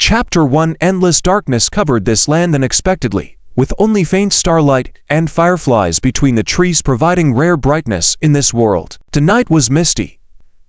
Chapter 1. Endless darkness covered this land unexpectedly, with only faint starlight and fireflies between the trees providing rare brightness in this world. The night was misty,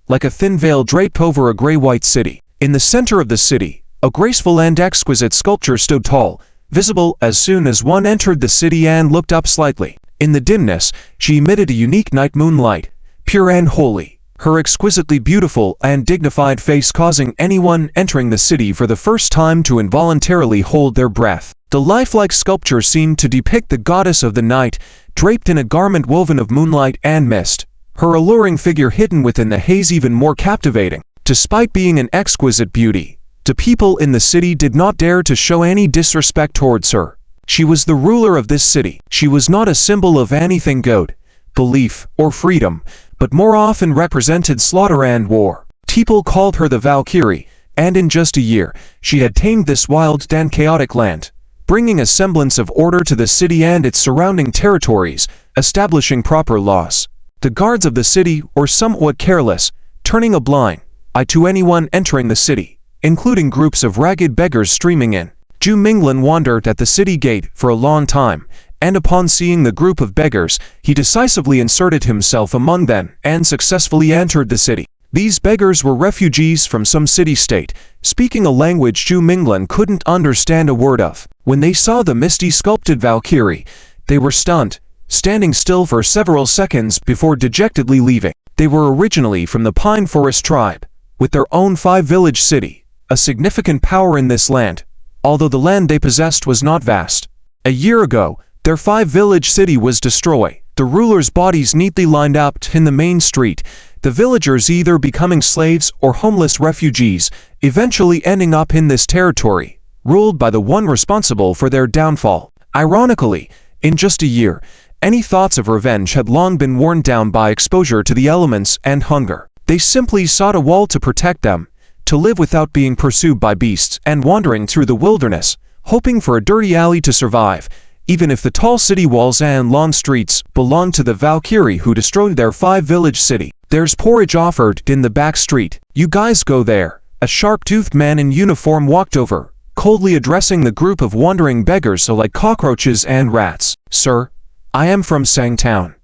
like a thin veil draped over a gray-white city. In the center of the city, a graceful and exquisite sculpture stood tall, visible as soon as one entered the city and looked up slightly. In the dimness, she emitted a unique night moonlight, pure and holy, her exquisitely beautiful and dignified face causing anyone entering the city for the first time to involuntarily hold their breath. The lifelike sculpture seemed to depict the goddess of the night, draped in a garment woven of moonlight and mist, her alluring figure hidden within the haze even more captivating. Despite being an exquisite beauty, the people in the city did not dare to show any disrespect towards her. She was the ruler of this city. She was not a symbol of anything good, belief, or freedom, but more often represented slaughter and war. People called her the Valkyrie, and in just a year, she had tamed this wild and chaotic land, bringing a semblance of order to the city and its surrounding territories, establishing proper laws. The guards of the city were somewhat careless, turning a blind eye to anyone entering the city, including groups of ragged beggars streaming in. Zhu Minglan wandered at the city gate for a long time, and upon seeing the group of beggars, he decisively inserted himself among them and successfully entered the city. These beggars were refugees from some city-state, speaking a language Zhu Minglan couldn't understand a word of. When they saw the misty sculpted Valkyrie, they were stunned, standing still for several seconds before dejectedly leaving. They were originally from the Pine Forest tribe, with their own 5-village city, a significant power in this land, although the land they possessed was not vast. A year ago, their 5-village city was destroyed, the rulers' bodies neatly lined up in the main street, the villagers either becoming slaves or homeless refugees, eventually ending up in this territory, ruled by the one responsible for their downfall. Ironically, in just a year, any thoughts of revenge had long been worn down by exposure to the elements and hunger. They simply sought a wall to protect them, to live without being pursued by beasts and wandering through the wilderness, hoping for a dirty alley to survive, even if the tall city walls and long streets belonged to the Valkyrie who destroyed their 5-village city. There's porridge offered in the back street. You guys go there. A sharp-toothed man in uniform walked over, coldly addressing the group of wandering beggars like cockroaches and rats. Sir, I am from Sangtown.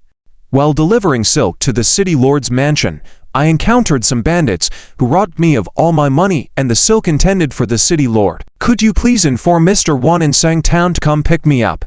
While delivering silk to the city lord's mansion, I encountered some bandits who robbed me of all my money and the silk intended for the city lord. Could you please inform Mr. Wan in Sangtown to come pick me up?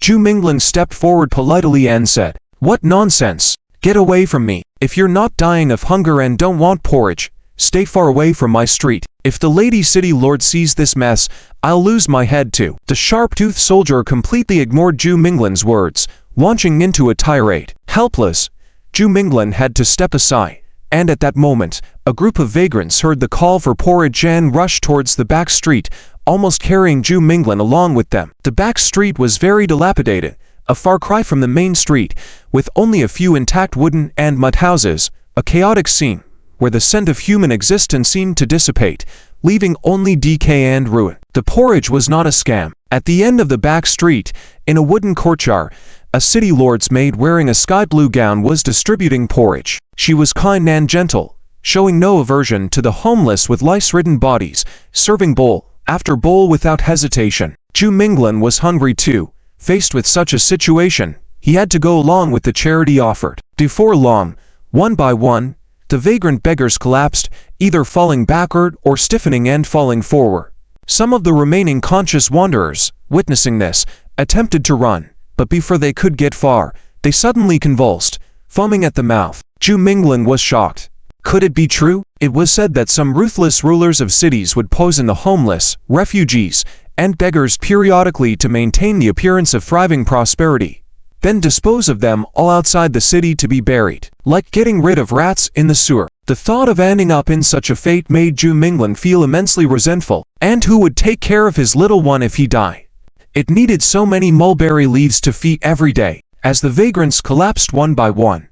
Zhu Minglan stepped forward politely and said, "What nonsense! Get away from me. If you're not dying of hunger and don't want porridge, stay far away from my street. If the lady city lord sees this mess, I'll lose my head too." The sharp-toothed soldier completely ignored Zhu Minglan's words, launching into a tirade. Helpless, Zhu Minglan had to step aside, and at that moment, a group of vagrants heard the call for porridge and rushed towards the back street, almost carrying Zhu Minglan along with them. The back street was very dilapidated, a far cry from the main street, with only a few intact wooden and mud houses, a chaotic scene where the scent of human existence seemed to dissipate, leaving only decay and ruin. The porridge was not a scam. At the end of the back street, in a wooden courtyard, a city lord's maid wearing a sky-blue gown was distributing porridge. She was kind and gentle, showing no aversion to the homeless with lice-ridden bodies, serving bowl after bowl without hesitation. Zhu Minglan was hungry too. Faced with such a situation, he had to go along with the charity offered. Before long, one by one, the vagrant beggars collapsed, either falling backward or stiffening and falling forward. Some of the remaining conscious wanderers, witnessing this, attempted to run, but before they could get far, they suddenly convulsed, foaming at the mouth. Zhu Minglan was shocked. Could it be true? It was said that some ruthless rulers of cities would poison the homeless, refugees, and beggars periodically to maintain the appearance of thriving prosperity, then dispose of them all outside the city to be buried, like getting rid of rats in the sewer. The thought of ending up in such a fate made Zhu Minglan feel immensely resentful. And who would take care of his little one if he died? It needed so many mulberry leaves to feed every day. As the vagrants collapsed one by one,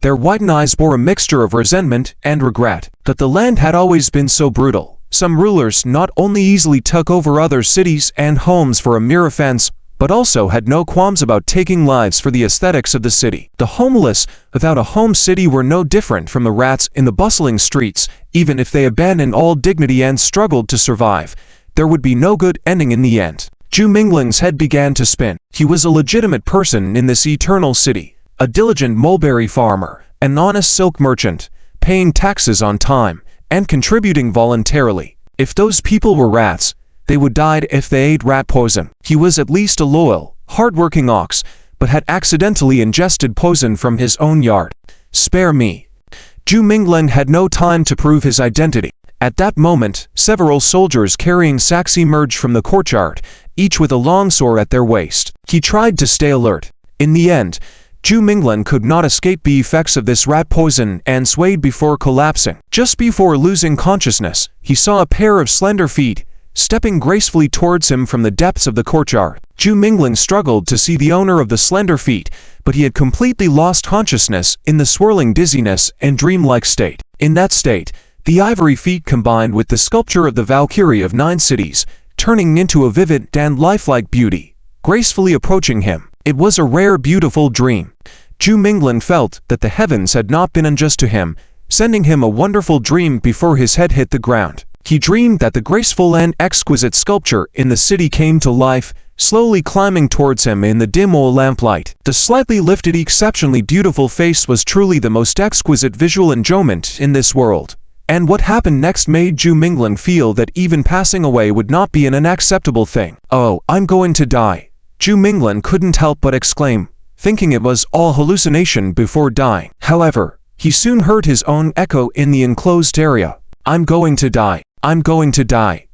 their widened eyes bore a mixture of resentment and regret. That the land had always been so brutal. Some rulers not only easily took over other cities and homes for a mere offense, but also had no qualms about taking lives for the aesthetics of the city. The homeless without a home city were no different from the rats in the bustling streets. Even if they abandoned all dignity and struggled to survive, there would be no good ending in the end. Zhu Mingling's head began to spin. He was a legitimate person in this eternal city, a diligent mulberry farmer, an honest silk merchant, paying taxes on time, and contributing voluntarily. If those people were rats, they would die if they ate rat poison. He was at least a loyal, hard-working ox, but had accidentally ingested poison from his own yard. Spare me. Zhu Mingling had no time to prove his identity. At that moment, several soldiers carrying sacks emerged from the courtyard, each with a long sword at their waist. He tried to stay alert. In the end, Zhu Mingling could not escape the effects of this rat poison and swayed before collapsing. Just before losing consciousness, he saw a pair of slender feet stepping gracefully towards him from the depths of the courtyard. Zhu Mingling struggled to see the owner of the slender feet, but he had completely lost consciousness in the swirling dizziness and dreamlike state. In that state, the ivory feet combined with the sculpture of the Valkyrie of 9 cities, turning into a vivid and lifelike beauty, gracefully approaching him. It was a rare, beautiful dream. Zhu Mingling felt that the heavens had not been unjust to him, sending him a wonderful dream before his head hit the ground. He dreamed that the graceful and exquisite sculpture in the city came to life, slowly climbing towards him in the dim old lamplight. The slightly lifted, exceptionally beautiful face was truly the most exquisite visual enjoyment in this world. And what happened next made Zhu Mingling feel that even passing away would not be an unacceptable thing. "Oh, I'm going to die," Zhu Mingling couldn't help but exclaim, thinking it was all hallucination before dying. However, he soon heard his own echo in the enclosed area. "I'm going to die. I'm going to die.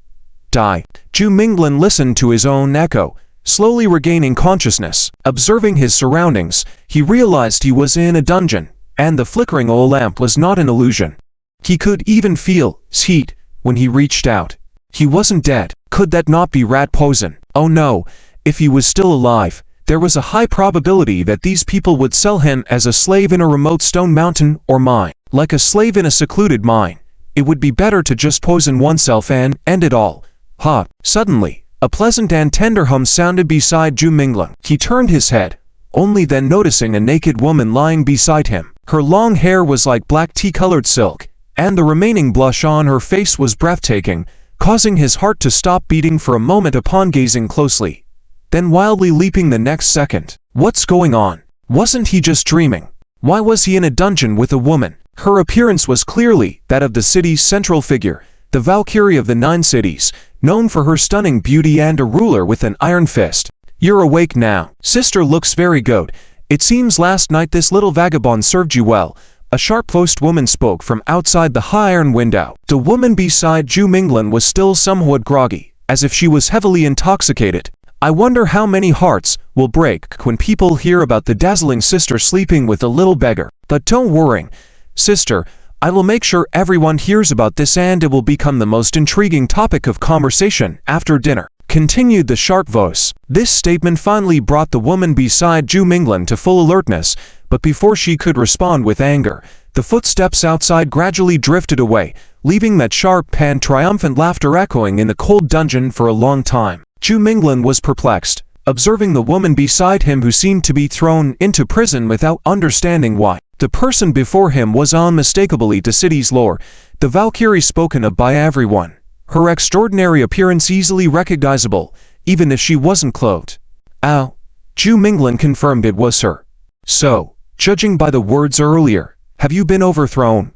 Die." Zhu Mingling listened to his own echo, slowly regaining consciousness. Observing his surroundings, he realized he was in a dungeon, and the flickering oil lamp was not an illusion. He could even feel its heat when he reached out. He wasn't dead. Could that not be rat poison? Oh no, if he was still alive, there was a high probability that these people would sell him as a slave in a remote stone mountain or mine. Like a slave in a secluded mine, it would be better to just poison oneself and end it all. Ha! Suddenly, a pleasant and tender hum sounded beside Zhu Mingling. He turned his head, only then noticing a naked woman lying beside him. Her long hair was like black tea-colored silk, and the remaining blush on her face was breathtaking, causing his heart to stop beating for a moment upon gazing closely, then wildly leaping the next second. What's going on? Wasn't he just dreaming? Why was he in a dungeon with a woman? Her appearance was clearly that of the city's central figure, the Valkyrie of the 9 cities, known for her stunning beauty and a ruler with an iron fist. "You're awake now. Sister looks very good. It seems last night this little vagabond served you well," a sharp-voiced woman spoke from outside the high iron window. The woman beside Zhu Mingling was still somewhat groggy, as if she was heavily intoxicated. "I wonder how many hearts will break when people hear about the dazzling sister sleeping with a little beggar. But don't worry, sister, I will make sure everyone hears about this and it will become the most intriguing topic of conversation after dinner," continued the sharp voice. This statement finally brought the woman beside Zhu Mingling to full alertness, but before she could respond with anger, the footsteps outside gradually drifted away, leaving that sharp and triumphant laughter echoing in the cold dungeon for a long time. Zhu Mingling was perplexed, observing the woman beside him who seemed to be thrown into prison without understanding why. The person before him was unmistakably the city's lore, the Valkyrie spoken of by everyone, her extraordinary appearance easily recognizable, even if she wasn't clothed. "Ow." Zhu Mingling confirmed it was her. "So, judging by the words earlier, have you been overthrown?"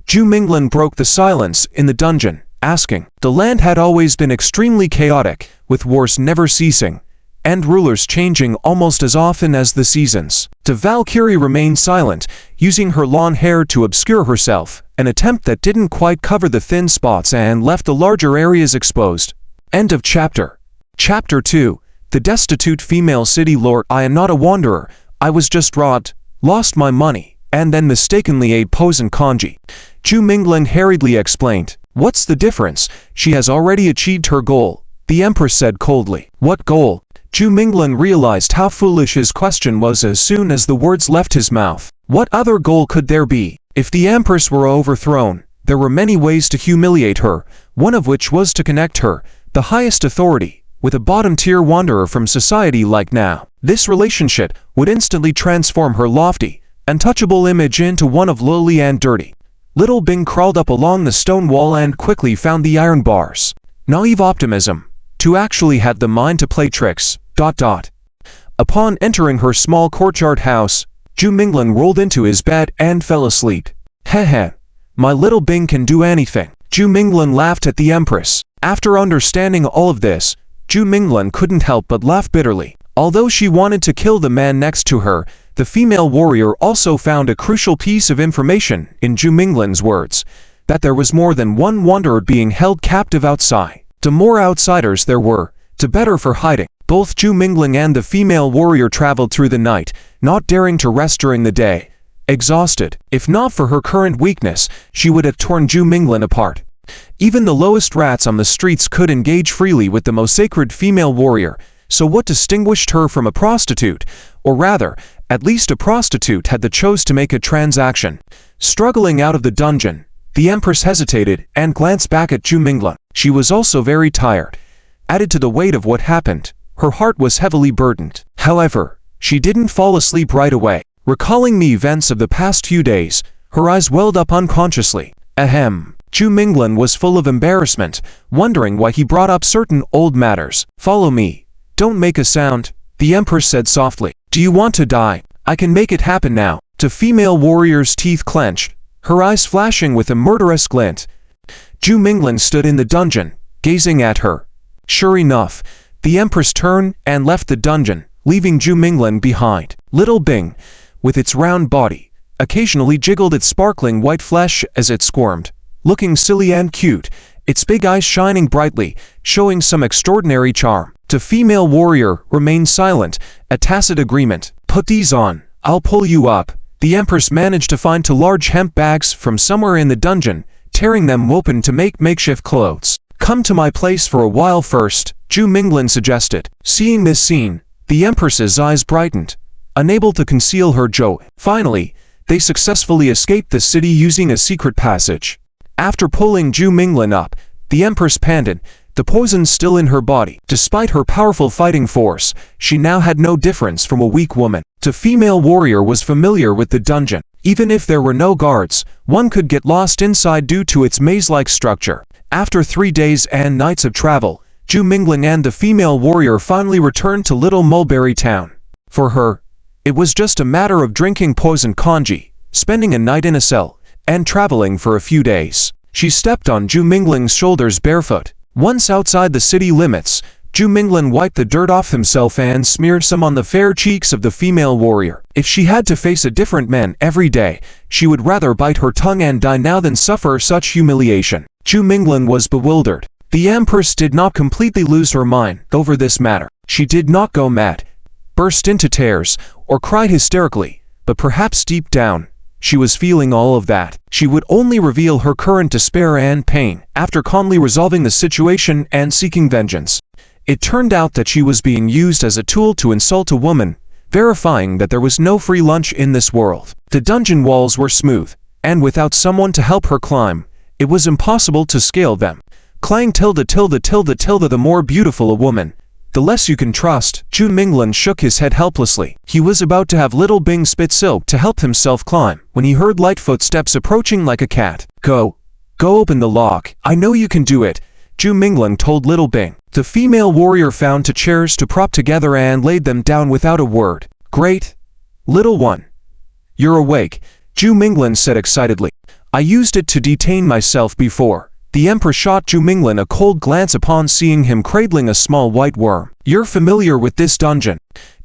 Zhu Mingling broke the silence in the dungeon, asking. The land had always been extremely chaotic, with wars never ceasing, and rulers changing almost as often as the seasons. The Valkyrie remained silent, using her long hair to obscure herself, an attempt that didn't quite cover the thin spots and left the larger areas exposed. End of chapter. Chapter 2. The Destitute Female City Lord. "I am not a wanderer. I was just robbed, lost my money, and then mistakenly ate poison kanji," Zhu Mingling hurriedly explained. "What's the difference? She has already achieved her goal," the Empress said coldly. "What goal?" Zhu Mingling realized how foolish his question was as soon as the words left his mouth. What other goal could there be? If the Empress were overthrown, there were many ways to humiliate her, one of which was to connect her, the highest authority, with a bottom-tier wanderer from society like now. This relationship would instantly transform her lofty, untouchable image into one of lowly and dirty. Little Bing crawled up along the stone wall and quickly found the iron bars. Naive optimism. To actually have the mind to play tricks. ... Upon entering her small courtyard house, Zhu Minglan rolled into his bed and fell asleep. Heh, my little Bing can do anything. Zhu Minglan laughed at the Empress. After understanding all of this, Zhu Minglan couldn't help but laugh bitterly. Although she wanted to kill the man next to her, the female warrior also found a crucial piece of information in Zhu Minglan's words, that there was more than one wanderer being held captive outside. The more outsiders there were, the better for hiding. Both Zhu Minglan and the female warrior traveled through the night, not daring to rest during the day. Exhausted, if not for her current weakness, she would have torn Zhu Minglan apart. Even the lowest rats on the streets could engage freely with the most sacred female warrior, so what distinguished her from a prostitute? Or rather, at least a prostitute had the choice to make a transaction. Struggling out of the dungeon, the Empress hesitated and glanced back at Zhu Minglan. She was also very tired. Added to the weight of what happened, her heart was heavily burdened. However, she didn't fall asleep right away. Recalling the events of the past few days, her eyes welled up unconsciously. Ahem. Zhu Minglan was full of embarrassment, wondering why he brought up certain old matters. Follow me. Don't make a sound, the Empress said softly. Do you want to die? I can make it happen now. The female warrior's teeth clenched, her eyes flashing with a murderous glint. Zhu Minglan stood in the dungeon, gazing at her. Sure enough, the Empress turned and left the dungeon, leaving Zhu Minglan behind. Little Bing, with its round body, occasionally jiggled its sparkling white flesh as it squirmed, looking silly and cute, its big eyes shining brightly, showing some extraordinary charm. The female warrior remained silent, a tacit agreement. Put these on, I'll pull you up. The Empress managed to find two large hemp bags from somewhere in the dungeon, tearing them open to make makeshift clothes. Come to my place for a while first, Zhu Minglan suggested. Seeing this scene, the Empress's eyes brightened, unable to conceal her joy. Finally, they successfully escaped the city using a secret passage. After pulling Zhu Minglan up, the Empress panted, the poison still in her body. Despite her powerful fighting force, she now had no difference from a weak woman. The female warrior was familiar with the dungeon. Even if there were no guards, one could get lost inside due to its maze-like structure. After 3 days and nights of travel, Zhu Minglan and the female warrior finally returned to Little Mulberry Town. For her, it was just a matter of drinking poisoned congee, spending a night in a cell, and traveling for a few days. She stepped on Zhu Minglan's shoulders barefoot. Once outside the city limits, Zhu Minglan wiped the dirt off himself and smeared some on the fair cheeks of the female warrior. If she had to face a different man every day, she would rather bite her tongue and die now than suffer such humiliation. Zhu Minglan was bewildered. The Empress did not completely lose her mind over this matter. She did not go mad, burst into tears, or cried hysterically, but perhaps deep down, she was feeling all of that. She would only reveal her current despair and pain after calmly resolving the situation and seeking vengeance. It turned out that she was being used as a tool to insult a woman, verifying that there was no free lunch in this world. The dungeon walls were smooth, and without someone to help her climb, it was impossible to scale them. Clang tilde tilde tilde tilde the more beautiful a woman, the less you can trust. Zhu Minglan shook his head helplessly. He was about to have Little Bing spit silk to help himself climb, when he heard light footsteps approaching like a cat. Go open the lock. I know you can do it, Zhu Minglan told Little Bing. The female warrior found two chairs to prop together and laid them down without a word. Great. Little one. You're awake, Zhu Minglan said excitedly. I used it to detain myself before. The Emperor shot Zhu Minglan a cold glance upon seeing him cradling a small white worm. You're familiar with this dungeon?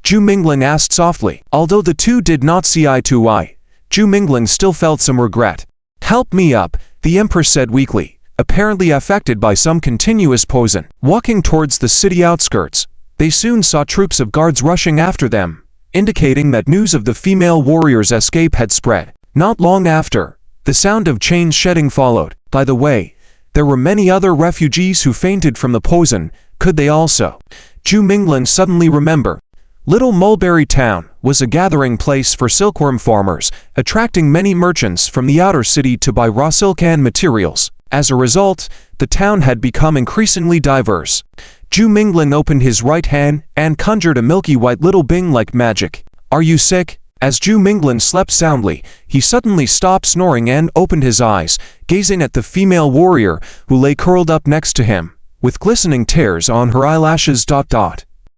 Zhu Minglan asked softly. Although the two did not see eye to eye, Zhu Minglan still felt some regret. Help me up, the Emperor said weakly, apparently affected by some continuous poison. Walking towards the city outskirts, they soon saw troops of guards rushing after them, indicating that news of the female warrior's escape had spread. Not long after, the sound of chains shedding followed. By the way, there were many other refugees who fainted from the poison. Could they also? Zhu Minglan suddenly remembered. Little Mulberry Town was a gathering place for silkworm farmers, attracting many merchants from the outer city to buy raw silk and materials. As a result, the town had become increasingly diverse. Zhu Mingling opened his right hand and conjured a milky white little being like magic. "Are you sick?" As Zhu Mingling slept soundly, he suddenly stopped snoring and opened his eyes, gazing at the female warrior who lay curled up next to him, with glistening tears on her eyelashes.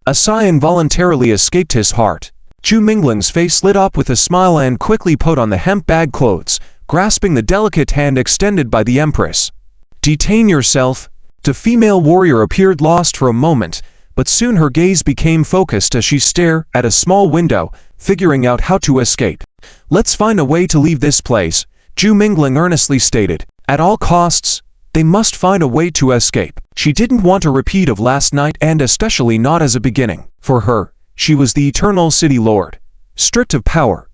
A sigh involuntarily escaped his heart. Zhu Mingling's face lit up with a smile and quickly put on the hemp bag clothes, grasping the delicate hand extended by the Empress. "Detain yourself." The female warrior appeared lost for a moment, but soon her gaze became focused as she stared at a small window, figuring out how to escape. "Let's find a way to leave this place," Zhu Mingling earnestly stated. "At all costs, they must find a way to escape." She didn't want a repeat of last night, and especially not as a beginning. For her, she was the eternal city lord, stripped of power,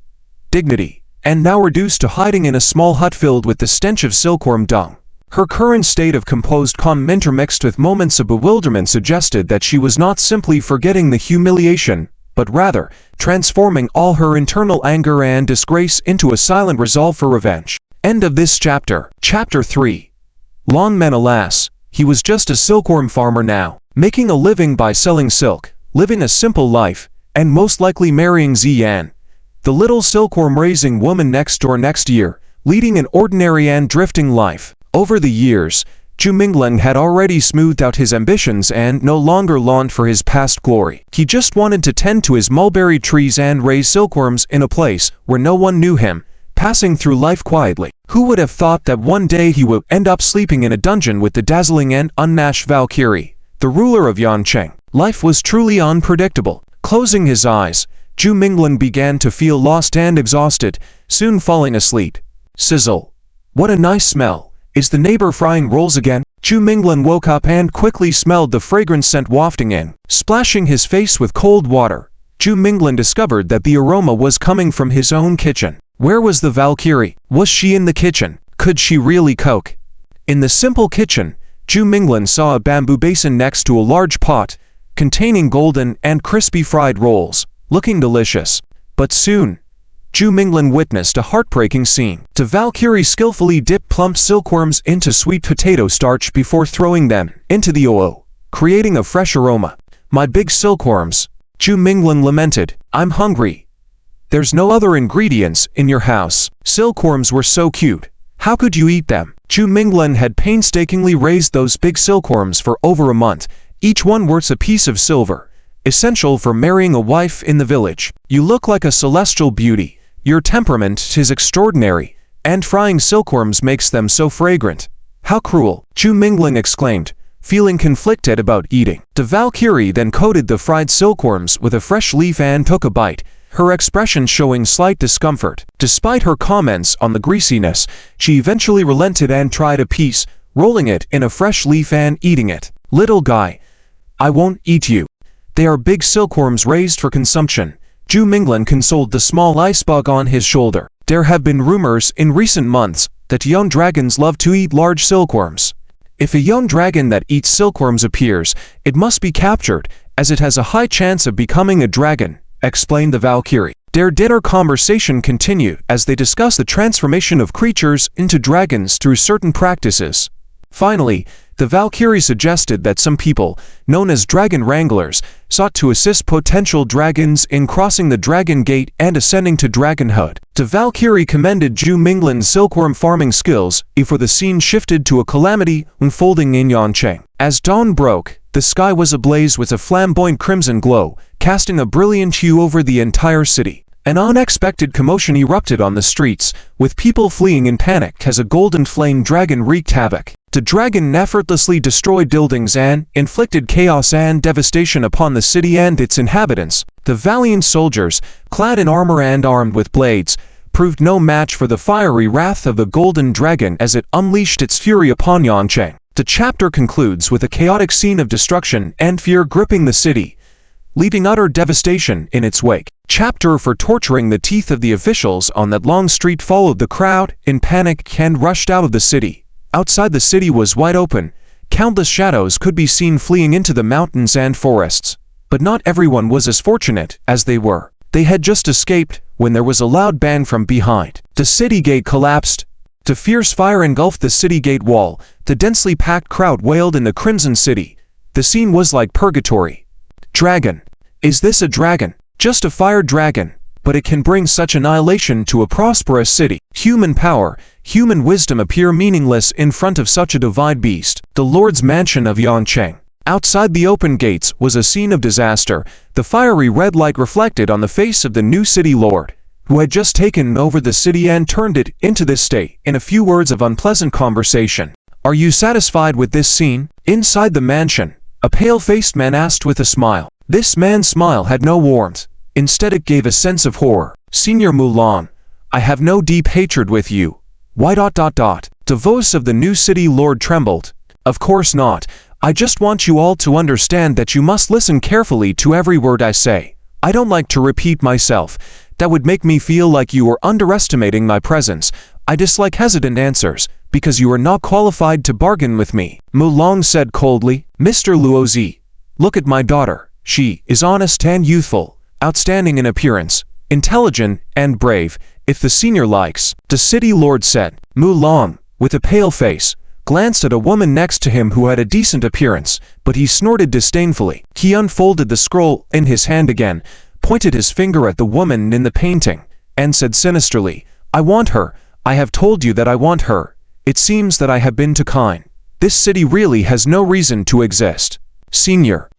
dignity, and now reduced to hiding in a small hut filled with the stench of silkworm dung. Her current state of composed calm intermixed with moments of bewilderment suggested that she was not simply forgetting the humiliation, but rather transforming all her internal anger and disgrace into a silent resolve for revenge. End of this chapter. Chapter 3. Long men, alas, he was just a silkworm farmer now, making a living by selling silk, living a simple life, and most likely marrying Ziyan, the little silkworm-raising woman next door next year, leading an ordinary and drifting life. Over the years, Zhu Mingling had already smoothed out his ambitions and no longer longed for his past glory. He just wanted to tend to his mulberry trees and raise silkworms in a place where no one knew him, passing through life quietly. Who would have thought that one day he would end up sleeping in a dungeon with the dazzling and unmatched Valkyrie, the ruler of Yancheng? Life was truly unpredictable. Closing his eyes, Zhu Mingling began to feel lost and exhausted, soon falling asleep. Sizzle. What a nice smell. Is the neighbor frying rolls again? Zhu Mingling woke up and quickly smelled the fragrant scent wafting in. Splashing his face with cold water, Zhu Mingling discovered that the aroma was coming from his own kitchen. Where was the Valkyrie? Was she in the kitchen? Could she really cook? In the simple kitchen, Zhu Mingling saw a bamboo basin next to a large pot, containing golden and crispy fried rolls, looking delicious. But soon, Zhu Mingling witnessed a heartbreaking scene. The Valkyrie skillfully dipped plump silkworms into sweet potato starch before throwing them into the oil, creating a fresh aroma. "My big silkworms," Zhu Mingling lamented. "I'm hungry. There's no other ingredients in your house." Silkworms were so cute. How could you eat them? Zhu Mingling had painstakingly raised those big silkworms for over a month, each one worth a piece of silver, essential for marrying a wife in the village. "You look like a celestial beauty. Your temperament is extraordinary, and frying silkworms makes them so fragrant." "How cruel," Zhu Mingling exclaimed, feeling conflicted about eating. The Valkyrie then coated the fried silkworms with a fresh leaf and took a bite, her expression showing slight discomfort. Despite her comments on the greasiness, she eventually relented and tried a piece, rolling it in a fresh leaf and eating it. "Little guy, I won't eat you. They are big silkworms raised for consumption." Zhu Mingling consoled the small ice bug on his shoulder. There have been rumors in recent months that young dragons love to eat large silkworms. If a young dragon that eats silkworms appears, it must be captured, as it has a high chance of becoming a dragon, explained the Valkyrie. Their dinner conversation continued as they discussed the transformation of creatures into dragons through certain practices. Finally, the Valkyrie suggested that some people, known as dragon wranglers, sought to assist potential dragons in crossing the dragon gate and ascending to dragonhood. The Valkyrie commended Zhu Mingling's silkworm farming skills, before the scene shifted to a calamity unfolding in Yancheng. As dawn broke, the sky was ablaze with a flamboyant crimson glow, casting a brilliant hue over the entire city. An unexpected commotion erupted on the streets, with people fleeing in panic as a golden flame dragon wreaked havoc. The dragon effortlessly destroyed buildings and inflicted chaos and devastation upon the city and its inhabitants. The valiant soldiers, clad in armor and armed with blades, proved no match for the fiery wrath of the golden dragon as it unleashed its fury upon Yancheng. The chapter concludes with a chaotic scene of destruction and fear gripping the city, leaving utter devastation in its wake. Chapter for torturing the teeth of the officials on that long street followed. The crowd, in panic, and rushed out of the city. Outside the city was wide open. Countless shadows could be seen fleeing into the mountains and forests. But not everyone was as fortunate as they were. They had just escaped when there was a loud bang from behind. The city gate collapsed. The fierce fire engulfed the city gate wall. The densely packed crowd wailed in the crimson city, The scene was like purgatory. Dragon. Is this a dragon? Just a fire dragon, but it can bring such annihilation to a prosperous city. Human power, human wisdom appear meaningless in front of such a divine beast. The Lord's mansion of Yancheng. Outside the open gates was a scene of disaster, the fiery red light reflected on the face of the new city lord, who had just taken over the city and turned it into this state. In a few words of unpleasant conversation. Are you satisfied with this scene? Inside the mansion, a pale-faced man asked with a smile. This man's smile had no warmth. Instead it gave a sense of horror. Senior Mulan, I have no deep hatred with you. Why? The voice of the new city lord trembled. Of course not. I just want you all to understand that you must listen carefully to every word I say. I don't like to repeat myself. That would make me feel like you are underestimating my presence. I dislike hesitant answers, because you are not qualified to bargain with me. Mulan said coldly. Mr. Luozi, look at my daughter. She is honest and youthful, outstanding in appearance, intelligent and brave, if the senior likes. The city lord said. Mulan, with a pale face, glanced at a woman next to him who had a decent appearance, but he snorted disdainfully. He unfolded the scroll in his hand again, pointed his finger at the woman in the painting, and said sinisterly, I want her. I have told you that I want her. It seems that I have been too kind. This city really has no reason to exist. Senior,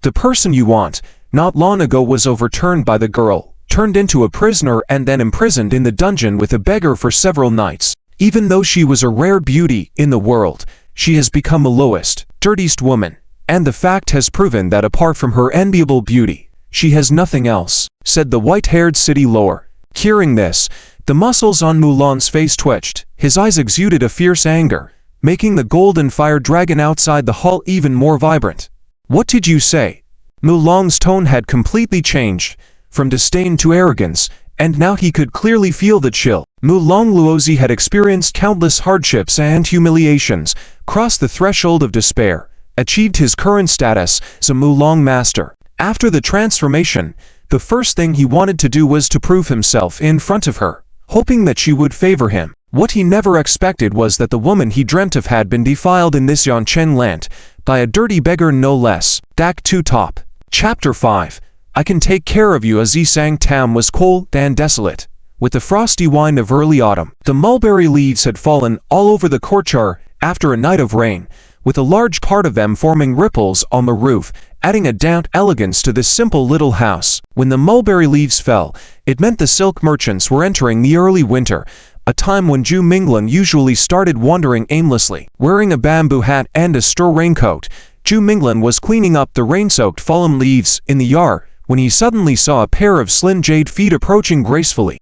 the person you want, not long ago was overturned by the girl, turned into a prisoner and then imprisoned in the dungeon with a beggar for several nights. Even though she was a rare beauty in the world, she has become the lowest, dirtiest woman, and the fact has proven that apart from her enviable beauty, she has nothing else, said the white-haired city lord. Hearing this, the muscles on Mulan's face twitched, his eyes exuded a fierce anger, making the golden fire dragon outside the hall even more vibrant. What did you say? Mulan's tone had completely changed, from disdain to arrogance, and now he could clearly feel the chill. Mulan Luozi had experienced countless hardships and humiliations, crossed the threshold of despair, achieved his current status as a Mulan master. After the transformation, the first thing he wanted to do was to prove himself in front of her, hoping that she would favor him. What he never expected was that the woman he dreamt of had been defiled in this Yancheng land, by a dirty beggar no less. Dak 2 Top. Chapter 5. I can take care of you. As Yisang Tam was cold and desolate, with the frosty wind of early autumn. The mulberry leaves had fallen all over the courtyard after a night of rain, with a large part of them forming ripples on the roof, adding a damp elegance to this simple little house. When the mulberry leaves fell, it meant the silk merchants were entering the early winter, a time when Zhu Minglan usually started wandering aimlessly. Wearing a bamboo hat and a straw raincoat, Zhu Minglan was cleaning up the rain-soaked fallen leaves in the yard, when he suddenly saw a pair of slim jade feet approaching gracefully.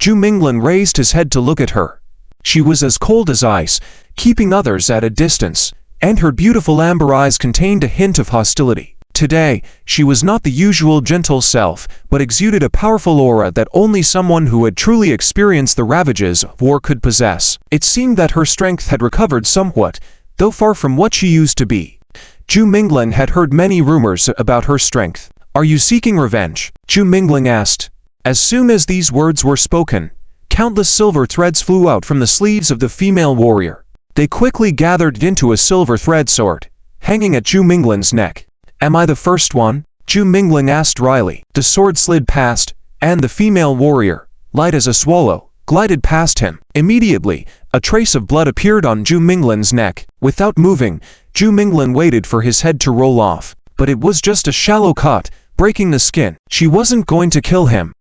Zhu Minglan raised his head to look at her. She was as cold as ice, keeping others at a distance, and her beautiful amber eyes contained a hint of hostility. Today, she was not the usual gentle self, but exuded a powerful aura that only someone who had truly experienced the ravages of war could possess. It seemed that her strength had recovered somewhat, though far from what she used to be. Zhu Minglan had heard many rumors about her strength. Are you seeking revenge? Zhu Minglan asked. As soon as these words were spoken, countless silver threads flew out from the sleeves of the female warrior. They quickly gathered into a silver thread sword, hanging at Zhu Minglan's neck. Am I the first one? Zhu Minglan asked wryly. The sword slid past, and the female warrior, light as a swallow, glided past him. Immediately, a trace of blood appeared on Zhu Minglan's neck. Without moving, Zhu Minglan waited for his head to roll off. But it was just a shallow cut, breaking the skin. She wasn't going to kill him.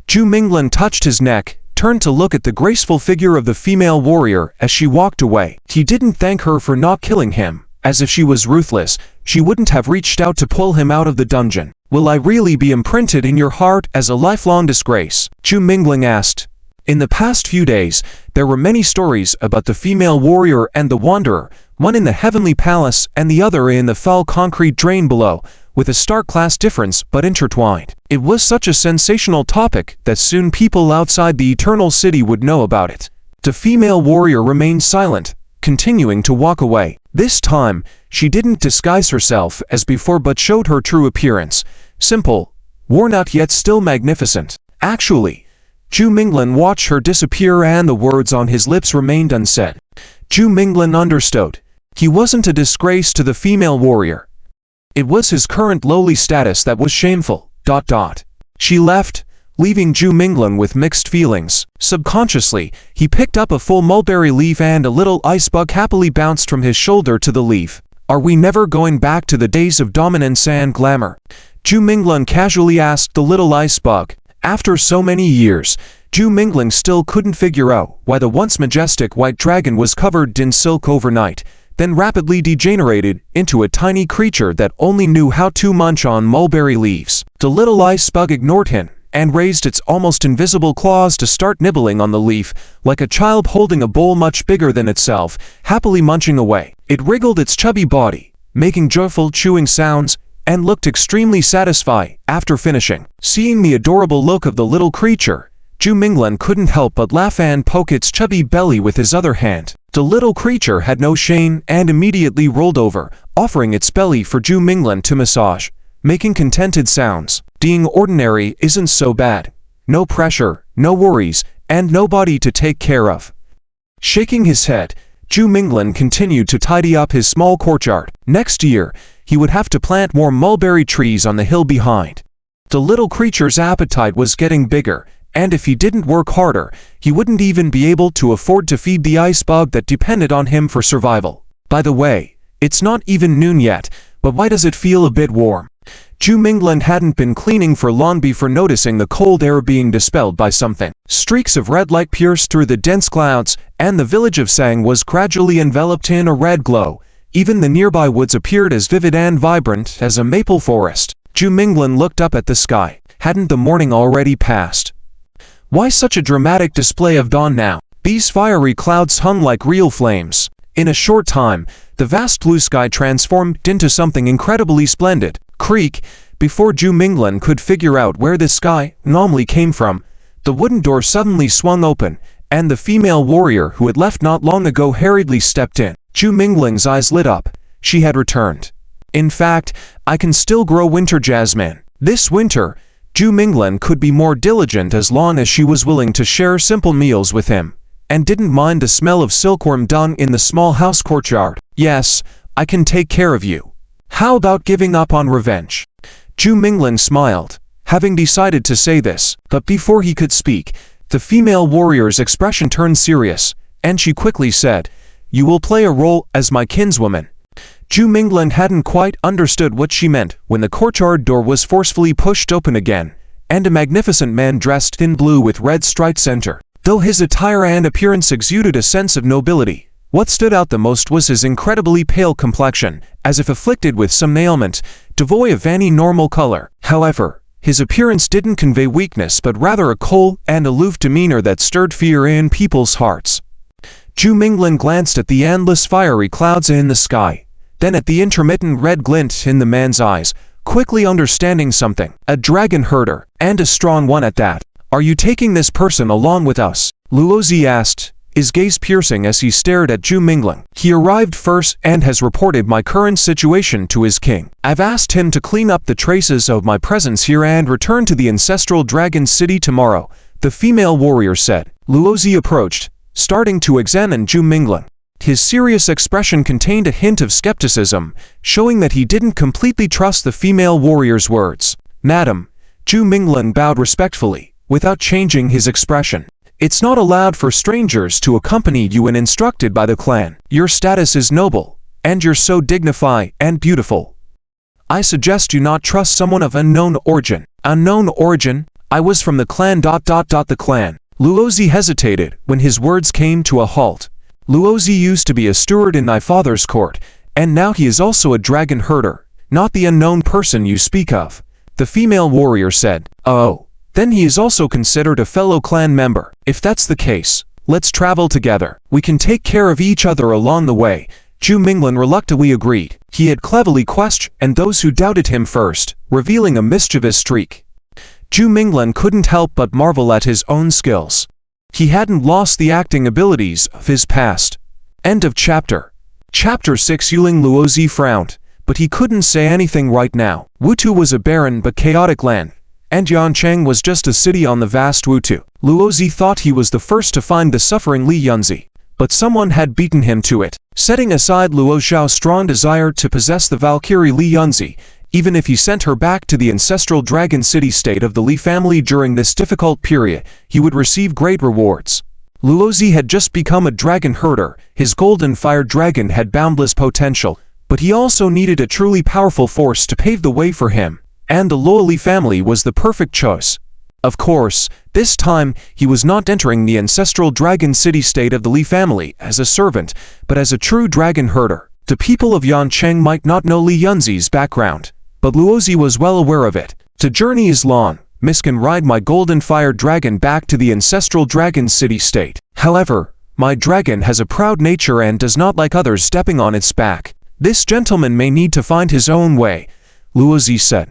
Zhu Minglan touched his neck, turned to look at the graceful figure of the female warrior as she walked away. He didn't thank her for not killing him. As if she was ruthless, she wouldn't have reached out to pull him out of the dungeon. Will I really be imprinted in your heart as a lifelong disgrace? Zhu Minglan asked. In the past few days, there were many stories about the female warrior and the wanderer, one in the heavenly palace and the other in the foul concrete drain below, with a stark class difference but intertwined. It was such a sensational topic that soon people outside the Eternal City would know about it. The female warrior remained silent, continuing to walk away. This time, she didn't disguise herself as before but showed her true appearance, simple, worn out yet still magnificent. Actually, Zhu Minglan watched her disappear and the words on his lips remained unsaid. Zhu Minglan understood. He wasn't a disgrace to the female warrior, It was his current lowly status that was shameful. She left, leaving Zhu Mingling with mixed feelings. Subconsciously, he picked up a full mulberry leaf and a little ice bug happily bounced from his shoulder to the leaf. Are we never going back to the days of dominance and glamour? Zhu Mingling casually asked the little ice bug. After so many years, Zhu Mingling still couldn't figure out why the once majestic white dragon was covered in silk overnight, then rapidly degenerated into a tiny creature that only knew how to munch on mulberry leaves. The little ice bug ignored him and raised its almost invisible claws to start nibbling on the leaf, like a child holding a bowl much bigger than itself, happily munching away. It wriggled its chubby body, making joyful chewing sounds, and looked extremely satisfied after finishing. Seeing the adorable look of the little creature, Zhu Mingling couldn't help but laugh and poke its chubby belly with his other hand. The little creature had no shame and immediately rolled over, offering its belly for Zhu Mingling to massage, making contented sounds. Being ordinary isn't so bad. No pressure, no worries, and nobody to take care of. Shaking his head, Zhu Mingling continued to tidy up his small courtyard. Next year, he would have to plant more mulberry trees on the hill behind. The little creature's appetite was getting bigger, and if he didn't work harder, he wouldn't even be able to afford to feed the ice bug that depended on him for survival. By the way, it's not even noon yet, but why does it feel a bit warm? Zhu Mingling hadn't been cleaning for long before noticing the cold air being dispelled by something. Streaks of red light pierced through the dense clouds, and the village of Sang was gradually enveloped in a red glow. Even the nearby woods appeared as vivid and vibrant as a maple forest. Zhu Mingling looked up at the sky. Hadn't the morning already passed? Why such a dramatic display of dawn now? These fiery clouds hung like real flames. In a short time, the vast blue sky transformed into something incredibly splendid. Creak! Before Zhu Mingling could figure out where this sky normally came from, the wooden door suddenly swung open, and the female warrior who had left not long ago hurriedly stepped in. Zhu Mingling's eyes lit up. She had returned. In fact, I can still grow winter jasmine. This winter, Zhu Mingling could be more diligent as long as she was willing to share simple meals with him, and didn't mind the smell of silkworm dung in the small house courtyard. Yes, I can take care of you. How about giving up on revenge? Zhu Mingling smiled, having decided to say this, but before he could speak, the female warrior's expression turned serious, and she quickly said, "You will play a role as my kinswoman." Zhu Mingling hadn't quite understood what she meant when the courtyard door was forcefully pushed open again, and a magnificent man dressed in blue with red stripes entered. Though his attire and appearance exuded a sense of nobility, what stood out the most was his incredibly pale complexion, as if afflicted with some ailment, devoid of any normal color. However, his appearance didn't convey weakness but rather a cold and aloof demeanor that stirred fear in people's hearts. Zhu Mingling glanced at the endless fiery clouds in the sky, then at the intermittent red glint in the man's eyes, quickly understanding something. A dragon herder, and a strong one at that. "Are you taking this person along with us?" Luozi asked, his gaze piercing as he stared at Zhu Mingling. "He arrived first and has reported my current situation to his king. I've asked him to clean up the traces of my presence here and return to the ancestral dragon city tomorrow," the female warrior said. Luozi approached, starting to examine Zhu Mingling. His serious expression contained a hint of skepticism, showing that he didn't completely trust the female warrior's words. "Madam," Zhu Mingling bowed respectfully, without changing his expression. "It's not allowed for strangers to accompany you when instructed by the clan. Your status is noble, and you're so dignified and beautiful. I suggest you not trust someone of unknown origin." "Unknown origin? I was from the clan ... The clan." Luozi hesitated when his words came to a halt. "Luozi used to be a steward in thy father's court, and now he is also a dragon herder, not the unknown person you speak of," the female warrior said. "Oh. Then he is also considered a fellow clan member. If that's the case, let's travel together. We can take care of each other along the way." Zhu Mingling reluctantly agreed. He had cleverly questioned those who doubted him first, revealing a mischievous streak. Zhu Mingling couldn't help but marvel at his own skills. He hadn't lost the acting abilities of his past. End of chapter. Chapter 6. Yuling Luozi frowned, but he couldn't say anything right now. Wutu was a barren but chaotic land, and Yancheng was just a city on the vast Wutu. Luozi thought he was the first to find the suffering Li Yunzi, but someone had beaten him to it. Setting aside Luo Xiao's strong desire to possess the Valkyrie Li Yunzi, even if he sent her back to the ancestral dragon city-state of the Li family during this difficult period, he would receive great rewards. Luozi had just become a dragon herder. His golden fire dragon had boundless potential, but he also needed a truly powerful force to pave the way for him, and the Luo Li family was the perfect choice. Of course, this time, he was not entering the ancestral dragon city-state of the Li family as a servant, but as a true dragon herder. The people of Yancheng might not know Li Yunzi's background, but Luozi was well aware of it. The journey is long. Miss can ride my golden fire dragon back to the ancestral dragon city-state. However, my dragon has a proud nature and does not like others stepping on its back. This gentleman may need to find his own way, Luozi said.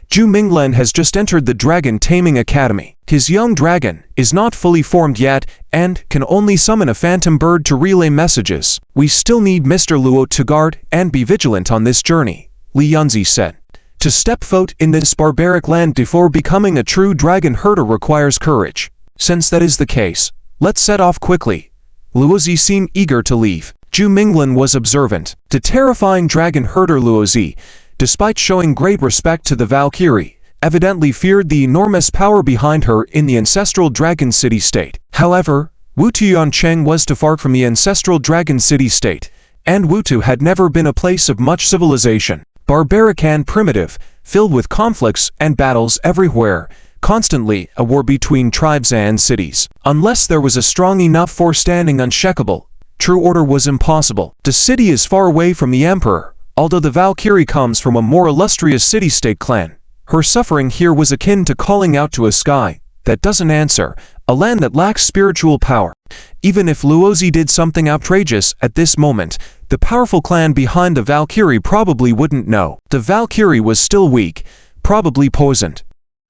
Zhu Minglen has just entered the Dragon Taming Academy. His young dragon is not fully formed yet and can only summon a phantom bird to relay messages. We still need Mr. Luo to guard and be vigilant on this journey, Li Yunzi said. To step foot in this barbaric land before becoming a true dragon herder requires courage. Since that is the case, let's set off quickly. Luozi seemed eager to leave. Zhu Minglen was observant. The terrifying dragon herder Luozi, despite showing great respect to the Valkyrie, evidently feared the enormous power behind her in the ancestral dragon city-state. However, Wutu Yancheng was too far from the ancestral dragon city-state, and Wutu had never been a place of much civilization. Barbaric and primitive, filled with conflicts and battles everywhere, constantly a war between tribes and cities. Unless there was a strong enough force standing unshakable, true order was impossible. The city is far away from the emperor, although the Valkyrie comes from a more illustrious city-state clan. Her suffering here was akin to calling out to a sky that doesn't answer, a land that lacks spiritual power. Even if Luozi did something outrageous at this moment, the powerful clan behind the Valkyrie probably wouldn't know. The Valkyrie was still weak, probably poisoned,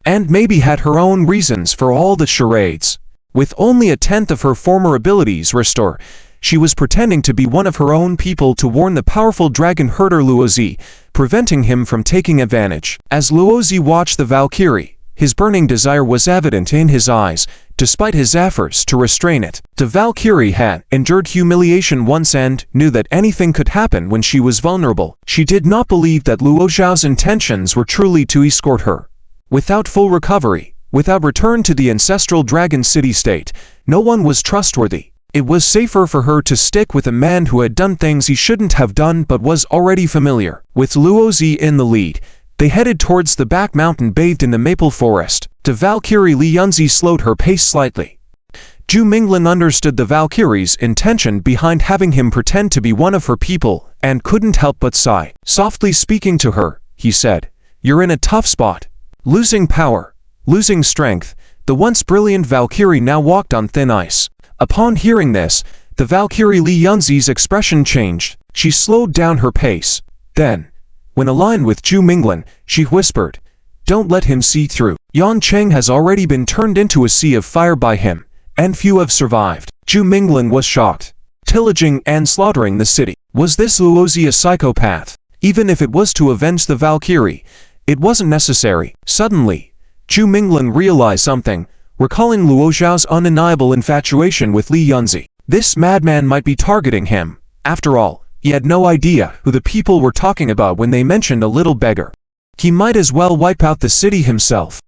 and maybe had her own reasons for all the charades. With only a tenth of her former abilities restored, she was pretending to be one of her own people to warn the powerful dragon herder Luozi, preventing him from taking advantage. As Luozi watched the Valkyrie, his burning desire was evident in his eyes, despite his efforts to restrain it. The Valkyrie had endured humiliation once and knew that anything could happen when she was vulnerable. She did not believe that Luo Xiao's intentions were truly to escort her. Without full recovery, without return to the ancestral dragon city-state, no one was trustworthy. It was safer for her to stick with a man who had done things he shouldn't have done but was already familiar. With Luozi in the lead, they headed towards the back mountain bathed in the maple forest. The Valkyrie Li Yunzi slowed her pace slightly. Zhu Minglen understood the Valkyrie's intention behind having him pretend to be one of her people and couldn't help but sigh. Softly speaking to her, he said, "You're in a tough spot. Losing power, losing strength." The once brilliant Valkyrie now walked on thin ice. Upon hearing this, the Valkyrie Li Yunzi's expression changed. She slowed down her pace. Then, when aligned with Zhu Minglen, she whispered, "Don't let him see through. Yancheng has already been turned into a sea of fire by him, and few have survived." Zhu Minglen was shocked. Pillaging and slaughtering the city. Was this Luozi a psychopath? Even if it was to avenge the Valkyrie, it wasn't necessary. Suddenly, Zhu Minglen realized something, recalling Luo Xiao's undeniable infatuation with Li Yunzi. This madman might be targeting him. After all, he had no idea who the people were talking about when they mentioned a little beggar. He might as well wipe out the city himself.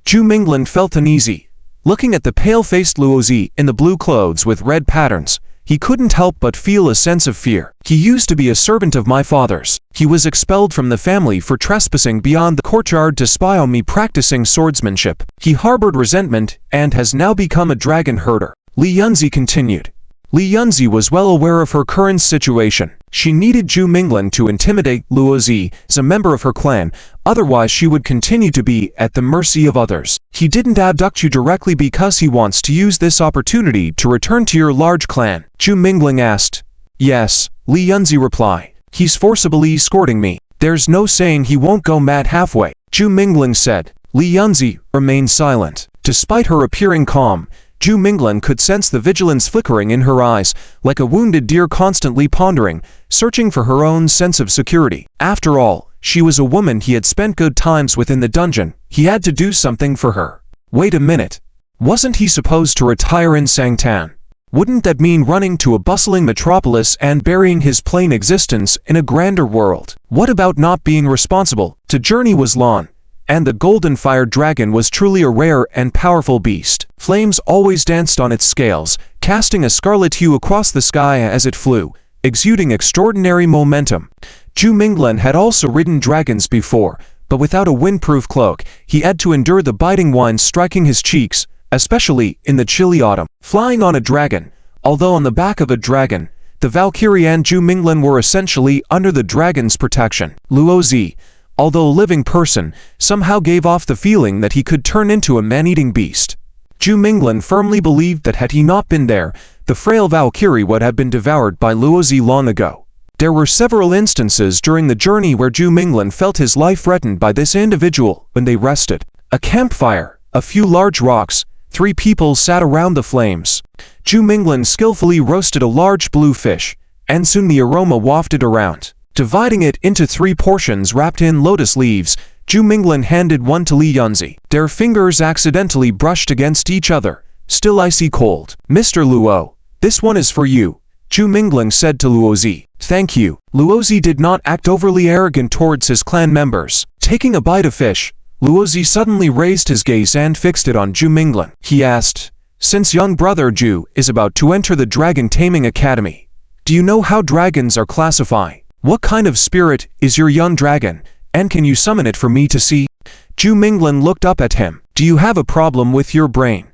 Zhu Minglen felt uneasy. Looking at the pale-faced Luozi in the blue clothes with red patterns, he couldn't help but feel a sense of fear. He used to be a servant of my father's. He was expelled from the family for trespassing beyond the courtyard to spy on me practicing swordsmanship. He harbored resentment and has now become a dragon herder. Li Yunzi continued. Li Yunzi was well aware of her current situation. She needed Zhu Minglen to intimidate Luozi as a member of her clan, otherwise she would continue to be at the mercy of others. He didn't abduct you directly because he wants to use this opportunity to return to your large clan, Zhu Minglen asked. Yes, Li Yunzi replied. He's forcibly escorting me. There's no saying he won't go mad halfway, Zhu Minglen said. Li Yunzi remained silent. Despite her appearing calm, Zhu Minglen could sense the vigilance flickering in her eyes, like a wounded deer constantly pondering, searching for her own sense of security. After all, she was a woman he had spent good times with in the dungeon. He had to do something for her. Wait a minute. Wasn't he supposed to retire in Sangtan? Wouldn't that mean running to a bustling metropolis and burying his plain existence in a grander world? What about not being responsible? The journey was long, and the golden fire dragon was truly a rare and powerful beast. Flames always danced on its scales, casting a scarlet hue across the sky as it flew, exuding extraordinary momentum. Zhu Minglan had also ridden dragons before, but without a windproof cloak, he had to endure the biting wind striking his cheeks, especially in the chilly autumn. Flying on a dragon, although on the back of a dragon, the Valkyrie and Zhu Minglan were essentially under the dragon's protection. Luozi, although a living person, somehow gave off the feeling that he could turn into a man-eating beast. Zhu Minglan firmly believed that had he not been there, the frail Valkyrie would have been devoured by Luozi long ago. There were several instances during the journey where Zhu Minglan felt his life threatened by this individual when they rested. A campfire, a few large rocks, 3 people sat around the flames. Zhu Minglan skillfully roasted a large blue fish, and soon the aroma wafted around. Dividing it into 3 portions wrapped in lotus leaves, Zhu Minglan handed one to Li Yunzi. Their fingers accidentally brushed against each other, still icy cold. "Mr. Luo, this one is for you," Zhu Minglan said to Luozi. "Thank you." Luozi did not act overly arrogant towards his clan members. Taking a bite of fish, Luozi suddenly raised his gaze and fixed it on Zhu Minglan. He asked, "Since young brother Zhu is about to enter the Dragon Taming Academy, do you know how dragons are classified? What kind of spirit is your young dragon, and can you summon it for me to see?" Zhu Minglan looked up at him. "Do you have a problem with your brain?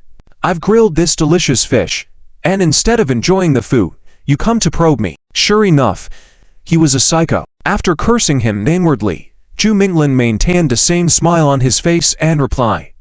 I've grilled this delicious fish, and instead of enjoying the food, you come to probe me." Sure enough, he was a psycho. After cursing him inwardly, Zhu Minglan maintained the same smile on his face and replied,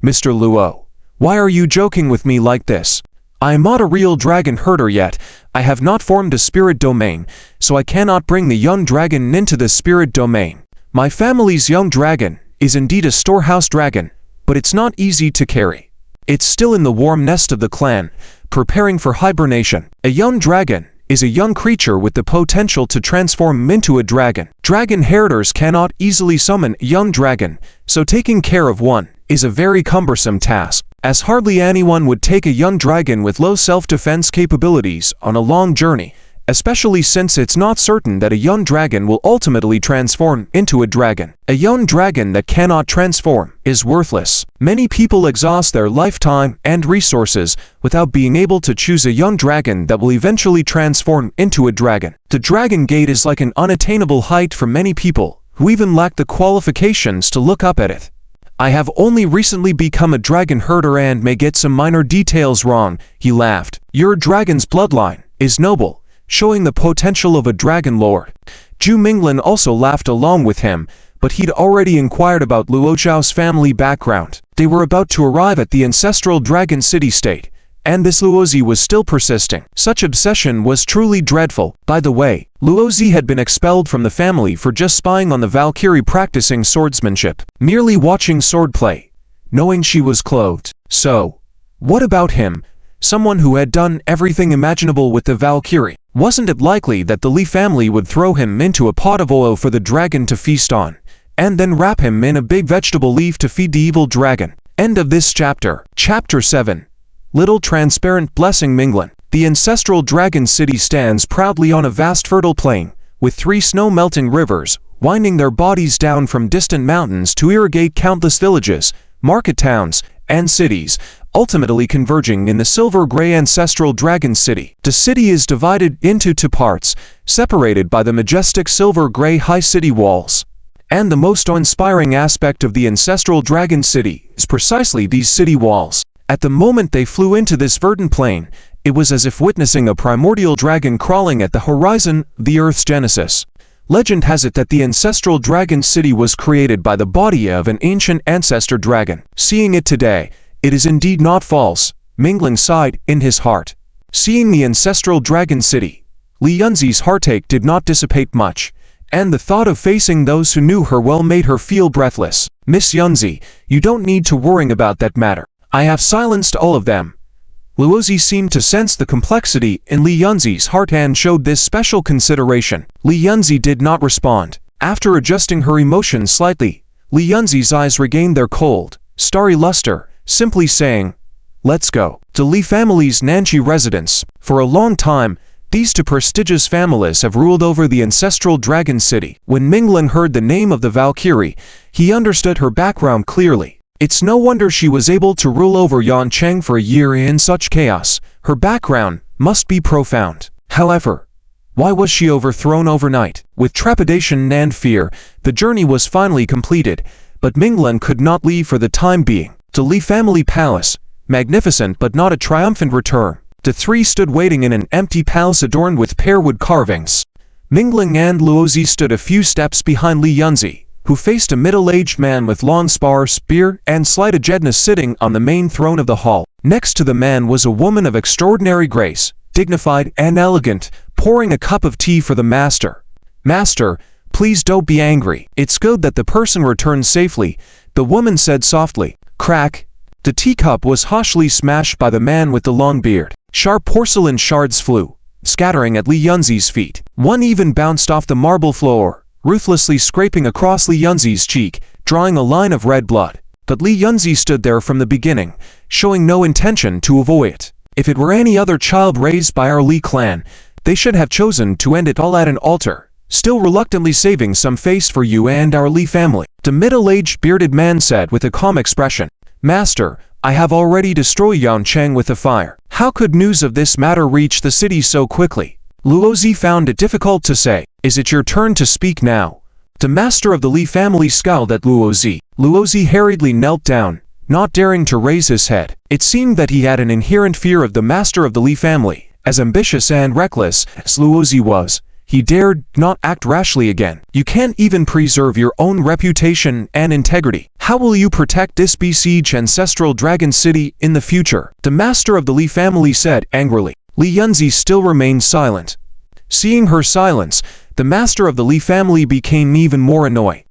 "Mr. Luo, why are you joking with me like this? I am not a real dragon herder yet. I have not formed a spirit domain, so I cannot bring the young dragon into the spirit domain. My family's young dragon is indeed a storehouse dragon, but it's not easy to carry. It's still in the warm nest of the clan, preparing for hibernation. A young dragon is a young creature with the potential to transform into a dragon. Dragon herders cannot easily summon a young dragon, so taking care of one is a very cumbersome task, as hardly anyone would take a young dragon with low self-defense capabilities on a long journey, especially since it's not certain that a young dragon will ultimately transform into a dragon. A young dragon that cannot transform is worthless. Many people exhaust their lifetime and resources without being able to choose a young dragon that will eventually transform into a dragon. The Dragon Gate is like an unattainable height for many people who even lack the qualifications to look up at it. I have only recently become a dragon herder and may get some minor details wrong," he laughed. "Your dragon's bloodline is noble, showing the potential of a dragon lord." Zhu Minglan also laughed along with him, but he'd already inquired about Luo Zhao's family background. They were about to arrive at the ancestral dragon city-state, and this Luozi was still persisting. Such obsession was truly dreadful. By the way, Luozi had been expelled from the family for just spying on the Valkyrie practicing swordsmanship, merely watching swordplay, knowing she was clothed. So, what about him? Someone who had done everything imaginable with the Valkyrie. Wasn't it likely that the Li family would throw him into a pot of oil for the dragon to feast on, and then wrap him in a big vegetable leaf to feed the evil dragon? End of this chapter. Chapter 7. Little Transparent Blessing Minglan. The ancestral dragon city stands proudly on a vast fertile plain, with 3 snow-melting rivers, winding their bodies down from distant mountains to irrigate countless villages, market towns, and cities, ultimately converging in the silver-gray ancestral dragon city. The city is divided into 2 parts, separated by the majestic silver-gray high city walls. And the most awe-inspiring aspect of the ancestral dragon city is precisely these city walls. At the moment they flew into this verdant plain, it was as if witnessing a primordial dragon crawling at the horizon of the Earth's genesis. Legend has it that the ancestral dragon city was created by the body of an ancient ancestor dragon. Seeing it today, it is indeed not false, Minglan sighed in his heart. Seeing the ancestral dragon city, Li Yunzi's heartache did not dissipate much, and the thought of facing those who knew her well made her feel breathless. "Miss Yunzi, you don't need to worry about that matter. I have silenced all of them." Luozi seemed to sense the complexity in Li Yunzi's heart and showed this special consideration. Li Yunzi did not respond. After adjusting her emotions slightly, Li Yunzi's eyes regained their cold, starry luster, simply saying, let's go. To Li family's Nanchi residence. For a long time, these two prestigious families have ruled over the ancestral dragon city. When Mingling heard the name of the Valkyrie, he understood her background clearly. It's no wonder she was able to rule over Yancheng for a year in such chaos. Her background must be profound. However, why was she overthrown overnight? With trepidation and fear, the journey was finally completed, but Mingling could not leave for the time being. To Li family palace, magnificent but not a triumphant return. The three stood waiting in an empty palace adorned with pearwood carvings. Mingling and Luozi stood a few steps behind Li Yunzi, who faced a middle-aged man with long sparse beard and slight agedness sitting on the main throne of the hall. Next to the man was a woman of extraordinary grace, dignified and elegant, pouring a cup of tea for the master. "Master, please don't be angry. It's good that the person returned safely," the woman said softly. Crack! The teacup was harshly smashed by the man with the long beard. Sharp porcelain shards flew, scattering at Li Yunzi's feet. One even bounced off the marble floor, ruthlessly scraping across Li Yunzi's cheek, drawing a line of red blood. But Li Yunzi stood there from the beginning, showing no intention to avoid it. If it were any other child raised by our Li clan, they should have chosen to end it all at an altar, still reluctantly saving some face for you and our Li family. The middle-aged bearded man said with a calm expression, "Master, I have already destroyed Yancheng with a fire. How could news of this matter reach the city so quickly?" Luozi found it difficult to say. "Is it your turn to speak now?" The master of the Li family scowled at Luozi. Luozi hurriedly knelt down, not daring to raise his head. It seemed that he had an inherent fear of the master of the Li family. As ambitious and reckless as Luozi was, he dared not act rashly again. "You can't even preserve your own reputation and integrity. How will you protect this besieged ancestral dragon city in the future?" The master of the Li family said angrily. Li Yunzi still remained silent. Seeing her silence, the master of the Li family became even more annoyed.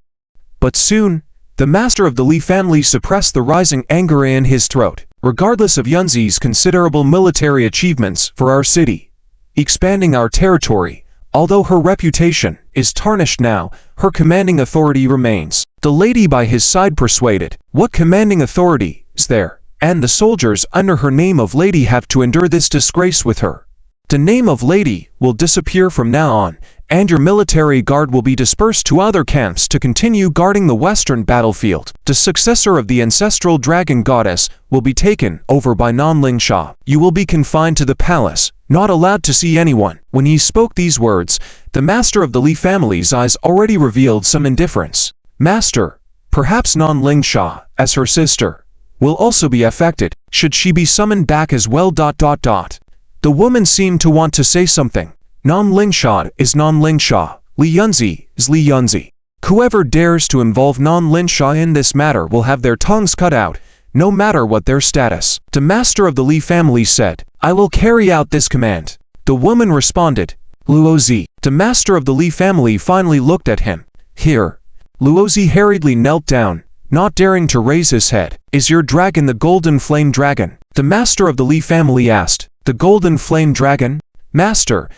But soon, the master of the Li family suppressed the rising anger in his throat. "Regardless of Yunzi's considerable military achievements for our city, expanding our territory, although her reputation is tarnished now, her commanding authority remains." The lady by his side persuaded, "What commanding authority is there? And the soldiers under her name of lady have to endure this disgrace with her. The name of lady will disappear from now on, and your military guard will be dispersed to other camps to continue guarding the western battlefield. The successor of the ancestral dragon goddess will be taken over by Nanling Sha. You will be confined to the palace, not allowed to see anyone." When he spoke these words, the master of the Li family's eyes already revealed some indifference. "Master, perhaps Nanling Sha, as her sister, will also be affected. Should she be summoned back as well? The woman seemed to want to say something. Nanling Sha is Nanling Sha. Li Yunzi is Li Yunzi. Whoever dares to involve Nanling Sha in this matter will have their tongues cut out, no matter what their status." The master of the Li family said, "I will carry out this command." The woman responded, "Luozi." The master of the Li family finally looked at him. "Here." Luozi hurriedly knelt down, not daring to raise his head. "Is your dragon the golden flame dragon?" the master of the Li family asked. "The golden flame dragon? Master,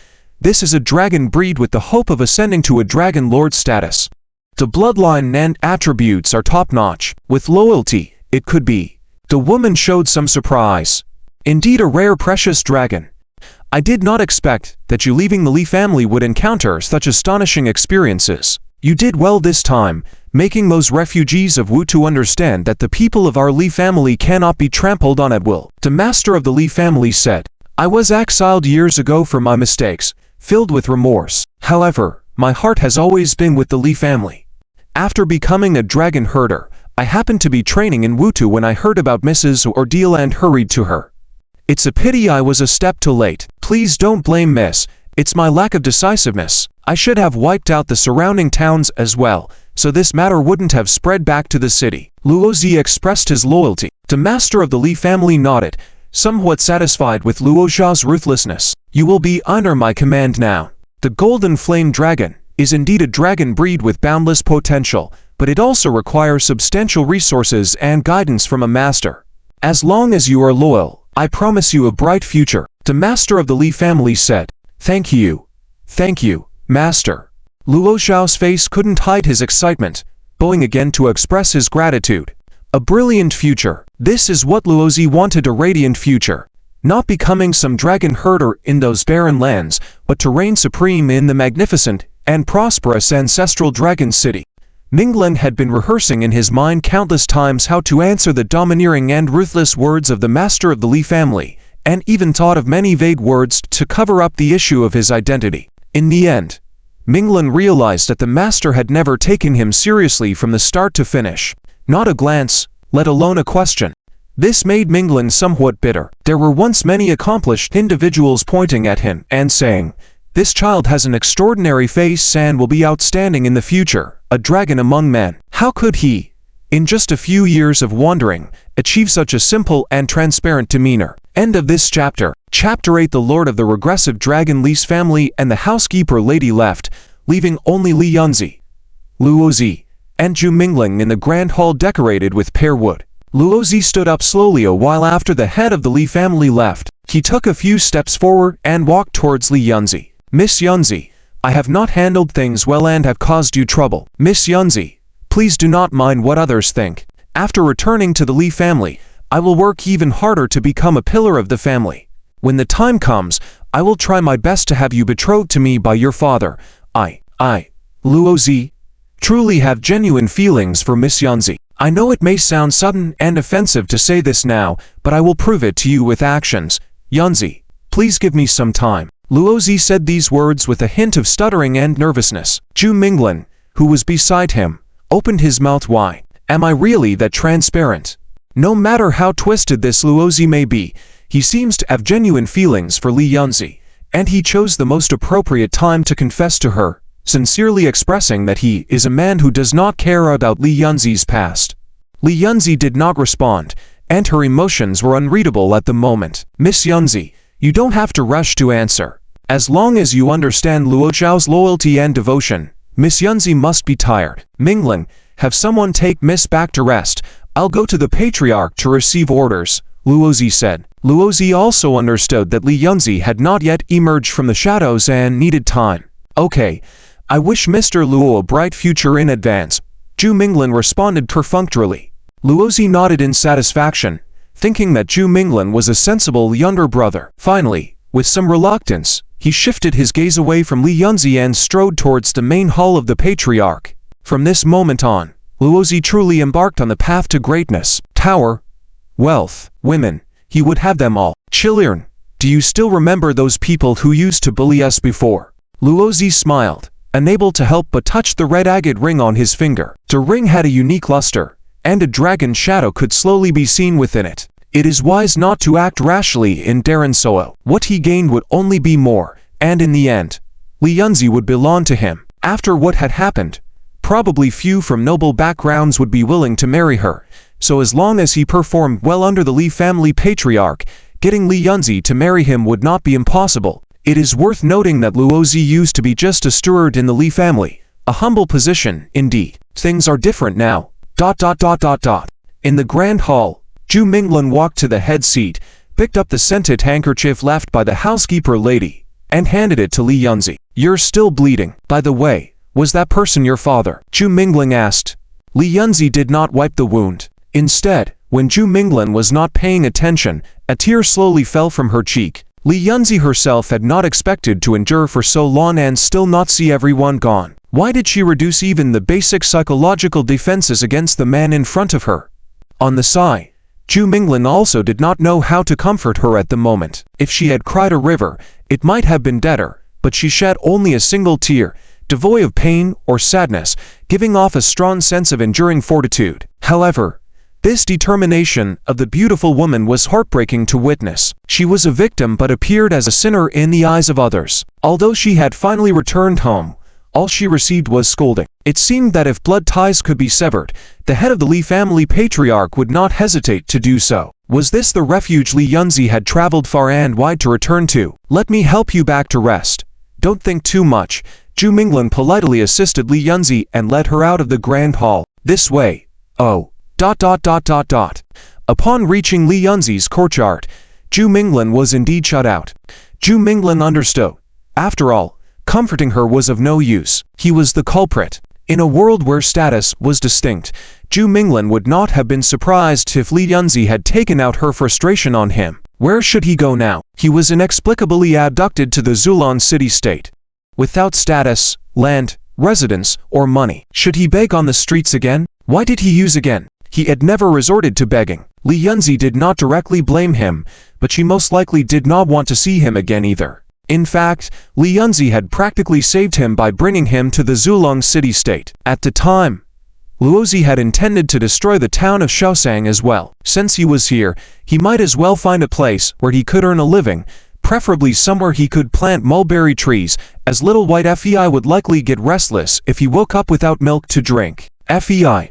this is a dragon breed with the hope of ascending to a dragon lord status. The bloodline and attributes are top-notch. With loyalty, it could be." The woman showed some surprise. "Indeed a rare precious dragon. I did not expect that you leaving the Li family would encounter such astonishing experiences. You did well this time, making those refugees of Wu to understand that the people of our Li family cannot be trampled on at will." The master of the Li family said, "I was exiled years ago for my mistakes, filled with remorse. However, my heart has always been with the Li family. After becoming a dragon herder, I happened to be training in Wutu when I heard about Mrs. Ordeal and hurried to her. It's a pity I was a step too late. Please don't blame Miss, it's my lack of decisiveness. I should have wiped out the surrounding towns as well, so this matter wouldn't have spread back to the city." Luozi expressed his loyalty. The master of the Li family nodded, somewhat satisfied with Luozi's ruthlessness. "You will be under my command now. The golden flame dragon is indeed a dragon breed with boundless potential, but it also requires substantial resources and guidance from a master. As long as you are loyal, I promise you a bright future." The master of the Li family said, "Thank you. Thank you, master." Luo Xiao's face couldn't hide his excitement, bowing again to express his gratitude. A brilliant future. This is what Luozi wanted, a radiant future. Not becoming some dragon herder in those barren lands, but to reign supreme in the magnificent and prosperous ancestral dragon city. Minglan had been rehearsing in his mind countless times how to answer the domineering and ruthless words of the master of the Li family, and even thought of many vague words to cover up the issue of his identity. In the end, Minglan realized that the master had never taken him seriously from the start to finish. Not a glance, let alone a question. This made Minglan somewhat bitter. There were once many accomplished individuals pointing at him and saying, "This child has an extraordinary face and will be outstanding in the future, a dragon among men." How could he, in just a few years of wandering, achieve such a simple and transparent demeanor? End of this chapter. Chapter 8. The Lord of the Regressive Dragon Li's family and the housekeeper lady left, leaving only Li Yunzi, Luozi, and Zhu Mingling in the grand hall decorated with pear wood. Luozi stood up slowly a while after the head of the Li family left. He took a few steps forward and walked towards Li Yunzi. "Miss Yunzi, I have not handled things well and have caused you trouble. Miss Yunzi, please do not mind what others think. After returning to the Li family, I will work even harder to become a pillar of the family. When the time comes, I will try my best to have you betrothed to me by your father. Luozi, truly have genuine feelings for Miss Yunzi. I know it may sound sudden and offensive to say this now, but I will prove it to you with actions. Yunzi, please give me some time." Luozi said these words with a hint of stuttering and nervousness. Zhu Minglan, who was beside him, opened his mouth wide. Am I really that transparent? No matter how twisted this Luozi may be, he seems to have genuine feelings for Li Yunzi, and he chose the most appropriate time to confess to her, sincerely expressing that he is a man who does not care about Li Yunzi's past. Li Yunzi did not respond, and her emotions were unreadable at the moment. "Miss Yunzi, you don't have to rush to answer. As long as you understand Luo Zhao's loyalty and devotion, Miss Yunzi must be tired. Mingling, have someone take Miss back to rest. I'll go to the patriarch to receive orders," Luozi said. Luozi also understood that Li Yunzi had not yet emerged from the shadows and needed time. "Okay, I wish Mr. Luo a bright future in advance," Zhu Minglan responded perfunctorily. Luozi nodded in satisfaction, thinking that Zhu Minglan was a sensible younger brother. Finally, with some reluctance, he shifted his gaze away from Li Yunzi and strode towards the main hall of the patriarch. From this moment on, Luozi truly embarked on the path to greatness. Power, wealth, women, he would have them all. "Chiliern, do you still remember those people who used to bully us before?" Luozi smiled, unable to help but touch the red agate ring on his finger. The ring had a unique luster, and a dragon shadow could slowly be seen within it. It is wise not to act rashly in Darren Soil. What he gained would only be more, and in the end, Li Yunzi would belong to him. After what had happened, probably few from noble backgrounds would be willing to marry her, so as long as he performed well under the Li family patriarch, getting Li Yunzi to marry him would not be impossible. It is worth noting that Luozi used to be just a steward in the Li family, a humble position, indeed. Things are different now. In the grand hall, Zhu Minglan walked to the head seat, picked up the scented handkerchief left by the housekeeper lady, and handed it to Li Yunzi. "You're still bleeding. By the way, was that person your father?" Zhu Minglan asked. Li Yunzi did not wipe the wound. Instead, when Zhu Minglan was not paying attention, a tear slowly fell from her cheek. Li Yunzi herself had not expected to endure for so long and still not see everyone gone. Why did she reduce even the basic psychological defenses against the man in front of her? On the side, Zhu Minglan also did not know how to comfort her at the moment. If she had cried a river, it might have been deader, but she shed only a single tear, devoid of pain or sadness, giving off a strong sense of enduring fortitude. However, this determination of the beautiful woman was heartbreaking to witness. She was a victim but appeared as a sinner in the eyes of others. Although she had finally returned home, all she received was scolding. It seemed that if blood ties could be severed, the head of the Li family patriarch would not hesitate to do so. Was this the refuge Li Yunzi had traveled far and wide to return to? "Let me help you back to rest. Don't think too much." Zhu Minglan politely assisted Li Yunzi and led her out of the grand hall. "This way." Upon reaching Li Yunzi's courtyard, Zhu Minglan was indeed shut out. Zhu Minglan understood. After all, comforting her was of no use. He was the culprit. In a world where status was distinct, Zhu Minglin would not have been surprised if Li Yunzi had taken out her frustration on him. Where should he go now? He was inexplicably abducted to the Zulon city-state. Without status, land, residence, or money. Should he beg on the streets again? Why did he use again? He had never resorted to begging. Li Yunzi did not directly blame him, but she most likely did not want to see him again either. In fact, Li Yunzi had practically saved him by bringing him to the Zulong city-state. At the time, Luozi had intended to destroy the town of Shaoxing as well. Since he was here, he might as well find a place where he could earn a living, preferably somewhere he could plant mulberry trees, as little white Fei would likely get restless if he woke up without milk to drink. Fei,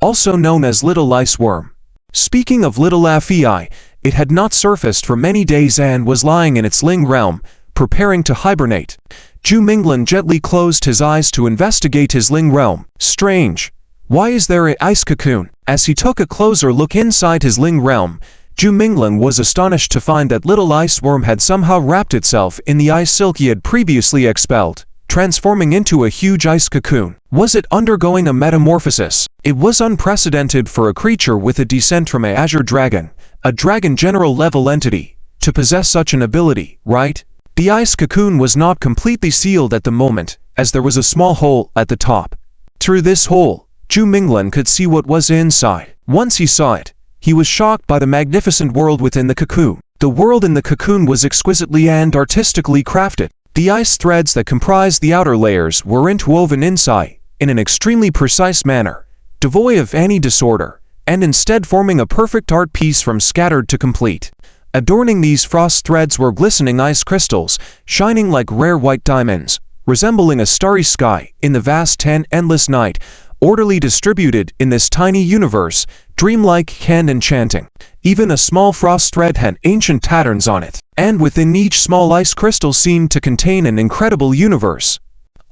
also known as little ice worm. Speaking of little Fei, it had not surfaced for many days and was lying in its Ling realm, preparing to hibernate. Zhu Minglin gently closed his eyes to investigate his Ling realm. Strange. Why is there an ice cocoon? As he took a closer look inside his Ling realm, Zhu Minglin was astonished to find that little ice worm had somehow wrapped itself in the ice silk he had previously expelled, transforming into a huge ice cocoon. Was it undergoing a metamorphosis? It was unprecedented for a creature with a descent from an azure dragon, a dragon general level entity, to possess such an ability, right? The ice cocoon was not completely sealed at the moment, as there was a small hole at the top. Through this hole, Zhu Minglin could see what was inside. Once he saw it, he was shocked by the magnificent world within the cocoon. The world in the cocoon was exquisitely and artistically crafted. The ice threads that comprised the outer layers were interwoven inside, in an extremely precise manner, devoid of any disorder, and instead forming a perfect art piece from scattered to complete. Adorning these frost threads were glistening ice crystals, shining like rare white diamonds, resembling a starry sky in the vast and endless night, orderly distributed in this tiny universe, dreamlike and enchanting. Even a small frost thread had ancient patterns on it, and within each small ice crystal seemed to contain an incredible universe.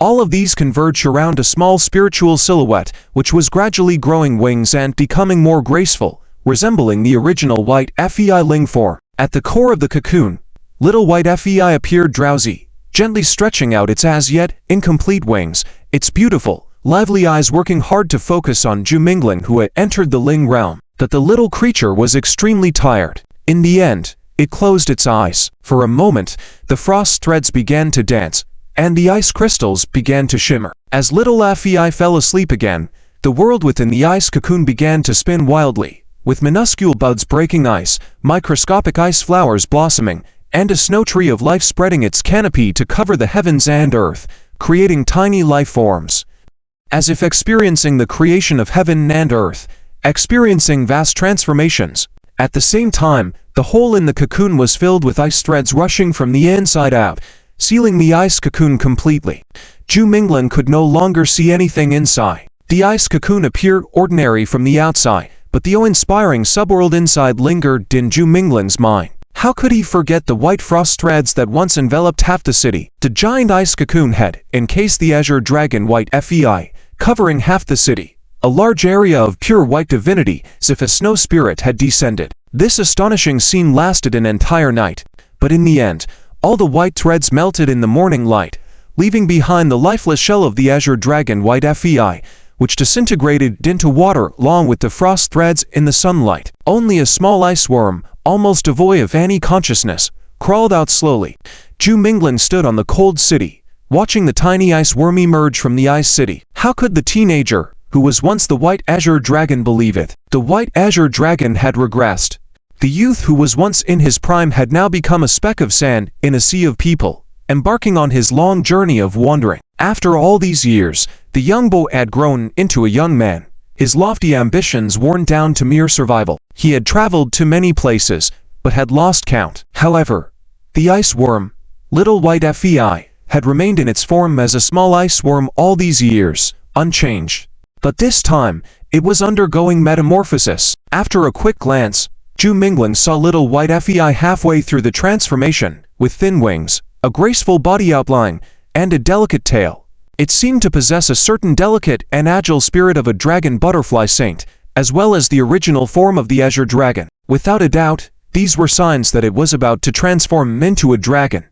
All of these converge around a small spiritual silhouette, which was gradually growing wings and becoming more graceful, resembling the original white Fei Ling form. At the core of the cocoon, little white Fei appeared drowsy, gently stretching out its as yet incomplete wings, its beautiful, lively eyes working hard to focus on Zhu Minglin, who had entered the Ling realm. That the little creature was extremely tired. In the end, it closed its eyes. For a moment, the frost threads began to dance, and the ice crystals began to shimmer. As little Fei fell asleep again, the world within the ice cocoon began to spin wildly, with minuscule buds breaking ice, microscopic ice flowers blossoming, and a snow tree of life spreading its canopy to cover the heavens and earth, creating tiny life forms. As if experiencing the creation of heaven and earth, experiencing vast transformations. At the same time, the hole in the cocoon was filled with ice threads rushing from the inside out, sealing the ice cocoon completely. Zhu Minglin could no longer see anything inside. The ice cocoon appeared ordinary from the outside, but the awe-inspiring subworld inside lingered in Zhu Minglin's mind. How could he forget the white frost threads that once enveloped half the city? The giant ice cocoon had encased the azure dragon white Fei, covering half the city. A large area of pure white divinity, as if a snow spirit had descended. This astonishing scene lasted an entire night, but in the end, all the white threads melted in the morning light, leaving behind the lifeless shell of the azure dragon white Fei, which disintegrated into water along with the frost threads in the sunlight. Only a small ice worm, almost devoid of any consciousness, crawled out slowly. Zhu Minglin stood on the cold city, watching the tiny ice worm emerge from the ice city. How could the teenager, who was once the white azure dragon, believe it? The white azure dragon had regressed. The youth who was once in his prime had now become a speck of sand in a sea of people, embarking on his long journey of wandering. After all these years, the young boy had grown into a young man, his lofty ambitions worn down to mere survival. He had traveled to many places, but had lost count. However, the ice worm, little white Fei, had remained in its form as a small ice worm all these years, unchanged. But this time, it was undergoing metamorphosis. After a quick glance, Zhu Minglin saw little white Fei halfway through the transformation, with thin wings, a graceful body outline, and a delicate tail. It seemed to possess a certain delicate and agile spirit of a dragon butterfly saint, as well as the original form of the azure dragon. Without a doubt, these were signs that it was about to transform into a dragon.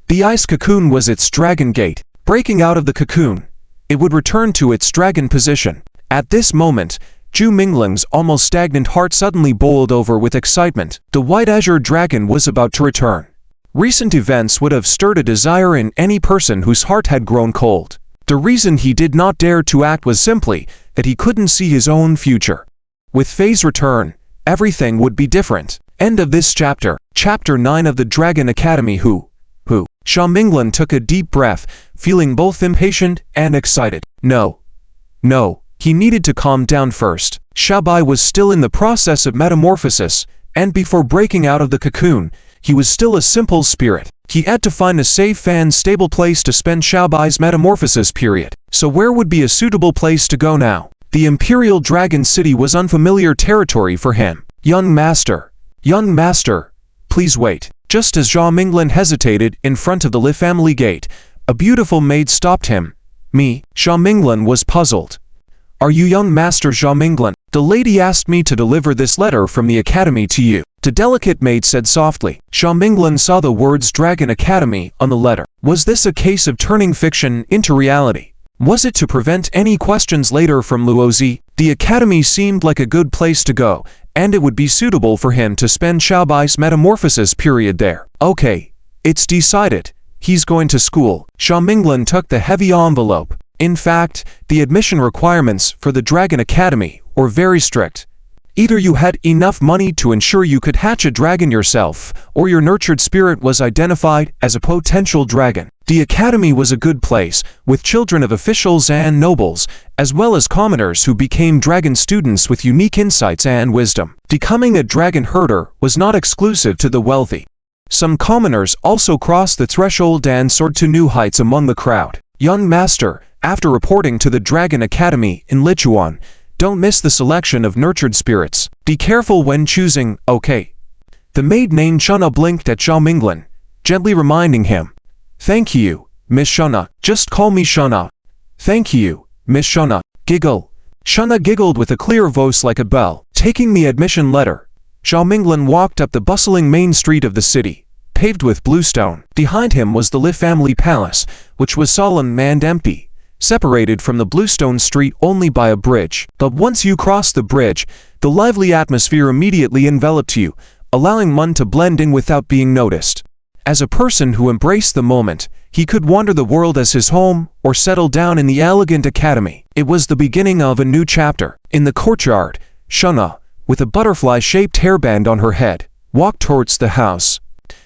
The ice cocoon was its dragon gate. Breaking out of the cocoon, it would return to its dragon position. At this moment, Zhu Mingling's almost stagnant heart suddenly boiled over with excitement. The white azure dragon was about to return. Recent events would have stirred a desire in any person whose heart had grown cold. The reason he did not dare to act was simply that he couldn't see his own future. With Fei's return, everything would be different. End of this chapter. Chapter 9 of the Dragon Academy. Who? Xia Minglin took a deep breath, feeling both impatient and excited. No, he needed to calm down first. Xiaobai was still in the process of metamorphosis, and before breaking out of the cocoon, he was still a simple spirit. He had to find a safe and stable place to spend Xiaobai's metamorphosis period. So where would be a suitable place to go now? The Imperial Dragon City was unfamiliar territory for him. Young master, please wait. Just as Xia Minglin hesitated in front of the Li family gate, a beautiful maid stopped him. Me? Xia Minglin was puzzled. Are you young master Xia Minglin? The lady asked me to deliver this letter from the academy to you. The delicate maid said softly. Xia Minglin saw the words Dragon Academy on the letter. Was this a case of turning fiction into reality? Was it to prevent any questions later from Luozi? The academy seemed like a good place to go, and it would be suitable for him to spend Xiaobai's metamorphosis period there. Okay, it's decided. He's going to school. Xia Minglin took the heavy envelope. In fact, the admission requirements for the Dragon Academy were very strict. Either you had enough money to ensure you could hatch a dragon yourself, or your nurtured spirit was identified as a potential dragon. The academy was a good place, with children of officials and nobles, as well as commoners who became dragon students with unique insights and wisdom. Becoming a dragon herder was not exclusive to the wealthy. Some commoners also crossed the threshold and soared to new heights among the crowd. Young master, after reporting to the Dragon Academy in Lichuan, don't miss the selection of nurtured spirits. Be careful when choosing, okay? The maid named Shana blinked at Xia Minglin, gently reminding him. Thank you, Miss Shana. Just call me Shana. Thank you, Miss Shana. Giggle. Shana giggled with a clear voice like a bell. Taking the admission letter, Xia Minglin walked up the bustling main street of the city, paved with bluestone. Behind him was the Li family palace, which was solemn and empty, separated from the bluestone street only by a bridge. But once you crossed the bridge, the lively atmosphere immediately enveloped you, allowing one to blend in without being noticed. As a person who embraced the moment, he could wander the world as his home or settle down in the elegant academy. It was the beginning of a new chapter. In the courtyard, Shana, with a butterfly-shaped hairband on her head, walked towards the house.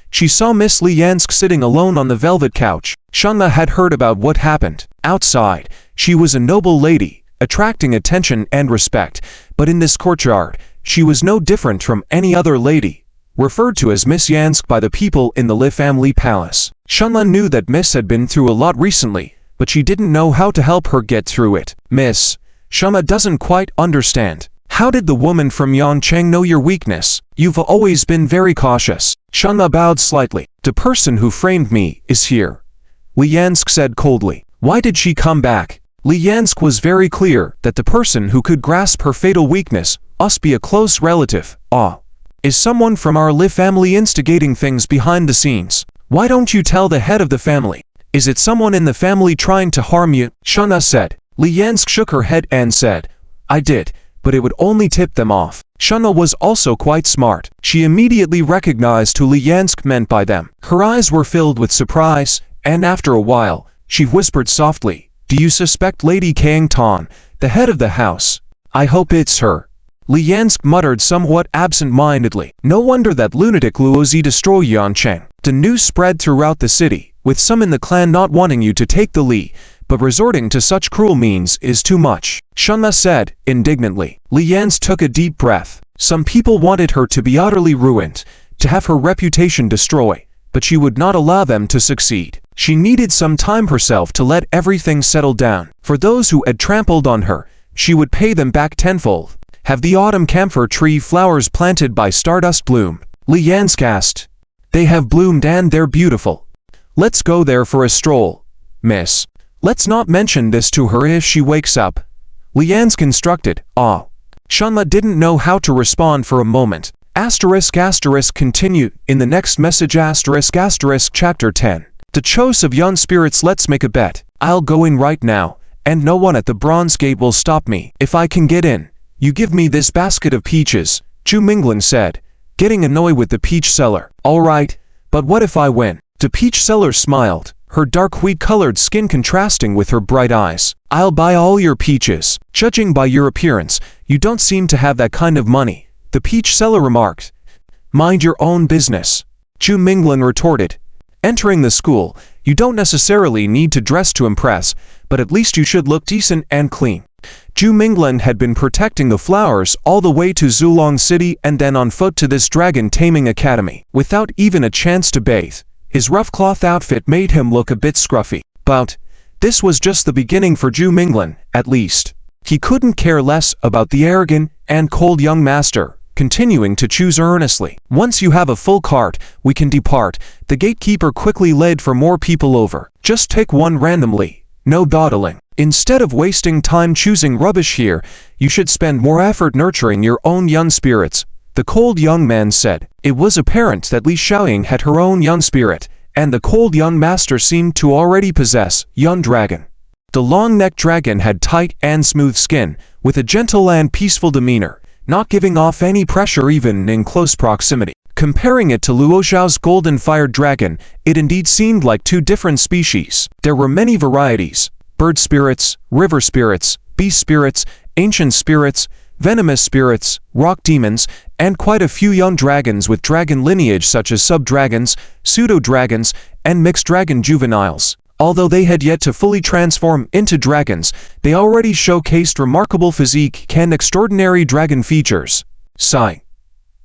She saw Miss Liansk sitting alone on the velvet couch. Shana had heard about what happened. Outside, she was a noble lady, attracting attention and respect, but in this courtyard, she was no different from any other lady, referred to as Miss Yansk by the people in the Li family palace. Shana knew that Miss had been through a lot recently, but she didn't know how to help her get through it. Miss, Shana doesn't quite understand. How did the woman from Yangcheng know your weakness? You've always been very cautious. Shana bowed slightly. The person who framed me is here, Liansk said coldly. Why did she come back? Liansk was very clear that the person who could grasp her fatal weakness must be a close relative. Is someone from our Li family instigating things behind the scenes? Why don't you tell the head of the family? Is it someone in the family trying to harm you? Shana said. Liansk shook her head and said, I did, but it would only tip them off. Shana was also quite smart. She immediately recognized who Liansk meant by them. Her eyes were filled with surprise, and after a while, she whispered softly, Do you suspect Lady Kang Tan, the head of the house? I hope it's her. Liansk muttered somewhat absent-mindedly. No wonder that lunatic Luozi destroyed Yangcheng. The news spread throughout the city, with some in the clan not wanting you to take the Li, but resorting to such cruel means is too much. Shana said, indignantly. Liansk took a deep breath. Some people wanted her to be utterly ruined, to have her reputation destroyed, but she would not allow them to succeed. She needed some time herself to let everything settle down. For those who had trampled on her, she would pay them back tenfold. Have the autumn camphor tree flowers planted by Stardust bloomed? Liansk asked. They have bloomed and they're beautiful. Let's go there for a stroll, miss. Let's not mention this to her if she wakes up. Liansk instructed. Shana didn't know how to respond for a moment. *** continued in the next message *** chapter 10. The choice of young spirits. Let's make a bet. I'll go in right now, and no one at the bronze gate will stop me. If I can get in, you give me this basket of peaches, Zhu Minglan said, getting annoyed with the peach seller. All right, but what if I win? The peach seller smiled, her dark wheat-colored skin contrasting with her bright eyes. I'll buy all your peaches. Judging by your appearance, you don't seem to have that kind of money, the peach seller remarked. Mind your own business, Zhu Minglan retorted. Entering the school, you don't necessarily need to dress to impress, but at least you should look decent and clean. Zhu Minglan had been protecting the flowers all the way to Zulong City and then on foot to this dragon taming academy. Without even a chance to bathe, his rough cloth outfit made him look a bit scruffy. But this was just the beginning for Zhu Minglan, at least. He couldn't care less about the arrogant and cold young master, continuing to choose earnestly. Once you have a full cart, we can depart. The gatekeeper quickly led for more people over. Just take one randomly, no dawdling. Instead of wasting time choosing rubbish here, you should spend more effort nurturing your own young spirits, the cold young man said. It was apparent that Li Xiaoying had her own young spirit, and the cold young master seemed to already possess young dragon. The long-necked dragon had tight and smooth skin, with a gentle and peaceful demeanor, not giving off any pressure even in close proximity. Comparing it to Luo Xiao's golden-fired dragon, it indeed seemed like two different species. There were many varieties: bird spirits, river spirits, beast spirits, ancient spirits, venomous spirits, rock demons, and quite a few young dragons with dragon lineage such as sub-dragons, pseudo-dragons, and mixed dragon juveniles. Although they had yet to fully transform into dragons, they already showcased remarkable physique and extraordinary dragon features. Sigh.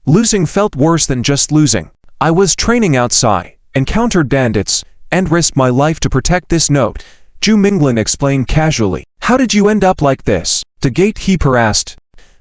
Losing felt worse than just losing. I was training outside, encountered bandits, and risked my life to protect this note, Zhu Minglan explained casually. How did you end up like this? The gatekeeper asked.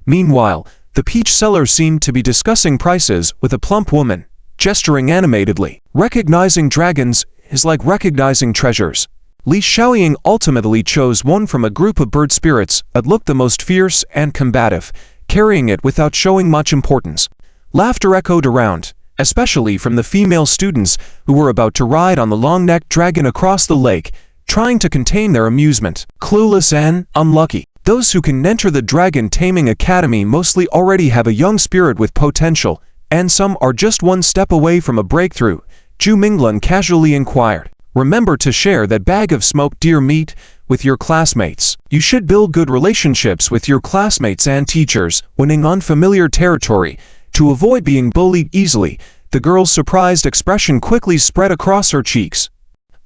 Meanwhile, the peach seller seemed to be discussing prices with a plump woman, gesturing animatedly. Recognizing dragons is like recognizing treasures. Li Xiaoying ultimately chose one from a group of bird spirits that looked the most fierce and combative, carrying it without showing much importance. Laughter echoed around, especially from the female students who were about to ride on the long-necked dragon across the lake, trying to contain their amusement. Clueless and unlucky. Those who can enter the Dragon Taming Academy mostly already have a young spirit with potential, and some are just one step away from a breakthrough, Zhu Minglan casually inquired. Remember to share that bag of smoked deer meat with your classmates. You should build good relationships with your classmates and teachers when in unfamiliar territory, to avoid being bullied easily. The girl's surprised expression quickly spread across her cheeks.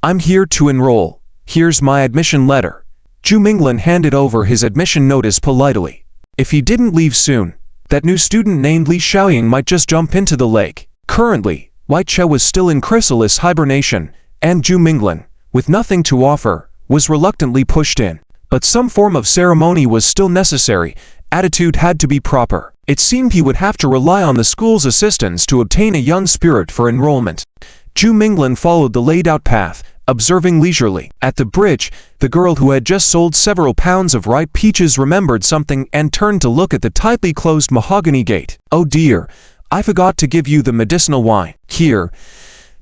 I'm here to enroll. Here's my admission letter. Zhu Minglan handed over his admission notice politely. If he didn't leave soon, that new student named Li Xiaoying might just jump into the lake. Currently, White Che was still in chrysalis hibernation, and Zhu Minglan, with nothing to offer, was reluctantly pushed in. But some form of ceremony was still necessary. Attitude had to be proper. It seemed he would have to rely on the school's assistance to obtain a young spirit for enrollment. Zhu Minglan followed the laid-out path, observing leisurely. At the bridge, the girl who had just sold several pounds of ripe peaches remembered something and turned to look at the tightly closed mahogany gate. Oh dear, I forgot to give you the medicinal wine. Here,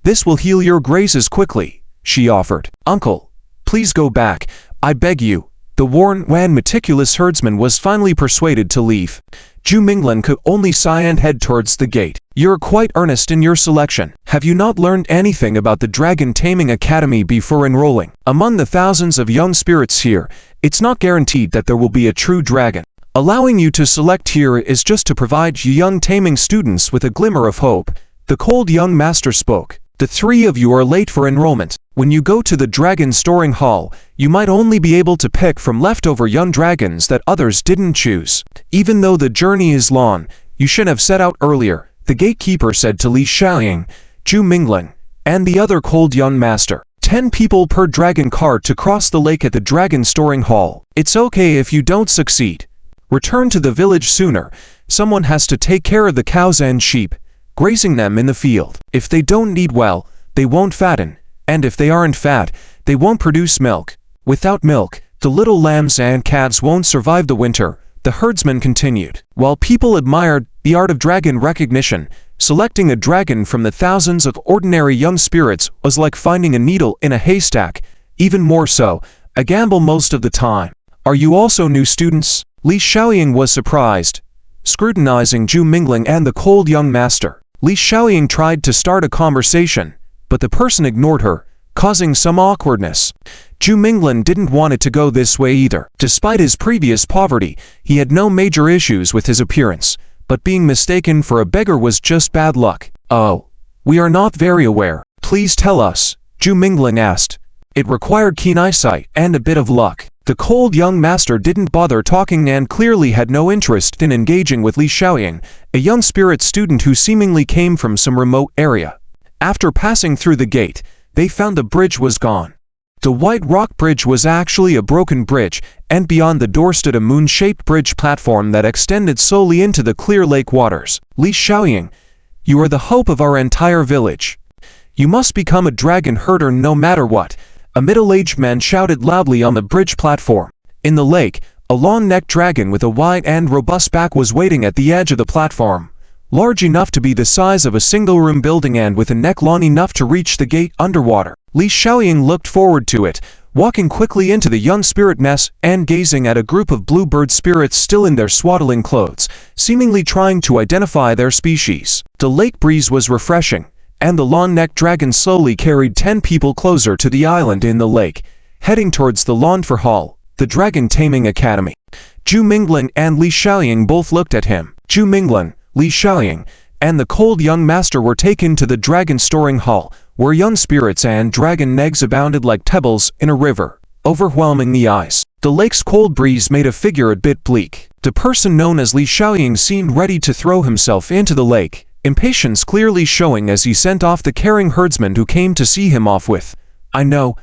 this will heal your grazes quickly, she offered. Uncle, please go back, I beg you. The worn and meticulous herdsman was finally persuaded to leave. Zhu Minglan could only sigh and head towards the gate. You're quite earnest in your selection. Have you not learned anything about the Dragon Taming Academy before enrolling? Among the thousands of young spirits here, it's not guaranteed that there will be a true dragon. Allowing you to select here is just to provide you young taming students with a glimmer of hope. The cold young master spoke. The three of you are late for enrollment. When you go to the dragon storing hall, you might only be able to pick from leftover young dragons that others didn't choose. Even though the journey is long, you should have set out earlier, the gatekeeper said to Li Xiaoying, Zhu Minglan, and the other cold young master. 10 people per dragon cart to cross the lake at the dragon storing hall. It's okay if you don't succeed. Return to the village sooner. Someone has to take care of the cows and sheep, grazing them in the field. If they don't eat well, they won't fatten, and if they aren't fat, they won't produce milk. Without milk, the little lambs and calves won't survive the winter, the herdsman continued. While people admired the art of dragon recognition, selecting a dragon from the thousands of ordinary young spirits was like finding a needle in a haystack. Even more so, I gamble most of the time. Are you also new students? Li Xiaoying was surprised, scrutinizing Zhu Mingling and the cold young master. Li Xiaoying tried to start a conversation, but the person ignored her, causing some awkwardness. Zhu Mingling didn't want it to go this way either. Despite his previous poverty, he had no major issues with his appearance, but being mistaken for a beggar was just bad luck. Oh, we are not very aware. Please tell us, Zhu Mingling asked. It required keen eyesight and a bit of luck. The cold young master didn't bother talking and clearly had no interest in engaging with Li Xiaoying, a young spirit student who seemingly came from some remote area. After passing through the gate, they found the bridge was gone. The white rock bridge was actually a broken bridge, and beyond the door stood a moon-shaped bridge platform that extended solely into the clear lake waters. Li Xiaoying, you are the hope of our entire village. You must become a dragon herder no matter what. A middle-aged man shouted loudly on the bridge platform. In the lake, a long-necked dragon with a wide and robust back was waiting at the edge of the platform, large enough to be the size of a single-room building and with a neck long enough to reach the gate underwater. Li Xiaoying looked forward to it, walking quickly into the young spirit nest and gazing at a group of bluebird spirits still in their swaddling clothes, seemingly trying to identify their species. The lake breeze was refreshing, and the long-necked dragon slowly carried 10 people closer to the island in the lake, heading towards the Lawnfer Hall, the Dragon Taming Academy. Zhu Mingling and Li Xiaoying both looked at him. Zhu Mingling, Li Xiaoying, and the cold young master were taken to the Dragon Storing Hall, where young spirits and dragon eggs abounded like pebbles in a river, overwhelming the eyes. The lake's cold breeze made a figure a bit bleak. The person known as Li Xiaoying seemed ready to throw himself into the lake, impatience clearly showing as he sent off the caring herdsman who came to see him off with, I know,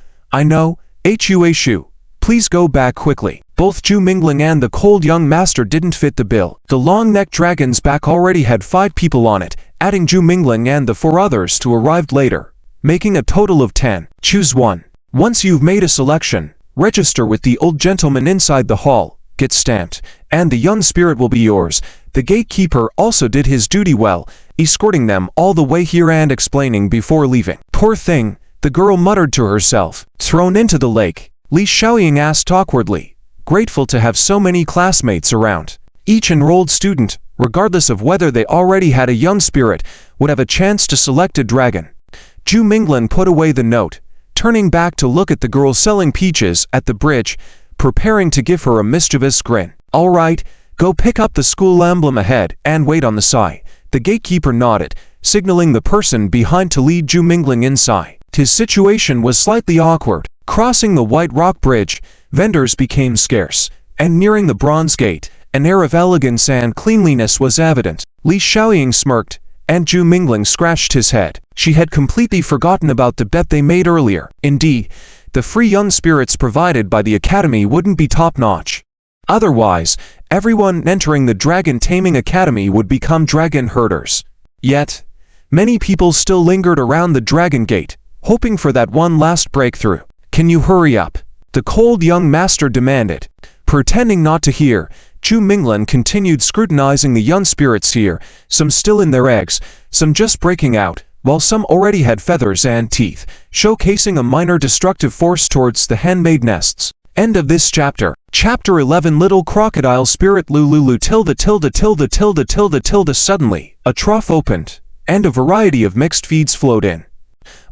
Hu, please go back quickly. Both Zhu Mingling and the cold young master didn't fit the bill. The long-necked dragon's back already had 5 people on it, adding Zhu Mingling and the 4 others who arrived later, making a total of 10. Choose one. Once you've made a selection, register with the old gentleman inside the hall, get stamped, and the young spirit will be yours. The gatekeeper also did his duty well, escorting them all the way here and explaining before leaving. Poor thing, the girl muttered to herself. Thrown into the lake, Li Xiaoying asked awkwardly, grateful to have so many classmates around. Each enrolled student, regardless of whether they already had a young spirit, would have a chance to select a dragon. Zhu Mingling put away the note, turning back to look at the girl selling peaches at the bridge, preparing to give her a mischievous grin. All right, go pick up the school emblem ahead and wait on the side. The gatekeeper nodded, signaling the person behind to lead Zhu Mingling inside. His situation was slightly awkward. Crossing the white rock bridge, vendors became scarce, and nearing the bronze gate, an air of elegance and cleanliness was evident. Li Xiaoying smirked, and Zhu Mingling scratched his head. She had completely forgotten about the bet they made earlier. Indeed, the free young spirits provided by the academy wouldn't be top-notch. Otherwise, everyone entering the Dragon Taming Academy would become dragon herders. Yet, many people still lingered around the Dragon Gate, hoping for that one last breakthrough. Can you hurry up? The cold young master demanded. Pretending not to hear, Zhu Mingling continued scrutinizing the young spirits here, some still in their eggs, some just breaking out, while some already had feathers and teeth, showcasing a minor destructive force towards the handmade nests. End of this chapter. Chapter 11. Little crocodile spirit Lululu tilde. Suddenly, a trough opened, and a variety of mixed feeds flowed in.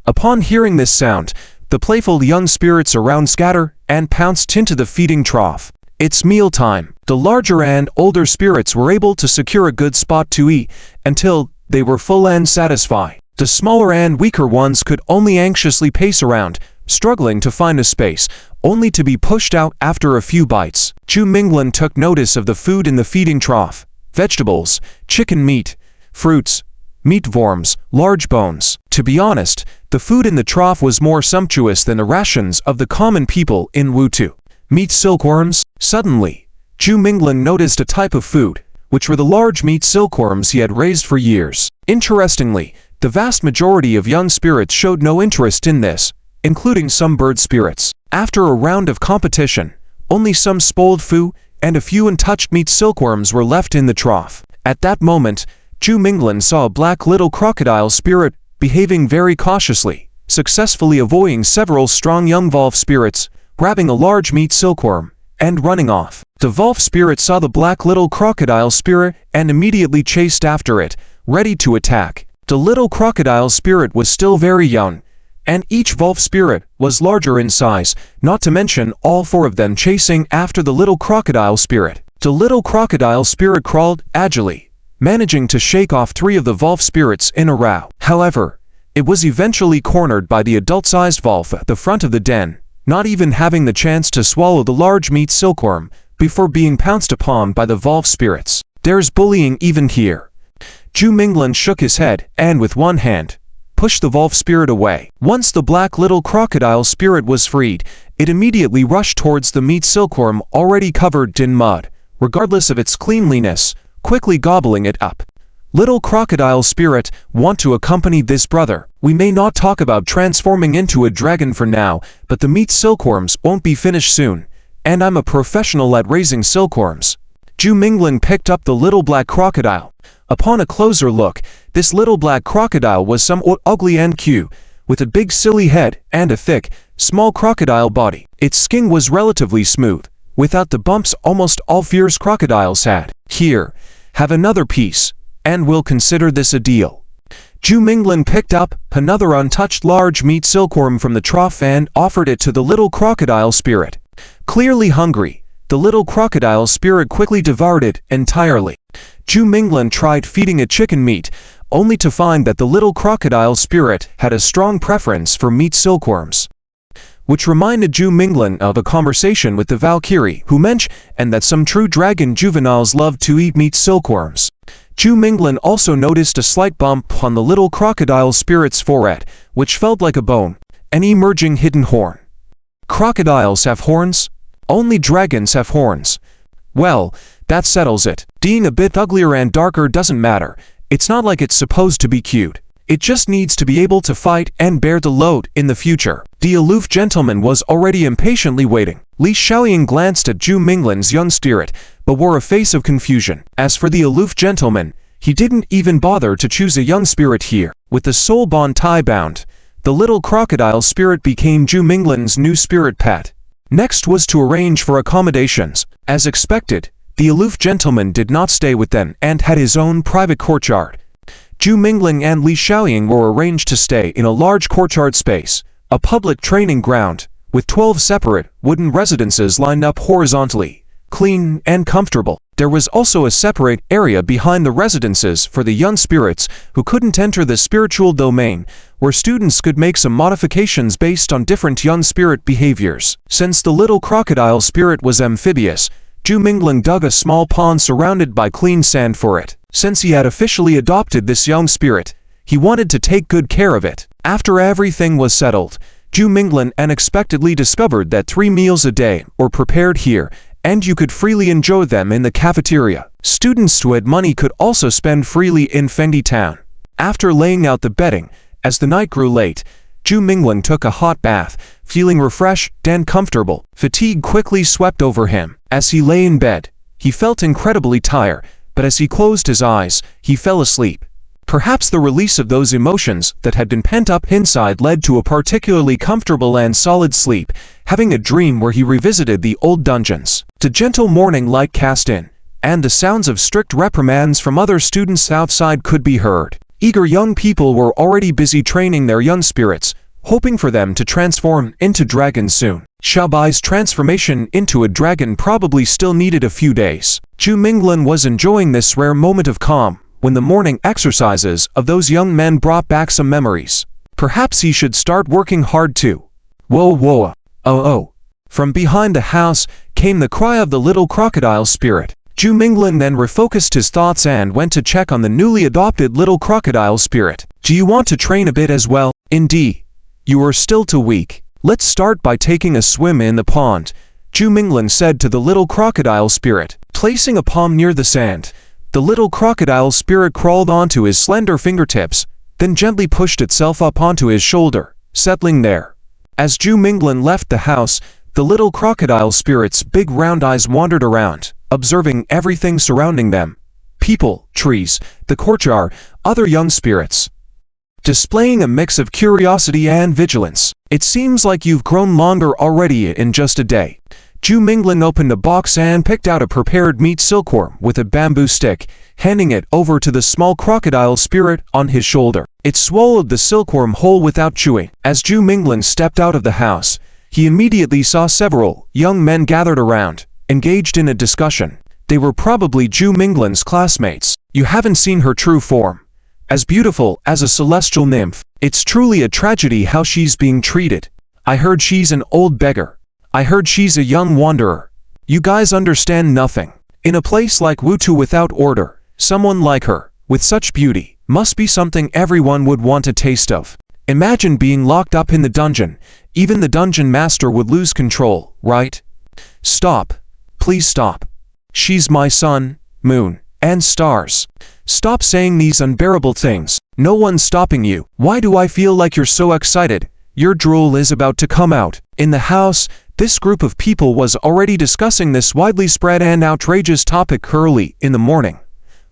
Upon hearing this sound, the playful young spirits around scatter and pounced into the feeding trough. It's mealtime. The larger and older spirits were able to secure a good spot to eat until they were full and satisfied. The smaller and weaker ones could only anxiously pace around, struggling to find a space, only to be pushed out after a few bites. Zhu Mingling took notice of the food in the feeding trough: vegetables, chicken meat, fruits, meat worms, large bones. To be honest, the food in the trough was more sumptuous than the rations of the common people in Wutu. Meat silkworms? Suddenly, Zhu Mingling noticed a type of food, which were the large meat silkworms he had raised for years. Interestingly, the vast majority of young spirits showed no interest in this, including some bird spirits. After a round of competition, only some spoiled foo and a few untouched meat silkworms were left in the trough. At that moment, Zhu Mingling saw a black little crocodile spirit behaving very cautiously, successfully avoiding several strong young wolf spirits grabbing a large meat silkworm, and running off. The Wolf spirit saw the black little crocodile spirit and immediately chased after it, ready to attack. The little crocodile spirit was still very young, and each wolf spirit was larger in size, not to mention all four of them chasing after the little crocodile spirit. The little crocodile spirit crawled agilely, managing to shake off three of the wolf spirits in a row. However, it was eventually cornered by the adult-sized wolf at the front of the den, not even having the chance to swallow the large meat silkworm before being pounced upon by the wolf spirits. There's bullying even here. Zhu Minglan shook his head and with one hand pushed the wolf spirit away. Once the black little crocodile spirit was freed, it immediately rushed towards the meat silkworm already covered in mud, regardless of its cleanliness, quickly gobbling it up. Little crocodile spirit, want to accompany this brother? We may not talk about transforming into a dragon for now, but the meat silkworms won't be finished soon, and I'm a professional at raising silkworms. Zhu Minglan picked up the little black crocodile. Upon a closer look, this little black crocodile was somewhat ugly and cute, with a big silly head and a thick, small crocodile body. Its skin was relatively smooth, without the bumps almost all fierce crocodiles had. Here, have another piece, and we'll consider this a deal. Zhu Minglan picked up another untouched large meat silkworm from the trough and offered it to the little crocodile spirit. Clearly hungry, the little crocodile spirit quickly devoured it entirely. Zhu Minglan tried feeding it chicken meat, only to find that the little crocodile spirit had a strong preference for meat silkworms. Which reminded Zhu Minglan of a conversation with the Valkyrie, who mentioned that some true dragon juveniles love to eat meat silkworms. Zhu Minglan also noticed a slight bump on the little crocodile spirit's forehead, which felt like a bone, an emerging hidden horn. Crocodiles have horns? Only dragons have horns. Well, that settles it. Being a bit uglier and darker doesn't matter. It's not like it's supposed to be cute. It just needs to be able to fight and bear the load in the future. The aloof gentleman was already impatiently waiting. Li Xiaoying glanced at Zhu Minglan's young spirit, but wore a face of confusion. As for the aloof gentleman, he didn't even bother to choose a young spirit here. With the soul bond tie bound, the little crocodile spirit became Zhu Minglan's new spirit pet. Next was to arrange for accommodations. As expected, the aloof gentleman did not stay with them and had his own private courtyard. Zhu Minglan and Li Xiaoying were arranged to stay in a large courtyard space, a public training ground, with 12 separate wooden residences lined up horizontally, clean and comfortable. There was also a separate area behind the residences for the young spirits who couldn't enter the spiritual domain, where students could make some modifications based on different young spirit behaviors. Since the little crocodile spirit was amphibious, Zhu Minglan dug a small pond surrounded by clean sand for it. Since he had officially adopted this young spirit, he wanted to take good care of it. After everything was settled, Zhu Minglan unexpectedly discovered that 3 meals a day were prepared here, and you could freely enjoy them in the cafeteria. Students who had money could also spend freely in Fendi Town. After laying out the bedding, as the night grew late, Zhu Minglan took a hot bath, feeling refreshed and comfortable. Fatigue quickly swept over him. As he lay in bed, he felt incredibly tired, but as he closed his eyes, he fell asleep. Perhaps the release of those emotions that had been pent up inside led to a particularly comfortable and solid sleep, having a dream where he revisited the old dungeons. The gentle morning light cast in, and the sounds of strict reprimands from other students outside could be heard. Eager young people were already busy training their young spirits, hoping for them to transform into dragons soon. Xiaobai's transformation into a dragon probably still needed a few days. Zhu Minglan was enjoying this rare moment of calm, when the morning exercises of those young men brought back some memories. Perhaps he should start working hard too. Whoa whoa, oh. From behind the house came the cry of the little crocodile spirit. Zhu Minglan then refocused his thoughts and went to check on the newly adopted little crocodile spirit. Do you want to train a bit as well? Indeed. You are still too weak. Let's start by taking a swim in the pond, Zhu Minglan said to the little crocodile spirit. Placing a palm near the sand, the little crocodile spirit crawled onto his slender fingertips, then gently pushed itself up onto his shoulder, settling there. As Zhu Minglan left the house, the little crocodile spirit's big round eyes wandered around, observing everything surrounding them. People, trees, the courtyard, other young spirits. displaying a mix of curiosity and vigilance. "It seems like you've grown longer already in just a day." Zhu Minglan opened a box and picked out a prepared meat silkworm with a bamboo stick, handing it over to the small crocodile spirit on his shoulder. It swallowed the silkworm whole without chewing. As Zhu Minglan stepped out of the house, he immediately saw several young men gathered around, engaged in a discussion. They were probably Zhu Minglan's classmates. "You haven't seen her true form. As beautiful as a celestial nymph. It's truly a tragedy how she's being treated. I heard she's an old beggar. I heard she's a young wanderer. You guys understand nothing. In a place like Wutu without order, someone like her, with such beauty, must be something everyone would want a taste of. Imagine being locked up in the dungeon. Even the dungeon master would lose control, right? Stop. Please stop. She's my sun, moon, and stars. Stop saying these unbearable things. No one's stopping you. Why do I feel like you're so excited? Your drool is about to come out." In the house, this group of people was already discussing this widely spread and outrageous topic early in the morning,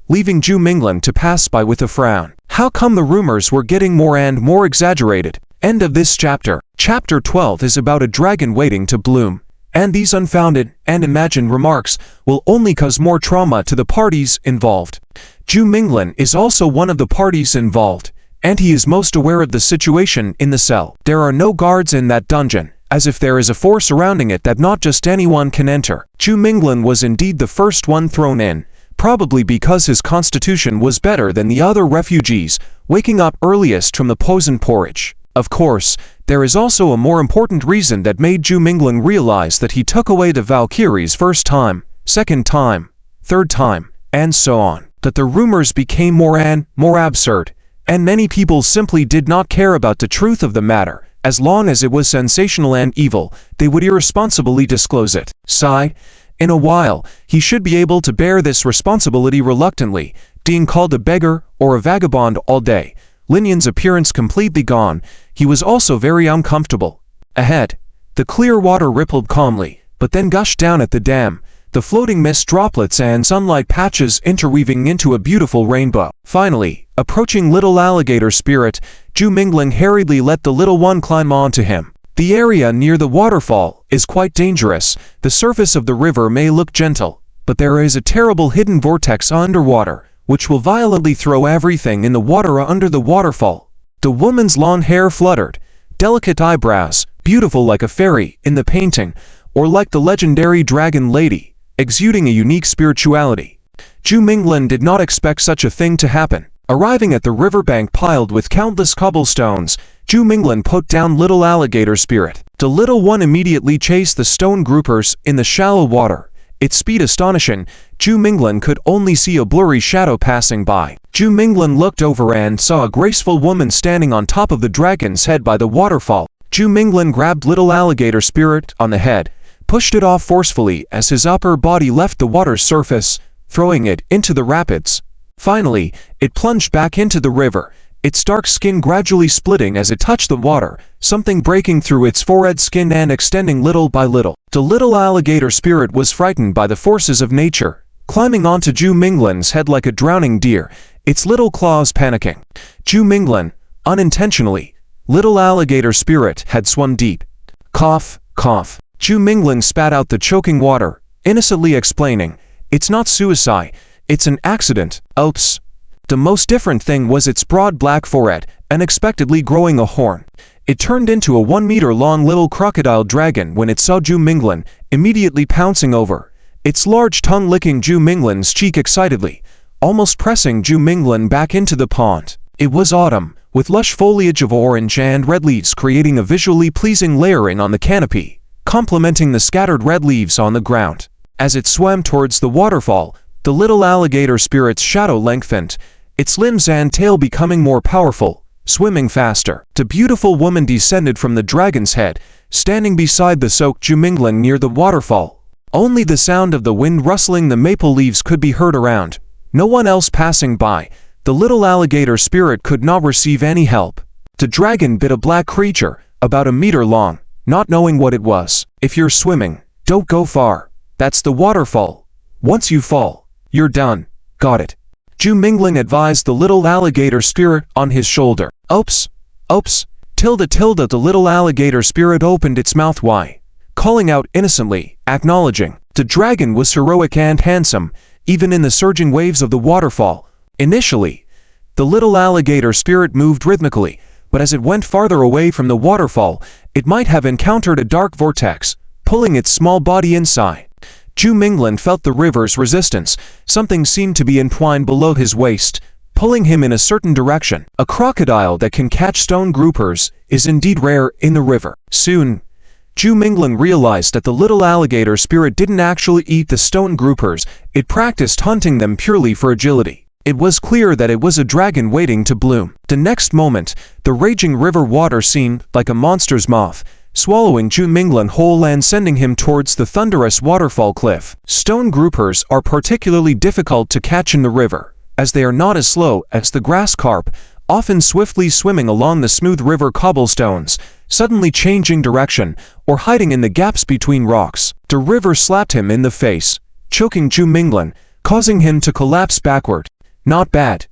leaving Zhu Minglan to pass by with a frown. How come the rumors were getting more and more exaggerated? End of this chapter. Chapter 12 is about a dragon waiting to bloom, and these unfounded and imagined remarks will only cause more trauma to the parties involved. Zhu Minglan is also one of the parties involved, and he is most aware of the situation in the cell. There are no guards in that dungeon, as if there is a force surrounding it that not just anyone can enter. Zhu Minglan was indeed the first one thrown in, probably because his constitution was better than the other refugees, waking up earliest from the poison porridge. Of course, there is also a more important reason that made Zhu Minglan realize that he took away the Valkyries first time, second time, third time, and so on. That the rumors became more and more absurd, and many people simply did not care about the truth of the matter. As long as it was sensational and evil, they would irresponsibly disclose it. Sigh. In a while, he should be able to bear this responsibility reluctantly, being called a beggar or a vagabond all day. Linyan's appearance completely gone, he was also very uncomfortable. Ahead, the clear water rippled calmly, but then gushed down at the dam, the floating mist droplets and sunlight patches interweaving into a beautiful rainbow. Finally, approaching little alligator spirit, Zhu Minglan hurriedly let the little one climb onto him. The area near the waterfall is quite dangerous. The surface of the river may look gentle, but there is a terrible hidden vortex underwater, which will violently throw everything in the water under the waterfall. The woman's long hair fluttered, delicate eyebrows, beautiful like a fairy in the painting, or like the legendary dragon lady, exuding a unique spirituality. Zhu Minglan did not expect such a thing to happen. Arriving at the riverbank piled with countless cobblestones, Zhu Minglan put down little alligator spirit. The little one immediately chased the stone groupers in the shallow water. Its speed astonishing, Zhu Minglan could only see a blurry shadow passing by. Zhu Minglan looked over and saw a graceful woman standing on top of the dragon's head by the waterfall. Zhu Minglan grabbed little alligator spirit on the head, pushed it off forcefully as his upper body left the water's surface, throwing it into the rapids. Finally, it plunged back into the river, its dark skin gradually splitting as it touched the water, something breaking through its forehead skin and extending little by little. The little alligator spirit was frightened by the forces of nature, climbing onto Zhu Minglan's head like a drowning deer, its little claws panicking. Zhu Minglan, unintentionally, little alligator spirit had swum deep. Cough, cough. Zhu Minglan spat out the choking water, innocently explaining, "It's not suicide, it's an accident." Oops. The most different thing was its broad black forehead, unexpectedly growing a horn. It turned into a 1-meter-long little crocodile dragon when it saw Zhu Minglan, immediately pouncing over, its large tongue licking Zhu Minglan's cheek excitedly, almost pressing Zhu Minglan back into the pond. It was autumn, with lush foliage of orange and red leaves creating a visually pleasing layering on the canopy, complementing the scattered red leaves on the ground. As it swam towards the waterfall, the little alligator spirit's shadow lengthened, its limbs and tail becoming more powerful, swimming faster. The beautiful woman descended from the dragon's head, standing beside the soaked Zhu Minglan near the waterfall. Only the sound of the wind rustling the maple leaves could be heard around. No one else passing by. The little alligator spirit could not receive any help. The dragon bit a black creature, about 1 meter long, not knowing what it was. "If you're swimming, don't go far. That's the waterfall. Once you fall, you're done. Got it?" Ju Mingling advised the little alligator spirit on his shoulder. Oops, oops, tilde tilde. The little alligator spirit opened its mouth wide, calling out innocently, acknowledging. The dragon was heroic and handsome, even in the surging waves of the waterfall. Initially, the little alligator spirit moved rhythmically, but as it went farther away from the waterfall, it might have encountered a dark vortex, pulling its small body inside. Ju Mingling felt the river's resistance. Something seemed to be entwined below his waist, pulling him in a certain direction. A crocodile that can catch stone groupers is indeed rare in the river. Soon, Ju Mingling realized that the little alligator spirit didn't actually eat the stone groupers, it practiced hunting them purely for agility. It was clear that it was a dragon waiting to bloom. The next moment, the raging river water seemed like a monster's mouth, swallowing Ju Mingling whole and sending him towards the thunderous waterfall cliff. Stone groupers are particularly difficult to catch in the river, as they are not as slow as the grass carp, often swiftly swimming along the smooth river cobblestones, suddenly changing direction, or hiding in the gaps between rocks. The river slapped him in the face, choking Ju Mingling, causing him to collapse backward. Not bad.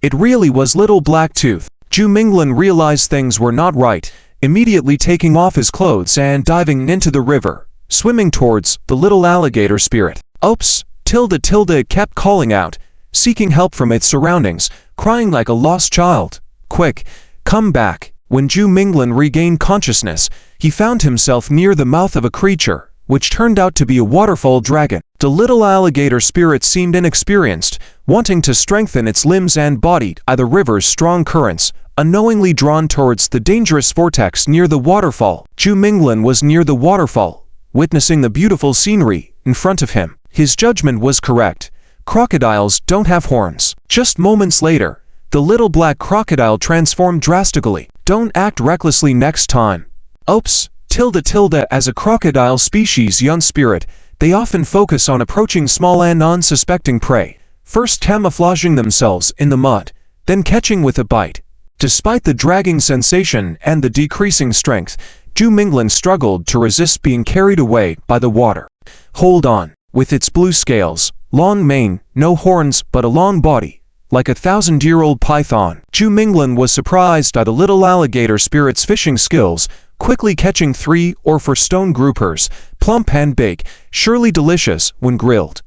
It really was Little Black Tooth. Ju Mingling realized things were not right, immediately taking off his clothes and diving into the river, swimming towards the little alligator spirit. Oops, tilde tilde. It kept calling out, seeking help from its surroundings, crying like a lost child. Quick, come back. When Ju Mingling regained consciousness, he found himself near the mouth of a creature, which turned out to be a waterfall dragon. The little alligator spirit seemed inexperienced, wanting to strengthen its limbs and body by the river's strong currents, unknowingly drawn towards the dangerous vortex near the waterfall. Ju Mingling was near the waterfall, witnessing the beautiful scenery in front of him. His judgment was correct. Crocodiles don't have horns. Just moments later, the little black crocodile transformed drastically. Don't act recklessly next time. Oops, tilde tilde. As a crocodile species young spirit, they often focus on approaching small and unsuspecting prey, first camouflaging themselves in the mud, then catching with a bite. Despite the dragging sensation and the decreasing strength, Ju Mingling struggled to resist being carried away by the water. Hold on. With its blue scales, long mane, no horns but a long body, like a 1,000-year-old python, Ju Mingling was surprised by the little alligator spirit's fishing skills, quickly catching 3 or 4 stone groupers, plump and big, surely delicious when grilled.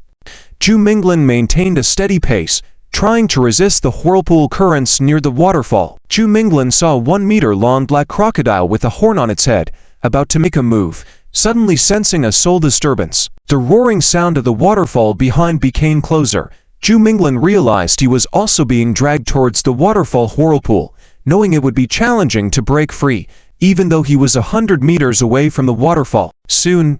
Ju Mingling maintained a steady pace, trying to resist the whirlpool currents near the waterfall. Ju Mingling saw a 1-meter-long black crocodile with a horn on its head, about to make a move, suddenly sensing a soul disturbance. The roaring sound of the waterfall behind became closer. Ju Mingling realized he was also being dragged towards the waterfall whirlpool, knowing it would be challenging to break free, even though he was 100 meters away from the waterfall. Soon,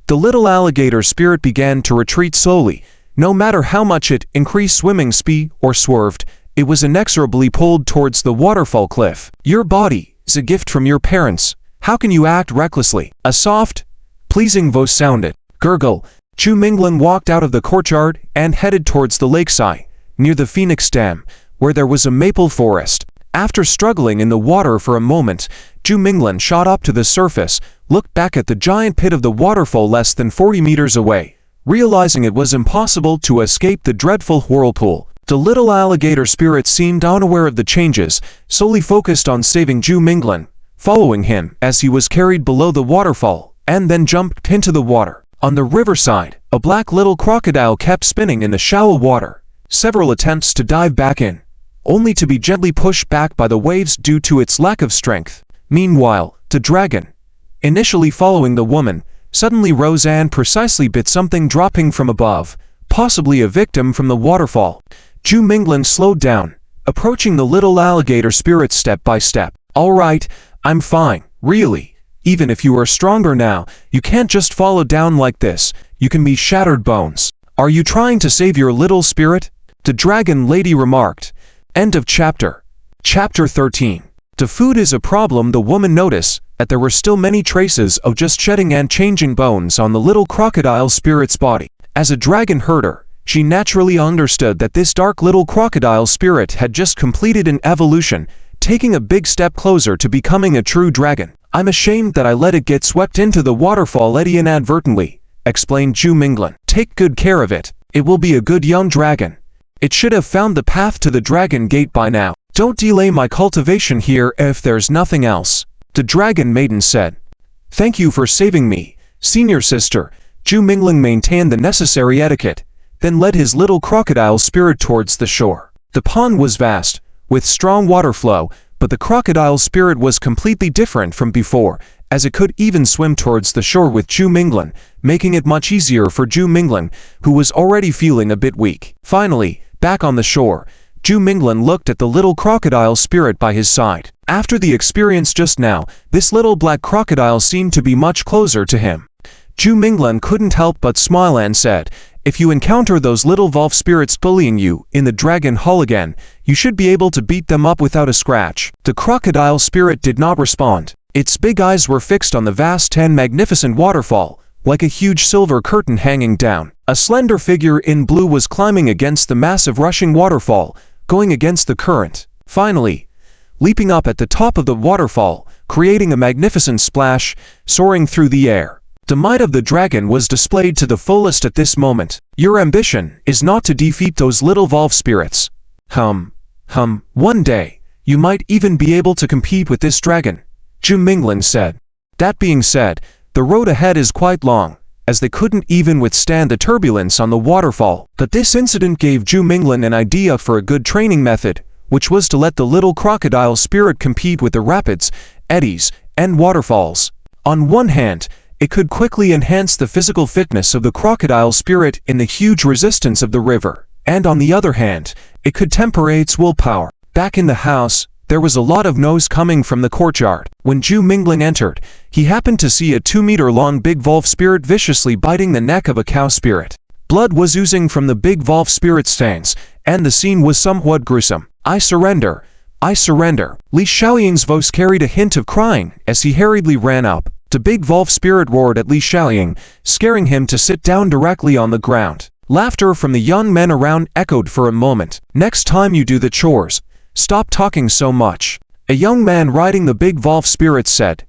the little alligator spirit began to retreat slowly. No matter how much it increased swimming speed or swerved, it was inexorably pulled towards the waterfall cliff. Your body is a gift from your parents. How can you act recklessly? A soft, pleasing voice sounded. Gurgle. Ju Mingling walked out of the courtyard and headed towards the lakeside, near the Phoenix Dam, where there was a maple forest. After struggling in the water for a moment, Ju Mingling shot up to the surface, looked back at the giant pit of the waterfall less than 40 meters away, realizing it was impossible to escape the dreadful whirlpool. The little alligator spirit seemed unaware of the changes, solely focused on saving Ju Mingling, following him as he was carried below the waterfall, and then jumped into the water. On the riverside, a black little crocodile kept spinning in the shallow water, several attempts to dive back in, only to be gently pushed back by the waves due to its lack of strength. Meanwhile, the dragon, initially following the woman, suddenly rose and precisely bit something dropping from above, possibly a victim from the waterfall. Ju Mingling slowed down, approaching the little alligator spirit step by step. All right, I'm fine, really. Even if you are stronger now, you can't just fall down like this. You can be shattered bones. Are you trying to save your little spirit? The dragon lady remarked. End of chapter. Chapter 13. The food is a problem. The woman noticed that there were still many traces of just shedding and changing bones on the little crocodile spirit's body. As a dragon herder, she naturally understood that this dark little crocodile spirit had just completed an evolution, taking a big step closer to becoming a true dragon. I'm ashamed that I let it get swept into the waterfall eddy inadvertently, explained Ju Mingling. Take good care of it. It will be a good young dragon. It should have found the path to the dragon gate by now. Don't delay my cultivation here if there's nothing else, the dragon maiden said. Thank you for saving me, senior sister. Zhu Mingling maintained the necessary etiquette, then led his little crocodile spirit towards the shore. The pond was vast, with strong water flow, but the crocodile spirit was completely different from before, as it could even swim towards the shore with Zhu Mingling, making it much easier for Zhu Mingling, who was already feeling a bit weak. Finally, back on the shore, Zhu Mingling looked at the little crocodile spirit by his side. After the experience just now, this little black crocodile seemed to be much closer to him. Zhu Mingling couldn't help but smile and said, if you encounter those little wolf spirits bullying you in the dragon hall again, you should be able to beat them up without a scratch. The crocodile spirit did not respond. Its big eyes were fixed on the vast and magnificent waterfall, like a huge silver curtain hanging down. A slender figure in blue was climbing against the massive rushing waterfall, going against the current. Finally, leaping up at the top of the waterfall, creating a magnificent splash, soaring through the air. The might of the dragon was displayed to the fullest at this moment. Your ambition is not to defeat those little wolf spirits. One day, you might even be able to compete with this dragon, Zhu Mingling said. That being said, the road ahead is quite long, as they couldn't even withstand the turbulence on the waterfall. But this incident gave Zhu Mingling an idea for a good training method, which was to let the little crocodile spirit compete with the rapids, eddies, and waterfalls. On one hand, it could quickly enhance the physical fitness of the crocodile spirit in the huge resistance of the river, and on the other hand, it could temper its willpower. Back in the house, there was a lot of noise coming from the courtyard. When Zhu Mingling entered, he happened to see a 2-meter-long big wolf spirit viciously biting the neck of a cow spirit. Blood was oozing from the big wolf spirit's fangs, and the scene was somewhat gruesome. I surrender. I surrender. Li Xiaoying's voice carried a hint of crying as he hurriedly ran up. The big wolf spirit roared at Li Xiaoying, scaring him to sit down directly on the ground. Laughter from the young men around echoed for a moment. Next time you do the chores, stop talking so much, a young man riding the big wolf spirit said.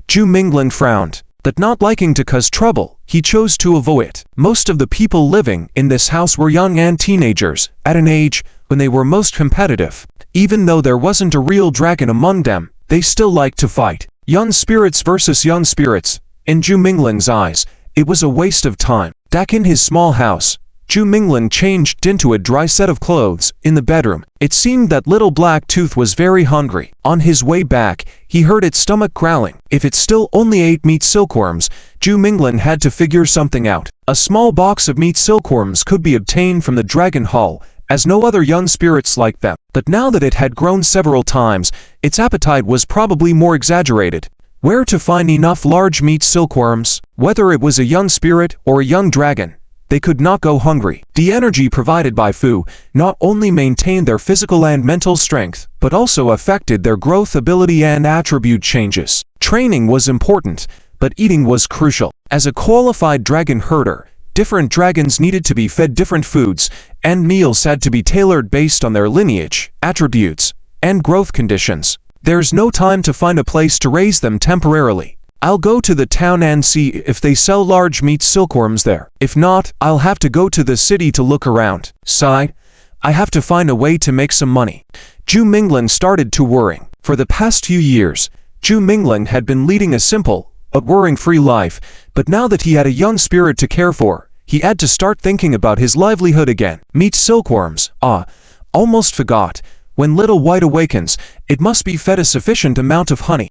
Zhu Mingling frowned, but not liking to cause trouble, he chose to avoid it. Most of the people living in this house were young and teenagers, at an age when they were most competitive. Even though there wasn't a real dragon among them, they still liked to fight. Young spirits versus young spirits. In Zhu Mingling's eyes, it was a waste of time. Back in his small house, Zhu Mingling changed into a dry set of clothes in the bedroom. It seemed that little Black Tooth was very hungry. On his way back, he heard its stomach growling. If it still only ate meat silkworms, Zhu Mingling had to figure something out. A small box of meat silkworms could be obtained from the dragon hall, as no other young spirits liked them. But now that it had grown several times, its appetite was probably more exaggerated. Where to find enough large meat silkworms? Whether it was a young spirit or a young dragon, they could not go hungry. The energy provided by Fu not only maintained their physical and mental strength, but also affected their growth ability and attribute changes. Training was important, but eating was crucial. As a qualified dragon herder, different dragons needed to be fed different foods, and meals had to be tailored based on their lineage, attributes, and growth conditions. There's no time to find a place to raise them temporarily. I'll go to the town and see if they sell large meat silkworms there. If not, I'll have to go to the city to look around. Sighed, I have to find a way to make some money. Zhu Mingling started to worrying. For the past few years, Zhu Mingling had been leading a simple, but worrying-free life, but now that he had a young spirit to care for, he had to start thinking about his livelihood again. Meat silkworms, almost forgot. When Little White awakens, it must be fed a sufficient amount of honey.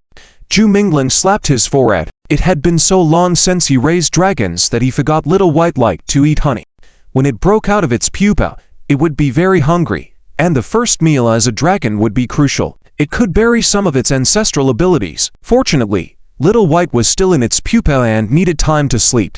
Zhu Mingling slapped his forehead. It had been so long since he raised dragons that he forgot Little White liked to eat honey. When it broke out of its pupa, it would be very hungry, and the first meal as a dragon would be crucial. It could bury some of its ancestral abilities. Fortunately, Little White was still in its pupa and needed time to sleep.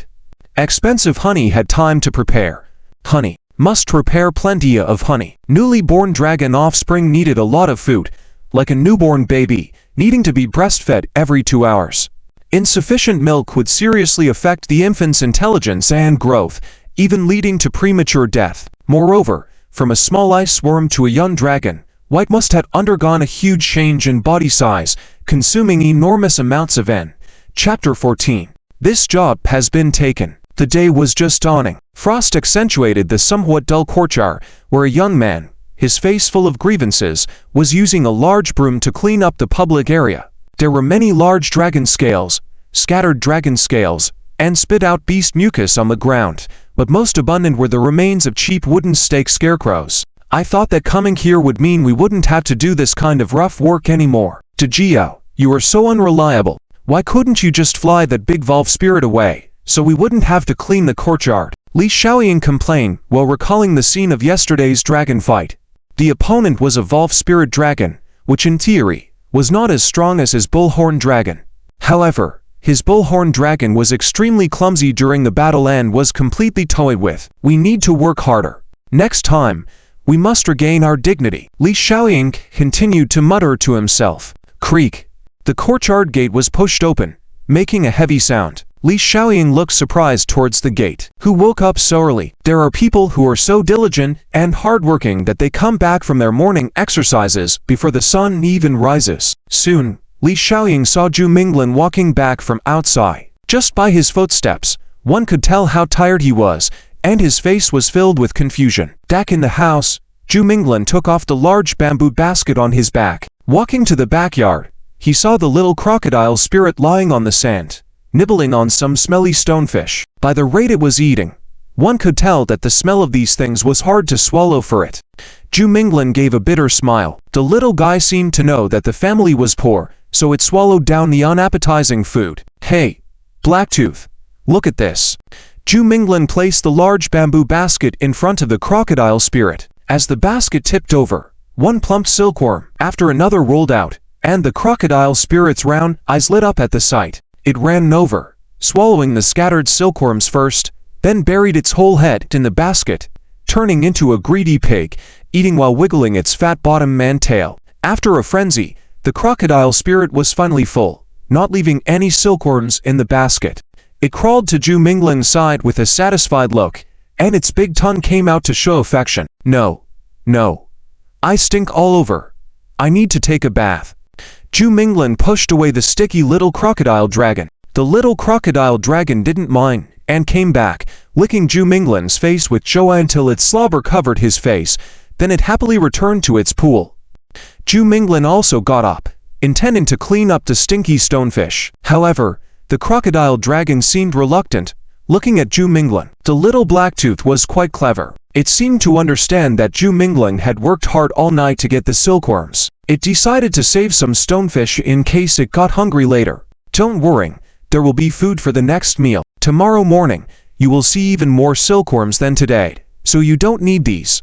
Expensive honey had time to prepare. Honey. Must prepare plenty of honey. Newly born dragon offspring needed a lot of food, like a newborn baby, needing to be breastfed every 2 hours. Insufficient milk would seriously affect the infant's intelligence and growth, even leading to premature death. Moreover, from a small ice worm to a young dragon, White must have undergone a huge change in body size, consuming enormous amounts of N. Chapter 14. This job has been taken. The day was just dawning. Frost accentuated the somewhat dull courtyard, where a young man, his face full of grievances, was using a large broom to clean up the public area. There were many large dragon scales, scattered dragon scales, and spit out beast mucus on the ground, but most abundant were the remains of cheap wooden stake scarecrows. I thought that coming here would mean we wouldn't have to do this kind of rough work anymore. Dejio, you are so unreliable. Why couldn't you just fly that big Volve spirit away, so we wouldn't have to clean the courtyard? Li Xiaoying complained while recalling the scene of yesterday's dragon fight. The opponent was a Volve spirit dragon, which in theory was not as strong as his bullhorn dragon. However, his bullhorn dragon was extremely clumsy during the battle and was completely toyed with. We need to work harder. Next time, we must regain our dignity. Li Xiaoying continued to mutter to himself. Creak. The courtyard gate was pushed open, making a heavy sound. Li Xiaoying looked surprised towards the gate. Who woke up so early? There are people who are so diligent and hardworking that they come back from their morning exercises before the sun even rises. Soon, Li Xiaoying saw Zhu Minglin walking back from outside. Just by his footsteps, one could tell how tired he was, and his face was filled with confusion. Back in the house, Zhu Minglin took off the large bamboo basket on his back. Walking to the backyard, he saw the little crocodile spirit lying on the sand, nibbling on some smelly stonefish. By the rate it was eating, one could tell that the smell of these things was hard to swallow for it. Zhu Minglin gave a bitter smile. The little guy seemed to know that the family was poor, so it swallowed down the unappetizing food. Hey, Blacktooth, look at this. Zhu Minglin placed the large bamboo basket in front of the crocodile spirit. As the basket tipped over, one plump silkworm after another rolled out, and the crocodile spirit's round eyes lit up at the sight. It ran over, swallowing the scattered silkworms first, then buried its whole head in the basket, turning into a greedy pig, eating while wiggling its fat bottom man tail. After a frenzy, the crocodile spirit was finally full, not leaving any silkworms in the basket. It crawled to Zhu Minglin's side with a satisfied look, and its big tongue came out to show affection. No. I stink all over. I need to take a bath. Zhu Minglin pushed away the sticky little crocodile dragon. The little crocodile dragon didn't mind, and came back, licking Zhu Minglin's face with joy until its slobber covered his face. Then it happily returned to its pool. Zhu Minglin also got up, intending to clean up the stinky stonefish. However, the crocodile dragon seemed reluctant, looking at Zhu Minglin. The little Blacktooth was quite clever. It seemed to understand that Zhu Minglin had worked hard all night to get the silkworms. It decided to save some stonefish in case it got hungry later. Don't worry, there will be food for the next meal. Tomorrow morning, you will see even more silkworms than today, so you don't need these.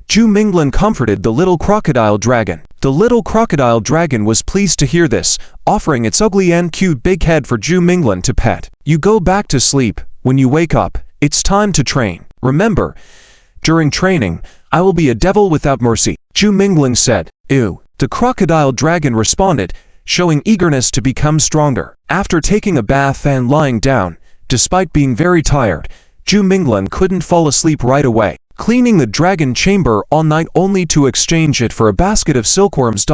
Zhu Minglin comforted the little crocodile dragon. The little crocodile dragon was pleased to hear this, offering its ugly and cute big head for Zhu Minglin to pet. You go back to sleep. When you wake up, it's time to train. Remember, during training, I will be a devil without mercy. Zhu Minglin said. Ew. The crocodile dragon responded, showing eagerness to become stronger. After taking a bath and lying down, despite being very tired, Zhu Minglin couldn't fall asleep right away, cleaning the dragon chamber all night only to exchange it for a basket of silkworms.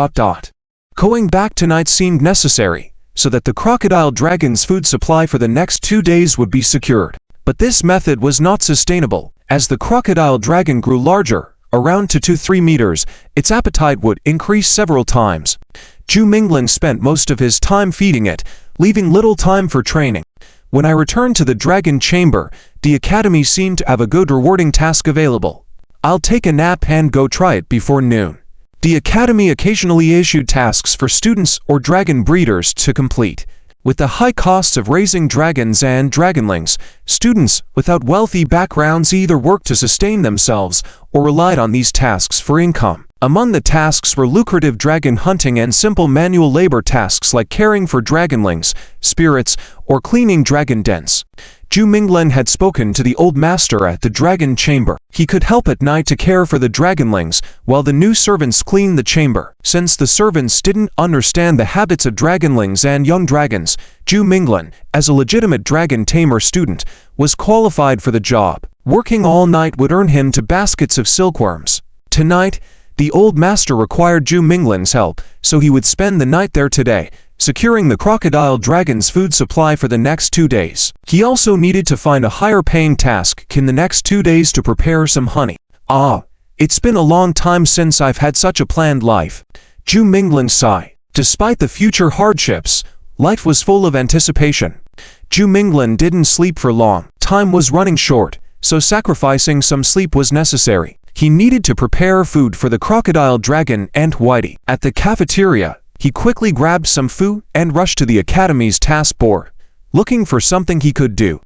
Going back tonight seemed necessary, so that the crocodile dragon's food supply for the next 2 days would be secured. But this method was not sustainable. As the crocodile dragon grew larger, around 2 to 3 meters, its appetite would increase several times. Zhu Minglin spent most of his time feeding it, leaving little time for training. When I returned to the dragon chamber, the academy seemed to have a good rewarding task available. I'll take a nap and go try it before noon. The academy occasionally issued tasks for students or dragon breeders to complete. With the high costs of raising dragons and dragonlings, students without wealthy backgrounds either worked to sustain themselves or relied on these tasks for income. Among the tasks were lucrative dragon hunting and simple manual labor tasks like caring for dragonlings, spirits, or cleaning dragon dens. Zhu Minglin had spoken to the old master at the dragon chamber. He could help at night to care for the dragonlings, while the new servants cleaned the chamber. Since the servants didn't understand the habits of dragonlings and young dragons, Zhu Minglin, as a legitimate dragon tamer student, was qualified for the job. Working all night would earn him to baskets of silkworms. Tonight, the old master required Zhu Minglin's help, so he would spend the night there today, securing the crocodile dragon's food supply for the next 2 days. He also needed to find a higher-paying task in the next 2 days to prepare some honey. Ah, it's been a long time since I've had such a planned life. Zhu Minglin sighed. Despite the future hardships, life was full of anticipation. Zhu Minglin didn't sleep for long. Time was running short, so sacrificing some sleep was necessary. He needed to prepare food for the crocodile dragon and Whitey. At the cafeteria, he quickly grabbed some food and rushed to the academy's task board, looking for something he could do.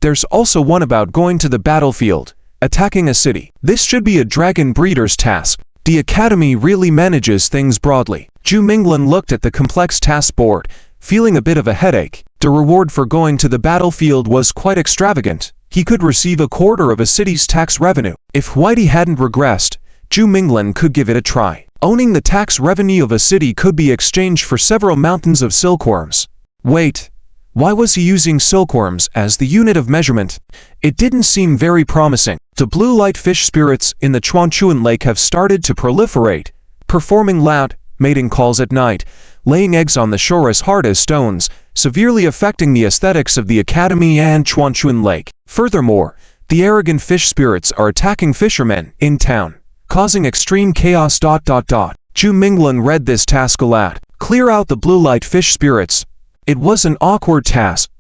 There's also one about going to the battlefield, attacking a city. This should be a dragon breeder's task. The academy really manages things broadly. Zhu Minglin looked at the complex task board, feeling a bit of a headache. The reward for going to the battlefield was quite extravagant. He could receive a quarter of a city's tax revenue. If Whitey hadn't regressed, Zhu Minglin could give it a try. Owning the tax revenue of a city could be exchanged for several mountains of silkworms. Wait, why was he using silkworms as the unit of measurement? It didn't seem very promising. The blue light fish spirits in the Chuanchuan Lake have started to proliferate, performing loud, mating calls at night, laying eggs on the shore as hard as stones, severely affecting the aesthetics of the academy and Chuanchuan Lake. Furthermore, the arrogant fish spirits are attacking fishermen in town, causing extreme chaos. Zhu Minglin read this task aloud. Clear out the blue light fish spirits. It was an awkward task.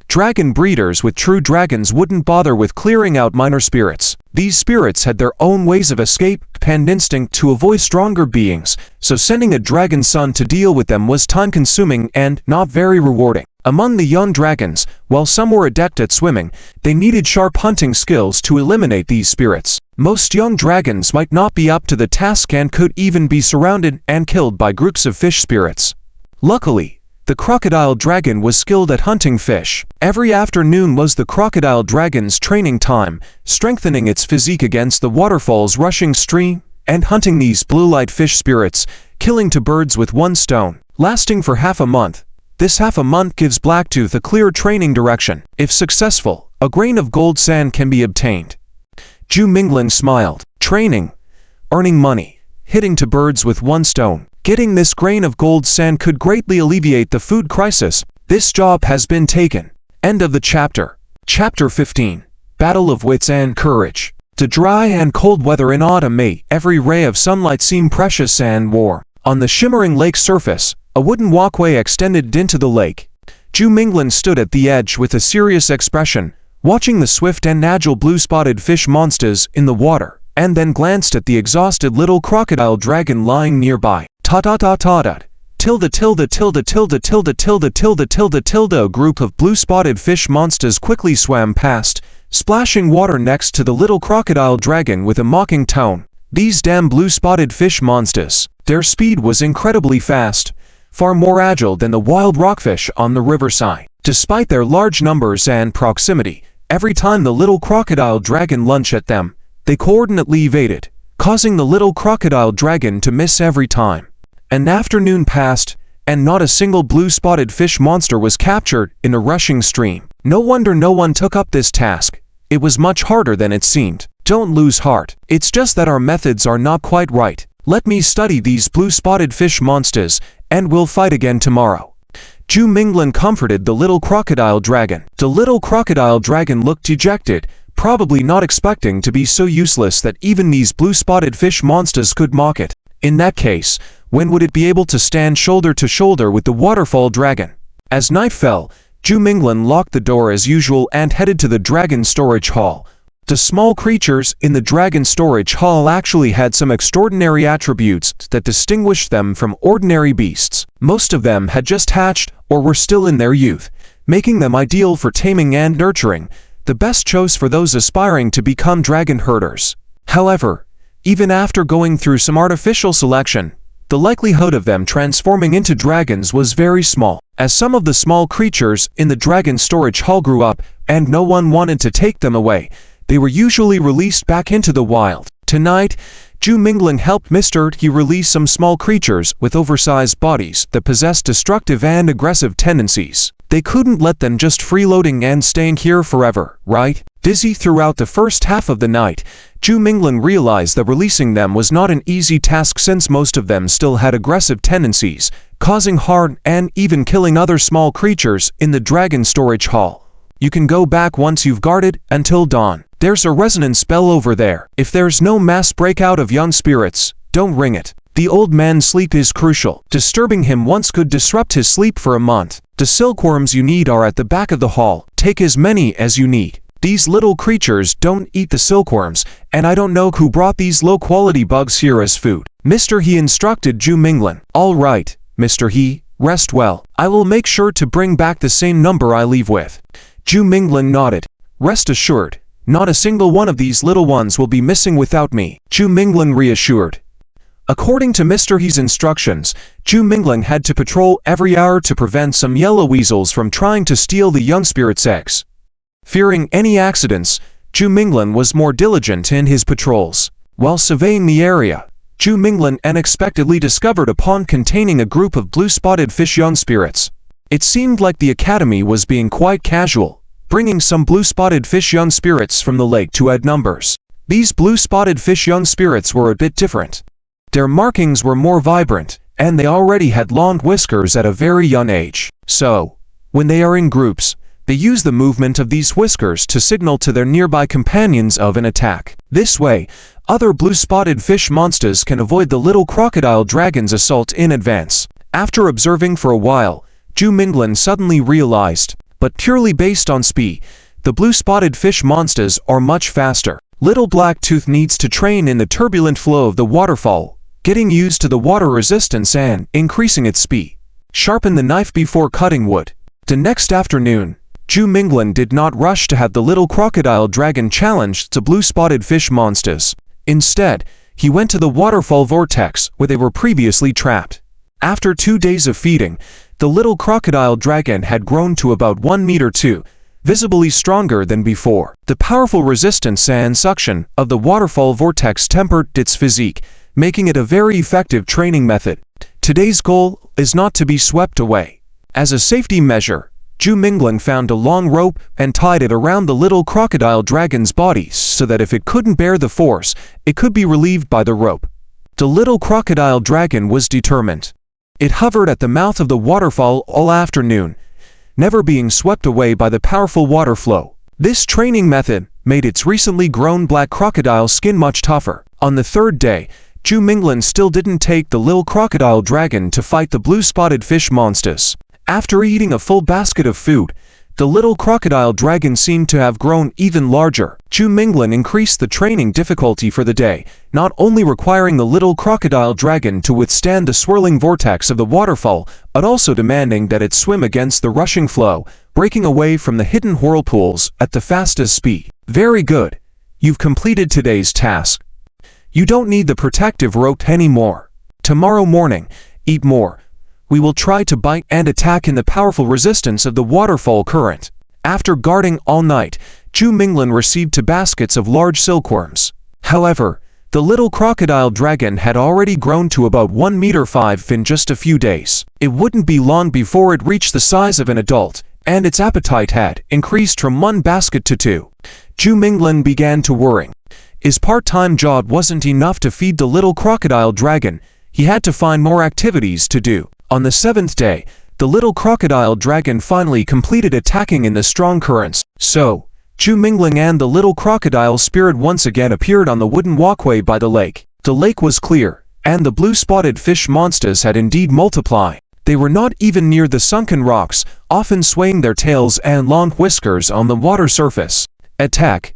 Dragon breeders with true dragons wouldn't bother with clearing out minor spirits. These spirits had their own ways of escape and instinct to avoid stronger beings, so sending a dragon son to deal with them was time-consuming and not very rewarding. Among the young dragons, while some were adept at swimming, they needed sharp hunting skills to eliminate these spirits. Most young dragons might not be up to the task and could even be surrounded and killed by groups of fish spirits. Luckily, the crocodile dragon was skilled at hunting fish. Every afternoon was the crocodile dragon's training time, strengthening its physique against the waterfall's rushing stream and hunting these blue light fish spirits, killing 2 birds with 1 stone. Lasting for half a month. This half a month gives Blacktooth a clear training direction. If successful, a grain of gold sand can be obtained. Zhu Minglin smiled. Training, earning money, hitting 2 birds with 1 stone. Getting this grain of gold sand could greatly alleviate the food crisis. This job has been taken. End of the chapter. Chapter 15. Battle of Wits and Courage. The dry and cold weather in autumn made every ray of sunlight seem precious and warm. On the shimmering lake surface, a wooden walkway extended into the lake. Zhu Minglin stood at the edge with a serious expression, watching the swift and agile blue-spotted fish monsters in the water, and then glanced at the exhausted little crocodile dragon lying nearby. Tilde tilde tilde tilde tilde tilde tilde tilde tilde. A group of blue-spotted fish monsters quickly swam past, splashing water next to the little crocodile dragon with a mocking tone. These damn blue-spotted fish monsters. Their speed was incredibly fast, far more agile than the wild rockfish on the riverside. Despite their large numbers and proximity, every time the little crocodile dragon lunged at them, they coordinately evaded, causing the little crocodile dragon to miss every time. An afternoon passed, and not a single blue-spotted fish monster was captured in a rushing stream. No wonder no one took up this task. It was much harder than it seemed. Don't lose heart. It's just that our methods are not quite right. Let me study these blue-spotted fish monsters, and we'll fight again tomorrow. Zhu Minglin comforted the little crocodile dragon. The little crocodile dragon looked dejected, probably not expecting to be so useless that even these blue-spotted fish monsters could mock it. In that case, when would it be able to stand shoulder to shoulder with the waterfall dragon? As night fell, Zhu Minglin locked the door as usual and headed to the dragon storage hall. The small creatures in the dragon storage hall actually had some extraordinary attributes that distinguished them from ordinary beasts. Most of them had just hatched or were still in their youth, making them ideal for taming and nurturing, the best choice for those aspiring to become dragon herders. However, even after going through some artificial selection, the likelihood of them transforming into dragons was very small. As some of the small creatures in the dragon storage hall grew up and no one wanted to take them away, they were usually released back into the wild. Tonight, Zhu Minglin helped Mr. He release some small creatures with oversized bodies that possessed destructive and aggressive tendencies. They couldn't let them just freeloading and staying here forever, right? Busy throughout the first half of the night, Zhu Minglin realized that releasing them was not an easy task since most of them still had aggressive tendencies, causing harm and even killing other small creatures in the dragon storage hall. You can go back once you've guarded until dawn. There's a resonance spell over there. If there's no mass breakout of young spirits, don't ring it. The old man's sleep is crucial. Disturbing him once could disrupt his sleep for a month. The silkworms you need are at the back of the hall. Take as many as you need. These little creatures don't eat the silkworms, and I don't know who brought these low-quality bugs here as food. Mr. He instructed Zhu Minglin. All right, Mr. He, rest well. I will make sure to bring back the same number I leave with. Zhu Minglin nodded. Rest assured, not a single one of these little ones will be missing without me, Zhu Minglin reassured. According to Mr. He's instructions, Zhu Minglin had to patrol every hour to prevent some yellow weasels from trying to steal the young spirit's eggs. Fearing any accidents, Zhu Minglin was more diligent in his patrols. While surveying the area, Zhu Minglin unexpectedly discovered a pond containing a group of blue-spotted fish young spirits. It seemed like the academy was being quite casual, bringing some blue-spotted fish young spirits from the lake to add numbers. These blue-spotted fish young spirits were a bit different. Their markings were more vibrant, and they already had long whiskers at a very young age. So, when they are in groups, they use the movement of these whiskers to signal to their nearby companions of an attack. This way, other blue-spotted fish monsters can avoid the little crocodile dragon's assault in advance. After observing for a while, Zhu Minglin suddenly realized, but purely based on speed, the blue-spotted fish monsters are much faster. Little Blacktooth needs to train in the turbulent flow of the waterfall, getting used to the water resistance and increasing its speed. Sharpen the knife before cutting wood. The next afternoon, Zhu Minglin did not rush to have the little crocodile dragon challenge the blue-spotted fish monsters. Instead, he went to the waterfall vortex where they were previously trapped. After 2 days of feeding, the little crocodile dragon had grown to about 1 meter 2, visibly stronger than before. The powerful resistance and suction of the waterfall vortex tempered its physique, making it a very effective training method. Today's goal is not to be swept away. As a safety measure, Zhu Minglin found a long rope and tied it around the little crocodile dragon's body so that if it couldn't bear the force, it could be relieved by the rope. The little crocodile dragon was determined. It hovered at the mouth of the waterfall all afternoon, never being swept away by the powerful water flow. This training method made its recently grown black crocodile skin much tougher. On the third day, Zhu Minglin still didn't take the little crocodile dragon to fight the blue-spotted fish monsters. After eating a full basket of food, the little crocodile dragon seemed to have grown even larger. Zhu Minglin increased the training difficulty for the day, not only requiring the little crocodile dragon to withstand the swirling vortex of the waterfall, but also demanding that it swim against the rushing flow, breaking away from the hidden whirlpools at the fastest speed. Very good. You've completed today's task. You don't need the protective rope anymore. Tomorrow morning, eat more. We will try to bite and attack in the powerful resistance of the waterfall current. After guarding all night, Zhu Minglin received 2 baskets of large silkworms. However, the little crocodile dragon had already grown to about 1 meter 5 in just a few days. It wouldn't be long before it reached the size of an adult, and its appetite had increased from 1 basket to 2. Zhu Minglin began to worry. His part-time job wasn't enough to feed the little crocodile dragon. He had to find more activities to do. On the 7th day, the little crocodile dragon finally completed attacking in the strong currents. So, Zhu Minglin and the little crocodile spirit once again appeared on the wooden walkway by the lake. The lake was clear, and the blue-spotted fish monsters had indeed multiplied. They were not even near the sunken rocks, often swaying their tails and long whiskers on the water surface. Attack!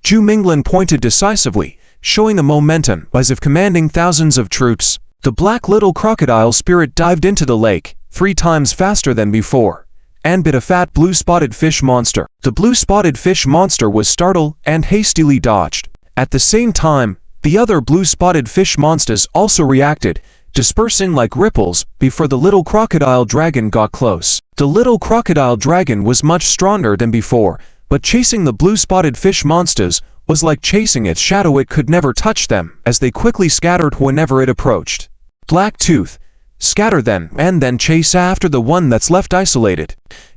Zhu Minglin pointed decisively, showing the momentum as if commanding thousands of troops. The black little crocodile spirit dived into the lake, 3 times faster than before, and bit a fat blue-spotted fish monster. The blue-spotted fish monster was startled and hastily dodged. At the same time, the other blue-spotted fish monsters also reacted, dispersing like ripples before the little crocodile dragon got close. The little crocodile dragon was much stronger than before, but chasing the blue-spotted fish monsters was like chasing its shadow. It could never touch them, as they quickly scattered whenever it approached. Blacktooth, Scatter them and then chase after the one that's left isolated,"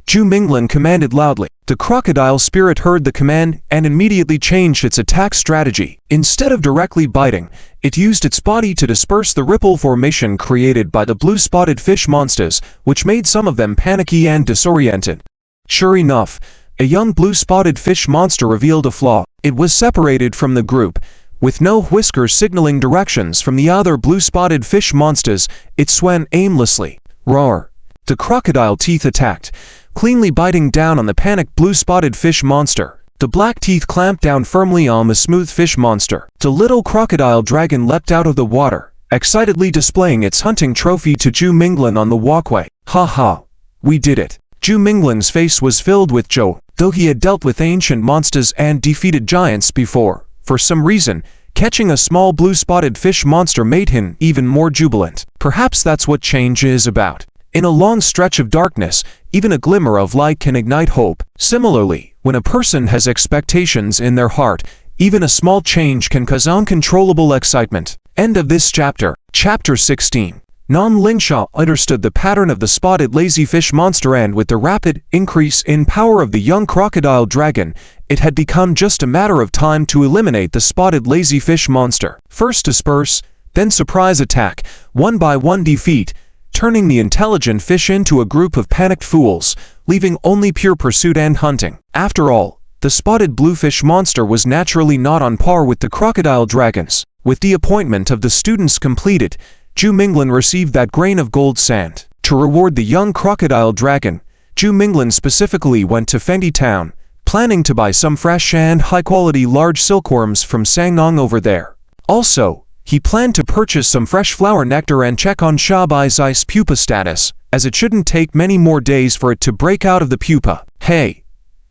Zhu Minglin commanded loudly. The crocodile spirit heard the command and immediately changed its attack strategy. Instead of directly biting, it used its body to disperse the ripple formation created by the blue-spotted fish monsters, which made some of them panicky and disoriented. Sure enough, a young blue-spotted fish monster revealed a flaw. It was separated from the group. With no whiskers signaling directions from the other blue-spotted fish monsters, it swam aimlessly. Roar! The crocodile teeth attacked, cleanly biting down on the panicked blue-spotted fish monster. The black teeth clamped down firmly on the smooth fish monster. The little crocodile dragon leapt out of the water, excitedly displaying its hunting trophy to Zhu Minglin on the walkway. "Ha ha! We did it!" Zhu Minglin's face was filled with joy. Though he had dealt with ancient monsters and defeated giants before, for some reason, catching a small blue-spotted fish monster made him even more jubilant. Perhaps that's what change is about. In a long stretch of darkness, even a glimmer of light can ignite hope. Similarly, when a person has expectations in their heart, even a small change can cause uncontrollable excitement. End of this chapter. Chapter 16. Nan Lingsha understood the pattern of the spotted lazy fish monster, and with the rapid increase in power of the young crocodile dragon, it had become just a matter of time to eliminate the spotted lazy fish monster. First disperse, then surprise attack, one by one defeat, turning the intelligent fish into a group of panicked fools, leaving only pure pursuit and hunting. After all, the spotted bluefish monster was naturally not on par with the crocodile dragons. With the appointment of the students completed, Zhu Minglin received that grain of gold sand. To reward the young crocodile dragon, Zhu Minglin specifically went to Fengdi Town, planning to buy some fresh and high-quality large silkworms from Sangnong over there. Also, he planned to purchase some fresh flower nectar and check on Shabai's ice pupa status, as it shouldn't take many more days for it to break out of the pupa. "Hey,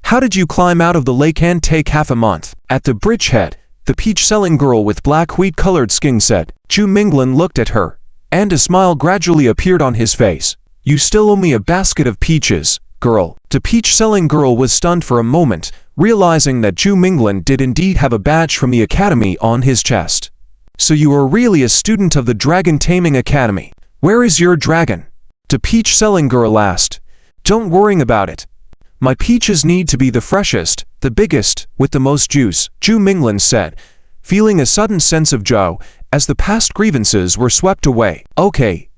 how did you climb out of the lake and take half a month?" At the bridgehead, the peach-selling girl with black wheat-colored skin said. Zhu Minglin looked at her, and a smile gradually appeared on his face. "You still owe me a basket of peaches, girl." The peach-selling girl was stunned for a moment, realizing that Zhu Minglin did indeed have a badge from the academy on his chest. "So you are really a student of the Dragon Taming Academy. Where is your dragon?" The peach-selling girl asked. "Don't worry about it. My peaches need to be the freshest, the biggest, with the most juice," Zhu Minglin said, feeling a sudden sense of joy as the past grievances were swept away. Okay.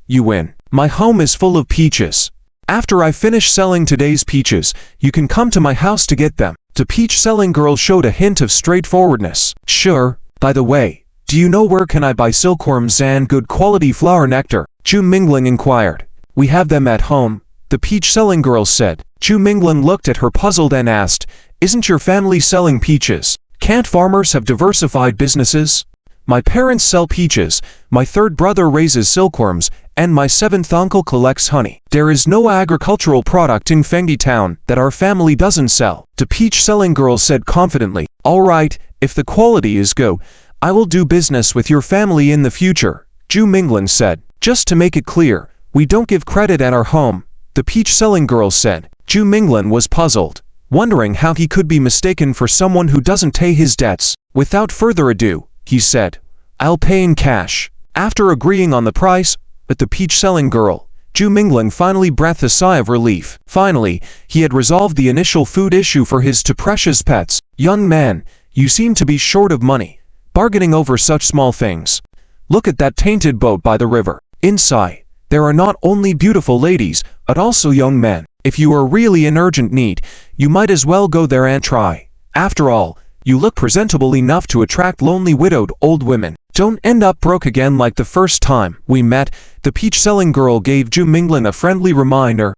You win. My home is full of peaches. After I finish selling today's peaches, you can come to my house to get them." The peach-selling girl showed a hint of straightforwardness. "Sure. By the way, do you know where can I buy silkworms and good quality flower nectar?" Zhu Minglin inquired. "We have them at home," the peach-selling girl said. Zhu Minglin looked at her puzzled and asked, "Isn't your family selling peaches? Can't farmers have diversified businesses?" "My parents sell peaches, my third brother raises silkworms, and my seventh uncle collects honey. There is no agricultural product in Fengdi Town that our family doesn't sell," the peach-selling girl said confidently. "All right, if the quality is good, I will do business with your family in the future," Zhu Minglin said. "Just to make it clear, we don't give credit at our home," the peach-selling girl said. Zhu Minglin was puzzled, wondering how he could be mistaken for someone who doesn't pay his debts. Without further ado, he said, "I'll pay in cash." After agreeing on the price with the peach-selling girl, Zhu Minglin finally breathed a sigh of relief. Finally, he had resolved the initial food issue for his two precious pets. "Young man, you seem to be short of money, bargaining over such small things. Look at that tainted boat by the river. Inside, there are not only beautiful ladies, but also young men. If you are really in urgent need, you might as well go there and try. After all, you look presentable enough to attract lonely widowed old women. Don't end up broke again like the first time we met." The peach-selling girl gave Zhu Minglin a friendly reminder.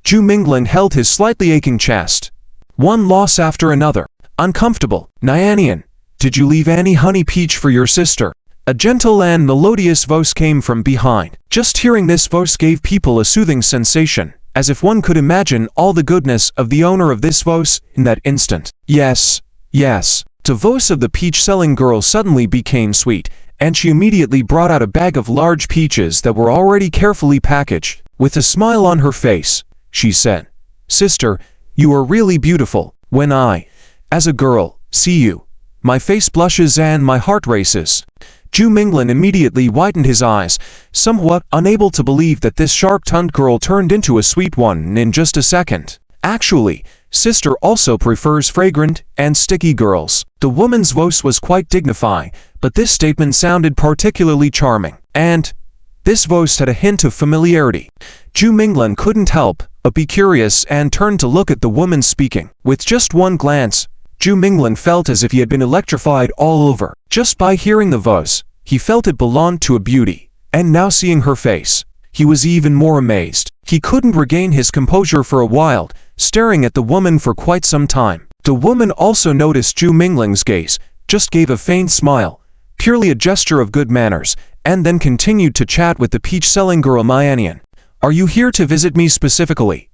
Zhu Minglin held his slightly aching chest. One loss after another. Uncomfortable. "Nyannian, did you leave any honey peach for your sister?" A gentle and melodious voice came from behind. Just hearing this voice gave people a soothing sensation, as if one could imagine all the goodness of the owner of this voice in that instant. Yes. The voice of the peach-selling girl suddenly became sweet, and she immediately brought out a bag of large peaches that were already carefully packaged. With a smile on her face, she said, "Sister, you are really beautiful. When I, as a girl, see you, my face blushes and my heart races." Zhu Minglin immediately widened his eyes, somewhat unable to believe that this sharp-tongued girl turned into a sweet one in just a second. Actually, sister also prefers fragrant and sticky girls. The woman's voice was quite dignified, but this statement sounded particularly charming. And this voice had a hint of familiarity. Zhu Minglin couldn't help but be curious and turned to look at the woman speaking. With just one glance, Zhu Minglin felt as if he had been electrified all over. Just by hearing the voice, he felt it belonged to a beauty, and now seeing her face, he was even more amazed. He couldn't regain his composure for a while, staring at the woman for quite some time. The woman also noticed Zhu Minglin's gaze, just gave a faint smile, purely a gesture of good manners, and then continued to chat with the peach-selling girl Mianian. "Are you here to visit me specifically?"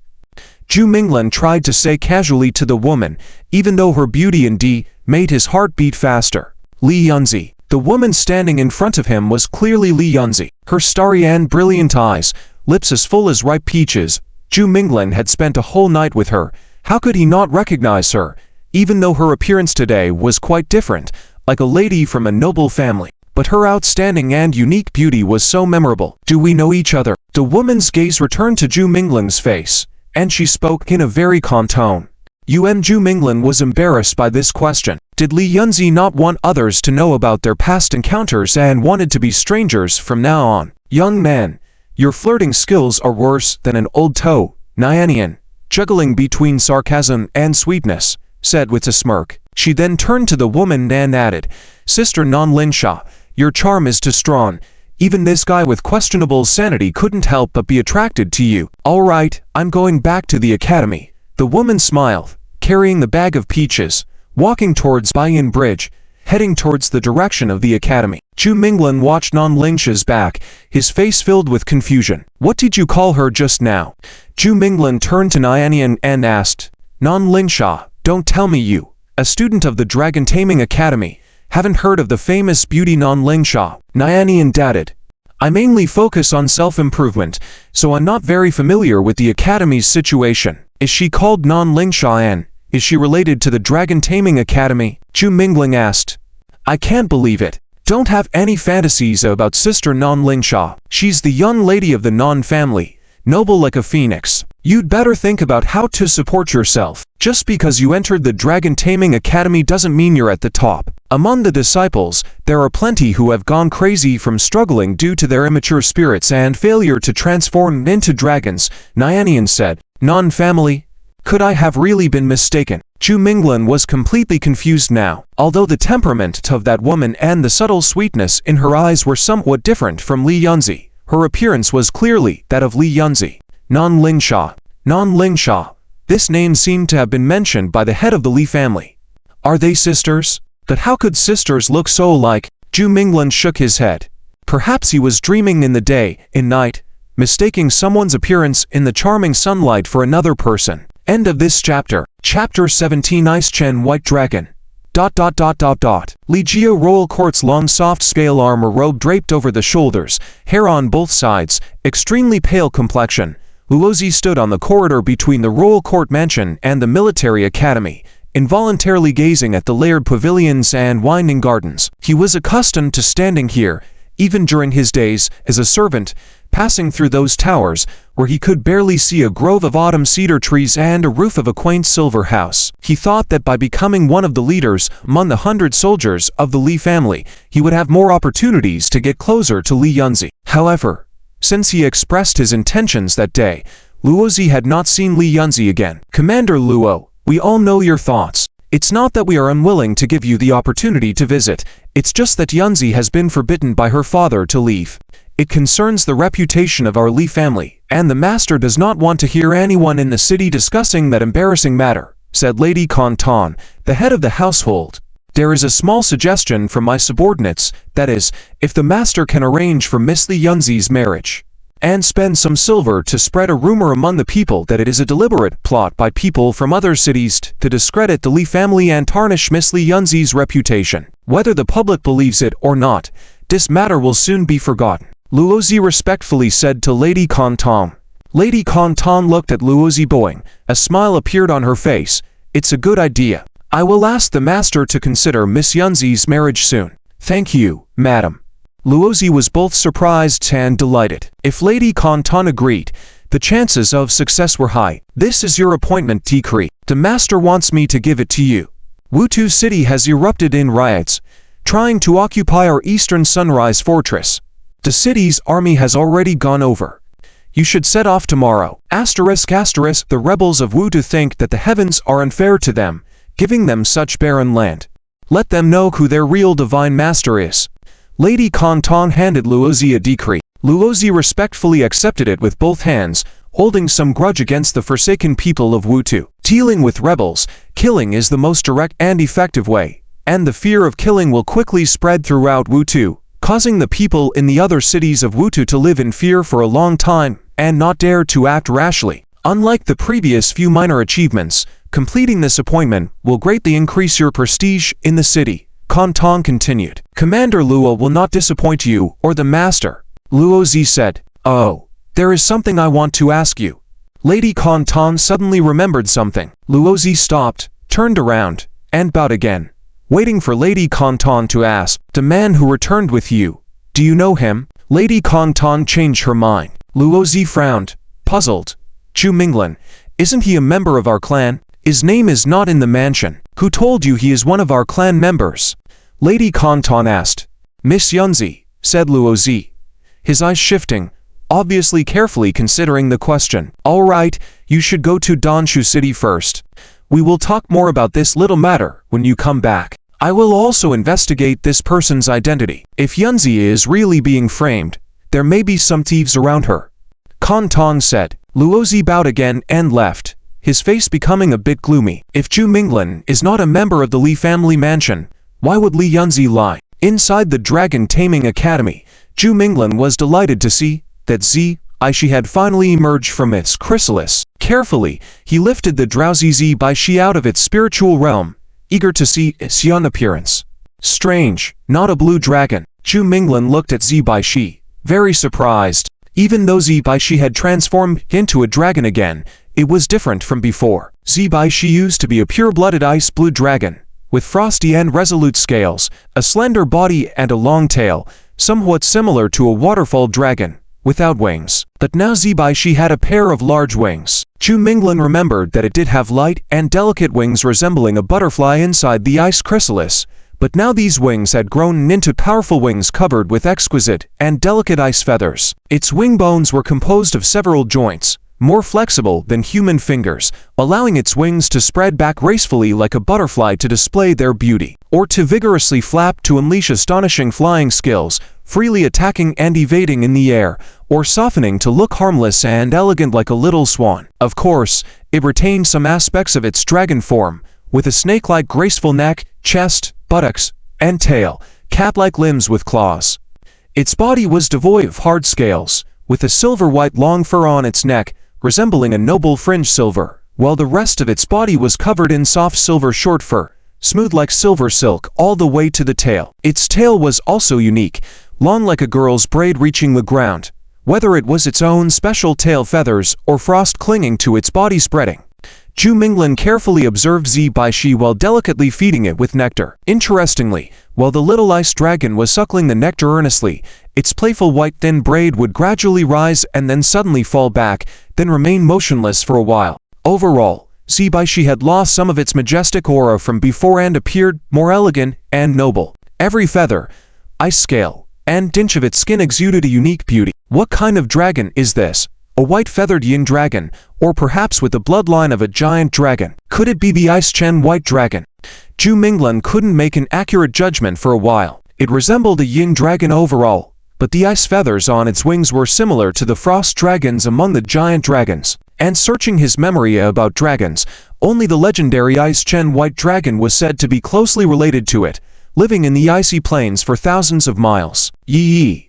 Zhu Minglin tried to say casually to the woman, even though her beauty indeed made his heart beat faster. Li Yunzi. The woman standing in front of him was clearly Li Yunzi. Her starry and brilliant eyes, lips as full as ripe peaches. Zhu Minglin had spent a whole night with her. How could he not recognize her, even though her appearance today was quite different, like a lady from a noble family? But her outstanding and unique beauty was so memorable. "Do we know each other?" The woman's gaze returned to Zhu Minglin's face, and she spoke in a very calm tone. Zhu Minglin was embarrassed by this question. Did Li Yunzi not want others to know about their past encounters and wanted to be strangers from now on? "Young man, your flirting skills are worse than an old toe," Nianian, juggling between sarcasm and sweetness, said with a smirk. She then turned to the woman and added, "Sister Non Linsha, your charm is too strong. Even this guy with questionable sanity couldn't help but be attracted to you." "All right, I'm going back to the academy." The woman smiled, carrying the bag of peaches, walking towards Baiyan Bridge, heading towards the direction of the academy. Zhu Minglin watched Non Linsha's back, his face filled with confusion. "What did you call her just now?" Zhu Minglin turned to Nianian and asked, "Non Linsha, don't tell me you, a student of the Dragon Taming Academy, haven't heard of the famous beauty Non Linsha?" Nianian dadded, "I mainly focus on self-improvement, so I'm not very familiar with the academy's situation." "Is she called Non Linsha and is she related to the Dragon Taming Academy?" Zhu Minglin asked. "I can't believe it. Don't have any fantasies about Sister Non Linsha. She's the young lady of the Non family, noble like a phoenix. You'd better think about how to support yourself. Just because you entered the Dragon Taming Academy doesn't mean you're at the top. Among the disciples, there are plenty who have gone crazy from struggling due to their immature spirits and failure to transform into dragons," Nianian said. "Non family? Could I have really been mistaken?" Zhu Minglin was completely confused now. Although the temperament of that woman and the subtle sweetness in her eyes were somewhat different from Li Yunzi, her appearance was clearly that of Li Yunzi. Non Linsha. Non Linsha. This name seemed to have been mentioned by the head of the Li family. Are they sisters? But how could sisters look so alike? Zhu Minglin shook his head. Perhaps he was dreaming in the day, in night, mistaking someone's appearance in the charming sunlight for another person. End of this chapter. Chapter 17 Ice Chen White Dragon. Li Jio Royal Court's long soft scale armor robe draped over the shoulders, hair on both sides, extremely pale complexion. Luozi stood on the corridor between the Royal Court Mansion and the Military Academy, involuntarily gazing at the layered pavilions and winding gardens. He was accustomed to standing here, even during his days as a servant, passing through those towers, where he could barely see a grove of autumn cedar trees and a roof of a quaint silver house. He thought that by becoming one of the leaders among the 100 soldiers of the Li family, he would have more opportunities to get closer to Li Yunzi. However, since he expressed his intentions that day, Luozi had not seen Li Yunzi again. "Commander Luo, we all know your thoughts. It's not that we are unwilling to give you the opportunity to visit, it's just that Yunzi has been forbidden by her father to leave. It concerns the reputation of our Li family, and the master does not want to hear anyone in the city discussing that embarrassing matter," said Lady Kantan, the head of the household. "There is a small suggestion from my subordinates, that is, if the master can arrange for Miss Li Yunzi's marriage, and spend some silver to spread a rumor among the people that it is a deliberate plot by people from other cities to discredit the Li family and tarnish Miss Li Yunzi's reputation. Whether the public believes it or not, this matter will soon be forgotten," Luozi respectfully said to Lady Kantan. Lady Kantan looked at Luozi bowing. A smile appeared on her face. "It's a good idea. I will ask the master to consider Miss Yunzi's marriage soon." "Thank you, madam," Luozi was both surprised and delighted. If Lady Kantan agreed, the chances of success were high. "This is your appointment decree. The master wants me to give it to you. Wutu City has erupted in riots, trying to occupy our eastern Sunrise Fortress. The city's army has already gone over. You should set off tomorrow. ***, the rebels of Wutu think that the heavens are unfair to them, giving them such barren land. Let them know who their real divine master is." Lady Kantan handed Luozi a decree. Luozi respectfully accepted it with both hands, holding some grudge against the forsaken people of Wutu. Dealing with rebels, killing is the most direct and effective way, and the fear of killing will quickly spread throughout Wutu, causing the people in the other cities of Wutu to live in fear for a long time and not dare to act rashly. Unlike the previous few minor achievements, completing this appointment will greatly increase your prestige in the city. Kantan continued. "Commander Luo will not disappoint you or the master." Luozi said, "Oh, there is something I want to ask you." Lady Kantan suddenly remembered something. Luozi stopped, turned around, and bowed again, waiting for Lady Kantan to ask, "The man who returned with you, do you know him?" Lady Kantan changed her mind. Luozi frowned, puzzled. "Zhu Minglan, isn't he a member of our clan? His name is not in the mansion. Who told you he is one of our clan members?" Lady Kantan asked. "Miss Yunzi," said Luozi, his eyes shifting, obviously carefully considering the question. "All right, you should go to Danshu City first. We will talk more about this little matter when you come back. I will also investigate this person's identity. If Yunzi is really being framed, there may be some thieves around her." Kantan said. Luozi bowed again and left, his face becoming a bit gloomy. If Zhu Minglan is not a member of the Li family mansion, why would Li Yunzi lie? Inside the Dragon Taming Academy, Zhu Minglan was delighted to see that Zi Baishi had finally emerged from its chrysalis. Carefully, he lifted the drowsy Zi Baishi out of its spiritual realm, eager to see its young appearance. Strange, not a blue dragon. Zhu Minglan looked at Zi Baishi, very surprised. Even though Zi Baishi had transformed into a dragon again, it was different from before. Zi Baishi used to be a pure-blooded ice blue dragon, with frosty and resolute scales, a slender body and a long tail, somewhat similar to a waterfall dragon, without wings. But now Zi Baishi had a pair of large wings. Zhu Minglan remembered that it did have light and delicate wings resembling a butterfly inside the ice chrysalis, but now these wings had grown into powerful wings covered with exquisite and delicate ice feathers. Its wing bones were composed of several joints, more flexible than human fingers, allowing its wings to spread back gracefully like a butterfly to display their beauty, or to vigorously flap to unleash astonishing flying skills, freely attacking and evading in the air, or softening to look harmless and elegant like a little swan. Of course, it retained some aspects of its dragon form, with a snake-like graceful neck, chest, buttocks, and tail, cat-like limbs with claws. Its body was devoid of hard scales, with a silver-white long fur on its neck, resembling a noble fringe silver, while the rest of its body was covered in soft silver short fur, smooth like silver silk all the way to the tail. Its tail was also unique, long like a girl's braid reaching the ground, whether it was its own special tail feathers or frost clinging to its body spreading. Zhu Minglan carefully observed Zi Baishi while delicately feeding it with nectar. Interestingly, while the little ice dragon was suckling the nectar earnestly, its playful white thin braid would gradually rise and then suddenly fall back, then remain motionless for a while. Overall, Zi Baishi had lost some of its majestic aura from before and appeared more elegant and noble. Every feather, ice scale, and inch of its skin exuded a unique beauty. What kind of dragon is this? A white-feathered yin dragon, or perhaps with the bloodline of a giant dragon? Could it be the Ice Chen white dragon? Zhu Minglan couldn't make an accurate judgment for a while. It resembled a yin dragon overall, but the ice feathers on its wings were similar to the frost dragons among the giant dragons. And searching his memory about dragons, only the legendary Ice Chen white dragon was said to be closely related to it, living in the icy plains for thousands of miles. Yi.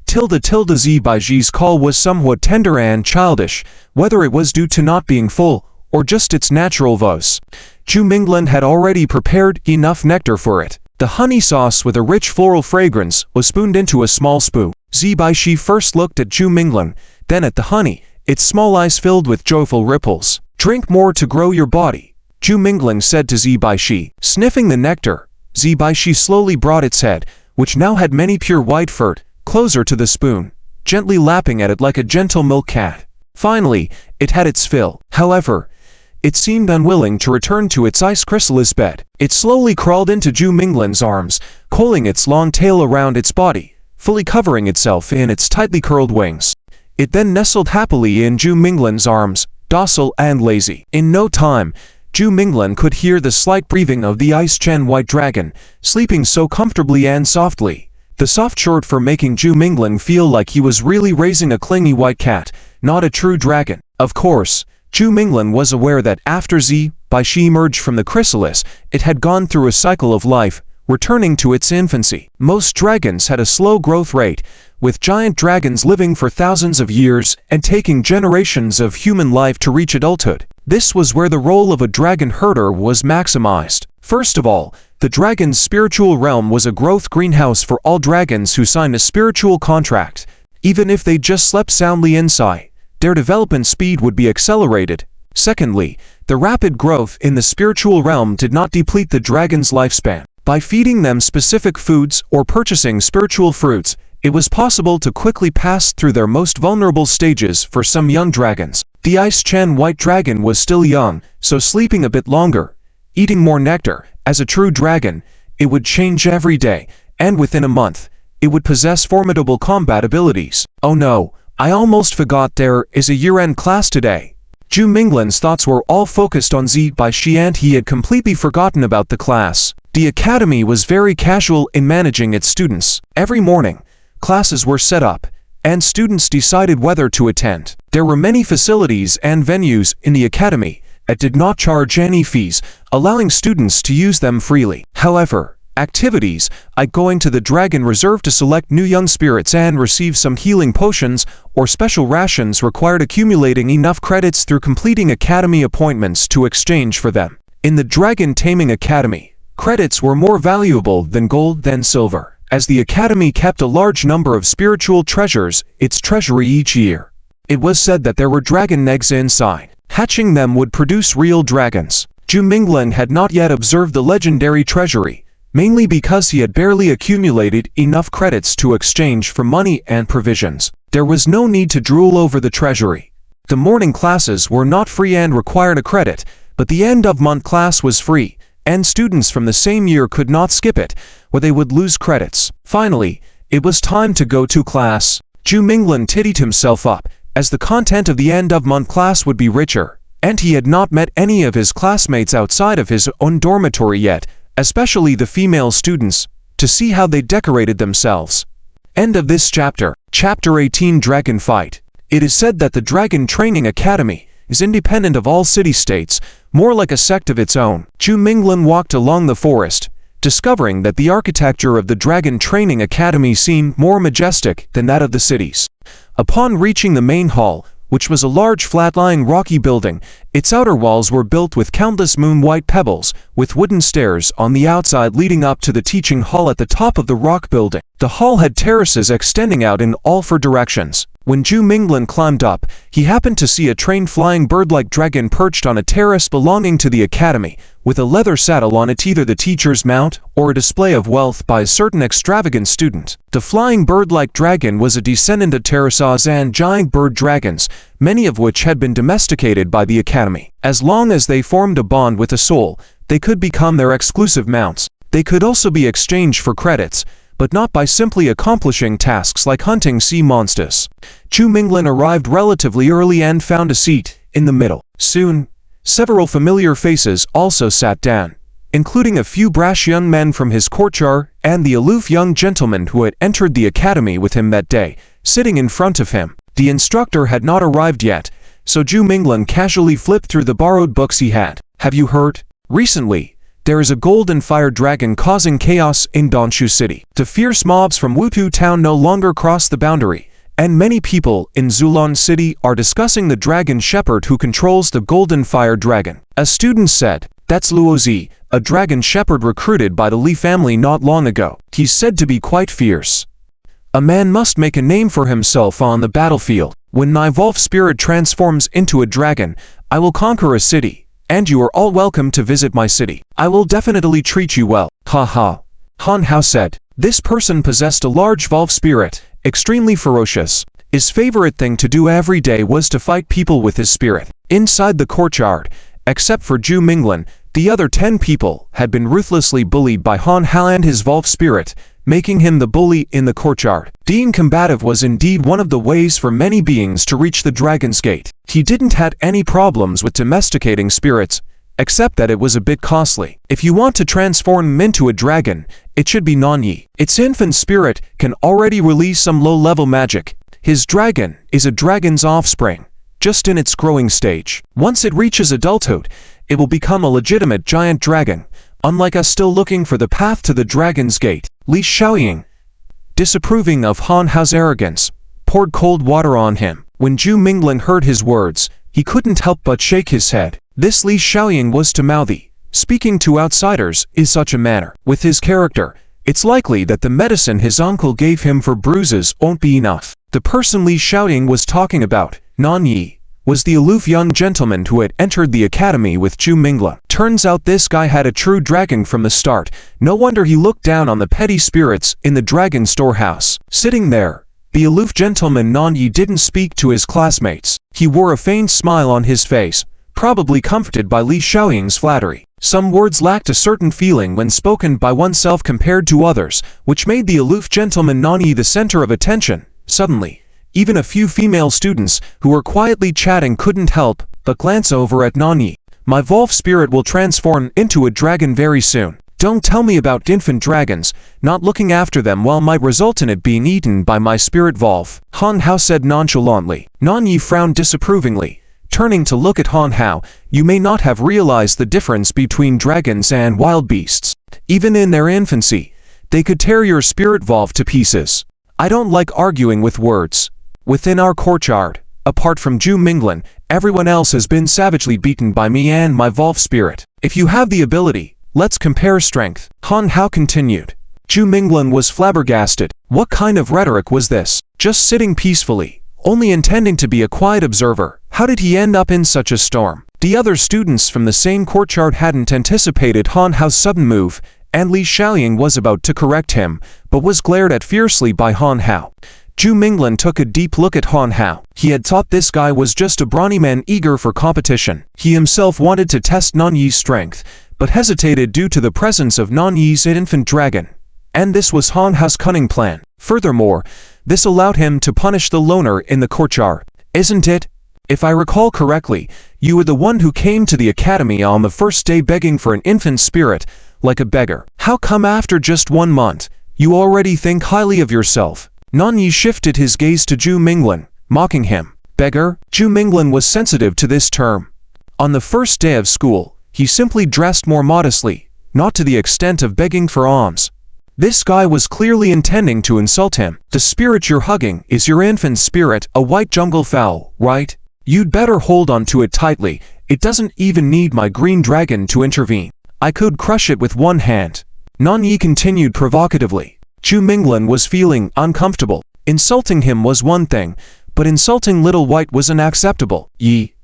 Zi Baishi's call was somewhat tender and childish, whether it was due to not being full, or just its natural voice. Zhu Minglan had already prepared enough nectar for it. The honey sauce with a rich floral fragrance was spooned into a small spoon. Zi Baishi first looked at Zhu Minglan, then at the honey, its small eyes filled with joyful ripples. "Drink more to grow your body," Zhu Minglan said to Zi Baishi. Sniffing the nectar, Zi Baishi slowly brought its head, which now had many pure white fur, closer to the spoon, gently lapping at it like a gentle milk cat. Finally, it had its fill. However, it seemed unwilling to return to its ice chrysalis bed. It slowly crawled into Zhu Minglan's arms, coiling its long tail around its body, fully covering itself in its tightly curled wings. It then nestled happily in Zhu Minglan's arms, docile and lazy. In no time, Zhu Minglan could hear the slight breathing of the Ice Chen white dragon, sleeping so comfortably and softly. The soft short for making Zhu Minglan feel like he was really raising a clingy white cat, not a true dragon. Of course, Zhu Minglan was aware that after Bai Shi emerged from the chrysalis, it had gone through a cycle of life, returning to its infancy. Most dragons had a slow growth rate, with giant dragons living for thousands of years and taking generations of human life to reach adulthood. This was where the role of a dragon herder was maximized. First of all, the dragon's spiritual realm was a growth greenhouse for all dragons who signed a spiritual contract. Even if they just slept soundly inside, their development speed would be accelerated. Secondly, the rapid growth in the spiritual realm did not deplete the dragon's lifespan. By feeding them specific foods or purchasing spiritual fruits, it was possible to quickly pass through their most vulnerable stages for some young dragons. The Ice Chen white dragon was still young, so sleeping a bit longer, eating more nectar. As a true dragon, it would change every day, and within a month, it would possess formidable combat abilities. Oh no, I almost forgot there is a year-end class today. Zhu Minglan's thoughts were all focused on Bai Shi and he had completely forgotten about the class. The academy was very casual in managing its students. Every morning, classes were set up, and students decided whether to attend. There were many facilities and venues in the academy that did not charge any fees, allowing students to use them freely. However, activities like going to the Dragon Reserve to select new young spirits and receive some healing potions or special rations required accumulating enough credits through completing academy appointments to exchange for them. In the Dragon Taming Academy, credits were more valuable than gold than silver, as the academy kept a large number of spiritual treasures its treasury each year. It was said that there were dragon eggs inside. Hatching them would produce real dragons. Zhu Minglan had not yet observed the legendary treasury, mainly because he had barely accumulated enough credits to exchange for money and provisions. There was no need to drool over the treasury. The morning classes were not free and required a credit, but the end-of-month class was free, and students from the same year could not skip it, or they would lose credits. Finally, it was time to go to class. Zhu Minglan tittied himself up, as the content of the end-of-month class would be richer, and he had not met any of his classmates outside of his own dormitory yet, especially the female students, to see how they decorated themselves. End of this chapter. Chapter 18 Dragon Fight. It is said that the Dragon Training Academy is independent of all city-states, more like a sect of its own. Zhu Minglan walked along the forest, discovering that the architecture of the Dragon Training Academy seemed more majestic than that of the cities. Upon reaching the main hall, which was a large flat-lying rocky building, its outer walls were built with countless moon-white pebbles, with wooden stairs on the outside leading up to the teaching hall at the top of the rock building. The hall had terraces extending out in all four directions. When Zhu Minglan climbed up, he happened to see a trained flying bird-like dragon perched on a terrace belonging to the academy, with a leather saddle on it, either the teacher's mount or a display of wealth by a certain extravagant student. The flying bird-like dragon was a descendant of pterosaurs and giant bird dragons, many of which had been domesticated by the academy. As long as they formed a bond with a soul, they could become their exclusive mounts. They could also be exchanged for credits, but not by simply accomplishing tasks like hunting sea monsters. Zhu Minglan arrived relatively early and found a seat in the middle. Soon, several familiar faces also sat down, including a few brash young men from his courtyard and the aloof young gentleman who had entered the academy with him that day, sitting in front of him. The instructor had not arrived yet, so Zhu Minglan casually flipped through the borrowed books he had. Have you heard? Recently, there is a golden fire dragon causing chaos in Donshu City. The fierce mobs from Wutu Town no longer cross the boundary, and many people in Zulon City are discussing the dragon shepherd who controls the golden fire dragon. A student said, "That's Luozi, a dragon shepherd recruited by the Li family not long ago. He's said to be quite fierce. A man must make a name for himself on the battlefield. When my wolf spirit transforms into a dragon, I will conquer a city. And you are all welcome to visit my city. I will definitely treat you well." Ha ha. Han Hao said. This person possessed a large wolf spirit, extremely ferocious. His favorite thing to do every day was to fight people with his spirit. Inside the courtyard, except for Zhu Minglan, the other 10 people had been ruthlessly bullied by Han Hao and his wolf spirit, making him the bully in the courtyard. Being combative was indeed one of the ways for many beings to reach the Dragon's Gate. He didn't had any problems with domesticating spirits, except that it was a bit costly. If you want to transform him into a dragon, it should be Nanyi. Its infant spirit can already release some low-level magic. His dragon is a dragon's offspring, just in its growing stage. Once it reaches adulthood, it will become a legitimate giant dragon, unlike us still looking for the path to the Dragon's Gate. Li Xiaoying, disapproving of Han Hao's arrogance, poured cold water on him. When Zhu Minglan heard his words, he couldn't help but shake his head. This Li Xiaoying was too mouthy. Speaking to outsiders is such a manner. With his character, it's likely that the medicine his uncle gave him for bruises won't be enough. The person Li Xiaoying was talking about, Nanyi, was the aloof young gentleman who had entered the academy with Zhu Minglan. Turns out this guy had a true dragon from the start. No wonder he looked down on the petty spirits in the dragon storehouse. Sitting there, the aloof gentleman Nanyi didn't speak to his classmates. He wore a faint smile on his face, probably comforted by Li Xiaoying's flattery. Some words lacked a certain feeling when spoken by oneself compared to others, which made the aloof gentleman Nanyi the center of attention. Suddenly, even a few female students who were quietly chatting couldn't help but glance over at Nanyi. My wolf spirit will transform into a dragon very soon. Don't tell me about infant dragons. Not looking after them well might result in it being eaten by my spirit wolf, Han Hao said nonchalantly. Nanyi frowned disapprovingly. Turning to look at Han Hao, you may not have realized the difference between dragons and wild beasts. Even in their infancy, they could tear your spirit wolf to pieces. I don't like arguing with words. Within our courtyard, apart from Zhu Minglan, everyone else has been savagely beaten by me and my wolf spirit. If you have the ability, let's compare strength, Han Hao continued. Zhu Minglan was flabbergasted. What kind of rhetoric was this? Just sitting peacefully, only intending to be a quiet observer. How did he end up in such a storm? The other students from the same courtyard hadn't anticipated Han Hao's sudden move, and Li Xiaoying was about to correct him, but was glared at fiercely by Han Hao. Zhu Minglan took a deep look at Han Hao. He had thought this guy was just a brawny man eager for competition. He himself wanted to test Nanyi's strength, but hesitated due to the presence of Nanyi's infant dragon. And this was Han Hao's cunning plan. Furthermore, this allowed him to punish the loner in the courtyard. Isn't it? If I recall correctly, you were the one who came to the academy on the first day begging for an infant spirit, like a beggar. How come after just 1 month, you already think highly of yourself? Nanyi shifted his gaze to Zhu Minglan, mocking him. Beggar? Zhu Minglan was sensitive to this term. On the first day of school, he simply dressed more modestly, not to the extent of begging for alms. This guy was clearly intending to insult him. The spirit you're hugging is your infant spirit, a white jungle fowl, right? You'd better hold on to it tightly. It doesn't even need my green dragon to intervene. I could crush it with one hand. Nanyi continued provocatively. Zhu Minglan was feeling uncomfortable. Insulting him was one thing, but insulting Little White was unacceptable. Yi.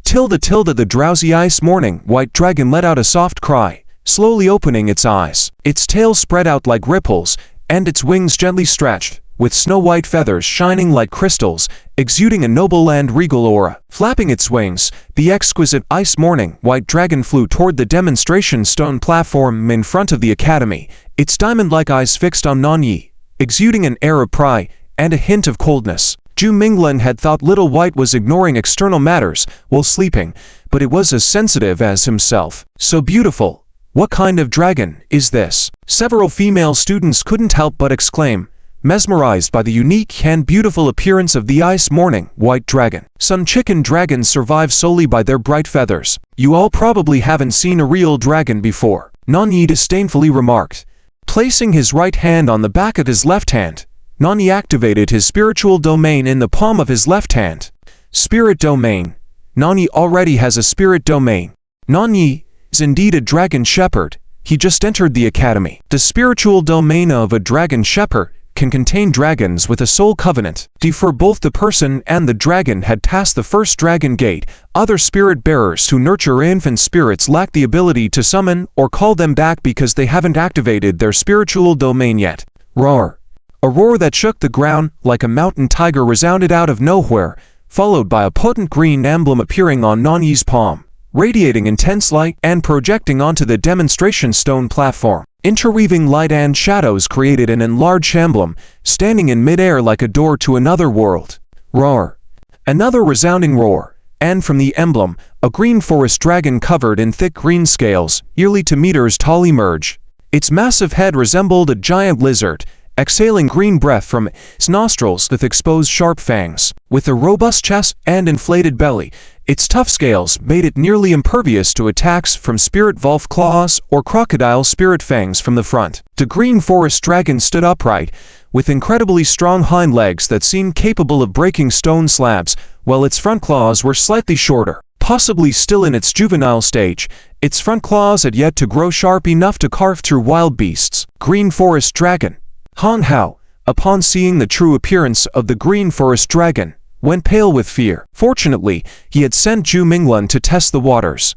Tilde the drowsy ice morning white dragon let out a soft cry, slowly opening its eyes. Its tail spread out like ripples, and its wings gently stretched, with snow-white feathers shining like crystals, exuding a noble and regal aura. Flapping its wings, the exquisite ice morning white dragon flew toward the demonstration stone platform in front of the academy, its diamond-like eyes fixed on Nanyi, exuding an air of pride and a hint of coldness. Zhu Minglan had thought Little White was ignoring external matters while sleeping, but it was as sensitive as himself. So beautiful. What kind of dragon is this? Several female students couldn't help but exclaim, mesmerized by the unique and beautiful appearance of the ice morning white dragon. Some chicken dragons survive solely by their bright feathers. You all probably haven't seen a real dragon before, Nanyi disdainfully remarked. Placing his right hand on the back of his left hand, Nanyi activated his spiritual domain in the palm of his left hand. Spirit domain. Nanyi already has a spirit domain. Nanyi is indeed a dragon shepherd. He just entered the academy. The spiritual domain of a dragon shepherd can contain dragons with a soul covenant. For both the person and the dragon had passed the first dragon gate, other spirit bearers who nurture infant spirits lack the ability to summon or call them back because they haven't activated their spiritual domain yet. Roar. A roar that shook the ground like a mountain tiger resounded out of nowhere, followed by a potent green emblem appearing on Nani's palm, radiating intense light and projecting onto the demonstration stone platform. Interweaving light and shadows created an enlarged emblem, standing in midair like a door to another world. Roar. Another resounding roar, and from the emblem, a green forest dragon covered in thick green scales, nearly 2 meters tall, emerged. Its massive head resembled a giant lizard, exhaling green breath from its nostrils with exposed sharp fangs. With a robust chest and inflated belly, its tough scales made it nearly impervious to attacks from spirit wolf claws or crocodile spirit fangs from the front. The green forest dragon stood upright, with incredibly strong hind legs that seemed capable of breaking stone slabs, while its front claws were slightly shorter. Possibly still in its juvenile stage, its front claws had yet to grow sharp enough to carve through wild beasts. Green forest dragon. Han Hao, upon seeing the true appearance of the green forest dragon, went pale with fear. Fortunately, he had sent Zhu Minglan to test the waters.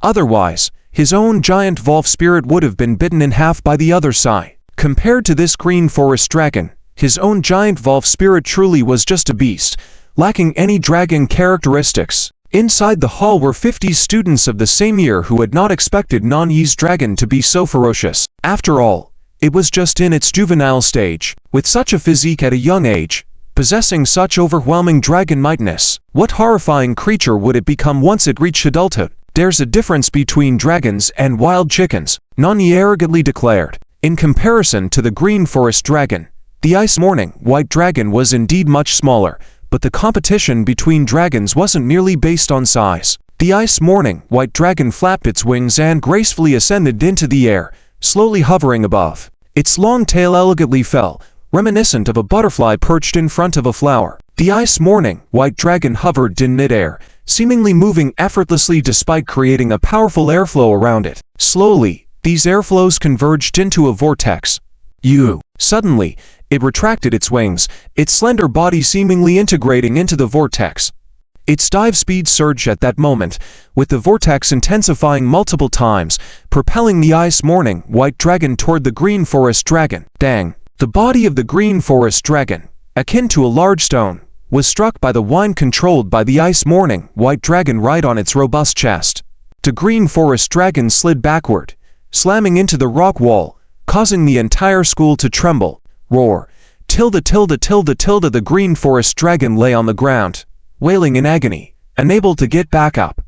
Otherwise, his own giant wolf spirit would have been bitten in half by the other side. Compared to this green forest dragon, his own giant wolf spirit truly was just a beast, lacking any dragon characteristics. Inside the hall were 50 students of the same year who had not expected Nani's dragon to be so ferocious. After all, it was just in its juvenile stage. With such a physique at a young age, possessing such overwhelming dragon mightiness, what horrifying creature would it become once it reached adulthood? There's a difference between dragons and wild chickens, Nani arrogantly declared. In comparison to the green forest dragon, the ice morning white dragon was indeed much smaller, but the competition between dragons wasn't merely based on size. The ice morning white dragon flapped its wings and gracefully ascended into the air, slowly hovering above. Its long tail elegantly fell, reminiscent of a butterfly perched in front of a flower. The ice morning white dragon hovered in midair, seemingly moving effortlessly despite creating a powerful airflow around it. Slowly, these airflows converged into a vortex. Suddenly, it retracted its wings, its slender body seemingly integrating into the vortex. Its dive speed surged at that moment, with the vortex intensifying multiple times, propelling the ice morning white dragon toward the green forest dragon. Dang! The body of the green forest dragon, akin to a large stone, was struck by the wind controlled by the ice morning white dragon right on its robust chest. The green forest dragon slid backward, slamming into the rock wall, causing the entire school to tremble. Roar. The green forest dragon lay on the ground, wailing in agony, unable to get back up.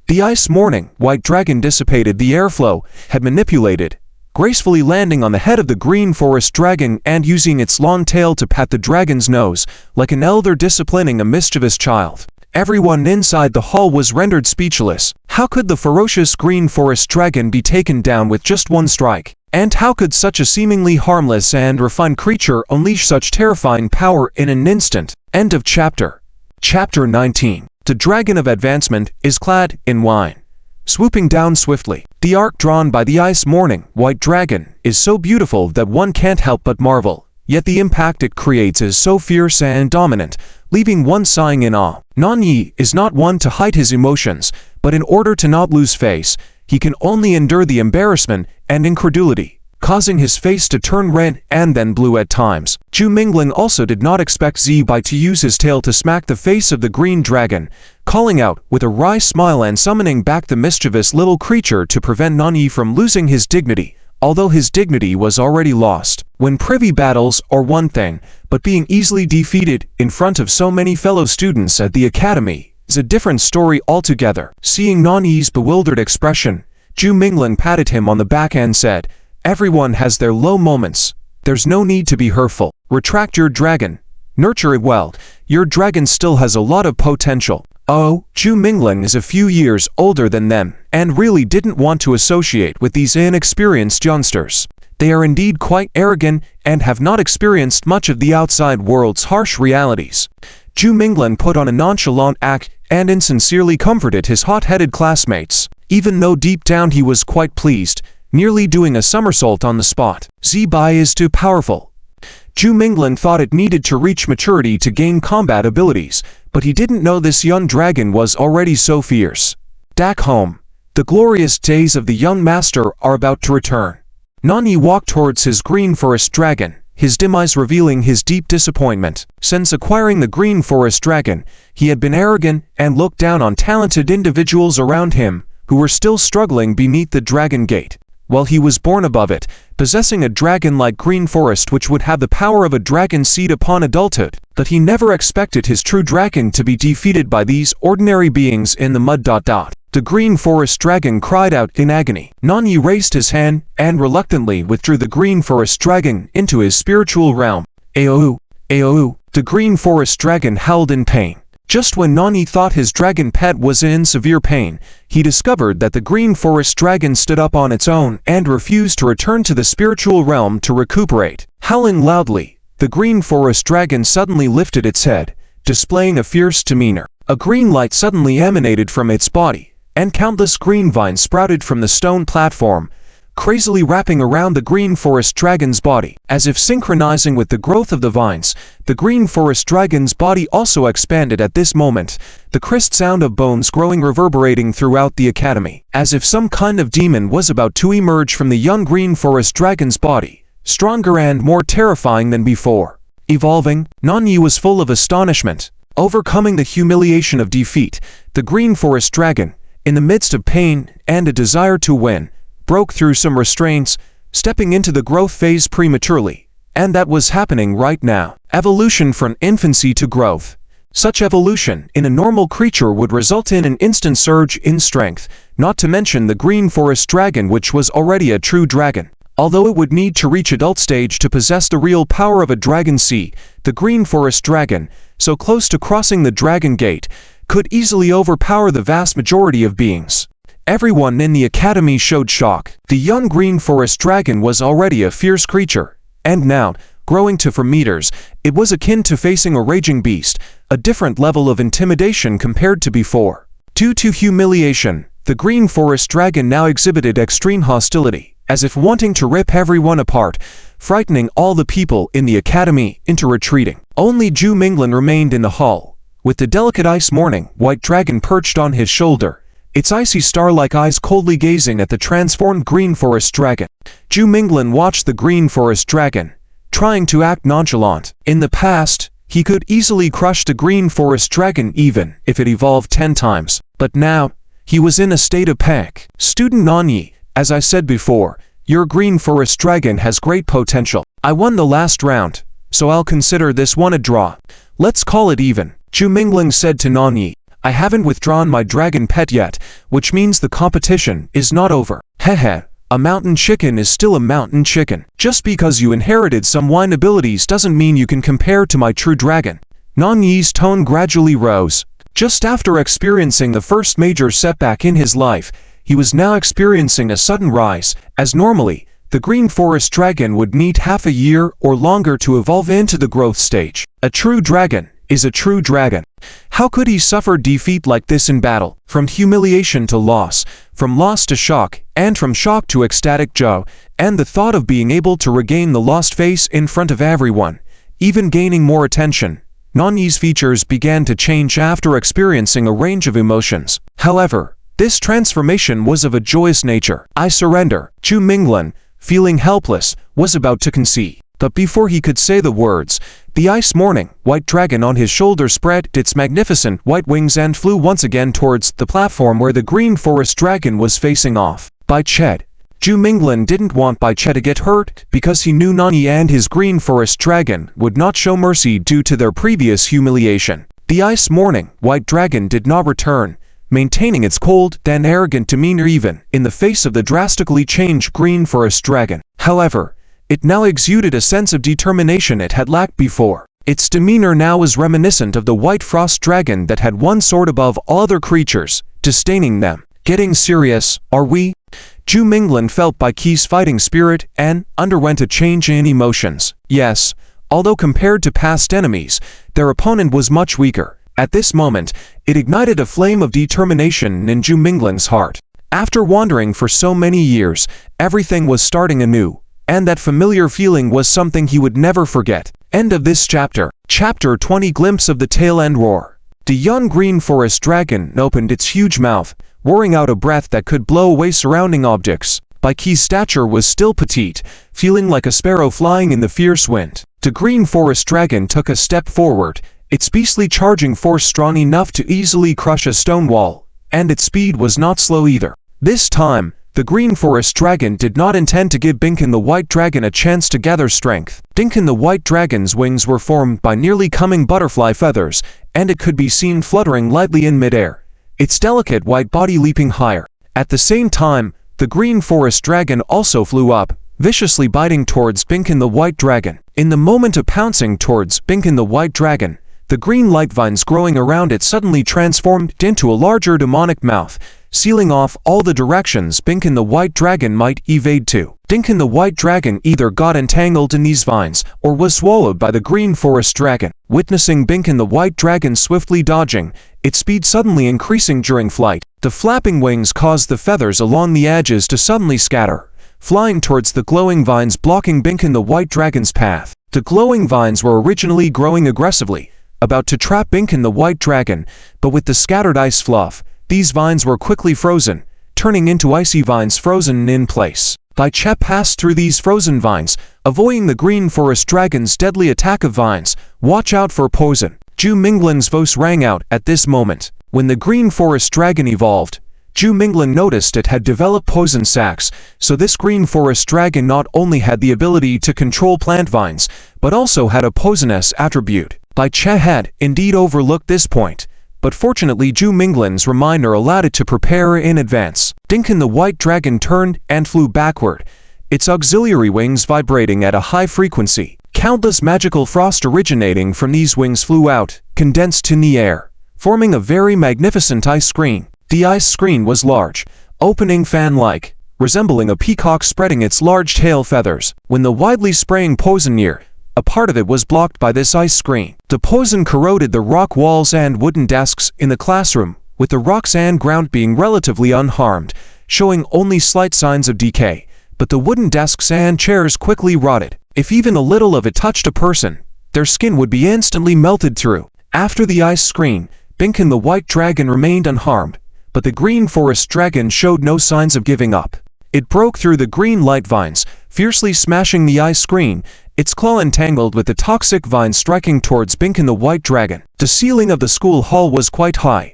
The ice morning white dragon dissipated the airflow, had manipulated, gracefully landing on the head of the green forest dragon and using its long tail to pat the dragon's nose, like an elder disciplining a mischievous child. Everyone inside the hall was rendered speechless. How could the ferocious green forest dragon be taken down with just one strike? And how could such a seemingly harmless and refined creature unleash such terrifying power in an instant? End of chapter. Chapter 19. The dragon of advancement is clad in wine, swooping down swiftly. The arc drawn by the ice morning white dragon is so beautiful that one can't help but marvel, yet the impact it creates is so fierce and dominant, leaving one sighing in awe. Nani is not one to hide his emotions, but in order to not lose face, he can only endure the embarrassment and incredulity, causing his face to turn red and then blue at times. Zhu Mingling also did not expect Zibai to use his tail to smack the face of the green dragon, calling out with a wry smile and summoning back the mischievous little creature to prevent Nani from losing his dignity, although his dignity was already lost. When privy battles are one thing, but being easily defeated in front of so many fellow students at the academy is a different story altogether. Seeing Nani's bewildered expression, Zhu Mingling patted him on the back and said, "Everyone has their low moments. There's no need to be hurtful. Retract your dragon. Nurture it well. Your dragon still has a lot of potential." Oh, Zhu Mingling is a few years older than them, and really didn't want to associate with these inexperienced youngsters. They are indeed quite arrogant and have not experienced much of the outside world's harsh realities. Zhu Mingling put on a nonchalant act and insincerely comforted his hot-headed classmates, even though deep down he was quite pleased, nearly doing a somersault on the spot. Zibai is too powerful. Zhu Minglin thought it needed to reach maturity to gain combat abilities, but he didn't know this young dragon was already so fierce. Back home, the glorious days of the young master are about to return. Nani walked towards his green forest dragon, his dim eyes revealing his deep disappointment. Since acquiring the green forest dragon, he had been arrogant and looked down on talented individuals around him who were still struggling beneath the dragon gate. While he was born above it, possessing a dragon-like green forest which would have the power of a dragon seed upon adulthood, but he never expected his true dragon to be defeated by these ordinary beings in the mud. The green forest dragon cried out in agony. Nani raised his hand and reluctantly withdrew the green forest dragon into his spiritual realm. Aou, aou, the green forest dragon howled in pain. Just when Nani thought his dragon pet was in severe pain, he discovered that the green forest dragon stood up on its own and refused to return to the spiritual realm to recuperate. Howling loudly, the green forest dragon suddenly lifted its head, displaying a fierce demeanor. A green light suddenly emanated from its body, and countless green vines sprouted from the stone platform, crazily wrapping around the green forest dragon's body. As if synchronizing with the growth of the vines, the green forest dragon's body also expanded at this moment, the crisp sound of bones growing reverberating throughout the academy. As if some kind of demon was about to emerge from the young green forest dragon's body, stronger and more terrifying than before. Evolving, Nani was full of astonishment. Overcoming the humiliation of defeat, the green forest dragon, in the midst of pain and a desire to win, broke through some restraints, stepping into the growth phase prematurely. And that was happening right now. Evolution from infancy to growth. Such evolution in a normal creature would result in an instant surge in strength, not to mention the green forest dragon, which was already a true dragon. Although it would need to reach adult stage to possess the real power of a dragon seed, the green forest dragon, so close to crossing the dragon gate, could easily overpower the vast majority of beings. Everyone in the academy showed shock. The young green forest dragon was already a fierce creature, and now, growing to 4 meters, it was akin to facing a raging beast, a different level of intimidation compared to before. Due to humiliation, the green forest dragon now exhibited extreme hostility, as if wanting to rip everyone apart, frightening all the people in the academy into retreating. Only Zhu Minglin remained in the hall, with the delicate ice morning white dragon perched on his shoulder, its icy star-like eyes coldly gazing at the transformed green forest dragon. Zhu Minglin watched the green forest dragon, trying to act nonchalant. In the past, he could easily crush the green forest dragon even if it evolved 10 times. But now, he was in a state of panic. Student Nani, as I said before, your green forest dragon has great potential. I won the last round, so I'll consider this one a draw. Let's call it even. Zhu Minglin said to Nani, I haven't withdrawn my dragon pet yet, which means the competition is not over. Hehe, a mountain chicken is still a mountain chicken. Just because you inherited some wine abilities doesn't mean you can compare to my true dragon. Nani's tone gradually rose. Just after experiencing the first major setback in his life, he was now experiencing a sudden rise, as normally, the green forest dragon would need half a year or longer to evolve into the growth stage. A true dragon is a true dragon. How could he suffer defeat like this in battle? From humiliation to loss, from loss to shock, and from shock to ecstatic joy, and the thought of being able to regain the lost face in front of everyone, even gaining more attention. Nani's features began to change after experiencing a range of emotions. However, this transformation was of a joyous nature. I surrender. Zhu Minglin, feeling helpless, was about to concede. But before he could say the words, the ice morning white dragon on his shoulder spread its magnificent white wings and flew once again towards the platform where the green forest dragon was facing off. Bai Ched. Zhu Minglin didn't want Bai Ched to get hurt because he knew Nani and his green forest dragon would not show mercy due to their previous humiliation. The ice morning white dragon did not return, maintaining its cold and arrogant demeanor even in the face of the drastically changed green forest dragon. However, it now exuded a sense of determination it had lacked before. Its demeanor now was reminiscent of the white frost dragon that had one soared above all other creatures, disdaining them. Getting serious, are we? Zhu Minglin felt Bai Qi's fighting spirit and underwent a change in emotions. Yes, although compared to past enemies, their opponent was much weaker. At this moment, it ignited a flame of determination in Zhu Minglin's heart. After wandering for so many years, everything was starting anew. and that familiar feeling was something he would never forget. End of this chapter. Chapter 20. Glimpse of the tail and roar. The young green forest dragon opened its huge mouth, roaring out a breath that could blow away surrounding objects. Baiki's stature was still petite, feeling like a sparrow flying in the fierce wind. The green forest dragon took a step forward, its beastly charging force strong enough to easily crush a stone wall, and its speed was not slow either. This time, the green forest dragon did not intend to give Binkin the white dragon a chance to gather strength. Binkin the white dragon's wings were formed by nearly coming butterfly feathers, and it could be seen fluttering lightly in midair, its delicate white body leaping higher. At the same time, the green forest dragon also flew up, viciously biting towards Binkin the white dragon. In the moment of pouncing towards Binkin the white dragon, the green light vines growing around it suddenly transformed into a larger demonic mouth, sealing off all the directions Binkin the white dragon might evade to. Binkin the white dragon either got entangled in these vines or was swallowed by the green forest dragon. Witnessing Binkin the white dragon swiftly dodging, its speed suddenly increasing during flight, the flapping wings caused the feathers along the edges to suddenly scatter, flying towards the glowing vines blocking Binkin the white dragon's path. The glowing vines were originally growing aggressively, about to trap Binkin the white dragon, but with the scattered ice fluff, these vines were quickly frozen, turning into icy vines frozen in place. Baiche passed through these frozen vines, avoiding the green forest dragon's deadly attack of vines. Watch out for poison. Zhu Minglan's voice rang out at this moment. When the green forest dragon evolved, Zhu Minglan noticed it had developed poison sacs, so this green forest dragon not only had the ability to control plant vines, but also had a poisonous attribute. Baiche had indeed overlooked this point, but fortunately Zhu Minglan's reminder allowed it to prepare in advance. Binkin the white dragon turned and flew backward, its auxiliary wings vibrating at a high frequency. Countless magical frost originating from these wings flew out, condensed in the air, forming a very magnificent ice screen. The ice screen was large, opening fan-like, resembling a peacock spreading its large tail feathers. When the widely spraying poison near, a part of it was blocked by this ice screen. The poison corroded the rock walls and wooden desks in the classroom, with the rocks and ground being relatively unharmed, showing only slight signs of decay, but the wooden desks and chairs quickly rotted. If even a little of it touched a person, their skin would be instantly melted through. After the ice screen, Binkin the white dragon remained unharmed, but the green forest dragon showed no signs of giving up. It broke through the green light vines, fiercely smashing the ice screen, its claw entangled with the toxic vines striking towards Binkin the white dragon. The ceiling of the school hall was quite high,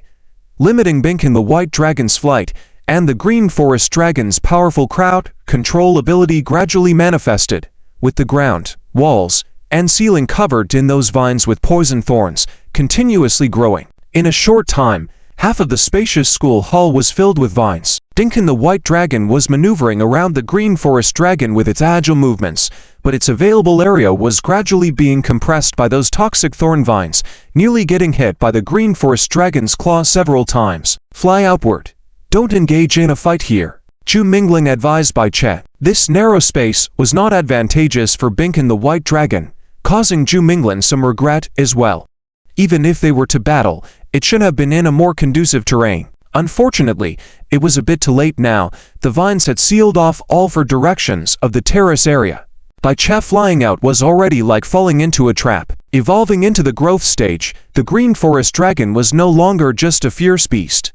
limiting Binkin the white dragon's flight, and the green forest dragon's powerful crowd control ability gradually manifested, with the ground, walls, and ceiling covered in those vines with poison thorns, continuously growing. In a short time, half of the spacious school hall was filled with vines. Binkin the white dragon was maneuvering around the green forest dragon with its agile movements, but its available area was gradually being compressed by those toxic thorn vines, nearly getting hit by the green forest dragon's claw several times. Fly outward. Don't engage in a fight here, Zhu Minglan advised Baiche. This narrow space was not advantageous for Binkin the white dragon, causing Zhu Minglan some regret as well. Even if they were to battle, it should have been in a more conducive terrain. Unfortunately, it was a bit too late now. The vines had sealed off all four directions of the terrace area. Baiche flying out was already like falling into a trap. Evolving into the growth stage, the green forest dragon was no longer just a fierce beast.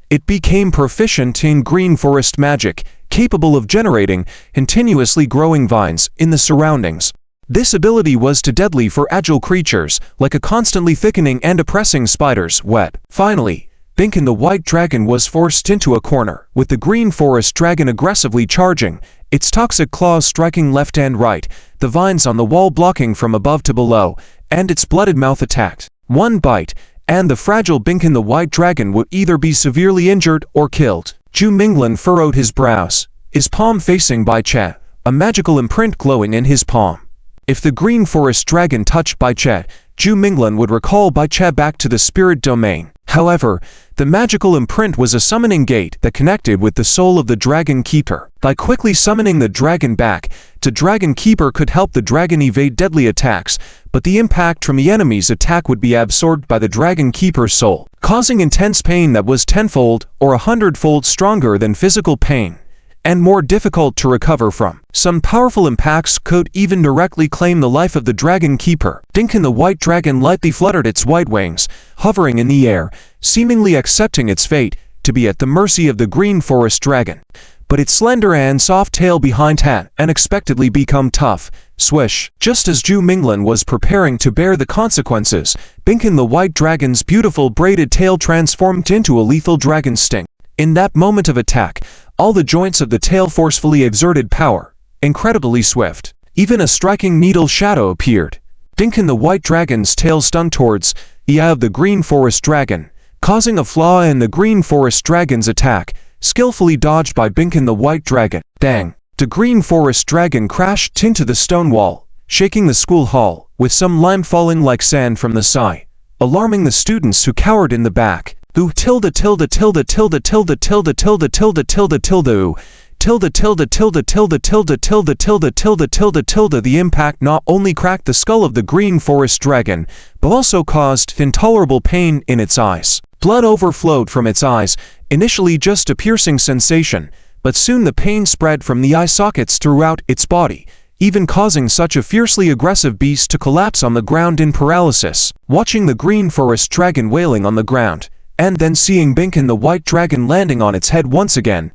It became proficient in green forest magic, capable of generating continuously growing vines in the surroundings. This ability was too deadly for agile creatures, like a constantly thickening and oppressing spider's web. Finally, Binkin the white dragon was forced into a corner, with the green forest dragon aggressively charging, its toxic claws striking left and right, the vines on the wall blocking from above to below, and its blooded mouth attacked. One bite, and the fragile Binkin the white dragon would either be severely injured or killed. Zhu Minglan furrowed his brows, his palm facing Baiche, a magical imprint glowing in his palm. If the green forest dragon touched Baiche, Zhu Minglan would recall Baiche back to the spirit domain. However, the magical imprint was a summoning gate that connected with the soul of the Dragon Keeper. By quickly summoning the dragon back, the Dragon Keeper could help the dragon evade deadly attacks, but the impact from the enemy's attack would be absorbed by the Dragon Keeper's soul, causing intense pain that was tenfold or 100-fold stronger than physical pain. and more difficult to recover from. Some powerful impacts could even directly claim the life of the dragon keeper. Dinkin the white dragon lightly fluttered its white wings, hovering in the air, seemingly accepting its fate to be at the mercy of the green forest dragon. But its slender and soft tail behind had unexpectedly become tough. Swish! Just as Zhu Minglan was preparing to bear the consequences, Binkin the white dragon's beautiful braided tail transformed into a lethal dragon sting. In that moment of attack, all the joints of the tail forcefully exerted power, incredibly swift. Even a striking needle shadow appeared. Dinkin the white dragon's tail stung towards the eye of the green forest dragon, causing a flaw in the green forest dragon's attack, skillfully dodged by Binkin the white dragon. Dang! The green forest dragon crashed into the stone wall, shaking the school hall, with some lime falling like sand from the sky, alarming the students who cowered in the back. Ooh tilde tilde tilde tilde tilde tilde tilde tilde tilde tilde ooh tilde tilde tilde tilde tilde tilde tilde tilde tilde tilde. The impact not only cracked the skull of the green forest dragon, but also caused intolerable pain in its eyes. Blood overflowed from its eyes, initially just a piercing sensation, but soon the pain spread from the eye sockets throughout its body, even causing such a fiercely aggressive beast to collapse on the ground in paralysis. Watching the green forest dragon wailing on the ground, and then seeing Binkin the white dragon landing on its head once again,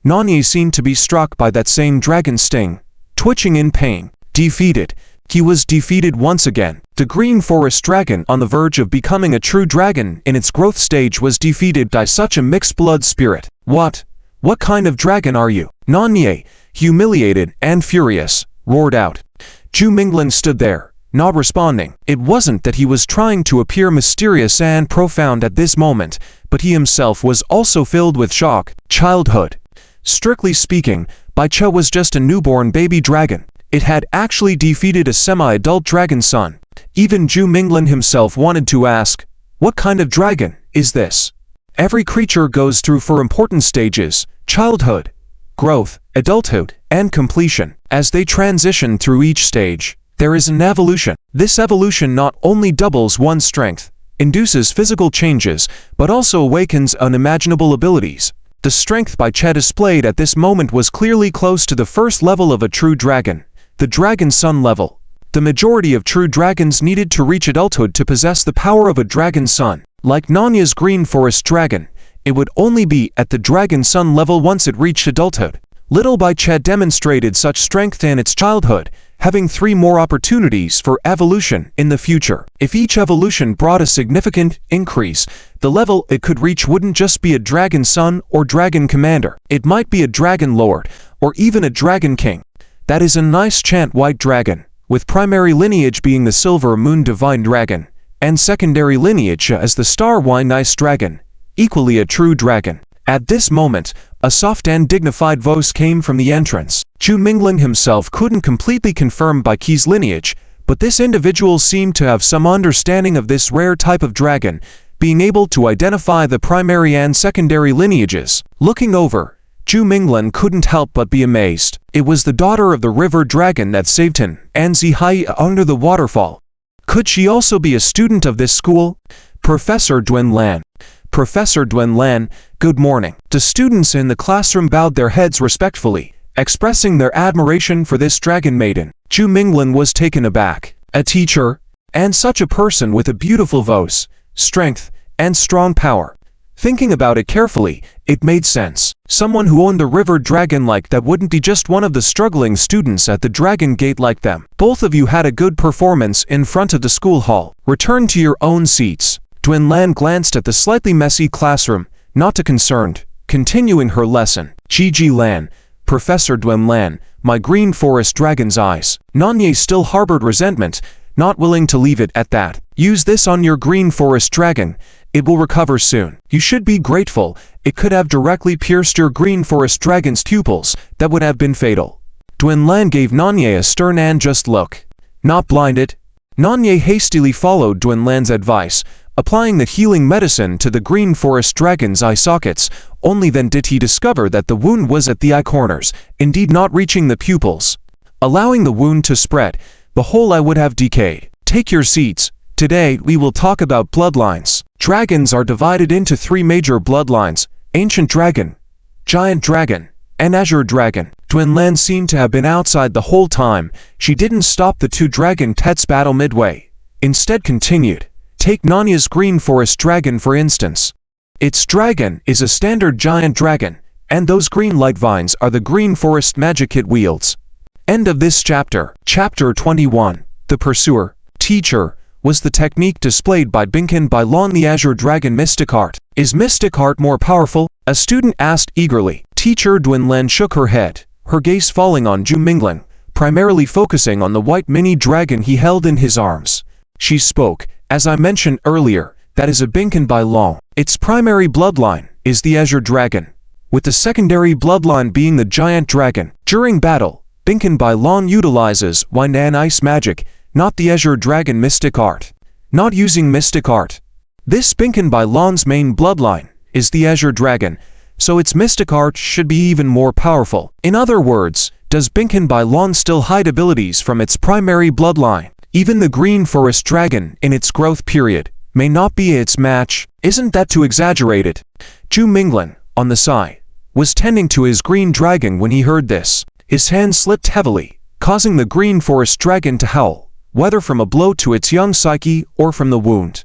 Nanye seemed to be struck by that same dragon sting, twitching in pain. Defeated. He was defeated once again. The green forest dragon, on the verge of becoming a true dragon in its growth stage, was defeated by such a mixed blood spirit. What kind of dragon are you? Nanye, humiliated and furious, roared out. Zhu Minglan stood there, not responding. It wasn't that he was trying to appear mysterious and profound at this moment, but he himself was also filled with shock. Childhood. Strictly speaking, Baicha was just a newborn baby dragon. It had actually defeated a semi-adult dragon son. Even Zhu Minglan himself wanted to ask, what kind of dragon is this? Every creature goes through four important stages: childhood, growth, adulthood, and completion. As they transition through each stage, there is an evolution. This evolution not only doubles one's strength, induces physical changes, but also awakens unimaginable abilities. The strength Baicha displayed at this moment was clearly close to the first level of a true dragon, the Dragon Son level. The majority of true dragons needed to reach adulthood to possess the power of a Dragon Son. Like Nanya's green forest dragon, it would only be at the Dragon Son level once it reached adulthood. Little Baicha demonstrated such strength in its childhood, having 3 more opportunities for evolution in the future. If each evolution brought a significant increase, the level it could reach wouldn't just be a Dragon Son or Dragon Commander. It might be a Dragon Lord, or even a Dragon King. That is a nice chant white dragon, with primary lineage being the Silver Moon Divine Dragon, and secondary lineage as the Star Wine Nice Dragon, equally a true dragon. At this moment, a soft and dignified voice came from the entrance. Zhu Minglan himself couldn't completely confirm Baicha's lineage, but this individual seemed to have some understanding of this rare type of dragon, being able to identify the primary and secondary lineages. Looking over, Zhu Minglan couldn't help but be amazed. It was the daughter of the river dragon that saved him, and Zihai under the waterfall. Could she also be a student of this school? Professor Duan Lan. Professor Duan Lan, good morning. The students in the classroom bowed their heads respectfully, expressing their admiration for this dragon maiden. Zhu Minglan was taken aback. A teacher, and such a person with a beautiful voice, strength, and strong power. Thinking about it carefully, it made sense. Someone who owned the river dragon like that wouldn't be just one of the struggling students at the Dragon Gate like them. Both of you had a good performance in front of the school hall. Return to your own seats. Duan Lan glanced at the slightly messy classroom, not too concerned, continuing her lesson. Gigi Lan, Professor Duan Lan, my green forest dragon's eyes. Nanye still harbored resentment, not willing to leave it at that. Use this on your green forest dragon. It will recover soon. You should be grateful. It could have directly pierced your green forest dragon's pupils. That would have been fatal. Duan Lan gave Nanye a stern and just look. Not blinded. Nanye hastily followed Duan Lan's advice, applying the healing medicine to the green forest dragon's eye sockets. Only then did he discover that the wound was at the eye corners, indeed not reaching the pupils. Allowing the wound to spread, the whole eye would have decayed. Take your seats. Today we will talk about bloodlines. Dragons are divided into 3 major bloodlines: Ancient Dragon, Giant Dragon, An azure dragon. Dwinlan seemed to have been outside the whole time. She didn't stop the two dragon pets battle midway. Instead continued. Take Nanya's green forest dragon for instance. Its dragon is a standard giant dragon, and those green light vines are the green forest magic it wields. End of this chapter. Chapter 21. The Pursuer. Teacher, was the technique displayed by Binkan Bailon the Azure Dragon Mystic Art? Is Mystic Art more powerful? A student asked eagerly. Teacher Dwinlan shook her head, her gaze falling on Zhu Minglan, primarily focusing on the white mini dragon he held in his arms. She spoke. As I mentioned earlier, that is a Binkan Bailon. Its primary bloodline is the Azure Dragon, with the secondary bloodline being the Giant Dragon. During battle, Binkan Bailon utilizes Winan Ice magic, not the Azure Dragon Mystic Art. Not using Mystic Art. This Binkan Bailon's main bloodline is the Azure Dragon, so its Mystic Art should be even more powerful. In other words, does Binkan Bailon still hide abilities from its primary bloodline? Even the Green Forest Dragon, in its growth period, may not be its match. Isn't that too exaggerated? Zhu Minglan, on the side, was tending to his green dragon when he heard this. His hand slipped heavily, causing the Green Forest Dragon to howl, whether from a blow to its young psyche or from the wound.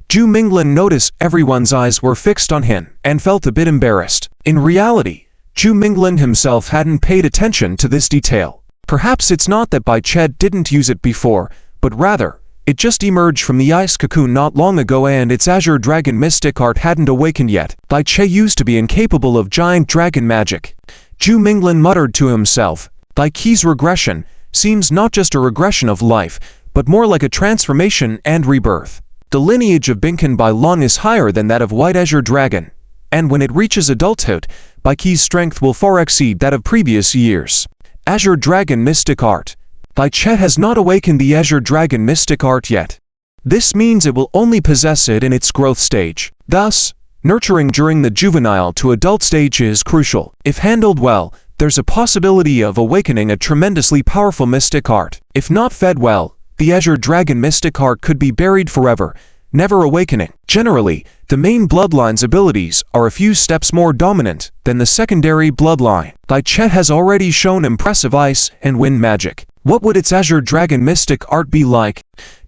Zhu Minglan noticed everyone's eyes were fixed on him and felt a bit embarrassed. In reality, Zhu Minglan himself hadn't paid attention to this detail. Perhaps it's not that Bai Ched didn't use it before, but rather, it just emerged from the ice cocoon not long ago and its Azure Dragon Mystic Art hadn't awakened yet. Bai Ched used to be incapable of giant dragon magic. Zhu Minglan muttered to himself, Bai Qe's regression seems not just a regression of life, but more like a transformation and rebirth. The lineage of Binkan Bailon is higher than that of White Azure Dragon, and when it reaches adulthood, Bai Qe's strength will far exceed that of previous years. Azure Dragon Mystic Art. Bai Ched has not awakened the Azure Dragon Mystic Art yet. This means it will only possess it in its growth stage. Thus, nurturing during the juvenile to adult stage is crucial. If handled well, there's a possibility of awakening a tremendously powerful Mystic Art. If not fed well, the Azure Dragon Mystic Art could be buried forever, never awakening. Generally, the main bloodline's abilities are a few steps more dominant than the secondary bloodline. Bai Ched has already shown impressive ice and wind magic. What would its Azure Dragon Mystic Art be like?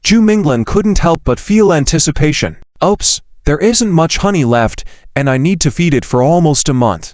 Zhu Minglan couldn't help but feel anticipation. Oops, there isn't much honey left, and I need to feed it for almost a month.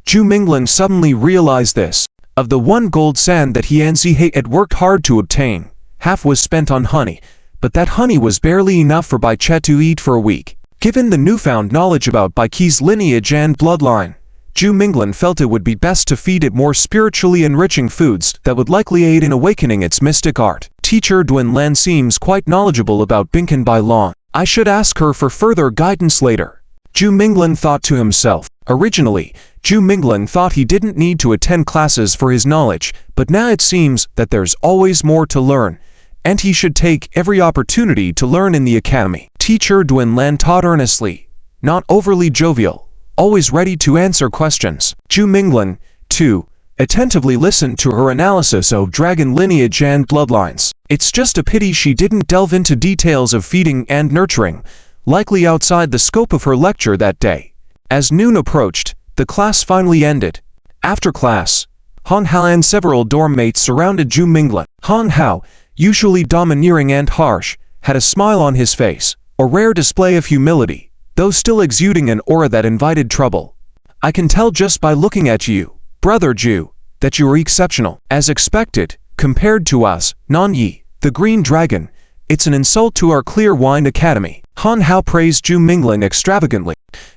Zhu Minglan suddenly realized this. Of the 1 gold sand that he and Zihe had worked hard to obtain, half was spent on honey, but that honey was barely enough for Bai Ched to eat for a week. Given the newfound knowledge about Bai Qe's lineage and bloodline, Zhu Minglan felt it would be best to feed it more spiritually enriching foods that would likely aid in awakening its mystic art. Teacher Dwinlan seems quite knowledgeable about Binkan Bailon. I should ask her for further guidance later. Zhu Minglan thought to himself. Originally, Zhu Minglan thought he didn't need to attend classes for his knowledge, but now it seems that there's always more to learn, and he should take every opportunity to learn in the academy. Teacher Dwinlan taught earnestly, not overly jovial, always ready to answer questions. Zhu Minglan, too, attentively listened to her analysis of dragon lineage and bloodlines. It's just a pity she didn't delve into details of feeding and nurturing, likely outside the scope of her lecture that day. As noon approached, the class finally ended. After class, Han Hao and several dorm mates surrounded Zhu Minglan. Han Hao, usually domineering and harsh, had a smile on his face, a rare display of humility, though still exuding an aura that invited trouble. I can tell just by looking at you, Brother Zhu, that you are exceptional. As expected, compared to us, Nanyi, the Green Dragon, it's an insult to our Clear Wine Academy. Han Hao praised Zhu Minglan extravagantly.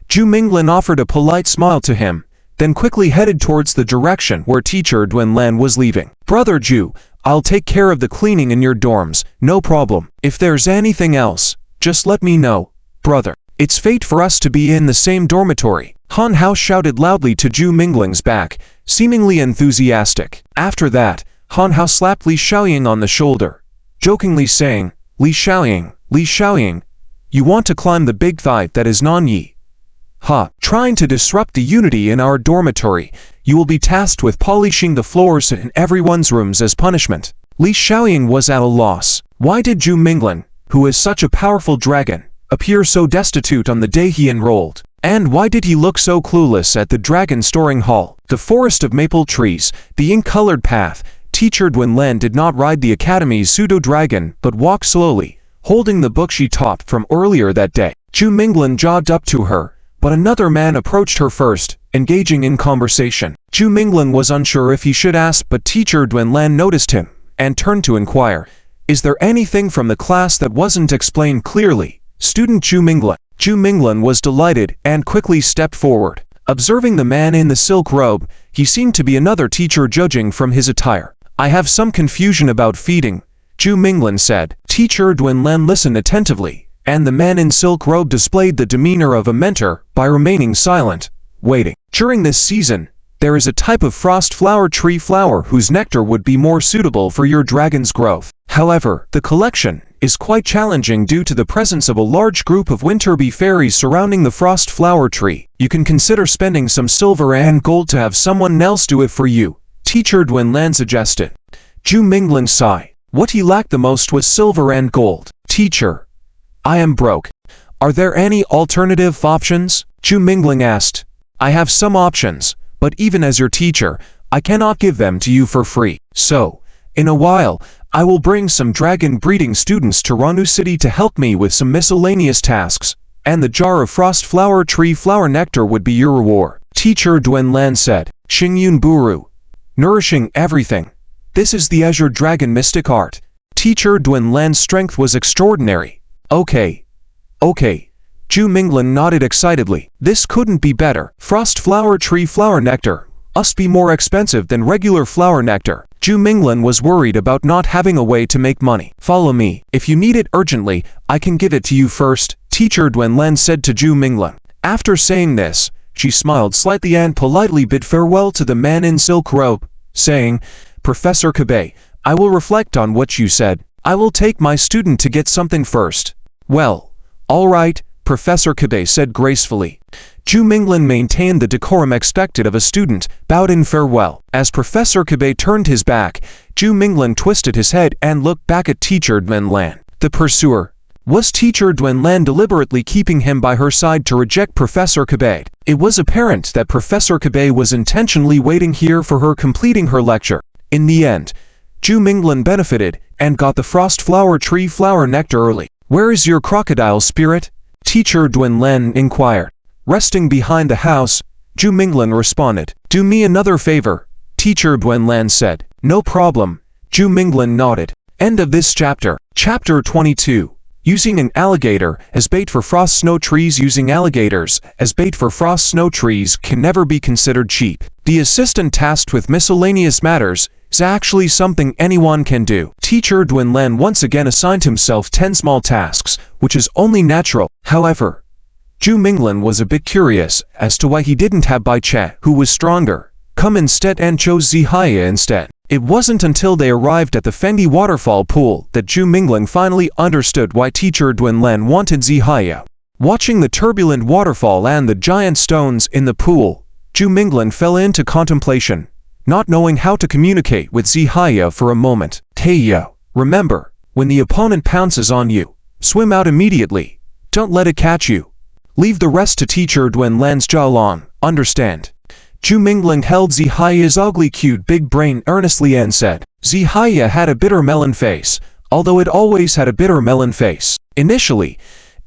Zhu Minglan offered a polite smile to him, then quickly headed towards the direction where Teacher Dwinlan was leaving. Brother Zhu, I'll take care of the cleaning in your dorms, no problem. If there's anything else, just let me know, brother. It's fate for us to be in the same dormitory. Han Hao shouted loudly to Zhu Minglan's back, seemingly enthusiastic. After that, Han Hao slapped Li Xiaoying on the shoulder, jokingly saying, Li Xiaoying, you want to climb the big thigh that is Nanyi? Ha! Trying to disrupt the unity in our dormitory, you will be tasked with polishing the floors in everyone's rooms as punishment. Li Xiaoying was at a loss. Why did Zhu Minglan, who is such a powerful dragon, appear so destitute on the day he enrolled? And why did he look so clueless at the dragon storing hall, the forest of maple trees, the ink-colored path? Teacher Duanlan did not ride the academy's pseudo-dragon, but walked slowly, holding the book she taught from earlier that day. Zhu Minglan jogged up to her, but another man approached her first, engaging in conversation. Zhu Minglan was unsure if he should ask, but Teacher Duanlan noticed him, and turned to inquire, "Is there anything from the class that wasn't explained clearly?" Student Zhu Minglan. Zhu Minglan was delighted and quickly stepped forward. Observing the man in the silk robe, he seemed to be another teacher judging from his attire. "I have some confusion about feeding," Zhu Minglan said. Teacher Duanlan listened attentively, and the man in silk robe displayed the demeanor of a mentor by remaining silent, waiting. During this season, there is a type of frost flower tree flower whose nectar would be more suitable for your dragon's growth. However, the collection is quite challenging due to the presence of a large group of winter bee fairies surrounding the frost flower tree. You can consider spending some silver and gold to have someone else do it for you, Teacher Duanlan suggested. Zhu Minglan sighed. What he lacked the most was silver and gold. "Teacher, I am broke. Are there any alternative options?" Zhu Minglan asked. "I have some options, but even as your teacher, I cannot give them to you for free. So, in a while, I will bring some dragon breeding students to Ranu City to help me with some miscellaneous tasks, and the jar of frost flower tree flower nectar would be your reward." Teacher Duanlan said. "Xingyun Buru. Nourishing everything. This is the Azure Dragon mystic art." Teacher Duanlan's strength was extraordinary. Okay. Zhu Minglan nodded excitedly. "This couldn't be better. Frost flower tree flower nectar must be more expensive than regular flower nectar." Zhu Minglan was worried about not having a way to make money. "Follow me. If you need it urgently, I can give it to you first," Teacher Duanlan said to Zhu Minglan. After saying this, she smiled slightly and politely bid farewell to the man in silk robe, saying, "Professor Kabe, I will reflect on what you said. I will take my student to get something first." "Well, all right," Professor Kabe said gracefully. Zhu Minglan maintained the decorum expected of a student, bowed in farewell. As Professor Kabe turned his back, Zhu Minglan twisted his head and looked back at Teacher Duanlan. The pursuer. Was Teacher Duanlan deliberately keeping him by her side to reject Professor Kabe? It was apparent that Professor Kabe was intentionally waiting here for her completing her lecture. In the end, Zhu Minglan benefited and got the frost flower tree flower nectar early. "Where is your crocodile spirit?" Teacher Duanlan inquired. "Resting behind the house," Zhu Minglan responded. "Do me another favor," Teacher Duanlan said. "No problem," Zhu Minglan nodded. End of this chapter. Chapter 22. Using an alligator as bait for frost snow trees. Using alligators as bait for frost snow trees can never be considered cheap. The assistant tasked with miscellaneous matters is actually something anyone can do. Teacher Duanlan once again assigned himself 10 small tasks, which is only natural. However, Zhu Minglan was a bit curious as to why he didn't have Bai Che, who was stronger, come instead and chose Zihaya instead. It wasn't until they arrived at the Fendi waterfall pool that Zhu Minglan finally understood why Teacher Duanlan wanted Zihaya. Watching the turbulent waterfall and the giant stones in the pool, Zhu Minglan fell into contemplation, not knowing how to communicate with Zihaya for a moment. "Hey yo, remember, when the opponent pounces on you, swim out immediately. Don't let it catch you. Leave the rest to Teacher Duanlan's Jialong, understand?" Zhu Minglan held Zihaya's ugly cute big brain earnestly and said. Zihaya had a bitter melon face, although it always had a bitter melon face. Initially,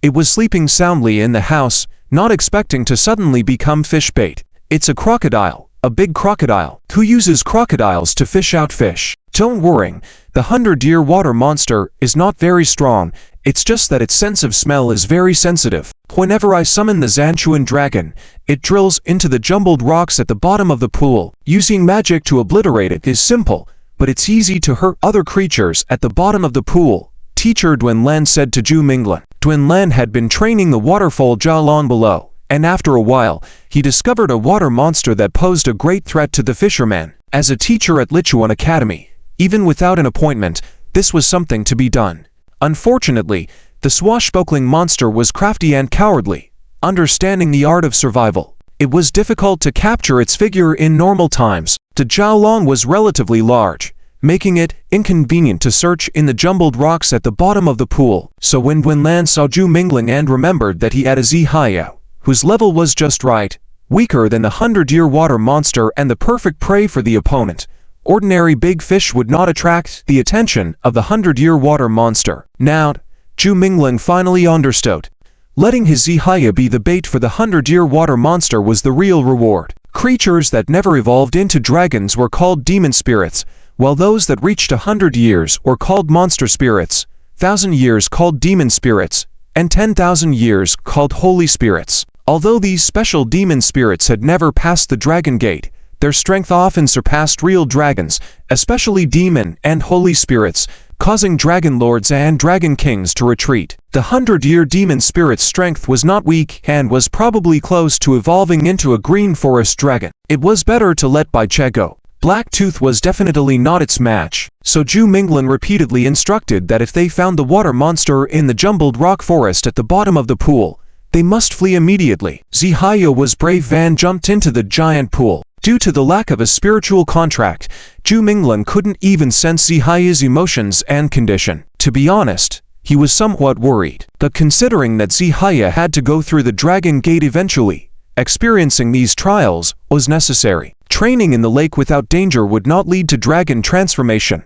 it was sleeping soundly in the house, not expecting to suddenly become fish bait. It's a crocodile, a big crocodile, who uses crocodiles to fish out fish. Don't worry, the 100-year water monster is not very strong, it's just that its sense of smell is very sensitive. Whenever I summon the Zanchuan dragon, it drills into the jumbled rocks at the bottom of the pool. Using magic to obliterate it is simple, but it's easy to hurt other creatures at the bottom of the pool, Teacher Duanlan said to Zhu Minglan. Duanlan had been training the waterfall Jialong below, and after a while, he discovered a water monster that posed a great threat to the fisherman. As a teacher at Lichuan Academy, even without an appointment, this was something to be done. Unfortunately, the swashbuckling monster was crafty and cowardly, understanding the art of survival. It was difficult to capture its figure in normal times. The Jialong was relatively large, making it inconvenient to search in the jumbled rocks at the bottom of the pool. So when Duanlan saw Zhu Minglan and remembered that he had a Zihaya, whose level was just right, weaker than the 100-year water monster and the perfect prey for the opponent. Ordinary big fish would not attract the attention of the 100-year water monster. Now, Zhu Minglin finally understood. Letting his Zihaya be the bait for the 100-year water monster was the real reward. Creatures that never evolved into dragons were called demon spirits, while those that reached 100 years were called monster spirits, 1,000 years called demon spirits, and 10,000 years called holy spirits. Although these special demon spirits had never passed the dragon gate, their strength often surpassed real dragons, especially demon and holy spirits, causing dragon lords and dragon kings to retreat. The 100-year demon spirit's strength was not weak and was probably close to evolving into a green forest dragon. It was better to let by Chego. Blacktooth was definitely not its match, so Zhu Minglin repeatedly instructed that if they found the water monster in the jumbled rock forest at the bottom of the pool, they must flee immediately. Zihaya was brave and jumped into the giant pool. Due to the lack of a spiritual contract, Zhu Minglin couldn't even sense Zihaya's emotions and condition. To be honest, he was somewhat worried. But considering that Zihaya had to go through the dragon gate eventually, experiencing these trials was necessary. Training in the lake without danger would not lead to dragon transformation.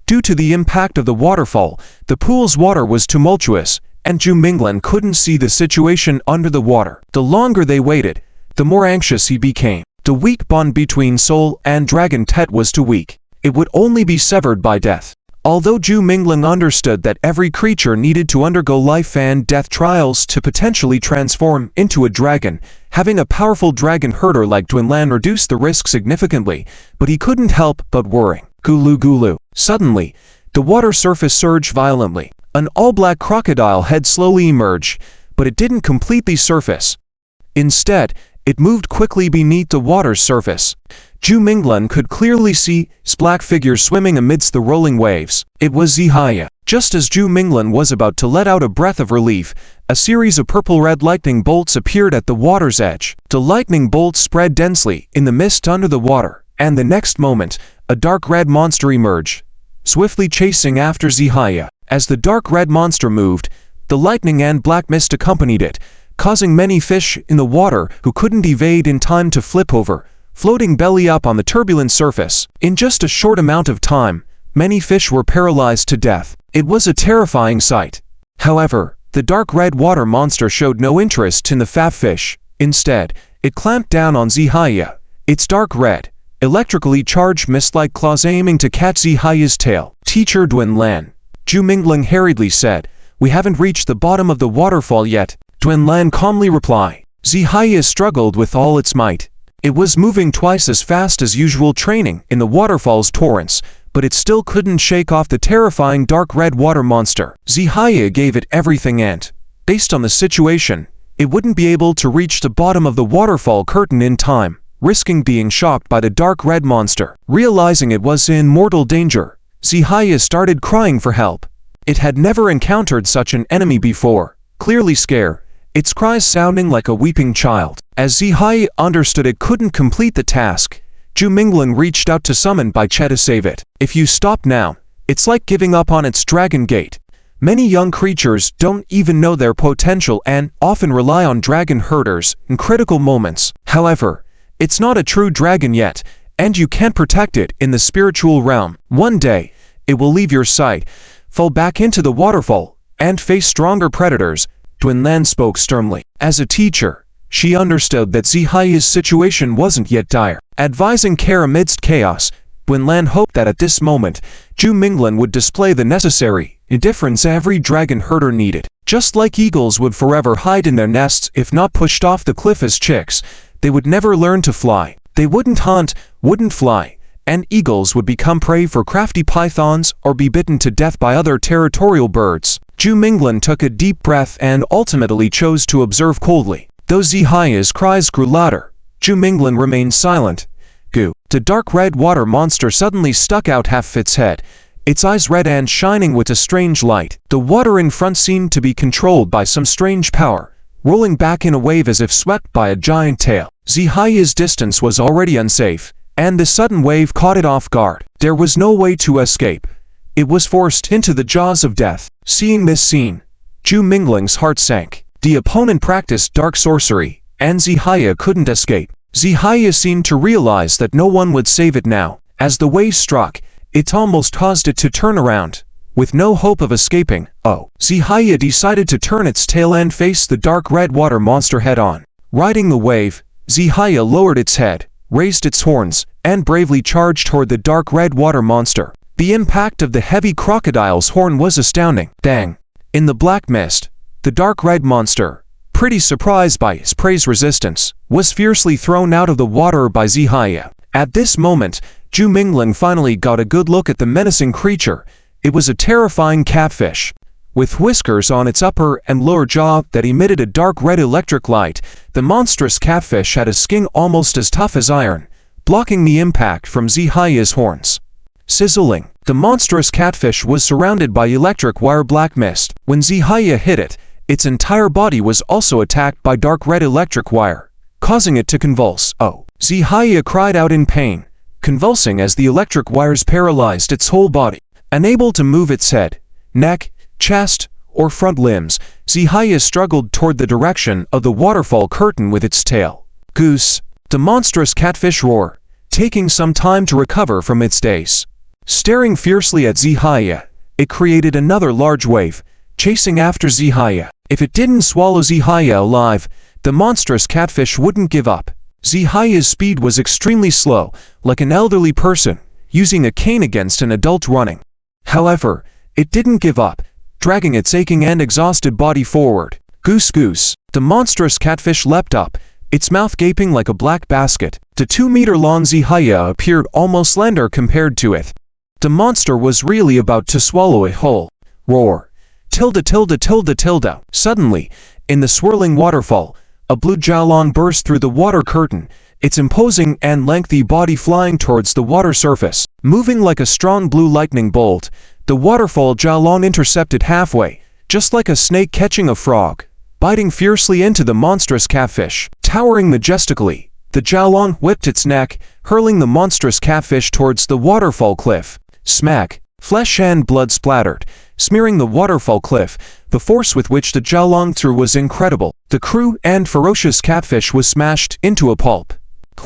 Due to the impact of the waterfall, the pool's water was tumultuous, and Zhu Minglin couldn't see the situation under the water. The longer they waited, the more anxious he became. The weak bond between soul and dragon Tet was too weak. It would only be severed by death. Although Zhu Minglin understood that every creature needed to undergo life and death trials to potentially transform into a dragon, having a powerful dragon herder like Duanlan reduced the risk significantly, but he couldn't help but worry. Gulu gulu. Suddenly, the water surface surged violently. An all-black crocodile head slowly emerged, but it didn't completely surface. Instead, it moved quickly beneath the water's surface. Zhu Minglin could clearly see its black figure swimming amidst the rolling waves. It was Zihaya. Just as Zhu Minglin was about to let out a breath of relief, a series of purple-red lightning bolts appeared at the water's edge. The lightning bolts spread densely in the mist under the water, and the next moment, a dark red monster emerged, swiftly chasing after Zihaya. As the dark red monster moved, the lightning and black mist accompanied it, causing many fish in the water who couldn't evade in time to flip over, floating belly up on the turbulent surface. In just a short amount of time, many fish were paralyzed to death. It was a terrifying sight. However, the dark red water monster showed no interest in the fat fish. Instead, it clamped down on Zihaya, its dark red, electrically charged mist-like claws aiming to catch Zihaya's tail. Teacher Duanlan, Zhu Minglin hurriedly said, "We haven't reached the bottom of the waterfall yet." Duanlan calmly replied. Zihaya struggled with all its might. It was moving twice as fast as usual training in the waterfall's torrents, but it still couldn't shake off the terrifying dark red water monster. Zihaya gave it everything and, based on the situation, it wouldn't be able to reach the bottom of the waterfall curtain in time, risking being shocked by the dark red monster. Realizing it was in mortal danger, Zihaya started crying for help. It had never encountered such an enemy before, clearly scared, its cries sounding like a weeping child. As Zihaya understood it couldn't complete the task, Zhu Minglin reached out to summon Bai Che to save it. If you stop now, it's like giving up on its dragon gate. Many young creatures don't even know their potential and often rely on dragon herders in critical moments. However, it's not a true dragon yet, and you can't protect it in the spiritual realm. One day, it will leave your sight, fall back into the waterfall, and face stronger predators. Duanlan spoke sternly. As a teacher, she understood that Zihaya's situation wasn't yet dire. Advising care amidst chaos, Duanlan hoped that at this moment, Zhu Minglin would display the necessary indifference every dragon herder needed. Just like eagles would forever hide in their nests if not pushed off the cliff as chicks, they would never learn to fly. They wouldn't hunt, wouldn't fly, and eagles would become prey for crafty pythons or be bitten to death by other territorial birds. Zhu Minglin took a deep breath and ultimately chose to observe coldly. Though Zihaya's cries grew louder, Zhu Minglin remained silent. Goo. The dark red water monster suddenly stuck out half its head, its eyes red and shining with a strange light. The water in front seemed to be controlled by some strange power, rolling back in a wave as if swept by a giant tail. Zihaya's distance was already unsafe, and the sudden wave caught it off guard. There was no way to escape. It was forced into the jaws of death. Seeing this scene, Zhu Minglin's heart sank. The opponent practiced dark sorcery, and Zihaya couldn't escape. Zihaya seemed to realize that no one would save it now. As the wave struck, it almost caused it to turn around. With no hope of escaping, Zihaya decided to turn its tail and face the dark red water monster head-on. Riding the wave, Zihaya lowered its head, raised its horns, and bravely charged toward the dark red water monster. The impact of the heavy crocodile's horn was astounding. Bang! In the black mist, the dark red monster, pretty surprised by his prey's resistance, was fiercely thrown out of the water by Zihaya. At this moment, Zhu Mingling finally got a good look at the menacing creature. It was a terrifying catfish, with whiskers on its upper and lower jaw that emitted a dark red electric light. The monstrous catfish had a skin almost as tough as iron, blocking the impact from Zihaya's horns. Sizzling, the monstrous catfish was surrounded by electric wire black mist. When Zihaya hit it, its entire body was also attacked by dark red electric wire, causing it to convulse. Zihaya cried out in pain, convulsing as the electric wires paralyzed its whole body. Unable to move its head, neck, chest, or front limbs, Zihaya struggled toward the direction of the waterfall curtain with its tail. Goose! The monstrous catfish roared, taking some time to recover from its daze. Staring fiercely at Zihaya, it created another large wave, chasing after Zihaya. If it didn't swallow Zihaya alive, the monstrous catfish wouldn't give up. Zihaya's speed was extremely slow, like an elderly person using a cane against an adult running. However, it didn't give up, dragging its aching and exhausted body forward. Goose goose! The monstrous catfish leapt up, its mouth gaping like a black basket. The 2-meter-long Zihaya appeared almost slender compared to it. The monster was really about to swallow it whole. Roar! Tilde tilde tilde tilde! Suddenly, in the swirling waterfall, a blue Jiaolong burst through the water curtain, its imposing and lengthy body flying towards the water surface. Moving like a strong blue lightning bolt, the waterfall Jiaolong intercepted halfway, just like a snake catching a frog, biting fiercely into the monstrous catfish. Towering majestically, the Jiaolong whipped its neck, hurling the monstrous catfish towards the waterfall cliff. Smack! Flesh and blood splattered, smearing the waterfall cliff. The force with which the Jiaolong threw was incredible. The cruel and ferocious catfish was smashed into a pulp.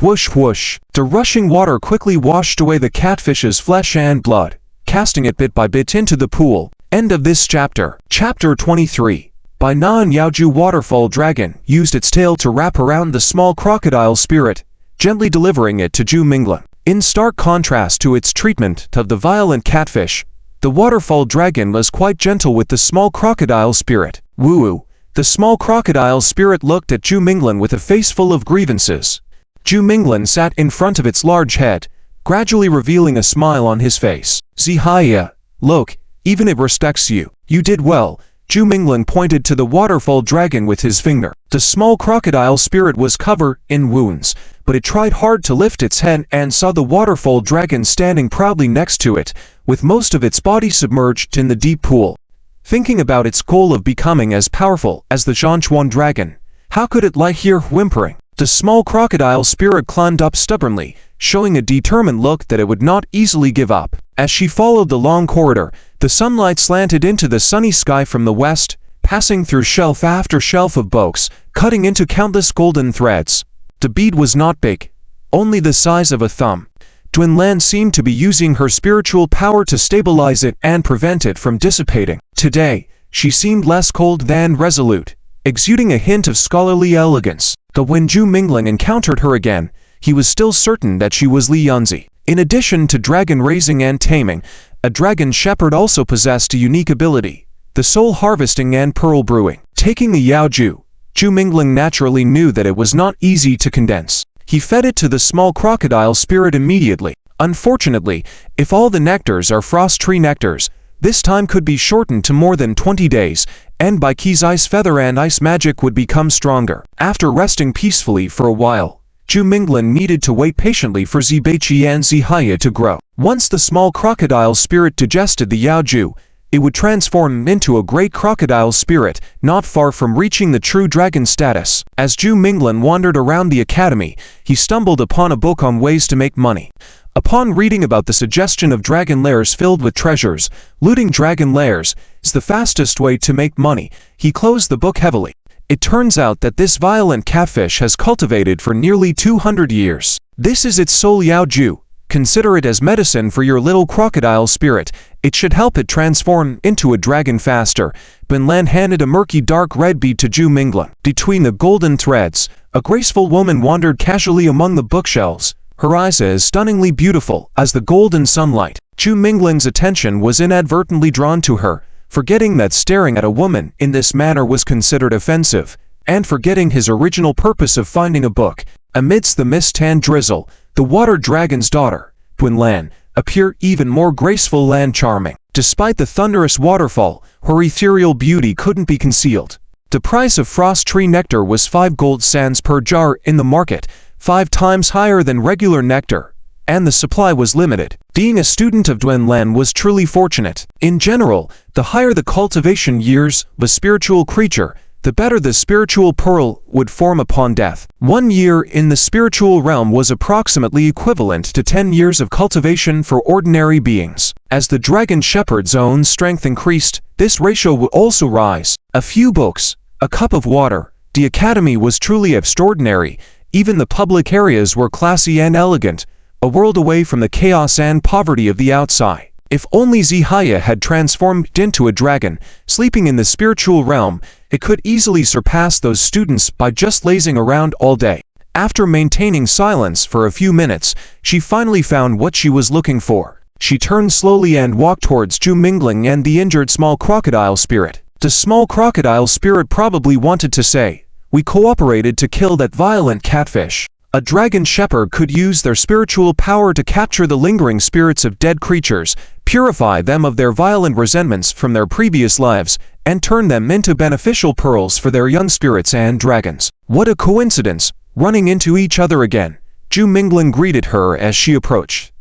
Whoosh whoosh! The rushing water quickly washed away the catfish's flesh and blood, casting it bit by bit into the pool. End of this chapter. Chapter 23. By Nan Yaoju Waterfall Dragon used its tail to wrap around the small crocodile spirit, gently delivering it to Zhu Mingling. In stark contrast to its treatment of the violent catfish, the waterfall dragon was quite gentle with the small crocodile spirit. Woo-woo! The small crocodile spirit looked at Zhu Mingling with a face full of grievances. Zhu Mingling sat in front of its large head, gradually revealing a smile on his face. Zihaya, look, even it respects you. You did well. Zhu Mingling pointed to the waterfall dragon with his finger. The small crocodile spirit was covered in wounds, but it tried hard to lift its head and saw the waterfall dragon standing proudly next to it, with most of its body submerged in the deep pool. Thinking about its goal of becoming as powerful as the Zhangchuan dragon, how could it lie here whimpering? The small crocodile spirit climbed up stubbornly, showing a determined look that it would not easily give up. As she followed the long corridor, the sunlight slanted into the sunny sky from the west, passing through shelf after shelf of books, cutting into countless golden threads. The bead was not big, only the size of a thumb. Twin Lan seemed to be using her spiritual power to stabilize it and prevent it from dissipating. Today, she seemed less cold than resolute, exuding a hint of scholarly elegance. But when Zhu Mingling encountered her again, he was still certain that she was Li Yanzi. In addition to dragon raising and taming, a dragon shepherd also possessed a unique ability, the soul harvesting and pearl brewing. Taking the Yaoju, Zhu Mingling naturally knew that it was not easy to condense. He fed it to the small crocodile spirit immediately. Unfortunately, if all the nectars are frost tree nectars, this time could be shortened to more than 20 days, and by Qi's ice feather and ice magic would become stronger. After resting peacefully for a while, Zhu Mingling needed to wait patiently for Zibeiqi and Zihaya to grow. Once the small crocodile spirit digested the Yaoju, it would transform into a great crocodile spirit, not far from reaching the true dragon status. As Zhu Mingling wandered around the academy, he stumbled upon a book on ways to make money. Upon reading about the suggestion of dragon lairs filled with treasures, looting dragon lairs is the fastest way to make money, he closed the book heavily. It turns out that this violent catfish has cultivated for nearly 200 years. This is its sole Yao Ju. Consider it as medicine for your little crocodile spirit. It should help it transform into a dragon faster. Bin Lan handed a murky dark red bead to Zhu Minglan. Between the golden threads, a graceful woman wandered casually among the bookshelves. Her eyes as stunningly beautiful as the golden sunlight. Zhu Minglan's attention was inadvertently drawn to her, forgetting that staring at a woman in this manner was considered offensive, and forgetting his original purpose of finding a book. Amidst the mist and drizzle, the water dragon's daughter, Bin Lan, appeared even more graceful and charming. Despite the thunderous waterfall, her ethereal beauty couldn't be concealed. The price of frost tree nectar was 5 gold sands per jar in the market, 5 times higher than regular nectar, and the supply was limited. Being a student of Bin Lan was truly fortunate. In general, the higher the cultivation years of a spiritual creature, the better the spiritual pearl would form upon death. 1 year in the spiritual realm was approximately equivalent to 10 years of cultivation for ordinary beings. As the dragon shepherd's own strength increased, this ratio would also rise. A few books, a cup of water. The academy was truly extraordinary. Even the public areas were classy and elegant, a world away from the chaos and poverty of the outside. If only Zihaya had transformed into a dragon, sleeping in the spiritual realm, it could easily surpass those students by just lazing around all day. After maintaining silence for a few minutes, she finally found what she was looking for. She turned slowly and walked towards Zhu Minglan and the injured small crocodile spirit. The small crocodile spirit probably wanted to say, "We cooperated to kill that violent catfish." A dragon shepherd could use their spiritual power to capture the lingering spirits of dead creatures, purify them of their violent resentments from their previous lives, and turn them into beneficial pearls for their young spirits and dragons. What a coincidence, running into each other again. Zhu Minglan greeted her as she approached.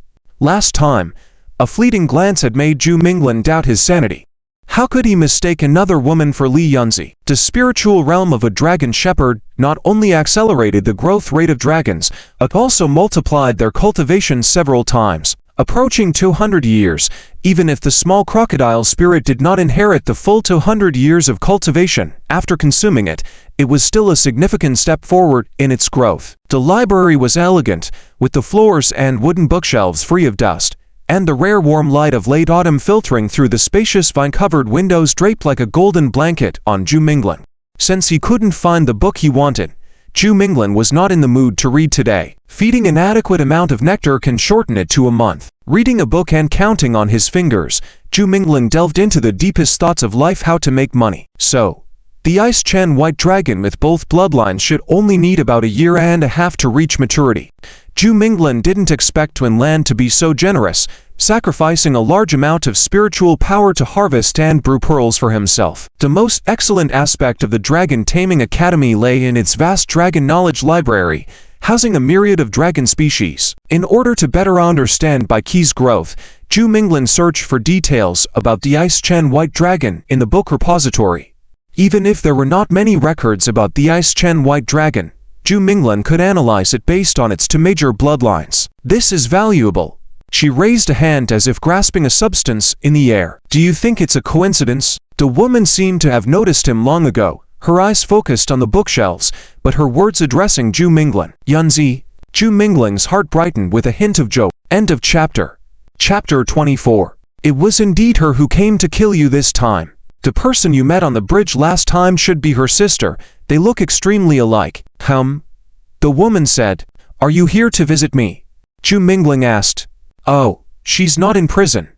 Last time, a fleeting glance had made Zhu Minglan doubt his sanity. How could he mistake another woman for Li Yunzi? The spiritual realm of a dragon shepherd not only accelerated the growth rate of dragons, but also multiplied their cultivation several times, approaching 200 years. Even if the small crocodile spirit did not inherit the full 200 years of cultivation after consuming it, it was still a significant step forward in its growth. The library was elegant, with the floors and wooden bookshelves free of dust, and the rare warm light of late autumn filtering through the spacious vine-covered windows draped like a golden blanket on Zhu Minglan. Since he couldn't find the book he wanted, Zhu Minglan was not in the mood to read today. Feeding an adequate amount of nectar can shorten it to a month. Reading a book and counting on his fingers, Zhu Minglan delved into the deepest thoughts of life, how to make money. So, the Ice Chen White Dragon with both bloodlines should only need about a year and a half to reach maturity. Zhu Minglan didn't expect Bin Lan to be so generous, sacrificing a large amount of spiritual power to harvest and brew pearls for himself. The most excellent aspect of the Dragon Taming Academy lay in its vast dragon knowledge library, housing a myriad of dragon species. In order to better understand Baiqi's growth, Zhu Minglan searched for details about the Ice Chen White Dragon in the book repository. Even if there were not many records about the Ice Chen White Dragon, Zhu Minglan could analyze it based on its two major bloodlines. This is valuable. She raised a hand as if grasping a substance in the air. Do you think it's a coincidence? The woman seemed to have noticed him long ago, her eyes focused on the bookshelves, but her words addressing Zhu Minglan. Yunzi. Zhu Minglan's heart brightened with a hint of joy. End of chapter. Chapter 24. It was indeed her who came to kill you this time. The person you met on the bridge last time should be her sister. They look extremely alike. The woman said. Are you here to visit me? Zhu Minglan asked. Oh, she's not in prison.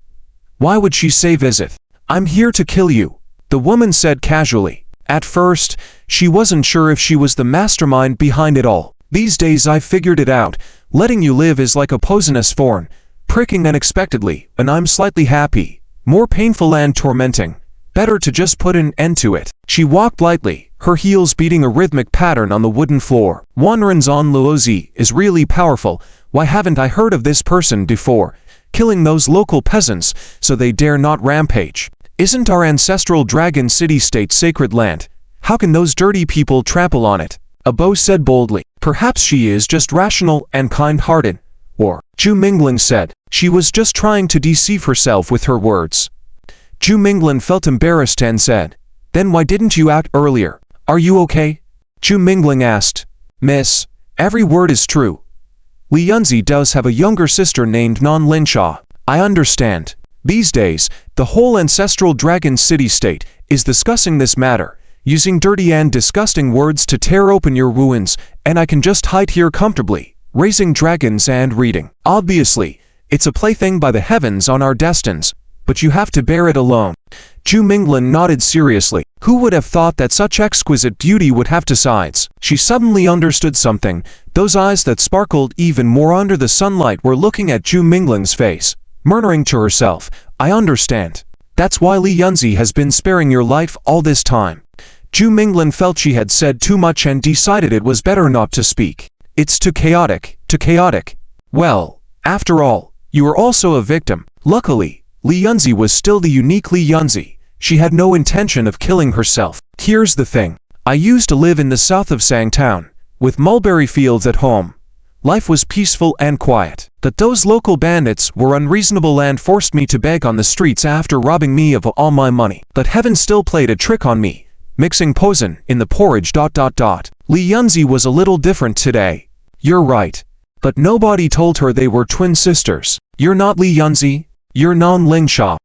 Why would she say visit? I'm here to kill you, the woman said casually. At first, she wasn't sure if she was the mastermind behind it all. These days I've figured it out. Letting you live is like a poisonous thorn, pricking unexpectedly, and I'm slightly happy. More painful and tormenting. Better to just put an end to it. She walked lightly, her heels beating a rhythmic pattern on the wooden floor. Wanrenzon Luozi is really powerful. Why haven't I heard of this person before? Killing those local peasants so they dare not rampage. Isn't our ancestral dragon city-state sacred land? How can those dirty people trample on it? Abo said boldly. Perhaps she is just rational and kind-hearted. Or, Zhu Minglan said, she was just trying to deceive herself with her words. Zhu Minglan felt embarrassed and said, then why didn't you act earlier? Are you okay? Zhu Mingling asked. Miss, every word is true. Li Yunzi does have a younger sister named Non Linsha. I understand. These days, the whole ancestral dragon city-state is discussing this matter, using dirty and disgusting words to tear open your wounds, and I can just hide here comfortably, raising dragons and reading. Obviously, it's a plaything by the heavens on our destines, but you have to bear it alone. Zhu Minglan nodded seriously. Who would have thought that such exquisite beauty would have two sides? She suddenly understood something. Those eyes that sparkled even more under the sunlight were looking at Zhu Minglan's face, murmuring to herself, I understand. That's why Li Yunzi has been sparing your life all this time. Zhu Minglan felt she had said too much and decided it was better not to speak. It's too chaotic, too chaotic. Well, after all, you were also a victim. Luckily, Li Yunzi was still the unique Li Yunzi. She had no intention of killing herself. Here's the thing. I used to live in the south of Sangtown, with mulberry fields at home. Life was peaceful and quiet. But those local bandits were unreasonable and forced me to beg on the streets after robbing me of all my money. But heaven still played a trick on me, mixing poison in the porridge. Li Yunzi was a little different today. You're right. But nobody told her they were twin sisters. You're not Li Yunzi. You're Non Lingsha.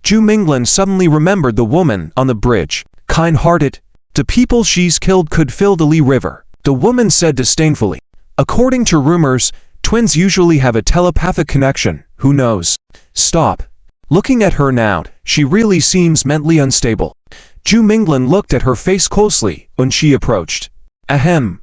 Zhu Minglan suddenly remembered the woman on the bridge. Kind-hearted. The people she's killed could fill the Li River. The woman said disdainfully. According to rumors, twins usually have a telepathic connection. Who knows? Stop. Looking at her now, she really seems mentally unstable. Zhu Minglan looked at her face closely when she approached. Ahem.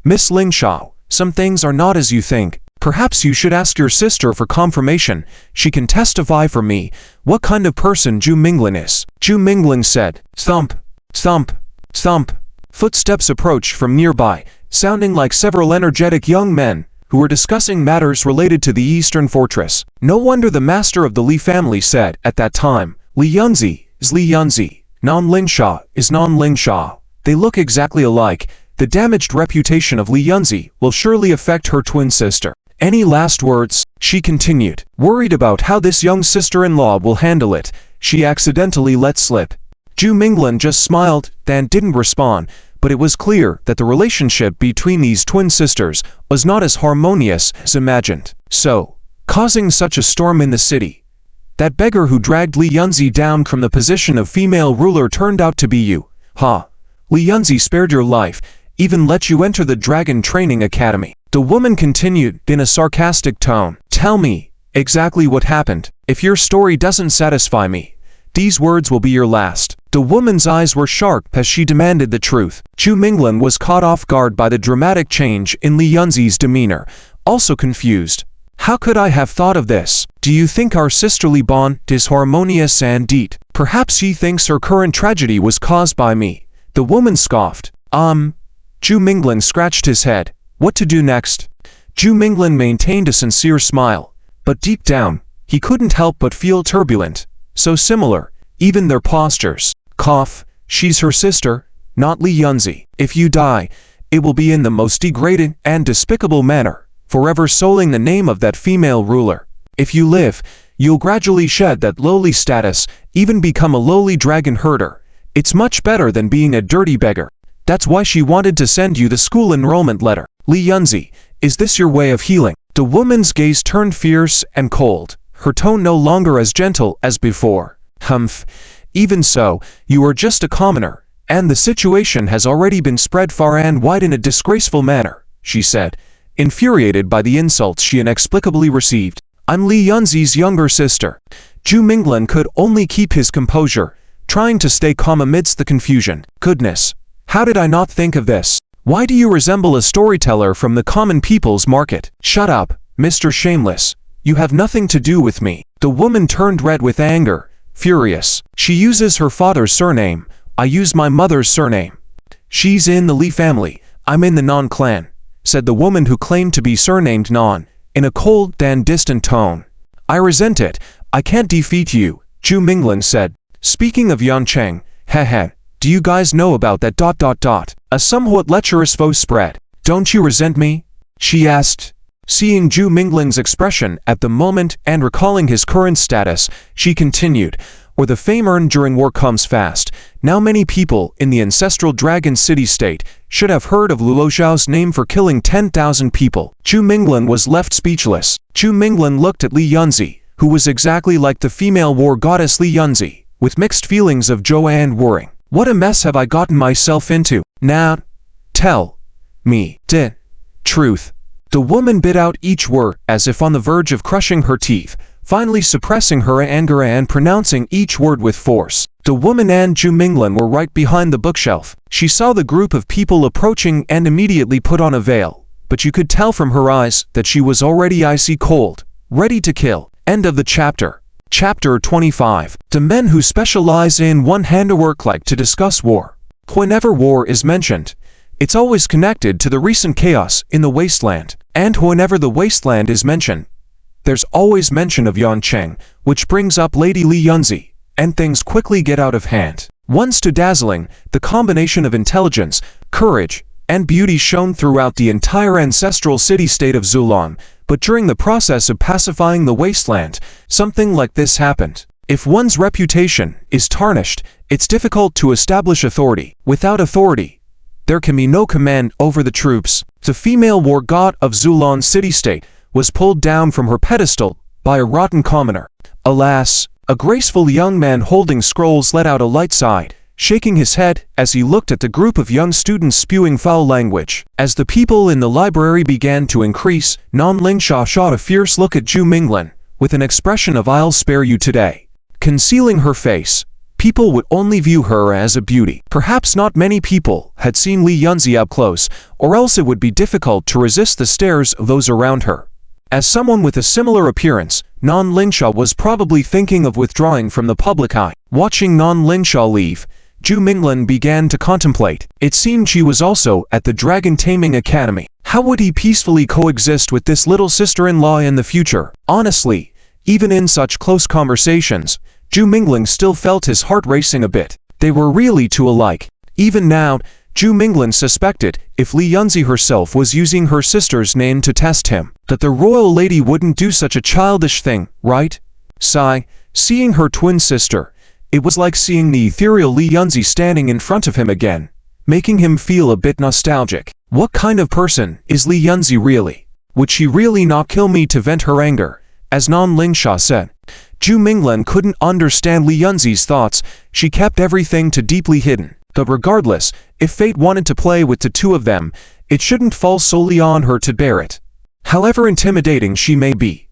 Miss Lingsha, some things are not as you think. Perhaps you should ask your sister for confirmation. She can testify for me what kind of person Zhu Minglan is. Zhu Minglan said. Thump, thump, thump. Footsteps approached from nearby, sounding like several energetic young men who were discussing matters related to the Eastern Fortress. No wonder the master of the Li family said at that time, Li Yunzi is Li Yunzi, Non Lingsha is Non Lingsha. They look exactly alike. The damaged reputation of Li Yunzi will surely affect her twin sister. Any last words? She continued. Worried about how this young sister-in-law will handle it, she accidentally let slip. Zhu Minglan just smiled, then didn't respond, but it was clear that the relationship between these twin sisters was not as harmonious as imagined. So, causing such a storm in the city, that beggar who dragged Li Yunzi down from the position of female ruler turned out to be you. Ha! Li Yunzi spared your life, even let you enter the Dragon Training Academy. The woman continued in a sarcastic tone. Tell me exactly what happened. If your story doesn't satisfy me, these words will be your last. The woman's eyes were sharp as she demanded the truth. Zhu Minglan was caught off guard by the dramatic change in Li Yunzi's demeanor, also confused. How could I have thought of this? Do you think our sisterly bond is harmonious and deep? Perhaps she thinks her current tragedy was caused by me. The woman scoffed. Zhu Minglan scratched his head. What to do next? Zhu Minglan maintained a sincere smile, but deep down, he couldn't help but feel turbulent. So similar, even their postures. Cough, she's her sister, not Li Yunzi. If you die, it will be in the most degraded and despicable manner, forever sullying the name of that female ruler. If you live, you'll gradually shed that lowly status, even become a lowly dragon herder. It's much better than being a dirty beggar. That's why she wanted to send you the school enrollment letter. Li Yunzi, is this your way of healing? The woman's gaze turned fierce and cold, her tone no longer as gentle as before. Humph. Even so, you are just a commoner, and the situation has already been spread far and wide in a disgraceful manner, she said, infuriated by the insults she inexplicably received. I'm Li Yunzi's younger sister. Zhu Minglan could only keep his composure, trying to stay calm amidst the confusion. Goodness. How did I not think of this? Why do you resemble a storyteller from the common people's market? Shut up, Mr. Shameless. You have nothing to do with me. The woman turned red with anger, furious. She uses her father's surname. I use my mother's surname. She's in the Li family. I'm in the Non clan, said the woman who claimed to be surnamed Non, in a cold and distant tone. I resent it. I can't defeat you, Zhu Minglan said. Speaking of Yancheng, heh. Do you guys know about that ... A somewhat lecherous foe spread. Don't you resent me? She asked. Seeing Zhu Minglan's expression at the moment and recalling his current status, she continued. or the fame earned during war comes fast. Now many people in the ancestral dragon city-state should have heard of Luo Zhao's name for killing 10,000 people. Zhu Minglan was left speechless. Zhu Minglan looked at Li Yunzi, who was exactly like the female war goddess Li Yunzi, with mixed feelings of joy and worrying. What a mess have I gotten myself into? Now, tell me the truth. The woman bit out each word as if on the verge of crushing her teeth, finally suppressing her anger and pronouncing each word with force. The woman and Zhu Minglan were right behind the bookshelf. She saw the group of people approaching and immediately put on a veil, but you could tell from her eyes that she was already icy cold, ready to kill. End of the chapter. Chapter 25. The men who specialize in one-hand work like to discuss war. Whenever war is mentioned, it's always connected to the recent chaos in the wasteland. And whenever the wasteland is mentioned, there's always mention of Yancheng, which brings up Lady Li Yunzi, and things quickly get out of hand. Once too dazzling, the combination of intelligence, courage, and beauty shone throughout the entire ancestral city-state of Zulon, but during the process of pacifying the wasteland, something like this happened. If one's reputation is tarnished, it's difficult to establish authority. Without authority, there can be no command over the troops. The female war god of Zulon city-state was pulled down from her pedestal by a rotten commoner. Alas, a graceful young man holding scrolls let out a light sigh, shaking his head as he looked at the group of young students spewing foul language. As the people in the library began to increase, Nan Lingsha shot a fierce look at Zhu Minglan, with an expression of "I'll spare you today." Concealing her face, people would only view her as a beauty. Perhaps not many people had seen Li Yunzi up close, or else it would be difficult to resist the stares of those around her. As someone with a similar appearance, Nan Lingsha was probably thinking of withdrawing from the public eye. Watching Nan Lingsha leave, Zhu Minglan began to contemplate. It seemed she was also at the Dragon Taming Academy. How would he peacefully coexist with this little sister-in-law in the future? Honestly, even in such close conversations, Zhu Minglan still felt his heart racing a bit. They were really too alike. Even now, Zhu Minglan suspected if Li Yunzi herself was using her sister's name to test him, that the royal lady wouldn't do such a childish thing, right? Sigh, seeing her twin sister, it was like seeing the ethereal Li Yunzi standing in front of him again, making him feel a bit nostalgic. What kind of person is Li Yunzi really? Would she really not kill me to vent her anger? As Nan Lingsha said. Zhu Minglan couldn't understand Li Yunzi's thoughts. She kept everything too deeply hidden. But regardless, if fate wanted to play with the two of them, it shouldn't fall solely on her to bear it. However intimidating she may be,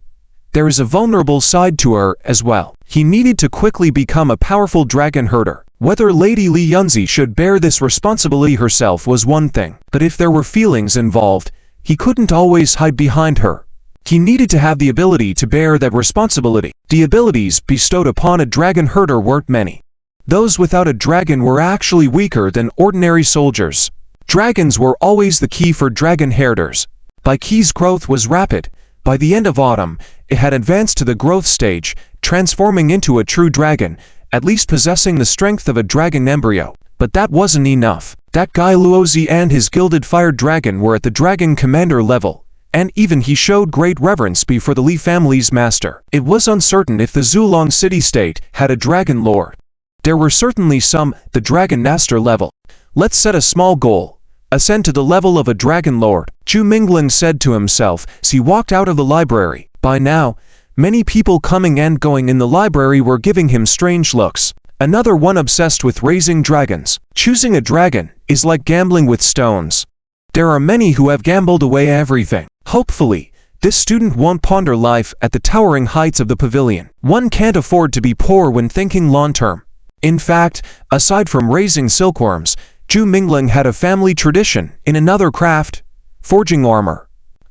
there is a vulnerable side to her as well. He needed to quickly become a powerful dragon herder. Whether Lady Li Yunzi should bear this responsibility herself was one thing, but if there were feelings involved, he couldn't always hide behind her. He needed to have the ability to bear that responsibility. The abilities bestowed upon a dragon herder weren't many. Those without a dragon were actually weaker than ordinary soldiers. Dragons were always the key for dragon herders. Bai Qi's growth was rapid. By the end of autumn, it had advanced to the growth stage, transforming into a true dragon, at least possessing the strength of a dragon embryo. But that wasn't enough. That guy Luozi and his gilded fire dragon were at the dragon commander level, and even he showed great reverence before the Li family's master. It was uncertain if the Zulong city-state had a dragon lord. There were certainly some, the dragon master level. Let's set a small goal. Ascend to the level of a dragon lord, Zhu Minglan said to himself as he walked out of the library. By now, many people coming and going in the library were giving him strange looks. Another one obsessed with raising dragons. Choosing a dragon is like gambling with stones. There are many who have gambled away everything. Hopefully, this student won't ponder life at the towering heights of the pavilion. One can't afford to be poor when thinking long-term. In fact, aside from raising silkworms, Zhu Minglan had a family tradition in another craft, forging armor.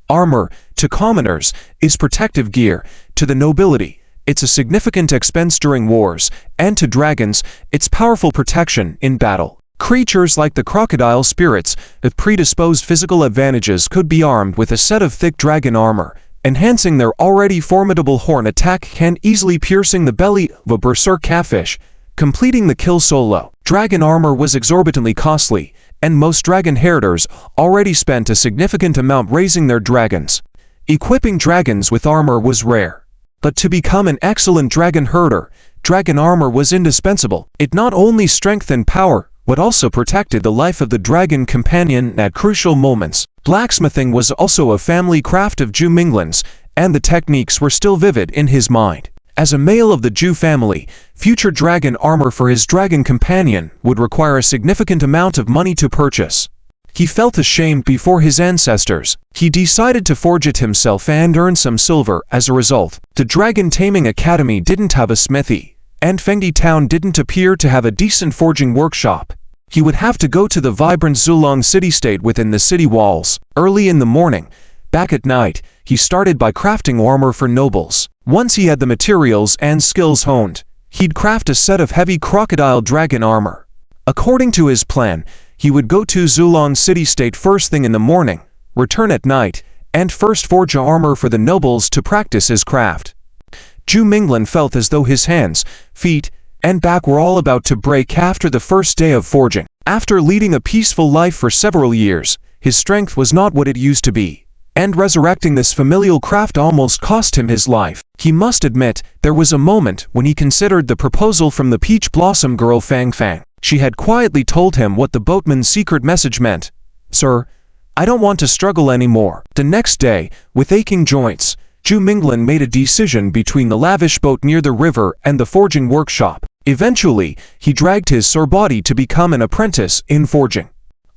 Armor, to commoners, is protective gear. To the nobility, it's a significant expense during wars, and to dragons, it's powerful protection in battle. Creatures like the crocodile spirits, with predisposed physical advantages, could be armed with a set of thick dragon armor, enhancing their already formidable horn attack and easily piercing the belly of a berserk catfish, completing the kill solo. Dragon armor was exorbitantly costly, and most dragon herders already spent a significant amount raising their dragons. Equipping dragons with armor was rare. But to become an excellent dragon herder, dragon armor was indispensable. It not only strengthened power, but also protected the life of the dragon companion at crucial moments. Blacksmithing was also a family craft of Zhu Minglan's, and the techniques were still vivid in his mind. As a male of the Zhu family, future dragon armor for his dragon companion would require a significant amount of money to purchase. He felt ashamed before his ancestors. He decided to forge it himself and earn some silver as a result. The Dragon Taming Academy didn't have a smithy, and Fengdi Town didn't appear to have a decent forging workshop. He would have to go to the vibrant Zulong city-state within the city walls. Early in the morning, back at night, he started by crafting armor for nobles. Once he had the materials and skills honed, he'd craft a set of heavy crocodile dragon armor. According to his plan, he would go to Zulong city-state first thing in the morning, return at night, and first forge armor for the nobles to practice his craft. Zhu Minglan felt as though his hands, feet, and back were all about to break after the first day of forging. After leading a peaceful life for several years, his strength was not what it used to be, and resurrecting this familial craft almost cost him his life. He must admit, there was a moment when he considered the proposal from the Peach Blossom girl Fang Fang. She had quietly told him what the boatman's secret message meant. "Sir, I don't want to struggle anymore." The next day, with aching joints, Zhu Minglan made a decision between the lavish boat near the river and the forging workshop. Eventually, he dragged his sore body to become an apprentice in forging.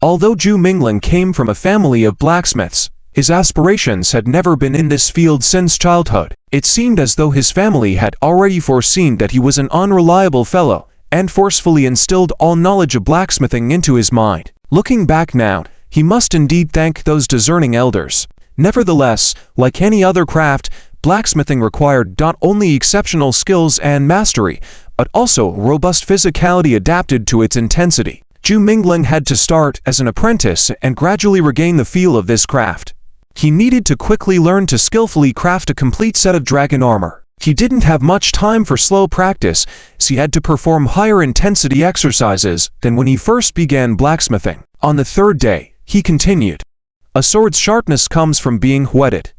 Although Zhu Minglan came from a family of blacksmiths, his aspirations had never been in this field since childhood. It seemed as though his family had already foreseen that he was an unreliable fellow, and forcefully instilled all knowledge of blacksmithing into his mind. Looking back now, he must indeed thank those discerning elders. Nevertheless, like any other craft, blacksmithing required not only exceptional skills and mastery, but also robust physicality adapted to its intensity. Zhu Minglan had to start as an apprentice and gradually regain the feel of this craft. He needed to quickly learn to skillfully craft a complete set of dragon armor. He didn't have much time for slow practice, so he had to perform higher intensity exercises than when he first began blacksmithing. On the third day, he continued. A sword's sharpness comes from being whetted.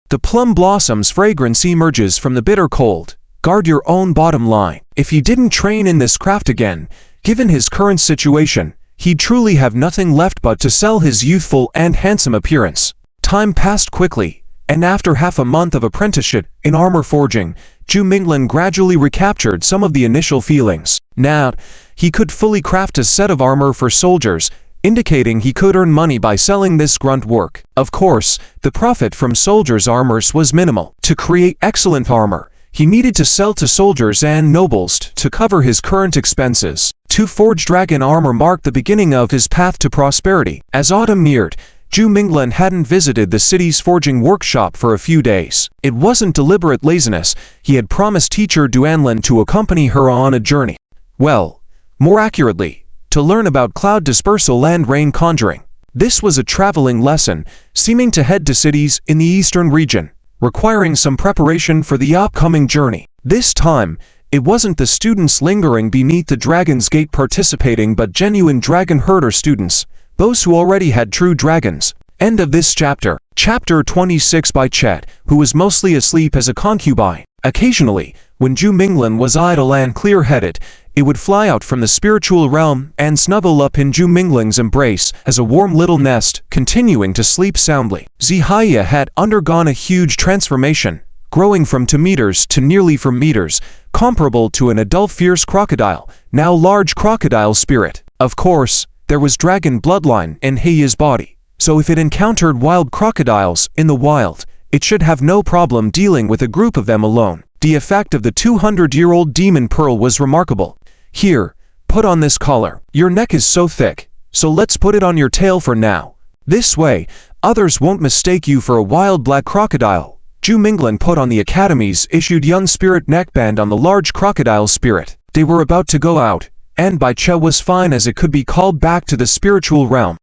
The plum blossom's fragrance emerges from the bitter cold. Guard your own bottom line. If he didn't train in this craft again, given his current situation, he'd truly have nothing left but to sell his youthful and handsome appearance. Time passed quickly, and after half a month of apprenticeship in armor forging, Zhu Minglan gradually recaptured some of the initial feelings. Now, he could fully craft a set of armor for soldiers, indicating he could earn money by selling this grunt work. Of course, the profit from soldiers' armors was minimal. To create excellent armor, he needed to sell to soldiers and nobles to cover his current expenses. To forge dragon armor marked the beginning of his path to prosperity. As autumn neared, Zhu Minglan hadn't visited the city's forging workshop for a few days. It wasn't deliberate laziness. He had promised teacher Duanlin to accompany her on a journey. Well, more accurately, to learn about cloud dispersal and rain conjuring. This was a traveling lesson, seeming to head to cities in the eastern region, requiring some preparation for the upcoming journey. This time, it wasn't the students lingering beneath the Dragon's Gate participating but genuine dragon herder students, those who already had true dragons. End of this chapter. Chapter 26 by Chet, who was mostly asleep as a concubine. Occasionally, when Zhu Minglan was idle and clear-headed, it would fly out from the spiritual realm and snuggle up in Zhu Minglan's embrace as a warm little nest, continuing to sleep soundly. Zihaya had undergone a huge transformation, growing from 2 meters to nearly 4 meters, comparable to an adult fierce crocodile, now large crocodile spirit. Of course, there was dragon bloodline in Heiya's body, so if it encountered wild crocodiles in the wild, it should have no problem dealing with a group of them alone. The effect of the 200-year-old demon pearl was remarkable. Here, put on this collar. Your neck is so thick, so let's put it on your tail for now. This way, others won't mistake you for a wild black crocodile. Zhu Minglan put on the Academy's issued young spirit neckband on the large crocodile spirit. They were about to go out, and Bai Che was fine as it could be called back to the spiritual realm.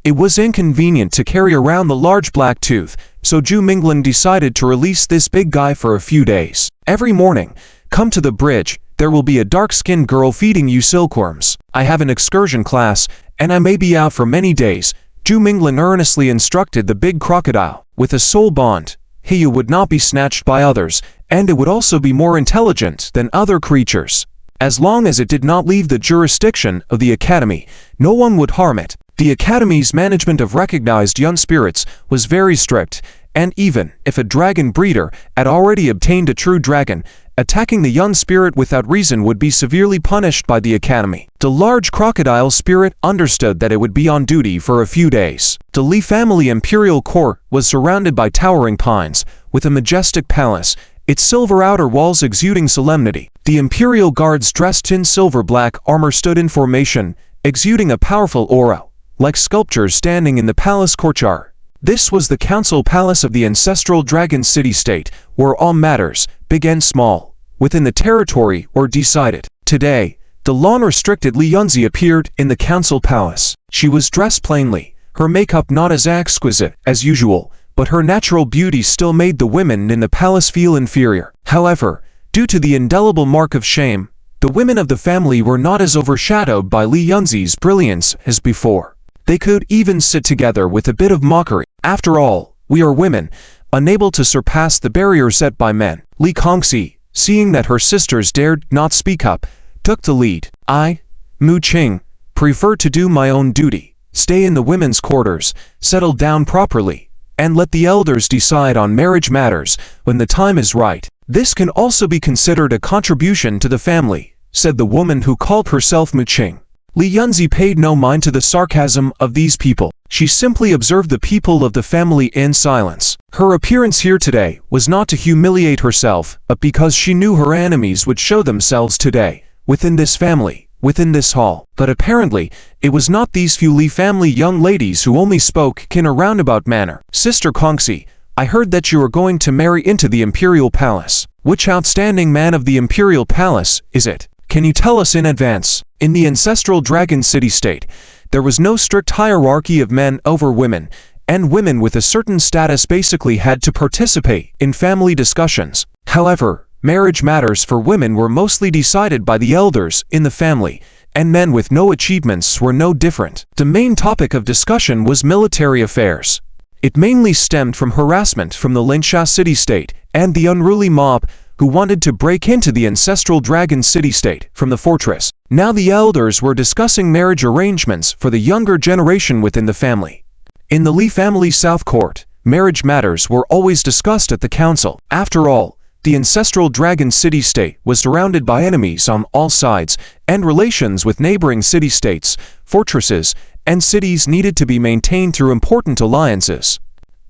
It was inconvenient to carry around the large black tooth, so Zhu Minglan decided to release this big guy for a few days. Every morning, come to the bridge, there will be a dark-skinned girl feeding you silkworms. I have an excursion class, and I may be out for many days. Zhu Minglan earnestly instructed the big crocodile. With a soul bond, Heiya would not be snatched by others, and it would also be more intelligent than other creatures. As long as it did not leave the jurisdiction of the Academy, no one would harm it. The Academy's management of recognized young spirits was very strict, and even if a dragon breeder had already obtained a true dragon, attacking the young spirit without reason would be severely punished by the Academy. The large crocodile spirit understood that it would be on duty for a few days. The Li family imperial court was surrounded by towering pines, with a majestic palace, its silver outer walls exuding solemnity. The imperial guards dressed in silver-black armor stood in formation, exuding a powerful aura, like sculptures standing in the palace courtyard. This was the council palace of the ancestral dragon city-state, where all matters, big and small, within the territory were decided. Today, the law-restricted Li Yunzi appeared in the council palace. She was dressed plainly, her makeup not as exquisite as usual, but her natural beauty still made the women in the palace feel inferior. However, due to the indelible mark of shame, the women of the family were not as overshadowed by Li Yunzi's brilliance as before. They could even sit together with a bit of mockery. After all, we are women, unable to surpass the barrier set by men. Li Kongxi, seeing that her sisters dared not speak up, took the lead. I, Mu Qing, prefer to do my own duty, stay in the women's quarters, settle down properly, and let the elders decide on marriage matters when the time is right. This can also be considered a contribution to the family, said the woman who called herself Mu Qing. Li Yunzi paid no mind to the sarcasm of these people. She simply observed the people of the family in silence. Her appearance here today was not to humiliate herself, but because she knew her enemies would show themselves today, within this family, within this hall. But apparently, it was not these few Li family young ladies who only spoke in a roundabout manner. Sister Kongxi, I heard that you are going to marry into the Imperial Palace. Which outstanding man of the Imperial Palace is it? Can you tell us in advance? In the ancestral dragon city-state, there was no strict hierarchy of men over women, and women with a certain status basically had to participate in family discussions. However, marriage matters for women were mostly decided by the elders in the family, and men with no achievements were no different. The main topic of discussion was military affairs. It mainly stemmed from harassment from the Linsha city-state and the unruly mob who wanted to break into the ancestral dragon city-state from the fortress. Now the elders were discussing marriage arrangements for the younger generation within the family. In the Li family South Court, marriage matters were always discussed at the council. After all, the ancestral dragon city-state was surrounded by enemies on all sides, and relations with neighboring city-states, fortresses, and cities needed to be maintained through important alliances.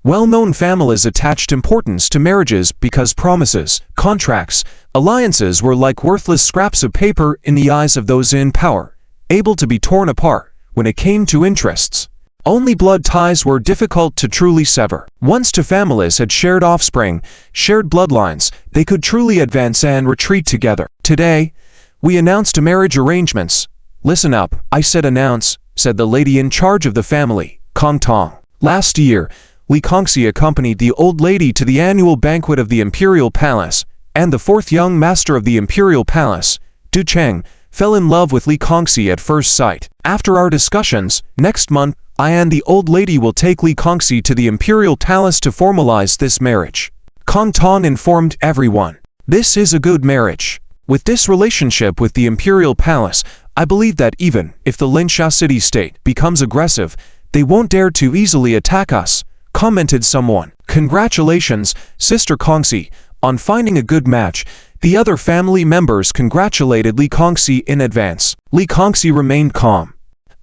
Well-known families attached importance to marriages because promises, contracts, alliances were like worthless scraps of paper in the eyes of those in power, able to be torn apart when it came to interests. Only blood ties were difficult to truly sever. Once two families had shared offspring, shared bloodlines, they could truly advance and retreat together. Today, we announced marriage arrangements. Listen up, I said announce, said the lady in charge of the family, Kong Tong. Last year, Li Kongxi accompanied the old lady to the annual banquet of the Imperial Palace, and the fourth young master of the Imperial Palace, Du Cheng, fell in love with Li Kongxi at first sight. After our discussions, next month, I and the old lady will take Li Kongxi to the Imperial Palace to formalize this marriage. Kong Tong informed everyone. This is a good marriage. With this relationship with the Imperial Palace, I believe that even if the Linsha city-state becomes aggressive, they won't dare to easily attack us, commented someone. Congratulations, Sister Kongxi, on finding a good match. The other family members congratulated Li Kongxi in advance. Li Kongxi remained calm.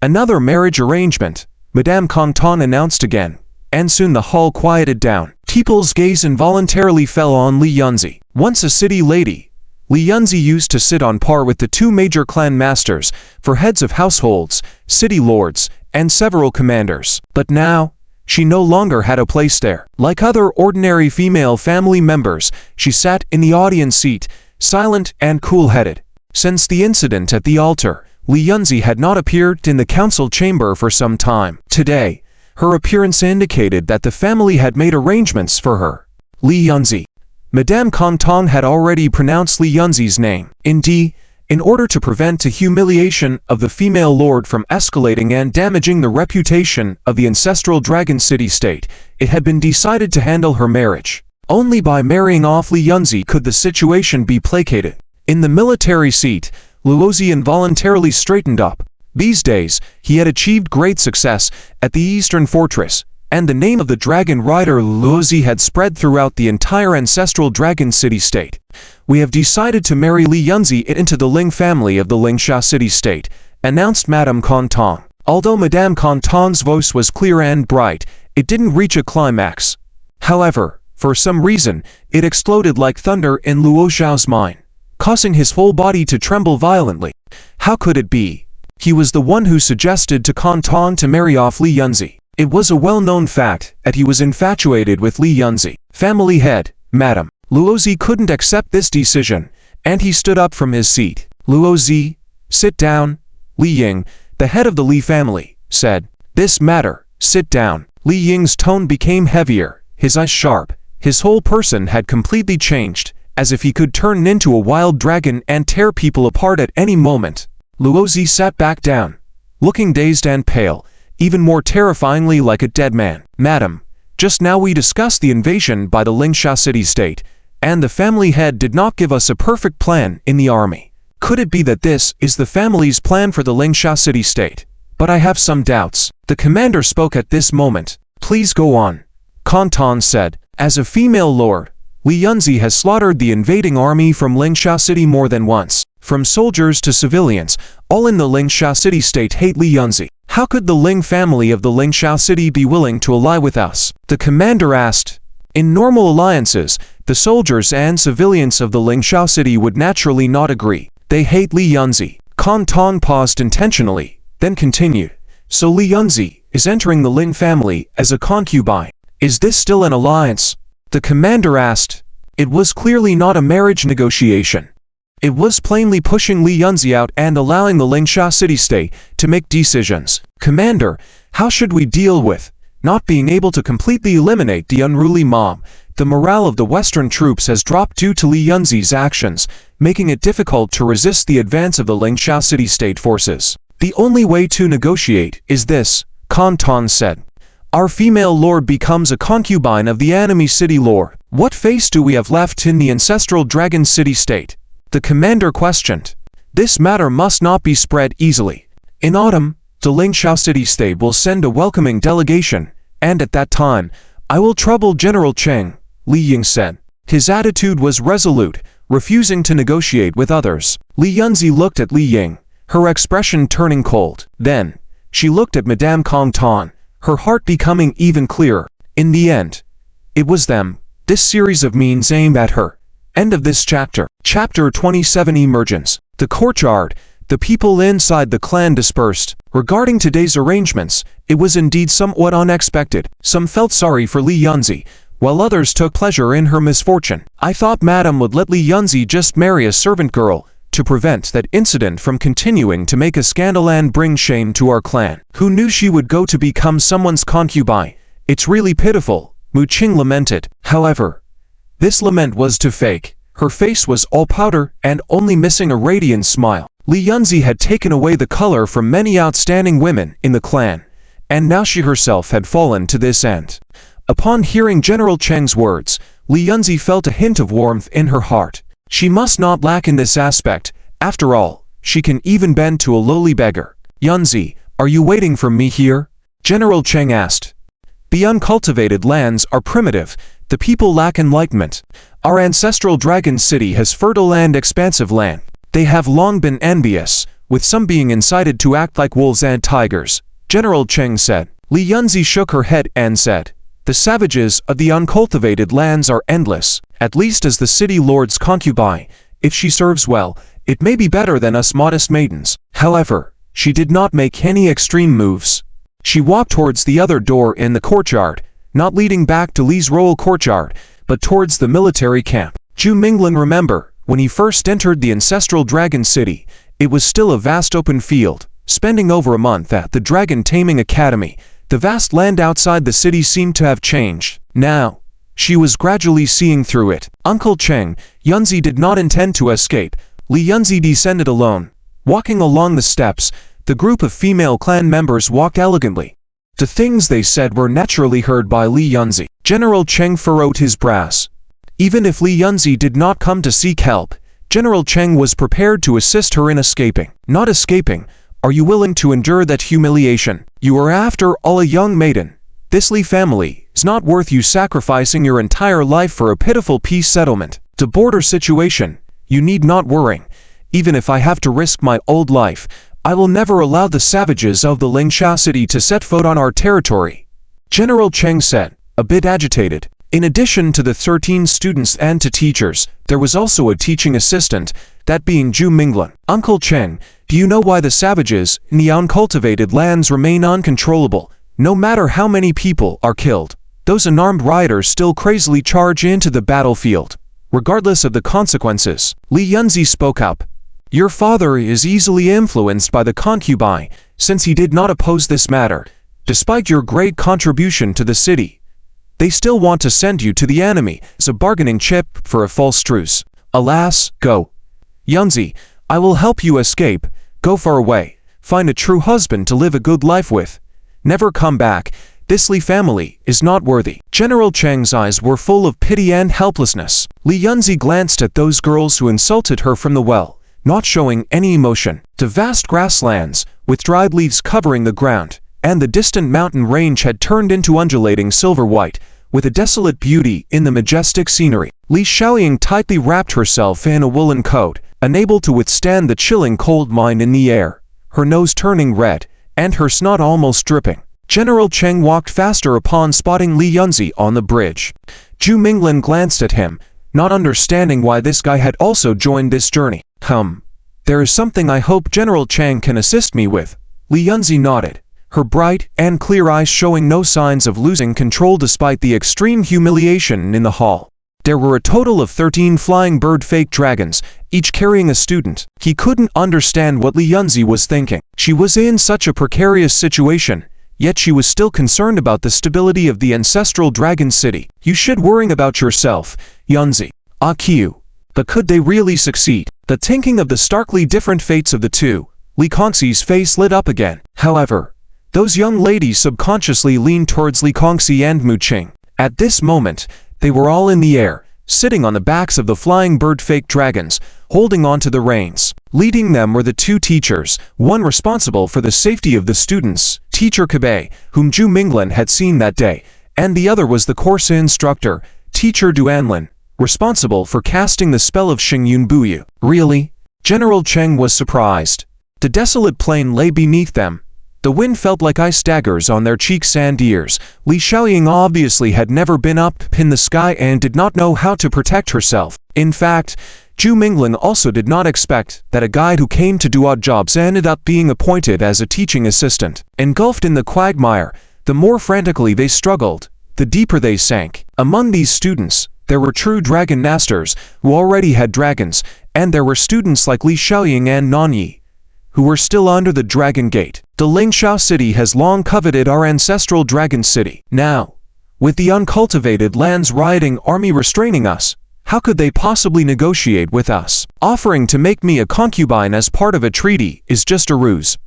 Another marriage arrangement, Madame Kong Tong announced again, and soon the hall quieted down. People's gaze involuntarily fell on Li Yunzi. Once a city lady, Li Yunzi used to sit on par with the two major clan masters for heads of households, city lords, and several commanders. But now, she no longer had a place there. Like other ordinary female family members, she sat in the audience seat, silent and cool-headed. Since the incident at the altar, Li Yunzi had not appeared in the council chamber for some time. Today, her appearance indicated that the family had made arrangements for her. Li Yunzi. Madame Kong Tong had already pronounced Li Yunzi's name. Indeed, in order to prevent the humiliation of the female lord from escalating and damaging the reputation of the ancestral dragon city-state, it had been decided to handle her marriage. Only by marrying off Li Yunzi could the situation be placated. In the military seat, Luozi involuntarily straightened up. These days, he had achieved great success at the Eastern Fortress, and the name of the dragon rider Luozi had spread throughout the entire ancestral dragon city-state. "We have decided to marry Li Yunzi into the Ling family of the Lingsha city-state," announced Madame Canton. Although Madame Canton's voice was clear and bright, it didn't reach a climax. However, for some reason, it exploded like thunder in Luo Xiao's mind, causing his whole body to tremble violently. How could it be? He was the one who suggested to Canton to marry off Li Yunzi. It was a well-known fact that he was infatuated with Li Yunzi. Family head, Madam. Luozi couldn't accept this decision, and he stood up from his seat. "Luozi, sit down." Li Ying, the head of the Li family, said. "This matter, sit down." Li Ying's tone became heavier, his eyes sharp. His whole person had completely changed, as if he could turn into a wild dragon and tear people apart at any moment. Luozi sat back down, looking dazed and pale, even more terrifyingly like a dead man. "Madam, just now we discussed the invasion by the Lingsha city-state, and the family head did not give us a perfect plan in the army. Could it be that this is the family's plan for the Lingsha city-state? But I have some doubts." The commander spoke at this moment. "Please go on," Canton said. "As a female lord, Li Yunzi has slaughtered the invading army from Lingsha city more than once. From soldiers to civilians, all in the Lingsha city-state hate Li Yunzi. How could the Ling family of the Lingsha city be willing to ally with us?" the commander asked. In normal alliances, the soldiers and civilians of the Lingsha city would naturally not agree. They hate Li Yunzi. Canton paused intentionally, then continued. "So Li Yunzi is entering the Ling family as a concubine. Is this still an alliance?" the commander asked. It was clearly not a marriage negotiation. It was plainly pushing Li Yunzi out and allowing the Lingsha city-state to make decisions. "Commander, how should we deal with not being able to completely eliminate the unruly mob? The morale of the Western troops has dropped due to Li Yunzi's actions, making it difficult to resist the advance of the Lingsha city-state forces. The only way to negotiate is this," Canton said. "Our female lord becomes a concubine of the enemy city lord. What face do we have left in the ancestral dragon city-state?" the commander questioned. "This matter must not be spread easily. In autumn, the Lingsha city-state will send a welcoming delegation, and at that time, I will trouble General Cheng," Li Ying said. His attitude was resolute, refusing to negotiate with others. Li Yunzi looked at Li Ying, her expression turning cold. Then, she looked at Madame Canton, her heart becoming even clearer. In the end, it was them. This series of means aimed at her. End of this chapter. Chapter 27 Emergence. The courtyard. The people inside the clan dispersed. Regarding today's arrangements, it was indeed somewhat unexpected. Some felt sorry for Li Yunzi, while others took pleasure in her misfortune. "I thought Madame would let Li Yunzi just marry a servant girl, to prevent that incident from continuing to make a scandal and bring shame to our clan. Who knew she would go to become someone's concubine? It's really pitiful," Mu Qing lamented. However, this lament was too fake. Her face was all powder and only missing a radiant smile. Li Yunzi had taken away the color from many outstanding women in the clan, and now she herself had fallen to this end. Upon hearing General Cheng's words, Li Yunzi felt a hint of warmth in her heart. She must not lack in this aspect. After all, she can even bend to a lowly beggar. "Yunzi, are you waiting for me here?" General Cheng asked. "The uncultivated lands are primitive. The people lack enlightenment. Our ancestral dragon city has fertile and expansive land. They have long been envious, with some being incited to act like wolves and tigers," General Cheng said. Li Yunzi shook her head and said, "The savages of the uncultivated lands are endless. At least as the city lord's concubine, if she serves well, it may be better than us modest maidens." However, she did not make any extreme moves. She walked towards the other door in the courtyard, not leading back to Li's royal courtyard, but towards the military camp. Zhu Minglin remember, when he first entered the ancestral dragon city, it was still a vast open field. Spending over a month at the Dragon Taming Academy, the vast land outside the city seemed to have changed. Now, she was gradually seeing through it. Uncle Cheng, Yunzi did not intend to escape. Li Yunzi descended alone. Walking along the steps, the group of female clan members walked elegantly. The things they said were naturally heard by Li Yunzi. General Cheng furrowed his brows. Even if Li Yunzi did not come to seek help, General Cheng was prepared to assist her in escaping. Not escaping. Are you willing to endure that humiliation? You are after all a young maiden. This Li family is not worth you sacrificing your entire life for a pitiful peace settlement. The border situation, you need not worry. Even if I have to risk my old life, I will never allow the savages of the Lingsha city to set foot on our territory, General Cheng said, a bit agitated. In addition to the 13 students and to teachers, there was also a teaching assistant, that being Zhu Minglan. Uncle Cheng, do you know why the savages in the uncultivated lands remain uncontrollable? No matter how many people are killed, those unarmed rioters still crazily charge into the battlefield, regardless of the consequences. Li Yunzi spoke up. Your father is easily influenced by the concubine, since he did not oppose this matter. Despite your great contribution to the city, they still want to send you to the enemy as a bargaining chip for a false truce. Alas, go. Yunzi, I will help you escape. Go far away. Find a true husband to live a good life with. Never come back. This Li family is not worthy. General Cheng's eyes were full of pity and helplessness. Li Yunzi glanced at those girls who insulted her from the well, not showing any emotion. The vast grasslands, with dried leaves covering the ground, and the distant mountain range had turned into undulating silver white, with a desolate beauty in the majestic scenery. Li Xiaoying tightly wrapped herself in a woolen coat, unable to withstand the chilling cold mine in the air, her nose turning red, and her snot almost dripping. General Cheng walked faster upon spotting Li Yunzi on the bridge. Zhu Minglan glanced at him, not understanding why this guy had also joined this journey. There is something I hope General Cheng can assist me with. Li Yunzi nodded, her bright and clear eyes showing no signs of losing control despite the extreme humiliation in the hall. There were a total of 13 flying bird fake dragons, each carrying a student. He couldn't understand what Li Yunzi was thinking. She was in such a precarious situation, yet she was still concerned about the stability of the ancestral dragon city. You should worry about yourself, Yunzi. Q. But could they really succeed? The thinking of the starkly different fates of the two, Li Kongxi's face lit up again. However, those young ladies subconsciously leaned towards Li Kongxi and Mu Qing. At this moment, they were all in the air, sitting on the backs of the flying bird fake dragons, holding on to the reins. Leading them were the two teachers, one responsible for the safety of the students, Teacher Kabe, whom Zhu Minglan had seen that day, and the other was the course instructor, Teacher Duanlin, responsible for casting the spell of Xingyun Buyu. Really? General Cheng was surprised. The desolate plain lay beneath them. The wind felt like ice daggers on their cheeks and ears. Li Xiaoying obviously had never been up in the sky and did not know how to protect herself. In fact, Zhu Minglan also did not expect that a guide who came to do odd jobs ended up being appointed as a teaching assistant. Engulfed in the quagmire, the more frantically they struggled, the deeper they sank. Among these students, there were true dragon masters who already had dragons, and there were students like Li Xiaoying and Nanyi, who were still under the Dragon Gate. The Lingsha city has long coveted our ancestral dragon city. Now, with the uncultivated lands rioting army restraining us, how could they possibly negotiate with us? Offering to make me a concubine as part of a treaty is just a ruse.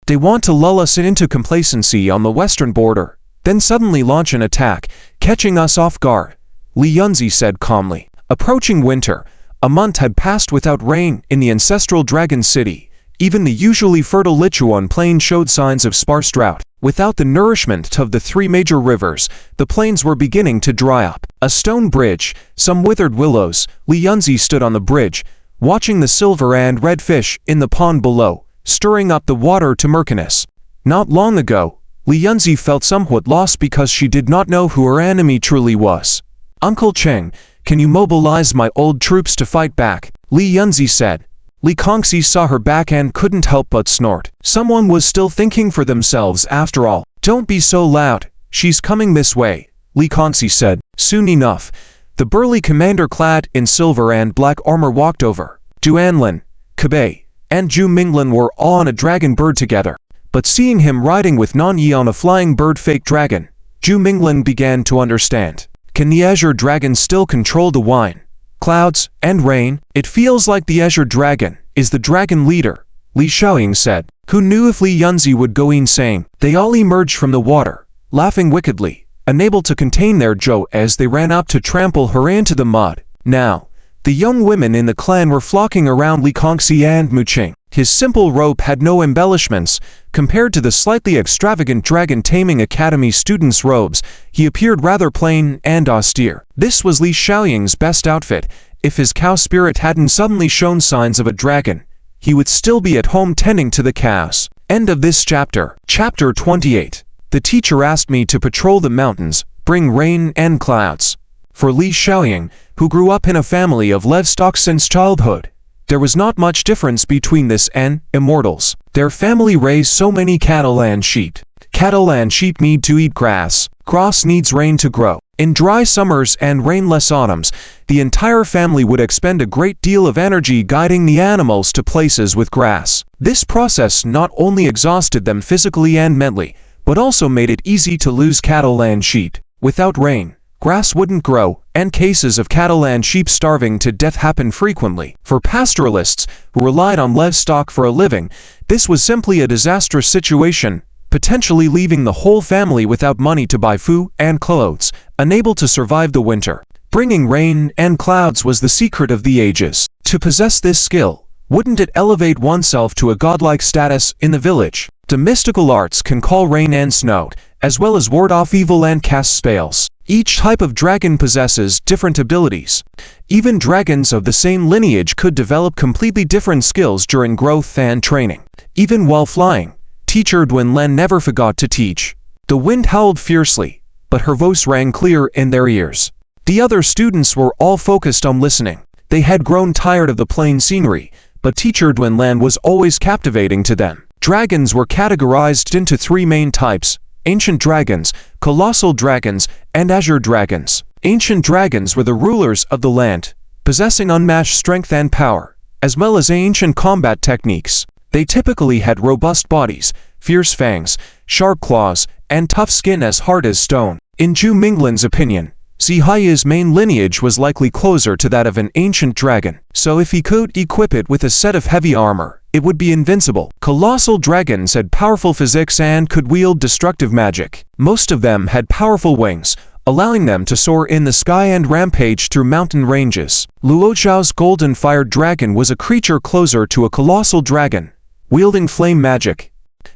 They want to lull us into complacency on the western border, then suddenly launch an attack, catching us off guard, Li Yunzi said calmly. Approaching winter, a month had passed without rain in the ancestral dragon city. Even the usually fertile Lichuan plain showed signs of sparse drought. Without the nourishment of the three major rivers, the plains were beginning to dry up. A stone bridge, some withered willows. Li Yunzi stood on the bridge, watching the silver and red fish in the pond below, stirring up the water to murkiness. Not long ago, Li Yunzi felt somewhat lost because she did not know who her enemy truly was. Uncle Cheng, can you mobilize my old troops to fight back? Li Yunzi said. Li Kongxi saw her back and couldn't help but snort. Someone was still thinking for themselves after all. Don't be so loud, she's coming this way, Li Kongxi said. Soon enough, the burly commander clad in silver and black armor walked over. Duanlin, Kabe, and Zhu Minglan were all on a dragon bird together. But seeing him riding with Nanyi on a flying bird fake dragon, Zhu Minglan began to understand. Can the azure dragon still control the wind, clouds, and rain? It feels like the azure dragon is the dragon leader, Li Xiaoying said. Who knew if Li Yunzi would go insane? They all emerged from the water, laughing wickedly, unable to contain their joy as they ran up to trample her into the mud. Now, the young women in the clan were flocking around Li Kongxi and Mu Qing. His simple robe had no embellishments. Compared to the slightly extravagant Dragon Taming Academy students' robes, he appeared rather plain and austere. This was Li Xiaoying's best outfit. If his cow spirit hadn't suddenly shown signs of a dragon, he would still be at home tending to the cows. End of this chapter. Chapter 28. The teacher asked me to patrol the mountains, bring rain and clouds. For Li Xiaoying, who grew up in a family of livestock since childhood, there was not much difference between this and immortals. Their family raised so many cattle and sheep. Cattle and sheep need to eat grass. Grass needs rain to grow. In dry summers and rainless autumns, the entire family would expend a great deal of energy guiding the animals to places with grass. This process not only exhausted them physically and mentally, but also made it easy to lose cattle and sheep. Without rain, grass wouldn't grow, and cases of cattle and sheep starving to death happen frequently. For pastoralists who relied on livestock for a living, this was simply a disastrous situation, potentially leaving the whole family without money to buy food and clothes, unable to survive the winter. Bringing rain and clouds was the secret of the ages. To possess this skill, wouldn't it elevate oneself to a godlike status in the village? The mystical arts can call rain and snow, as well as ward off evil and cast spells. Each type of dragon possesses different abilities. Even dragons of the same lineage could develop completely different skills during growth and training. Even while flying, Teacher Duanlan never forgot to teach. The wind howled fiercely, but her voice rang clear in their ears. The other students were all focused on listening. They had grown tired of the plain scenery, but Teacher Duanlan was always captivating to them. Dragons were categorized into three main types: ancient dragons, colossal dragons, and azure dragons. Ancient dragons were the rulers of the land, possessing unmatched strength and power, as well as ancient combat techniques. They typically had robust bodies, fierce fangs, sharp claws, and tough skin as hard as stone. In Zhu Minglan's opinion, Zihaya's main lineage was likely closer to that of an ancient dragon, so if he could equip it with a set of heavy armor, it would be invincible. Colossal dragons had powerful physics and could wield destructive magic. Most of them had powerful wings, allowing them to soar in the sky and rampage through mountain ranges. Luo Zhao's golden fire dragon was a creature closer to a colossal dragon, wielding flame magic.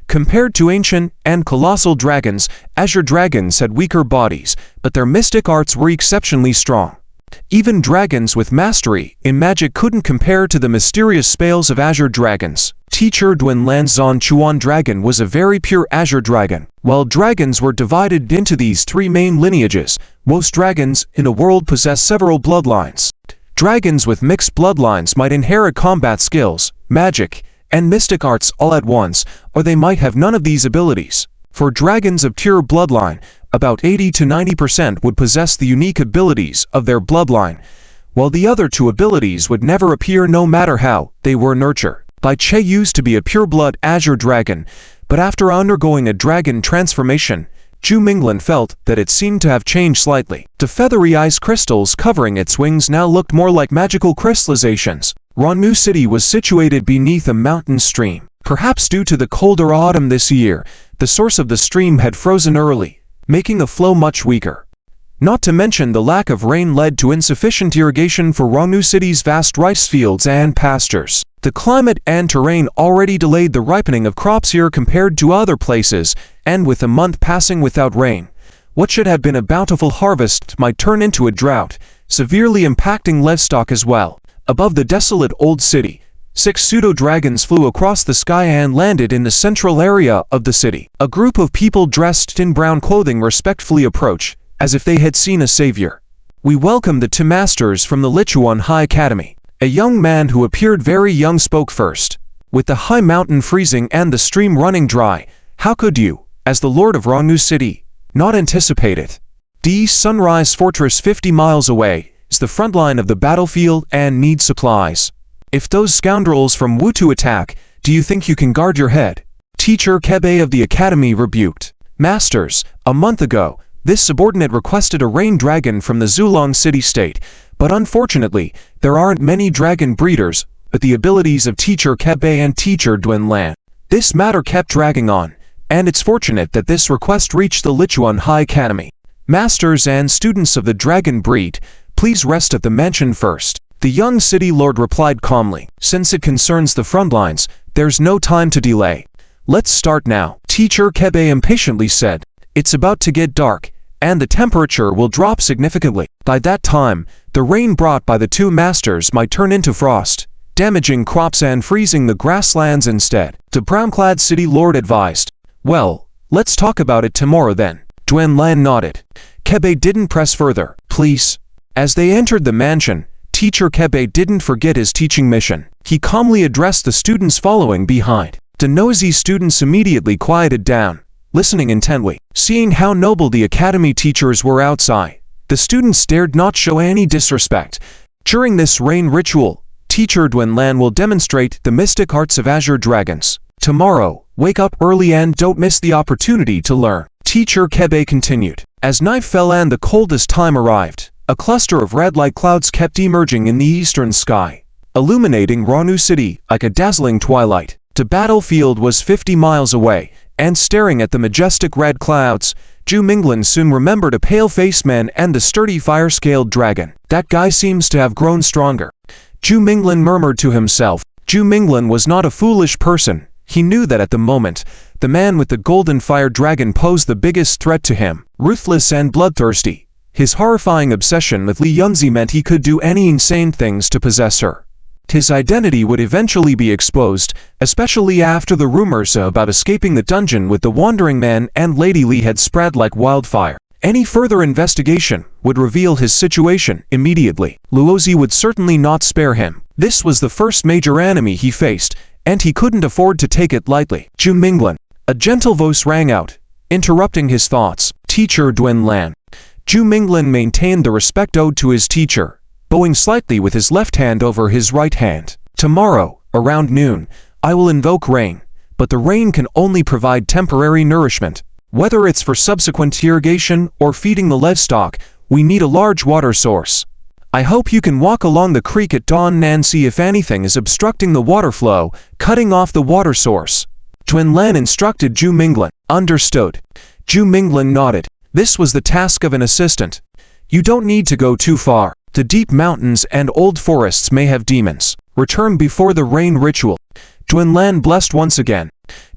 Compared to ancient and colossal dragons, azure dragons had weaker bodies, but their mystic arts were exceptionally strong. Even dragons with mastery in magic couldn't compare to the mysterious spells of azure dragons. Teacher Duanlan's Zan Chuan dragon was a very pure azure dragon. While dragons were divided into these three main lineages, most dragons in the world possess several bloodlines. Dragons with mixed bloodlines might inherit combat skills, magic, and mystic arts all at once, or they might have none of these abilities. For dragons of pure bloodline, about 80 to 90% would possess the unique abilities of their bloodline, while the other two abilities would never appear no matter how they were nurtured. Bai Che used to be a pure-blood azure dragon, but after undergoing a dragon transformation, Zhu Minglan felt that it seemed to have changed slightly. The feathery ice crystals covering its wings now looked more like magical crystallizations. Rongnu City was situated beneath a mountain stream. Perhaps due to the colder autumn this year, the source of the stream had frozen early, making the flow much weaker. Not to mention the lack of rain led to insufficient irrigation for Rongnu City's vast rice fields and pastures. The climate and terrain already delayed the ripening of crops here compared to other places, and with a month passing without rain, what should have been a bountiful harvest might turn into a drought, severely impacting livestock as well. Above the desolate old city, 6 pseudo-dragons flew across the sky and landed in the central area of the city. A group of people dressed in brown clothing respectfully approached, as if they had seen a savior. "We welcome the two masters from the Lichuan High Academy." A young man who appeared very young spoke first. "With the high mountain freezing and the stream running dry, how could you, as the lord of Rongnu City, not anticipate it? The Sunrise Fortress 50 miles away is the front line of the battlefield and needs supplies. If those scoundrels from Wutu attack, do you think you can guard your head?" Teacher Kebe of the academy rebuked. "Masters, a month ago, this subordinate requested a rain dragon from the Zulong city-state, but unfortunately, there aren't many dragon breeders with the abilities of Teacher Kebe and Teacher Duanlan." This matter kept dragging on, and it's fortunate that this request reached the Lichuan High Academy. "Masters and students of the dragon breed, please rest at the mansion first," the young city lord replied calmly. "Since it concerns the front lines, there's no time to delay. Let's start now," Teacher Kebe impatiently said. "It's about to get dark, and the temperature will drop significantly. By that time, the rain brought by the two masters might turn into frost, damaging crops and freezing the grasslands instead," the brown-clad city lord advised. "Well, let's talk about it tomorrow then." Duanlan nodded. Kebe didn't press further. "Please." As they entered the mansion, Teacher Kebe didn't forget his teaching mission. He calmly addressed the students following behind. The noisy students immediately quieted down, listening intently. Seeing how noble the academy teachers were outside, the students dared not show any disrespect. During this rain ritual, Teacher Duanlan will demonstrate the mystic arts of azure dragons. Tomorrow, wake up early and don't miss the opportunity to learn, Teacher Kebe continued. As night fell and the coldest time arrived, a cluster of red-like clouds kept emerging in the eastern sky, illuminating Ranu City like a dazzling twilight. The battlefield was 50 miles away, and staring at the majestic red clouds, Zhu Minglan soon remembered a pale-faced man and the sturdy fire-scaled dragon. "That guy seems to have grown stronger," Zhu Minglan murmured to himself. Zhu Minglan was not a foolish person. He knew that at the moment, the man with the golden fire dragon posed the biggest threat to him. Ruthless and bloodthirsty, his horrifying obsession with Li Yunzi meant he could do any insane things to possess her. His identity would eventually be exposed, especially after the rumors about escaping the dungeon with the Wandering Man and Lady Li had spread like wildfire. Any further investigation would reveal his situation immediately. Luozi would certainly not spare him. This was the first major enemy he faced, and he couldn't afford to take it lightly. "Zhu Minglan," a gentle voice rang out, interrupting his thoughts. "Teacher Duanlan." Zhu Minglan maintained the respect owed to his teacher, bowing slightly with his left hand over his right hand. "Tomorrow, around noon, I will invoke rain, but the rain can only provide temporary nourishment. Whether it's for subsequent irrigation or feeding the livestock, we need a large water source. I hope you can walk along the creek at dawn and see if anything is obstructing the water flow, cutting off the water source." Duanlan instructed Zhu Minglan. "Understood." Zhu Minglan nodded. This was the task of an assistant. "You don't need to go too far. The deep mountains and old forests may have demons. Return before the rain ritual." Duanlan blessed once again.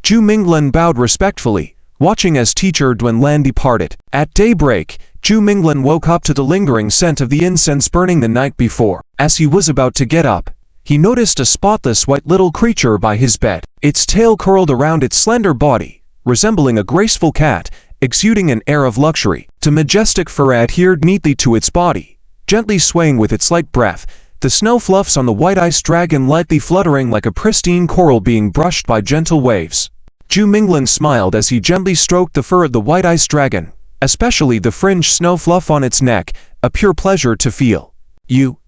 Zhu Minglan bowed respectfully, watching as Teacher Duanlan departed. At daybreak, Zhu Minglan woke up to the lingering scent of the incense burning the night before. As he was about to get up, he noticed a spotless white little creature by his bed. Its tail curled around its slender body, resembling a graceful cat, exuding an air of luxury. The majestic fur adhered neatly to its body, gently swaying with its light breath, the snow fluffs on the white ice dragon lightly fluttering like a pristine coral being brushed by gentle waves. Zhu Minglan smiled as he gently stroked the fur of the white ice dragon, especially the fringed snow fluff on its neck, a pure pleasure to feel. "You."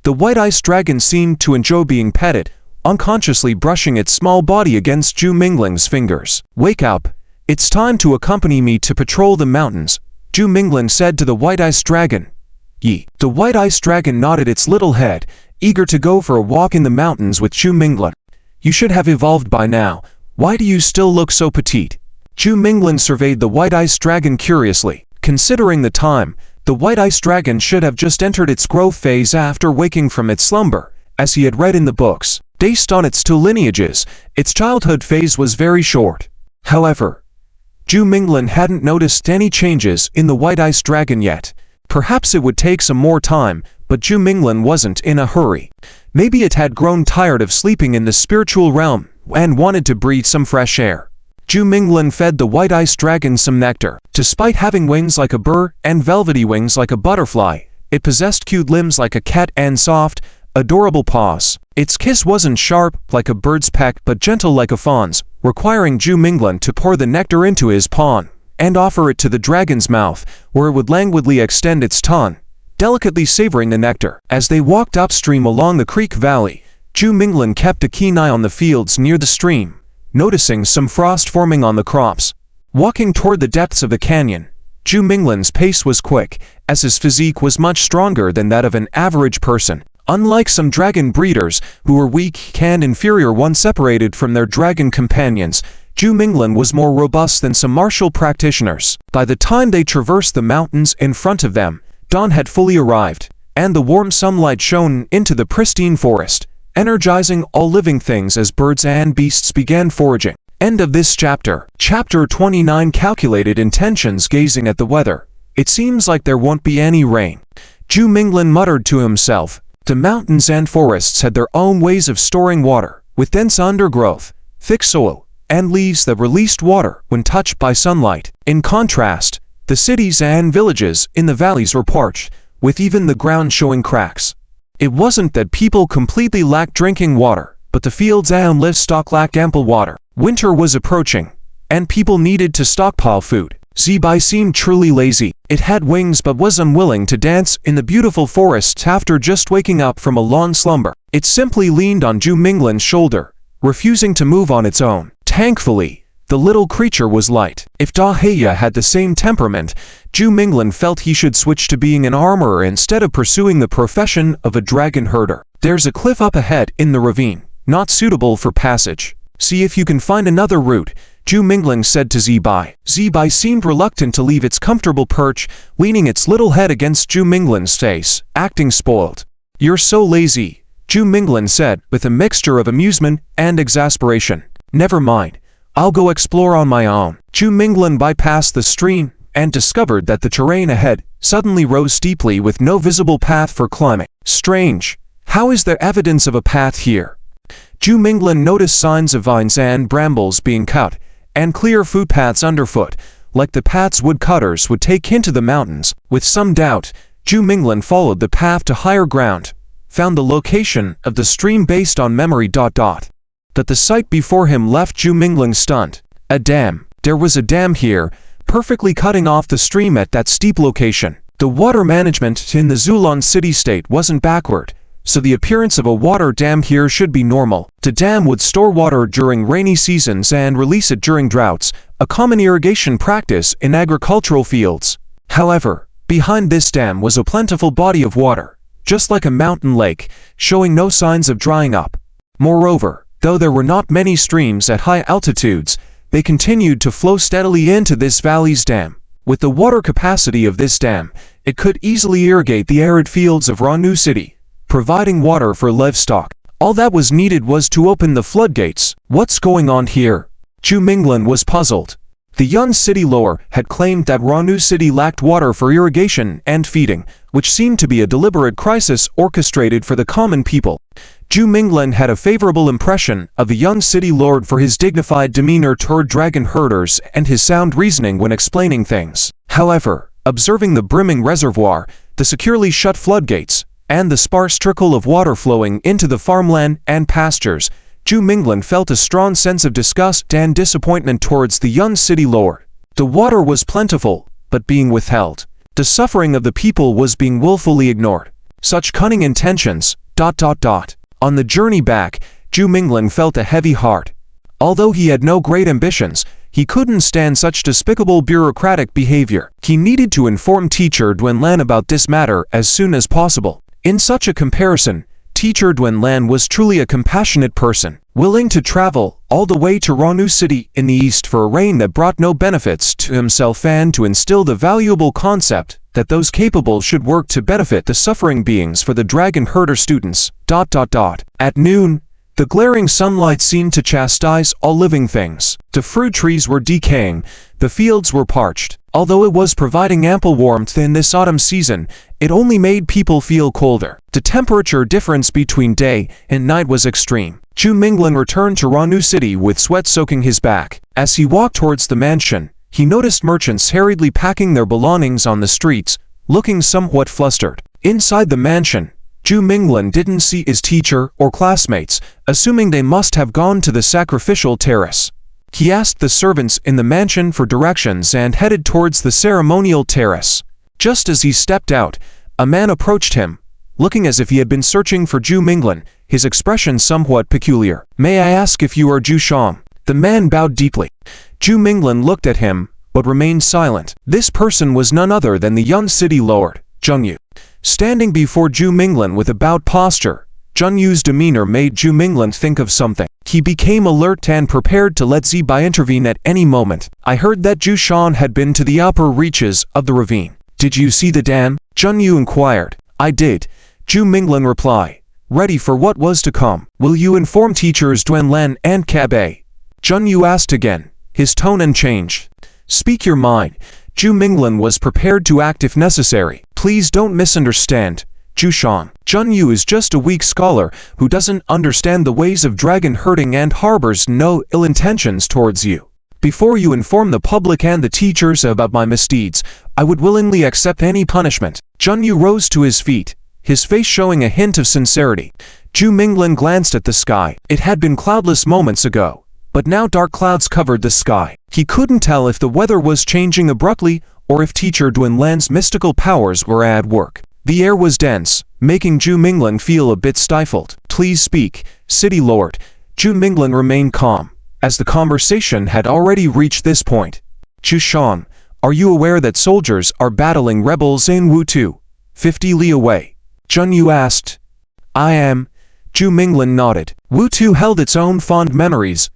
The white ice dragon seemed to enjoy being petted, unconsciously brushing its small body against Zhu Minglan's fingers. "Wake up. It's time to accompany me to patrol the mountains," Zhu Minglan said to the white ice dragon. "Ye." The white ice dragon nodded its little head, eager to go for a walk in the mountains with Zhu Minglan. "You should have evolved by now. Why do you still look so petite?" Zhu Minglan surveyed the white ice dragon curiously. Considering the time, the white ice dragon should have just entered its growth phase after waking from its slumber, as he had read in the books. Based on its two lineages, its childhood phase was very short. However, Zhu Minglan hadn't noticed any changes in the white ice dragon yet. Perhaps it would take some more time, but Zhu Minglan wasn't in a hurry. Maybe it had grown tired of sleeping in the spiritual realm and wanted to breathe some fresh air. Zhu Minglan fed the white ice dragon some nectar. Despite having wings like a bird and velvety wings like a butterfly, it possessed cute limbs like a cat and soft, adorable paws. Its kiss wasn't sharp like a bird's peck but gentle like a fawn's, requiring Zhu Minglan to pour the nectar into his palm and offer it to the dragon's mouth, where it would languidly extend its tongue, delicately savoring the nectar. As they walked upstream along the creek valley, Zhu Minglan kept a keen eye on the fields near the stream, noticing some frost forming on the crops. Walking toward the depths of the canyon, Zhu Minglan's pace was quick, as his physique was much stronger than that of an average person. Unlike some dragon breeders, who were weak and inferior once separated from their dragon companions, Zhu Minglin was more robust than some martial practitioners. By the time they traversed the mountains in front of them, dawn had fully arrived, and the warm sunlight shone into the pristine forest, energizing all living things as birds and beasts began foraging. End of this chapter. Chapter 29. Calculated intentions. Gazing at the weather, it seems like there won't be any rain. Zhu Minglin muttered to himself. The mountains and forests had their own ways of storing water, with dense undergrowth, thick soil, and leaves that released water when touched by sunlight. In contrast, the cities and villages in the valleys were parched, with even the ground showing cracks. It wasn't that people completely lacked drinking water, but the fields and livestock lacked ample water. Winter was approaching, and people needed to stockpile food. Zibai seemed truly lazy. It had wings but was unwilling to dance in the beautiful forest after just waking up from a long slumber. It simply leaned on Zhu Minglin's shoulder, refusing to move on its own. Thankfully, the little creature was light. If Da Heya had the same temperament, Zhu Minglin felt he should switch to being an armorer instead of pursuing the profession of a dragon herder. There's a cliff up ahead in the ravine, not suitable for passage. See if you can find another route, Zhu Minglin said to Zibai. Zibai seemed reluctant to leave its comfortable perch, leaning its little head against Zhu Minglin's face, acting spoiled. You're so lazy, Zhu Minglin said, with a mixture of amusement and exasperation. Never mind, I'll go explore on my own. Zhu Minglin bypassed the stream and discovered that the terrain ahead suddenly rose steeply with no visible path for climbing. Strange, how is there evidence of a path here? Zhu Minglin noticed signs of vines and brambles being cut, and clear footpaths underfoot, like the paths woodcutters would take into the mountains. With some doubt, Zhu Minglin followed the path to higher ground, found the location of the stream based on memory. But the sight before him left Zhu Minglin stunned. A dam. There was a dam here, perfectly cutting off the stream at that steep location. The water management in the Zulon city-state wasn't backward, so the appearance of a water dam here should be normal. The dam would store water during rainy seasons and release it during droughts, a common irrigation practice in agricultural fields. However, behind this dam was a plentiful body of water, just like a mountain lake, showing no signs of drying up. Moreover, though there were not many streams at high altitudes, they continued to flow steadily into this valley's dam. With the water capacity of this dam, it could easily irrigate the arid fields of Ranu City, providing water for livestock. All that was needed was to open the floodgates. What's going on here? Zhu Minglin was puzzled. The Yun City lore had claimed that Ranu City lacked water for irrigation and feeding, which seemed to be a deliberate crisis orchestrated for the common people. Zhu Minglin had a favorable impression of the Yun City lord for his dignified demeanor toward dragon herders and his sound reasoning when explaining things. However, observing the brimming reservoir, the securely shut floodgates, and the sparse trickle of water flowing into the farmland and pastures, Zhu Minglin felt a strong sense of disgust and disappointment towards the Yun City lord. The water was plentiful, but being withheld. The suffering of the people was being willfully ignored. Such cunning intentions. On the journey back, Zhu Minglin felt a heavy heart. Although he had no great ambitions, he couldn't stand such despicable bureaucratic behavior. He needed to inform Teacher Duanlan about this matter as soon as possible. In such a comparison, Teacher Duanlan was truly a compassionate person, willing to travel all the way to Ranu City in the east for a rain that brought no benefits to himself and to instill the valuable concept that those capable should work to benefit the suffering beings for the dragon herder students. At noon, the glaring sunlight seemed to chastise all living things. The fruit trees were decaying, the fields were parched. Although it was providing ample warmth in this autumn season, it only made people feel colder. The temperature difference between day and night was extreme. Zhu Minglin returned to Ranu City with sweat soaking his back. As he walked towards the mansion, he noticed merchants hurriedly packing their belongings on the streets, looking somewhat flustered. Inside the mansion, Zhu Minglin didn't see his teacher or classmates, assuming they must have gone to the sacrificial terrace. He asked the servants in the mansion for directions and headed towards the ceremonial terrace. Just as he stepped out, a man approached him, looking as if he had been searching for Zhu Minglin, his expression somewhat peculiar. "May I ask if you are Zhu Shang?" The man bowed deeply. Zhu Minglin looked at him, but remained silent. This person was none other than the Yun City lord, Zheng Yu. Standing before Zhu Minglin with a bowed posture, Zheng Yu's demeanor made Zhu Minglin think of something. He became alert and prepared to let Zibai intervene at any moment. I heard that Zhu Shan had been to the upper reaches of the ravine. Did you see the dam? Zheng Yu inquired. I did, Zhu Minglan replied, ready for what was to come. Will you inform teachers Duanlan and Cabe? Zheng Yu asked again, his tone unchanged. Speak your mind. Zhu Minglan was prepared to act if necessary. Please don't misunderstand, Zhu Shan. Zheng Yu is just a weak scholar who doesn't understand the ways of dragon herding and harbors no ill intentions towards you. Before you inform the public and the teachers about my misdeeds, I would willingly accept any punishment. Zheng Yu rose to his feet, his face showing a hint of sincerity. Zhu Minglan glanced at the sky. It had been cloudless moments ago, but now dark clouds covered the sky. He couldn't tell if the weather was changing abruptly or if teacher Duanlan's mystical powers were at work. The air was dense, making Zhu Minglan feel a bit stifled. Please speak, City Lord. Zhu Minglan remained calm, as the conversation had already reached this point. Zhu Shan, are you aware that soldiers are battling rebels in Wutu, 50 li away? Zheng Yu asked. I am. Zhu Minglan nodded. Wutu held its own fond memories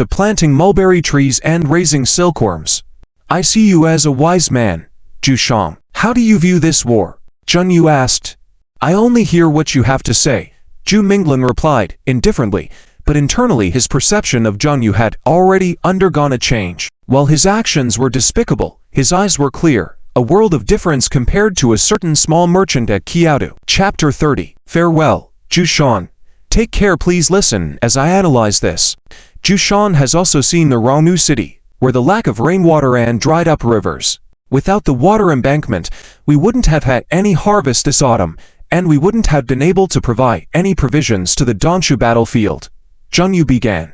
of planting mulberry trees and raising silkworms. I see you as a wise man, Zhu Shan. How do you view this war? Zheng Yu asked. I only hear what you have to say, Zhu Minglan replied, indifferently, but internally his perception of Zheng Yu had already undergone a change. While his actions were despicable, his eyes were clear, a world of difference compared to a certain small merchant at Qiaodu. Chapter 30. Farewell, Zhu Shan. Take care, please listen as I analyze this. Zhu Shan has also seen the Rongnu city, where the lack of rainwater and dried up rivers. Without the water embankment, we wouldn't have had any harvest this autumn, and we wouldn't have been able to provide any provisions to the Dongchu battlefield. Zheng Yu began.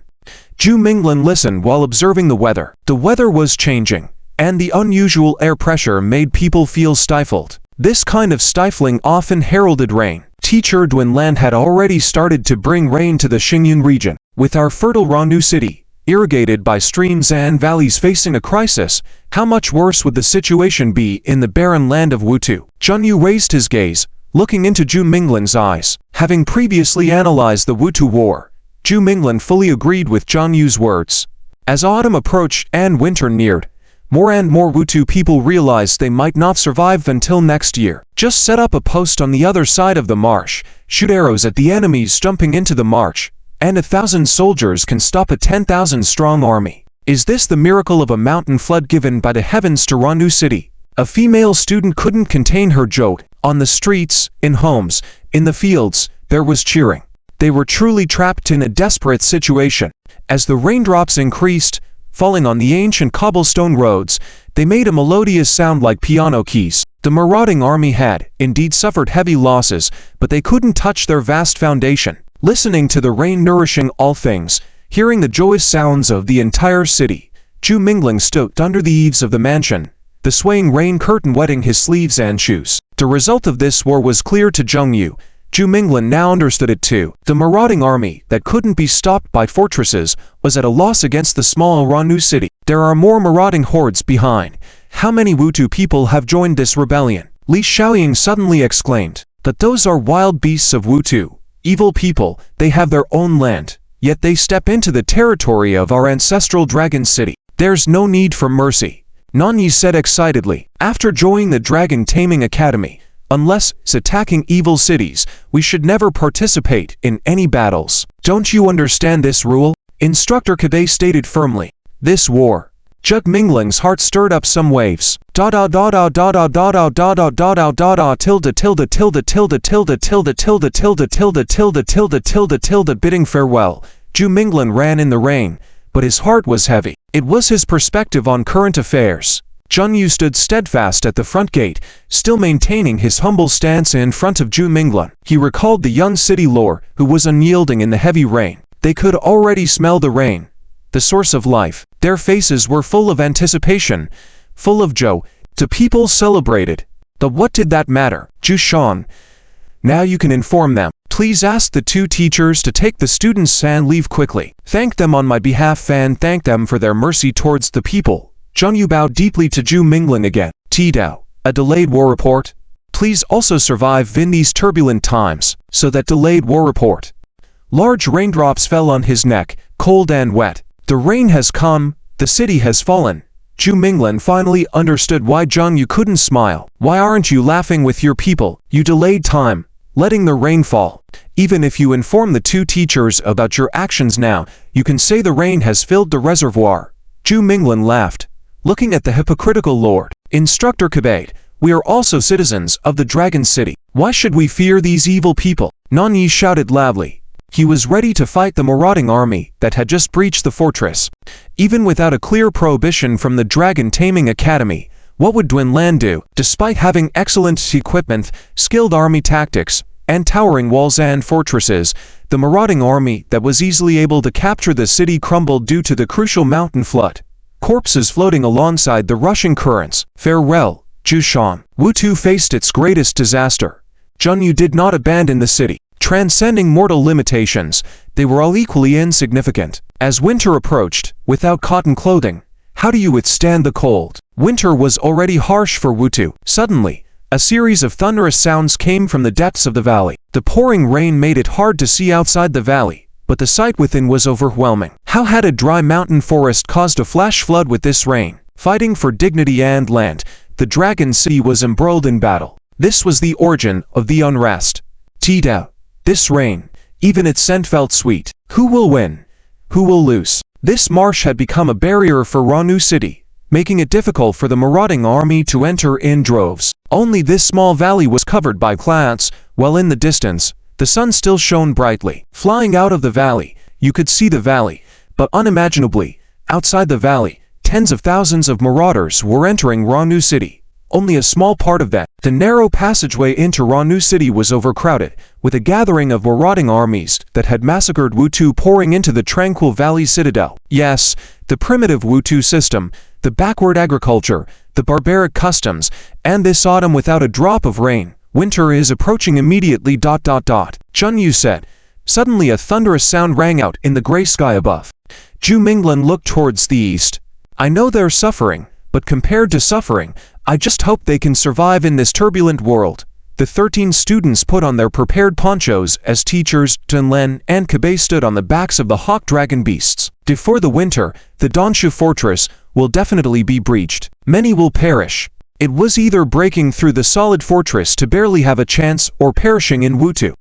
Zhu Minglan listened while observing the weather. The weather was changing, and the unusual air pressure made people feel stifled. This kind of stifling often heralded rain. Teacher Duanlan had already started to bring rain to the Xingyun region. With our fertile Rongnu city, irrigated by streams and valleys facing a crisis, how much worse would the situation be in the barren land of Wutu? Zheng Yu raised his gaze, looking into Zhu Minglan's eyes. Having previously analyzed the Wutu war, Zhu Minglan fully agreed with Zheng Yu's words. As autumn approached and winter neared, more and more Wutu people realized they might not survive until next year. Just set up a post on the other side of the marsh, shoot arrows at the enemies jumping into the marsh, and 1,000 soldiers can stop a 10,000-strong army. Is this the miracle of a mountain flood given by the heavens to Rongnu city? A female student couldn't contain her joke. On the streets, in homes, in the fields, there was cheering. They were truly trapped in a desperate situation. As the raindrops increased, falling on the ancient cobblestone roads, they made a melodious sound like piano keys. The marauding army had, indeed, suffered heavy losses, but they couldn't touch their vast foundation. Listening to the rain nourishing all things, hearing the joyous sounds of the entire city, Zhu Minglan stood under the eaves of the mansion, the swaying rain curtain wetting his sleeves and shoes. The result of this war was clear to Zheng Yu. Zhu Minglan now understood it too. The marauding army that couldn't be stopped by fortresses was at a loss against the small Rongnu city. There are more marauding hordes behind. How many Wutu people have joined this rebellion? Li Xiaoying suddenly exclaimed. But those are wild beasts of Wutu. Evil people, they have their own land, yet they step into the territory of our ancestral dragon city. There's no need for mercy, Nanyi said excitedly. After joining the Dragon Taming Academy, unless it's attacking evil cities, we should never participate in any battles. Don't you understand this rule? Instructor Kabe stated firmly. This war. Zhu Minglan's heart stirred up some waves. Tilde tilde tilde tilde tilde tilde tilde tilde tilde tilde tilde tilde bidding farewell. Zhu Minglan ran in the rain, but his heart was heavy. It was his perspective on current affairs. Zheng Yu stood steadfast at the front gate, still maintaining his humble stance in front of Zhu Minglan. He recalled the young city lord who was unyielding in the heavy rain. They could already smell the rain, the source of life. Their faces were full of anticipation, full of joy. The people celebrated. But what did that matter? Zhu Shan, now you can inform them. Please ask the two teachers to take the students and leave quickly. Thank them on my behalf and thank them for their mercy towards the people. Zheng Yu bowed deeply to Zhu Minglan again. Tidao, a delayed war report. Please also survive in these turbulent times, so that delayed war report. Large raindrops fell on his neck, cold and wet. The rain has come, the city has fallen. Zhu Minglan finally understood why Zhang Yu couldn't smile. Why aren't you laughing with your people? You delayed time, letting the rain fall. Even if you inform the two teachers about your actions now, you can say the rain has filled the reservoir. Zhu Minglan laughed, looking at the hypocritical lord. Instructor Kabade, we are also citizens of the Dragon City. Why should we fear these evil people? Nan Yi shouted loudly. He was ready to fight the marauding army that had just breached the fortress. Even without a clear prohibition from the Dragon Taming Academy, what would Duan Lan do? Despite having excellent equipment, skilled army tactics, and towering walls and fortresses, the marauding army that was easily able to capture the city crumbled due to the crucial mountain flood. Corpses floating alongside the rushing currents. Farewell, Jushan. Wutu faced its greatest disaster. Zhang Yu did not abandon the city. Transcending mortal limitations, they were all equally insignificant. As winter approached, without cotton clothing, how do you withstand the cold? Winter was already harsh for Wutu. Suddenly, a series of thunderous sounds came from the depths of the valley. The pouring rain made it hard to see outside the valley, but the sight within was overwhelming. How had a dry mountain forest caused a flash flood with this rain? Fighting for dignity and land, the Dragon City was embroiled in battle. This was the origin of the unrest. Tidao. This rain, even its scent felt sweet. Who will win? Who will lose? This marsh had become a barrier for Ranu City, making it difficult for the marauding army to enter in droves. Only this small valley was covered by clouds, while in the distance, the sun still shone brightly. Flying out of the valley, you could see the valley, but unimaginably, outside the valley, tens of thousands of marauders were entering Ranu City. Only a small part of that. The narrow passageway into Ranu City was overcrowded, with a gathering of marauding armies that had massacred Wutu pouring into the tranquil valley citadel. Yes, the primitive Wutu system, the backward agriculture, the barbaric customs, and this autumn without a drop of rain. Winter is approaching immediately. Zhang Yu said. Suddenly a thunderous sound rang out in the gray sky above. Zhu Minglan looked towards the east. I know they're suffering, but compared to suffering, I just hope they can survive in this turbulent world. The 13 students put on their prepared ponchos as teachers, Dunlen and Kabe stood on the backs of the hawk dragon beasts. Before the winter, the Donshu fortress will definitely be breached. Many will perish. It was either breaking through the solid fortress to barely have a chance or perishing in Wutu.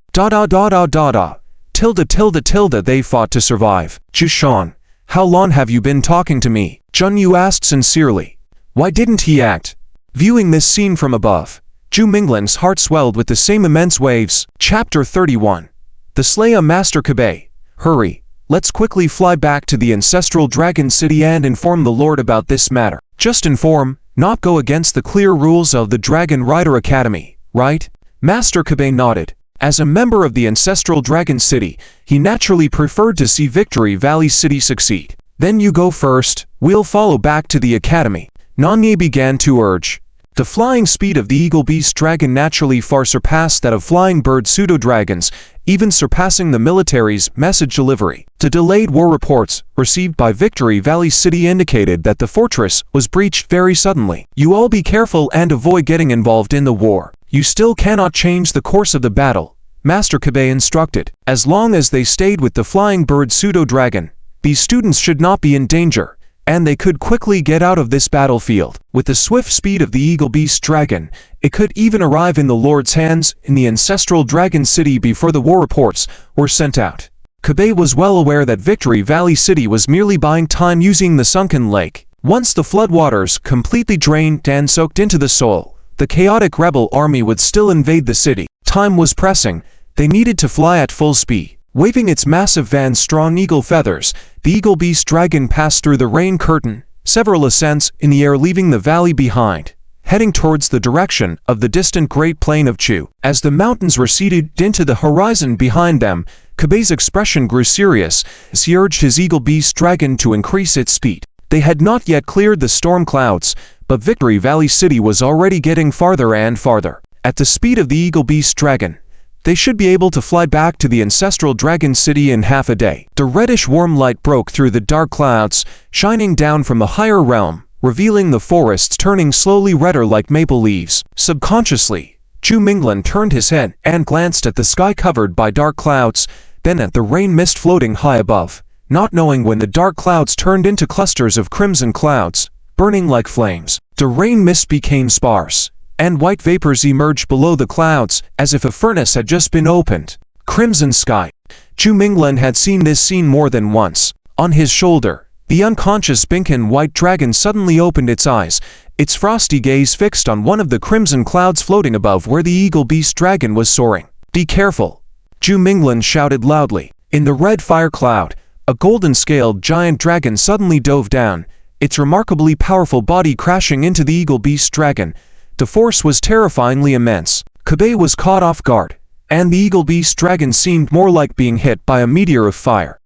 They fought to survive. Jushan, how long have you been talking to me? Zhang Yu asked sincerely. Why didn't he act? Viewing this scene from above, Zhu Minglan's heart swelled with the same immense waves. Chapter 31. The Slaya Master Kabe. Hurry, let's quickly fly back to the ancestral Dragon City and inform the Lord about this matter. Just inform, not go against the clear rules of the Dragon Rider Academy, right? Master Kabe nodded. As a member of the ancestral Dragon City, he naturally preferred to see Victory Valley City succeed. Then you go first, we'll follow back to the academy. Nanye began to urge. The flying speed of the Eagle Beast Dragon naturally far surpassed that of flying bird pseudo-dragons, even surpassing the military's message delivery. The delayed war reports received by Victory Valley City indicated that the fortress was breached very suddenly. You all be careful and avoid getting involved in the war. You still cannot change the course of the battle, Master Kabe instructed. As long as they stayed with the flying bird pseudo-dragon, these students should not be in danger, and they could quickly get out of this battlefield. With the swift speed of the Eagle Beast Dragon, it could even arrive in the Lord's hands in the ancestral Dragon City before the war reports were sent out. Kabe was well aware that Victory Valley City was merely buying time using the sunken lake. Once the floodwaters completely drained and soaked into the soil, the chaotic rebel army would still invade the city. Time was pressing. They needed to fly at full speed. Waving its massive and strong eagle feathers, the Eagle Beast Dragon passed through the rain curtain, several ascents in the air leaving the valley behind, heading towards the direction of the distant Great Plain of Chu. As the mountains receded into the horizon behind them, Kabe's expression grew serious as he urged his Eagle Beast Dragon to increase its speed. They had not yet cleared the storm clouds, but Victory Valley City was already getting farther and farther. At the speed of the Eagle Beast Dragon, they should be able to fly back to the ancestral Dragon City in half a day. The reddish warm light broke through the dark clouds, shining down from the higher realm, revealing the forests turning slowly redder like maple leaves. Subconsciously, Zhu Minglan turned his head and glanced at the sky covered by dark clouds, then at the rain mist floating high above, not knowing when the dark clouds turned into clusters of crimson clouds, burning like flames. The rain mist became sparse, and white vapors emerged below the clouds, as if a furnace had just been opened. Crimson sky. Zhu Minglan had seen this scene more than once. On his shoulder, the unconscious Binkan white dragon suddenly opened its eyes, its frosty gaze fixed on one of the crimson clouds floating above where the eagle beast dragon was soaring. "Be careful!" Zhu Minglan shouted loudly. In the red fire cloud, a golden-scaled giant dragon suddenly dove down, its remarkably powerful body crashing into the eagle beast dragon. The force was terrifyingly immense. Kabe was caught off guard, and the eagle beast dragon seemed more like being hit by a meteor of fire.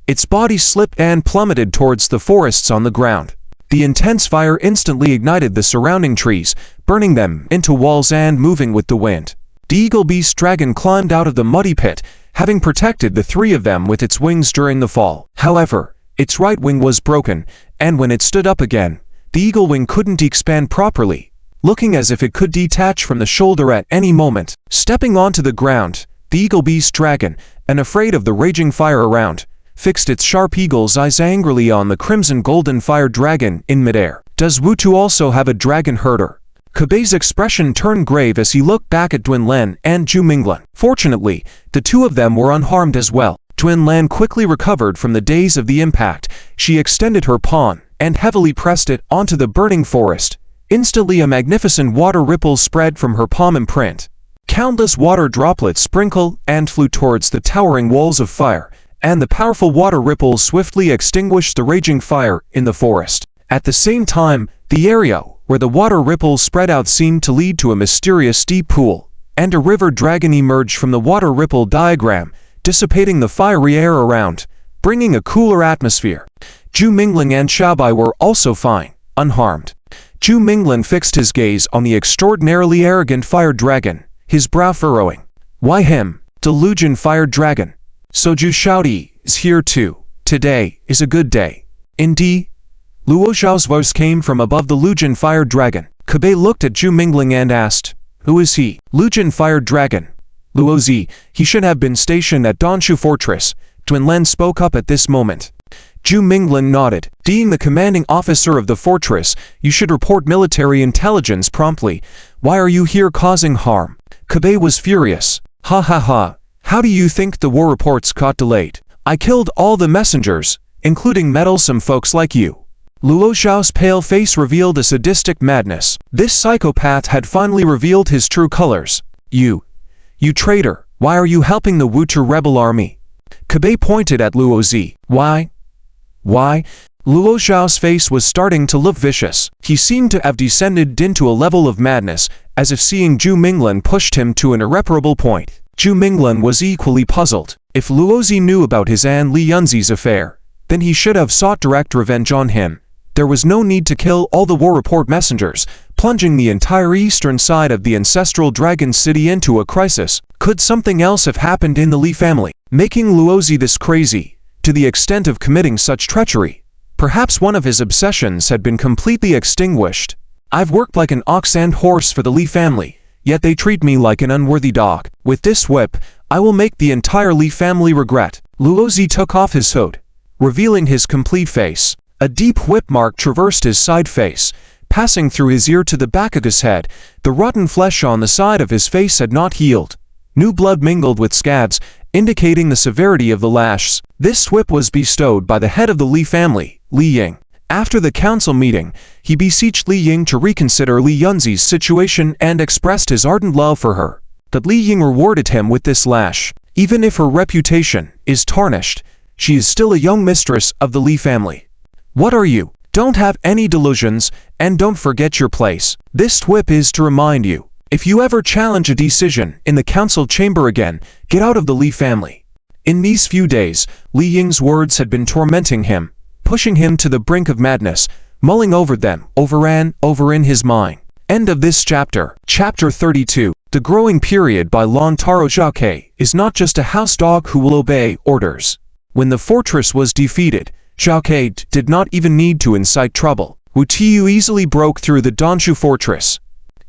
Its body slipped and plummeted towards the forests on the ground. The intense fire instantly ignited the surrounding trees, burning them into walls and moving with the wind. The eagle beast dragon climbed out of the muddy pit, having protected the three of them with its wings during the fall. However, its right wing was broken, and when it stood up again, the eagle wing couldn't expand properly, looking as if it could detach from the shoulder at any moment. Stepping onto the ground, the eagle beast dragon, unafraid of the raging fire around, fixed its sharp eagle's eyes angrily on the crimson golden fire dragon in midair. "Does Wutu also have a dragon herder?" Kabe's expression turned grave as he looked back at Duanlan and Zhu Minglan. Fortunately, the two of them were unharmed as well. Duanlan quickly recovered from the daze of the impact. She extended her pawn and heavily pressed it onto the burning forest. Instantly a magnificent water ripple spread from her palm imprint. Countless water droplets sprinkled and flew towards the towering walls of fire, and the powerful water ripples swiftly extinguished the raging fire in the forest. At the same time, the area where the water ripples spread out seemed to lead to a mysterious deep pool, and a river dragon emerged from the water ripple diagram, dissipating the fiery air around, bringing a cooler atmosphere. Zhu Minglan and Xiaobai were also fine, unharmed. Zhu Minglan fixed his gaze on the extraordinarily arrogant fire dragon, his brow furrowing. "Why him? The Lujin fire dragon. So Zhu Shaodi is here too. Today is a good day." Indeed, Luo Zhao's voice came from above the Lujin fire dragon. Kabe looked at Zhu Minglan and asked, "Who is he?" "Lujin fire dragon. Luo Zi, he should have been stationed at Donshu Fortress." Duanlan spoke up at this moment. Zhu Minglan nodded. "Being the commanding officer of the fortress, you should report military intelligence promptly. Why are you here causing harm?" Kabe was furious. "Ha ha ha. How do you think the war reports got delayed? I killed all the messengers, including meddlesome folks like you." Luo Zhao's pale face revealed a sadistic madness. This psychopath had finally revealed his true colors. You traitor, why are you helping the Wutu rebel army?" Kabe pointed at Luo Zi. Why? Luo Zhao's face was starting to look vicious. He seemed to have descended into a level of madness, as if seeing Zhu Minglan pushed him to an irreparable point. Zhu Minglan was equally puzzled. If Luo Zi knew about his An Li Yunzi's affair, then he should have sought direct revenge on him. There was no need to kill all the war report messengers, plunging the entire eastern side of the ancestral dragon city into a crisis. Could something else have happened in the Li family, making Luo Zi this crazy, to the extent of committing such treachery? Perhaps one of his obsessions had been completely extinguished. "I've worked like an ox and horse for the Li family, yet they treat me like an unworthy dog. With this whip, I will make the entire Li family regret." Luo Zi took off his hood, revealing his complete face. A deep whip mark traversed his side face, passing through his ear to the back of his head. The rotten flesh on the side of his face had not healed. New blood mingled with scabs, indicating the severity of the lashes. This whip was bestowed by the head of the Li family, Li Ying. After the council meeting, he beseeched Li Ying to reconsider Li Yunzi's situation and expressed his ardent love for her. But Li Ying rewarded him with this lash. Even if her reputation is tarnished, she is still a young mistress of the Li family. "What are you? Don't have any delusions, and don't forget your place. This whip is to remind you. If you ever challenge a decision in the council chamber again, get out of the Li family." In these few days, Li Ying's words had been tormenting him, pushing him to the brink of madness, mulling over them over in his mind. End of this chapter. Chapter 32. The Growing Period by Lontaro Zhao is not just a house dog who will obey orders. When the fortress was defeated, Zhao did not even need to incite trouble. Wu Tiyu easily broke through the Donshu fortress.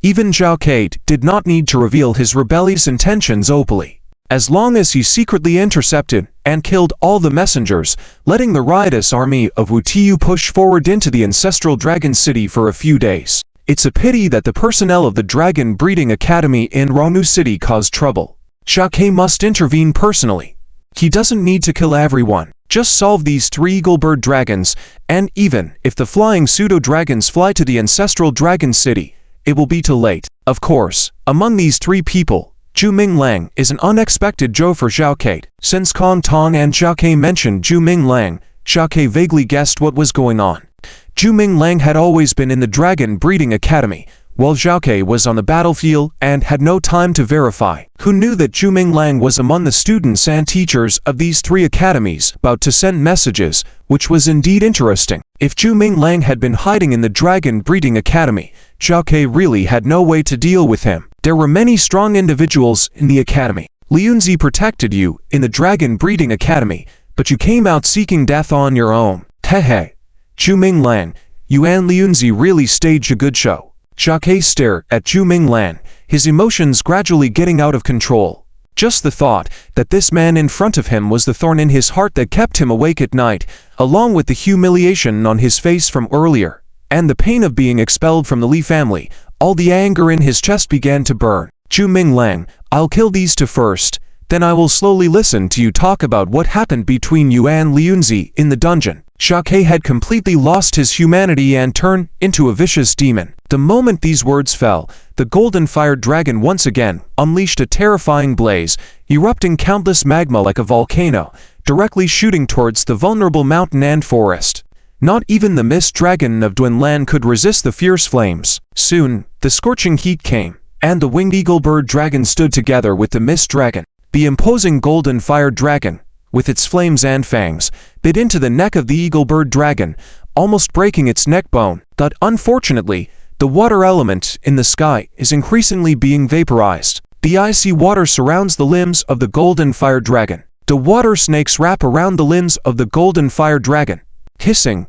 Even Zhao did not need to reveal his rebellious intentions openly. as long as he secretly intercepted and killed all the messengers, letting the riotous army of Wutiu push forward into the ancestral dragon city for a few days. It's a pity that the personnel of the Dragon Breeding Academy in Ronu City caused trouble. Jacques must intervene personally. He doesn't need to kill everyone. Just solve these 3 eagle-bird dragons, and even if the flying pseudo-dragons fly to the ancestral dragon city, it will be too late. Of course, among these 3 people, Zhu Minglang is an unexpected joe for Jacques. Since Kong Tong and Jacques mentioned Zhu Minglang, Jacques vaguely guessed what was going on. Zhu Minglang had always been in the Dragon Breeding Academy, while Jacques was on the battlefield and had no time to verify. Who knew that Zhu Minglang was among the students and teachers of these 3 academies about to send messages, which was indeed interesting. If Zhu Minglang had been hiding in the Dragon Breeding Academy, Jacques really had no way to deal with him. There were many strong individuals in the academy. Liunzi protected you in the Dragon Breeding Academy, but you came out seeking death on your own. Hehe. Zhu Minglang, you and Liunzi really staged a good show. Jacques stared at Zhu Minglang, his emotions gradually getting out of control. Just the thought that this man in front of him was the thorn in his heart that kept him awake at night, along with the humiliation on his face from earlier, and the pain of being expelled from the Li family, all the anger in his chest began to burn. Zhu Minglang, I'll kill these 2 first, then I will slowly listen to you talk about what happened between you and Liunzi in the dungeon. Jacques had completely lost his humanity and turned into a vicious demon. The moment these words fell, the golden fire dragon once again unleashed a terrifying blaze, erupting countless magma like a volcano, directly shooting towards the vulnerable mountain and forest. Not even the mist dragon of Dunlan could resist the fierce flames. Soon, the scorching heat came, and the winged eagle bird dragon stood together with the mist dragon. The imposing golden fire dragon, with its flames and fangs, bit into the neck of the eagle bird dragon, almost breaking its neck bone. But unfortunately, the water element in the sky is increasingly being vaporized. The icy water surrounds the limbs of the golden fire dragon. The water snakes wrap around the limbs of the golden fire dragon. Hissing,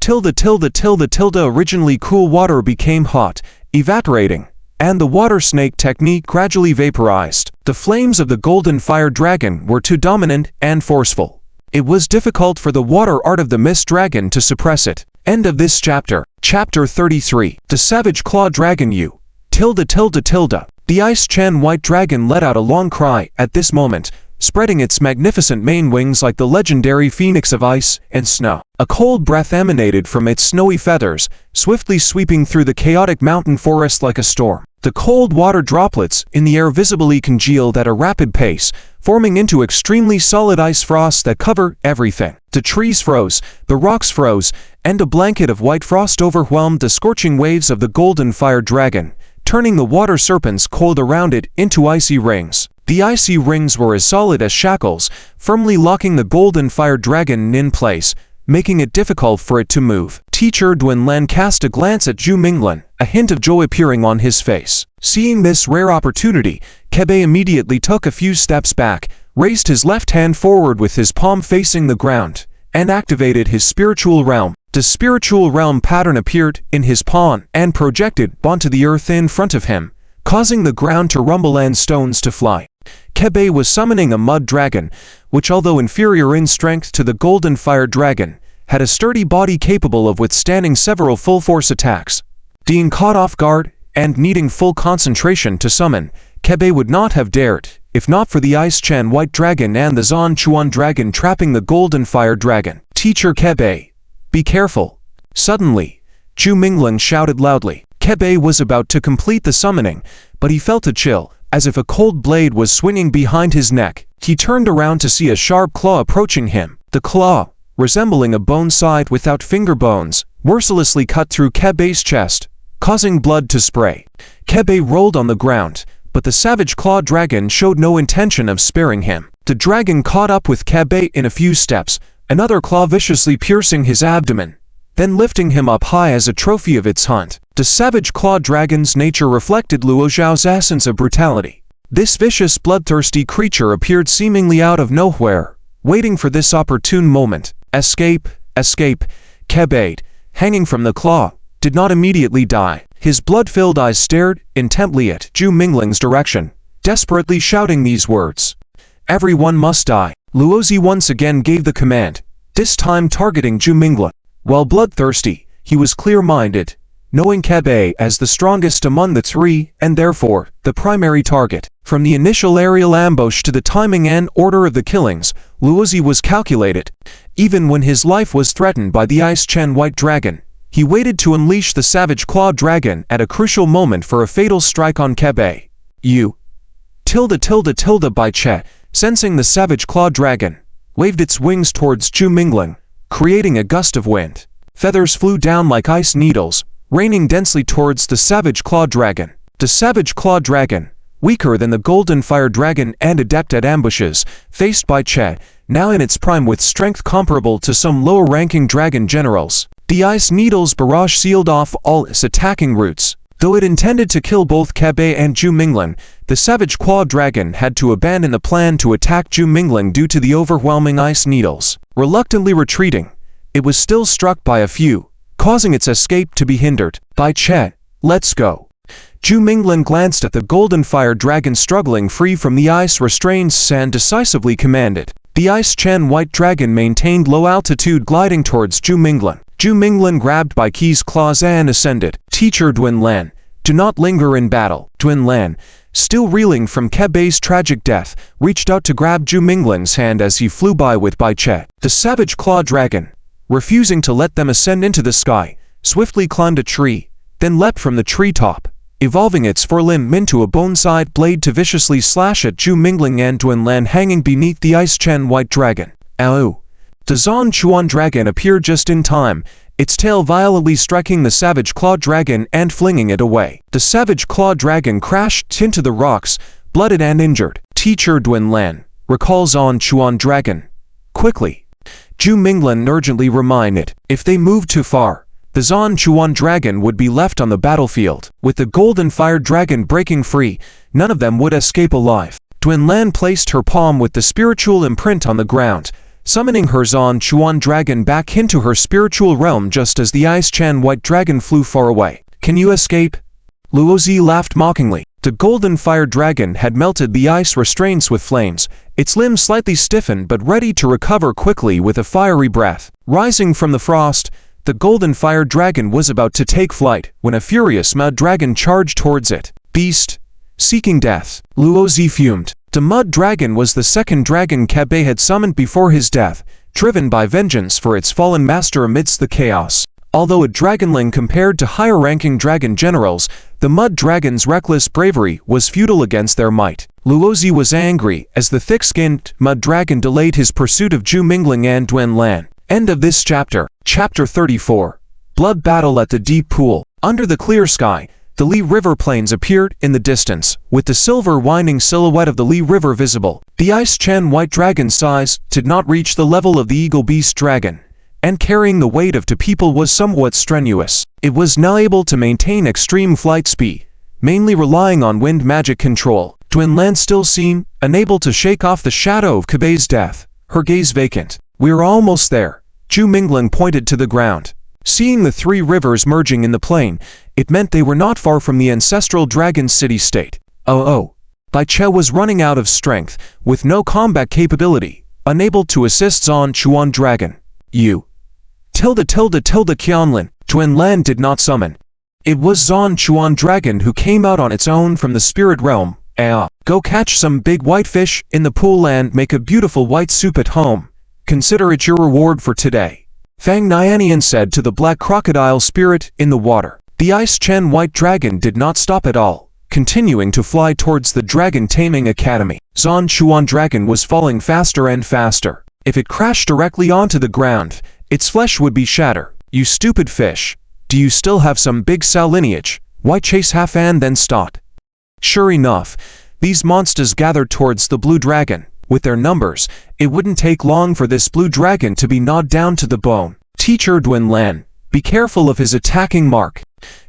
originally cool water became hot, evaporating, and the water snake technique gradually vaporized. The flames of the golden fire dragon were too dominant and forceful. It was difficult for the water art of the mist dragon to suppress it. End of this chapter. Chapter 33. The Savage Claw Dragon U. The Ice Chan White Dragon let out a long cry at this moment, spreading its magnificent main wings like the legendary phoenix of ice and snow. A cold breath emanated from its snowy feathers, swiftly sweeping through the chaotic mountain forest like a storm. The cold water droplets in the air visibly congealed at a rapid pace, forming into extremely solid ice frosts that cover everything. The trees froze, the rocks froze, and a blanket of white frost overwhelmed the scorching waves of the golden fire dragon, turning the water serpents coiled around it into icy rings. The icy rings were as solid as shackles, firmly locking the golden fire dragon in place, making it difficult for it to move. Teacher Dunlan cast a glance at Zhu Minglan, a hint of joy appearing on his face. Seeing this rare opportunity, Kebe immediately took a few steps back, raised his left hand forward with his palm facing the ground, and activated his spiritual realm. The spiritual realm pattern appeared in his palm and projected onto the earth in front of him, causing the ground to rumble and stones to fly. Kebe was summoning a mud dragon, which although inferior in strength to the golden fire dragon, had a sturdy body capable of withstanding several full-force attacks. Being caught off guard and needing full concentration to summon, Kebe would not have dared, if not for the Ice Chan White Dragon and the Zan Chuan Dragon trapping the golden fire dragon. Teacher Kebe, be careful. Suddenly, Zhu Minglan shouted loudly. Kebe was about to complete the summoning, but he felt a chill, as if a cold blade was swinging behind his neck. He turned around to see a sharp claw approaching him. The claw, resembling a bone side without finger bones, mercilessly cut through Kebe's chest, causing blood to spray. Kebe rolled on the ground, but the savage claw dragon showed no intention of sparing him. The dragon caught up with Kebe in a few steps, another claw viciously piercing his abdomen, then lifting him up high as a trophy of its hunt. The savage claw dragon's nature reflected Luo Zhao's essence of brutality. This vicious, bloodthirsty creature appeared seemingly out of nowhere, waiting for this opportune moment. Escape, escape. Kebe, hanging from the claw, did not immediately die. His blood-filled eyes stared intently at Zhu Mingling's direction, desperately shouting these words. Everyone must die. Luozi once again gave the command, this time targeting Zhu Minglan. While bloodthirsty, he was clear-minded, knowing Kebe as the strongest among the three and therefore the primary target. From the initial aerial ambush to the timing and order of the killings, Luozi was calculated. Even when his life was threatened by the Ice Chen White Dragon, he waited to unleash the Savage Claw Dragon at a crucial moment for a fatal strike on Kebe. Bai Che, sensing the Savage Claw Dragon, waved its wings towards Zhu Minglan, creating a gust of wind. Feathers flew down like ice needles, raining densely towards the Savage Claw Dragon. The Savage Claw Dragon, weaker than the Golden Fire Dragon and adept at ambushes, faced Bai Che, now in its prime with strength comparable to some lower-ranking dragon generals. The ice needles barrage sealed off all its attacking routes. Though it intended to kill both Kebe and Zhu Minglan, the Savage Claw Dragon had to abandon the plan to attack Zhu Minglan due to the overwhelming ice needles. Reluctantly retreating, it was still struck by a few, causing its escape to be hindered. Bai Che, let's go. Zhu Minglan glanced at the Golden Fire Dragon struggling free from the ice restraints and decisively commanded. The Ice Chen White Dragon maintained low altitude gliding towards Zhu Minglan. Zhu Minglan grabbed Bai Qe's claws and ascended. Teacher Duanlan, do not linger in battle. Duanlan, still reeling from Kebe's tragic death, reached out to grab Zhu Minglan's hand as he flew by with Bai Che. The Savage Claw Dragon, refusing to let them ascend into the sky, swiftly climbed a tree, then leapt from the treetop, evolving its forelimb into a bone-side blade to viciously slash at Zhu Minglan and Duanlan hanging beneath the Ice Chen White Dragon. Ow! The Zan Chuan Dragon appeared just in time, its tail violently striking the Savage Claw Dragon and flinging it away. The Savage Claw Dragon crashed into the rocks, blooded and injured. Teacher Duanlan, recall Zan Chuan Dragon. Quickly. Zhu Minglan urgently reminded, if they moved too far, the Zan Chuan Dragon would be left on the battlefield. With the Golden Fire Dragon breaking free, none of them would escape alive. Duanlan placed her palm with the spiritual imprint on the ground, summoning her Zan Chuan Dragon back into her spiritual realm just as the Ice Chen White Dragon flew far away. Can you escape? Luozi laughed mockingly. The Golden Fire Dragon had melted the ice restraints with flames, its limbs slightly stiffened but ready to recover quickly with a fiery breath. Rising from the frost, the Golden Fire Dragon was about to take flight when a furious Mud Dragon charged towards it. Beast, seeking death. Luozi fumed. The Mud Dragon was the second dragon Kebe had summoned before his death, driven by vengeance for its fallen master amidst the chaos. Although a dragonling compared to higher-ranking dragon generals, the Mud Dragon's reckless bravery was futile against their might. Luozi was angry as the thick-skinned Mud Dragon delayed his pursuit of Zhu Minglan and Duanlan. End of this chapter. Chapter 34. Blood Battle at the Deep Pool. Under the clear sky, the Li River plains appeared in the distance, with the silver winding silhouette of the Li River visible. The Ice Chen White Dragon's size did not reach the level of the Eagle Beast Dragon, and carrying the weight of two people was somewhat strenuous. It was now able to maintain extreme flight speed, mainly relying on wind magic control. Duanlan still seemed unable to shake off the shadow of Kebe's death, her gaze vacant. We're almost there. Zhu Minglan pointed to the ground. Seeing the three rivers merging in the plain, it meant they were not far from the ancestral dragon city-state. Bai Che was running out of strength, with no combat capability, unable to assist Zan Chuan Dragon. Qianlin, Duanlan did not summon. It was Zan Chuan Dragon who came out on its own from the spirit realm. Go catch some big white fish in the pool and make a beautiful white soup at home. Consider it your reward for today. Fang Nianian said to the black crocodile spirit in the water. The Ice Chen White Dragon did not stop at all, continuing to fly towards the Dragon Taming Academy. Zan Chuan Dragon was falling faster and faster. If it crashed directly onto the ground, its flesh would be shattered. You stupid fish. Do you still have some big Sao lineage? Why chase half and then stop? Sure enough, these monsters gathered towards the Blue Dragon. With their numbers, it wouldn't take long for this Blue Dragon to be gnawed down to the bone. Teacher Duanlan, be careful of his attacking mark.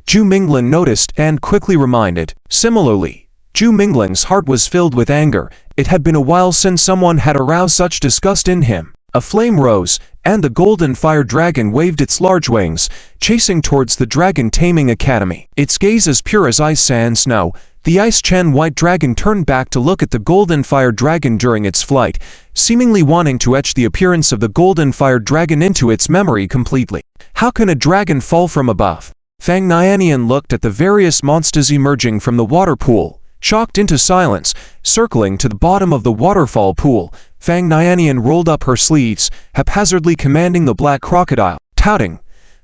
Zhu Minglan noticed and quickly reminded. Similarly, Zhu Minglan's heart was filled with anger. It had been a while since someone had aroused such disgust in him. A flame rose, and the Golden Fire Dragon waved its large wings, chasing towards the Dragon Taming Academy. Its gaze as pure as ice and snow, The Ice Chen White Dragon turned back to look at the Golden Fire Dragon during its flight, seemingly wanting to etch the appearance of the Golden Fire Dragon into its memory completely. How can a dragon fall from above? Fang Nianian looked at the various monsters emerging from the water pool, shocked into silence. Circling to the bottom of the waterfall pool, Fang Nianian rolled up her sleeves, haphazardly commanding the black crocodile, touting.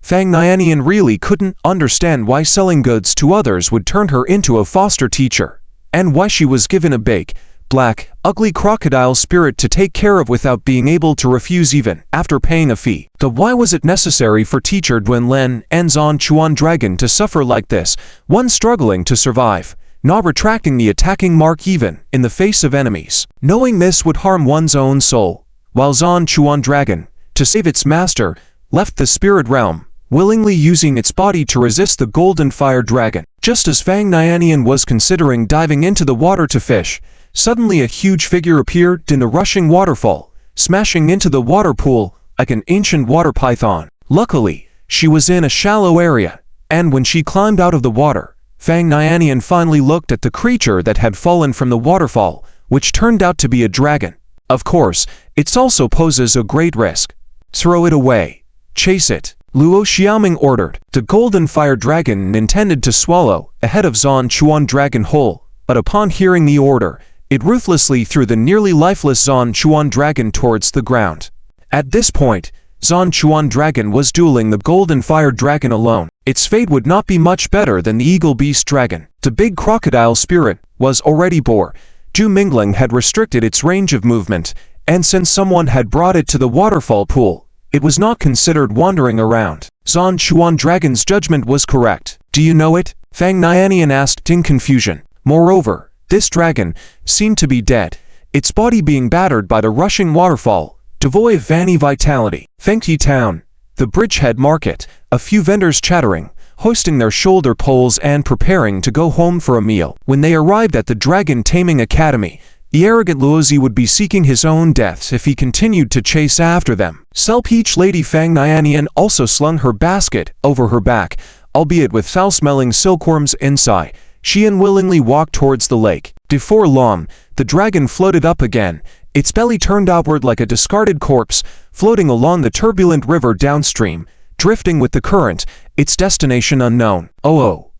Fang Nianian really couldn't understand why selling goods to others would turn her into a foster teacher, and why she was given a big, black, ugly crocodile spirit to take care of without being able to refuse even after paying a fee. Why was it necessary for teacher Duanlen and Zan Chuan Dragon to suffer like this, one struggling to survive, not retracting the attacking mark even in the face of enemies, knowing this would harm one's own soul, while Zan Chuan Dragon, to save its master, left the spirit realm, willingly using its body to resist the Golden Fire Dragon. Just as Fang Nianian was considering diving into the water to fish, suddenly a huge figure appeared in the rushing waterfall, smashing into the water pool like an ancient water python. Luckily, she was in a shallow area, and when she climbed out of the water, Fang Nianian finally looked at the creature that had fallen from the waterfall, which turned out to be a dragon. Of course, it also poses a great risk. Throw it away. Chase it. Luo Xiaoming ordered. The Golden Fire Dragon intended to swallow a head of Zan Chuan Dragon whole, but upon hearing the order, it ruthlessly threw the nearly lifeless Zan Chuan Dragon towards the ground. At this point, Zan Chuan Dragon was dueling the Golden Fire Dragon alone. Its fate would not be much better than the Eagle Beast Dragon. The big crocodile spirit was already born. Zhu Mingling had restricted its range of movement, and since someone had brought it to the waterfall pool, it was not considered wandering around. Zan Chuan Dragon's judgment was correct. Do you know it? Fang Nianian asked in confusion. Moreover, this dragon seemed to be dead, its body being battered by the rushing waterfall, devoid of any vitality. Fengti Town, the bridgehead market, a few vendors chattering, hoisting their shoulder poles and preparing to go home for a meal. When they arrived at the Dragon Taming Academy, the arrogant Luozi would be seeking his own death if he continued to chase after them. Self-Peach Lady Fang Nianian also slung her basket over her back, albeit with foul-smelling silkworms inside. She unwillingly walked towards the lake. Before long, the dragon floated up again, its belly turned outward like a discarded corpse, floating along the turbulent river downstream, drifting with the current, its destination unknown. Oh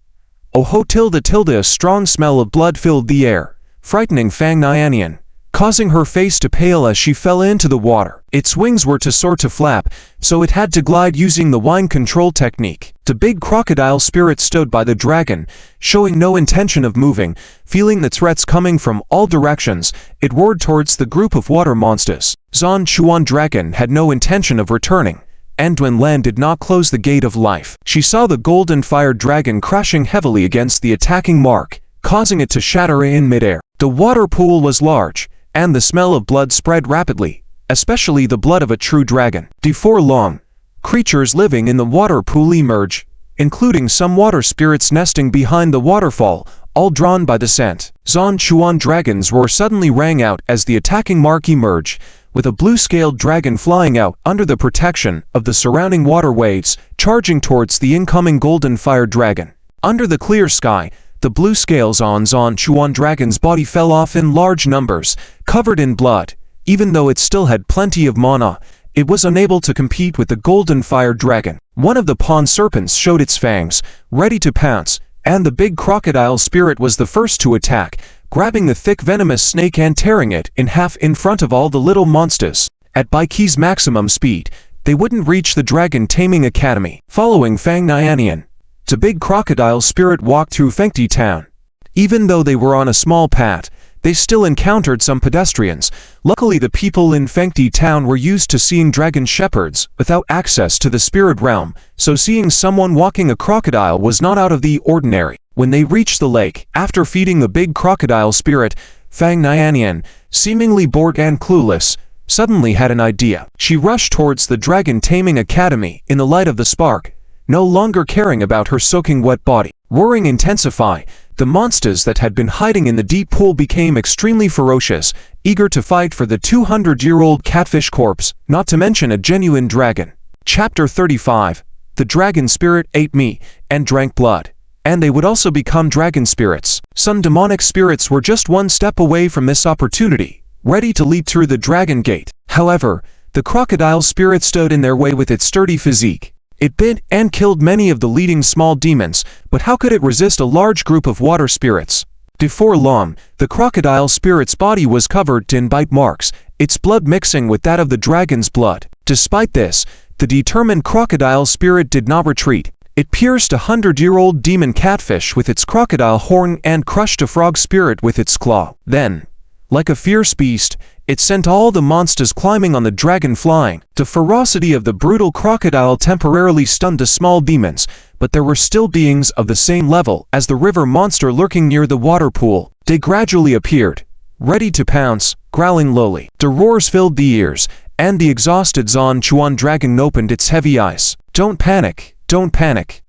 ho tilde, a strong smell of blood filled the air, frightening Fang Nianian, causing her face to pale as she fell into the water. Its wings were to soar to flap, so it had to glide using the wind control technique. The big crocodile spirit stood by the dragon, showing no intention of moving. Feeling the threats coming from all directions, it roared towards the group of water monsters. Zan Chuan Dragon had no intention of returning, and Duanlen did not close the gate of life. She saw the Golden Fire Dragon crashing heavily against the attacking mark, causing it to shatter in midair. The water pool was large, and the smell of blood spread rapidly, especially the blood of a true dragon. Before long, creatures living in the water pool emerged, including some water spirits nesting behind the waterfall, all drawn by the scent. Zan Chuan Dragon's roar suddenly rang out as the attacking mark emerged, with a blue-scaled dragon flying out under the protection of the surrounding water waves, charging towards the incoming Golden Fire Dragon. Under the clear sky, the blue scales on Zan Chuan Dragon's body fell off in large numbers, covered in blood. Even though it still had plenty of mana, it was unable to compete with the Golden Fire Dragon. One of the pond serpents showed its fangs, ready to pounce, and the big crocodile spirit was the first to attack, grabbing the thick venomous snake and tearing it in half in front of all the little monsters. At Baiki's maximum speed, they wouldn't reach the Dragon Taming Academy. Following Fang Nianian, the big crocodile spirit walked through Fengti Town. Even though they were on a small path, they still encountered some pedestrians. Luckily, the people in Fengti Town were used to seeing dragon shepherds without access to the spirit realm, so seeing someone walking a crocodile was not out of the ordinary. When they reached the lake, after feeding the big crocodile spirit, Fang Nianian, seemingly bored and clueless, suddenly had an idea. She rushed towards the Dragon Taming Academy in the light of the spark, no longer caring about her soaking wet body. Roaring intensified, the monsters that had been hiding in the deep pool became extremely ferocious, eager to fight for the 200-year-old catfish corpse, not to mention a genuine dragon. Chapter 35. The dragon spirit ate me and drank blood. and they would also become dragon spirits. Some demonic spirits were just one step away from this opportunity, ready to leap through the dragon gate. However, the crocodile spirit stood in their way with its sturdy physique. It bit and killed many of the leading small demons, but how could it resist a large group of water spirits? Before long, the crocodile spirit's body was covered in bite marks, its blood mixing with that of the dragon's blood. Despite this, the determined crocodile spirit did not retreat. It pierced a 100-year-old demon catfish with its crocodile horn and crushed a frog spirit with its claw. Then, like a fierce beast, it sent all the monsters climbing on the dragon flying. The ferocity of the brutal crocodile temporarily stunned the small demons, but there were still beings of the same level as the river monster lurking near the water pool. They gradually appeared, ready to pounce, growling lowly. The roars filled the ears, and the exhausted Zon Chuan dragon opened its heavy eyes. Don't panic,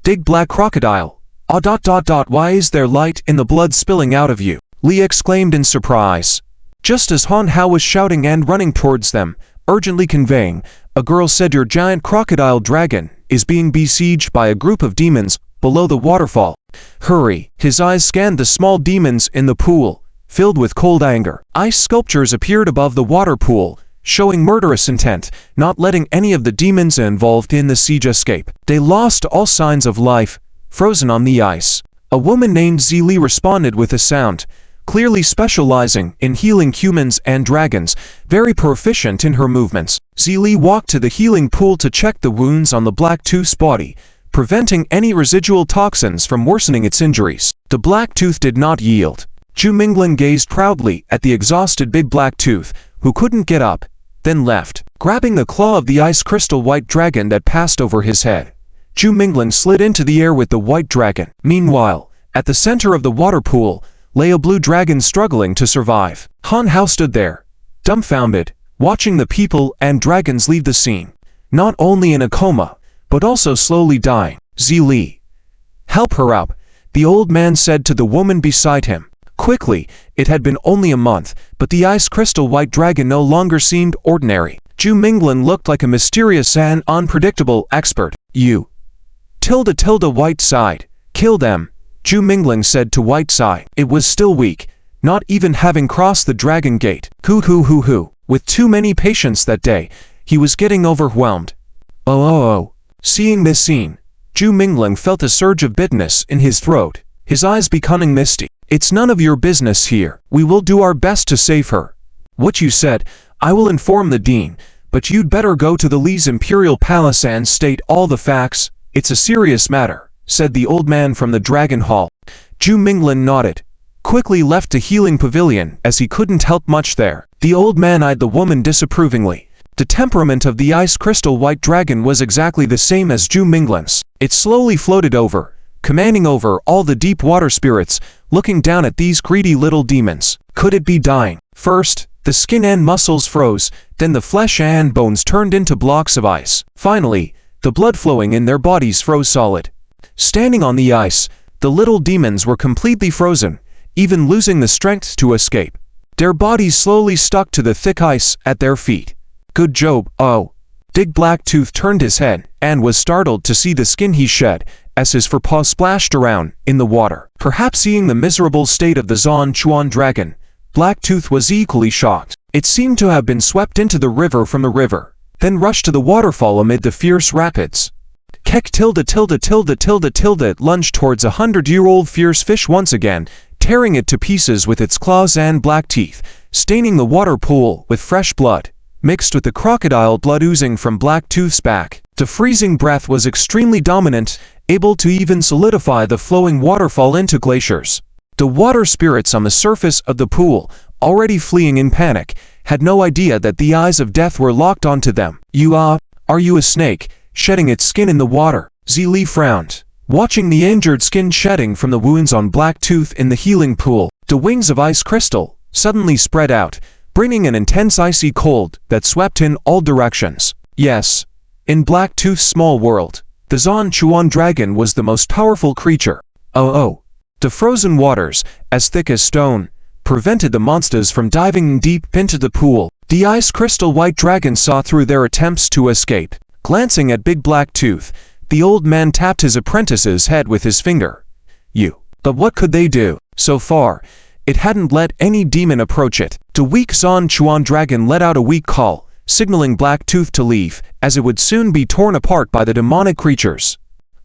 big black crocodile. Why is there light in the blood spilling out of you? Li exclaimed in surprise. Just as Han Hao was shouting and running towards them, urgently conveying, a girl said your giant crocodile dragon is being besieged by a group of demons below the waterfall. Hurry! His eyes scanned the small demons in the pool, filled with cold anger. Ice sculptures appeared above the water pool, showing murderous intent, not letting any of the demons involved in the siege escape. They lost all signs of life, frozen on the ice. A woman named Zili responded with a sound, clearly specializing in healing humans and dragons, very proficient in her movements. Zili walked to the healing pool to check the wounds on the Black Tooth's body, preventing any residual toxins from worsening its injuries. The Black Tooth did not yield. Zhu Minglan gazed proudly at the exhausted Big Black Tooth, who couldn't get up, then left. Grabbing the claw of the ice crystal white dragon that passed over his head, Zhu Minglan slid into the air with the white dragon. Meanwhile, at the center of the water pool, lay a blue dragon struggling to survive. Han Hao stood there, dumbfounded, watching the people and dragons leave the scene, not only in a coma, but also slowly dying. Zili, help her up, the old man said to the woman beside him. Quickly, it had been only a month, but the ice crystal white dragon no longer seemed ordinary. Zhu Minglan looked like a mysterious and unpredictable expert. You. White sighed. Kill them, Zhu Minglan said to Whiteside. It was still weak, not even having crossed the dragon gate. With too many patients that day, he was getting overwhelmed. Seeing this scene, Zhu Minglan felt a surge of bitterness in his throat, his eyes becoming misty. It's none of your business here. We will do our best to save her. What you said, I will inform the dean, but you'd better go to the Li's imperial palace and state all the facts. It's a serious matter, said the old man from the Dragon Hall. Zhu Minglan nodded, quickly left the healing pavilion as he couldn't help much there. The old man eyed the woman disapprovingly. The temperament of the ice crystal white dragon was exactly the same as Zhu Minglan's. It slowly floated over, commanding over all the deep water spirits, looking down at these greedy little demons. Could it be dying? First, the skin and muscles froze, then the flesh and bones turned into blocks of ice. Finally, the blood flowing in their bodies froze solid. Standing on the ice, the little demons were completely frozen, even losing the strength to escape. Their bodies slowly stuck to the thick ice at their feet. Good job. Big Black Tooth turned his head and was startled to see the skin he shed as his forepaws splashed around in the water. Perhaps seeing the miserable state of the Zon Chuan dragon, Black Tooth was equally shocked. It seemed to have been swept into the river from the river, then rushed to the waterfall amid the fierce rapids. It lunged towards a 100-year-old fierce fish once again, tearing it to pieces with its claws and black teeth, staining the water pool with fresh blood, mixed with the crocodile blood oozing from Black Tooth's back. The freezing breath was extremely dominant, able to even solidify the flowing waterfall into glaciers. The water spirits on the surface of the pool, already fleeing in panic, had no idea that the eyes of death were locked onto them. Are you a snake, shedding its skin in the water? Zili frowned, watching the injured skin shedding from the wounds on Black Tooth in the healing pool. The wings of ice crystal suddenly spread out, bringing an intense icy cold that swept in all directions. Yes, in Black Tooth's small world, the Zon Chuan dragon was the most powerful creature. The frozen waters, as thick as stone, prevented the monsters from diving deep into the pool. The ice crystal white dragon saw through their attempts to escape. Glancing at Big Black Tooth, the old man tapped his apprentice's head with his finger. you. But what could they do? So far, it hadn't let any demon approach it. The weak Zon Chuan dragon let out a weak call, signaling Blacktooth to leave, as it would soon be torn apart by the demonic creatures.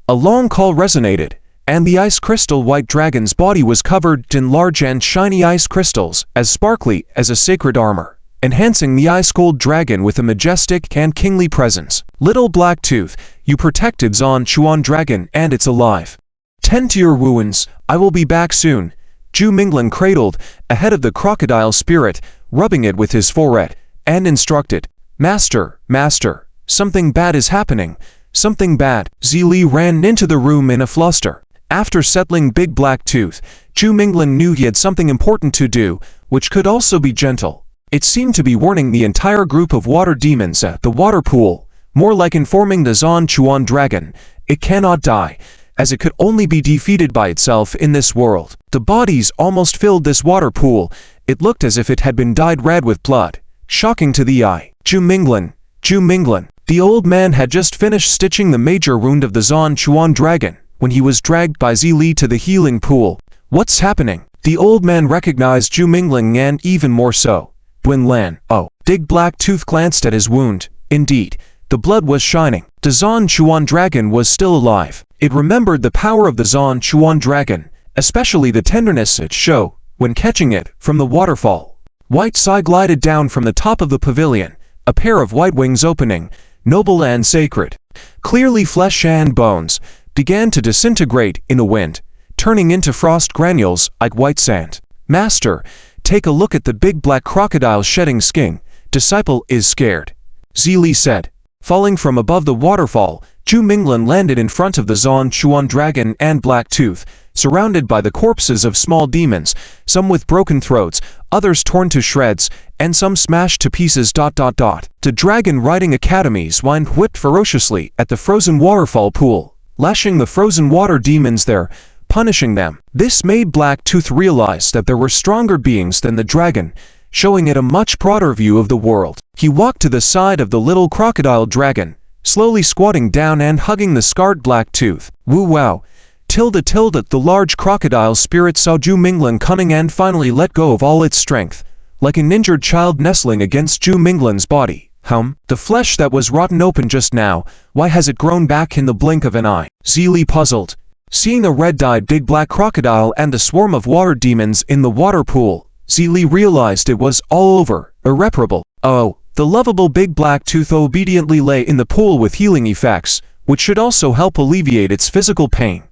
A long call resonated, and the ice crystal white dragon's body was covered in large and shiny ice crystals, as sparkly as a sacred armor, enhancing the ice gold dragon with a majestic and kingly presence. Little Blacktooth, you protected Zon Chuan dragon, and it's alive. Tend to your wounds, I will be back soon. Zhu Minglan cradled ahead of the crocodile spirit, rubbing it with his forehead, and instructed, Master, Master, something bad is happening, something bad. Zili ran into the room in a fluster. After settling Big Blacktooth, Zhu Minglan knew he had something important to do, which could also be gentle. It seemed to be warning the entire group of water demons at the water pool, more like informing the Zon Chuan dragon, it cannot die, as it could only be defeated by itself in this world. The bodies almost filled this water pool. It looked as if it had been dyed red with blood, shocking to the eye. Zhu Minglan, Zhu Minglan. The old man had just finished stitching the major wound of the Zon Chuan dragon when he was dragged by Zili to the healing pool. What's happening? The old man recognized Zhu Minglan and even more so, Duan Lan. Oh. Big Blacktooth glanced at his wound. Indeed, the blood was shining. The Zon Chuan dragon was still alive. It remembered the power of the Zon Chuan dragon, especially the tenderness it showed when catching it from the waterfall. White Sai glided down from the top of the pavilion, a pair of white wings opening, noble and sacred. Clearly flesh and bones began to disintegrate in the wind, turning into frost granules like white sand. Master, take a look at the big black crocodile shedding skin. Disciple is scared, Zili said. Falling from above the waterfall, Zhu Minglan landed in front of the Zon Chuan dragon and Blacktooth, surrounded by the corpses of small demons, some with broken throats, others torn to shreds, and some smashed to pieces. The dragon riding academies whined whipped ferociously at the frozen waterfall pool, lashing the frozen water demons there, punishing them. This made Blacktooth realize that there were stronger beings than the dragon, showing it a much broader view of the world. He walked to the side of the little crocodile dragon, slowly squatting down and hugging the scarred Blacktooth. Woo wow. The large crocodile spirit saw Zhu Minglan coming and finally let go of all its strength, like an injured child nestling against Zhu Minglan's body. The flesh that was rotten open just now, why has it grown back in the blink of an eye? Zili puzzled. Seeing the red-dyed big black crocodile and the swarm of water demons in the water pool, Zili realized it was all over, irreparable. Oh, the lovable big Blacktooth obediently lay in the pool with healing effects, which should also help alleviate its physical pain.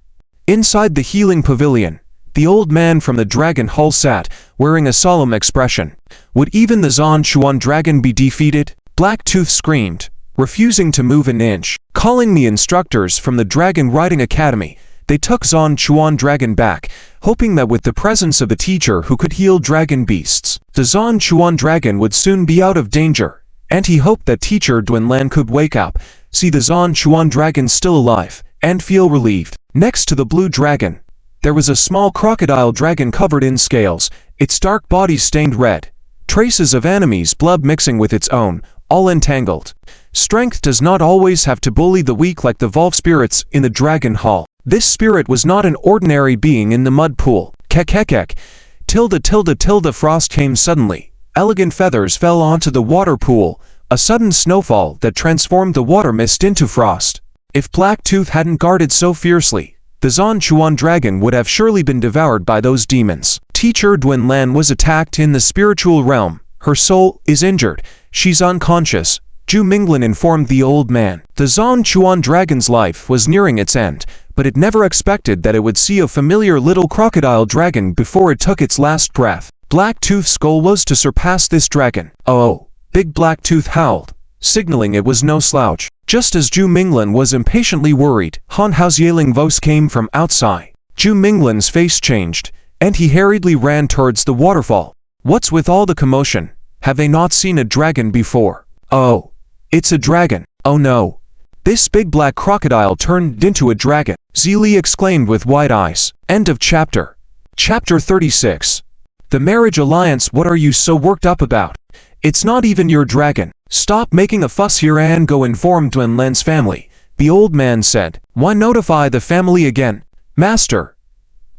Inside the healing pavilion, the old man from the dragon hull sat, wearing a solemn expression. Would even the Zon Chuan dragon be defeated? Blacktooth screamed, refusing to move an inch. Calling the instructors from the Dragon Riding Academy, they took Zon Chuan dragon back, hoping that with the presence of the teacher who could heal dragon beasts, the Zon Chuan dragon would soon be out of danger, and he hoped that teacher Duan Lan could wake up, see the Zon Chuan dragon still alive, and feel relieved. Next to the blue dragon, there was a small crocodile dragon covered in scales, its dark body stained red, traces of enemy's blood mixing with its own, all entangled. Strength does not always have to bully the weak like the Volf spirits in the dragon hall. This spirit was not an ordinary being in the mud pool. Kekekek. Frost came suddenly. Elegant feathers fell onto the water pool, a sudden snowfall that transformed the water mist into frost. If Blacktooth hadn't guarded so fiercely, the Zon Chuan dragon would have surely been devoured by those demons. Teacher Duan Lan was attacked in the spiritual realm. Her soul is injured. She's unconscious, Zhu Minglan informed the old man. The Zon Chuan dragon's life was nearing its end, but it never expected that it would see a familiar little crocodile dragon before it took its last breath. Blacktooth's goal was to surpass this dragon. Oh, Big Blacktooth howled, signaling it was no slouch. Just as Zhu Minglan was impatiently worried, Han Hao's yelling voice came from outside. Zhu Minglan's face changed, and he hurriedly ran towards the waterfall. What's with all the commotion? Have they not seen a dragon before? Oh, it's a dragon. Oh no. This big black crocodile turned into a dragon, Zili exclaimed with wide eyes. End of chapter. Chapter 36. The marriage alliance. What are you so worked up about? It's not even your dragon. Stop making a fuss here and go inform Duan Lan's family, the old man said. Why notify the family again? Master,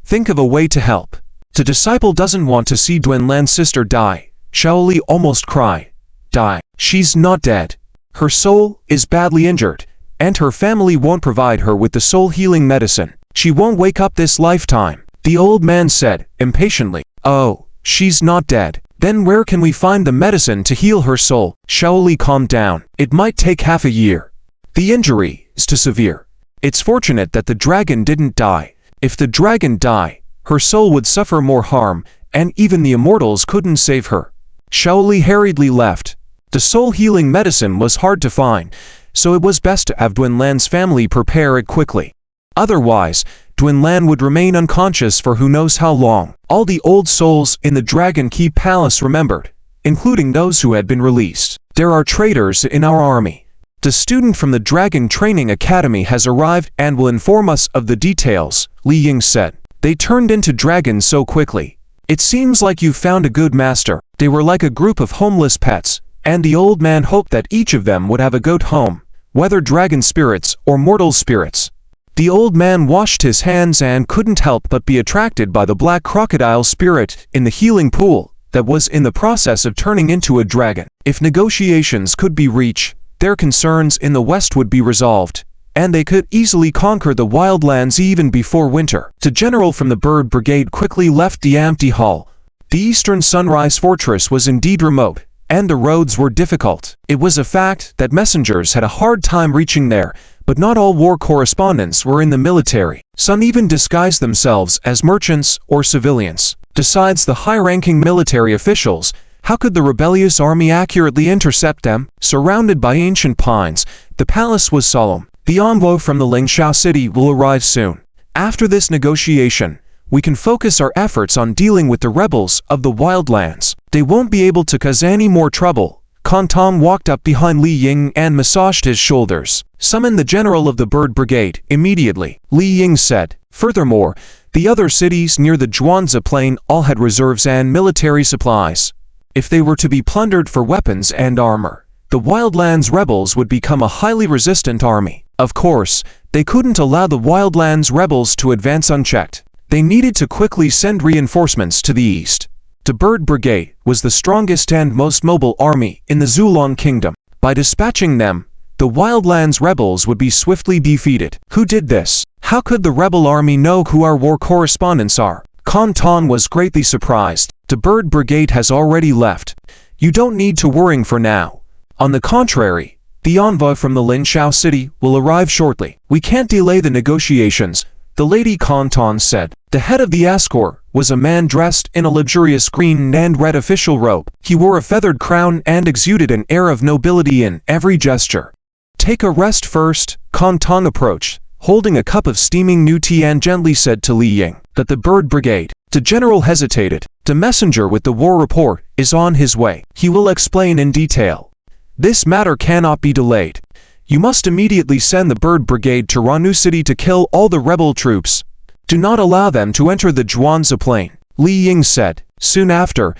Think of a way to help. The disciple doesn't want to see Duanlan's sister die. Shaoli almost cried. Die. She's not dead. Her soul is badly injured, and her family won't provide her with the soul-healing medicine. She won't wake up this lifetime, the old man said, impatiently. Oh, she's not dead. Then where can we find the medicine to heal her soul? Shaoli calmed down. It might take half a year. The injury is too severe. It's fortunate that the dragon didn't die. If the dragon died, her soul would suffer more harm, and even the immortals couldn't save her. Shaoli hurriedly left. The soul-healing medicine was hard to find, so it was best to have Duanlan's family prepare it quickly. Otherwise, Duanlan would remain unconscious for who knows how long. All the old souls in the Dragon Keep Palace remembered, including those who had been released. There are traitors in our army. The student from the Dragon Training Academy has arrived and will inform us of the details, Li Ying said. They turned into dragons so quickly. It seems like you found a good master. They were like a group of homeless pets, and the old man hoped that each of them would have a goat home, whether dragon spirits or mortal spirits. The old man washed his hands and couldn't help but be attracted by the black crocodile spirit in the healing pool that was in the process of turning into a dragon. If negotiations could be reached, their concerns in the west would be resolved, and they could easily conquer the wildlands even before winter. The general from the bird brigade quickly left the empty hall. The eastern sunrise fortress was indeed remote, and the roads were difficult. It was a fact that messengers had a hard time reaching there, but not all war correspondents were in the military. Some even disguised themselves as merchants or civilians. Besides the high-ranking military officials, how could the rebellious army accurately intercept them? Surrounded by ancient pines, the palace was solemn. The envoy from the Lingxiao city will arrive soon. After this negotiation, we can focus our efforts on dealing with the rebels of the wildlands. They won't be able to cause any more trouble. Kantom walked up behind Li Ying and massaged his shoulders. Summon the general of the bird brigade immediately, Li Ying said. Furthermore, the other cities near the Zhuangzi plain all had reserves and military supplies. If they were to be plundered for weapons and armor, the wildlands rebels would become a highly resistant army. Of course, they couldn't allow the wildlands rebels to advance unchecked. They needed to quickly send reinforcements to the east. The bird brigade was the strongest and most mobile army in the Zulong kingdom. By dispatching them, the wildlands rebels would be swiftly defeated. Who did this? How could the rebel army know who our war correspondents are? Kanton was greatly surprised. The bird brigade has already left. You don't need to worry for now. On the contrary, the envoy from the Lingxiao city will arrive shortly. We can't delay the negotiations, the Lady Kanton said. The head of the escort was a man dressed in a luxurious green and red official robe. He wore a feathered crown and exuded an air of nobility in every gesture. Take a rest first, Kanton approached, holding a cup of steaming new tea and gently said to Li Ying that the bird brigade. The general hesitated. The messenger with the war report is on his way. He will explain in detail. This matter cannot be delayed. You must immediately send the bird brigade to Ranu City to kill all the rebel troops. Do not allow them to enter the Zhuangzi plain, Li Ying said. Soon after,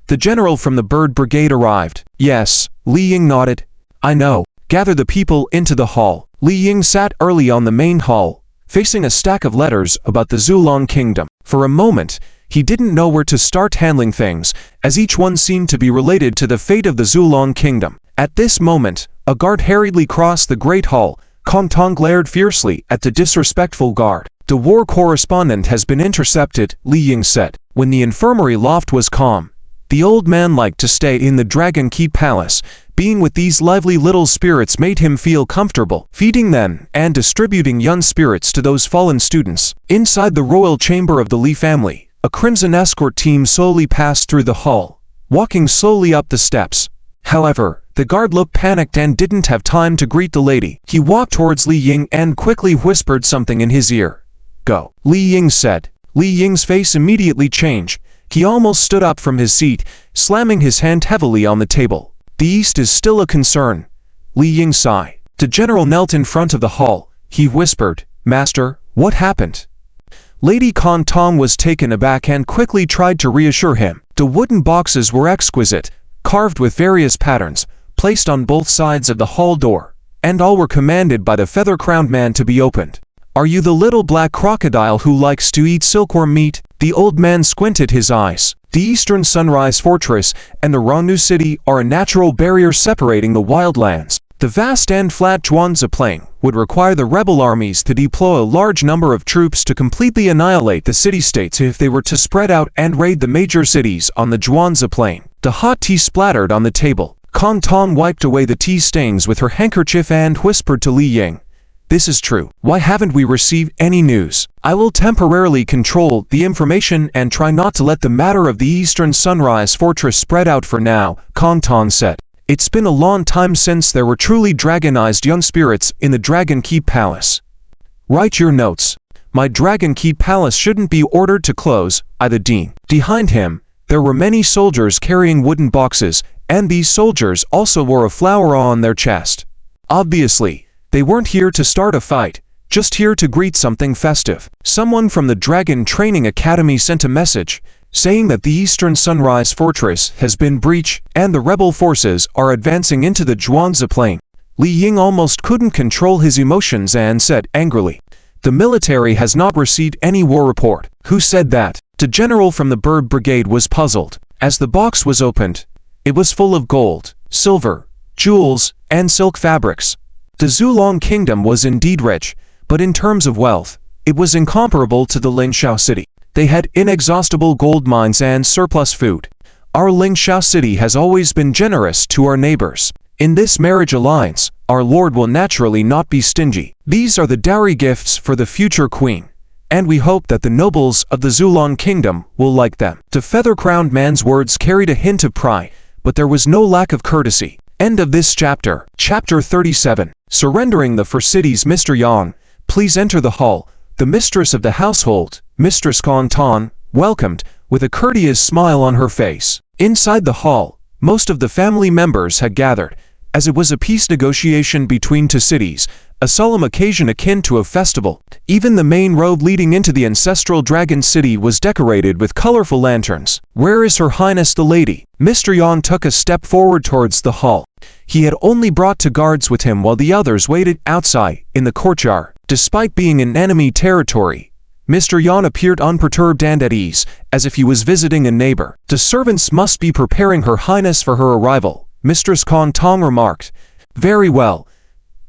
the general from the bird brigade arrived. Yes, Li Ying nodded. I know. Gather the people into the hall. Li Ying sat early on the main hall, facing a stack of letters about the Zulong kingdom. For a moment, he didn't know where to start handling things, as each one seemed to be related to the fate of the Zulong kingdom. At this moment, a guard hurriedly crossed the great hall. Kongtong glared fiercely at the disrespectful guard. The war correspondent has been intercepted, Li Ying said. When the infirmary loft was calm, the old man liked to stay in the Dragon Keep Palace. Being with these lively little spirits made him feel comfortable, feeding them and distributing young spirits to those fallen students. Inside the royal chamber of the Li family, a crimson escort team slowly passed through the hall, walking slowly up the steps. However, the guard looked panicked and didn't have time to greet the lady. He walked towards Li Ying and quickly whispered something in his ear. Go, Li Ying said. Li Ying's face immediately changed. He almost stood up from his seat, slamming his hand heavily on the table. The east is still a concern. Li Ying sighed. The general knelt in front of the hall. He whispered, Master, what happened? Lady Kantong was taken aback and quickly tried to reassure him. The wooden boxes were exquisite, carved with various patterns, placed on both sides of the hall door, and all were commanded by the feather-crowned man to be opened. Are you the little black crocodile who likes to eat silkworm meat? The old man squinted his eyes. The Eastern Sunrise Fortress and the Ronu City are a natural barrier separating the wildlands. The vast and flat Zhuangzi Plain would require the rebel armies to deploy a large number of troops to completely annihilate the city-states if they were to spread out and raid the major cities on the Zhuangzi Plain. The hot tea splattered on the table. Kong Tong wiped away the tea stains with her handkerchief and whispered to Li Ying, "This is true. Why haven't we received any news? I will temporarily control the information and try not to let the matter of the Eastern Sunrise Fortress spread out for now," Kong Tong said. "It's been a long time since there were truly dragonized young spirits in the Dragon Keep Palace. Write your notes. My Dragon Keep Palace shouldn't be ordered to close," the dean. Behind him, there were many soldiers carrying wooden boxes, and these soldiers also wore a flower on their chest. Obviously, they weren't here to start a fight, just here to greet something festive. Someone from the Dragon Training Academy sent a message, saying that the Eastern Sunrise Fortress has been breached and the rebel forces are advancing into the Zhuangzi Plain. Li Ying almost couldn't control his emotions and said angrily, "The military has not received any war report." "Who said that?" The general from the Bird Brigade was puzzled. As the box was opened, it was full of gold, silver, jewels, and silk fabrics. The Zulong Kingdom was indeed rich, but in terms of wealth, it was incomparable to the Lingxiao city. They had inexhaustible gold mines and surplus food. Our Lingxiao city has always been generous to our neighbors. In this marriage alliance, our lord will naturally not be stingy. These are the dowry gifts for the future queen, and we hope that the nobles of the Zulong Kingdom will like them. The feather-crowned man's words carried a hint of pride, but there was no lack of courtesy. End of this chapter. Chapter 37. Surrendering the four cities. Mr. Yang, please enter the hall. The mistress of the household, Mistress Kong Tong, welcomed, with a courteous smile on her face. Inside the hall, most of the family members had gathered, as it was a peace negotiation between two cities, a solemn occasion akin to a festival. Even the main road leading into the ancestral dragon city was decorated with colorful lanterns. "Where is Her Highness the Lady?" Mr. Yang took a step forward towards the hall. He had only brought two guards with him while the others waited outside, in the courtyard. Despite being in enemy territory, Mr. Yang appeared unperturbed and at ease, as if he was visiting a neighbor. "The servants must be preparing Her Highness for her arrival," Mistress Kong Tong remarked. "Very well.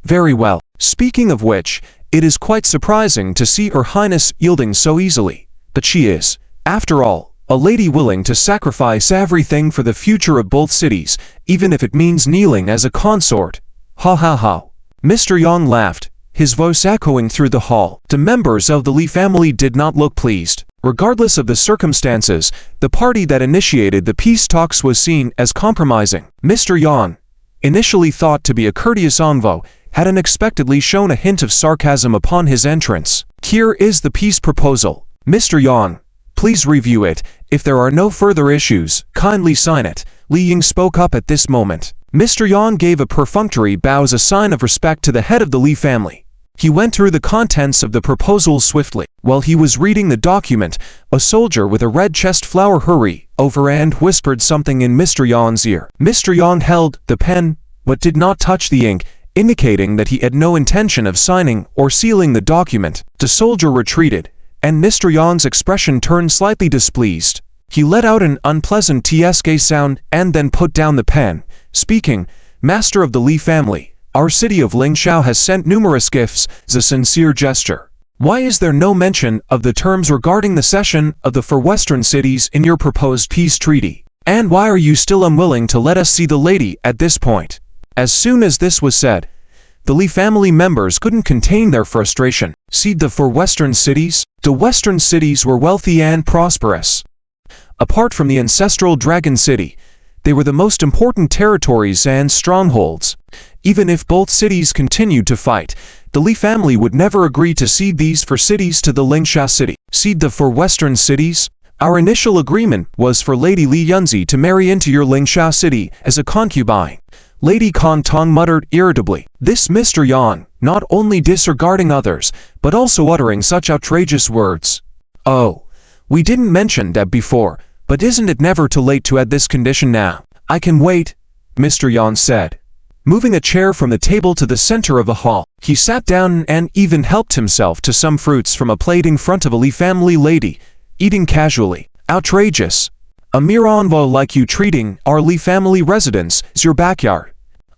Very well. Speaking of which, it is quite surprising to see Her Highness yielding so easily. But she is, after all, a lady willing to sacrifice everything for the future of both cities, even if it means kneeling as a consort. Ha ha ha." Mr. Yang laughed, his voice echoing through the hall. The members of the Li family did not look pleased. Regardless of the circumstances, the party that initiated the peace talks was seen as compromising. Mr. Yang, initially thought to be a courteous envoy, had unexpectedly shown a hint of sarcasm upon his entrance. "Here is the peace proposal. Mr. Yang, please review it. If there are no further issues, kindly sign it." Li Ying spoke up at this moment. Mr. Yang gave a perfunctory bow as a sign of respect to the head of the Li family. He went through the contents of the proposal swiftly. While he was reading the document, a soldier with a red chest flower hurried over and whispered something in Mr. Yang's ear. Mr. Yang held the pen, but did not touch the ink, indicating that he had no intention of signing or sealing the document. The soldier retreated, and Mr. Yang's expression turned slightly displeased. He let out an unpleasant tsk sound and then put down the pen, speaking, "Master of the Li family, our city of Lingxiao has sent numerous gifts as a sincere gesture. Why is there no mention of the terms regarding the cession of the four western cities in your proposed peace treaty? And why are you still unwilling to let us see the lady at this point?" As soon as this was said, the Li family members couldn't contain their frustration. "See the four western cities?" The western cities were wealthy and prosperous. Apart from the ancestral dragon city, they were the most important territories and strongholds. Even if both cities continued to fight, the Li family would never agree to cede these four cities to the Lingxia city. "Cede the four western cities? Our initial agreement was for Lady Li Yunzi to marry into your Lingxia city as a concubine." Lady Kong Tong muttered irritably. This Mr. Yang, not only disregarding others, but also uttering such outrageous words. "Oh, we didn't mention that before, but isn't it never too late to add this condition now?" "I can wait," Mr. Yang said. Moving a chair from the table to the center of the hall, he sat down and even helped himself to some fruits from a plate in front of a Lee family lady, eating casually. Outrageous. A mere envoy like you treating our Lee family residence as your backyard.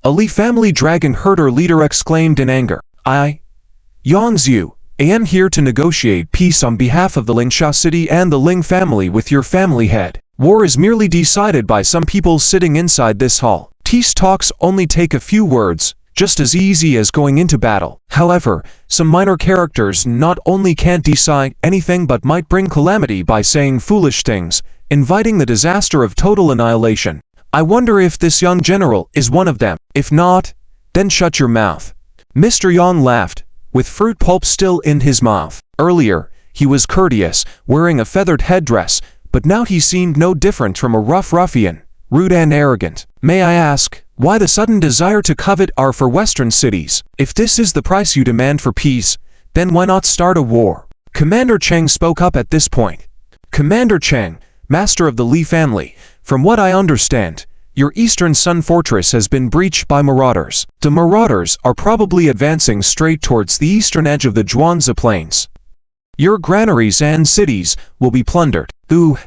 A Lee family dragon herder leader exclaimed in anger. Yang Zhu, I am here to negotiate peace on behalf of the Lingsha city and the Ling family with your family head. War is merely decided by some people sitting inside this hall. Peace talks only take a few words, just as easy as going into battle. However, some minor characters not only can't decide anything but might bring calamity by saying foolish things, inviting the disaster of total annihilation. I wonder if this young general is one of them. If not, then shut your mouth. Mr. Yang laughed, with fruit pulp still in his mouth. Earlier, he was courteous, wearing a feathered headdress, but now he seemed no different from a rough ruffian, rude and arrogant. May I ask, why the sudden desire to covet our for Western cities? If this is the price you demand for peace, then why not start a war? Commander Cheng spoke up at this point. Commander Cheng, master of the Lee family, from what I understand, your eastern Sun Fortress has been breached by marauders. The marauders are probably advancing straight towards the eastern edge of the Zhuangzi Plains. Your granaries and cities will be plundered. Ooh,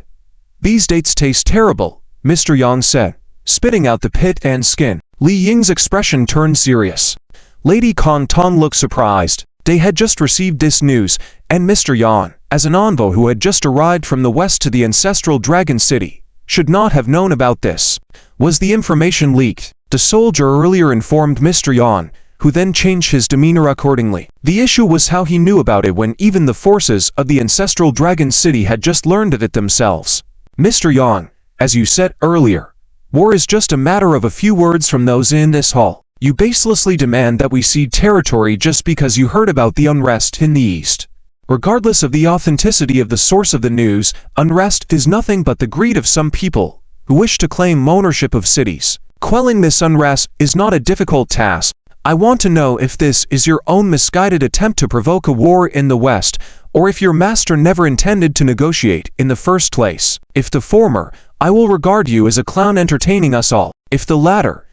these dates taste terrible, Mr. Yang said, spitting out the pit and skin. Li Ying's expression turned serious. Lady Kong Tong looked surprised. They had just received this news, and Mr. Yang, as an envoy who had just arrived from the west to the ancestral Dragon City, should not have known about this. Was the information leaked? The soldier earlier informed Mr. Yang, who then changed his demeanor accordingly. The issue was how he knew about it when even the forces of the ancestral Dragon City had just learned of it themselves. Mr. Yang, as you said earlier, war is just a matter of a few words from those in this hall. You baselessly demand that we cede territory just because you heard about the unrest in the east. Regardless of the authenticity of the source of the news, unrest is nothing but the greed of some people who wish to claim ownership of cities. Quelling this unrest is not a difficult task. I want to know if this is your own misguided attempt to provoke a war in the West, or if your master never intended to negotiate in the first place. If the former, I will regard you as a clown entertaining us all. If the latter,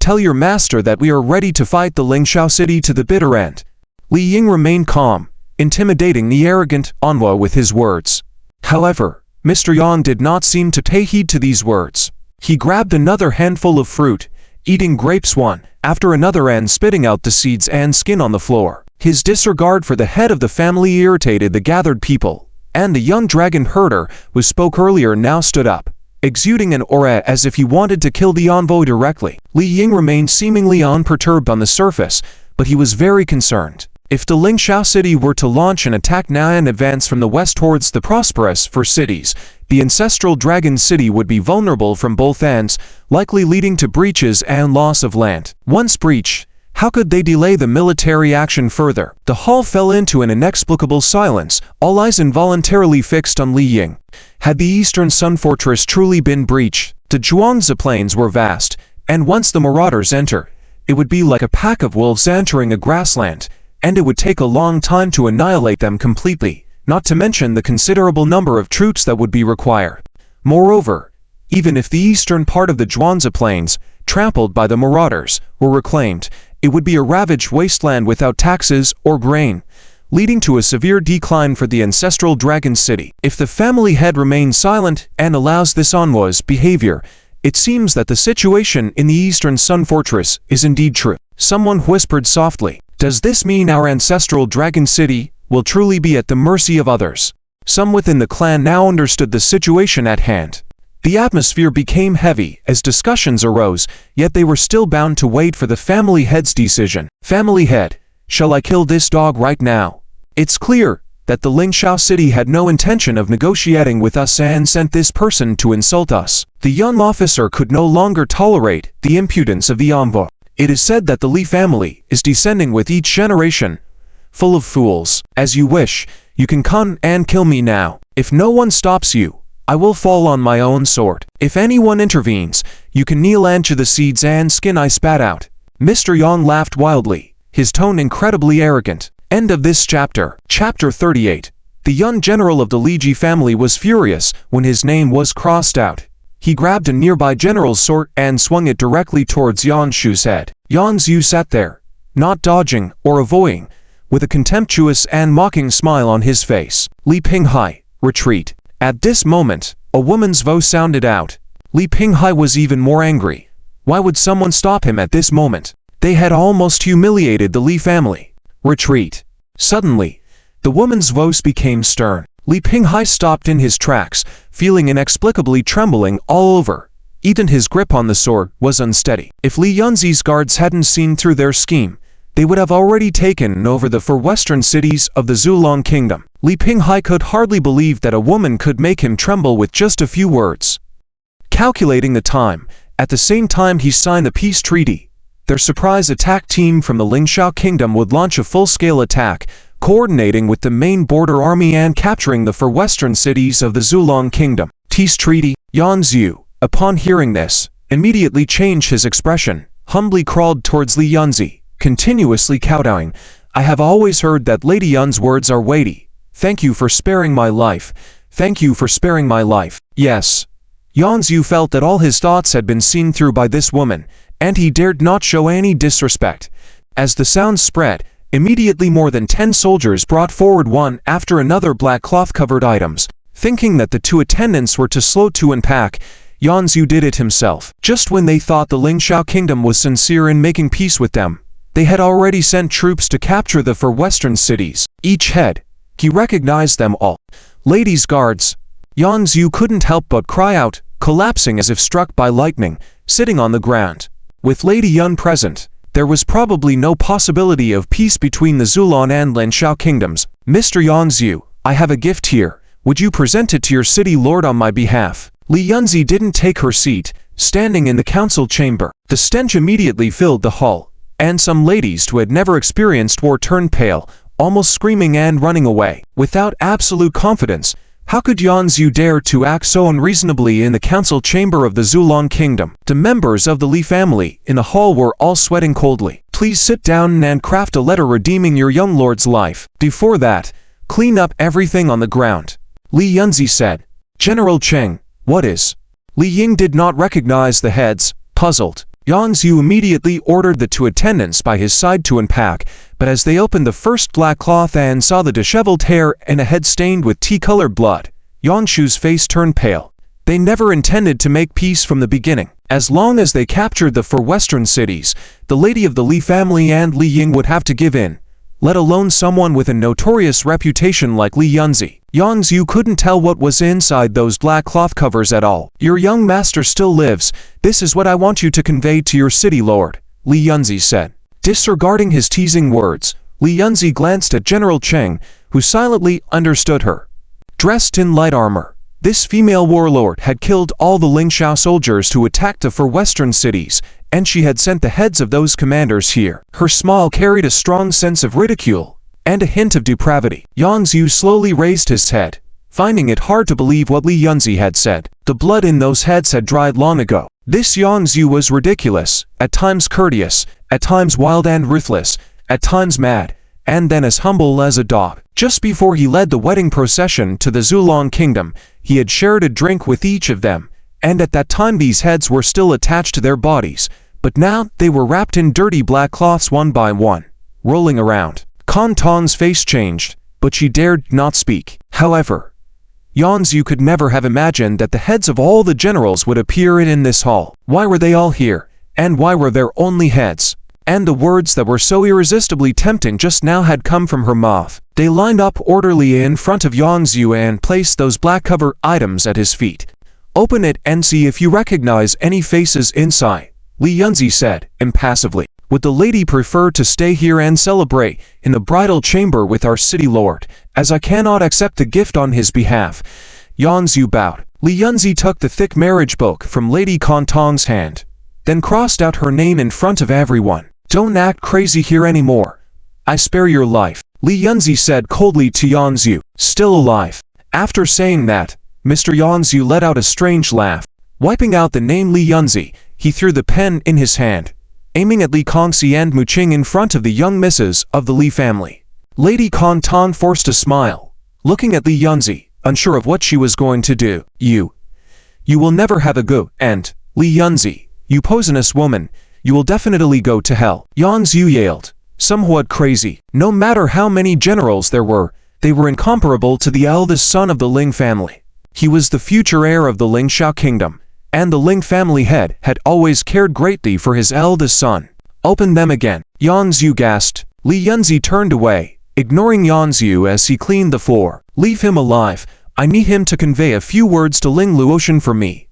tell your master that we are ready to fight the Lingsha city to the bitter end. Li Ying remained calm, intimidating the arrogant envoy with his words. However, Mr. Yang did not seem to pay heed to these words. He grabbed another handful of fruit, eating grapes one after another and spitting out the seeds and skin on the floor. His disregard for the head of the family irritated the gathered people, and the young dragon herder who spoke earlier now stood up, exuding an aura as if he wanted to kill the envoy directly. Li Ying remained seemingly unperturbed on the surface, but he was very concerned. If the Lingsha city were to launch an attack now and advance from the west towards the prosperous for cities, the ancestral dragon city would be vulnerable from both ends, likely leading to breaches and loss of land. Once breached, how could they delay the military action further? The hall fell into an inexplicable silence, all eyes involuntarily fixed on Li Ying. Had the eastern Sun Fortress truly been breached, the Zhuangzi Plains were vast, and once the marauders enter, it would be like a pack of wolves entering a grassland, and it would take a long time to annihilate them completely, not to mention the considerable number of troops that would be required. Moreover, even if the eastern part of the Zhuangzi Plains, trampled by the marauders, were reclaimed, it would be a ravaged wasteland without taxes or grain, leading to a severe decline for the ancestral dragon city. If the family head remains silent and allows this envoy's behavior, it seems that the situation in the eastern Sun Fortress is indeed true. Someone whispered softly. Does this mean our ancestral dragon city will truly be at the mercy of others? Some within the clan now understood the situation at hand. The atmosphere became heavy as discussions arose, yet they were still bound to wait for the family head's decision. Family head, shall I kill this dog right now? It's clear that the Lingsha city had no intention of negotiating with us and sent this person to insult us. The young officer could no longer tolerate the impudence of the envoy. It is said that the Li family is descending with each generation, full of fools. As you wish, you can come and kill me now. If no one stops you, I will fall on my own sword. If anyone intervenes, you can kneel and chew the seeds and skin I spat out. Mr. Yang laughed wildly, his tone incredibly arrogant. End of this chapter. Chapter 38. The young general of the Li Ji family was furious when his name was crossed out. He grabbed a nearby general's sword and swung it directly towards Yan Xu's head. Yan Xu sat there, not dodging or avoiding, with a contemptuous and mocking smile on his face. Li Pinghai, retreat. At this moment, a woman's voice sounded out. Li Pinghai was even more angry. Why would someone stop him at this moment? They had almost humiliated the Li family. Retreat. Suddenly, the woman's voice became stern. Li Pinghai stopped in his tracks, feeling inexplicably trembling all over. Even his grip on the sword was unsteady. If Li Yunzi's guards hadn't seen through their scheme, they would have already taken over the four western cities of the Zulong Kingdom. Li Pinghai could hardly believe that a woman could make him tremble with just a few words. Calculating the time, at the same time he signed the peace treaty, their surprise attack team from the Lingxiao Kingdom would launch a full-scale attack, coordinating with the main border army and capturing the four western cities of the Zulong Kingdom. Peace treaty. Yan Xu, upon hearing this, immediately changed his expression, humbly crawled towards Li Yunzi, continuously kowtowing. I have always heard that Lady Yun's words are weighty. Thank you for sparing my life. Thank you for sparing my life. Yes. Yan Xu felt that all his thoughts had been seen through by this woman, and he dared not show any disrespect. As the sounds spread, immediately more than 10 soldiers brought forward one after another black cloth-covered items. Thinking that the two attendants were too slow to unpack, Yan Xu did it himself. Just when they thought the Lingxiao Kingdom was sincere in making peace with them, they had already sent troops to capture the four western cities. Each head, he recognized them all. Ladies' guards. Yan Xu couldn't help but cry out, collapsing as if struck by lightning, sitting on the ground. With Lady Yun present, there was probably no possibility of peace between the Zulong and Lingxiao kingdoms. Mr. Yan Xu, I have a gift here. Would you present it to your city lord on my behalf? Li Yunzi didn't take her seat, standing in the council chamber. The stench immediately filled the hall, and some ladies who had never experienced war turned pale, almost screaming and running away. Without absolute confidence, how could Yan Xu dare to act so unreasonably in the council chamber of the Zulong Kingdom? The members of the Li family in the hall were all sweating coldly. Please sit down and craft a letter redeeming your young lord's life. Before that, clean up everything on the ground. Li Yunzi said. General Cheng, what is? Li Ying did not recognize the heads, puzzled. Yan Xu immediately ordered the two attendants by his side to unpack, but as they opened the first black cloth and saw the disheveled hair and a head stained with tea-colored blood, Yan Xu's face turned pale. They never intended to make peace from the beginning. As long as they captured the four western cities, the lady of the Li family and Li Ying would have to give in, let alone someone with a notorious reputation like Li Yunzi. Yan Xu couldn't tell what was inside those black cloth covers at all. Your young master still lives. This is what I want you to convey to your city lord, Li Yunzi said. Disregarding his teasing words, Li Yunzi glanced at General Cheng, who silently understood her. Dressed in light armor, this female warlord had killed all the Lingxiao soldiers who attacked the four western cities, and she had sent the heads of those commanders here. Her smile carried a strong sense of ridicule and a hint of depravity. Yan Xu slowly raised his head, finding it hard to believe what Li Yunzi had said. The blood in those heads had dried long ago. This Yan Xu was ridiculous, at times courteous, at times wild and ruthless, at times mad, and then as humble as a dog. Just before he led the wedding procession to the Zulong Kingdom, he had shared a drink with each of them, and at that time these heads were still attached to their bodies, but now they were wrapped in dirty black cloths one by one, rolling around. Kan Tong's face changed, but she dared not speak. However, Yan Xu could never have imagined that the heads of all the generals would appear in this hall. Why were they all here, and why were there only heads? And the words that were so irresistibly tempting just now had come from her mouth. They lined up orderly in front of Yan Xu and placed those black cover items at his feet. Open it and see if you recognize any faces inside, Li Yunzi said, impassively. Would the lady prefer to stay here and celebrate in the bridal chamber with our city lord, as I cannot accept the gift on his behalf? Yan Xu bowed. Li Yunzi took the thick marriage book from Lady Kan Tong's hand, then crossed out her name in front of everyone. Don't act crazy here anymore. I spare your life, Li Yunzi said coldly to Yan Xu. Still alive. After saying that, Mr. Yan Xu let out a strange laugh. Wiping out the name Li Yunzi, he threw the pen in his hand, aiming at Li Kongxi and Mu Qing in front of the young misses of the Li family. Lady Kan Tong forced a smile, looking at Li Yunzi, unsure of what she was going to do. You You will never have a go, and, Li Yunzi, you poisonous woman, you will definitely go to hell. Yang Zhu yelled, somewhat crazy. No matter how many generals there were, they were incomparable to the eldest son of the Ling family. He was the future heir of the Ling Shao kingdom, and the Ling family head had always cared greatly for his eldest son. Open them again. Yang Zhu gasped. Li Yunzi turned away, ignoring Yang Zhu as he cleaned the floor. Leave him alive. I need him to convey a few words to Ling Luotian for me,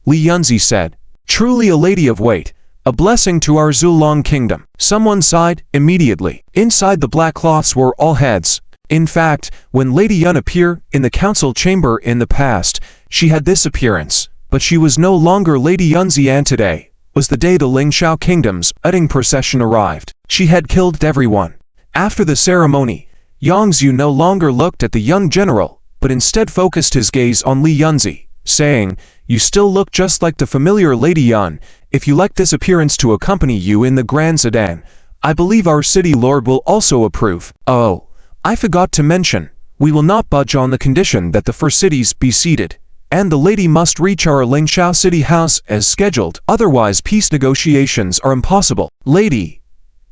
Li Yunzi said. Truly a lady of weight, a blessing to our Zulong kingdom. Someone sighed immediately. Inside the black cloths were all heads. In fact, when Lady Yun appeared in the council chamber in the past, she had this appearance, but she was no longer Lady Yunzi, and today was the day the Ling Shao kingdom's wedding procession arrived. She had killed everyone. After the ceremony, Yang Zhu no longer looked at the young general, but instead focused his gaze on Li Yunzi, saying, you still look just like the familiar Lady Yun. If you like this appearance to accompany you in the Grand Sedan, I believe our city lord will also approve. Oh, I forgot to mention, we will not budge on the condition that the first cities be seated, and the lady must reach our Lingshao city house as scheduled, otherwise peace negotiations are impossible. Lady,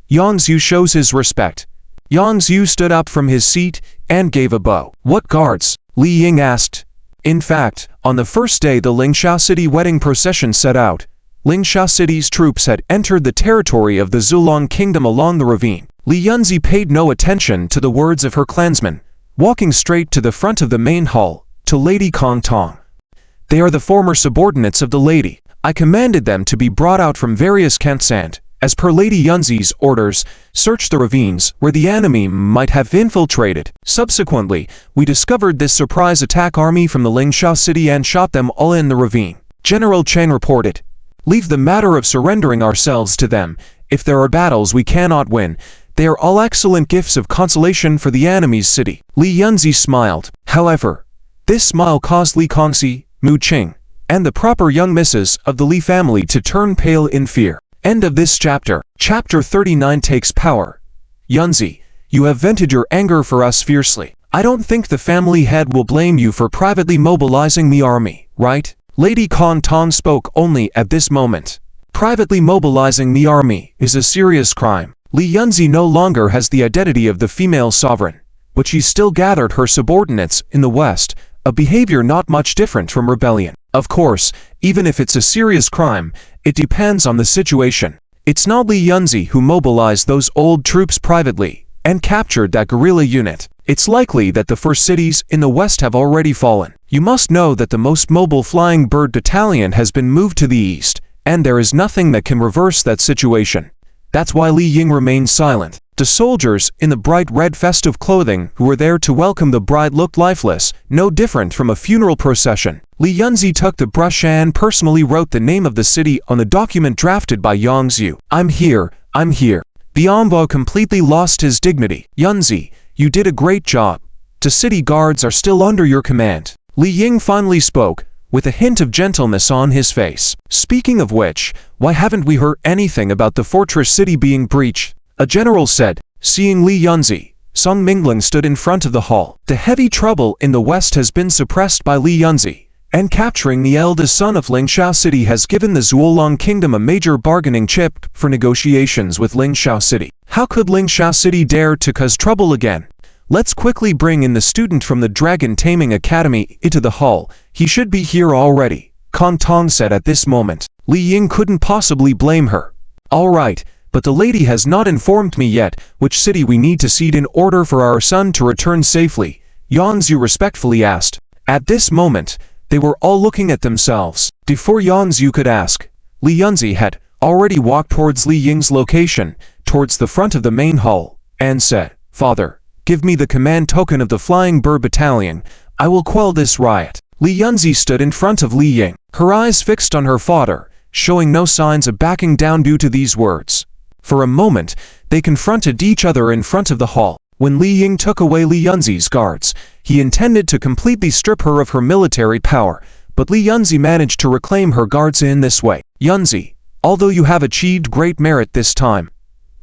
Yang Zhu shows his respect. Yang Zhu stood up from his seat and gave a bow. What guards? Li Ying asked. In fact, on the first day the Lingshao city wedding procession set out, Lingshao city's troops had entered the territory of the Zulong kingdom along the ravine. Li Yunzi paid no attention to the words of her clansmen, walking straight to the front of the main hall, to Lady Kong Tong. They are the former subordinates of the lady. I commanded them to be brought out from various camps and, as per Lady Yunzi's orders, search the ravines where the enemy might have infiltrated. Subsequently, we discovered this surprise attack army from the Lingshao city and shot them all in the ravine. General Chen reported. Leave the matter of surrendering ourselves to them. If there are battles we cannot win, they are all excellent gifts of consolation for the enemy's city. Li Yunzi smiled. However, this smile caused Li Kongxi, Mu Qing, and the proper young misses of the Li family to turn pale in fear. End of this chapter. Chapter 39 takes power. Yunzi, you have vented your anger for us fiercely. I don't think the family head will blame you for privately mobilizing the army, right? Lady Kong Tong spoke only at this moment. Privately mobilizing the army is a serious crime. Li Yunzi no longer has the identity of the female sovereign, but she still gathered her subordinates in the West, a behavior not much different from rebellion. Of course, even if it's a serious crime, it depends on the situation. It's not Li Yunzi who mobilized those old troops privately and captured that guerrilla unit. It's likely that the first cities in the West have already fallen. You must know that the most mobile flying bird battalion has been moved to the east, and there is nothing that can reverse that situation. That's why Li Ying remained silent. The soldiers in the bright red festive clothing who were there to welcome the bride looked lifeless, no different from a funeral procession. Li Yunzi took the brush and personally wrote the name of the city on the document drafted by Yang Zhu. I'm here, I'm here. The envoy completely lost his dignity. Yunzi, you did a great job. The city guards are still under your command. Li Ying finally spoke, with a hint of gentleness on his face. Speaking of which, why haven't we heard anything about the fortress city being breached? A general said. Seeing Li Yunzi, Song Mingling stood in front of the hall. The heavy trouble in the west has been suppressed by Li Yunzi, and capturing the eldest son of Lingshao city has given the Zulong kingdom a major bargaining chip for negotiations with Lingshao city. How could Lingshao city dare to cause trouble again? Let's quickly bring in the student from the Dragon Taming Academy into the hall. He should be here already, Kong Tong said at this moment. Li Ying couldn't possibly blame her. All right, but the lady has not informed me yet which city we need to seed in order for our son to return safely, Yang Zhu respectfully asked. At this moment, they were all looking at themselves. Before Yang Zhu could ask, Li Yunzi had already walked towards Li Ying's location, towards the front of the main hall, and said, Father, give me the command token of the Flying Bird Battalion. I will quell this riot. Li Yunzi stood in front of Li Ying, her eyes fixed on her father, showing no signs of backing down due to these words. For a moment, they confronted each other in front of the hall. When Li Ying took away Li Yunzi's guards, he intended to completely strip her of her military power, but Li Yunzi managed to reclaim her guards in this way. Yunzi, although you have achieved great merit this time,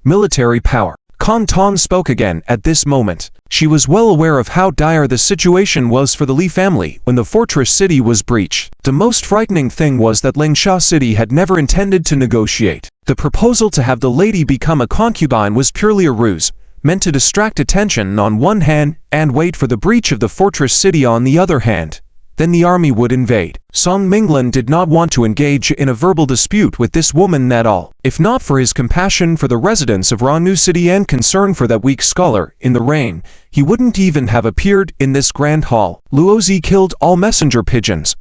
military power, Kong Tong spoke again at this moment. She was well aware of how dire the situation was for the Li family when the fortress city was breached. The most frightening thing was that Lingsha City had never intended to negotiate. The proposal to have the lady become a concubine was purely a ruse, meant to distract attention on one hand and wait for the breach of the fortress city on the other hand. Then the army would invade. Song Minglan did not want to engage in a verbal dispute with this woman at all. If not for his compassion for the residents of Ranu City and concern for that weak scholar in the rain, he wouldn't even have appeared in this grand hall. Luozi killed all messenger pigeons.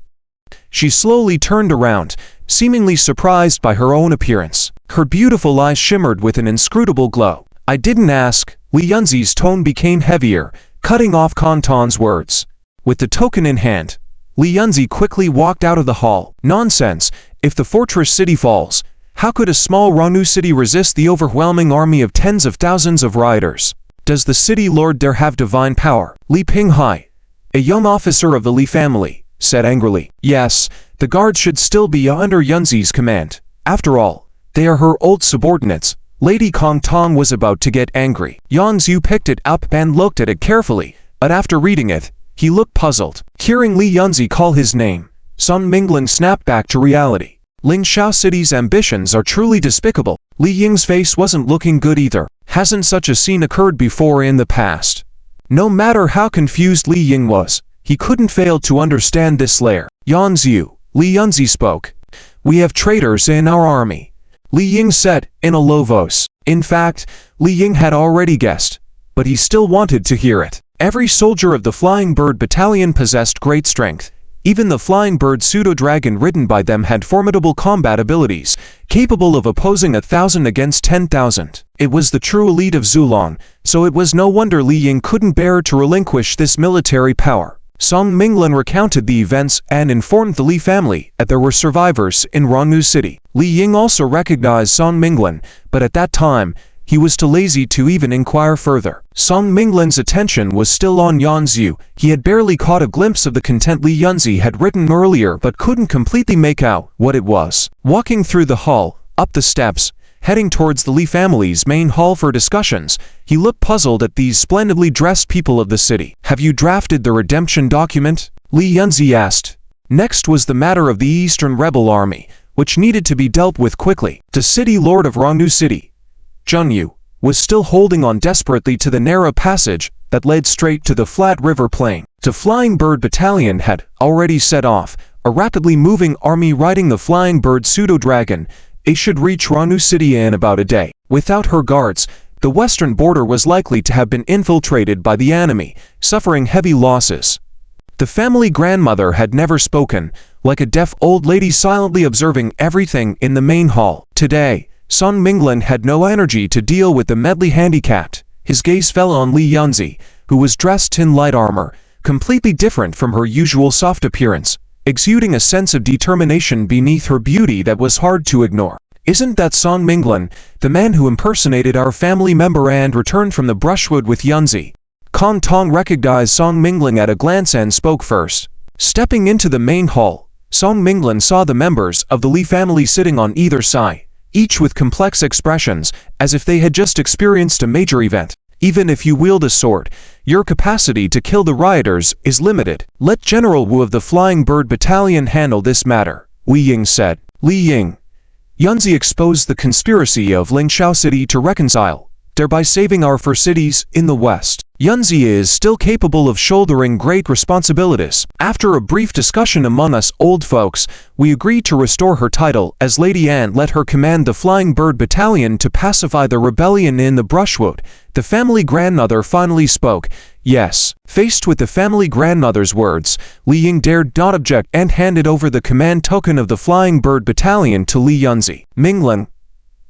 She slowly turned around, seemingly surprised by her own appearance. Her beautiful eyes shimmered with an inscrutable glow. I didn't ask. Li Yunzi's tone became heavier, cutting off Kong Tong's words. With the token in hand, Li Yunzi quickly walked out of the hall. Nonsense! If the fortress city falls, how could a small Ranu city resist the overwhelming army of tens of thousands of riders? Does the city lord dare have divine power? Li Pinghai, a young officer of the Li family, said angrily. Yes, the guards should still be under Yunzi's command. After all, they are her old subordinates. Lady Kong Tong was about to get angry. Yan Zhu picked it up and looked at it carefully, but after reading it, he looked puzzled. Hearing Li Yunzi call his name, Song Minglan snapped back to reality. Lingsha City's ambitions are truly despicable. Li Ying's face wasn't looking good either. Hasn't such a scene occurred before in the past? No matter how confused Li Ying was, he couldn't fail to understand this lair. Yan Zhu, Li Yunzi spoke. We have traitors in our army, Li Ying said in a low voice. In fact, Li Ying had already guessed, but he still wanted to hear it. Every soldier of the Flying Bird Battalion possessed great strength. Even the Flying Bird pseudo-dragon ridden by them had formidable combat abilities, capable of opposing 1,000 against 10,000. It was the true elite of Zulon, so it was no wonder Li Ying couldn't bear to relinquish this military power. Song Minglan recounted the events and informed the Li family that there were survivors in Ranu City. Li Ying also recognized Song Minglan, but at that time, he was too lazy to even inquire further. Song Minglan's attention was still on Yan Zhu. He had barely caught a glimpse of the content Li Yunzi had written earlier but couldn't completely make out what it was. Walking through the hall, up the steps, heading towards the Li family's main hall for discussions, he looked puzzled at these splendidly dressed people of the city. Have you drafted the redemption document? Li Yunzi asked. Next was the matter of the Eastern Rebel Army, which needed to be dealt with quickly. The city lord of Ranu City, Zhengyu, was still holding on desperately to the narrow passage that led straight to the flat river plain. The Flying Bird Battalion had already set off, a rapidly moving army riding the Flying Bird pseudo-dragon. It should reach Ranu City in about a day. Without her guards, the western border was likely to have been infiltrated by the enemy, suffering heavy losses. The family grandmother had never spoken, like a deaf old lady silently observing everything in the main hall. Today, Song Minglan had no energy to deal with the medley handicapped. His gaze fell on Li Yunzi, who was dressed in light armor, completely different from her usual soft appearance, exuding a sense of determination beneath her beauty that was hard to ignore. Isn't that Song Minglan, the man who impersonated our family member and returned from the brushwood with Yunzi? Kong Tong recognized Song Minglan at a glance and spoke first. Stepping into the main hall, Song Minglan saw the members of the Li family sitting on either side, each with complex expressions, as if they had just experienced a major event. Even if you wield a sword, your capacity to kill the rioters is limited. Let General Wu of the Flying Bird Battalion handle this matter, Li Ying said. Li Ying. Yunzi exposed the conspiracy of Lingsha City to reconcile, thereby saving our four cities in the west. Yunzi is still capable of shouldering great responsibilities. After a brief discussion among us old folks, we agreed to restore her title as Lady and let her command the Flying Bird Battalion to pacify the rebellion in the brushwood. The family grandmother finally spoke. Yes. Faced with the family grandmother's words, Li Ying dared not object and handed over the command token of the Flying Bird Battalion to Li Yunzi. Minglan,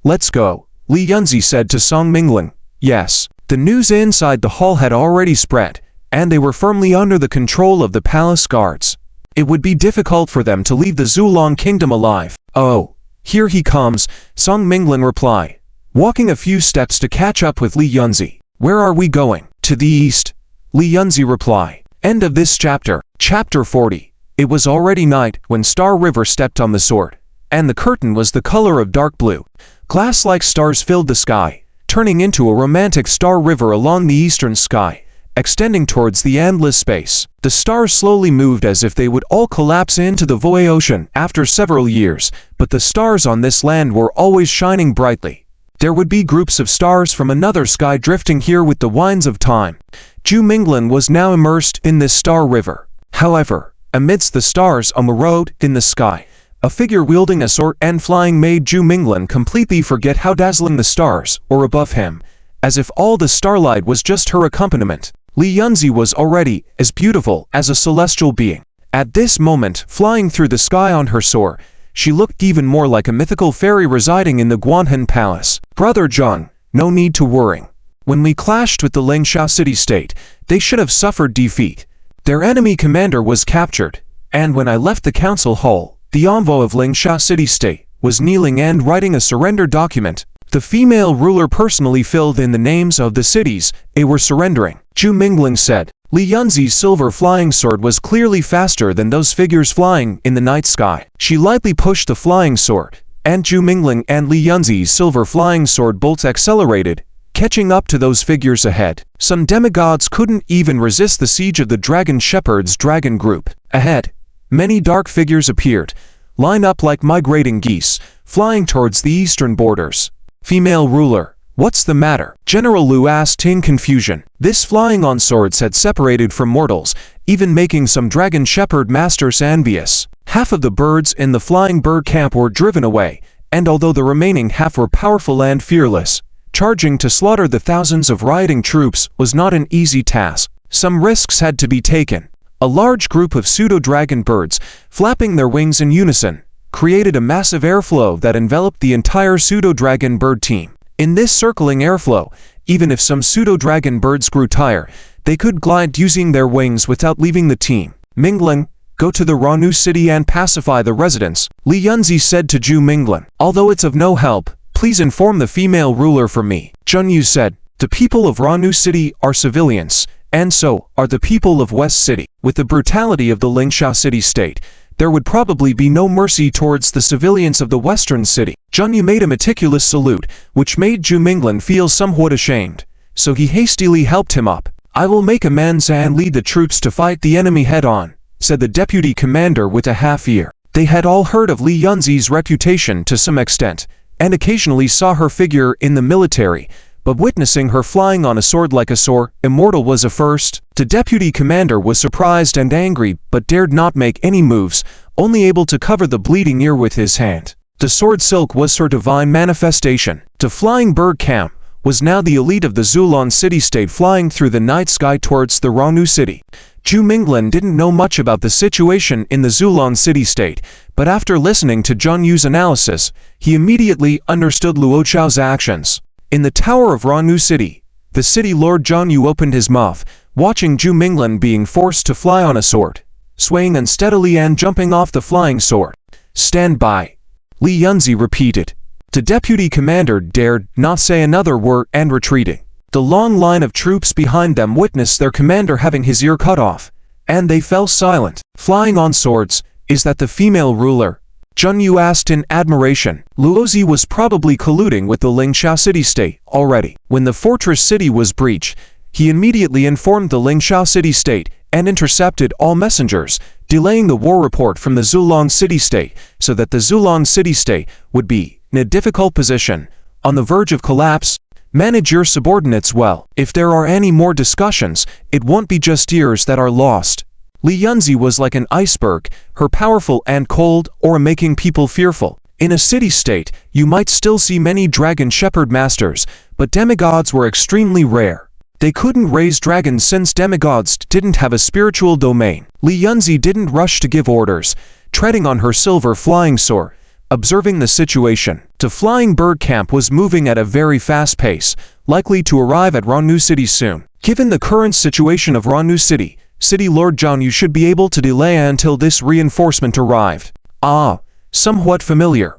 let's go, Li Yunzi said to Song Minglan. Yes. The news inside the hall had already spread, and they were firmly under the control of the palace guards. It would be difficult for them to leave the Zulong kingdom alive. Oh, here he comes, Song Minglan replied, walking a few steps to catch up with Li Yunzi. Where are we going? To the east, Li Yunzi replied. End of this chapter. Chapter 40. It was already night when Star River stepped on the sword, and the curtain was the color of dark blue. Glass-like stars filled the sky, turning into a romantic star river along the eastern sky, extending towards the endless space. The stars slowly moved as if they would all collapse into the void ocean after several years, but the stars on this land were always shining brightly. There would be groups of stars from another sky drifting here with the winds of time. Zhu Minglan was now immersed in this star river. However, amidst the stars on the road in the sky, a figure wielding a sword and flying made Zhu Minglan completely forget how dazzling the stars were above him, as if all the starlight was just her accompaniment. Li Yunzi was already as beautiful as a celestial being. At this moment, flying through the sky on her sword, she looked even more like a mythical fairy residing in the Guanhan Palace. Brother Zhang, no need to worry. When we clashed with the Lingsha city-state, they should have suffered defeat. Their enemy commander was captured, and when I left the council hall, the envoy of Lingsha city-state was kneeling and writing a surrender document. The female ruler personally filled in the names of the cities they were surrendering. Zhu Minglan said. Li Yunzi's silver flying sword was clearly faster than those figures flying in the night sky. She lightly pushed the flying sword, and Zhu Minglan and Li Yunzi's silver flying sword bolts accelerated, catching up to those figures ahead. Some demigods couldn't even resist the siege of the Dragon Shepherd's dragon group. Ahead, many dark figures appeared, lined up like migrating geese, flying towards the eastern borders. Female ruler, what's the matter? General Liu asked in confusion. This flying on swords had separated from mortals, even making some dragon shepherd masters envious. Half of the birds in the flying bird camp were driven away, and although the remaining half were powerful and fearless, charging to slaughter the thousands of rioting troops was not an easy task. Some risks had to be taken. A large group of pseudo-dragon birds, flapping their wings in unison, created a massive airflow that enveloped the entire pseudo-dragon bird team. In this circling airflow, even if some pseudo-dragon birds grew tired, they could glide using their wings without leaving the team. Minglan, go to the Ranu city and pacify the residents, Li Yunzi said to Zhu Minglan. Although it's of no help, please inform the female ruler for me. Zheng Yu said, the people of Ranu city are civilians, and so are the people of West City. With the brutality of the Lingsha city-state, there would probably be no mercy towards the civilians of the western city. Zheng Yu made a meticulous salute, which made Zhu Minglan feel somewhat ashamed, so he hastily helped him up. I will make amends and lead the troops to fight the enemy head-on, said the deputy commander with a half-ear. They had all heard of Li Yunzi's reputation to some extent, and occasionally saw her figure in the military, but witnessing her flying on a sword like a sword immortal was a first. The deputy commander was surprised and angry but dared not make any moves, only able to cover the bleeding ear with his hand. The sword silk was her divine manifestation. The flying bird camp was now the elite of the Zulan city-state flying through the night sky towards the Ranu city. Zhu Minglan didn't know much about the situation in the Zulan city-state, but after listening to Zheng Yu's analysis, he immediately understood Luo Chao's actions. In the tower of Ranu city, the city lord Zheng Yu opened his mouth, watching Zhu Minglan being forced to fly on a sword, swaying unsteadily and jumping off the flying sword. Stand by, Li Yunzi repeated. The deputy commander dared not say another word and retreating. The long line of troops behind them witnessed their commander having his ear cut off, and they fell silent. Flying on swords, is that the female ruler? Zheng Yu asked in admiration. Luozi was probably colluding with the Lingsha city-state already. When the fortress city was breached, he immediately informed the Lingsha city-state and intercepted all messengers, delaying the war report from the Zulan city-state so that the Zulan city-state would be in a difficult position, on the verge of collapse. Manage your subordinates well. If there are any more discussions, it won't be just years that are lost. Li Yunzi was like an iceberg, her powerful and cold aura making people fearful. In a city-state, you might still see many dragon shepherd masters, but demigods were extremely rare. They couldn't raise dragons since demigods didn't have a spiritual domain. Li Yunzi didn't rush to give orders, treading on her silver flying sword, observing the situation. The flying bird camp was moving at a very fast pace, likely to arrive at Ranu city soon. Given the current situation of Ranu city, City Lord Zheng Yu should be able to delay until this reinforcement arrived. Ah, somewhat familiar.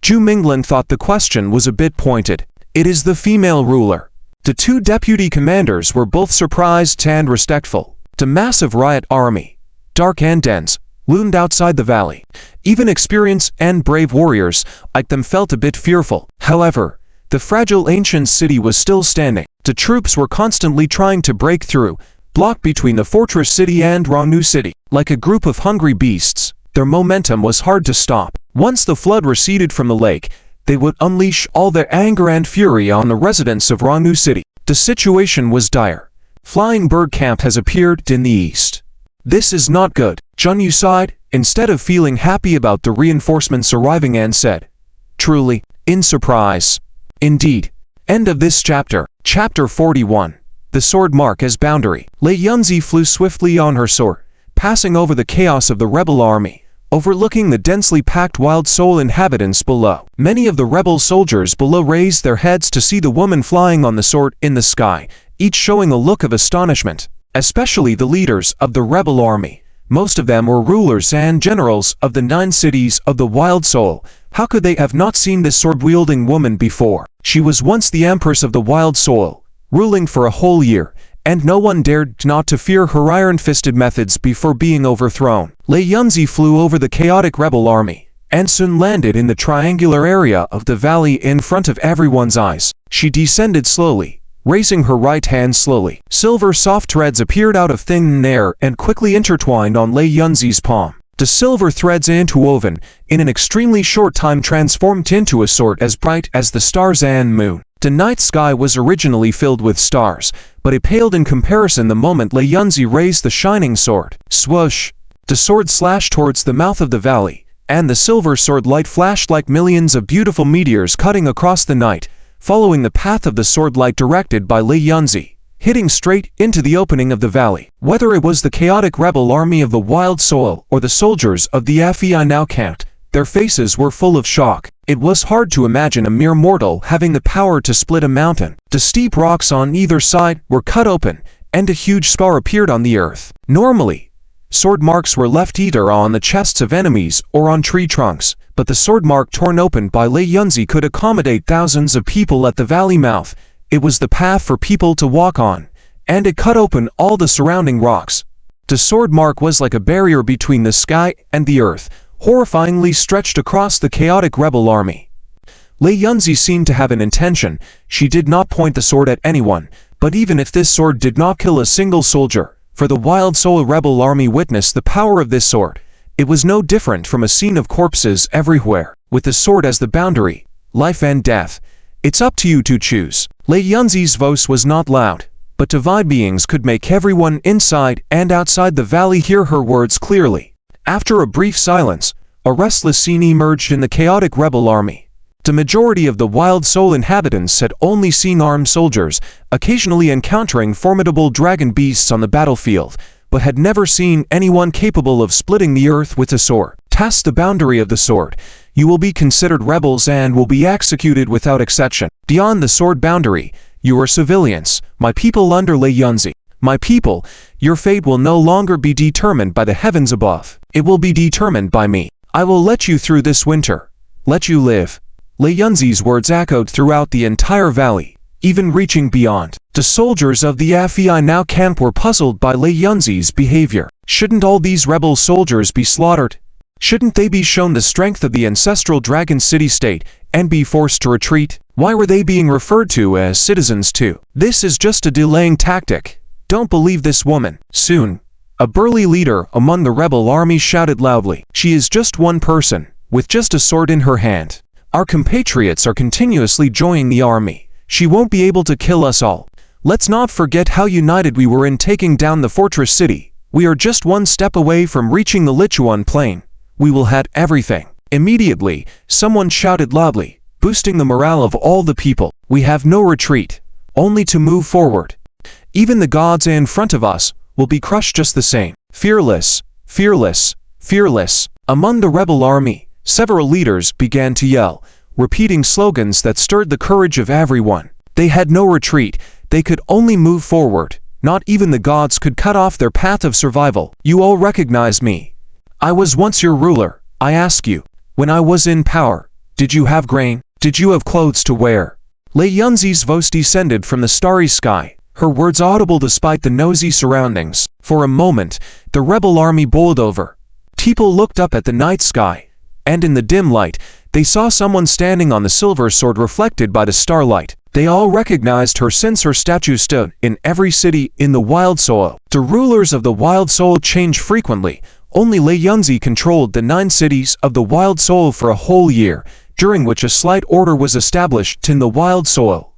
Zhu Minglan thought the question was a bit pointed. It is the female ruler. The two deputy commanders were both surprised and respectful. The massive riot army, dark and dense, loomed outside the valley. Even experienced and brave warriors like them felt a bit fearful. However, The fragile ancient city was still standing. The troops were constantly trying to break through, blocked between the fortress city and Rangnu city. Like a group of hungry beasts, their momentum was hard to stop. Once the flood receded from the lake, they would unleash all their anger and fury on the residents of Rangnu city. The situation was dire. Flying bird camp has appeared in the east. This is not good. Junyu sighed, instead of feeling happy about the reinforcements arriving, and said, truly, in surprise. Indeed. End of this chapter. Chapter 41. The sword mark as boundary. Lei Yunzi flew swiftly on her sword, passing over the chaos of the rebel army, overlooking the densely packed wild soul inhabitants below. Many of the rebel soldiers below raised their heads to see the woman flying on the sword in the sky, each showing a look of astonishment, especially the leaders of the rebel army. Most of them were rulers and generals of the 9 cities of the Wild Soul. How could they have not seen this sword-wielding woman before? She was once the Empress of the Wild Soul, ruling for a whole year, and no one dared not to fear her iron-fisted methods before being overthrown. Lei Yunzi flew over the chaotic rebel army, and soon landed in the triangular area of the valley in front of everyone's eyes. She descended slowly, raising her right hand slowly. Silver soft threads appeared out of thin air and quickly intertwined on Lei Yunzi's palm. The silver threads, interwoven in an extremely short time, transformed into a sword as bright as the stars and moon. The night sky was originally filled with stars, but it paled in comparison the moment Lei Yunzi raised the shining sword. Swoosh! The sword slashed towards the mouth of the valley, and the silver sword light flashed like millions of beautiful meteors cutting across the night, following the path of the sword light directed by Lei Yunzi, hitting straight into the opening of the valley. Whether it was the chaotic rebel army of the Wild Soul or the soldiers of the FEI now camped, their faces were full of shock. It was hard to imagine a mere mortal having the power to split a mountain. The steep rocks on either side were cut open, and a huge scar appeared on the earth. Normally, sword marks were left either on the chests of enemies or on tree trunks, but the sword mark torn open by Lei Yunzi could accommodate thousands of people at the valley mouth. It was the path for people to walk on, and it cut open all the surrounding rocks. The sword mark was like a barrier between the sky and the earth, horrifyingly stretched across the chaotic rebel army. Lei Yunzi seemed to have an intention. She did not point the sword at anyone, but even if this sword did not kill a single soldier, for the Wild Soul rebel army witnessed the power of this sword, it was no different from a scene of corpses everywhere. With the sword as the boundary, life and death, it's up to you to choose. Lei Yunzi's voice was not loud, but divine beings could make everyone inside and outside the valley hear her words clearly. After a brief silence, a restless scene emerged in the chaotic rebel army. The majority of the Wild Soul inhabitants had only seen armed soldiers, occasionally encountering formidable dragon beasts on the battlefield, but had never seen anyone capable of splitting the earth with a sword. Past the boundary of the sword, you will be considered rebels and will be executed without exception. Beyond the sword boundary, you are civilians, my people under Lei Yunzi. My people, your fate will no longer be determined by the heavens above. It will be determined by me. I will let you through this winter. Let you live. Lei Yunzi's words echoed throughout the entire valley, even reaching beyond. The soldiers of the FEI now camp were puzzled by Lei Yunzi's behavior. Shouldn't all these rebel soldiers be slaughtered? Shouldn't they be shown the strength of the ancestral dragon city-state and be forced to retreat? Why were they being referred to as citizens too? This is just a delaying tactic. Don't believe this woman. Soon, a burly leader among the rebel army shouted loudly. She is just one person, with just a sword in her hand. Our compatriots are continuously joining the army. She won't be able to kill us all. Let's not forget how united we were in taking down the fortress city. We are just one step away from reaching the Lichuan plain. We will have everything. Immediately, someone shouted loudly, boosting the morale of all the people. We have no retreat, only to move forward. Even the gods in front of us will be crushed just the same. Fearless, fearless, fearless. Among the rebel army, several leaders began to yell, repeating slogans that stirred the courage of everyone. They had no retreat, they could only move forward. Not even the gods could cut off their path of survival. You all recognize me. I was once your ruler. I ask you, when I was in power, did you have grain? Did you have clothes to wear? Lei Yunzi's voice descended from the starry sky, her words audible despite the noisy surroundings. For a moment, the rebel army bowled over. People looked up at the night sky, and in the dim light, They saw someone standing on the silver sword reflected by the starlight. They all recognized her since her statue stood in every city in the Wild Soil. The rulers of the Wild Soil change frequently. Only Lei Yunzi controlled the 9 cities of the Wild Soil for a whole year, during which a slight order was established in the Wild Soil,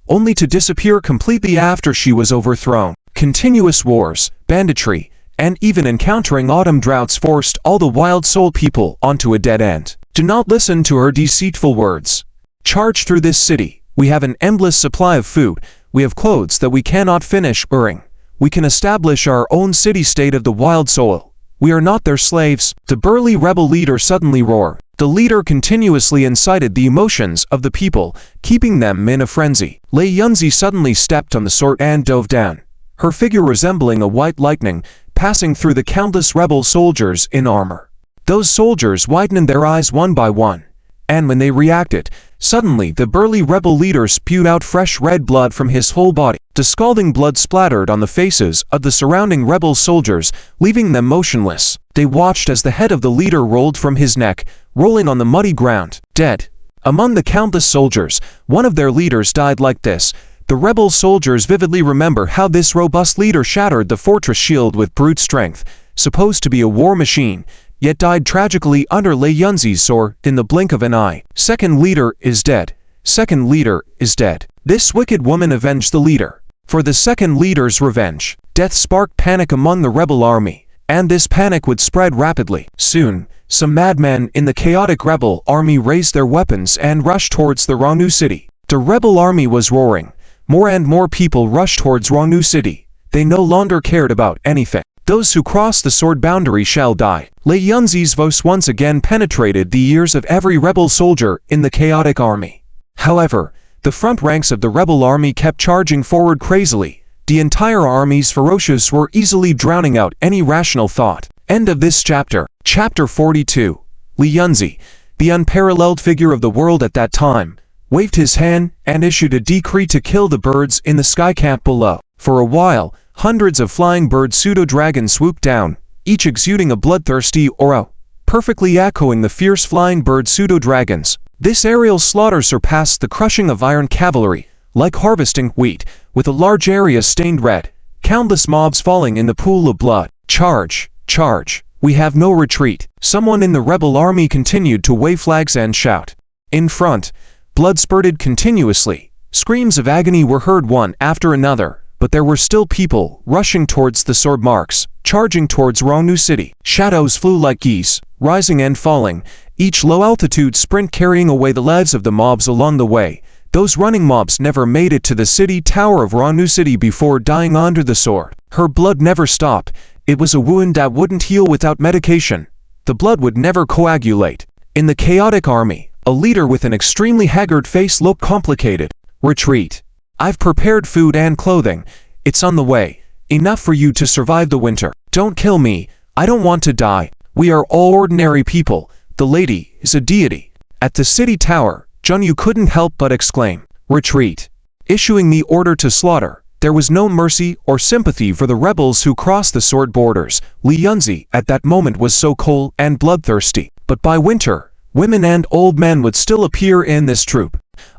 only to disappear completely after she was overthrown. Continuous wars, banditry, and even encountering autumn droughts forced all the Wild Soul people onto a dead end. Do not listen to her deceitful words. Charge through this city. We have an endless supply of food. We have clothes that we cannot finish wearing. We can establish our own city-state of the Wild Soil. We are not their slaves. The burly rebel leader suddenly roared. The leader continuously incited the emotions of the people, keeping them in a frenzy. Lei Yunzi suddenly stepped on the sword and dove down, her figure resembling a white lightning, passing through the countless rebel soldiers in armor. Those soldiers widened their eyes one by one, and when they reacted, suddenly the burly rebel leader spewed out fresh red blood from his whole body. The scalding blood splattered on the faces of the surrounding rebel soldiers, leaving them motionless. They watched as the head of the leader rolled from his neck, rolling on the muddy ground, dead. Among the countless soldiers, one of their leaders died like this. The rebel soldiers vividly remember how this robust leader shattered the fortress shield with brute strength, supposed to be a war machine, yet died tragically under Lei Yunzi's sword in the blink of an eye. Second leader is dead. Second leader is dead. This wicked woman avenged the leader. For the second leader's revenge, death sparked panic among the rebel army, and this panic would spread rapidly. Soon, some madmen in the chaotic rebel army raised their weapons and rushed towards the Rangnu city. The rebel army was roaring. More and more people rushed towards Rangnu city. They no longer cared about anything. Those who cross the sword boundary shall die. Lei Yunzi's voice once again penetrated the ears of every rebel soldier in the chaotic army. However, the front ranks of the rebel army kept charging forward crazily. The entire army's ferocious were easily drowning out any rational thought. End of this chapter. Chapter 42. Lei Yunzi, the unparalleled figure of the world at that time, waved his hand and issued a decree to kill the birds in the sky camp below. For a while, hundreds of flying bird pseudo-dragons swooped down, each exuding a bloodthirsty aura, perfectly echoing the fierce flying bird pseudo-dragons. This aerial slaughter surpassed the crushing of iron cavalry, like harvesting wheat, with a large area stained red, countless mobs falling in the pool of blood. Charge! Charge! We have no retreat. Someone in the rebel army continued to wave flags and shout. In front, blood spurted continuously. Screams of agony were heard one after another, but there were still people rushing towards the sword marks, charging towards Rangnu city. Shadows flew like geese, rising and falling, each low-altitude sprint carrying away the lives of the mobs along the way. Those running mobs never made it to the city tower of Rangnu city before dying under the sword. Her blood never stopped. It was a wound that wouldn't heal without medication. The blood would never coagulate. In the chaotic army, a leader with an extremely haggard face looked complicated. Retreat. I've prepared food and clothing. It's on the way. Enough for you to survive the winter. Don't kill me. I don't want to die. We are all ordinary people. The lady is a deity. At the city tower, Junyu couldn't help but exclaim, "Retreat." Issuing the order to slaughter, there was no mercy or sympathy for the rebels who crossed the sword borders. Lei Yunzi at that moment was so cold and bloodthirsty. But by winter, women and old men would still appear in this troop.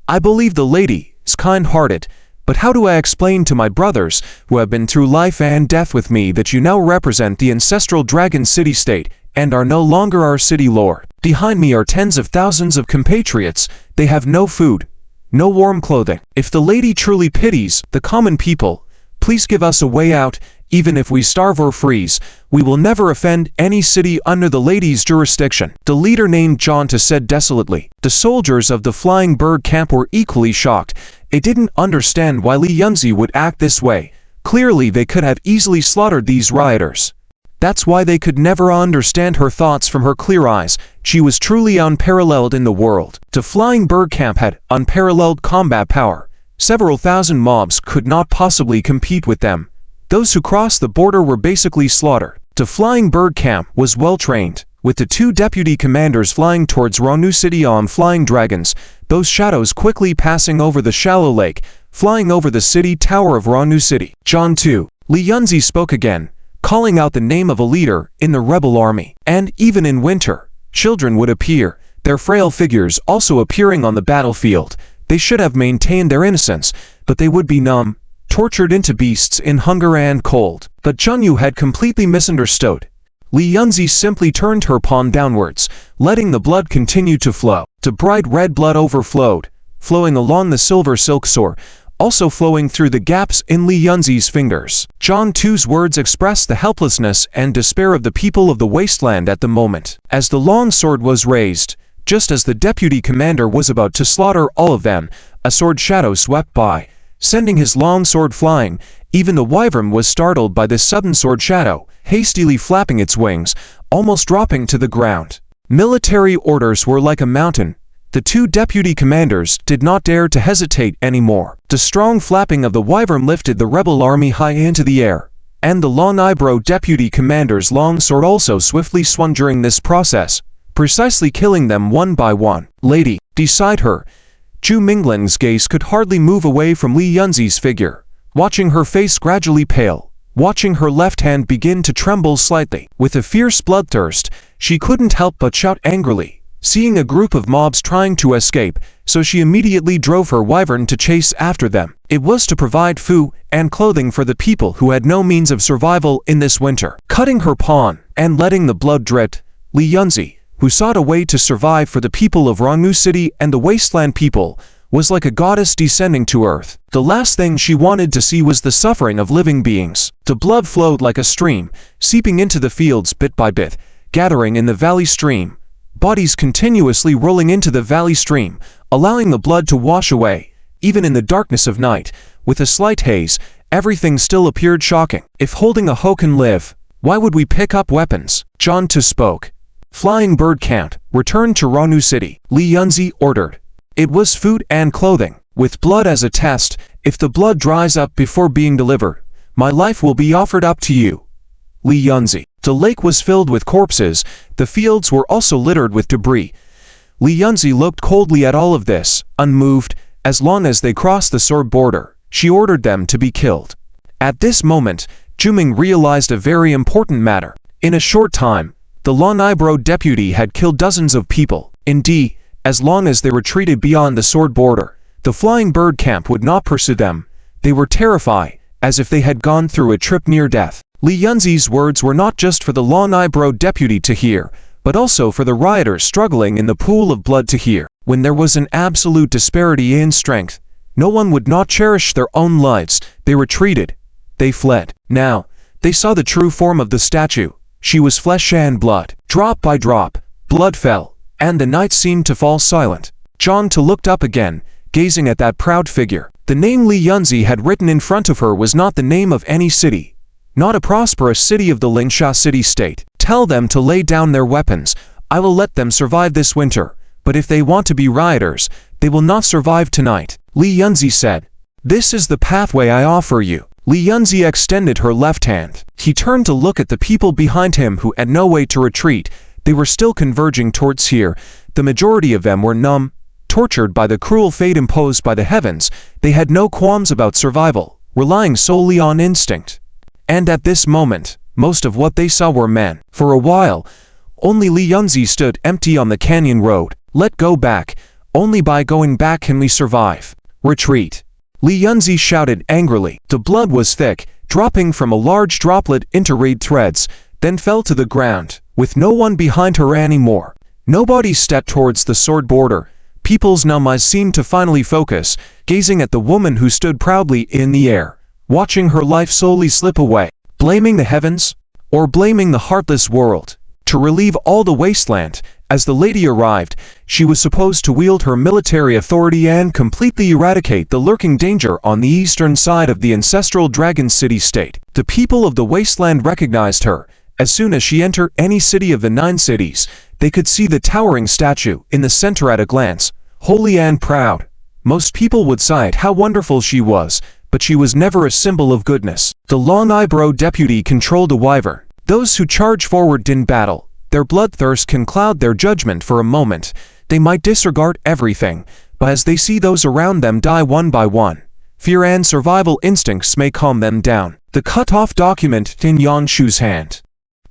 I believe the lady is kind-hearted, but how do I explain to my brothers, who have been through life and death with me, that you now represent the ancestral dragon city-state, and are no longer our city lord? Behind me are tens of thousands of compatriots. They have no food, no warm clothing. If the lady truly pities the common people, please give us a way out. Even if we starve or freeze, we will never offend any city under the lady's jurisdiction. The leader named Jonta said desolately. The soldiers of the flying bird camp were equally shocked. They didn't understand why Lei Yunzi would act this way. Clearly they could have easily slaughtered these rioters. That's why they could never understand her thoughts from her clear eyes. She was truly unparalleled in the world. The flying bird camp had unparalleled combat power. Several thousand mobs could not possibly compete with them. Those who crossed the border were basically slaughtered. The flying bird camp was well trained, with the 2 deputy commanders flying towards Rangnu city on flying dragons, those shadows quickly passing over the shallow lake, flying over the city tower of Rangnu city. John 2. Lei Yunzi spoke again, calling out the name of a leader in the rebel army. And even in winter, children would appear. their frail figures also appearing on the battlefield. They should have maintained their innocence, but they would be numb, tortured into beasts in hunger and cold. But Chunyu had completely misunderstood. Li Yunzi simply turned her palm downwards, letting the blood continue to flow. The bright red blood overflowed, flowing along the silver silk sword, also flowing through the gaps in Li Yunzi's fingers. John Tu's words expressed the helplessness and despair of the people of the wasteland at the moment. As the long sword was raised, just as the deputy commander was about to slaughter all of them, a sword shadow swept by, sending his long sword flying. Even the wyvern was startled by this sudden sword shadow, hastily flapping its wings, almost dropping to the ground. Military orders were like a mountain. The two deputy commanders did not dare to hesitate anymore. The strong flapping of the wyvern lifted the rebel army high into the air, and the long-eyebrow deputy commander's long sword also swiftly swung during this process, precisely killing them one by one. Lady, beside her, Zhu Mingling's gaze could hardly move away from Li Yunzi's figure, watching her face gradually pale, watching her left hand begin to tremble slightly. With a fierce bloodthirst, she couldn't help but shout angrily, seeing a group of mobs trying to escape, so she immediately drove her wyvern to chase after them. It was to provide food and clothing for the people who had no means of survival in this winter. Cutting her pawn and letting the blood drip, Li Yunzi, who sought a way to survive for the people of Rongnu City and the wasteland people, was like a goddess descending to earth. The last thing she wanted to see was the suffering of living beings. The blood flowed like a stream, seeping into the fields bit by bit, gathering in the valley stream, bodies continuously rolling into the valley stream, allowing the blood to wash away. Even in the darkness of night, with a slight haze, everything still appeared shocking. If holding a hoe can live, why would we pick up weapons? John Tu spoke. Flying bird can't return to Rongnu City, Li Yunzi ordered. It was food and clothing, with blood as a test. If the blood dries up before being delivered, my life will be offered up to you. Li Yunzi. The lake was filled with corpses, the fields were also littered with debris. Li Yunzi looked coldly at all of this, unmoved. As long as they crossed the sword border, she ordered them to be killed. At this moment, Juming realized a very important matter. In a short time, the long-eyebrow deputy had killed dozens of people. Indeed, as long as they retreated beyond the sword border, the flying bird camp would not pursue them. They were terrified, as if they had gone through a trip near death. Li Yunzi's words were not just for the long-eyebrow deputy to hear, but also for the rioters struggling in the pool of blood to hear. When there was an absolute disparity in strength, no one would not cherish their own lives. They retreated. They fled. Now, they saw the true form of the statue. She was flesh and blood. Drop by drop, blood fell, and the night seemed to fall silent. John Tu looked up again, gazing at that proud figure. The name Li Yunzi had written in front of her was not the name of any city, not a prosperous city of the Lingsha city-state. Tell them to lay down their weapons. I will let them survive this winter, but if they want to be rioters, they will not survive tonight. Li Yunzi said, "This is the pathway I offer you." Li Yunzi extended her left hand. He turned to look at the people behind him who had no way to retreat. They were still converging towards here. The majority of them were numb, tortured by the cruel fate imposed by the heavens. They had no qualms about survival, relying solely on instinct. And at this moment, most of what they saw were men. For a while, only Li Yunzi stood empty on the canyon road. Let go back. Only by going back can we survive. Retreat. Li Yunzi shouted angrily. The blood was thick, dropping from a large droplet into red threads, then fell to the ground, with no one behind her anymore. Nobody stepped towards the sword border. People's numb eyes seemed to finally focus, gazing at the woman who stood proudly in the air, watching her life slowly slip away. Blaming the heavens? Or blaming the heartless world? To relieve all the wasteland, as the lady arrived, she was supposed to wield her military authority and completely eradicate the lurking danger on the eastern side of the ancestral Dragon City state. The people of the wasteland recognized her. As soon as she entered any city of the 9 cities, they could see the towering statue in the center at a glance. Holy and proud, most people would cite how wonderful she was, but she was never a symbol of goodness. The long-eyebrow deputy controlled a wyvern. Those who charge forward in battle, their bloodthirst can cloud their judgment for a moment. They might disregard everything, but as they see those around them die one by one, fear and survival instincts may calm them down. The cut-off document in Yanshu's hand.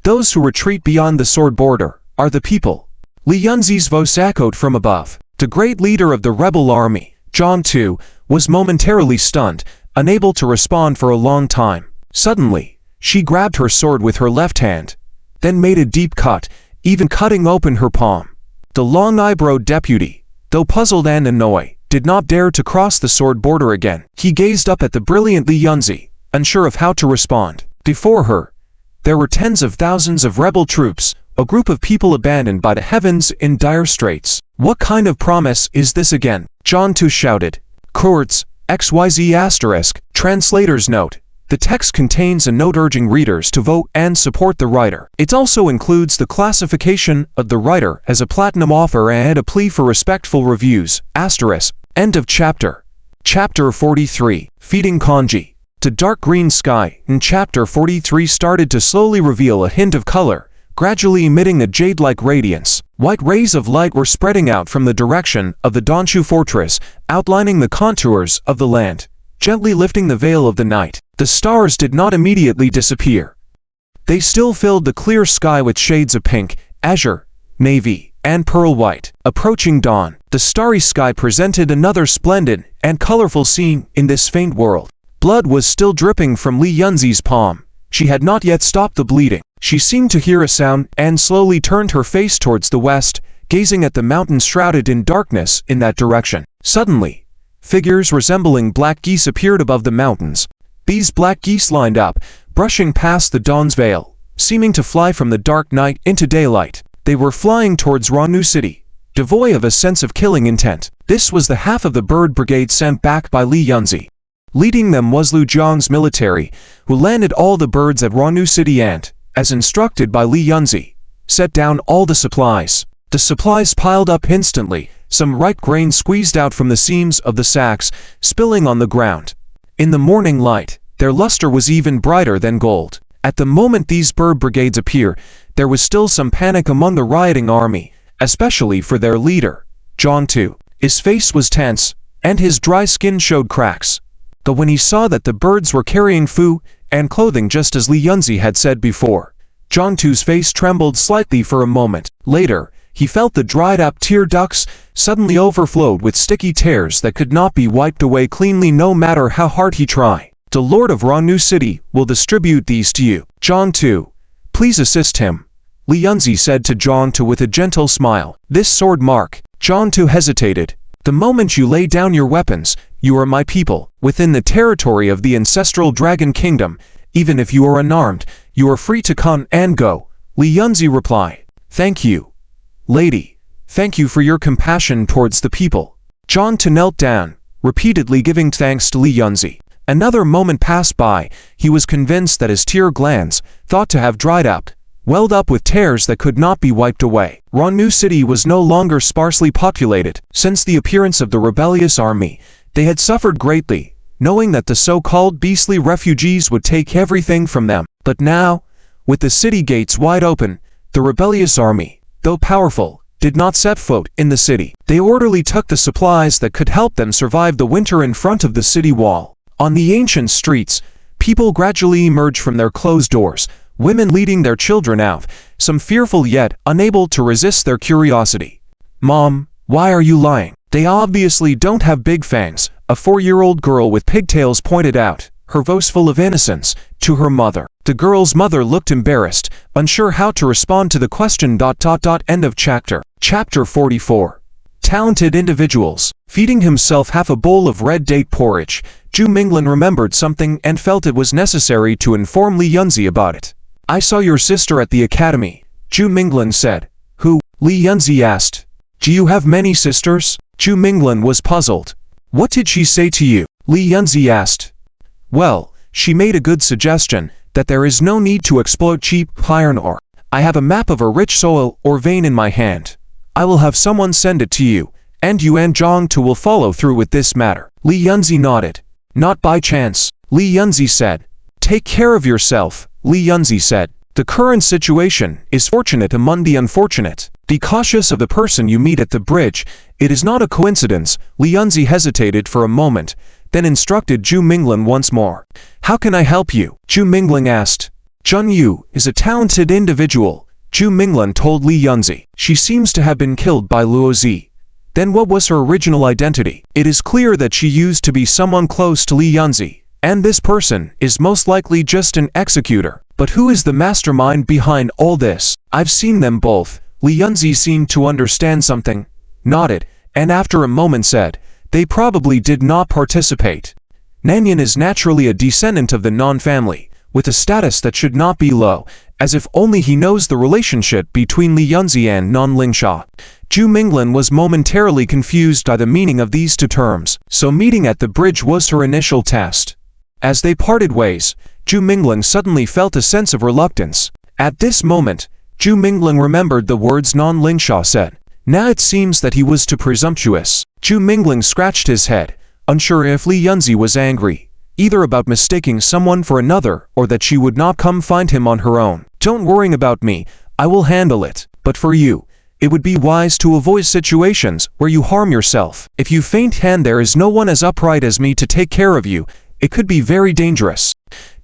Those who retreat beyond the sword border are the people. Li Yunzi's voice echoed from above. The great leader of the rebel army, Zhang Tu, was momentarily stunned, unable to respond for a long time. Suddenly, she grabbed her sword with her left hand, then made a deep cut, even cutting open her palm. The long-eyebrowed deputy, though puzzled and annoyed, did not dare to cross the sword border again. He gazed up at the brilliant Li Yunzi, unsure of how to respond. Before her, there were tens of thousands of rebel troops, a group of people abandoned by the heavens in dire straits. What kind of promise is this again? Zhang Tu shouted. Courts, XYZ**. Translator's note. The text contains a note urging readers to vote and support the writer. It also includes the classification of the writer as a platinum author and a plea for respectful reviews. End of chapter. Chapter 43. Feeding Kanji. The dark green sky in chapter 43 started to slowly reveal a hint of color, gradually emitting a jade-like radiance. White rays of light were spreading out from the direction of the Donshu fortress, outlining the contours of the land, gently lifting the veil of the night. The stars did not immediately disappear. They still filled the clear sky with shades of pink, azure, navy, and pearl white. Approaching dawn, the starry sky presented another splendid and colorful scene in this faint world. Blood was still dripping from Li Yunzi's palm. She had not yet stopped the bleeding. She seemed to hear a sound and slowly turned her face towards the west, gazing at the mountains shrouded in darkness in that direction. Suddenly, figures resembling black geese appeared above the mountains. These black geese lined up, brushing past the dawn's veil, seeming to fly from the dark night into daylight. They were flying towards Rannu City, devoid of a sense of killing intent. This was the half of the bird brigade sent back by Li Yunzi. Leading them was Lu Zhang's military, who landed all the birds at Rannu City and, as instructed by Li Yunzi, set down all the supplies. The supplies piled up instantly, some ripe grain squeezed out from the seams of the sacks, spilling on the ground. In the morning light, their luster was even brighter than gold. At the moment these bird brigades appeared, there was still some panic among the rioting army, especially for their leader, Zhang Tu. His face was tense, and his dry skin showed cracks. But when he saw that the birds were carrying food and clothing just as Li Yunzi had said before, Zhang Tu's face trembled slightly for a moment. Later, he felt the dried-up tear ducts suddenly overflowed with sticky tears that could not be wiped away cleanly no matter how hard he tried. The Lord of Rannu City will distribute these to you. Zhang Tu, please assist him, Li Yunzi said to Zhang Tu with a gentle smile. This sword mark. Zhang Tu hesitated. The moment you lay down your weapons, you are my people. Within the territory of the ancestral Dragon Kingdom, even if you are unarmed, you are free to come and go, Li Yunzi replied. Thank you, lady. Thank you for your compassion towards the people. Zhang Tu knelt down, repeatedly giving thanks to Li Yunzi. Another moment passed by. He was convinced that his tear glands, thought to have dried up, welled up with tears that could not be wiped away. Rannu City was no longer sparsely populated. Since the appearance of the rebellious army, they had suffered greatly, knowing that the so-called beastly refugees would take everything from them. But now, with the city gates wide open, the rebellious army, though powerful, did not set foot in the city. They orderly took the supplies that could help them survive the winter in front of the city wall. On the ancient streets, people gradually emerged from their closed doors, women leading their children out, some fearful yet unable to resist their curiosity. Mom, why are you lying? They obviously don't have big fangs, a 4-year-old girl with pigtails pointed out, her voice full of innocence, to her mother. The girl's mother looked embarrassed, unsure how to respond to the question. End of chapter. Chapter 44. Talented individuals. Feeding himself half a bowl of red date porridge, Zhu Minglin remembered something and felt it was necessary to inform Li Yunzi about it. I saw your sister at the academy, Zhu Minglin said. Who? Li Yunzi asked. Do you have many sisters? Zhu Minglin was puzzled. What did she say to you? Li Yunzi asked. Well, she made a good suggestion, that there is no need to exploit cheap iron ore. I have a map of a rich soil or vein in my hand. I will have someone send it to you, and you and Zhang Tu will follow through with this matter. Li Yunzi nodded. Not by chance, Li Yunzi said. Take care of yourself, Li Yunzi said. The current situation is fortunate among the unfortunate. Be cautious of the person you meet at the bridge. It is not a coincidence. Li Yunzi hesitated for a moment, then instructed Zhu Minglin once more. How can I help you? Zhu Minglin asked. Zheng Yu is a talented individual, Zhu Minglan told Li Yunzi. She seems to have been killed by Luo Zi. Then what was her original identity? It is clear that she used to be someone close to Li Yunzi, and this person is most likely just an executor. But who is the mastermind behind all this? I've seen them both. Li Yunzi seemed to understand something, nodded, and after a moment said, they probably did not participate. Nanyan is naturally a descendant of the Nan family, with a status that should not be low, as if only he knows the relationship between Li Yunzi and Nan Lingsha. Zhu Minglan was momentarily confused by the meaning of these two terms, so meeting at the bridge was her initial test. As they parted ways, Zhu Minglan suddenly felt a sense of reluctance. At this moment, Zhu Minglan remembered the words Nan Lingsha said. Now it seems that he was too presumptuous. Zhu Minglan scratched his head, unsure if Li Yunzi was angry, either about mistaking someone for another or that she would not come find him on her own. Don't worry about me, I will handle it. But for you, it would be wise to avoid situations where you harm yourself. If you faint and there is no one as upright as me to take care of you, it could be very dangerous.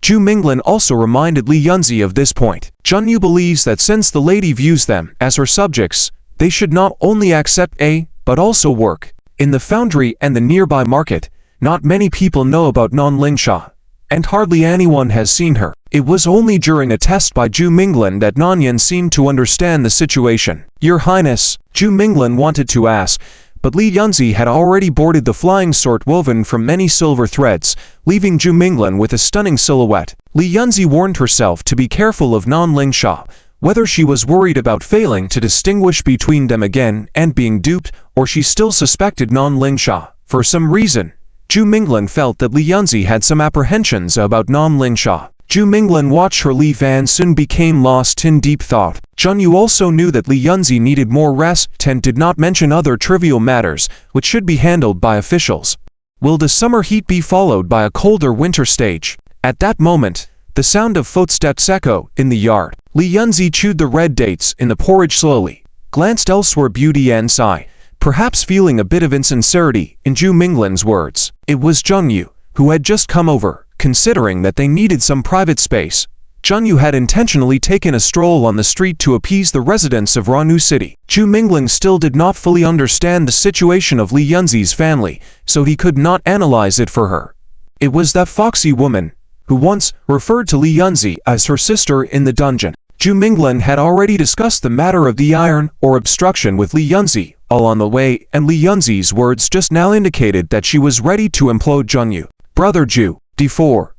Zhu Minglan also reminded Li Yunzi of this point. Zhang Yu believes that since the lady views them as her subjects, they should not only accept but also work. In the foundry and the nearby market, not many people know about Nan Lingsha, and hardly anyone has seen her. It was only during a test by Zhu Minglan that Nanyan seemed to understand the situation. Your Highness, Zhu Minglan wanted to ask, but Li Yunzi had already boarded the flying sword woven from many silver threads, leaving Zhu Minglan with a stunning silhouette. Li Yunzi warned herself to be careful of Nan Lingsha, whether she was worried about failing to distinguish between them again and being duped, or she still suspected Nan Lingsha. For some reason, Zhu Minglan felt that Li Yunzi had some apprehensions about Nan Lingsha. Zhu Minglan watched her leave and soon became lost in deep thought. Zhang Yu also knew that Li Yunzi needed more rest and did not mention other trivial matters, which should be handled by officials. Will the summer heat be followed by a colder winter stage? At that moment, the sound of footsteps echoed in the yard. Li Yunzi chewed the red dates in the porridge slowly, glanced elsewhere beauty and sigh, perhaps feeling a bit of insincerity in Zhu Minglan's words. It was Zhang Yu, who had just come over, considering that they needed some private space. Zhang Yu had intentionally taken a stroll on the street to appease the residents of Ranu City. Zhu Minglan still did not fully understand the situation of Li Yunzi's family, so he could not analyze it for her. It was that foxy woman who once referred to Li Yunzi as her sister in the dungeon. Zhu Minglan had already discussed the matter of the iron or obstruction with Li Yunzi all on the way, and Li Yunzi's words just now indicated that she was ready to implode Zhang Yu. Brother Zhu, D4.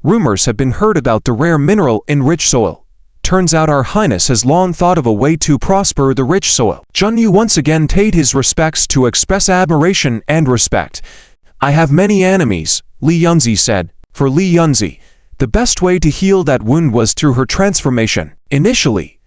Rumors have been heard about the rare mineral in rich soil. Turns out our Highness has long thought of a way to prosper the rich soil. Zhang Yu once again paid his respects to express admiration and respect. I have many enemies, Li Yunzi said. For Li Yunzi, the best way to heal that wound was through her transformation. Initially,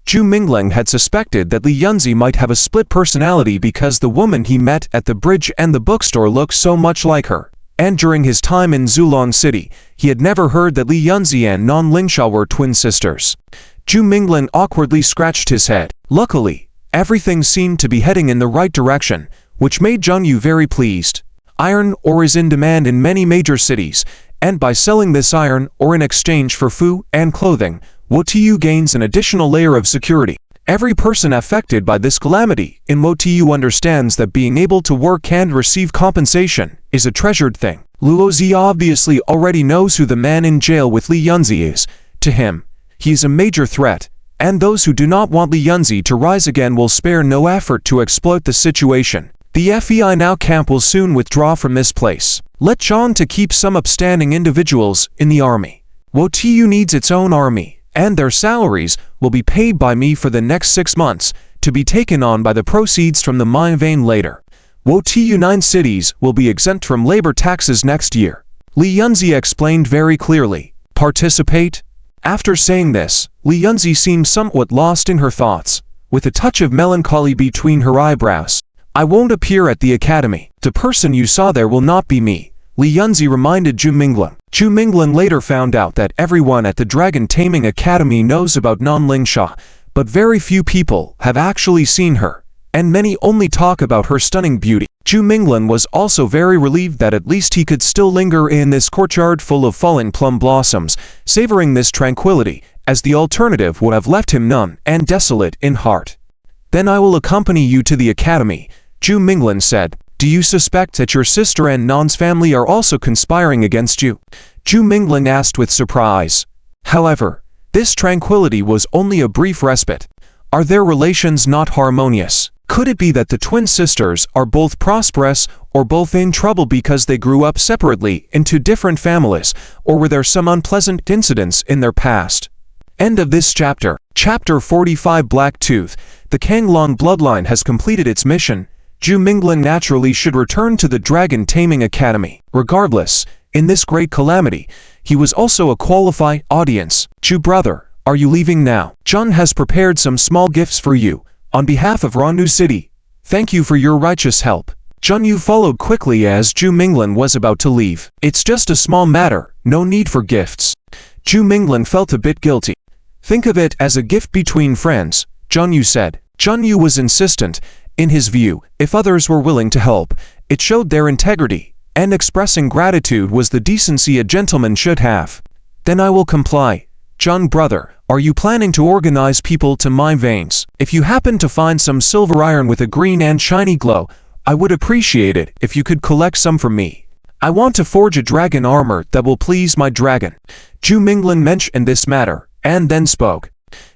Zhu Minglan had suspected that Li Yunzi might have a split personality because the woman he met at the bridge and the bookstore looked so much like her. And during his time in Zulong City, he had never heard that Li Yunzi and Nan Lingsha were twin sisters. Zhu Minglan awkwardly scratched his head. Luckily, everything seemed to be heading in the right direction, which made Zhang Yu very pleased. Iron ore is in demand in many major cities, and by selling this iron ore in exchange for food and clothing, Wotiu gains an additional layer of security. Every person affected by this calamity in Wotiu understands that being able to work and receive compensation is a treasured thing. Luo Zi obviously already knows who the man in jail with Li Yunzi is. To him, he is a major threat, and those who do not want Li Yunzi to rise again will spare no effort to exploit the situation. The FEI Now camp will soon withdraw from this place. Let Zhang to keep some upstanding individuals in the army. Wotiu needs its own army, and their salaries will be paid by me for the next 6 months, to be taken on by the proceeds from the mine vein later. Wotiu 9 cities will be exempt from labor taxes next year. Li Yunzi explained very clearly. Participate? After saying this, Li Yunzi seemed somewhat lost in her thoughts, with a touch of melancholy between her eyebrows. I won't appear at the academy. The person you saw there will not be me, Li Yunzi reminded Zhu Minglan. Zhu Minglan later found out that everyone at the Dragon Taming Academy knows about Nan Lingsha, but very few people have actually seen her, and many only talk about her stunning beauty. Zhu Minglan was also very relieved that at least he could still linger in this courtyard full of falling plum blossoms, savoring this tranquility as the alternative would have left him numb and desolate in heart. "Then I will accompany you to the academy," Zhu Minglin said. "Do you suspect that your sister and Nan's family are also conspiring against you?" Zhu Minglin asked with surprise. However, this tranquility was only a brief respite. Are their relations not harmonious? Could it be that the twin sisters are both prosperous or both in trouble because they grew up separately into different families, or were there some unpleasant incidents in their past? End of this chapter. Chapter 45 Black Tooth. The Kanglong bloodline has completed its mission. Zhu Minglin naturally should return to the Dragon Taming Academy. Regardless, in this great calamity, he was also a qualified audience. "Zhu brother, are you leaving now? Zhun has prepared some small gifts for you, on behalf of Rannu City. Thank you for your righteous help." Zhun Yu followed quickly as Zhu Minglin was about to leave. "It's just a small matter, no need for gifts." Zhu Minglin felt a bit guilty. "Think of it as a gift between friends," Zhun Yu said. Zhun Yu was insistent. In his view, if others were willing to help, it showed their integrity, and expressing gratitude was the decency a gentleman should have. "Then I will comply. Zhun brother, are you planning to organize people to mine veins? If you happen to find some silver iron with a green and shiny glow, I would appreciate it if you could collect some for me. I want to forge a dragon armor that will please my dragon." Zhu Minglin mentioned this matter, and then spoke.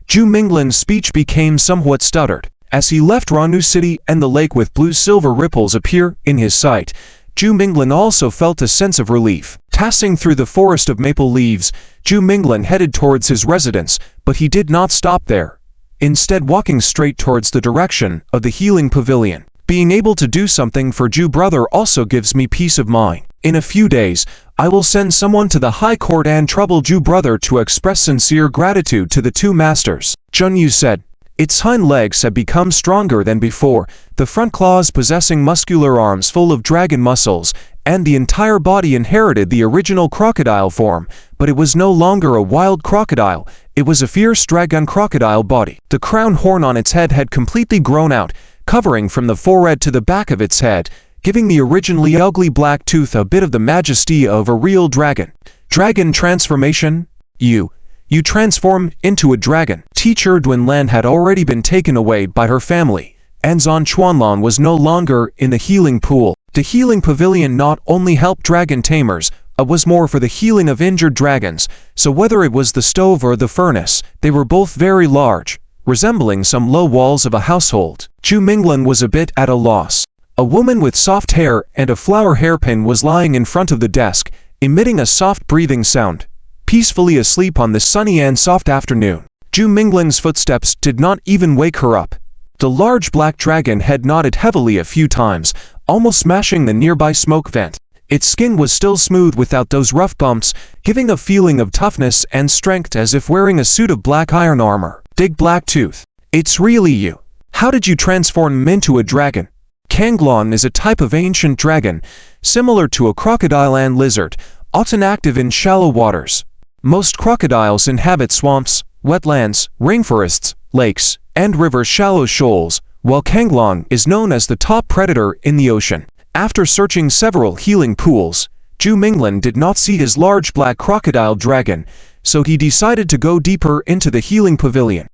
Zhu Minglin's speech became somewhat stuttered. As he left Rannu City and the lake with blue-silver ripples appear in his sight, Zhu Minglin also felt a sense of relief. Passing through the forest of maple leaves, Zhu Minglin headed towards his residence, but he did not stop there. Instead, walking straight towards the direction of the healing pavilion. "Being able to do something for Zhu brother also gives me peace of mind. In a few days, I will send someone to the high court and trouble Zhu brother to express sincere gratitude to the two masters," Zhun Yu said. Its hind legs had become stronger than before, the front claws possessing muscular arms full of dragon muscles, and the entire body inherited the original crocodile form, but it was no longer a wild crocodile, it was a fierce dragon crocodile body. The crown horn on its head had completely grown out, covering from the forehead to the back of its head, giving the originally ugly black tooth a bit of the majesty of a real dragon. Dragon transformation? You transformed into a dragon. Teacher Duanlan had already been taken away by her family, and Zhan Chuanlan was no longer in the healing pool. The healing pavilion not only helped dragon tamers, it was more for the healing of injured dragons, so whether it was the stove or the furnace, they were both very large, resembling some low walls of a household. Zhu Minglin was a bit at a loss. A woman with soft hair and a flower hairpin was lying in front of the desk, emitting a soft breathing sound, peacefully asleep on this sunny and soft afternoon. Zhu Minglin's footsteps did not even wake her up. The large black dragon had nodded heavily a few times, almost smashing the nearby smoke vent. Its skin was still smooth without those rough bumps, giving a feeling of toughness and strength as if wearing a suit of black iron armor. "Dig Black Tooth. It's really you. How did you transform into a dragon?" Kanglong is a type of ancient dragon, similar to a crocodile and lizard, often active in shallow waters. Most crocodiles inhabit swamps, wetlands, rainforests, lakes, and river shallow shoals, while Kanglong is known as the top predator in the ocean. After searching several healing pools, Zhu Minglin did not see his large black crocodile dragon, so he decided to go deeper into the healing pavilion.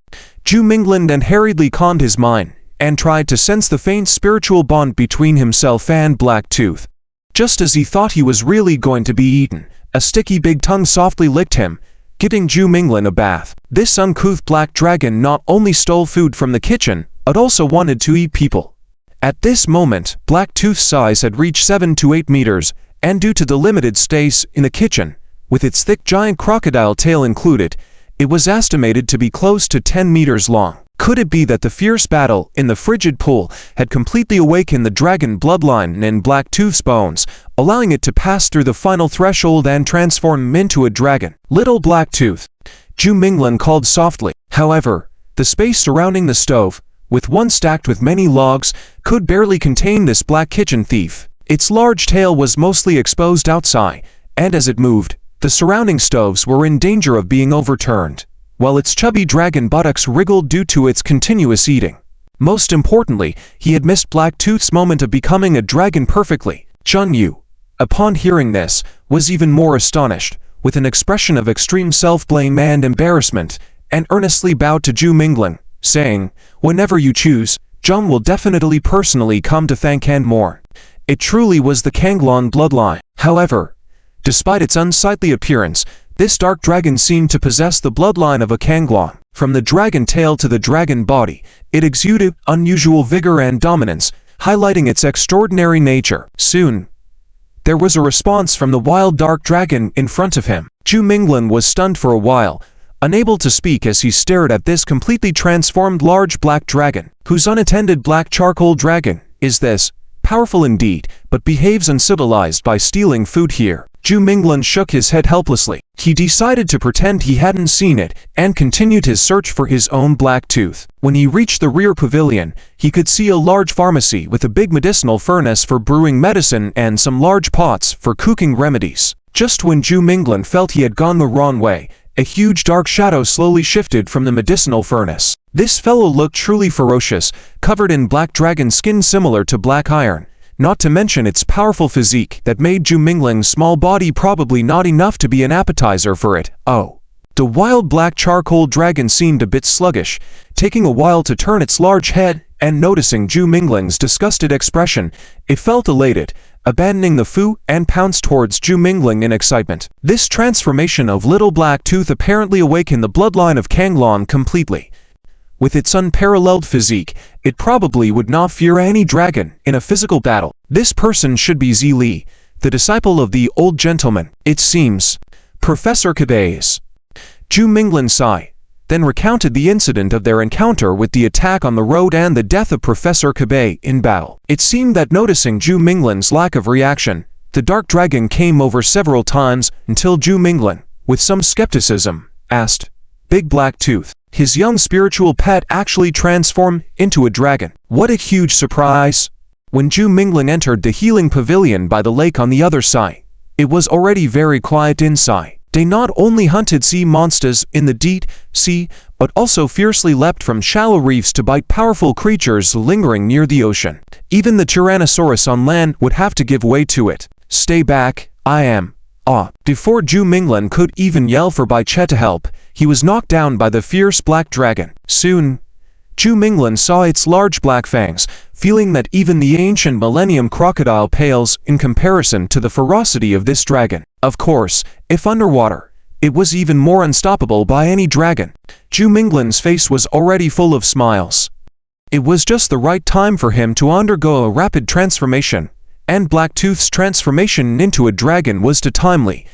Zhu Minglin then hurriedly calmed his mind, and tried to sense the faint spiritual bond between himself and Black Tooth. Just as he thought he was really going to be eaten, a sticky big tongue softly licked him, giving Zhu Minglin a bath. This uncouth black dragon not only stole food from the kitchen, but also wanted to eat people. At this moment, Black Tooth's size had reached 7 to 8 meters, and due to the limited space in the kitchen, with its thick giant crocodile tail included, it was estimated to be close to 10 meters long. Could it be that the fierce battle in the frigid pool had completely awakened the dragon bloodline in Black Tooth's bones, allowing it to pass through the final threshold and transform into a dragon? "Little Black Tooth," Zhu Minglin called softly. However, the space surrounding the stove, with one stacked with many logs, could barely contain this black kitchen thief. Its large tail was mostly exposed outside, and as it moved, the surrounding stoves were in danger of being overturned, while its chubby dragon buttocks wriggled due to its continuous eating. Most importantly, he had missed Black Tooth's moment of becoming a dragon perfectly. Zhun Yu, upon hearing this, was even more astonished. with an expression of extreme self-blame and embarrassment, and earnestly bowed to Zhu Mingling, saying, "Whenever you choose, Zhang will definitely personally come to thank and more." It truly was the Kanglan bloodline. However, despite its unsightly appearance, this dark dragon seemed to possess the bloodline of a Kanglan. From the dragon tail to the dragon body, it exuded unusual vigor and dominance, highlighting its extraordinary nature. Soon, there was a response from the wild dark dragon in front of him. Zhu Minglan was stunned for a while, unable to speak as he stared at this completely transformed large black dragon. Whose unattended black charcoal dragon is this? Powerful indeed, but behaves uncivilized by stealing food here. Zhu Minglan shook his head helplessly. He decided to pretend he hadn't seen it and continued his search for his own black tooth. When he reached the rear pavilion, he could see a large pharmacy with a big medicinal furnace for brewing medicine and some large pots for cooking remedies. Just when Zhu Minglan felt he had gone the wrong way, a huge dark shadow slowly shifted from the medicinal furnace. This fellow looked truly ferocious, covered in black dragon skin similar to black iron, not to mention its powerful physique that made Zhu Mingling's small body probably not enough to be an appetizer for it. Oh. The wild black charcoal dragon seemed a bit sluggish, taking a while to turn its large head, and noticing Zhu Mingling's disgusted expression, it felt elated, abandoning the foo and pounced towards Zhu Mingling in excitement. This transformation of Little Black Tooth apparently awakened the bloodline of Kanglan completely. With its unparalleled physique, it probably would not fear any dragon in a physical battle. This person should be Zi Li, the disciple of the old gentleman. It seems. Professor Kabe's. Zhu Minglan sighed, then recounted the incident of their encounter with the attack on the road and the death of Professor Kabe in battle. It seemed that noticing Zhu Minglan's lack of reaction, the dark dragon came over several times until Zhu Minglan, with some skepticism, asked, "Big Black Tooth, his young spiritual pet actually transformed into a dragon? What a huge surprise!" When Zhu Mingling entered the healing pavilion by the lake on the other side, it was already very quiet inside. They not only hunted sea monsters in the deep sea, but also fiercely leapt from shallow reefs to bite powerful creatures lingering near the ocean. Even the Tyrannosaurus on land would have to give way to it. "Stay back, I am." Before Zhu Minglan could even yell for Bai Che to help, he was knocked down by the fierce black dragon. Soon, Zhu Minglan saw its large black fangs, feeling that even the ancient millennium crocodile pales in comparison to the ferocity of this dragon. Of course, if underwater, it was even more unstoppable by any dragon. Zhu Minglan's face was already full of smiles. It was just the right time for him to undergo a rapid transformation, and Blacktooth's transformation into a dragon was too timely,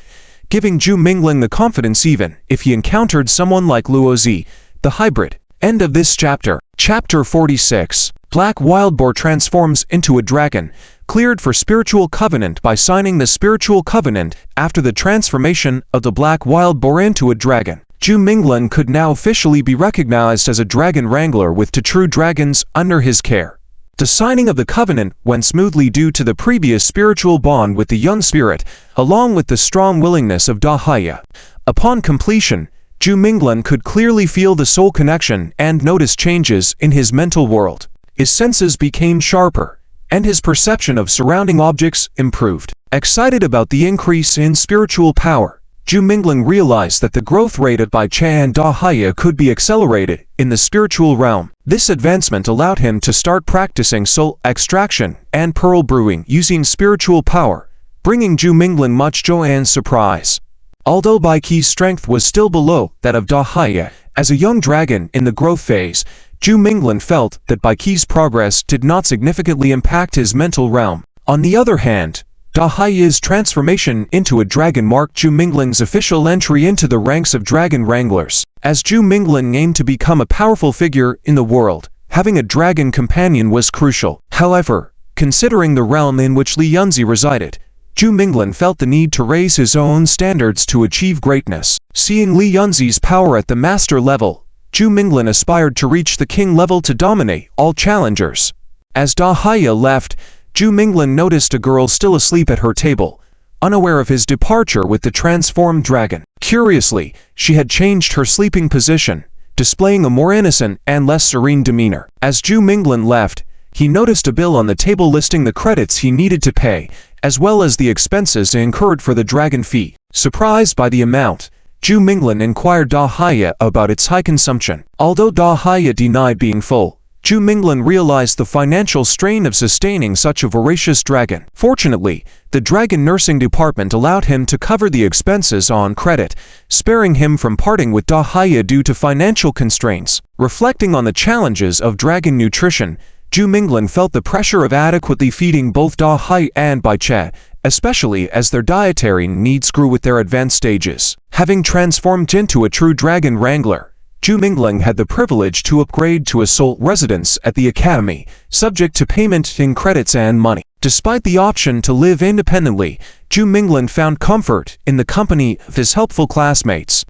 giving Zhu Mingling the confidence even if he encountered someone like Luo Zi, the hybrid. End of this chapter. Chapter 46. Black Wild Boar transforms into a dragon, cleared for spiritual covenant by signing the spiritual covenant after the transformation of the Black Wild Boar into a dragon. Zhu Minglan could now officially be recognized as a dragon wrangler with two true dragons under his care. The signing of the covenant went smoothly due to the previous spiritual bond with the young spirit, along with the strong willingness of Da Haya. Upon completion, Zhu Minglan could clearly feel the soul connection and notice changes in his mental world. His senses became sharper, and his perception of surrounding objects improved. Excited about the increase in spiritual power, Zhu Mingling realized that the growth rate of Bai Che and Da Haya could be accelerated in the spiritual realm. This advancement allowed him to start practicing soul extraction and pearl brewing using spiritual power, bringing Zhu Minglan much joy and surprise. Although Bai Qi's strength was still below that of Da Haya, as a young dragon in the growth phase, Zhu Minglan felt that Bai Qi's progress did not significantly impact his mental realm. On the other hand, Da Haya's transformation into a dragon marked Zhu Mingling's official entry into the ranks of dragon wranglers. As Zhu Mingling aimed to become a powerful figure in the world, having a dragon companion was crucial. However, considering the realm in which Li Yunzi resided, Zhu Minglan felt the need to raise his own standards to achieve greatness. Seeing Li Yunzi's power at the master level, Zhu Minglan aspired to reach the king level to dominate all challengers. As Da Haya left, Zhu Minglan noticed a girl still asleep at her table, unaware of his departure with the transformed dragon. Curiously, she had changed her sleeping position, displaying a more innocent and less serene demeanor. As Zhu Minglan left, he noticed a bill on the table listing the credits he needed to pay, as well as the expenses incurred for the dragon fee. Surprised by the amount, Zhu Minglin inquired Da Haya about its high consumption. Although Da Haya denied being full, Zhu Minglin realized the financial strain of sustaining such a voracious dragon. Fortunately, the dragon nursing department allowed him to cover the expenses on credit, sparing him from parting with Da Haya due to financial constraints. Reflecting on the challenges of dragon nutrition, Zhu Minglin felt the pressure of adequately feeding both Da Haya and Bai Che, especially as their dietary needs grew with their advanced stages. Having transformed into a true dragon wrangler, Zhu Minglin had the privilege to upgrade to a sole residence at the academy, subject to payment in credits and money. Despite the option to live independently, Zhu Minglin found comfort in the company of his helpful classmates.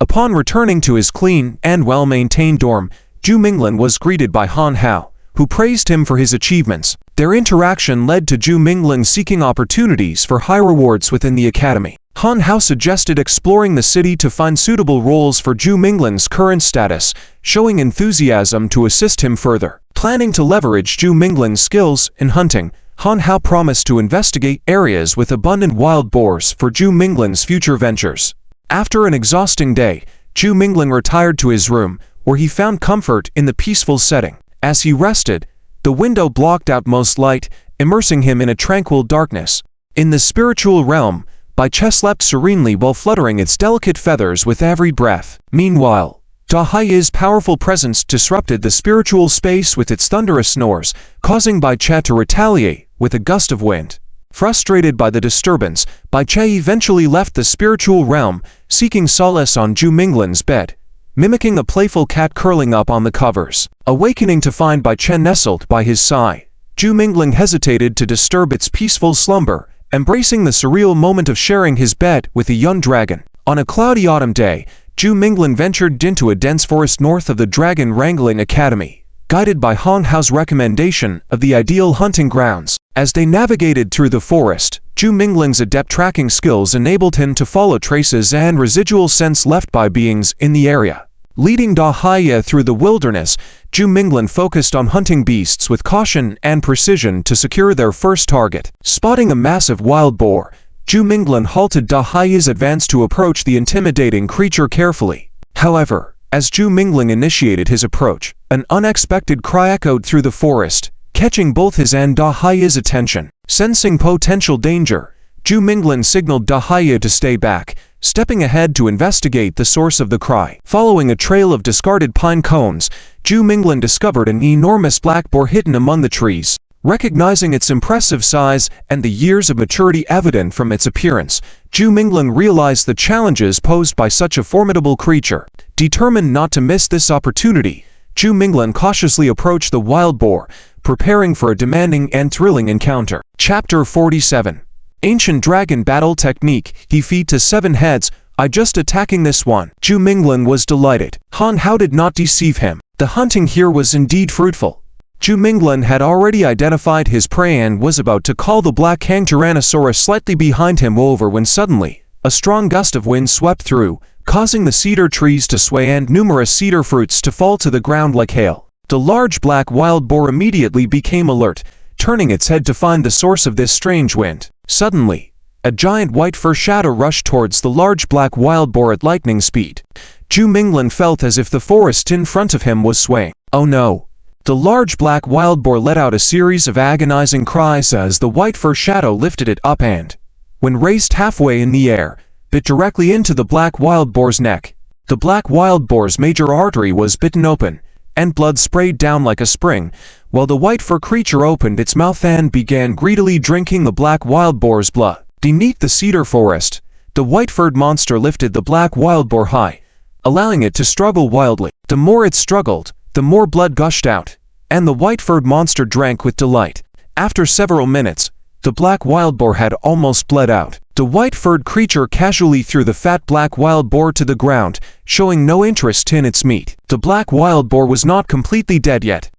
Upon returning to his clean and well-maintained dorm, Zhu Minglin was greeted by Han Hao, who praised him for his achievements. Their interaction led to Zhu Minglin seeking opportunities for high rewards within the academy. Han Hao suggested exploring the city to find suitable roles for Zhu Minglin's current status, showing enthusiasm to assist him further. Planning to leverage Zhu Minglin's skills in hunting, Han Hao promised to investigate areas with abundant wild boars for Zhu Minglin's future ventures. After an exhausting day, Zhu Minglin retired to his room, where he found comfort in the peaceful setting. As he rested, the window blocked out most light, immersing him in a tranquil darkness. In the spiritual realm, Bai Che slept serenely while fluttering its delicate feathers with every breath. Meanwhile, Da Haya's powerful presence disrupted the spiritual space with its thunderous snores, causing Bai Che to retaliate with a gust of wind. Frustrated by the disturbance, Bai Che eventually left the spiritual realm, seeking solace on Zhu Minglin's bed, mimicking a playful cat curling up on the covers. Awakening to find Bai Che nestled by his side, Zhu Minglin hesitated to disturb its peaceful slumber, embracing the surreal moment of sharing his bed with a young dragon. On a cloudy autumn day, Zhu Minglin ventured into a dense forest north of the Dragon Wrangling Academy, guided by Han Hao's recommendation of the ideal hunting grounds. As they navigated through the forest, Zhu Minglin's adept tracking skills enabled him to follow traces and residual scents left by beings in the area. Leading Da Haya through the wilderness, Zhu Minglin focused on hunting beasts with caution and precision to secure their first target. Spotting a massive wild boar, Zhu Minglin halted Da Haya's advance to approach the intimidating creature carefully. However, as Zhu Minglin initiated his approach, an unexpected cry echoed through the forest, catching both his and Da Haya's attention. Sensing potential danger, Zhu Minglin signaled Da Haya to stay back, stepping ahead to investigate the source of the cry. Following a trail of discarded pine cones, Zhu Minglin discovered an enormous black boar hidden among the trees. Recognizing its impressive size and the years of maturity evident from its appearance, Zhu Minglin realized the challenges posed by such a formidable creature. Determined not to miss this opportunity, Zhu Minglin cautiously approached the wild boar, preparing for a demanding and thrilling encounter. Chapter 47. Ancient Dragon Battle Technique. Defeat to 7 heads. I just attacking this one. Zhu Minglin was delighted. Han Hao did not deceive him. The hunting here was indeed fruitful. Zhu Minglin had already identified his prey and was about to call the Black Hang Tyrannosaurus slightly behind him over when suddenly, a strong gust of wind swept through, causing the cedar trees to sway and numerous cedar fruits to fall to the ground like hail. The large black wild boar immediately became alert, turning its head to find the source of this strange wind. Suddenly, a giant white fur shadow rushed towards the large black wild boar at lightning speed. Zhu Minglin felt as if the forest in front of him was swaying. Oh no! The large black wild boar let out a series of agonizing cries as the white fur shadow lifted it up and, when raised halfway in the air, bit directly into the black wild boar's neck. The black wild boar's major artery was bitten open, and blood sprayed down like a spring, while the white fur creature opened its mouth and began greedily drinking the black wild boar's blood. Beneath the cedar forest, the white-furred monster lifted the black wild boar high, allowing it to struggle wildly. The more it struggled, the more blood gushed out, and the white-furred monster drank with delight. After several minutes, the black wild boar had almost bled out. The white-furred creature casually threw the fat black wild boar to the ground, showing no interest in its meat. The black wild boar was not completely dead yet.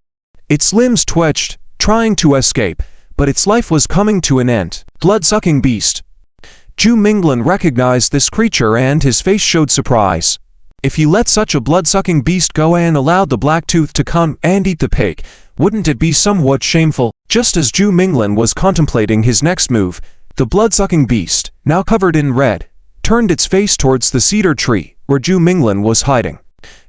Its limbs twitched, trying to escape, but its life was coming to an end. Blood-sucking beast. Zhu Minglin recognized this creature and his face showed surprise. If he let such a blood-sucking beast go and allowed the black tooth to come and eat the pig, wouldn't it be somewhat shameful? Just as Zhu Minglin was contemplating his next move, the blood-sucking beast, now covered in red, turned its face towards the cedar tree where Zhu Minglin was hiding.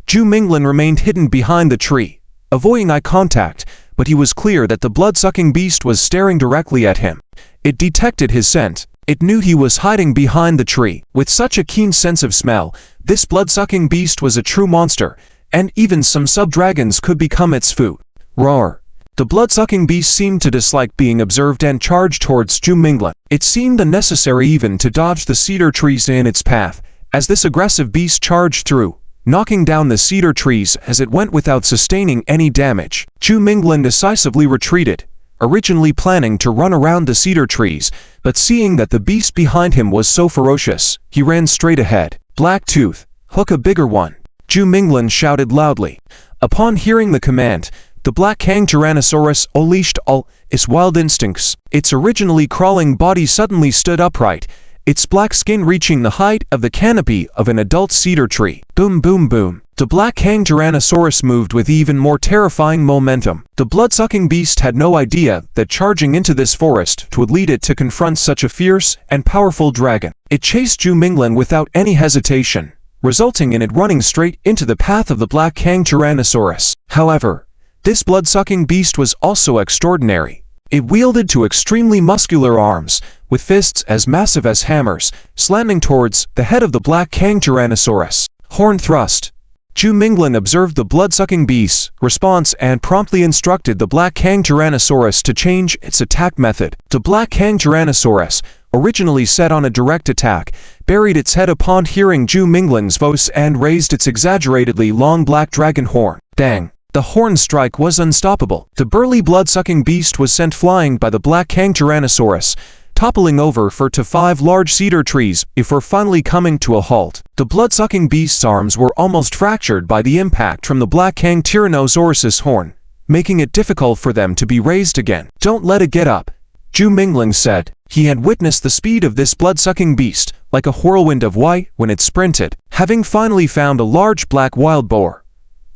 Zhu Minglin remained hidden behind the tree, avoiding eye contact, but he was clear that the blood-sucking beast was staring directly at him. It detected his scent. It knew he was hiding behind the tree. With such a keen sense of smell, this blood-sucking beast was a true monster, and even some sub-dragons could become its food. Roar! The blood-sucking beast seemed to dislike being observed and charged towards Zhu Minglin. It seemed unnecessary even to dodge the cedar trees in its path, as this aggressive beast charged through, knocking down the cedar trees as it went without sustaining any damage. Zhu Minglin decisively retreated, originally planning to run around the cedar trees, but seeing that the beast behind him was so ferocious, he ran straight ahead. Black Tooth, hook a bigger one, Zhu Minglin shouted loudly. Upon hearing the command, the Black Kang Tyrannosaurus unleashed all its wild instincts. Its originally crawling body suddenly stood upright, its black skin reaching the height of the canopy of an adult cedar tree. Boom boom boom. The Black Kang Tyrannosaurus moved with even more terrifying momentum. The blood-sucking beast had no idea that charging into this forest would lead it to confront such a fierce and powerful dragon. It chased Zhu Minglin without any hesitation, resulting in it running straight into the path of the Black Kang Tyrannosaurus. However, this blood-sucking beast was also extraordinary. It wielded two extremely muscular arms, with fists as massive as hammers, slamming towards the head of the Black Kang Tyrannosaurus. Horn thrust. Zhu Minglin observed the blood-sucking beast's response and promptly instructed the Black Kang Tyrannosaurus to change its attack method. The Black Kang Tyrannosaurus, originally set on a direct attack, buried its head upon hearing Zhu Minglin's voice and raised its exaggeratedly long black dragon horn. Dang! The horn strike was unstoppable. The burly blood-sucking beast was sent flying by the Black Kang Tyrannosaurus, toppling over 4 to 5 large cedar trees before finally coming to a halt. The blood-sucking beast's arms were almost fractured by the impact from the Black Kang Tyrannosaurus's horn, making it difficult for them to be raised again. Don't let it get up, Zhu Minglin said. He had witnessed the speed of this blood-sucking beast, like a whirlwind of white when it sprinted. Having finally found a large black wild boar,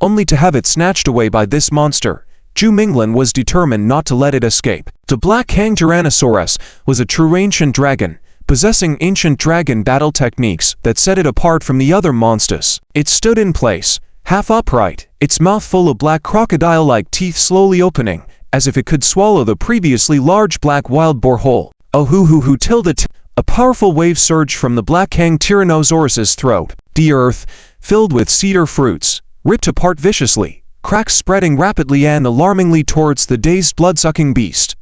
only to have it snatched away by this monster, Zhu Minglin was determined not to let it escape. The Black Kang Tyrannosaurus was a true ancient dragon, possessing ancient dragon battle techniques that set it apart from the other monsters. It stood in place, half upright, its mouth full of black crocodile-like teeth slowly opening, as if it could swallow the previously large black wild boar whole. Oh hoo hoo hoo tilde. A powerful wave surged from the Black Kang Tyrannosaurus's throat. The earth, filled with cedar fruits, ripped apart viciously, cracks spreading rapidly and alarmingly towards the dazed blood-sucking beast.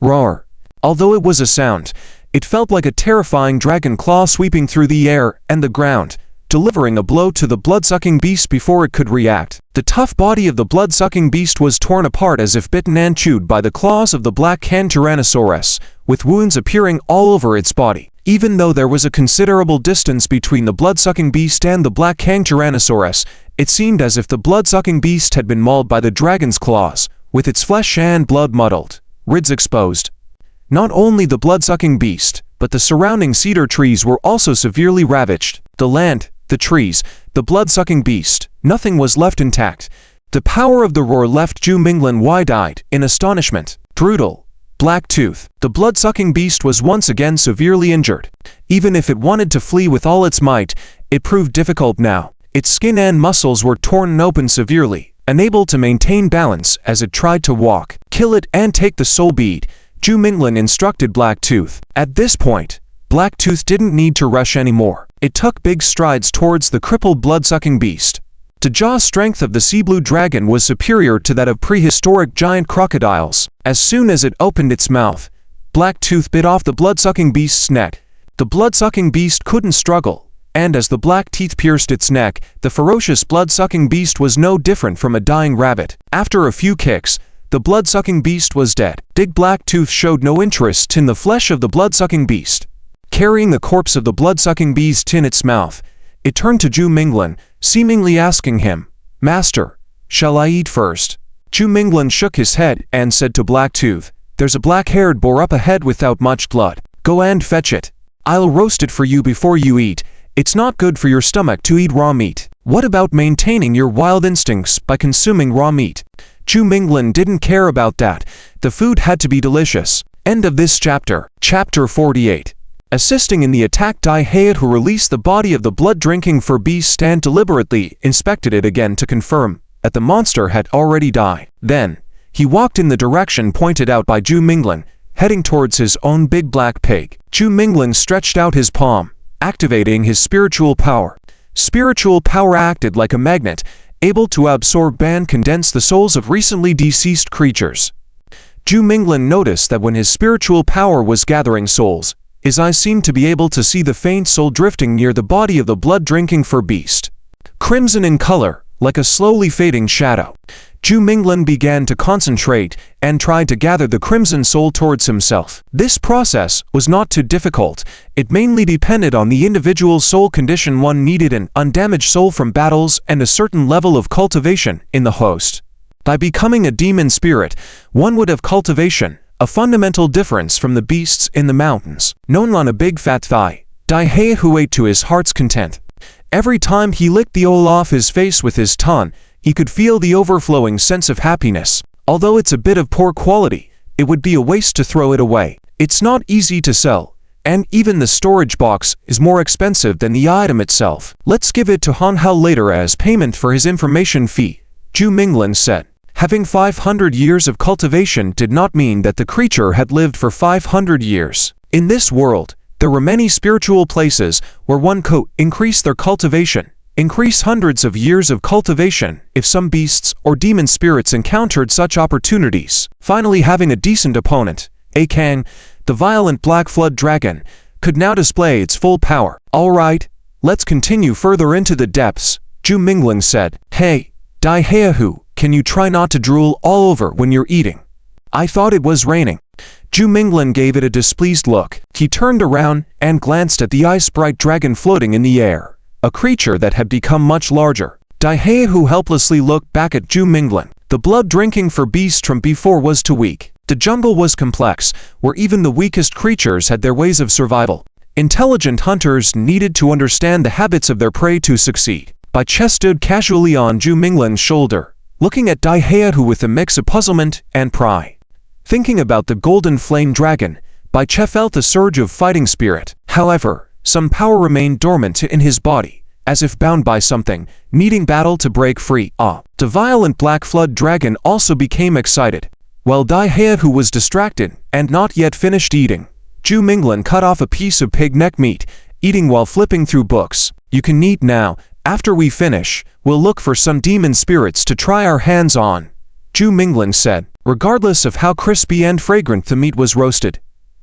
Roar! Although it was a sound, it felt like a terrifying dragon claw sweeping through the air and the ground, delivering a blow to the blood-sucking beast before it could react. The tough body of the blood-sucking beast was torn apart as if bitten and chewed by the claws of the Black Kang Tyrannosaurus, with wounds appearing all over its body. Even though there was a considerable distance between the blood-sucking beast and the Black Kang Tyrannosaurus, it seemed as if the blood-sucking beast had been mauled by the dragon's claws, with its flesh and blood muddled, ribs exposed. Not only the blood-sucking beast, but the surrounding cedar trees were also severely ravaged. The land, the trees, the blood-sucking beast, nothing was left intact. The power of the roar left Zhu Minglin wide-eyed in astonishment. Brutal. Black Tooth. The blood-sucking beast was once again severely injured. Even if it wanted to flee with all its might, it proved difficult now. Its skin and muscles were torn open severely, unable to maintain balance as it tried to walk. Kill it and take the soul bead, Zhu Minglin instructed Black Tooth. At this point, Black Tooth didn't need to rush anymore. It took big strides towards the crippled blood-sucking beast. The jaw strength of the sea blue dragon was superior to that of prehistoric giant crocodiles. As soon as it opened its mouth, Black Tooth bit off the blood-sucking beast's neck. The blood-sucking beast couldn't struggle, and as the black teeth pierced its neck, the ferocious blood-sucking beast was no different from a dying rabbit. After a few kicks, the blood-sucking beast was dead. Big Black Tooth showed no interest in the flesh of the blood-sucking beast. Carrying the corpse of the blood-sucking beast in its mouth, it turned to Zhu Minglin, seemingly asking him, "Master, shall I eat first?" Zhu Minglin shook his head and said to Black Tooth, "There's a black-haired boar up ahead without much blood. Go and fetch it. I'll roast it for you before you eat. It's not good for your stomach to eat raw meat." What about maintaining your wild instincts by consuming raw meat? Zhu Minglin didn't care about that. The food had to be delicious. End of this chapter. Chapter 48. Assisting in the attack, Daiheatu released the body of the blood-drinking fur beast and deliberately inspected it again to confirm that the monster had already died. Then, he walked in the direction pointed out by Zhu Minglan, heading towards his own big black pig. Zhu Minglan stretched out his palm, activating his spiritual power. Spiritual power acted like a magnet, able to absorb and condense the souls of recently deceased creatures. Zhu Minglan noticed that when his spiritual power was gathering souls, his eyes seemed to be able to see the faint soul drifting near the body of the blood-drinking fur beast. Crimson in color, like a slowly fading shadow. Zhu Minglan began to concentrate and tried to gather the crimson soul towards himself. This process was not too difficult. It mainly depended on the individual's soul condition. One needed an undamaged soul from battles and a certain level of cultivation in the host. By becoming a demon spirit, one would have cultivation, a fundamental difference from the beasts in the mountains. Known on a big fat thigh, Daiheatu ate to his heart's content. Every time he licked the oil off his face with his tongue, he could feel the overflowing sense of happiness. Although it's a bit of poor quality, it would be a waste to throw it away. It's not easy to sell, and even the storage box is more expensive than the item itself. Let's give it to Han Hao later as payment for his information fee, Zhu Minglan said. Having 500 years of cultivation did not mean that the creature had lived for 500 years. In this world, there were many spiritual places where one could increase their cultivation, increase hundreds of years of cultivation if some beasts or demon spirits encountered such opportunities. Finally, having a decent opponent, A Kang, the violent black flood dragon, could now display its full power. Alright, let's continue further into the depths, Zhu Minglan said. Hey, Daiheatu, can you try not to drool all over when you're eating? I thought it was raining. Zhu Minglan gave it a displeased look. He turned around and glanced at the ice-bright dragon floating in the air, a creature that had become much larger. Daiheatu helplessly looked back at Zhu Minglan. The blood-drinking fur beast from before was too weak. The jungle was complex, where even the weakest creatures had their ways of survival. Intelligent hunters needed to understand the habits of their prey to succeed. Bai Che stood casually on Zhu Minglan's shoulder, looking at Daiheatu with a mix of puzzlement and pride. Thinking about the golden flame dragon, Bai Che felt a surge of fighting spirit. However, some power remained dormant in his body, as if bound by something, needing battle to break free. The violent black flood dragon also became excited. While Daiheatu was distracted and not yet finished eating, Zhu Minglan cut off a piece of pig neck meat, eating while flipping through books. You can eat now. After we finish, we'll look for some demon spirits to try our hands on, Zhu Minglan said. Regardless of how crispy and fragrant the meat was roasted,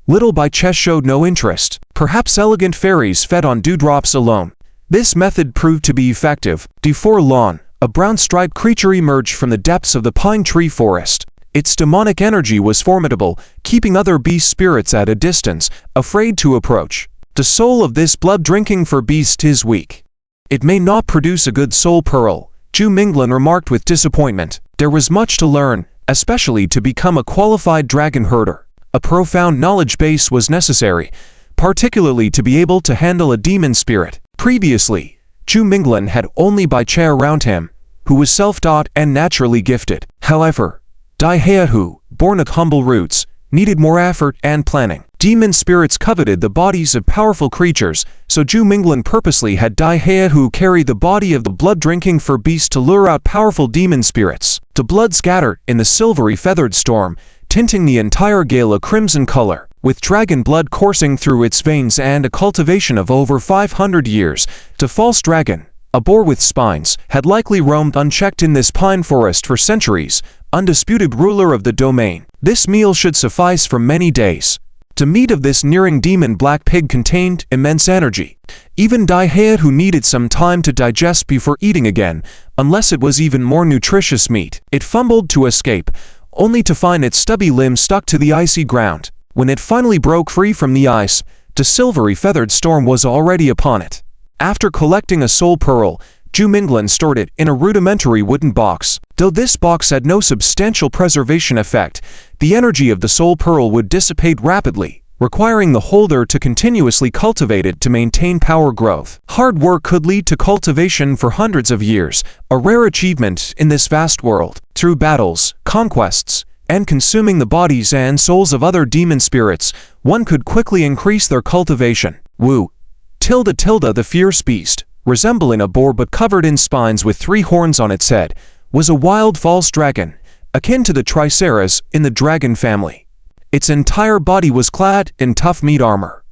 little Bai Che showed no interest. Perhaps elegant fairies fed on dewdrops alone. This method proved to be effective. Before long, a brown-striped creature emerged from the depths of the pine tree forest. Its demonic energy was formidable, keeping other beast spirits at a distance, afraid to approach. The soul of this blood-drinking fur beast is weak. It may not produce a good soul pearl, Zhu Minglan remarked with disappointment. There was much to learn, especially to become a qualified dragon herder. A profound knowledge base was necessary, particularly to be able to handle a demon spirit. Previously, Zhu Minglan had only Bai Che around him, who was self-taught and naturally gifted. However, Daiheatu, born of humble roots, needed more effort and planning. Demon spirits coveted the bodies of powerful creatures, so Zhu Minglan purposely had Daiheatu carry the body of the blood-drinking fur beast to lure out powerful demon spirits. The blood scattered in the silvery feathered storm, tinting the entire gale a crimson color. With dragon blood coursing through its veins and a cultivation of over 500 years, the false dragon, a boar with spines, had likely roamed unchecked in this pine forest for centuries, undisputed ruler of the domain. This meal should suffice for many days. The meat of this nearing demon black pig contained immense energy. Even Daiheatu needed some time to digest before eating again, unless it was even more nutritious meat. It fumbled to escape, only to find its stubby limbs stuck to the icy ground. When it finally broke free from the ice, the silvery feathered storm was already upon it. After collecting a soul pearl, Zhu Minglan stored it in a rudimentary wooden box. Though this box had no substantial preservation effect, the energy of the soul pearl would dissipate rapidly, requiring the holder to continuously cultivate it to maintain power growth. Hard work could lead to cultivation for hundreds of years, a rare achievement in this vast world. Through battles, conquests, and consuming the bodies and souls of other demon spirits, one could quickly increase their cultivation. Wu. The fierce beast, resembling a boar but covered in spines with 3 horns on its head, was a wild false dragon, akin to the Triceras in the dragon family. Its entire body was clad in tough meat armor.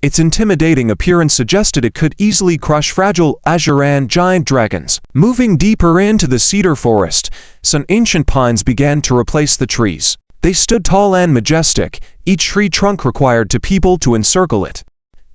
Its intimidating appearance suggested it could easily crush fragile Azuran giant dragons. Moving deeper into the cedar forest, some ancient pines began to replace the trees. They stood tall and majestic, each tree trunk required 2 people to encircle it.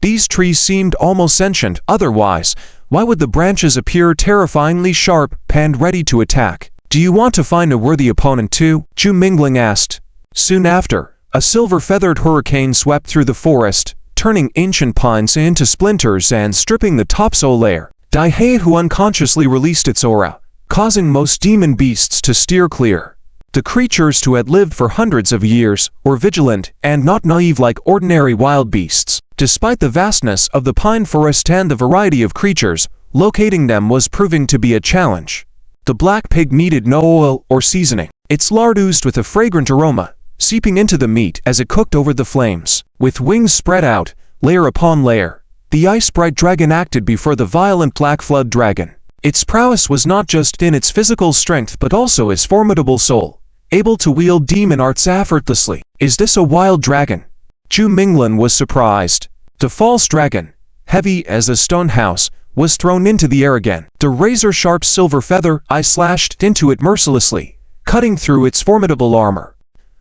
These trees seemed almost sentient, otherwise, why would the branches appear terrifyingly sharp and ready to attack? Do you want to find a worthy opponent too? Zhu Mingling asked. Soon after, a silver-feathered hurricane swept through the forest, turning ancient pines into splinters and stripping the topsoil layer. Daihehu unconsciously released its aura, causing most demon beasts to steer clear. The creatures who had lived for hundreds of years were vigilant and not naive like ordinary wild beasts. Despite the vastness of the pine forest and the variety of creatures, locating them was proving to be a challenge. The black pig needed no oil or seasoning. Its lard oozed with a fragrant aroma, seeping into the meat as it cooked over the flames. With wings spread out, layer upon layer, the ice-bright dragon acted before the violent black flood dragon. Its prowess was not just in its physical strength but also its formidable soul, able to wield demon arts effortlessly. Is this a wild dragon? Zhu Minglan was surprised. The false dragon, heavy as a stone house, was thrown into the air again. The razor-sharp silver feather eye slashed into it mercilessly, cutting through its formidable armor.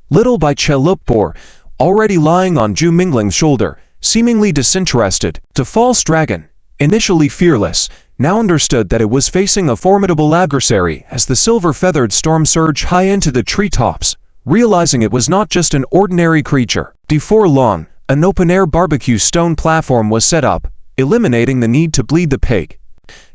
Little by Chelupor, already lying on Zhu Mingling's shoulder, seemingly disinterested, the false dragon, initially fearless, now understood that it was facing a formidable adversary as the silver-feathered storm surged high into the treetops, realizing it was not just an ordinary creature. Before long, an open-air barbecue stone platform was set up, eliminating the need to bleed the pig.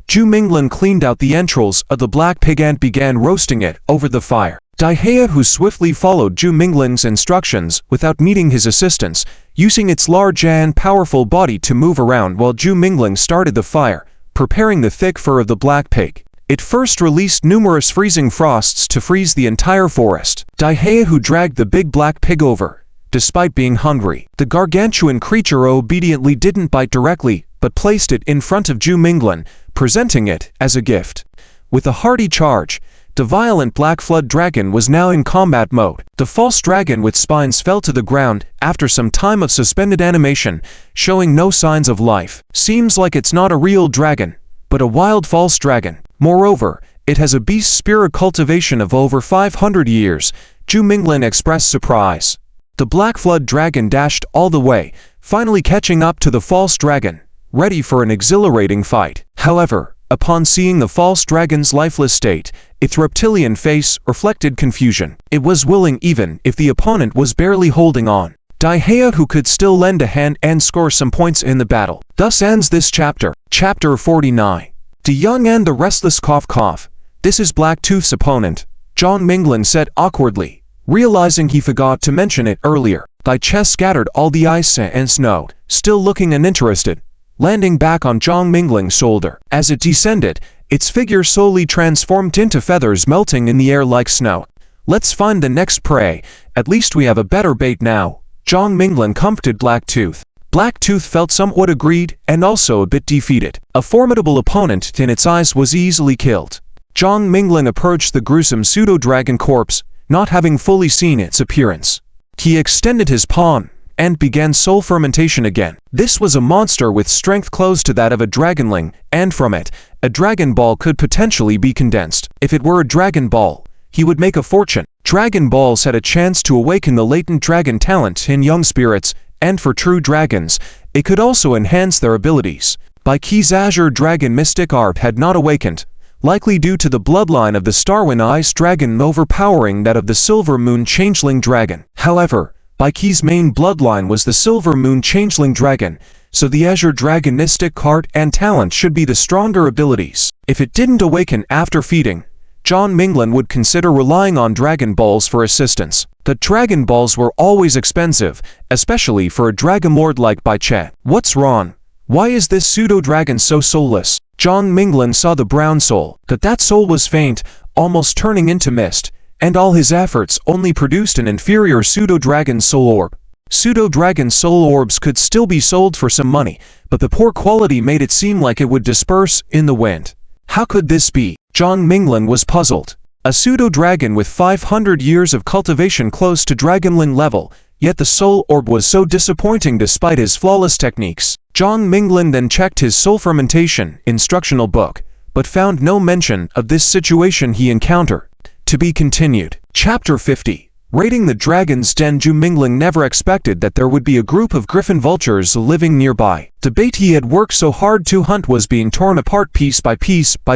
Zhu Minglan cleaned out the entrails of the black pig and began roasting it over the fire. Daihehu swiftly followed Zhu Minglan's instructions without needing his assistance, using its large and powerful body to move around while Zhu Mingling started the fire, preparing the thick fur of the black pig. It first released numerous freezing frosts to freeze the entire forest. Daihehu dragged the big black pig over. Despite being hungry, the gargantuan creature obediently didn't bite directly, but placed it in front of Zhu Minglan, presenting it as a gift. With a hearty charge, the violent black flood dragon was now in combat mode. The false dragon with spines fell to the ground after some time of suspended animation, showing no signs of life. Seems like it's not a real dragon, but a wild false dragon. Moreover, it has a beast spirit cultivation of over 500 years. Zhu Minglan expressed surprise. The black flood dragon dashed all the way, finally catching up to the false dragon, ready for an exhilarating fight. However, upon seeing the false dragon's lifeless state, its reptilian face reflected confusion. It was willing even if the opponent was barely holding on. Daihehu could still lend a hand and score some points in the battle. Thus ends this chapter. Chapter 49. The Young and the Restless Cough. This is Blacktooth's opponent, Zhu Minglan said awkwardly, realizing he forgot to mention it earlier. Thy chest scattered all the ice and snow, still looking uninterested, landing back on Zhu Mingling's shoulder. As it descended, its figure slowly transformed into feathers melting in the air like snow. Let's find the next prey, at least we have a better bait now. Zhu Minglan comforted Blacktooth. Blacktooth felt somewhat aggrieved and also a bit defeated. A formidable opponent in its eyes was easily killed. Zhu Minglan approached the gruesome pseudo-dragon corpse, not having fully seen its appearance. He extended his palm and began soul fermentation again. This was a monster with strength close to that of a dragonling, and from it, a dragon ball could potentially be condensed. If it were a dragon ball, he would make a fortune. Dragon balls had a chance to awaken the latent dragon talent in young spirits, and for true dragons, it could also enhance their abilities. Baiqi's Azure Dragon mystic art had not awakened, likely due to the bloodline of the Starwind Ice Dragon overpowering that of the Silver Moon Changeling Dragon. However, Baiqi's main bloodline was the Silver Moon Changeling Dragon, so the Azure Dragon mystic art and talent should be the stronger abilities. If it didn't awaken after feeding, Zhu Minglan would consider relying on Dragon Balls for assistance. The Dragon Balls were always expensive, especially for a Dragon Lord like Baiqi. What's wrong? Why is this pseudo-dragon so soulless? Zhu Minglan saw the brown soul, but that soul was faint, almost turning into mist, and all his efforts only produced an inferior pseudo-dragon soul orb. Pseudo-dragon soul orbs could still be sold for some money, but the poor quality made it seem like it would disperse in the wind. How could this be? Zhang Minglin was puzzled. A pseudo-dragon with 500 years of cultivation close to Dragonlin level, yet the soul orb was so disappointing despite his flawless techniques. Zhang Minglin then checked his soul fermentation instructional book, but found no mention of this situation he encountered. To be continued. Chapter 50. Raiding the Dragon's Den. Zhang Minglin never expected that there would be a group of griffin vultures living nearby. The bait he had worked so hard to hunt was being torn apart piece by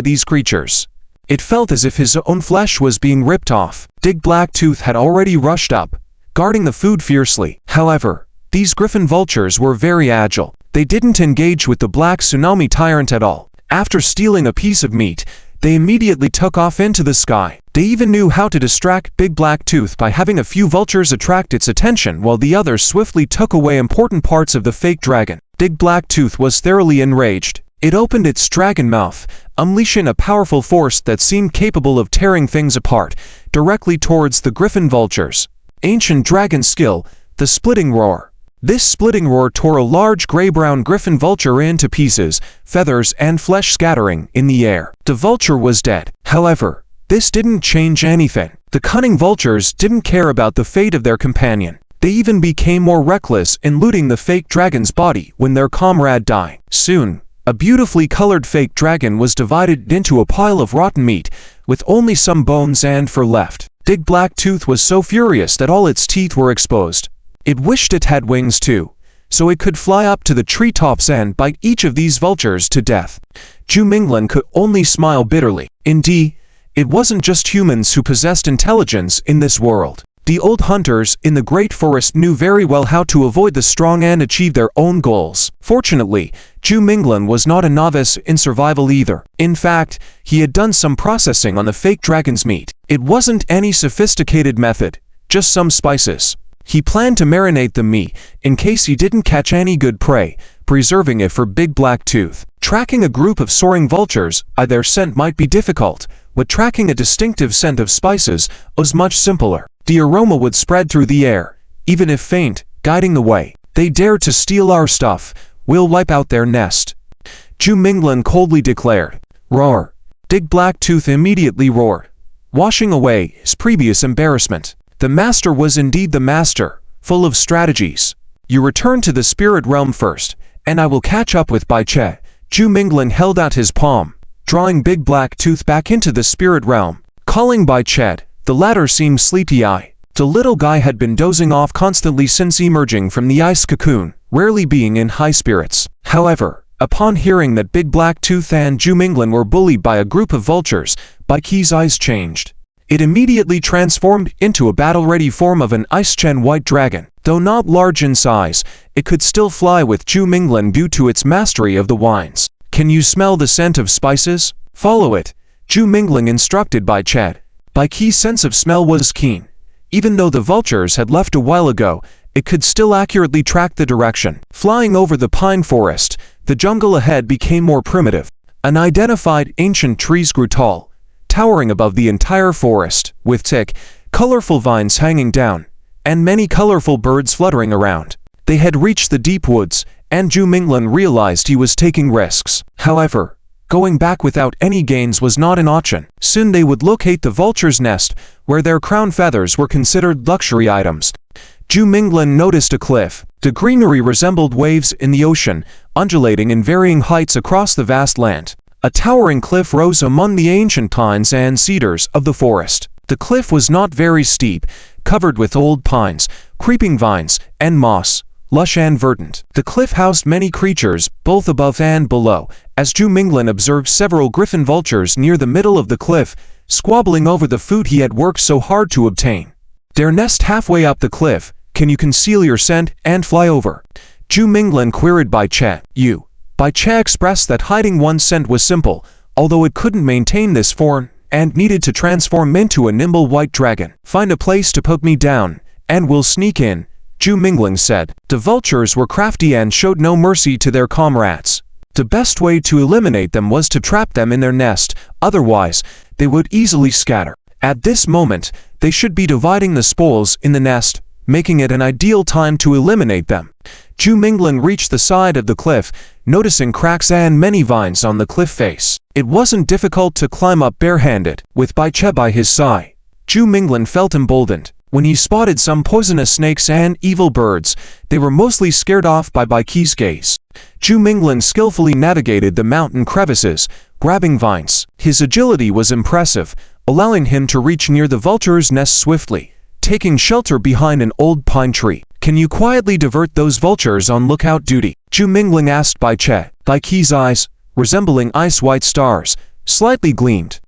these creatures. It felt as if his own flesh was being ripped off. Big Black Tooth had already rushed up, guarding the food fiercely. However, these griffin vultures were very agile. They didn't engage with the black tsunami tyrant at all. After stealing a piece of meat, they immediately took off into the sky. They even knew how to distract Big Black Tooth by having a few vultures attract its attention while the others swiftly took away important parts of the fake dragon. Big Black Tooth was thoroughly enraged. It opened its dragon mouth, unleashing a powerful force that seemed capable of tearing things apart, directly towards the griffin vultures. Ancient dragon skill, the splitting roar. This splitting roar tore a large gray-brown griffin vulture into pieces, feathers and flesh scattering in the air. The vulture was dead. However, this didn't change anything. The cunning vultures didn't care about the fate of their companion. They even became more reckless in looting the fake dragon's body when their comrade died. Soon, a beautifully colored fake dragon was divided into a pile of rotten meat, with only some bones and fur left. Big Black Tooth was so furious that all its teeth were exposed. It wished it had wings too, so it could fly up to the treetops and bite each of these vultures to death. Zhang Minglin could only smile bitterly. Indeed, it wasn't just humans who possessed intelligence in this world. The old hunters in the Great Forest knew very well how to avoid the strong and achieve their own goals. Fortunately, Zhang Minglin was not a novice in survival either. In fact, he had done some processing on the fake dragon's meat. It wasn't any sophisticated method, just some spices. He planned to marinate the meat in case he didn't catch any good prey, preserving it for Big Black Tooth. Tracking a group of soaring vultures by their scent might be difficult, but tracking a distinctive scent of spices was much simpler. The aroma would spread through the air, even if faint, guiding the way. They dare to steal our stuff, we'll wipe out their nest. Zhang Minglin coldly declared. Roar. Big Black Tooth immediately roared, washing away his previous embarrassment. The master was indeed the master, full of strategies. You return to the spirit realm first, and I will catch up with Bai Che. Zhang Minglin held out his palm, drawing Big Black Tooth back into the spirit realm. Calling Bai Che, the latter seemed sleepy-eyed. The little guy had been dozing off constantly since emerging from the ice cocoon, rarely being in high spirits. However, upon hearing that Big Black Tooth and Zhang Minglin were bullied by a group of vultures, Bai Che's eyes changed. It immediately transformed into a battle-ready form of an ice-chen white dragon. Though not large in size, it could still fly with Zhang Minglin due to its mastery of the wines. Can you smell the scent of spices? Follow it, Zhang Minglin instructed Bai Che. Bai Che's sense of smell was keen. Even though the vultures had left a while ago, it could still accurately track the direction. Flying over the pine forest, the jungle ahead became more primitive. Unidentified ancient trees grew tall, towering above the entire forest, with thick, colorful vines hanging down, and many colorful birds fluttering around. They had reached the deep woods, and Zhang Minglin realized he was taking risks. However, going back without any gains was not an option. Soon they would locate the vulture's nest, where their crown feathers were considered luxury items. Zhang Minglin noticed a cliff. The greenery resembled waves in the ocean, undulating in varying heights across the vast land. A towering cliff rose among the ancient pines and cedars of the forest. The cliff was not very steep, covered with old pines, creeping vines, and moss, lush and verdant. The cliff housed many creatures, both above and below, as Zhang Minglin observed several griffin vultures near the middle of the cliff, squabbling over the food he had worked so hard to obtain. Their nest halfway up the cliff, can you conceal your scent and fly over? Zhang Minglin queried Bai Che. Bai Che expressed that hiding one's scent was simple, although it couldn't maintain this form, and needed to transform into a nimble white dragon. Find a place to put me down, and we'll sneak in, Zhang Minglin said. The vultures were crafty and showed no mercy to their comrades. The best way to eliminate them was to trap them in their nest, otherwise, they would easily scatter. At this moment, they should be dividing the spoils in the nest, making it an ideal time to eliminate them. Zhu Minglan reached the side of the cliff, noticing cracks and many vines on the cliff face. It wasn't difficult to climb up barehanded, with Bai Che by his side. Zhu Minglan felt emboldened. When he spotted some poisonous snakes and evil birds, they were mostly scared off by Bai Che's gaze. Zhu Minglan skillfully navigated the mountain crevices, grabbing vines. His agility was impressive, allowing him to reach near the vulture's nest swiftly, taking shelter behind an old pine tree. "Can you quietly divert those vultures on lookout duty?" Zhu Minglan asked Bai Che. Bai Che's eyes, resembling ice-white stars, slightly gleamed.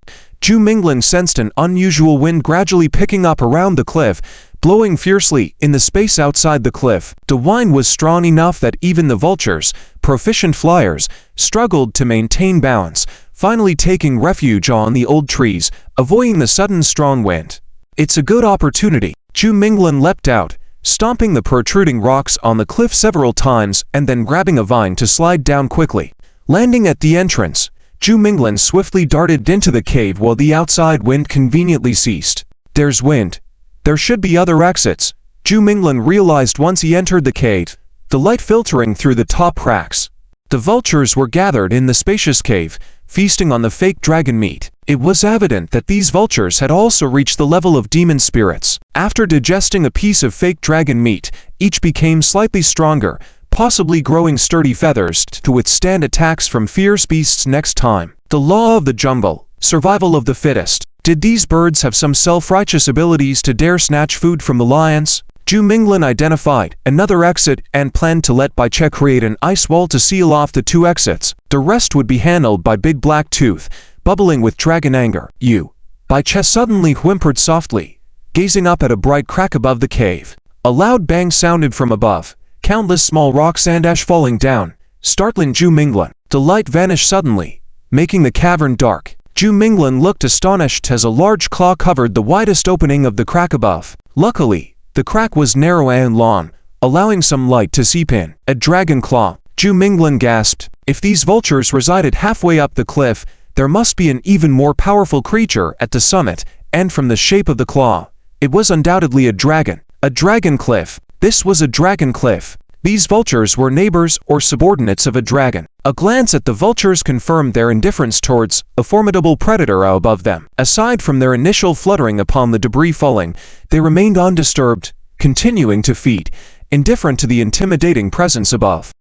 Zhu Minglan sensed an unusual wind gradually picking up around the cliff, blowing fiercely in the space outside the cliff. The wind was strong enough that even the vultures, proficient flyers, struggled to maintain balance, finally taking refuge on the old trees, avoiding the sudden strong wind. "It's a good opportunity." Zhu Minglan leapt out, stomping the protruding rocks on the cliff several times and then grabbing a vine to slide down quickly. Landing at the entrance, Zhu Minglan swiftly darted into the cave while the outside wind conveniently ceased. "There's wind. There should be other exits," Zhu Minglan realized once he entered the cave, the light filtering through the top cracks. The vultures were gathered in the spacious cave, feasting on the fake dragon meat. It was evident that these vultures had also reached the level of demon spirits. After digesting a piece of fake dragon meat, each became slightly stronger, possibly growing sturdy feathers to withstand attacks from fierce beasts next time. The law of the jungle, survival of the fittest. Did these birds have some self-righteous abilities to dare snatch food from the lions? Zhu Minglan identified another exit and planned to let Bai Che create an ice wall to seal off the two exits. The rest would be handled by Big Black Tooth, bubbling with dragon anger. "You." Bai Che suddenly whimpered softly, gazing up at a bright crack above the cave. A loud bang sounded from above, countless small rocks and ash falling down, startling Zhu Minglan. The light vanished suddenly, making the cavern dark. Zhu Minglan looked astonished as a large claw covered the widest opening of the crack above. Luckily, the crack was narrow and long, allowing some light to seep in. "A dragon claw," Zhu Minglan gasped. If these vultures resided halfway up the cliff, there must be an even more powerful creature at the summit, and from the shape of the claw, it was undoubtedly a dragon. A dragon cliff. This was a dragon cliff. These vultures were neighbors or subordinates of a dragon. A glance at the vultures confirmed their indifference towards a formidable predator above them. Aside from their initial fluttering upon the debris falling, they remained undisturbed, continuing to feed, indifferent to the intimidating presence above.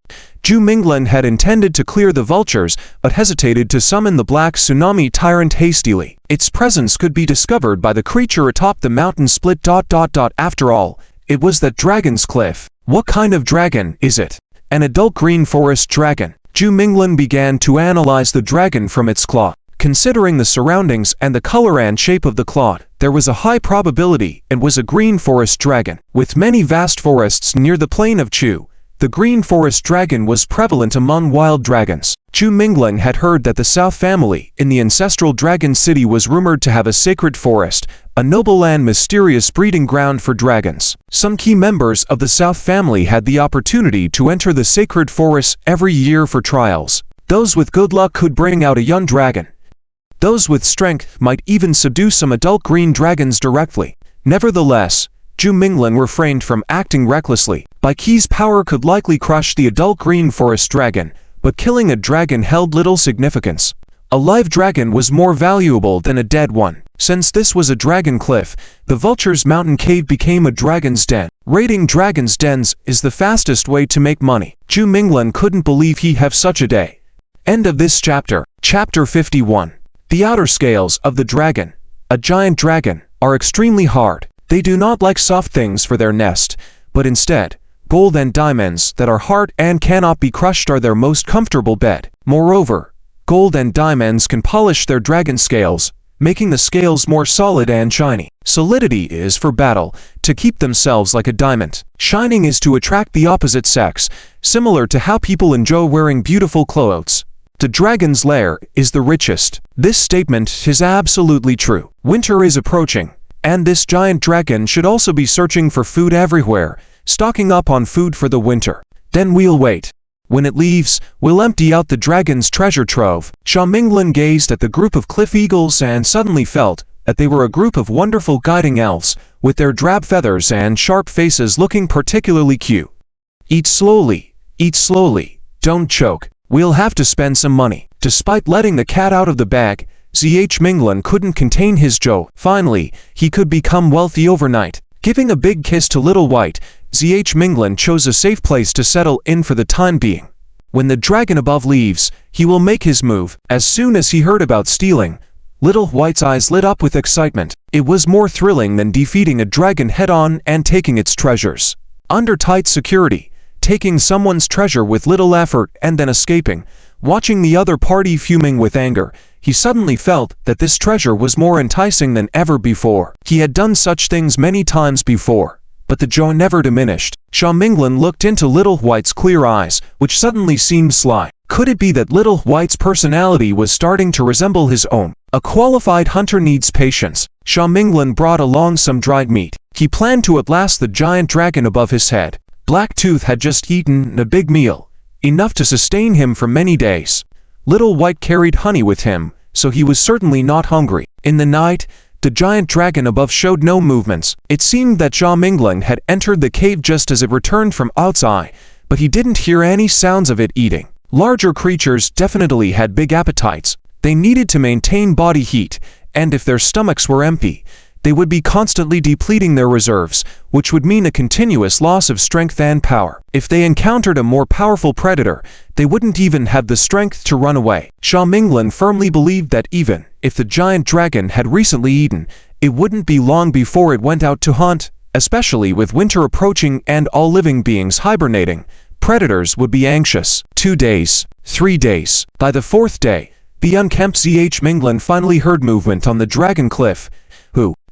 Zhu Minglan had intended to clear the vultures, but hesitated to summon the black tsunami tyrant hastily. Its presence could be discovered by the creature atop the mountain split. After all, it was that dragon's cliff. What kind of dragon is it? An adult green forest dragon. Zhu Minglan began to analyze the dragon from its claw. Considering the surroundings and the color and shape of the claw, there was a high probability it was a green forest dragon. With many vast forests near the plain of Chu, the green forest dragon was prevalent among wild dragons. Zhu Minglan had heard that the South family in the ancestral dragon city was rumored to have a sacred forest, a noble and mysterious breeding ground for dragons. Some key members of the South family had the opportunity to enter the sacred forest every year for trials. Those with good luck could bring out a young dragon. Those with strength might even subdue some adult green dragons directly. Nevertheless, Zhu Minglan refrained from acting recklessly. Bai Che's power could likely crush the adult green forest dragon, but killing a dragon held little significance. A live dragon was more valuable than a dead one. Since this was a dragon cliff, the vulture's mountain cave became a dragon's den. Raiding dragons' dens is the fastest way to make money. Zhu Minglan couldn't believe he'd have such a day. End of this chapter. Chapter 51. The outer scales of the dragon, a giant dragon, are extremely hard. They do not like soft things for their nest, but instead, gold and diamonds that are hard and cannot be crushed are their most comfortable bed. Moreover, gold and diamonds can polish their dragon scales, making the scales more solid and shiny. Solidity is for battle, to keep themselves like a diamond. Shining is to attract the opposite sex, similar to how people enjoy wearing beautiful clothes. The dragon's lair is the richest. This statement is absolutely true. Winter is approaching, and this giant dragon should also be searching for food everywhere, stocking up on food for the winter. Then we'll wait. When it leaves, we'll empty out the dragon's treasure trove. Zhu Minglan gazed at the group of cliff eagles and suddenly felt that they were a group of wonderful guiding elves, with their drab feathers and sharp faces looking particularly cute. Eat slowly, don't choke, we'll have to spend some money. Despite letting the cat out of the bag, ZH Minglan couldn't contain his joy. Finally, he could become wealthy overnight. Giving a big kiss to Little White, ZH Minglan chose a safe place to settle in for the time being. When the dragon above leaves, he will make his move. As soon as he heard about stealing, Little White's eyes lit up with excitement. It was more thrilling than defeating a dragon head-on and taking its treasures. Under tight security, taking someone's treasure with little effort and then escaping, watching the other party fuming with anger, he suddenly felt that this treasure was more enticing than ever before. He had done such things many times before, but the joy never diminished. Sha Minglan looked into Little White's clear eyes, which suddenly seemed sly. Could it be that Little White's personality was starting to resemble his own? A qualified hunter needs patience. Sha Minglan brought along some dried meat. He planned to outlast the giant dragon above his head. Black Tooth had just eaten a big meal, enough to sustain him for many days. Little White carried honey with him, so he was certainly not hungry. In the night, the giant dragon above showed no movements. It seemed that Sha Minglan had entered the cave just as it returned from outside, but he didn't hear any sounds of it eating. Larger creatures definitely had big appetites. They needed to maintain body heat, and if their stomachs were empty, they would be constantly depleting their reserves, which would mean a continuous loss of strength and power. If they encountered a more powerful predator, they wouldn't even have the strength to run away. Sha Minglan firmly believed that even if the giant dragon had recently eaten, it wouldn't be long before it went out to hunt. Especially with winter approaching and all living beings hibernating, predators would be anxious. 2 days, 3 days. By the 4th day, the unkempt ZH Minglan finally heard movement on the dragon cliff.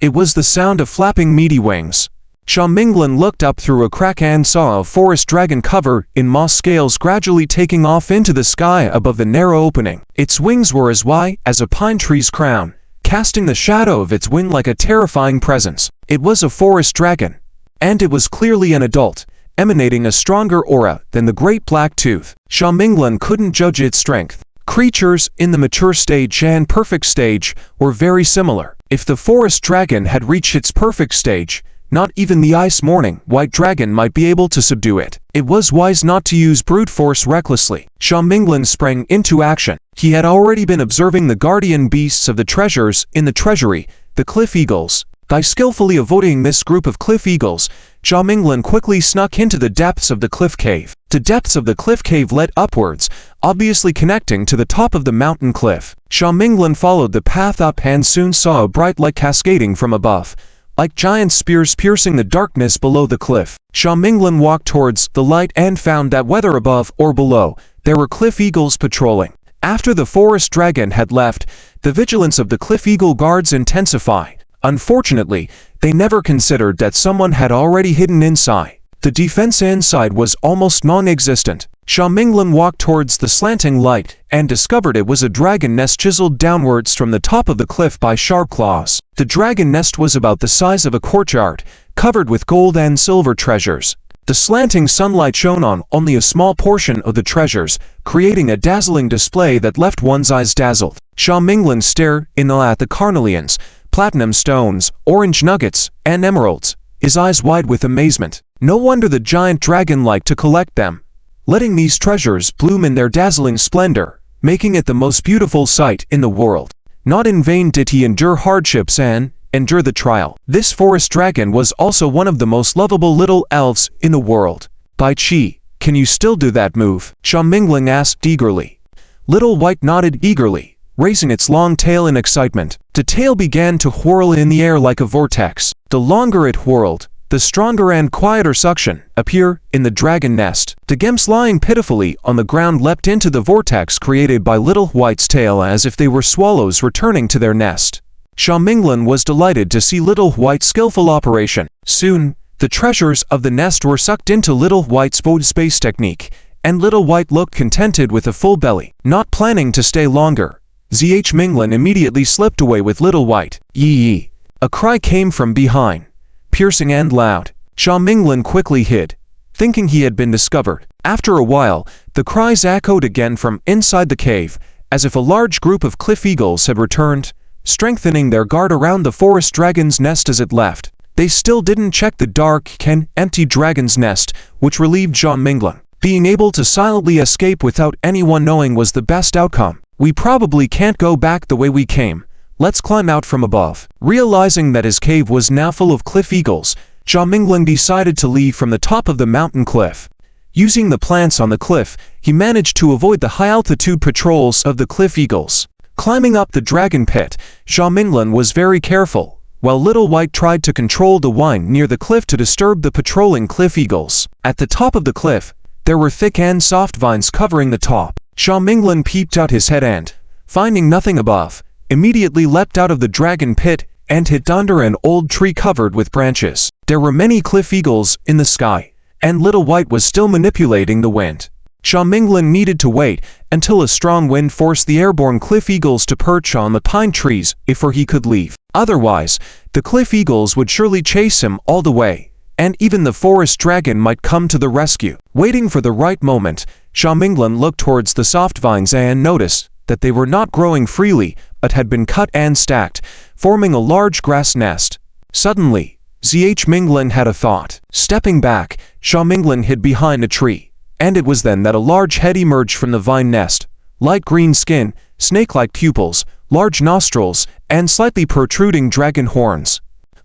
It was the sound of flapping meaty wings. Sha Minglan looked up through a crack and saw a forest dragon covered in moss scales gradually taking off into the sky above the narrow opening. Its wings were as wide as a pine tree's crown, casting the shadow of its wing like a terrifying presence. It was a forest dragon, and it was clearly an adult, emanating a stronger aura than the great Black Tooth. Sha Minglan couldn't judge its strength. Creatures in the mature stage and perfect stage were very similar. If the forest dragon had reached its perfect stage, not even the ice morning white dragon might be able to subdue it. It was wise not to use brute force recklessly. Sha Minglan sprang into action. He had already been observing the guardian beasts of the treasures in the treasury, the cliff eagles. By skillfully avoiding this group of cliff eagles, Sha Minglan quickly snuck into the depths of the cliff cave. The depths of the cliff cave led upwards, obviously connecting to the top of the mountain cliff. Sha Minglan followed the path up and soon saw a bright light cascading from above, like giant spears piercing the darkness below the cliff. Sha Minglan walked towards the light and found that whether above or below, there were cliff eagles patrolling. After the forest dragon had left, the vigilance of the cliff eagle guards intensified. Unfortunately, they never considered that someone had already hidden inside. The defense inside was almost non-existent. Sha Minglan walked towards the slanting light and discovered it was a dragon nest chiseled downwards from the top of the cliff by sharp claws. The dragon nest was about the size of a courtyard, covered with gold and silver treasures. The slanting sunlight shone on only a small portion of the treasures, creating a dazzling display that left one's eyes dazzled. Sha Minglan stared in awe at the carnelians, platinum stones, orange nuggets, and emeralds, his eyes wide with amazement. No wonder the giant dragon liked to collect them, letting these treasures bloom in their dazzling splendor, making it the most beautiful sight in the world. Not in vain did he endure hardships and endure the trial. This forest dragon was also one of the most lovable little elves in the world. Bai Chi, can you still do that move? Sha Minglan asked eagerly. Little White nodded eagerly, raising its long tail in excitement. The tail began to whirl in the air like a vortex. The longer it whirled, the stronger and quieter suction appeared in the dragon nest. The gemms lying pitifully on the ground leapt into the vortex created by Little White's tail as if they were swallows returning to their nest. Sha Minglan was delighted to see Little White's skillful operation. Soon, the treasures of the nest were sucked into Little White's space technique, and Little White looked contented with a full belly. Not planning to stay longer, ZH Minglan immediately slipped away with Little White. Yee! A cry came from behind, piercing and loud. Sha Minglan quickly hid, thinking he had been discovered. After a while, the cries echoed again from inside the cave, as if a large group of cliff eagles had returned. strengthening their guard around the forest dragon's nest as it left. They still didn't check the dark, empty dragon's nest, which relieved Zhao Minglan. Being able to silently escape without anyone knowing was the best outcome. We probably can't go back the way we came. Let's climb out from above. Realizing that his cave was now full of cliff eagles, Zhao Minglan decided to leave from the top of the mountain cliff. Using the plants on the cliff, he managed to avoid the high-altitude patrols of the cliff eagles. Climbing up the dragon pit, Zhao Minglan was very careful, while Little White tried to control the wine near the cliff to disturb the patrolling cliff eagles. At the top of the cliff, there were thick and soft vines covering the top. Zhao Minglan peeped out his head and, finding nothing above, immediately leapt out of the dragon pit and hid under an old tree covered with branches. There were many cliff eagles in the sky, and Little White was still manipulating the wind. Zhao Minglan needed to wait until a strong wind forced the airborne cliff eagles to perch on the pine trees before he could leave. Otherwise, the cliff eagles would surely chase him all the way, and even the forest dragon might come to the rescue. Waiting for the right moment, Zhao Minglan looked towards the soft vines and noticed that they were not growing freely, but had been cut and stacked, forming a large grass nest. Suddenly, Zh Minglan had a thought. Stepping back, Zhao Minglan hid behind a tree, and it was then that a large head emerged from the vine nest. Light green skin, snake-like pupils, large nostrils, and slightly protruding dragon horns.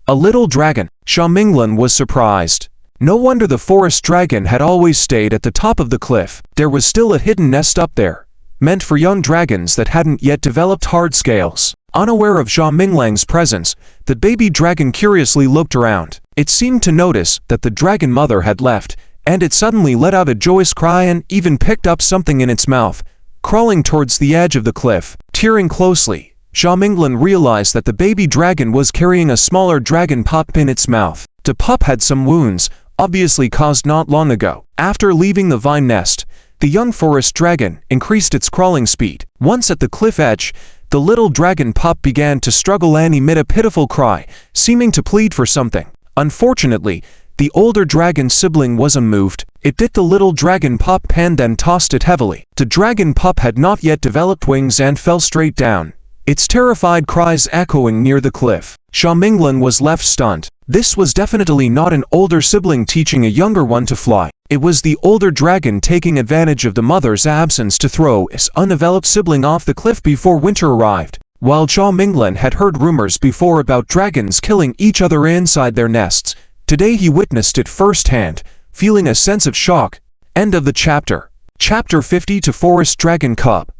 A little dragon. Zhao Minglan was surprised. No wonder the forest dragon had always stayed at the top of the cliff. There was still a hidden nest up there, meant for young dragons that hadn't yet developed hard scales. Unaware of Zhao Minglan's presence, the baby dragon curiously looked around. It seemed to notice that the dragon mother had left, and it suddenly let out a joyous cry and even picked up something in its mouth, crawling towards the edge of the cliff. Tearing closely, Zhao Minglan realized that the baby dragon was carrying a smaller dragon pup in its mouth. The pup had some wounds, obviously caused not long ago. After leaving the vine nest, the young forest dragon increased its crawling speed. Once at the cliff edge, the little dragon pup began to struggle and emit a pitiful cry, seeming to plead for something. Unfortunately, the older dragon sibling was unmoved. It bit the little dragon pup and then tossed it heavily. The dragon pup had not yet developed wings and fell straight down, its terrified cries echoing near the cliff. Zhao Minglan was left stunned. This was definitely not an older sibling teaching a younger one to fly. It was the older dragon taking advantage of the mother's absence to throw his undeveloped sibling off the cliff before winter arrived. While Zhao Minglan had heard rumors before about dragons killing each other inside their nests, today he witnessed it firsthand, feeling a sense of shock. End of the chapter. Chapter 50 to Forest Dragon Cub.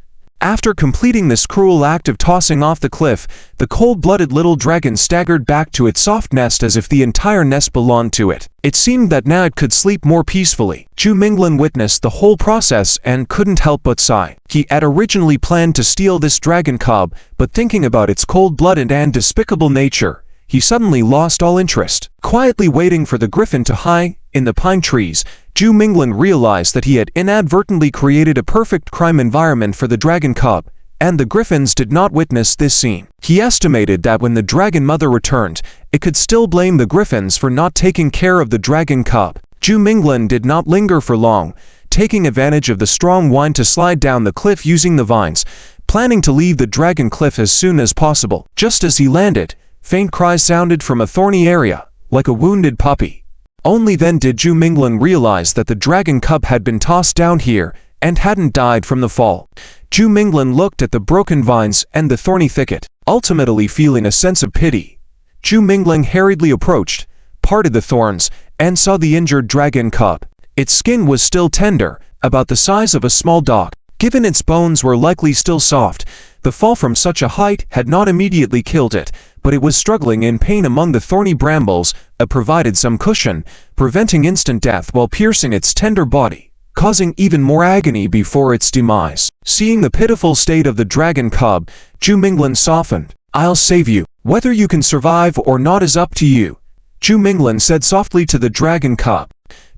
After completing this cruel act of tossing off the cliff, the cold-blooded little dragon staggered back to its soft nest as if the entire nest belonged to it. It seemed that now it could sleep more peacefully. Zhao Minglan witnessed the whole process and couldn't help but sigh. He had originally planned to steal this dragon cub, but thinking about its cold-blooded and despicable nature, he suddenly lost all interest. Quietly waiting for the griffin to hide in the pine trees, Zhao Minglan realized that he had inadvertently created a perfect crime environment for the dragon cub, and the griffins did not witness this scene. He estimated that when the dragon mother returned, it could still blame the griffins for not taking care of the dragon cub. Zhao Minglan did not linger for long, taking advantage of the strong wind to slide down the cliff using the vines, planning to leave the dragon cliff as soon as possible. Just as he landed, faint cries sounded from a thorny area, like a wounded puppy. Only then did Zhao Minglan realize that the dragon cub had been tossed down here and hadn't died from the fall. Zhao Minglan looked at the broken vines and the thorny thicket. Ultimately feeling a sense of pity, Zhao Minglan hurriedly approached, parted the thorns, and saw the injured dragon cub. Its skin was still tender, about the size of a small dog. Given its bones were likely still soft, the fall from such a height had not immediately killed it, but it was struggling in pain among the thorny brambles, provided some cushion, preventing instant death while piercing its tender body, causing even more agony before its demise. Seeing the pitiful state of the dragon cub, Zhao Minglan softened. "I'll save you. Whether you can survive or not is up to you," Zhao Minglan said softly to the dragon cub.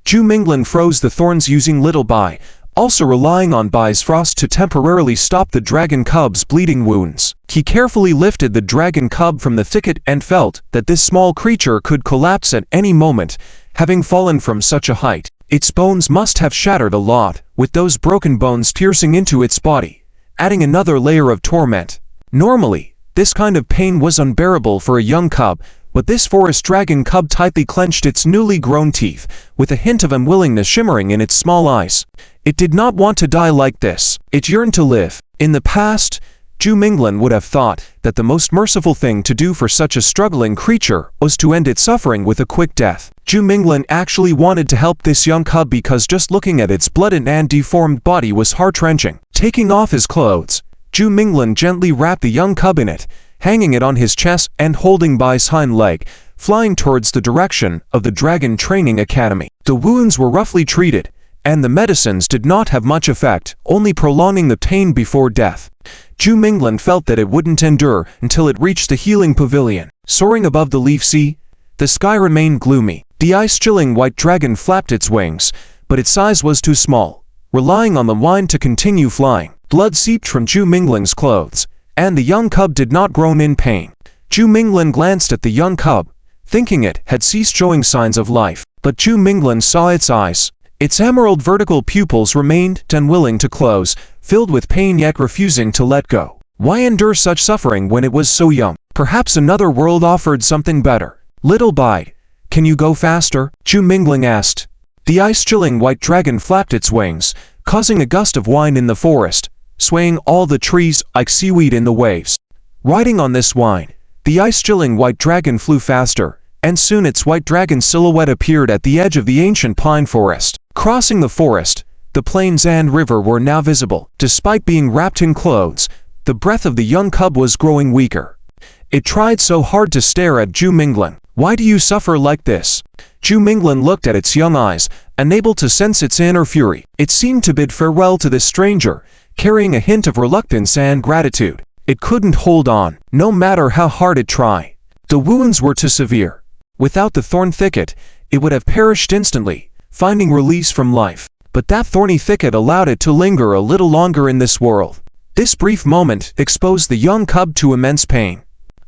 Zhao Minglan froze the thorns using Little Bai, also relying on Bai's frost to temporarily stop the dragon cub's bleeding wounds. He carefully lifted the dragon cub from the thicket and felt that this small creature could collapse at any moment, having fallen from such a height. Its bones must have shattered a lot, with those broken bones piercing into its body, adding another layer of torment. Normally, This kind of pain was unbearable for a young cub, but this forest dragon cub tightly clenched its newly grown teeth, with a hint of unwillingness shimmering in its small eyes. It did not want to die like this. It yearned to live. In the past, Zhu Minglan would have thought that the most merciful thing to do for such a struggling creature was to end its suffering with a quick death. Zhu Minglan actually wanted to help this young cub because just looking at its blooded and deformed body was heart-wrenching. Taking off his clothes, Zhu Minglan gently wrapped the young cub in it, hanging it on his chest and holding by his hind leg, flying towards the direction of the Dragon Training Academy. The wounds were roughly treated, and the medicines did not have much effect, only prolonging the pain before death. Zhu Minglan felt that it wouldn't endure until it reached the healing pavilion. Soaring above the leaf sea, the sky remained gloomy. The ice-chilling white dragon flapped its wings, but its size was too small, relying on the wind to continue flying. Blood seeped from Zhu Minglan's clothes, and the young cub did not groan in pain. Zhu Minglan glanced at the young cub, thinking it had ceased showing signs of life. But Zhu Minglan saw its eyes. Its emerald vertical pupils remained unwilling to close, filled with pain yet refusing to let go. Why endure such suffering when it was so young? Perhaps another world offered something better. Little bite, can you go faster? Zhu Minglan asked. The ice-chilling white dragon flapped its wings, causing a gust of wind in the forest, swaying all the trees like seaweed in the waves. Riding on this wind, the ice-chilling white dragon flew faster, and soon its white dragon silhouette appeared at the edge of the ancient pine forest. Crossing the forest, the plains and river were now visible. Despite being wrapped in clothes, the breath of the young cub was growing weaker. It tried so hard to stare at Zhu Minglan. Why do you suffer like this? Zhu Minglan looked at its young eyes, unable to sense its inner fury. It seemed to bid farewell to this stranger, carrying a hint of reluctance and gratitude. It couldn't hold on, no matter how hard it tried. The wounds were too severe. Without the thorn thicket, it would have perished instantly, finding release from life. But that thorny thicket allowed it to linger a little longer in this world. This brief moment exposed the young cub to immense pain.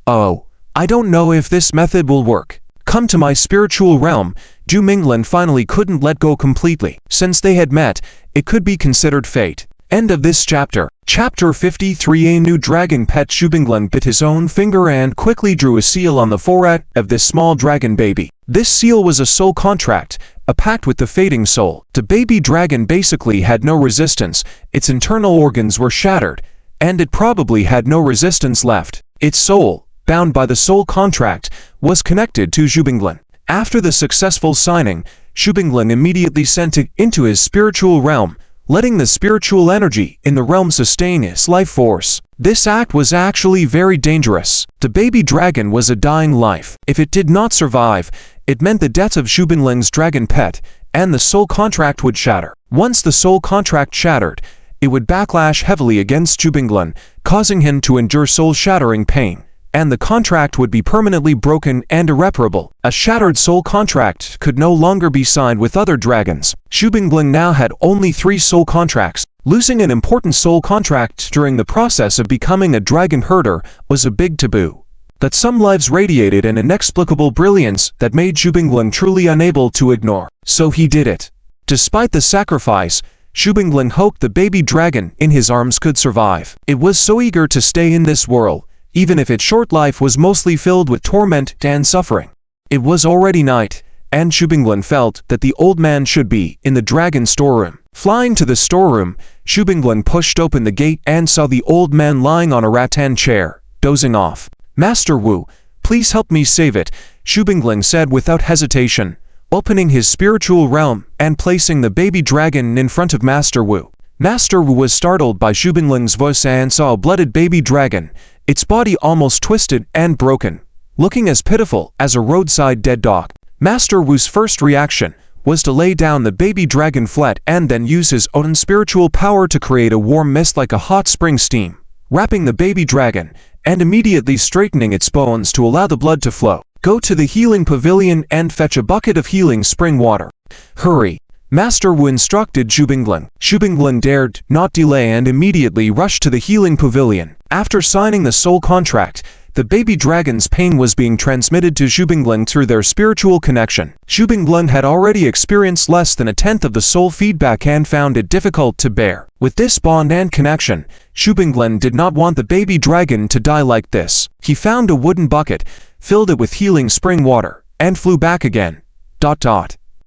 Oh, I don't know if this method will work. Come to my spiritual realm. Zhu Minglan finally couldn't let go completely. Since they had met, it could be considered fate. End of this chapter. Chapter 53. A new dragon pet. Zhu Minglan bit his own finger and quickly drew a seal on the forehead of this small dragon baby. This seal was a soul contract, a pact with the fading soul. The baby dragon basically had no resistance, its internal organs were shattered, and it probably had no resistance left. Its soul, bound by the soul contract, was connected to Zhu Minglan. After the successful signing, Zhu Minglan immediately sent it into his spiritual realm, letting the spiritual energy in the realm sustain his life force. This act was actually very dangerous. The baby dragon was a dying life. If it did not survive, it meant the death of Zhu Minglan's dragon pet, and the soul contract would shatter. Once the soul contract shattered, it would backlash heavily against Zhu Minglan, causing him to endure soul-shattering pain, and the contract would be permanently broken and irreparable. A shattered soul contract could no longer be signed with other dragons. Zhu Minglan now had only 3 soul contracts. Losing an important soul contract during the process of becoming a dragon herder was a big taboo. That some lives radiated an inexplicable brilliance that made Zhu Minglan truly unable to ignore. So he did it. Despite the sacrifice, Zhu Minglan hoped the baby dragon in his arms could survive. It was so eager to stay in this world, even if its short life was mostly filled with torment and suffering. It was already night, and Zhu Minglan felt that the old man should be in the dragon storeroom. Flying to the storeroom, Zhu Minglan pushed open the gate and saw the old man lying on a rattan chair, dozing off. Master Wu, please help me save it, Zhu Minglan said without hesitation, opening his spiritual realm and placing the baby dragon in front of Master Wu. Master Wu was startled by Zhu Minglan's voice and saw a blooded baby dragon, its body almost twisted and broken, looking as pitiful as a roadside dead dog. Master Wu's first reaction was to lay down the baby dragon flat and then use his own spiritual power to create a warm mist like a hot spring steam, wrapping the baby dragon and immediately straightening its bones to allow the blood to flow. Go to the healing pavilion and fetch a bucket of healing spring water. Hurry, Master Wu instructed Zhu Minglan. Zhu Minglan dared not delay and immediately rushed to the healing pavilion. After signing the soul contract, The baby dragon's pain was being transmitted to Zhubinglin through their spiritual connection. Zhubinglin had already experienced less than a tenth of the soul feedback and found it difficult to bear. With this bond and connection, Zhubinglin did not want the baby dragon to die like this. He found a wooden bucket, filled it with healing spring water, and flew back again.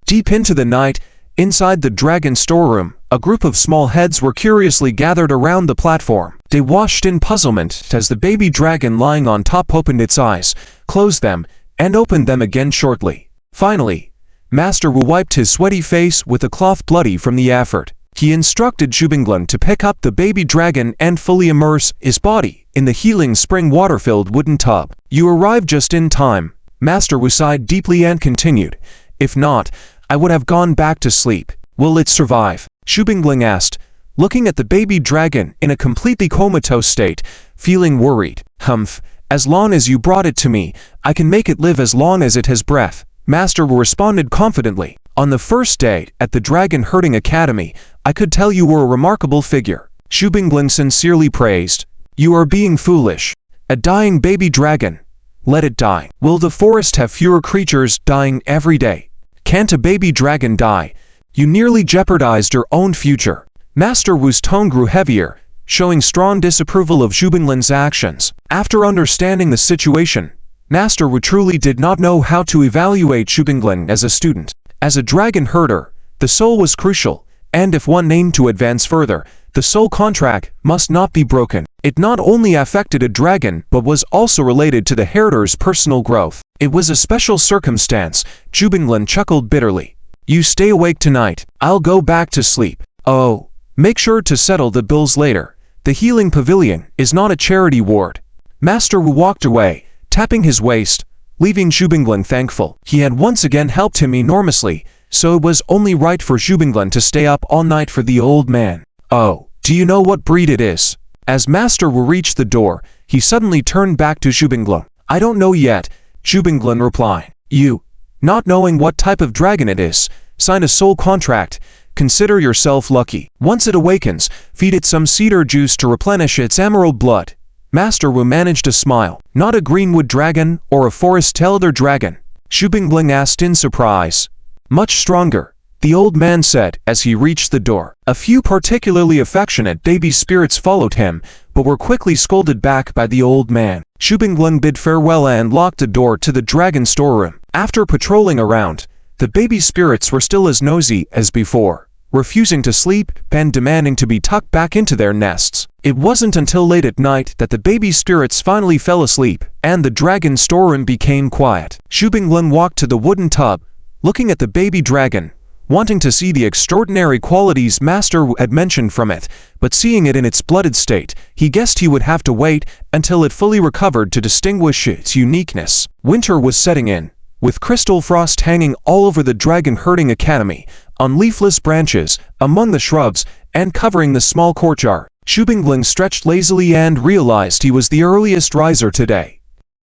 Deep into the night, inside the dragon storeroom, a group of small heads were curiously gathered around the platform. They watched in puzzlement as the baby dragon lying on top opened its eyes, closed them, and opened them again shortly. Finally, Master Wu wiped his sweaty face with a cloth bloody from the effort. He instructed Zhubinglin to pick up the baby dragon and fully immerse his body in the healing spring water-filled wooden tub. You arrived just in time. Master Wu sighed deeply and continued, "If not, I would have gone back to sleep. Will it survive?" Zhubinglin asked, looking at the baby dragon in a completely comatose state, feeling worried. "Humph, as long as you brought it to me, I can make it live as long as it has breath." Master Wu responded confidently. "On the first day at the Dragon Herding Academy, I could tell you were a remarkable figure." Zhubinglin sincerely praised. "You are being foolish. A dying baby dragon. Let it die. Will the forest have fewer creatures dying every day? Can't a baby dragon die? You nearly jeopardized your own future." Master Wu's tone grew heavier, showing strong disapproval of Zhubinglin's actions. After understanding the situation, Master Wu truly did not know how to evaluate Zhubinglin as a student. As a dragon herder, the soul was crucial, and if one aimed to advance further, the soul contract must not be broken. It not only affected a dragon but was also related to the herder's personal growth. It was a special circumstance. Zhubinglin chuckled bitterly. "You stay awake tonight. I'll go back to sleep. Oh, make sure to settle the bills later. The healing pavilion is not a charity ward." Master Wu walked away, tapping his waist, leaving Zhubinglin thankful. He had once again helped him enormously, so it was only right for Zhubinglin to stay up all night for the old man. "Oh, do you know what breed it is?" As Master Wu reached the door, he suddenly turned back to Zhubinglin. "I don't know yet," Zhubinglin replied. "You, not knowing what type of dragon it is, sign a soul contract. Consider yourself lucky. Once it awakens, feed it some cedar juice to replenish its emerald blood." Master Wu managed a smile. "Not a greenwood dragon or a forest elder dragon?" Zhubinglin asked in surprise. "Much stronger," the old man said as he reached the door. A few particularly affectionate baby spirits followed him, but were quickly scolded back by the old man. Zhubinglin bid farewell and locked the door to the dragon storeroom. After patrolling around, the baby spirits were still as nosy as before, refusing to sleep and demanding to be tucked back into their nests. It wasn't until late at night that the baby spirits finally fell asleep, and the dragon storeroom became quiet. Zhubinglin walked to the wooden tub, looking at the baby dragon, wanting to see the extraordinary qualities Master Wu had mentioned from it, but seeing it in its blooded state, he guessed he would have to wait until it fully recovered to distinguish its uniqueness. Winter was setting in, with crystal frost hanging all over the Dragon Herding Academy, on leafless branches, among the shrubs, and covering the small courtyard. Zhubinglin stretched lazily and realized he was the earliest riser today.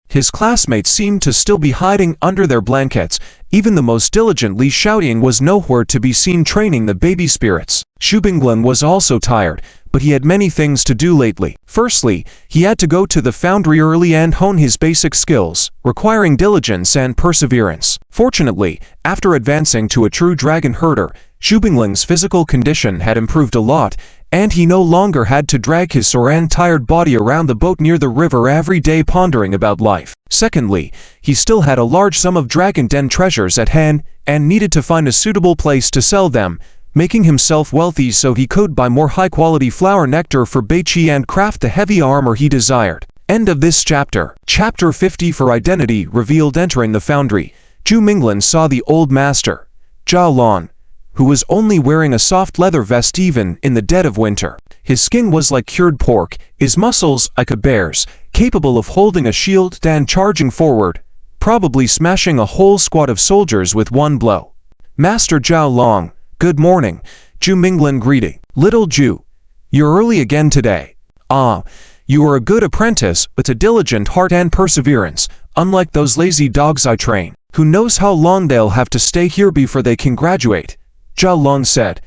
His classmates seemed to still be hiding under their blankets. Even the most diligently shouting was nowhere to be seen training the baby spirits. Zhubinglin was also tired, but he had many things to do lately. Firstly, he had to go to the foundry early and hone his basic skills, requiring diligence and perseverance. Fortunately, after advancing to a true dragon herder, Zhubinglin's physical condition had improved a lot, and he no longer had to drag his sore and tired body around the boat near the river every day pondering about life. Secondly, he still had a large sum of Dragon Den treasures at hand and needed to find a suitable place to sell them, making himself wealthy so he could buy more high-quality flower nectar for Beiqi and craft the heavy armor he desired. End of this chapter. Chapter 50 for Identity revealed. Entering the foundry, Zhubinglin saw the old master, Zhao Lan, who was only wearing a soft leather vest even in the dead of winter. His skin was like cured pork, his muscles like a bear's, capable of holding a shield and charging forward, probably smashing a whole squad of soldiers with one blow. "Master Zhao Long, good morning," Zhubinglin greeted. "Little Zhu, you're early again today. Ah, you are a good apprentice with a diligent heart and perseverance, unlike those lazy dogs I train. Who knows how long they'll have to stay here before they can graduate," Zhao Long said,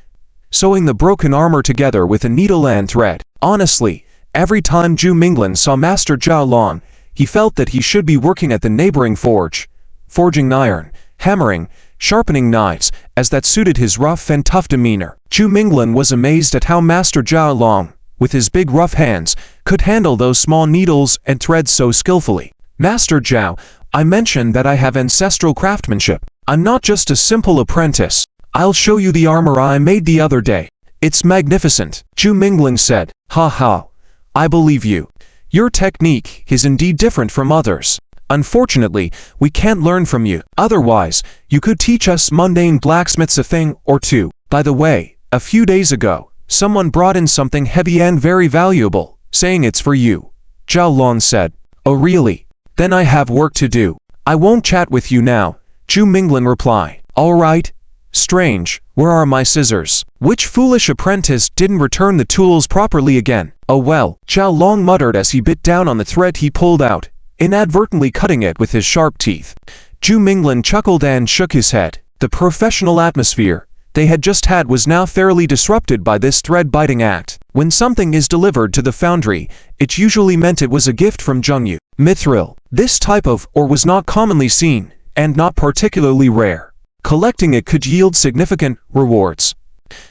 sewing the broken armor together with a needle and thread. Honestly, every time Zhubinglin saw Master Zhao Long, He felt that he should be working at the neighboring forge, forging iron, hammering, sharpening knives, as that suited his rough and tough demeanor. Zhu Minglan was amazed at how Master Zhao Long, with his big rough hands, could handle those small needles and threads so skillfully. Master Zhao, I mentioned that I have ancestral craftsmanship. I'm not just a simple apprentice. I'll show you the armor I made the other day. It's magnificent, Zhu Minglan said. Ha ha. I believe you. Your technique is indeed different from others. Unfortunately, we can't learn from you. Otherwise, you could teach us mundane blacksmiths a thing or two. By the way, a few days ago, someone brought in something heavy and very valuable, saying it's for you. Zhao Long said. Oh really? Then I have work to do. I won't chat with you now, Zhu Minglan replied. All right. Strange, where are my scissors? Which foolish apprentice didn't return the tools properly again? Oh well, Zhao Long muttered as he bit down on the thread he pulled out, inadvertently cutting it with his sharp teeth. Zhu Minglan chuckled and shook his head. The professional atmosphere they had just had was now thoroughly disrupted by this thread-biting act. When something is delivered to the foundry, it usually meant it was a gift from Zhengyu. Mithril. This type of ore was not commonly seen, and not particularly rare. Collecting it could yield significant rewards.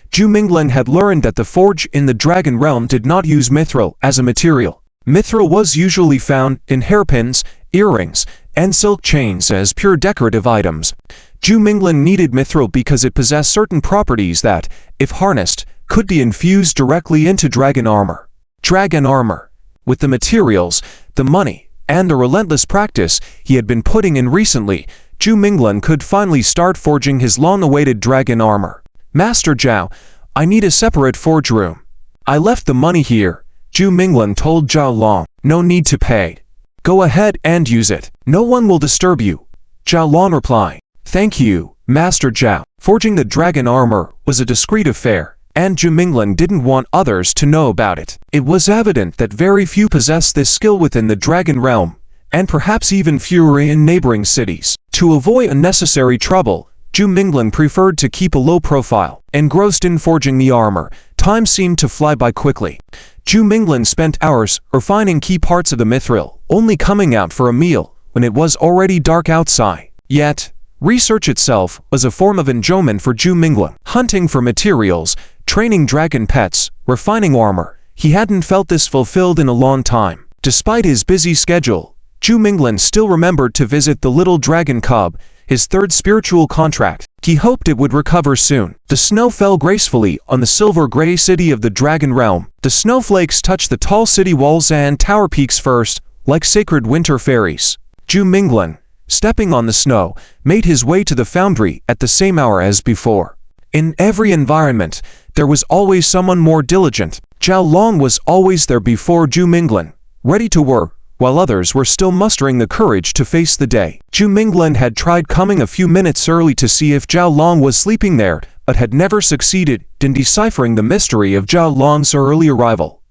Zhu Minglan had learned that the forge in the Dragon Realm did not use mithril as a material. Mithril was usually found in hairpins, earrings, and silk chains as pure decorative items. Zhu Minglan needed mithril because it possessed certain properties that, if harnessed, could be infused directly into dragon armor. Dragon armor. With the materials, the money, and the relentless practice he had been putting in recently, Zhu Minglan could finally start forging his long-awaited dragon armor. Master Zhao, I need a separate forge room. I left the money here, Zhu Minglan told Zhao Long. No need to pay. Go ahead and use it. No one will disturb you, Zhao Long replied. Thank you, Master Zhao. Forging the dragon armor was a discreet affair, and Zhu Minglan didn't want others to know about it. It was evident that very few possessed this skill within the Dragon Realm, and perhaps even fewer in neighboring cities. To avoid unnecessary trouble, Zhu Minglan preferred to keep a low profile. Engrossed in forging the armor, time seemed to fly by quickly. Zhu Minglan spent hours refining key parts of the mithril, only coming out for a meal when it was already dark outside. Yet, research itself was a form of enjoyment for Zhu Minglan. Hunting for materials, training dragon pets, refining armor. He hadn't felt this fulfilled in a long time. Despite his busy schedule, Zhu Minglan still remembered to visit the little dragon cub, his third spiritual contract. He hoped it would recover soon. The snow fell gracefully on the silver-gray city of the Dragon Realm. The snowflakes touched the tall city walls and tower peaks first, like sacred winter fairies. Zhu Minglan, stepping on the snow, made his way to the foundry at the same hour as before. In every environment, there was always someone more diligent. Zhao Long was always there before Zhu Minglan, ready to work, while others were still mustering the courage to face the day. Zhu Minglan had tried coming a few minutes early to see if Zhao Long was sleeping there, but had never succeeded in deciphering the mystery of Zhao Long's early arrival.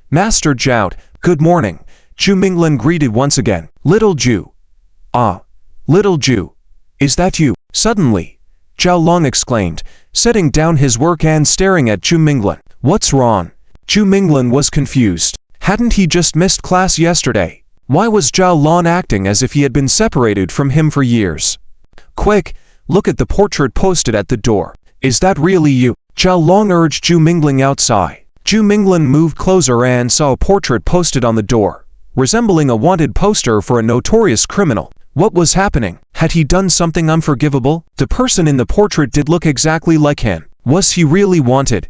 Master Zhao, good morning, Zhu Minglan greeted once again. Little Zhu. Ah, little Zhu. Is that you? Suddenly, Zhao Long exclaimed, setting down his work and staring at Zhu Minglan. What's wrong? Zhu Minglan was confused. Hadn't he just missed class yesterday? Why was Zhao Long acting as if he had been separated from him for years? Quick, look at the portrait posted at the door. Is that really you? Zhao Long urged Zhu Minglan outside. Zhu Minglan moved closer and saw a portrait posted on the door, resembling a wanted poster for a notorious criminal. What was happening? Had he done something unforgivable? The person in the portrait did look exactly like him. Was he really wanted?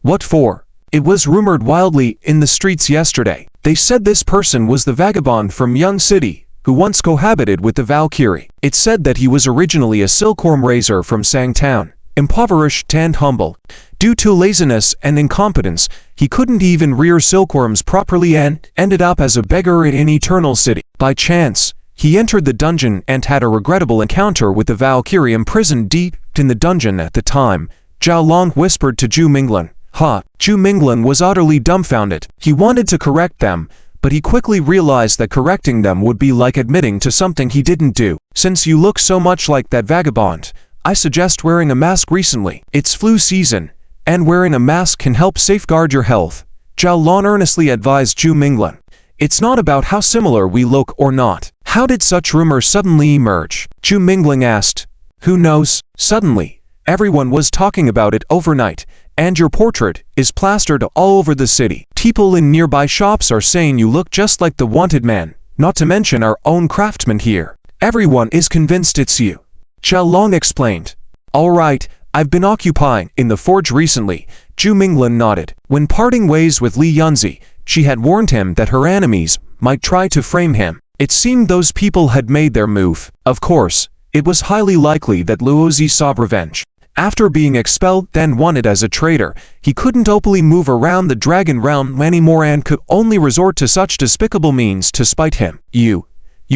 What for? It was rumored wildly in the streets yesterday. They said this person was the vagabond from Young City, who once cohabited with the Valkyrie. It said that he was originally a silkworm raiser from Sang Town, impoverished and humble. Due to laziness and incompetence, he couldn't even rear silkworms properly and ended up as a beggar in Eternal City. By chance, he entered the dungeon and had a regrettable encounter with the Valkyrie imprisoned deep in the dungeon at the time. Zhao Long whispered to Zhu Minglan. Ha! Zhu Minglan was utterly dumbfounded. He wanted to correct them, but he quickly realized that correcting them would be like admitting to something he didn't do. Since you look so much like that vagabond, I suggest wearing a mask recently. It's flu season, and wearing a mask can help safeguard your health, Zhao Long earnestly advised Zhu Minglan. It's not about how similar we look or not. How did such rumors suddenly emerge? Zhu Mingling asked. Who knows? Suddenly, everyone was talking about it overnight, and your portrait is plastered all over the city. People in nearby shops are saying you look just like the wanted man, not to mention our own craftsman here. Everyone is convinced it's you. Zhao Long explained. All right, I've been occupying in the forge recently. Zhu Mingling nodded. When parting ways with Li Yunzi, she had warned him that her enemies might try to frame him. It seemed those people had made their move. Of course, it was highly likely that Luozi sought revenge. After being expelled then wanted as a traitor, he couldn't openly move around the Dragon Realm anymore and could only resort to such despicable means to spite him. You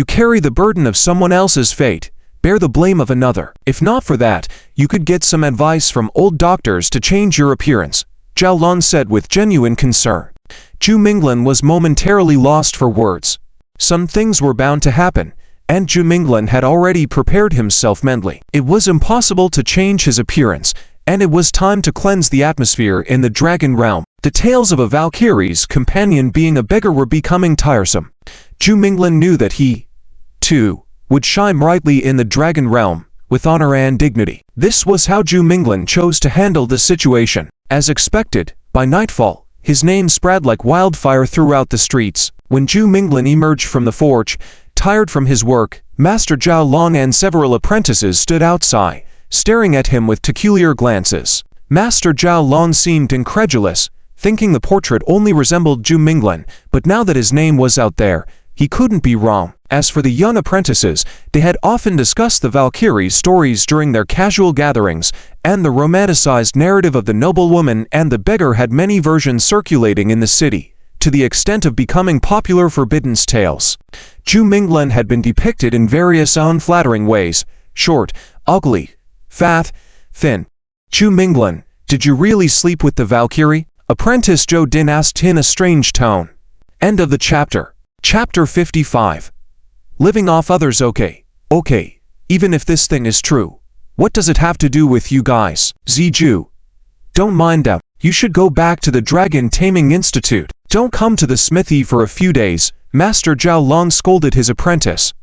carry the burden of someone else's fate, bear the blame of another. If not for that, you could get some advice from old doctors to change your appearance, Zhao Lan said with genuine concern. Zhu Mingling was momentarily lost for words. Some things were bound to happen, and Zhu Mingling had already prepared himself mentally. It was impossible to change his appearance, and it was time to cleanse the atmosphere in the Dragon Realm. The tales of a Valkyrie's companion being a beggar were becoming tiresome. Zhu Mingling knew that he, too, would shine brightly in the Dragon Realm, with honor and dignity. This was how Zhu Mingling chose to handle the situation. As expected, by nightfall, his name spread like wildfire throughout the streets. When Zhu Mingling emerged from the forge, tired from his work, Master Zhao Long and several apprentices stood outside, staring at him with peculiar glances. Master Zhao Long seemed incredulous, thinking the portrait only resembled Zhu Mingling, but now that his name was out there, he couldn't be wrong. As for the young apprentices, they had often discussed the Valkyrie stories during their casual gatherings, and the romanticized narrative of the noblewoman and the beggar had many versions circulating in the city, to the extent of becoming popular forbidden tales. Zhu Mingling had been depicted in various unflattering ways: short, ugly, fat, thin. Zhu Mingling, did you really sleep with the Valkyrie? Apprentice Zhou Din asked in a strange tone. End of the chapter. Chapter 55. Living off others. Okay, even if this thing is true, what does it have to do with you guys? Ziju, don't mind them. You should go back to the Dragon Taming Institute. Don't come to the smithy for a few days, Master Zhao Long scolded his apprentice.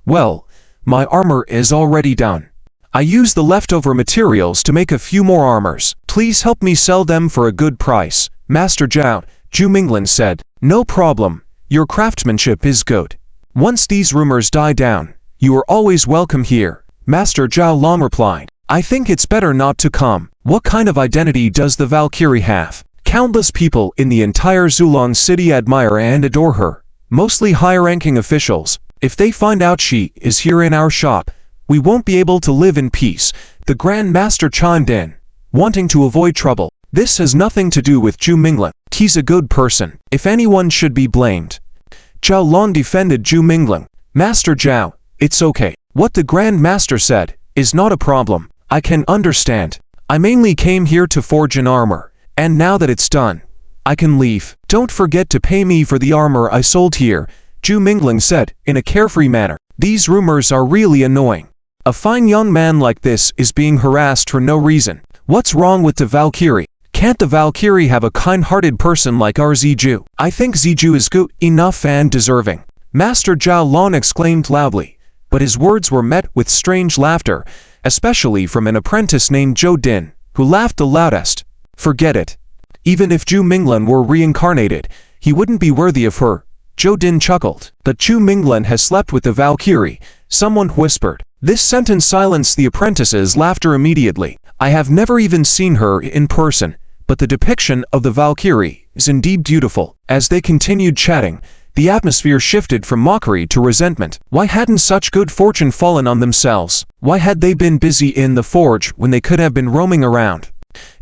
Well, my armor is already done. I used the leftover materials to make a few more armors. Please help me sell them for a good price, Master Zhao, Zhu Mingling said. No problem. Your craftsmanship is good. Once these rumors die down, you are always welcome here, Master Zhao Long replied. I think it's better not to come. What kind of identity does the Valkyrie have? Countless people in the entire Zulong city admire and adore her, mostly high-ranking officials. If they find out she is here in our shop, we won't be able to live in peace, the Grand Master chimed in, wanting to avoid trouble. This has nothing to do with Zhu Mingling. He's a good person. If anyone should be blamed. Zhao Long defended Zhu Mingling. Master Zhao, it's okay. What the Grand Master said is not a problem. I can understand. I mainly came here to forge an armor, and now that it's done, I can leave. Don't forget to pay me for the armor I sold here, Zhu Mingling said in a carefree manner. These rumors are really annoying. A fine young man like this is being harassed for no reason. What's wrong with the Valkyrie? Can't the Valkyrie have a kind-hearted person like our Ziju? I think Ziju is good enough and deserving, Master Zhao Long exclaimed loudly, but his words were met with strange laughter, especially from an apprentice named Zhou Din, who laughed the loudest. Forget it. Even if Zhu Mingling were reincarnated, he wouldn't be worthy of her, Zhou Din chuckled. But Zhu Mingling has slept with the Valkyrie, someone whispered. This sentence silenced the apprentice's laughter immediately. I have never even seen her in person, but the depiction of the Valkyrie is indeed beautiful. As they continued chatting, the atmosphere shifted from mockery to resentment. Why hadn't such good fortune fallen on themselves? Why had they been busy in the forge when they could have been roaming around?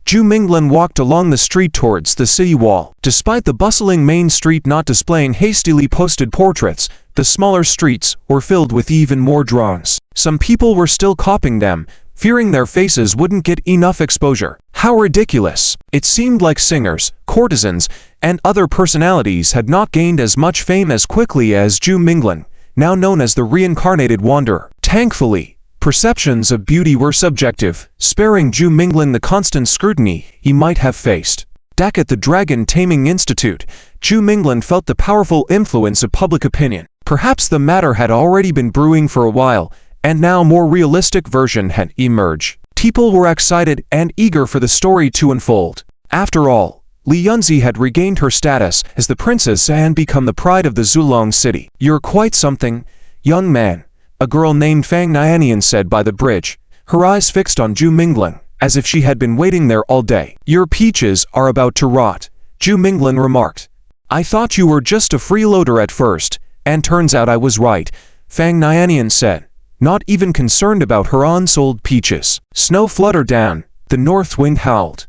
Zhu Mingling walked along the street towards the city wall. Despite the bustling main street not displaying hastily posted portraits, the smaller streets were filled with even more drawings. Some people were still copying them, fearing their faces wouldn't get enough exposure. How ridiculous! It seemed like singers, courtesans, and other personalities had not gained as much fame as quickly as Zhu Mingling, now known as the reincarnated wanderer. Thankfully, perceptions of beauty were subjective, sparing Zhu Mingling the constant scrutiny he might have faced. Back at the Dragon Taming Institute, Zhu Minglan felt the powerful influence of public opinion. Perhaps the matter had already been brewing for a while, and now a more realistic version had emerged. People were excited and eager for the story to unfold. After all, Li Yunzi had regained her status as the princess and become the pride of the Zulong city. "You're quite something, young man," a girl named Fang Nianian said by the bridge, her eyes fixed on Zhu Minglan, as if she had been waiting there all day. "Your peaches are about to rot," Zhu Minglan remarked. "I thought you were just a freeloader at first, and turns out I was right," Fang Nianian said, not even concerned about her unsold peaches. Snow fluttered down, the north wind howled.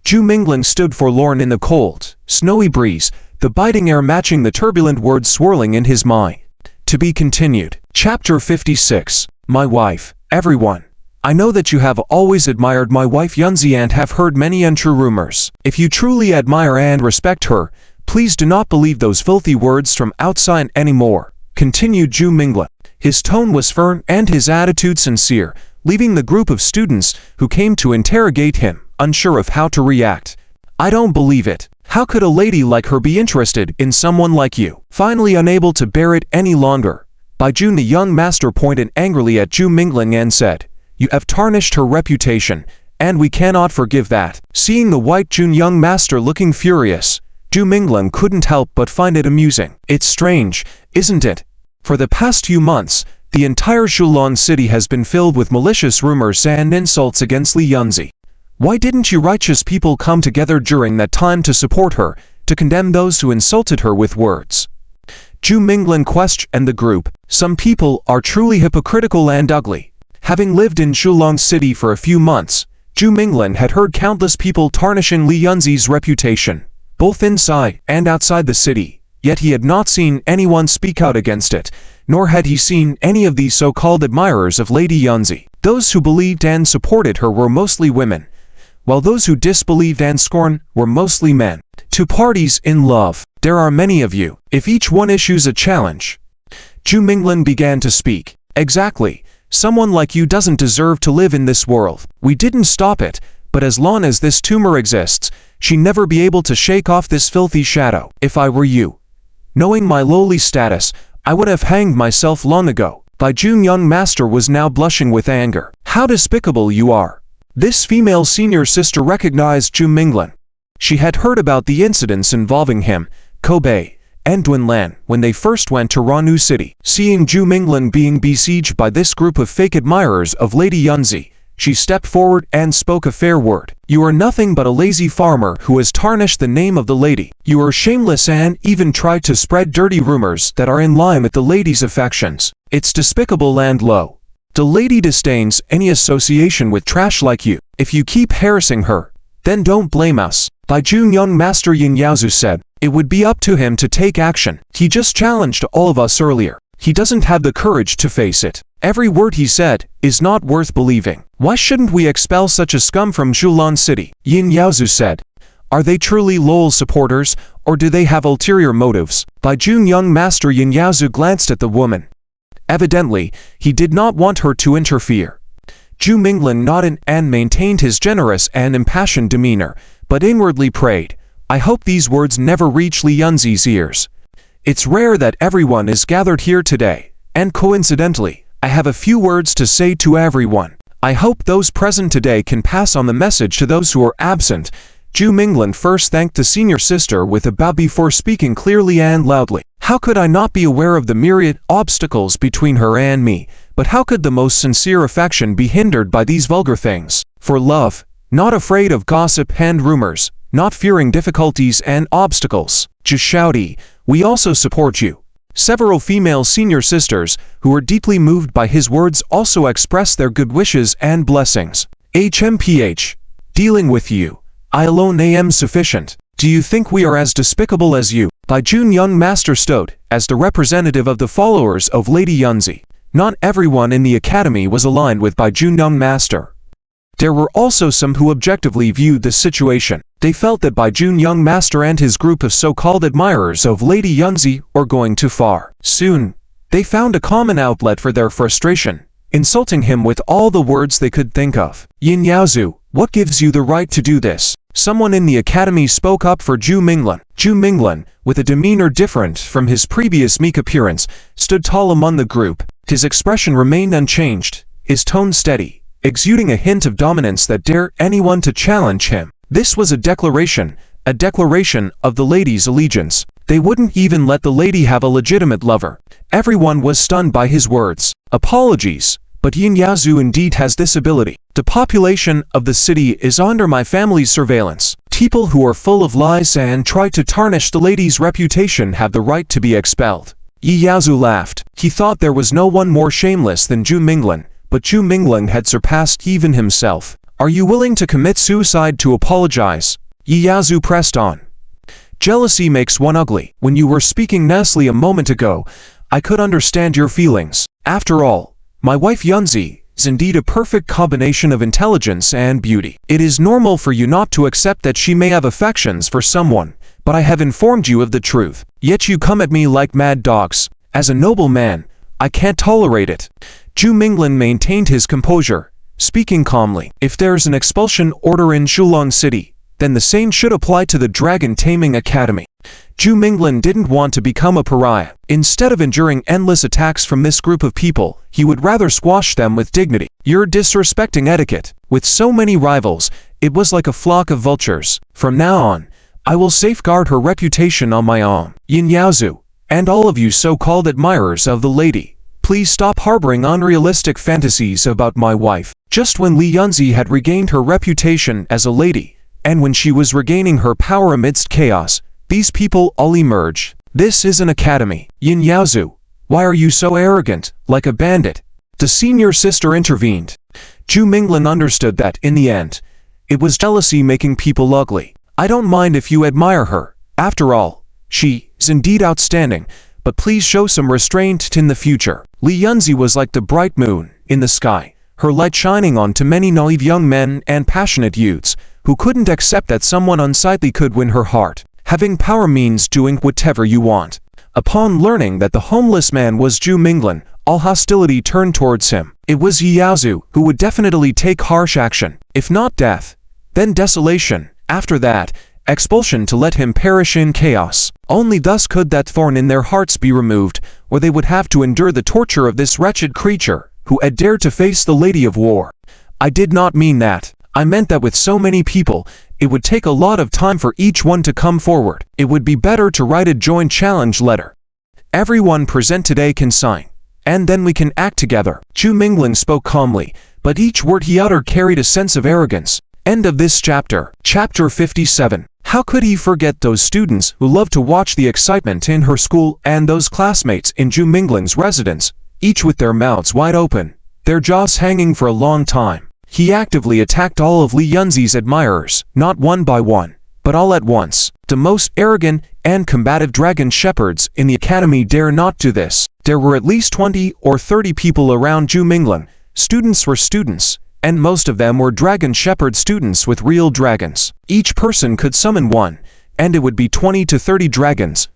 Zhu Minglan stood forlorn in the cold, snowy breeze, the biting air matching the turbulent words swirling in his mind. To be continued. Chapter 56. My wife. Everyone. I know that you have always admired my wife Yunzi and have heard many untrue rumors. If you truly admire and respect her, please do not believe those filthy words from outside anymore, continued Zhu Minglan. His tone was firm and his attitude sincere, leaving the group of students who came to interrogate him unsure of how to react. "I don't believe it. How could a lady like her be interested in someone like you?" Finally unable to bear it any longer, Baijun the young master pointed angrily at Zhu Minglan and said, "You have tarnished her reputation, and we cannot forgive that." Seeing the white Jun young master looking furious, Zhu Minglan couldn't help but find it amusing. "It's strange, isn't it? For the past few months, the entire Shulon city has been filled with malicious rumors and insults against Li Yunzi. Why didn't you righteous people come together during that time to support her, to condemn those who insulted her with words?" Zhu Minglan questioned the group. "Some people are truly hypocritical and ugly." Having lived in Shulong city for a few months, Zhu Minglan had heard countless people tarnishing Li Yunzi's reputation, both inside and outside the city, yet he had not seen anyone speak out against it, nor had he seen any of these so-called admirers of Lady Yunzi. Those who believed and supported her were mostly women, while those who disbelieved and scorned were mostly men. Two parties in love. There are many of you. If each one issues a challenge. Zhu Minglan began to speak. "Exactly. Someone like you doesn't deserve to live in this world. We didn't stop it, but as long as this tumor exists, she'll never be able to shake off this filthy shadow. If I were you, knowing my lowly status, I would have hanged myself long ago." Baijun young master was now blushing with anger. "How despicable you are." This female senior sister recognized Zhu Minglan. She had heard about the incidents involving him, Kobe, and Dunlan when they first went to Ranu city. Seeing Zhu Minglan being besieged by this group of fake admirers of Lady Yunzi, she stepped forward and spoke a fair word. "You are nothing but a lazy farmer who has tarnished the name of the lady. You are shameless and even tried to spread dirty rumors that are in line with the lady's affections. It's despicable and low. The lady disdains any association with trash like you. If you keep harassing her, then don't blame us." Baijun young master Yin Yaozu said, "It would be up to him to take action. He just challenged all of us earlier. He doesn't have the courage to face it. Every word he said is not worth believing. Why shouldn't we expel such a scum from Shulon city?" Yin Yaozu said, "Are they truly loyal supporters, or do they have ulterior motives?" Baijun young master Yin Yaozu glanced at the woman. Evidently, he did not want her to interfere. Zhu Minglan nodded and maintained his generous and impassioned demeanor, but inwardly prayed, "I hope these words never reach Li Yunzi's ears. It's rare that everyone is gathered here today, and coincidentally, I have a few words to say to everyone. I hope those present today can pass on the message to those who are absent." Zhu Minglan first thanked the senior sister with a bow before speaking clearly and loudly. "How could I not be aware of the myriad obstacles between her and me? But how could the most sincere affection be hindered by these vulgar things? For love, not afraid of gossip and rumors, not fearing difficulties and obstacles. Jishaudi, we also support you." Several female senior sisters, who were deeply moved by his words, also expressed their good wishes and blessings. "HMPH, dealing with you, I alone am sufficient. Do you think we are as despicable as you?" Baijun young master stood as the representative of the followers of Lady Yunzi. Not everyone in the academy was aligned with Baijun young master. There were also some who objectively viewed the situation. They felt that Baijun young master and his group of so-called admirers of Lady Yunzi were going too far. Soon, they found a common outlet for their frustration, insulting him with all the words they could think of. "Yin Yaozu, what gives you the right to do this?" Someone in the academy spoke up for Zhu Minglan. Zhu Minglan, with a demeanor different from his previous meek appearance, stood tall among the group. His expression remained unchanged, his tone steady, exuding a hint of dominance that dared anyone to challenge him. This was a declaration of the lady's allegiance. They wouldn't even let the lady have a legitimate lover. Everyone was stunned by his words. Apologies, but Yin Yaozu indeed has this ability. The population of the city is under my family's surveillance. People who are full of lies and try to tarnish the lady's reputation have the right to be expelled. Yi Yaozu laughed. He thought there was no one more shameless than Zhu Minglan, but Zhu Minglan had surpassed even himself. Are you willing to commit suicide to apologize? Yi Yaozu pressed on. Jealousy makes one ugly. When you were speaking nicely a moment ago, I could understand your feelings. After all, my wife Yunzi is indeed a perfect combination of intelligence and beauty. It is normal for you not to accept that she may have affections for someone, but I have informed you of the truth. Yet you come at me like mad dogs. As a noble man, I can't tolerate it. Zhu Minglan maintained his composure, speaking calmly. If there's an expulsion order in Shulong City, then the same should apply to the Dragon Taming Academy. Zhu Minglan didn't want to become a pariah. Instead of enduring endless attacks from this group of people, he would rather squash them with dignity. You're disrespecting etiquette. With so many rivals, it was like a flock of vultures. From now on, I will safeguard her reputation on my own. Yin Yaozu, and all of you so-called admirers of the lady, please stop harboring unrealistic fantasies about my wife. Just when Li Yunzi had regained her reputation as a lady, and when she was regaining her power amidst chaos, these people all emerged. This is an academy. Yin Yaozu, why are you so arrogant, like a bandit? The senior sister intervened. Zhu Minglan understood that, in the end, it was jealousy making people ugly. I don't mind if you admire her. After all, she is indeed outstanding, but please show some restraint in the future. Li Yunzi was like the bright moon in the sky, her light shining on to many naive young men and passionate youths who couldn't accept that someone unsightly could win her heart. Having power means doing whatever you want. Upon learning that the homeless man was Zhu Minglan, all hostility turned towards him. It was Yi Yaozu who would definitely take harsh action. If not death, then desolation. After that, expulsion to let him perish in chaos. Only thus could that thorn in their hearts be removed, or they would have to endure the torture of this wretched creature, who had dared to face the Lady of War. I did not mean that. I meant that with so many people, it would take a lot of time for each one to come forward. It would be better to write a joint challenge letter. Everyone present today can sign, and then we can act together. Zhu Minglan spoke calmly, but each word he uttered carried a sense of arrogance. End of this chapter. Chapter 57. How could he forget those students who loved to watch the excitement in her school and those classmates in Zhu Minglan's residence, each with their mouths wide open, their jaws hanging for a long time. He actively attacked all of Li Yunzi's admirers, not one by one, but all at once. The most arrogant and combative dragon shepherds in the academy dare not do this. There were at least 20 or 30 people around Zhu Minglan. Students were students, and most of them were dragon shepherd students with real dragons. Each person could summon one, and it would be 20 to 30 dragons.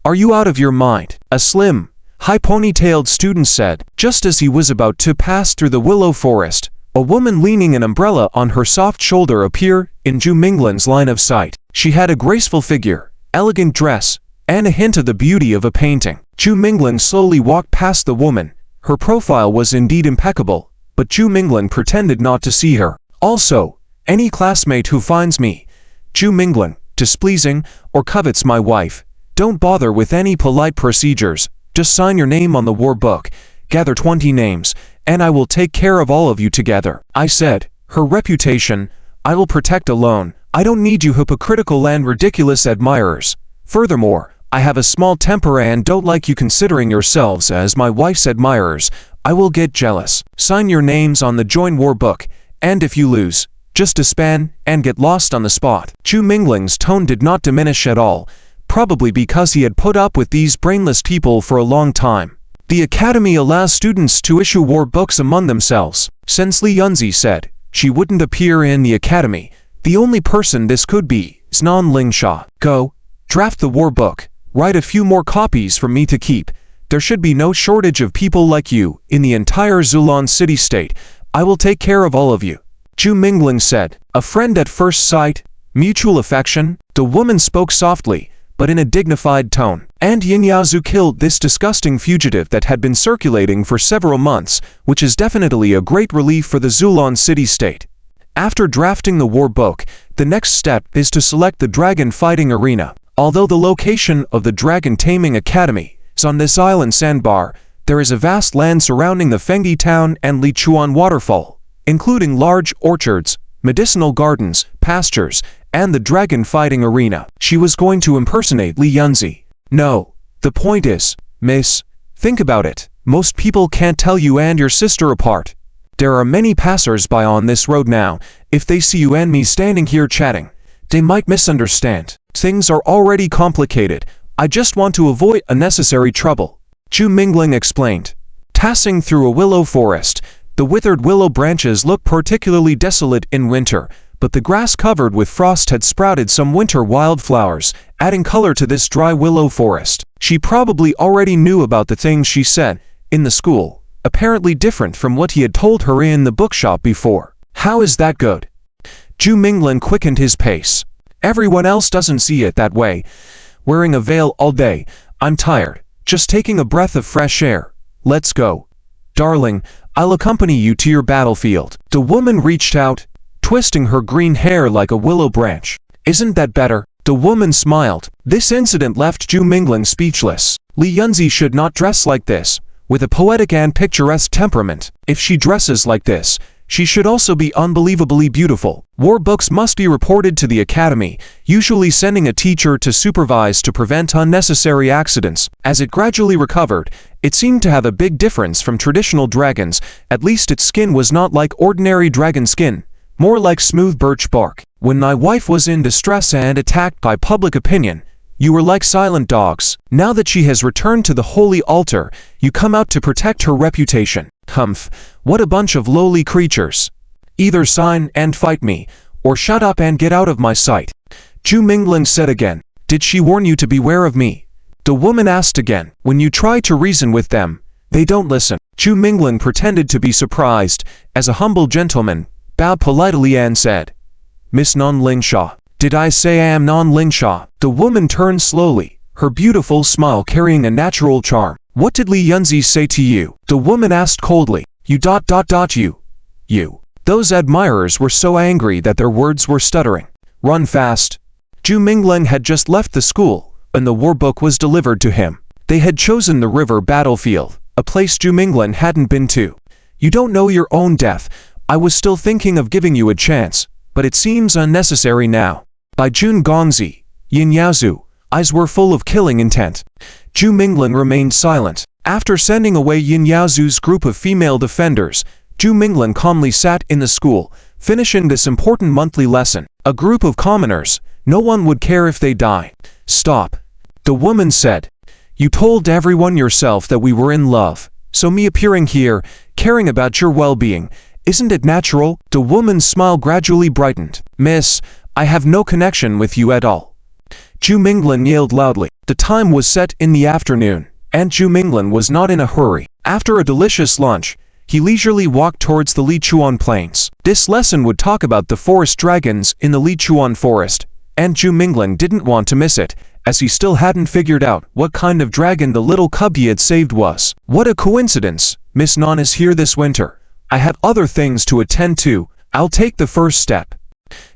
Are you out of your mind? A slim, high ponytailed student said, just as he was about to pass through the willow forest. A woman leaning an umbrella on her soft shoulder appeared in Zhu Minglan's line of sight. She had a graceful figure, elegant dress, and a hint of the beauty of a painting. Zhu Minglan slowly walked past the woman. Her profile was indeed impeccable, but Zhu Minglan pretended not to see her. Also, any classmate who finds me, Zhu Minglan, displeasing or covets my wife, don't bother with any polite procedures. Just sign your name on the war book, gather 20 names, and I will take care of all of you together. I said, her reputation, I will protect alone. I don't need you hypocritical and ridiculous admirers. Furthermore, I have a small temper and don't like you considering yourselves as my wife's admirers. I will get jealous. Sign your names on the joint war book, and if you lose, just disband and get lost on the spot. Zhu Minglan's tone did not diminish at all, probably because he had put up with these brainless people for a long time. The academy allows students to issue war books among themselves. Since Li Yunzi said she wouldn't appear in the academy, the only person this could be is Nan Lingsha. Go, draft the war book, write a few more copies for me to keep. There should be no shortage of people like you in the entire Zulon city-state. I will take care of all of you. Zhu Mingling said. A friend at first sight? Mutual affection? The woman spoke softly, but in a dignified tone. And Yin Yaozu killed this disgusting fugitive that had been circulating for several months, which is definitely a great relief for the Zulon city-state. After drafting the war book, the next step is to select the dragon fighting arena. Although the location of the Dragon Taming Academy is on this island sandbar, there is a vast land surrounding the Fengdi town and Lichuan waterfall, including large orchards, medicinal gardens, pastures, and the dragon fighting arena. She was going to impersonate Li Yunzi. No, the point is, miss, think about it. Most people can't tell you and your sister apart. There are many passers-by on this road now. If they see you and me standing here chatting, they might misunderstand. Things are already complicated. I just want to avoid unnecessary trouble. Zhu Mingling explained. Passing through a willow forest, the withered willow branches look particularly desolate in winter, but the grass covered with frost had sprouted some winter wildflowers, adding color to this dry willow forest. She probably already knew about the things she said in the school, apparently different from what he had told her in the bookshop before. How is that good? Zhu Mingling quickened his pace. Everyone else doesn't see it that way. Wearing a veil all day, I'm tired. Just taking a breath of fresh air. Let's go. Darling, I'll accompany you to your battlefield. The woman reached out, twisting her green hair like a willow branch. Isn't that better? The woman smiled. This incident left Zhu Mingling speechless. Li Yunzi should not dress like this. With a poetic and picturesque temperament, if she dresses like this, she should also be unbelievably beautiful. War books must be reported to the academy, usually sending a teacher to supervise to prevent unnecessary accidents. As it gradually recovered, it seemed to have a big difference from traditional dragons. At least its skin was not like ordinary dragon skin, more like smooth birch bark. When my wife was in distress and attacked by public opinion, you were like silent dogs. Now that she has returned to the holy altar, you come out to protect her reputation. Humph, what a bunch of lowly creatures. Either sign and fight me, or shut up and get out of my sight. Zhu Mingling said again. Did she warn you to beware of me? The woman asked again. When you try to reason with them, they don't listen. Zhu Mingling pretended to be surprised, as a humble gentleman, bowed politely and said, Miss Non Lingsha. Did I say I am Non Lingsha? The woman turned slowly, her beautiful smile carrying a natural charm. What did Li Yunzi say to you? The woman asked coldly. You. Those admirers were so angry that their words were stuttering. Run fast. Zhu Mingling had just left the school, and the war book was delivered to him. They had chosen the river battlefield, a place Zhu Mingling hadn't been to. You don't know your own death. I was still thinking of giving you a chance, but it seems unnecessary now. By Jun Gongzi, Yin Yaozu, eyes were full of killing intent. Zhu Mingling remained silent. After sending away Yin Yaozu's group of female defenders, Zhu Mingling calmly sat in the school, finishing this important monthly lesson. A group of commoners, no one would care if they die. Stop. The woman said. You told everyone yourself that we were in love, so me appearing here, caring about your well-being, isn't it natural? The woman's smile gradually brightened. Miss, I have no connection with you at all. Zhu Mingling yelled loudly. The time was set in the afternoon, and Zhu Mingling was not in a hurry. After a delicious lunch, he leisurely walked towards the Lichuan plains. This lesson would talk about the forest dragons in the Lichuan forest, and Zhu Mingling didn't want to miss it, as he still hadn't figured out what kind of dragon the little cub he had saved was. What a coincidence, Miss Non is here this winter. I have other things to attend to. I'll take the first step.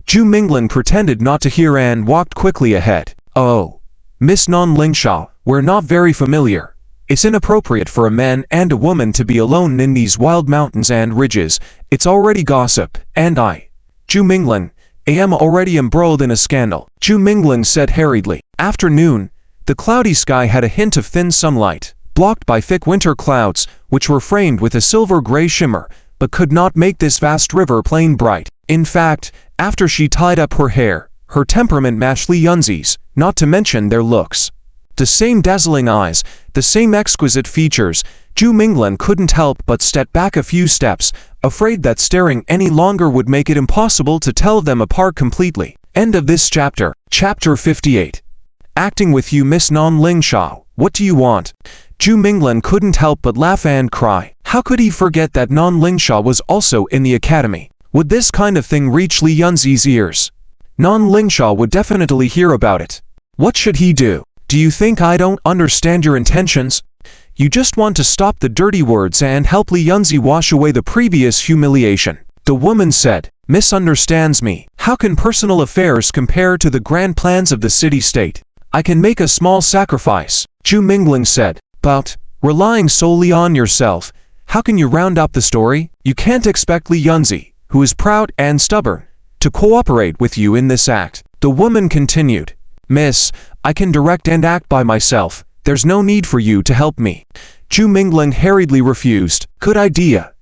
Zhu Mingling pretended not to hear and walked quickly ahead. Oh, Miss Non Lingsha, we're not very familiar. It's inappropriate for a man and a woman to be alone in these wild mountains and ridges. It's already gossip, and I, Zhu Mingling, am already embroiled in a scandal. Zhu Mingling said hurriedly. After noon, the cloudy sky had a hint of thin sunlight, blocked by thick winter clouds, which were framed with a silver-gray shimmer, but could not make this vast river plain bright. In fact, after she tied up her hair, her temperament matched Li Yunzi's, not to mention their looks. The same dazzling eyes, the same exquisite features. Zhu Mingling couldn't help but step back a few steps, afraid that staring any longer would make it impossible to tell them apart completely. End of this chapter. Chapter 58. Acting with you, Miss Non Lingsha. What do you want? Zhu Mingling couldn't help but laugh and cry. How could he forget that Non Lingsha was also in the academy? Would this kind of thing reach Li Yunzi's ears? Nan Lingsha would definitely hear about it. What should he do? Do you think I don't understand your intentions? You just want to stop the dirty words and help Li Yunzi wash away the previous humiliation. The woman said, misunderstands me. How can personal affairs compare to the grand plans of the city-state? I can make a small sacrifice. Zhu Mingling said, but, relying solely on yourself, how can you round up the story? You can't expect Li Yunzi, who is proud and stubborn, to cooperate with you in this act. The woman continued, Miss, I can direct and act by myself. There's no need for you to help me. Zhu Mingling hurriedly refused. Good idea.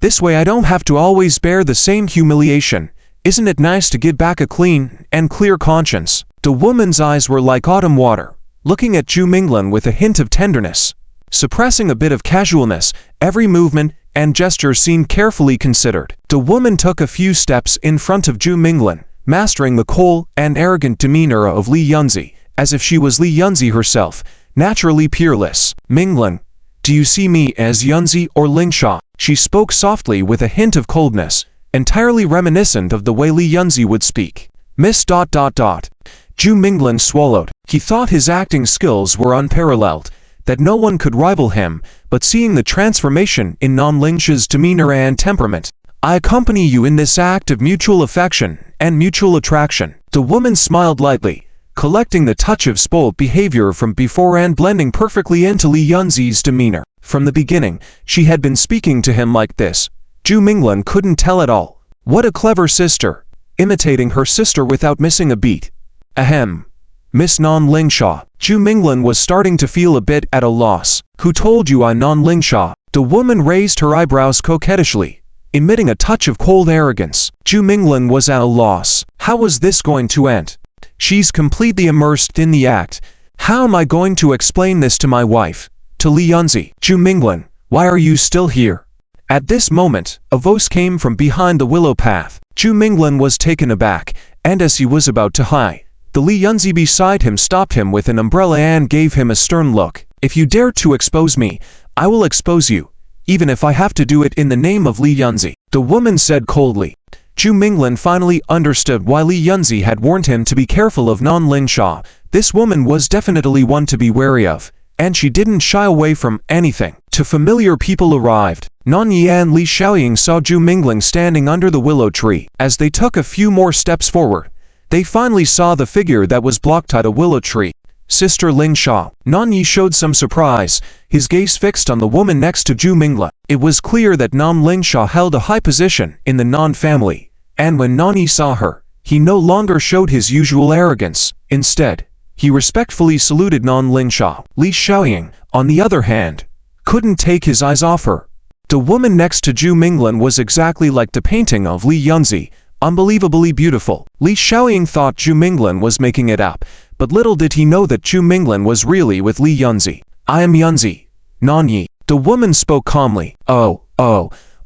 This way I don't have to always bear the same humiliation. Isn't it nice to give back a clean and clear conscience? The woman's eyes were like autumn water, looking at Zhu Mingling with a hint of tenderness. Suppressing a bit of casualness, every movement and gesture seemed carefully considered. The woman took a few steps in front of Zhu Mingling, mastering the cold and arrogant demeanor of Li Yunzi, as if she was Li Yunzi herself, naturally peerless. Mingling, do you see me as Yunzi or Lingsha? She spoke softly with a hint of coldness, entirely reminiscent of the way Li Yunzi would speak. Miss ... Zhu Mingling swallowed. He thought his acting skills were unparalleled, that no one could rival him, but seeing the transformation in Nan Lingsha's demeanor and temperament, I accompany you in this act of mutual affection and mutual attraction. The woman smiled lightly, collecting the touch of spoiled behavior from before and blending perfectly into Li Yunzi's demeanor. From the beginning, she had been speaking to him like this. Zhu Mingling couldn't tell at all. What a clever sister, imitating her sister without missing a beat. Ahem. Miss Nan Lingsha. Zhu Mingling was starting to feel a bit at a loss. Who told you I'm Nan Lingsha? The woman raised her eyebrows coquettishly, emitting a touch of cold arrogance. Zhu Mingling was at a loss. How was this going to end? She's completely immersed in the act. How am I going to explain this to my wife? To Li Yunzi. Zhu Mingling, why are you still here? At this moment, a voice came from behind the willow path. Zhu Mingling was taken aback, and as he was about to hie, the Li Yunzi beside him stopped him with an umbrella and gave him a stern look. If you dare to expose me, I will expose you, even if I have to do it in the name of Li Yunzi. The woman said coldly. Zhu Mingling finally understood why Li Yunzi had warned him to be careful of Nan Lingsha. This woman was definitely one to be wary of, and she didn't shy away from anything. Two familiar people arrived. Nan Yi and Li Xiaoying saw Zhu Mingling standing under the willow tree. As they took a few more steps forward, they finally saw the figure that was blocked by the willow tree. Sister Lingsha. Nan Yi showed some surprise, his gaze fixed on the woman next to Zhu Mingling. It was clear that Nan Lingsha held a high position in the Nan family, and when Nan Yi saw her, he no longer showed his usual arrogance. Instead, he respectfully saluted Nan Lingsha. Li Xiaoying, on the other hand, couldn't take his eyes off her. The woman next to Zhu Mingling was exactly like the painting of Li Yunzi, unbelievably beautiful. Li Xiaoying thought Zhu Mingling was making it up, but little did he know that Zhu Mingling was really with Li Yunzi. I am Yunzi. Nan Yi. The woman spoke calmly. Oh,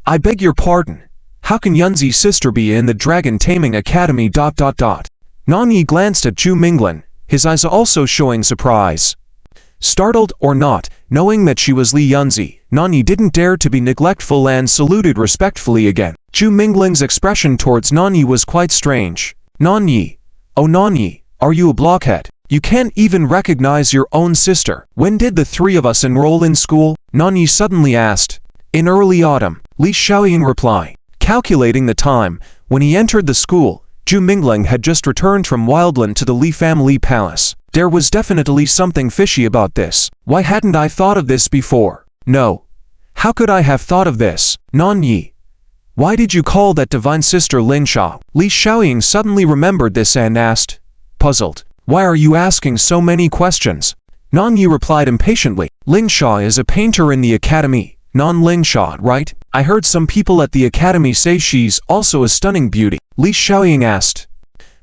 I beg your pardon. How can Yunzi's sister be in the Dragon Taming Academy ... Nan Yi glanced at Zhu Mingling, his eyes also showing surprise. Startled or not, knowing that she was Li Yunzi, Nan Yi didn't dare to be neglectful and saluted respectfully again. Zhu Mingling's expression towards Nan Yi was quite strange. Nan Yi. Oh Nan Yi, are you a blockhead? You can't even recognize your own sister. When did the three of us enroll in school? Nan Yi suddenly asked. In early autumn, Li Xiaoying replied. Calculating the time, when he entered the school, Zhu Mingling had just returned from Wildland to the Li family palace. There was definitely something fishy about this. Why hadn't I thought of this before? No. How could I have thought of this? Nan Yi. Why did you call that divine sister Lingsha? Li Xiaoying suddenly remembered this and asked, puzzled. Why are you asking so many questions? Nan Yi replied impatiently. Lingsha is a painter in the academy. Nan Lingsha, right? I heard some people at the academy say she's also a stunning beauty. Li Xiaoying asked.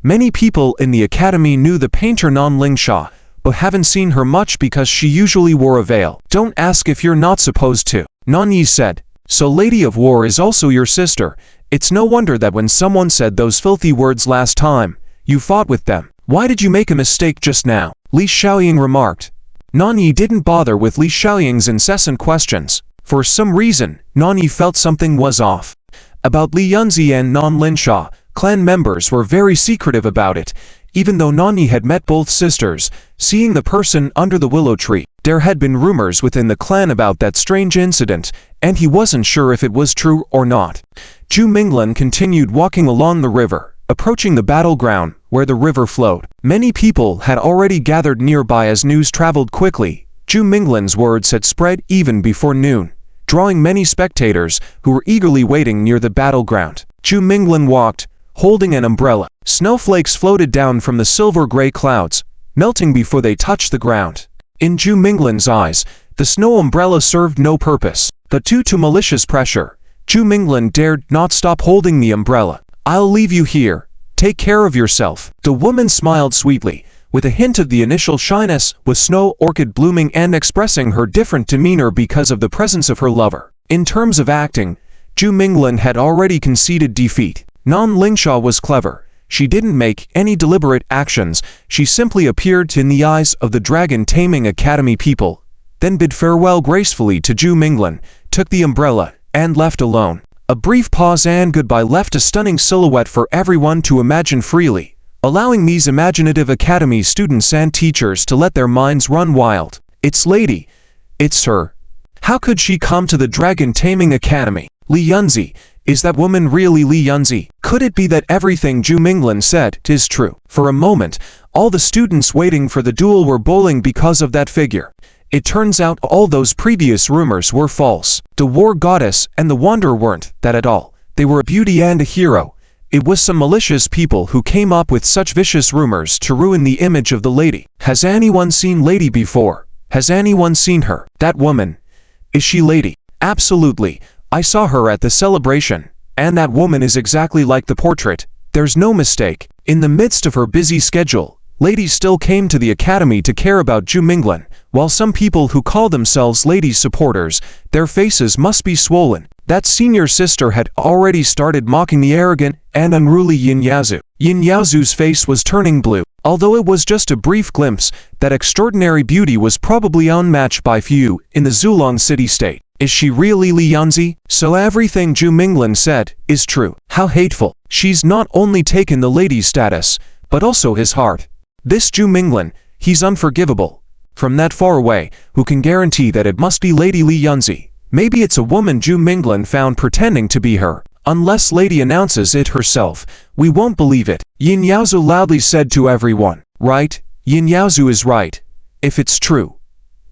Many people in the academy knew the painter Nan Lingsha, but haven't seen her much because she usually wore a veil. Don't ask if you're not supposed to. Nan Yi said. So Lady of War is also your sister. It's no wonder that when someone said those filthy words last time, you fought with them. Why did you make a mistake just now? Li Xiaoying remarked. Nan Yi didn't bother with Li Xiaoying's incessant questions. For some reason, Nan Yi felt something was off. About Li Yunzi and Nan Linsha, clan members were very secretive about it. Even though Nani had met both sisters, seeing the person under the willow tree, there had been rumors within the clan about that strange incident, and he wasn't sure if it was true or not. Zhu Minglan continued walking along the river, approaching the battleground where the river flowed. Many people had already gathered nearby as news traveled quickly. Zhu Minglan's words had spread even before noon, drawing many spectators who were eagerly waiting near the battleground. Zhu Minglan walked, holding an umbrella. Snowflakes floated down from the silver-gray clouds, melting before they touched the ground. In Zhu Minglan's eyes, the snow umbrella served no purpose, but due to malicious pressure, Zhu Minglan dared not stop holding the umbrella. "I'll leave you here. Take care of yourself." The woman smiled sweetly, with a hint of the initial shyness, with snow orchid blooming and expressing her different demeanor because of the presence of her lover. In terms of acting, Zhu Minglan had already conceded defeat. Nan Lingsha was clever. She didn't make any deliberate actions, she simply appeared in the eyes of the Dragon Taming Academy people, then bid farewell gracefully to Zhu Minglan, took the umbrella, and left alone. A brief pause and goodbye left a stunning silhouette for everyone to imagine freely, allowing these imaginative academy students and teachers to let their minds run wild. It's Lady. It's her. How could she come to the Dragon Taming Academy? Li Yunzi. Is that woman really Li Yunzi? Could it be that everything Zhu Minglan said is true? For a moment, all the students waiting for the duel were bowling because of that figure. It turns out all those previous rumors were false. The war goddess and the wonder weren't that at all. They were a beauty and a hero. It was some malicious people who came up with such vicious rumors to ruin the image of the lady. Has anyone seen Lady before? Has anyone seen her? That woman. Is she Lady? Absolutely. I saw her at the celebration, and that woman is exactly like the portrait. There's no mistake. In the midst of her busy schedule, Lady still came to the academy to care about Zhu Minglan, while some people who call themselves Lady's supporters, their faces must be swollen. That senior sister had already started mocking the arrogant and unruly Yin Yaozu. Yin Yaozu's face was turning blue. Although it was just a brief glimpse, that extraordinary beauty was probably unmatched by few in the Zulong city-state. Is she really Li Yunzi? So everything Zhu Minglan said is true. How hateful. She's not only taken the lady's status, but also his heart. This Zhu Minglan, he's unforgivable. From that far away, who can guarantee that it must be Lady Li Yunzi? Maybe it's a woman Zhu Minglan found pretending to be her. Unless Lady announces it herself, we won't believe it. Yin Yaozu loudly said to everyone. Right? Yin Yaozu is right. If it's true,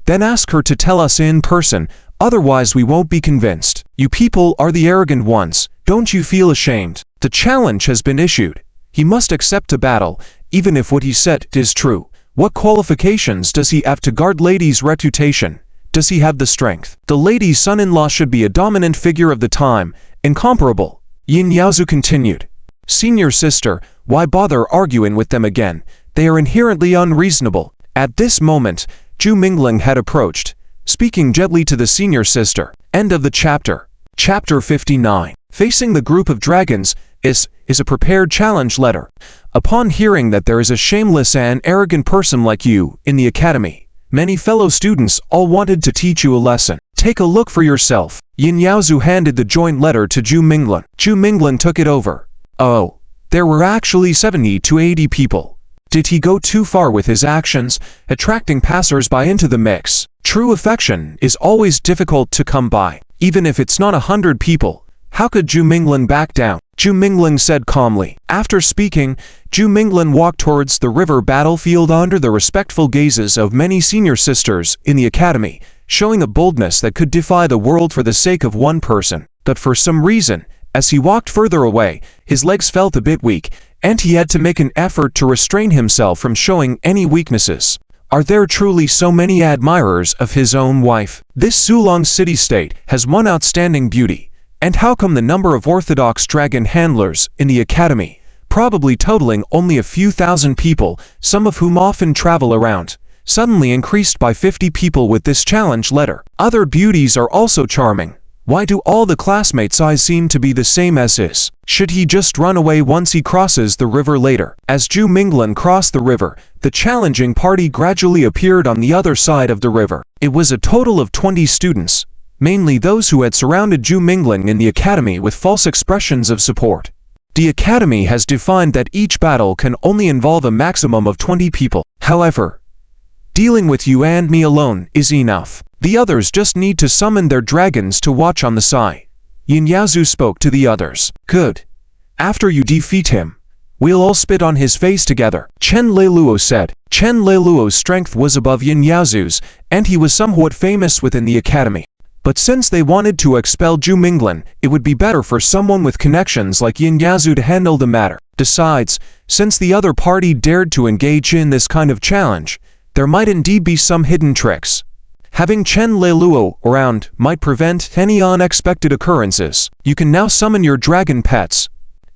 then ask her to tell us in person. Otherwise we won't be convinced. You people are the arrogant ones. Don't you feel ashamed? The challenge has been issued. He must accept a battle, even if what he said is true. What qualifications does he have to guard Lady's reputation? Does he have the strength? The lady's son-in-law should be a dominant figure of the time, incomparable. Yin Yaozu continued. Senior sister, why bother arguing with them again? They are inherently unreasonable. At this moment, Zhu Minglan had approached, speaking gently to the senior sister. End of the chapter. Chapter 59. Facing the group of dragons is a prepared challenge letter. Upon hearing that there is a shameless and arrogant person like you in the academy, many fellow students all wanted to teach you a lesson. Take a look for yourself. Yin Yaozu handed the joint letter to Zhu Minglan. Zhu Minglan took it over. Oh, there were actually 70 to 80 people. Did he go too far with his actions, attracting passers-by into the mix? True affection is always difficult to come by, even if it's not 100 people. How could Zhu Minglan back down? Zhu Minglan said calmly. After speaking, Zhu Minglan walked towards the river battlefield under the respectful gazes of many senior sisters in the academy, showing a boldness that could defy the world for the sake of one person. But for some reason, as he walked further away, his legs felt a bit weak, and he had to make an effort to restrain himself from showing any weaknesses. Are there truly so many admirers of his own wife? This Zulong city-state has one outstanding beauty. And how come the number of orthodox dragon handlers in the academy, probably totaling only a few thousand people, some of whom often travel around, suddenly increased by 50 people with this challenge letter? Other beauties are also charming. Why do all the classmates' eyes seem to be the same as his? Should he just run away once he crosses the river later? As Zhu Minglan crossed the river, the challenging party gradually appeared on the other side of the river. It was a total of 20 students. mainly those who had surrounded Zhu Mingling in the academy with false expressions of support. The academy has defined that each battle can only involve a maximum of 20 people. However, dealing with you and me alone is enough. The others just need to summon their dragons to watch on the side. Yin Yaozu spoke to the others. Good. After you defeat him, we'll all spit on his face together, Chen Leiluo said. Chen Leiluo's strength was above Yin Yaozu's, and he was somewhat famous within the academy. But since they wanted to expel Zhu Minglan, it would be better for someone with connections like Yin Yaozu to handle the matter. Besides, since the other party dared to engage in this kind of challenge, there might indeed be some hidden tricks. Having Chen Leiluo around might prevent any unexpected occurrences. You can now summon your dragon pets.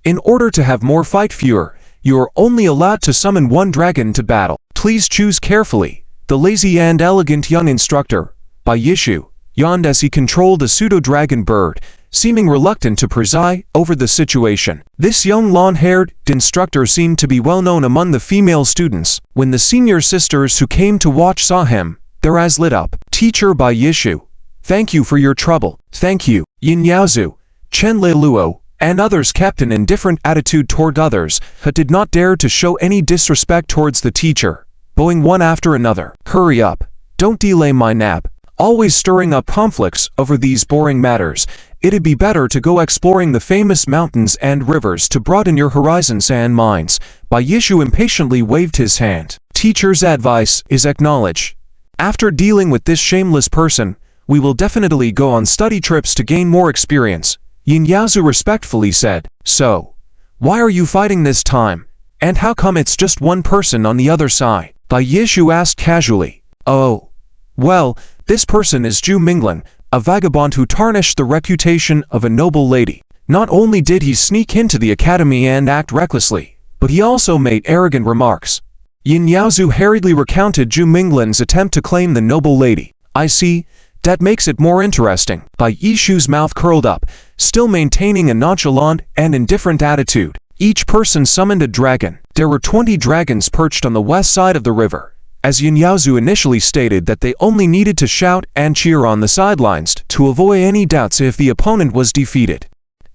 In order to have more fight fewer, you are only allowed to summon one dragon to battle. Please choose carefully. The lazy and elegant young instructor, Bai Yishu, yawned as he controlled a pseudo-dragon bird, seeming reluctant to preside over the situation. This young long-haired instructor seemed to be well known among the female students. When the senior sisters who came to watch saw him, their eyes lit up. Teacher Bai Yishu, thank you for your trouble. Thank you. Yin Yaozu, Chen Leiluo, and others kept an indifferent attitude toward others, but did not dare to show any disrespect towards the teacher, bowing one after another. Hurry up. Don't delay my nap. Always stirring up conflicts over these boring matters. It'd be better to go exploring the famous mountains and rivers to broaden your horizons and minds. Bai Yishu impatiently waved his hand. Teacher's advice is acknowledged. After dealing with this shameless person, we will definitely go on study trips to gain more experience, Yin Yaozu respectfully said. So, why are you fighting this time? And how come it's just one person on the other side? Bai Yishu asked casually. Oh, well, this person is Zhu Minglan, a vagabond who tarnished the reputation of a noble lady. Not only did he sneak into the academy and act recklessly, but he also made arrogant remarks. Yin Yaozu hurriedly recounted Zhu Minglan's attempt to claim the noble lady. I see. That makes it more interesting. Bai Yishu's mouth curled up, still maintaining a nonchalant and indifferent attitude. Each person summoned a dragon. There were 20 dragons perched on the west side of the river, as Yin Yaozu initially stated that they only needed to shout and cheer on the sidelines to avoid any doubts if the opponent was defeated.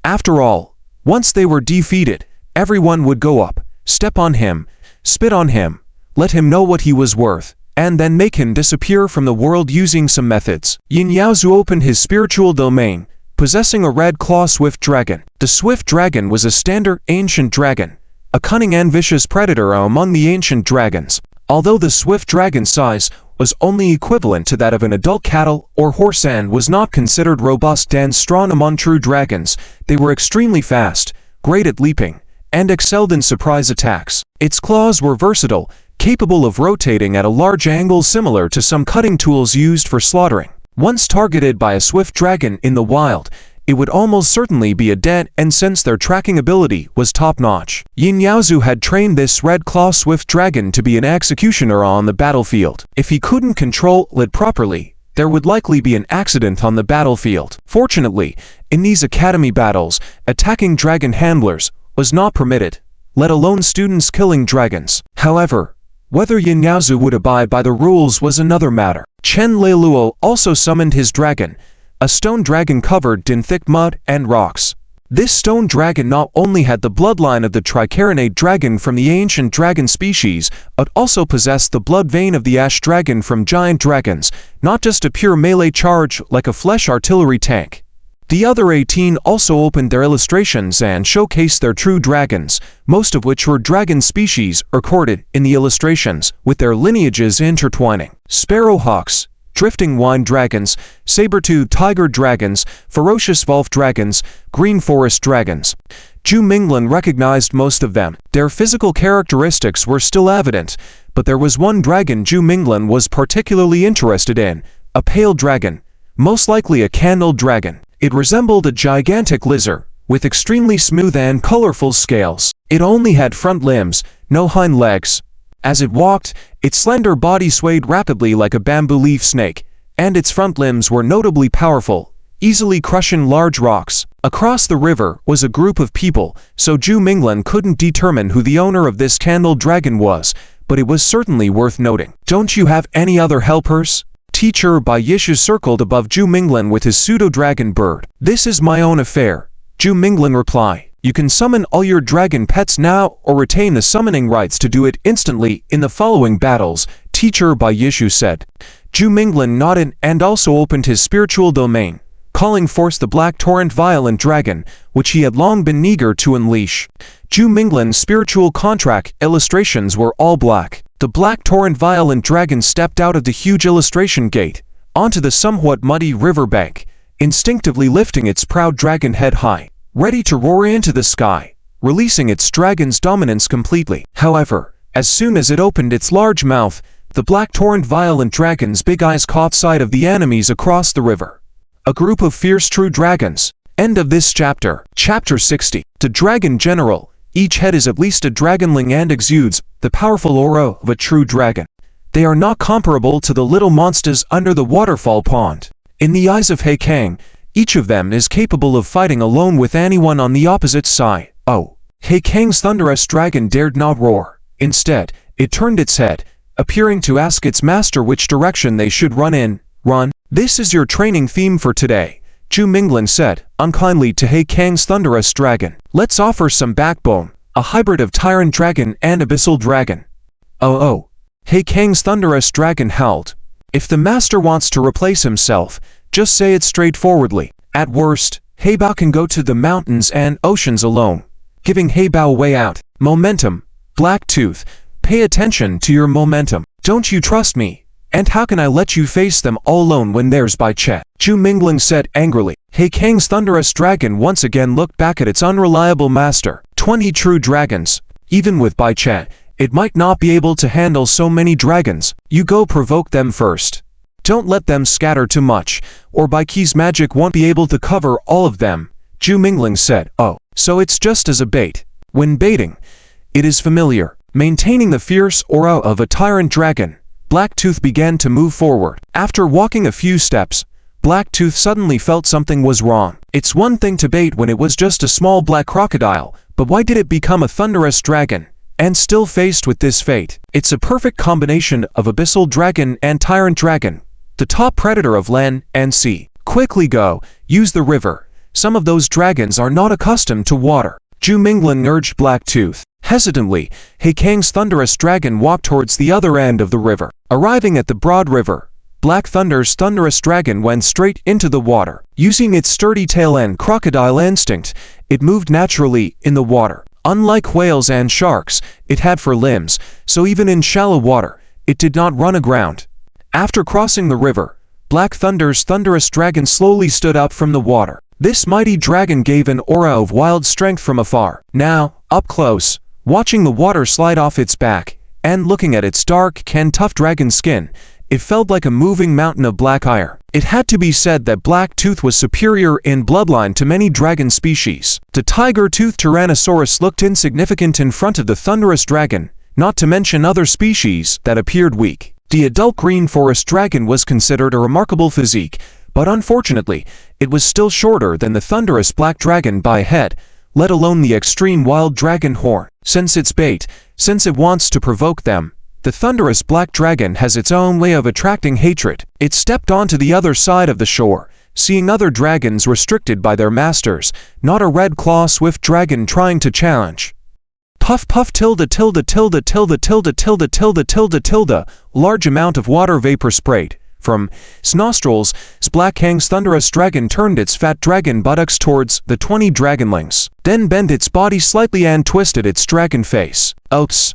After all, once they were defeated, everyone would go up, step on him, spit on him, let him know what he was worth, and then make him disappear from the world using some methods. Yin Yaozu opened his spiritual domain, possessing a red claw swift dragon. The swift dragon was a standard ancient dragon, a cunning and vicious predator among the ancient dragons. Although the swift dragon's size was only equivalent to that of an adult cattle or horse and was not considered robust and strong among true dragons, they were extremely fast, great at leaping, and excelled in surprise attacks. Its claws were versatile, capable of rotating at a large angle similar to some cutting tools used for slaughtering. Once targeted by a swift dragon in the wild, it would almost certainly be a dead, and since their tracking ability was top-notch, Yin Yaozu had trained this red claw swift dragon to be an executioner on the battlefield. If he couldn't control it properly, there would likely be an accident on the battlefield. Fortunately, in these academy battles, attacking dragon handlers was not permitted, let alone students killing dragons. However, whether Yin Yaozu would abide by the rules was another matter. Chen Leiluo also summoned his dragon, a stone dragon covered in thick mud and rocks. This stone dragon not only had the bloodline of the tricarinate dragon from the ancient dragon species, but also possessed the blood vein of the ash dragon from giant dragons, not just a pure melee charge like a flesh artillery tank. The other 18 also opened their illustrations and showcased their true dragons, most of which were dragon species recorded in the illustrations, with their lineages intertwining. Sparrowhawks, drifting wine dragons, saber-toothed tiger dragons, ferocious wolf dragons, green forest dragons. Zhu Minglan recognized most of them. Their physical characteristics were still evident, but there was one dragon Zhu Minglan was particularly interested in, a pale dragon, most likely a candle dragon. It resembled a gigantic lizard, with extremely smooth and colorful scales. It only had front limbs, no hind legs. As it walked, its slender body swayed rapidly like a bamboo leaf snake, and its front limbs were notably powerful, easily crushing large rocks. Across the river was a group of people, so Zhu Minglan couldn't determine who the owner of this candle dragon was, but it was certainly worth noting. Don't you have any other helpers? Teacher by Yishu circled above Zhu Minglan with his pseudo-dragon bird. This is my own affair, Zhu Minglan replied. You can summon all your dragon pets now or retain the summoning rights to do it instantly in the following battles, Teacher by Yishu said. Zhu Minglan nodded and also opened his spiritual domain, calling forth the black torrent violent dragon, which he had long been eager to unleash. Zhu Minglan's spiritual contract illustrations were all black. The black torrent violent dragon stepped out of the huge illustration gate, onto the somewhat muddy riverbank, instinctively lifting its proud dragon head high, ready to roar into the sky, releasing its dragon's dominance completely. However, as soon as it opened its large mouth, the black torrent violent dragon's big eyes caught sight of the enemies across the river. A group of fierce true dragons. End of this chapter. Chapter 60. The Dragon General. Each head is at least a dragonling and exudes the powerful aura of a true dragon. They are not comparable to the little monsters under the waterfall pond. In the eyes of He Kang, each of them is capable of fighting alone with anyone on the opposite side. Oh! He Kang's thunderous dragon dared not roar. Instead, it turned its head, appearing to ask its master which direction they should run in. Run. This is your training theme for today, Zhu Minglan said, unkindly to He Kang's thunderous dragon. Let's offer some backbone, a hybrid of tyrant dragon and abyssal dragon. Oh! He Kang's thunderous dragon howled. If the master wants to replace himself, just say it straightforwardly. At worst, He Bao can go to the mountains and oceans alone, giving He Bao a way out. Momentum. Black Tooth, pay attention to your momentum. Don't you trust me? And how can I let you face them all alone when there's Bai Che? Zhu Minglan said angrily. He Kang's thunderous dragon once again looked back at its unreliable master. 20 true dragons. Even with Bai Che, it might not be able to handle so many dragons. You go provoke them first. Don't let them scatter too much, or Bai Qi's magic won't be able to cover all of them, Zhu Minglan said. Oh, so it's just as a bait. When baiting, it is familiar. Maintaining the fierce aura of a tyrant dragon, Blacktooth began to move forward. After walking a few steps, Blacktooth suddenly felt something was wrong. It's one thing to bait when it was just a small black crocodile, but why did it become a thunderous dragon? And still faced with this fate, it's a perfect combination of abyssal dragon and tyrant dragon, the top predator of land and sea. Quickly go, use the river. Some of those dragons are not accustomed to water. Zhu Minglan urged Blacktooth. Hesitantly, He Kang's thunderous dragon walked towards the other end of the river. Arriving at the broad river, Black Thunder's thunderous dragon went straight into the water. Using its sturdy tail and crocodile instinct, it moved naturally in the water. Unlike whales and sharks, it had 4 limbs, so even in shallow water, it did not run aground. After crossing the river, Black Thunder's thunderous dragon slowly stood up from the water. This mighty dragon gave an aura of wild strength from afar. Now, up close, watching the water slide off its back, and looking at its dark and tough dragon skin, it felt like a moving mountain of black iron. It had to be said that Blacktooth was superior in bloodline to many dragon species. The tiger-toothed Tyrannosaurus looked insignificant in front of the thunderous dragon, not to mention other species that appeared weak. The adult green forest dragon was considered a remarkable physique, but unfortunately, it was still shorter than the thunderous black dragon by a head, let alone the extreme wild dragon horn. Since it's bait, since it wants to provoke them, the thunderous black dragon has its own way of attracting hatred. It stepped onto the other side of the shore, seeing other dragons restricted by their masters, not a red claw swift dragon trying to challenge. Puff puff tilde tilde tilde tilde tilde tilde tilde tilde tilde, large amount of water vapor sprayed from its nostrils. Black Kang's thunderous dragon turned its fat dragon buttocks towards the 20 dragonlings, then bent its body slightly and twisted its dragon face. Oops!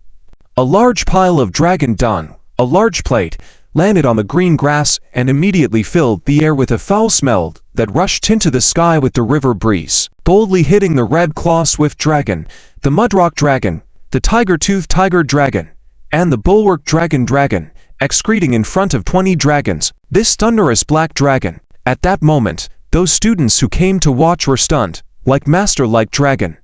A large pile of dragon dung, a large plate, landed on the green grass and immediately filled the air with a foul smell that rushed into the sky with the river breeze. Boldly hitting the red claw swift dragon, the mudrock dragon, the tiger-toothed tiger dragon, and the bulwark dragon, excreting in front of 20 dragons, this thunderous black dragon. At that moment, those students who came to watch were stunned, like master-like dragon.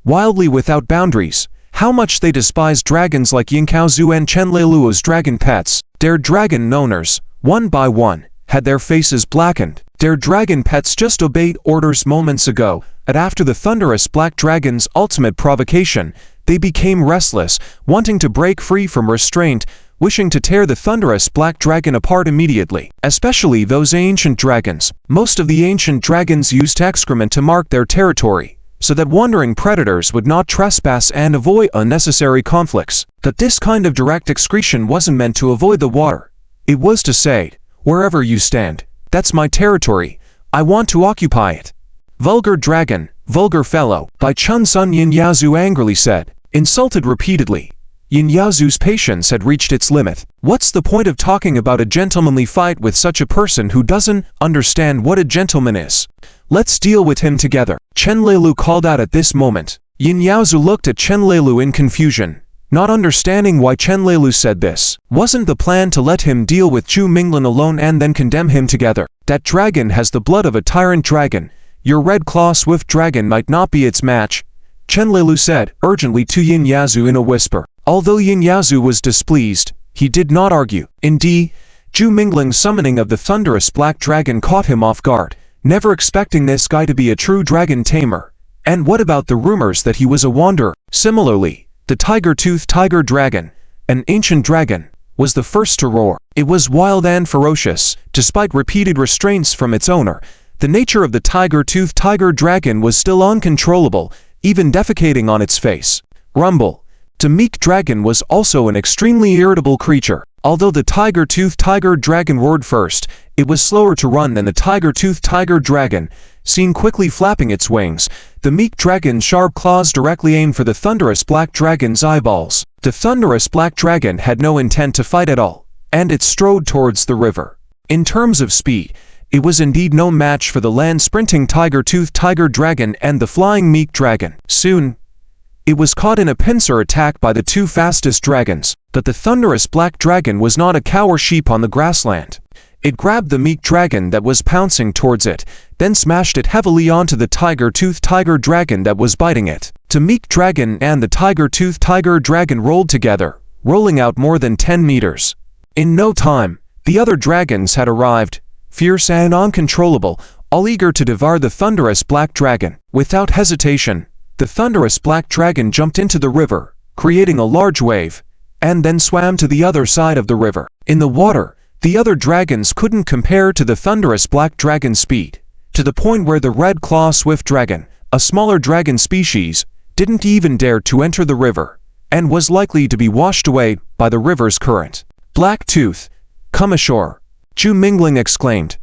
Wildly without boundaries, how much they despised dragons like Yingcaozu and Chen Leiluo's dragon pets. Their dragon owners, one by one, had their faces blackened. Their dragon pets just obeyed orders moments ago, and after the thunderous black dragon's ultimate provocation, they became restless, wanting to break free from restraint, wishing to tear the thunderous black dragon apart immediately, especially those ancient dragons. Most of the ancient dragons used excrement to mark their territory, so that wandering predators would not trespass and avoid unnecessary conflicts. That this kind of direct excretion wasn't meant to avoid the water. It was to say, wherever you stand, that's my territory, I want to occupy it. Vulgar dragon, vulgar fellow, by Chun Sun Yin Yazu angrily said, insulted repeatedly. Yin Yazu's patience had reached its limit. What's the point of talking about a gentlemanly fight with such a person who doesn't understand what a gentleman is? Let's deal with him together. Chen Leilu called out at this moment. Yin Yaozu looked at Chen Leilu in confusion, not understanding why Chen Leilu said this. Wasn't the plan to let him deal with Zhu Minglin alone and then condemn him together? That dragon has the blood of a tyrant dragon. Your Red Claw Swift Dragon might not be its match, Chen Leilu said urgently to Yin Yaozu in a whisper. Although Yin Yaozu was displeased, he did not argue. Indeed, Zhu Mingling's summoning of the thunderous black dragon caught him off guard, never expecting this guy to be a true dragon tamer. And what about the rumors that he was a wanderer? Similarly, the tiger-toothed tiger dragon, an ancient dragon, was the first to roar. It was wild and ferocious, despite repeated restraints from its owner. The nature of the tiger-toothed tiger dragon was still uncontrollable, even defecating on its face. Rumble. The meek dragon was also an extremely irritable creature. Although the tiger-toothed tiger dragon roared first, it was slower to run than the tiger-toothed tiger dragon. Seen quickly flapping its wings, the meek dragon's sharp claws directly aimed for the thunderous black dragon's eyeballs. The thunderous black dragon had no intent to fight at all, and it strode towards the river. In terms of speed, it was indeed no match for the land-sprinting tiger-toothed tiger dragon and the flying meek dragon. Soon, it was caught in a pincer attack by the two fastest dragons. But the thunderous black dragon was not a cow or sheep on the grassland. It grabbed the meek dragon that was pouncing towards it, then smashed it heavily onto the tiger-toothed tiger dragon that was biting it. The meek dragon and the tiger-toothed tiger dragon rolled together, rolling out more than 10 meters. In no time, the other dragons had arrived, fierce and uncontrollable, all eager to devour the thunderous black dragon. Without hesitation, the thunderous black dragon jumped into the river, creating a large wave, and then swam to the other side of the river. In the water, the other dragons couldn't compare to the thunderous black dragon's speed, to the point where the Red Claw Swift Dragon, a smaller dragon species, didn't even dare to enter the river, and was likely to be washed away by the river's current. Black Tooth, come ashore, Zhu Mingling exclaimed.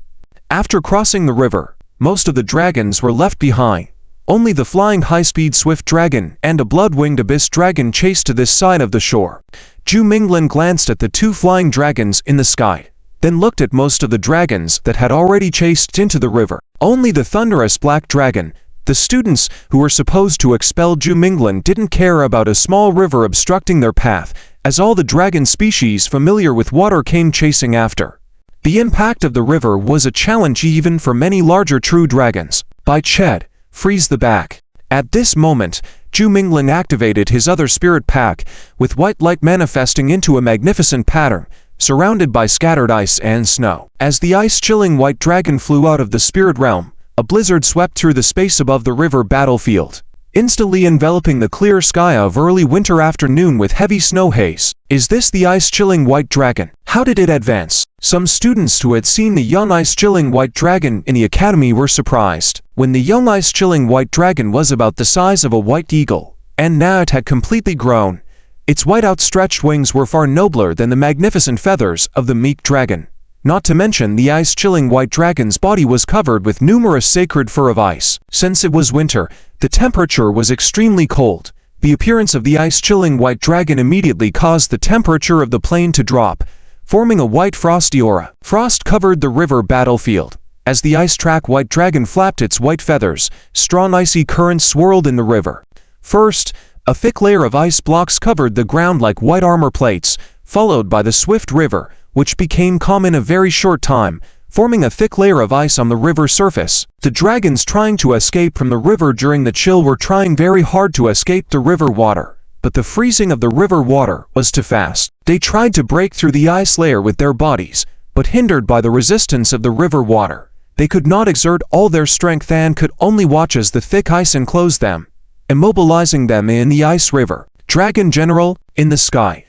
After crossing the river, most of the dragons were left behind. Only the flying high-speed swift dragon and a blood-winged abyss dragon chased to this side of the shore. Zhu Minglin glanced at the two flying dragons in the sky, then looked at most of the dragons that had already chased into the river. Only the thunderous black dragon, the students who were supposed to expel Zhu Minglin, didn't care about a small river obstructing their path, as all the dragon species familiar with water came chasing after. The impact of the river was a challenge even for many larger true dragons. By Ched, freeze the back. At this moment, Zhu Minglin activated his other spirit pack, with white light manifesting into a magnificent pattern, surrounded by scattered ice and snow. As the ice-chilling white dragon flew out of the spirit realm, a blizzard swept through the space above the river battlefield, instantly enveloping the clear sky of early winter afternoon with heavy snow haze. Is this the ice-chilling white dragon? How did it advance? Some students who had seen the young ice-chilling white dragon in the academy were surprised. When the young ice-chilling white dragon was about the size of a white eagle, and now it had completely grown, its white outstretched wings were far nobler than the magnificent feathers of the meek dragon. Not to mention the ice-chilling white dragon's body was covered with numerous sacred fur of ice. Since it was winter, the temperature was extremely cold. The appearance of the ice-chilling white dragon immediately caused the temperature of the plain to drop, forming a white frosty aura. Frost covered the river battlefield. As the ice-track white dragon flapped its white feathers, strong icy currents swirled in the river. First, a thick layer of ice blocks covered the ground like white armor plates, followed by the swift river, which became calm in a very short time, forming a thick layer of ice on the river surface. The dragons trying to escape from the river during the chill were trying very hard to escape the river water, but the freezing of the river water was too fast. They tried to break through the ice layer with their bodies, but hindered by the resistance of the river water, they could not exert all their strength and could only watch as the thick ice enclosed them, immobilizing them in the ice river. Dragon General, in the sky.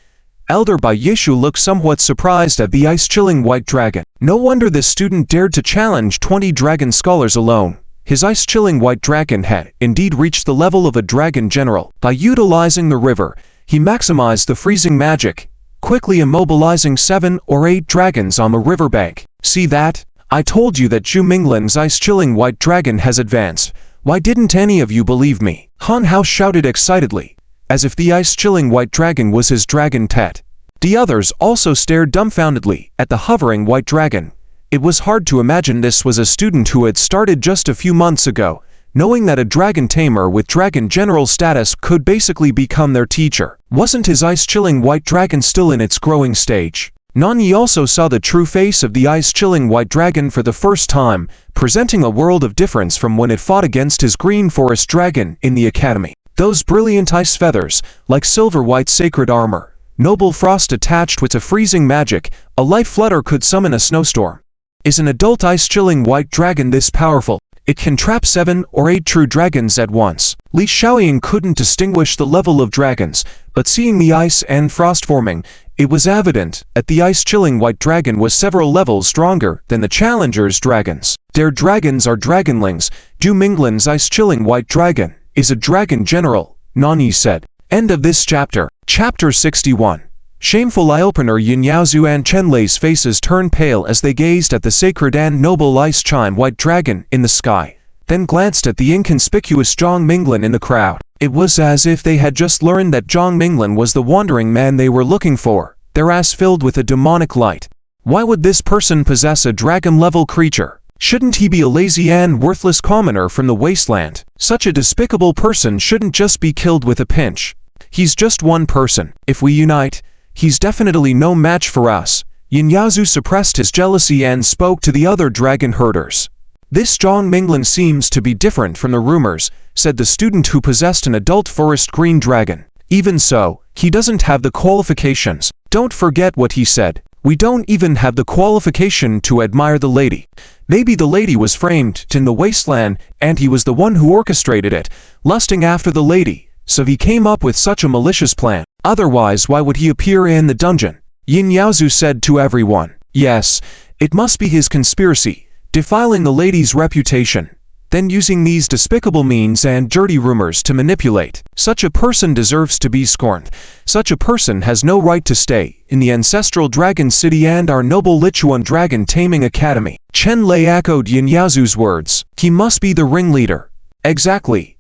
Elder Bai Yishu looked somewhat surprised at the ice-chilling white dragon. No wonder this student dared to challenge 20 dragon scholars alone. His ice-chilling white dragon had indeed reached the level of a dragon general. By utilizing the river, he maximized the freezing magic, quickly immobilizing 7 or 8 dragons on the riverbank. See that? I told you that Zhu Minglin's ice-chilling white dragon has advanced. Why didn't any of you believe me? Han Hao shouted excitedly, as if the ice-chilling white dragon was his dragon pet. The others also stared dumbfoundedly at the hovering white dragon. It was hard to imagine this was a student who had started just a few months ago, knowing that a dragon tamer with dragon general status could basically become their teacher. Wasn't his ice-chilling white dragon still in its growing stage? Nani also saw the true face of the ice-chilling white dragon for the first time, presenting a world of difference from when it fought against his green forest dragon in the academy. Those brilliant ice feathers, like silver-white sacred armor, noble frost attached with a freezing magic, a light flutter could summon a snowstorm. Is an adult ice-chilling white dragon this powerful? It can trap 7 or 8 true dragons at once. Li Xiaoying couldn't distinguish the level of dragons, but seeing the ice and frost forming, it was evident that the ice-chilling white dragon was several levels stronger than the challenger's dragons. Their dragons are dragonlings. Zhu Minglin's ice-chilling white dragon is a dragon general, Nani said. End of this chapter. Chapter 61. Shameful eye-opener. Yin Yaozu and Chen Lei's faces turned pale as they gazed at the sacred and noble ice-chime white dragon in the sky, then glanced at the inconspicuous Zhang Minglin in the crowd. It was as if they had just learned that Zhang Minglin was the wandering man they were looking for, their eyes filled with a demonic light. Why would this person possess a dragon-level creature? Shouldn't he be a lazy and worthless commoner from the wasteland? Such a despicable person shouldn't just be killed with a pinch. He's just one person. If we unite, he's definitely no match for us. Yin Yaozu suppressed his jealousy and spoke to the other dragon herders. This Zhang Minglin seems to be different from the rumors, said the student who possessed an adult forest green dragon. Even so, he doesn't have the qualifications. Don't forget what he said. We don't even have the qualification to admire the lady. Maybe the lady was framed in the wasteland and he was the one who orchestrated it, lusting after the lady, so he came up with such a malicious plan. Otherwise, why would he appear in the dungeon? Yin Yaozu said to everyone. Yes, it must be his conspiracy, defiling the lady's reputation, then using these despicable means and dirty rumors to manipulate. Such a person deserves to be scorned. Such a person has no right to stay in the ancestral dragon city and our noble Lichuan dragon taming academy. Chen Lei echoed Yin Yaozu's words. He must be the ringleader. Exactly.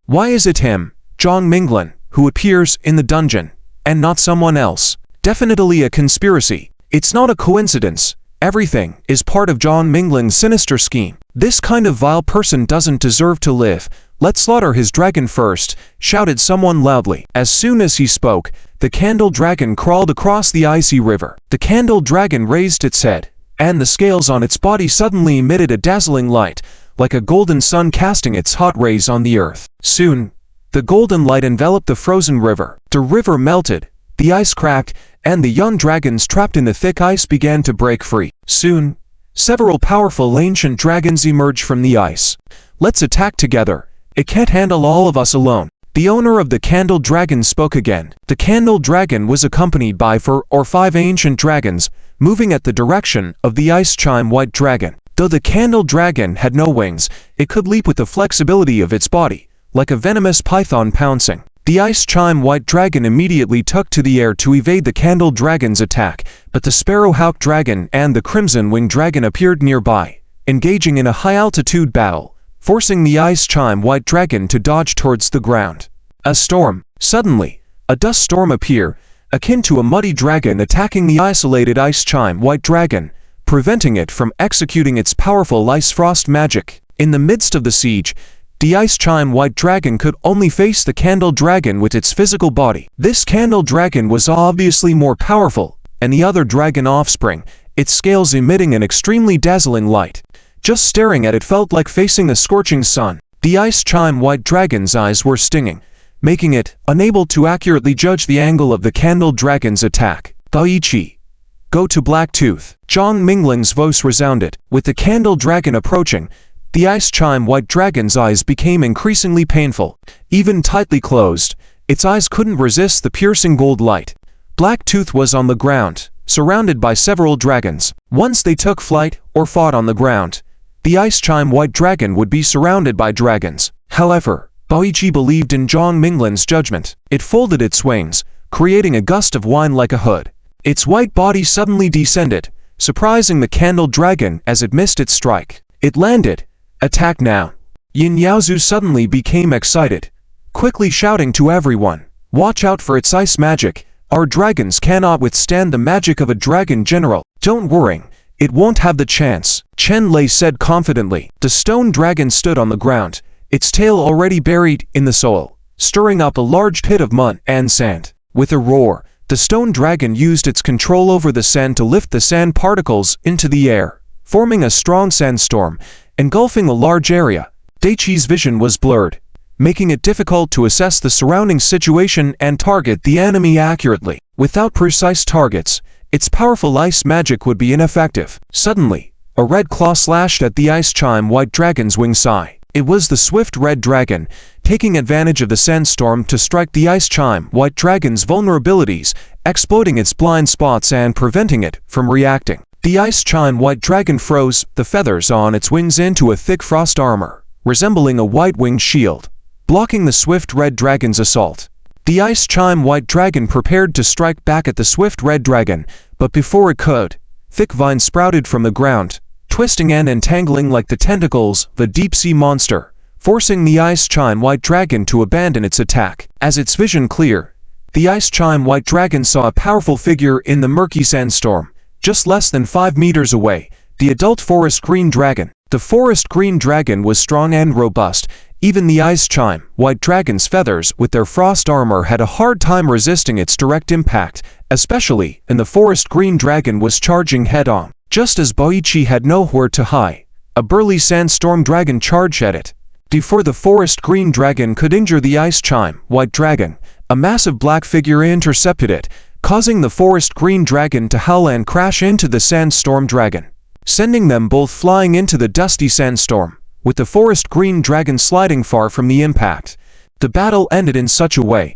Why is it him, Zhang Minglin, who appears in the dungeon, and not someone else? Definitely a conspiracy. It's not a coincidence. Everything is part of Zhang Minglin's sinister scheme. This kind of vile person doesn't deserve to live. Let's slaughter his dragon first, shouted someone loudly. As soon as he spoke, the candle dragon crawled across the icy river. The candle dragon raised its head, and the scales on its body suddenly emitted a dazzling light, like a golden sun casting its hot rays on the earth. Soon, the golden light enveloped the frozen river. The river melted, the ice cracked, and the young dragons trapped in the thick ice began to break free. Soon, several powerful ancient dragons emerged from the ice. Let's attack together. It can't handle all of us alone. The owner of the candle dragon spoke again. The candle dragon was accompanied by 4 or 5 ancient dragons, moving at the direction of the ice-chime white dragon. Though the candle dragon had no wings, it could leap with the flexibility of its body, like a venomous python pouncing. The ice-chime white dragon immediately took to the air to evade the candle dragon's attack, but the sparrowhawk dragon and the crimson-winged dragon appeared nearby, engaging in a high-altitude battle, forcing the ice-chime white dragon to dodge towards the ground. A storm. Suddenly, a dust storm appeared, akin to a muddy dragon attacking the isolated ice-chime white dragon, preventing it from executing its powerful ice frost magic. In the midst of the siege, the ice-chime white dragon could only face the candle dragon with its physical body. This candle dragon was obviously more powerful, and the other dragon offspring, its scales emitting an extremely dazzling light. Just staring at it felt like facing the scorching sun. The ice-chime white dragon's eyes were stinging, making it unable to accurately judge the angle of the candle dragon's attack. Daiichi, go to Blacktooth. Zhang Minglin's voice resounded. With the candle dragon approaching, the ice-chime white dragon's eyes became increasingly painful. Even tightly closed, its eyes couldn't resist the piercing gold light. Blacktooth was on the ground, surrounded by several dragons. Once they took flight or fought on the ground, the Ice Chime White Dragon would be surrounded by dragons. However, Boichi believed in Zhang Minglan's judgment. It folded its wings, creating a gust of wind like a hood. Its white body suddenly descended, surprising the Candle Dragon as it missed its strike. It landed. Attack now. Yin Yaozu suddenly became excited, quickly shouting to everyone, "Watch out for its ice magic. Our dragons cannot withstand the magic of a dragon general." "Don't worry, it won't have the chance," Chen Lei said confidently. The stone dragon stood on the ground, its tail already buried in the soil, stirring up a large pit of mud and sand. With a roar, the stone dragon used its control over the sand to lift the sand particles into the air, forming a strong sandstorm, engulfing a large area. Daichi's vision was blurred, making it difficult to assess the surrounding situation and target the enemy accurately. Without precise targets, its powerful ice magic would be ineffective. Suddenly, a red claw slashed at the Ice Chime White Dragon's wing side. It was the swift red dragon, taking advantage of the sandstorm to strike the Ice Chime White Dragon's vulnerabilities, exploiting its blind spots and preventing it from reacting. The Ice Chime White Dragon froze the feathers on its wings into a thick frost armor, resembling a white-winged shield, blocking the swift red dragon's assault. The Ice Chime White Dragon prepared to strike back at the swift red dragon, but before it could, thick vines sprouted from the ground, twisting and entangling like the tentacles of a deep-sea monster, forcing the Ice Chime White Dragon to abandon its attack. As its vision cleared, the Ice Chime White Dragon saw a powerful figure in the murky sandstorm, just less than 5 meters away, the adult Forest Green Dragon. The Forest Green Dragon was strong and robust. Even the Ice Chime White Dragon's feathers with their frost armor had a hard time resisting its direct impact, especially when the Forest Green Dragon was charging head-on. Just as Boichi had nowhere to hide, a burly sandstorm dragon charged at it. Before the Forest Green Dragon could injure the Ice Chime White Dragon, a massive black figure intercepted it, causing the Forest Green Dragon to howl and crash into the Sandstorm Dragon, sending them both flying into the dusty sandstorm, with the Forest Green Dragon sliding far from the impact. The battle ended in such a way,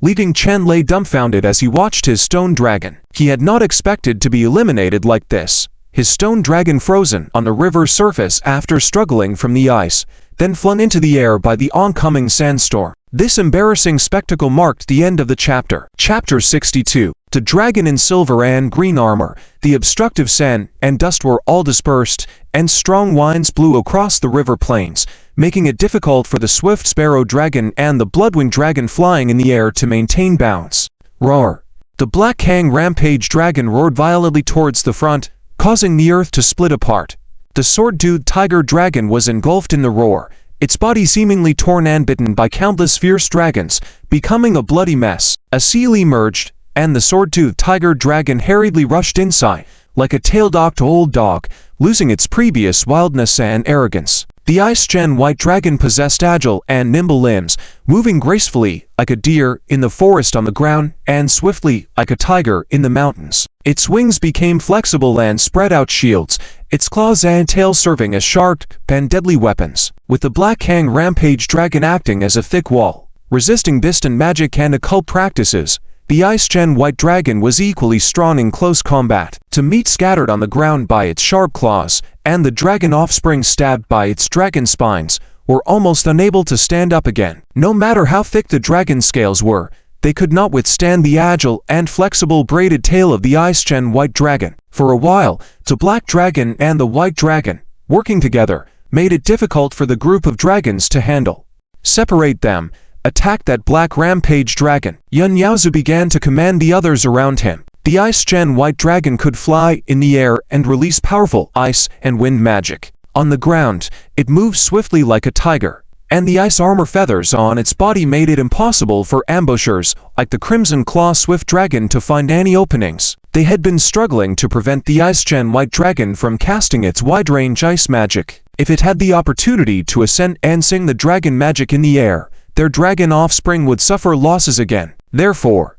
leaving Chen Lei dumbfounded as he watched his stone dragon. He had not expected to be eliminated like this. His stone dragon frozen on the river's surface after struggling from the ice, then flung into the air by the oncoming sandstorm. This embarrassing spectacle marked the end of the chapter. Chapter 62. The dragon in silver and green armor, the obstructive sand and dust were all dispersed, and strong winds blew across the river plains, making it difficult for the swift sparrow dragon and the bloodwing dragon flying in the air to maintain balance. Roar! The Black Kang Rampage Dragon roared violently towards the front, causing the earth to split apart. The Sword-Toothed Tiger Dragon was engulfed in the roar, its body seemingly torn and bitten by countless fierce dragons, becoming a bloody mess. A seal emerged, and the Sword-Toothed Tiger Dragon hurriedly rushed inside, like a tail-docked old dog, losing its previous wildness and arrogance. The Ice Chime White Dragon possessed agile and nimble limbs, moving gracefully like a deer in the forest on the ground and swiftly like a tiger in the mountains. Its wings became flexible and spread out shields, its claws and tail serving as sharp and deadly weapons, with the Black Kang Rampage Dragon acting as a thick wall, resisting distant magic and occult practices. The Ice Chime White Dragon was equally strong in close combat. To meet scattered on the ground by its sharp claws, and the dragon offspring stabbed by its dragon spines, were almost unable to stand up again. No matter how thick the dragon scales were, they could not withstand the agile and flexible braided tail of the Ice Chime White Dragon. For a while, the Black Dragon and the White Dragon, working together, made it difficult for the group of dragons to handle. Separate them. Attack that Black Rampage Dragon. Yun Yaozu began to command the others around him. The Ice Chime White Dragon could fly in the air and release powerful ice and wind magic. On the ground, it moved swiftly like a tiger, and the ice armor feathers on its body made it impossible for ambushers like the Crimson Claw Swift Dragon to find any openings. They had been struggling to prevent the Ice Chime White Dragon from casting its wide-range ice magic. If it had the opportunity to ascend and sing the dragon magic in the air, their dragon offspring would suffer losses again. Therefore,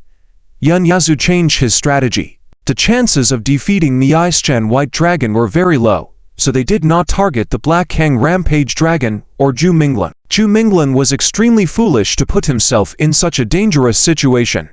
Yun Yaozu changed his strategy. The chances of defeating the Ice Chime White Dragon were very low, so they did not target the Black Kang Rampage Dragon or Zhu Minglan. Zhu Minglan was extremely foolish to put himself in such a dangerous situation.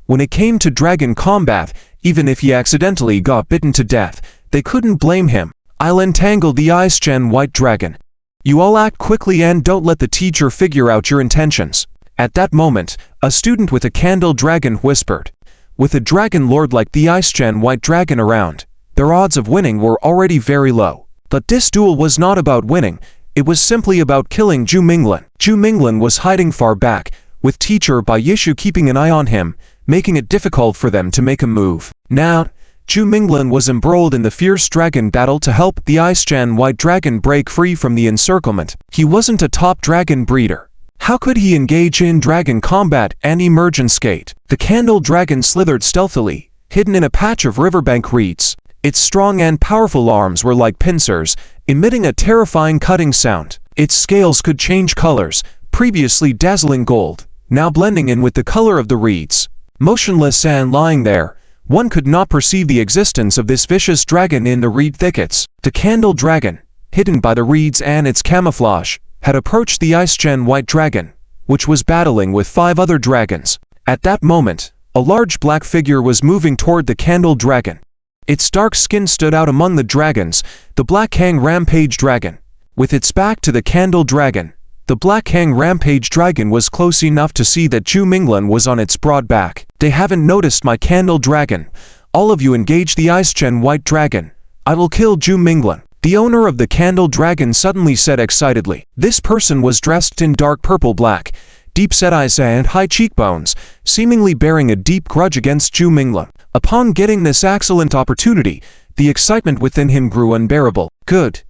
When it came to dragon combat, even if he accidentally got bitten to death, they couldn't blame him. "I'll entangle the Ice Gen White Dragon. You all act quickly and don't let the teacher figure out your intentions." At that moment, a student with a candle dragon whispered. With a dragon lord like the Ice Gen White Dragon around, their odds of winning were already very low. But this duel was not about winning, it was simply about killing Zhu Minglin. Zhu Minglin was hiding far back, with teacher Bai Yishu keeping an eye on him, making it difficult for them to make a move. Now, Zhu Minglin was embroiled in the fierce dragon battle to help the Ice Gen White Dragon break free from the encirclement. He wasn't a top dragon breeder. How could he engage in dragon combat and emerge unscathed? The candle dragon slithered stealthily, hidden in a patch of riverbank reeds. Its strong and powerful arms were like pincers, emitting a terrifying cutting sound. Its scales could change colors, previously dazzling gold, now blending in with the color of the reeds. Motionless and lying there, one could not perceive the existence of this vicious dragon in the reed thickets. The candle dragon, hidden by the reeds and its camouflage, had approached the Ice Gen White Dragon, which was battling with 5 other dragons. At that moment, a large black figure was moving toward the candle dragon. Its dark skin stood out among the dragons, the Black Hang Rampage Dragon. With its back to the candle dragon, the Black Hang Rampage Dragon was close enough to see that Zhu Minglin was on its broad back. "They haven't noticed my candle dragon. All of you engage the Ice Gen White Dragon. I will kill Zhu Minglin." The owner of the candle dragon suddenly said excitedly. This person was dressed in dark purple-black, deep-set eyes and high cheekbones, seemingly bearing a deep grudge against Zhu Minglin. Upon getting this excellent opportunity, the excitement within him grew unbearable. "Good.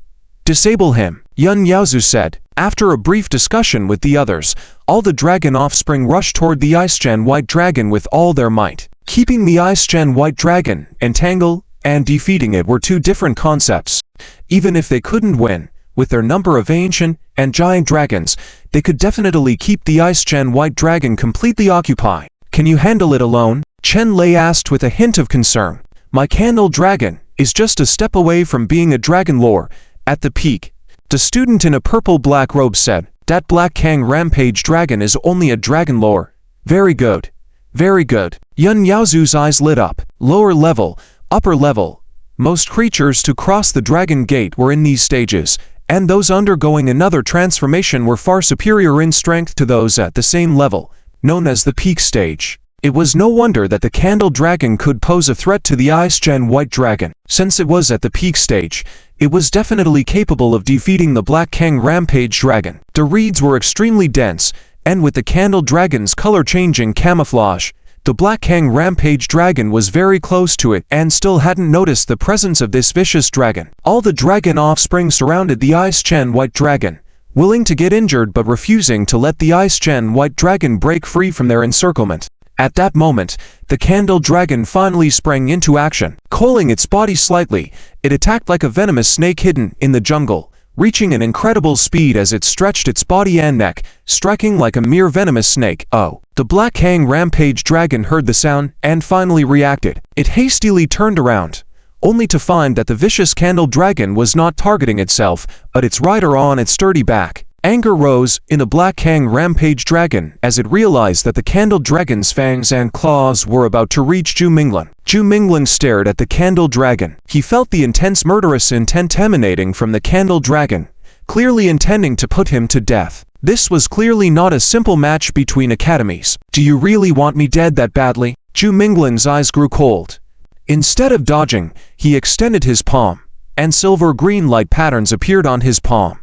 Disable him," Yun Yaozu said. After a brief discussion with the others, all the dragon offspring rushed toward the Ice Gen White Dragon with all their might. Keeping the Ice Gen White Dragon, entangle, and defeating it were 2 different concepts. Even if they couldn't win, with their number of ancient and giant dragons, they could definitely keep the Ice Gen White Dragon completely occupied. "Can you handle it alone?" Chen Lei asked with a hint of concern. "My candle dragon is just a step away from being a dragon lore, at the peak." The student in a purple-black robe said, "That Black Hang Rampage Dragon is only a dragon lore. Very good. Very good." Yun Yaozu's eyes lit up. Lower level, upper level. Most creatures to cross the dragon gate were in these stages, and those undergoing another transformation were far superior in strength to those at the same level, known as the peak stage. It was no wonder that the candle dragon could pose a threat to the Ice Gen White Dragon. Since it was at the peak stage, it was definitely capable of defeating the Black Hang Rampage Dragon. The reeds were extremely dense, and with the candle dragon's color-changing camouflage, the Black Hang Rampage Dragon was very close to it and still hadn't noticed the presence of this vicious dragon. All the dragon offspring surrounded the Ice Gen White Dragon, willing to get injured but refusing to let the Ice Gen White Dragon break free from their encirclement. At that moment, the candle dragon finally sprang into action. Coiling its body slightly, it attacked like a venomous snake hidden in the jungle, reaching an incredible speed as it stretched its body and neck, striking like a mere venomous snake. Oh! The Black Hang Rampage Dragon heard the sound and finally reacted. It hastily turned around, only to find that the vicious candle dragon was not targeting itself, but its rider on its sturdy back. Anger rose in the Black Hang Rampage Dragon as it realized that the candle dragon's fangs and claws were about to reach Zhu Minglin. Zhu Minglin stared at the candle dragon. He felt the intense murderous intent emanating from the candle dragon, clearly intending to put him to death. This was clearly not a simple match between academies. "Do you really want me dead that badly?" Zhu Minglin's eyes grew cold. Instead of dodging, he extended his palm, and silver-green light patterns appeared on his palm.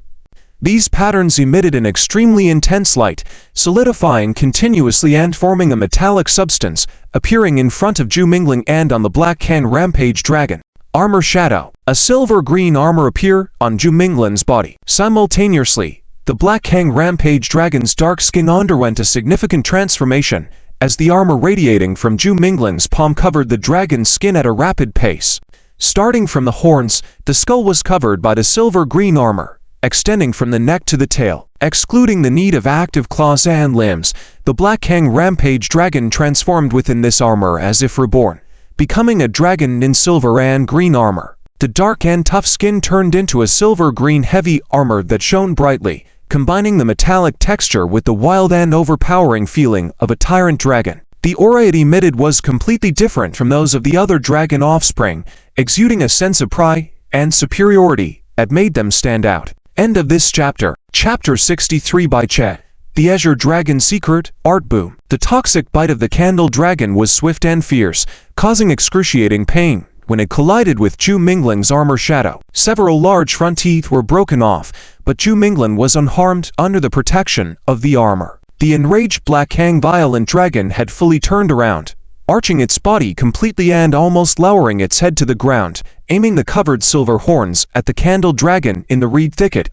These patterns emitted an extremely intense light, solidifying continuously and forming a metallic substance, appearing in front of Zhu Minglin and on the Black Hang Rampage Dragon. Armor Shadow. A silver-green armor appeared on Zhu Minglin's body. Simultaneously, the Black Hang Rampage Dragon's dark skin underwent a significant transformation, as the armor radiating from Zhu Minglin's palm covered the dragon's skin at a rapid pace. Starting from the horns, the skull was covered by the silver-green armor, extending from the neck to the tail. Excluding the need of active claws and limbs, the Black Hang Rampage Dragon transformed within this armor as if reborn, becoming a dragon in silver and green armor. The dark and tough skin turned into a silver-green heavy armor that shone brightly, combining the metallic texture with the wild and overpowering feeling of a tyrant dragon. The aura it emitted was completely different from those of the other dragon offspring, exuding a sense of pride and superiority that made them stand out. End of this chapter. Chapter 63 by Chet. The Azure Dragon Secret, Art Boom. The toxic bite of the Candle Dragon was swift and fierce, causing excruciating pain when it collided with Zhu Mingling's armor shadow. Several large front teeth were broken off, but Zhu Mingling was unharmed under the protection of the armor. The enraged Black Hang Violent Dragon had fully turned around, arching its body completely and almost lowering its head to the ground, aiming the covered silver horns at the Candle Dragon in the reed thicket.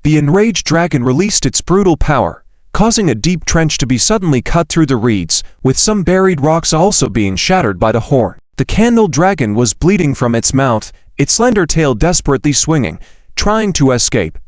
The enraged dragon released its brutal power, causing a deep trench to be suddenly cut through the reeds, with some buried rocks also being shattered by the horn. The Candle Dragon was bleeding from its mouth, its slender tail desperately swinging, trying to escape.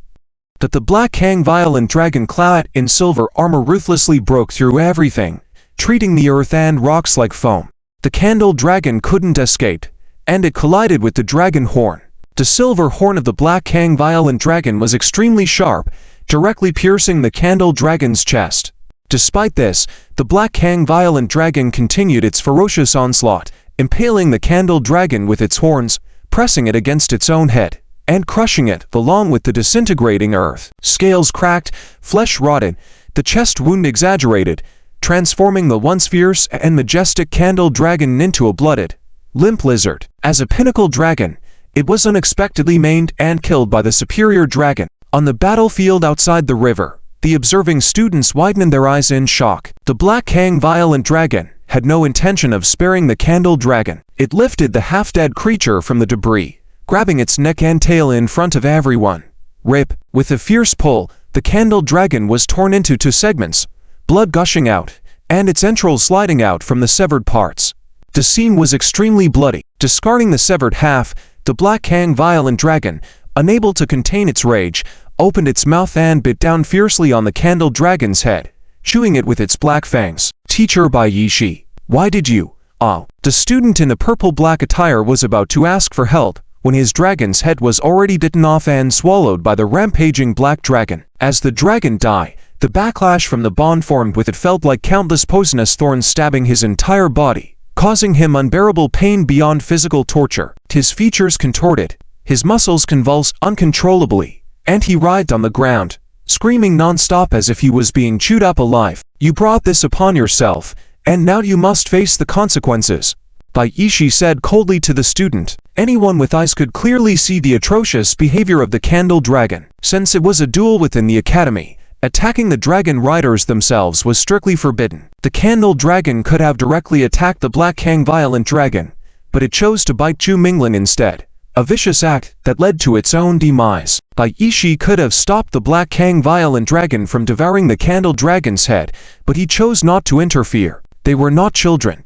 But the Black Hang Violent Dragon clad in silver armor ruthlessly broke through everything, treating the earth and rocks like foam. The Candle Dragon couldn't escape, and it collided with the dragon horn. The silver horn of the Black Hang Violent Dragon was extremely sharp, directly piercing the Candle Dragon's chest. Despite this, the Black Hang Violent Dragon continued its ferocious onslaught, impaling the Candle Dragon with its horns, pressing it against its own head, and crushing it along with the disintegrating earth. Scales cracked, flesh rotted, the chest wound exaggerated, transforming the once fierce and majestic Candle Dragon into a blooded, limp lizard. As a pinnacle dragon, it was unexpectedly maimed and killed by the superior dragon. On the battlefield outside the river, the observing students widened their eyes in shock. The Black Hang Violent Dragon had no intention of sparing the Candle Dragon. It lifted the half-dead creature from the debris, grabbing its neck and tail in front of everyone. Rip! With a fierce pull, the Candle Dragon was torn into 2 segments, blood gushing out, and its entrails sliding out from the severed parts. The scene was extremely bloody. Discarding the severed half, the Black Hang Violent Dragon, unable to contain its rage, opened its mouth and bit down fiercely on the Candle Dragon's head, chewing it with its black fangs. Teacher by Yishi. Why did you? The student in the purple-black attire was about to ask for help, when his dragon's head was already bitten off and swallowed by the rampaging black dragon. As the dragon died, the backlash from the bond formed with it felt like countless poisonous thorns stabbing his entire body, causing him unbearable pain beyond physical torture. His features contorted, his muscles convulsed uncontrollably, and he writhed on the ground, screaming non-stop as if he was being chewed up alive. You brought this upon yourself, and now you must face the consequences. Baishi said coldly to the student. Anyone with eyes could clearly see the atrocious behavior of the Candle Dragon. Since it was a duel within the academy, attacking the dragon riders themselves was strictly forbidden. The Candle Dragon could have directly attacked the Black Hang Violent Dragon, but it chose to bite Zhu Mingling instead, a vicious act that led to its own demise. Baishi could have stopped the Black Hang Violent Dragon from devouring the Candle Dragon's head, but he chose not to interfere. They were not children.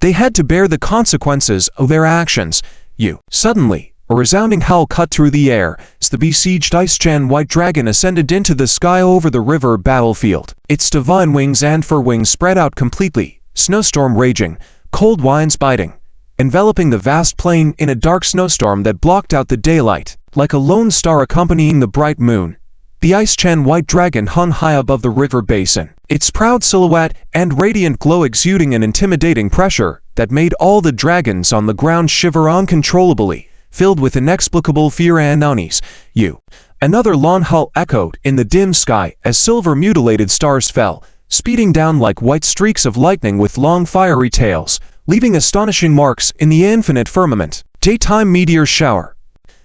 They had to bear the consequences of their actions. Suddenly, a resounding howl cut through the air as the besieged Ice-Chan White Dragon ascended into the sky over the river battlefield. Its divine wings and fur wings spread out completely, snowstorm raging, cold winds biting, enveloping the vast plain in a dark snowstorm that blocked out the daylight. Like a lone star accompanying the bright moon, the Ice-Chan White Dragon hung high above the river basin, its proud silhouette and radiant glow exuding an intimidating pressure that made all the dragons on the ground shiver uncontrollably, filled with inexplicable fear and unease. Another long howl echoed in the dim sky as silver mutilated stars fell, speeding down like white streaks of lightning with long fiery tails, leaving astonishing marks in the infinite firmament. Daytime meteor shower.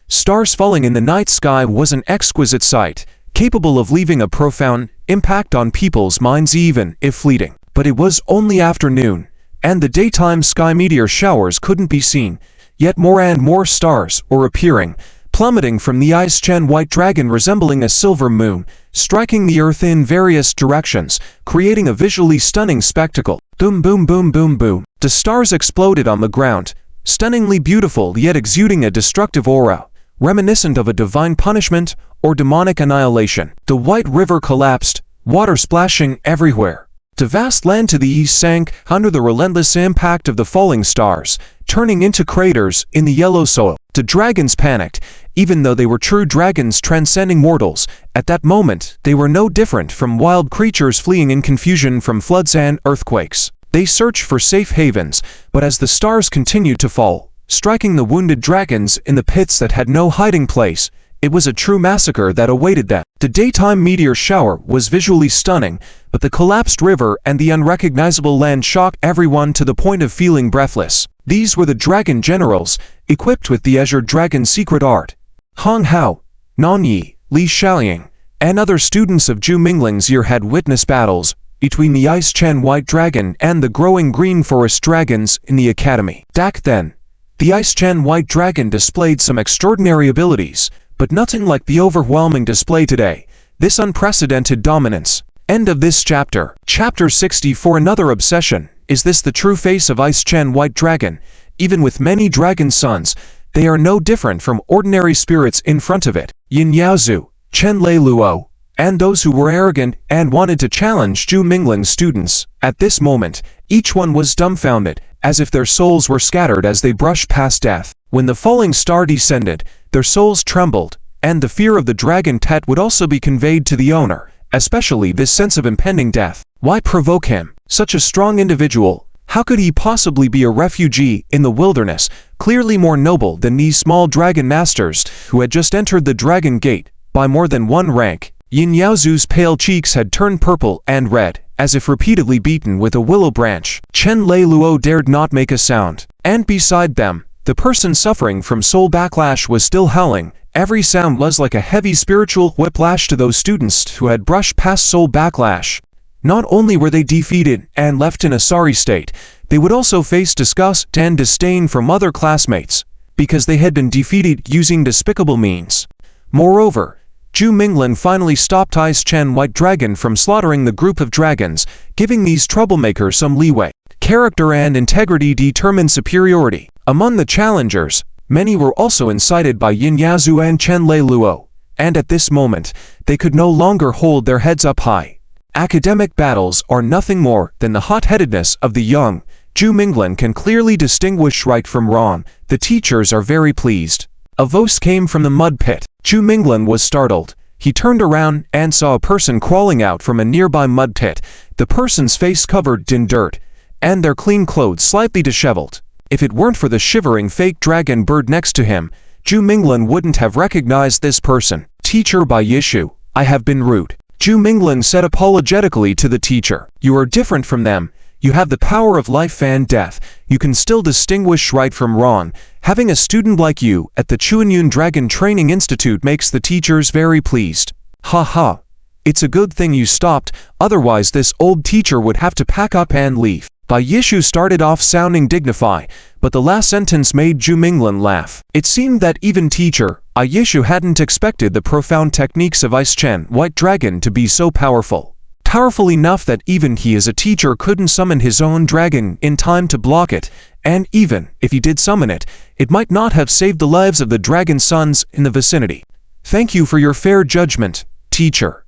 Stars falling in the night sky was an exquisite sight, capable of leaving a profound impact on people's minds even if fleeting. But it was only afternoon, and the daytime sky meteor showers couldn't be seen, yet more and more stars were appearing, plummeting from the Ice-Chan White Dragon resembling a silver moon, striking the earth in various directions, creating a visually stunning spectacle. Boom boom boom boom boom. The stars exploded on the ground, stunningly beautiful yet exuding a destructive aura, reminiscent of a divine punishment or demonic annihilation. The white river collapsed, water splashing everywhere. The vast land to the east sank under the relentless impact of the falling stars, turning into craters in the yellow soil. The dragons panicked, even though they were true dragons transcending mortals. At that moment, they were no different from wild creatures fleeing in confusion from floods and earthquakes. They searched for safe havens, but as the stars continued to fall, striking the wounded dragons in the pits that had no hiding place, it was a true massacre that awaited them. The daytime meteor shower was visually stunning, but the collapsed river and the unrecognizable land shocked everyone to the point of feeling breathless. These were the dragon generals, equipped with the Azure Dragon's secret art. Hong Hao, Nan Yi, Li Xiaoying, and other students of Zhu Mingling's year had witnessed battles between the Ice Chen White Dragon and the growing Green Forest Dragons in the academy. Back then, the Ice Chen White Dragon displayed some extraordinary abilities, but nothing like the overwhelming display today. This unprecedented dominance. End of this chapter. Chapter 60. For another obsession. Is this the true face of Ice Chen White Dragon? Even with many dragon sons, they are no different from ordinary spirits in front of it. Yin Yaozu, Chen Lei Luo, and those who were arrogant and wanted to challenge Zhu Mingling's students. At this moment, each one was dumbfounded, as if their souls were scattered as they brushed past death. When the falling star descended, their souls trembled, and the fear of the dragon Tet would also be conveyed to the owner, especially this sense of impending death. Why provoke him? Such a strong individual, how could he possibly be a refugee in the wilderness, clearly more noble than these small dragon masters who had just entered the dragon gate by more than one rank? Yin Yaozu's pale cheeks had turned purple and red, as if repeatedly beaten with a willow branch. Chen Lei Luo dared not make a sound, and beside them, the person suffering from soul backlash was still howling. Every sound was like a heavy spiritual whiplash to those students who had brushed past soul backlash. Not only were they defeated and left in a sorry state, they would also face disgust and disdain from other classmates, because they had been defeated using despicable means. Moreover, Zhu Mingling finally stopped Ice Chen White Dragon from slaughtering the group of dragons, giving these troublemakers some leeway. Character and integrity determine superiority. Among the challengers, many were also incited by Yin Yaozu and Chen Lei Luo, and at this moment, they could no longer hold their heads up high. Academic battles are nothing more than the hot-headedness of the young. Zhu Mingling can clearly distinguish right from wrong. The teachers are very pleased. A voice came from the mud pit. Zhu Mingling was startled. He turned around and saw a person crawling out from a nearby mud pit, the person's face covered in dirt, and their clean clothes slightly disheveled. If it weren't for the shivering fake dragon bird next to him, Zhu Mingling wouldn't have recognized this person. Teacher Bai Yishu, I have been rude. Zhu Mingling said apologetically to the teacher. You are different from them. You have the power of life and death. You can still distinguish right from wrong. Having a student like you at the Chuanyun Dragon Training Institute makes the teachers very pleased. Ha ha. It's a good thing you stopped, otherwise this old teacher would have to pack up and leave. Bai Yishu started off sounding dignified, but the last sentence made Zhu Mingling laugh. It seemed that even teacher Bai Yishu hadn't expected the profound techniques of Ice Chen White Dragon to be so powerful. Powerful enough that even he as a teacher couldn't summon his own dragon in time to block it, and even if he did summon it, it might not have saved the lives of the dragon sons in the vicinity. Thank you for your fair judgment, teacher.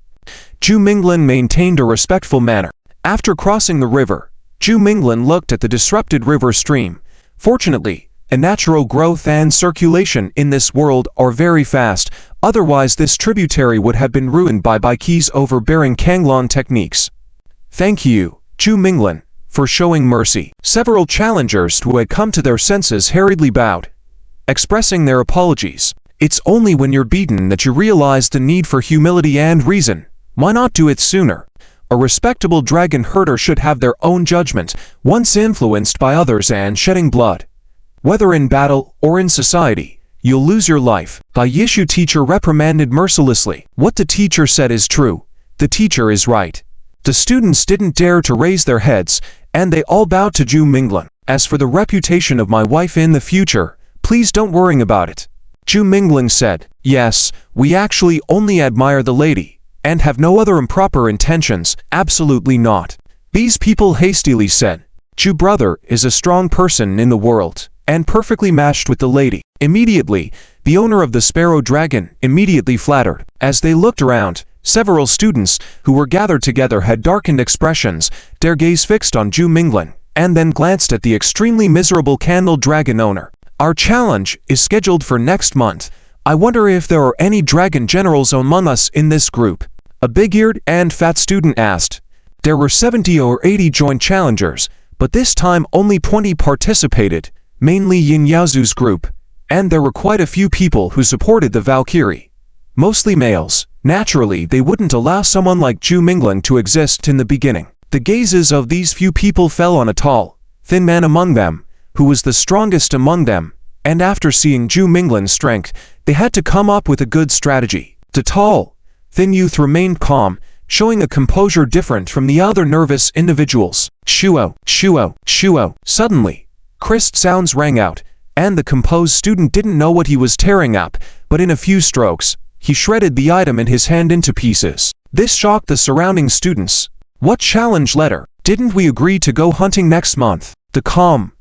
Zhu Mingling maintained a respectful manner. After crossing the river, Zhu Mingling looked at the disrupted river stream. Fortunately, a natural growth and circulation in this world are very fast, otherwise this tributary would have been ruined by Bai Qi's overbearing Kanglong techniques. Thank you, Zhu Mingling, for showing mercy. Several challengers who had come to their senses hurriedly bowed, expressing their apologies. It's only when you're beaten that you realize the need for humility and reason. Why not do it sooner? A respectable dragon herder should have their own judgment, once influenced by others and shedding blood. Whether in battle or in society, you'll lose your life. Bai Yishu teacher reprimanded mercilessly. What the teacher said is true. The teacher is right. The students didn't dare to raise their heads, and they all bowed to Zhu Mingling. As for the reputation of my wife in the future, please don't worry about it. Zhu Mingling said, yes, we actually only admire the lady, and have no other improper intentions. Absolutely not. These people hastily said. Zhu brother is a strong person in the world, and perfectly matched with the lady. Immediately, the owner of the Sparrow Dragon immediately flattered. As they looked around, several students who were gathered together had darkened expressions, their gaze fixed on Zhu Mingling, and then glanced at the extremely miserable Candle Dragon owner. Our challenge is scheduled for next month. I wonder if there are any dragon generals among us in this group. A big-eared and fat student asked. There were 70 or 80 joint challengers, But this time only 20 participated, mainly Yin Yaozu's group, and there were quite a few people who supported the Valkyrie. Mostly males. Naturally, they wouldn't allow someone like Zhu Minglan to exist in the beginning. The gazes of these few people fell on a tall, thin man among them, who was the strongest among them, and after seeing Zhu Minglan's strength, they had to come up with a good strategy. The tall, thin youth remained calm, showing a composure different from the other nervous individuals. Shuo, shuo, shuo. Suddenly, crisp sounds rang out, and the composed student didn't know what he was tearing up, but in a few strokes, he shredded the item in his hand into pieces. This shocked the surrounding students. What challenge letter? Didn't we agree to go hunting next month? The calm,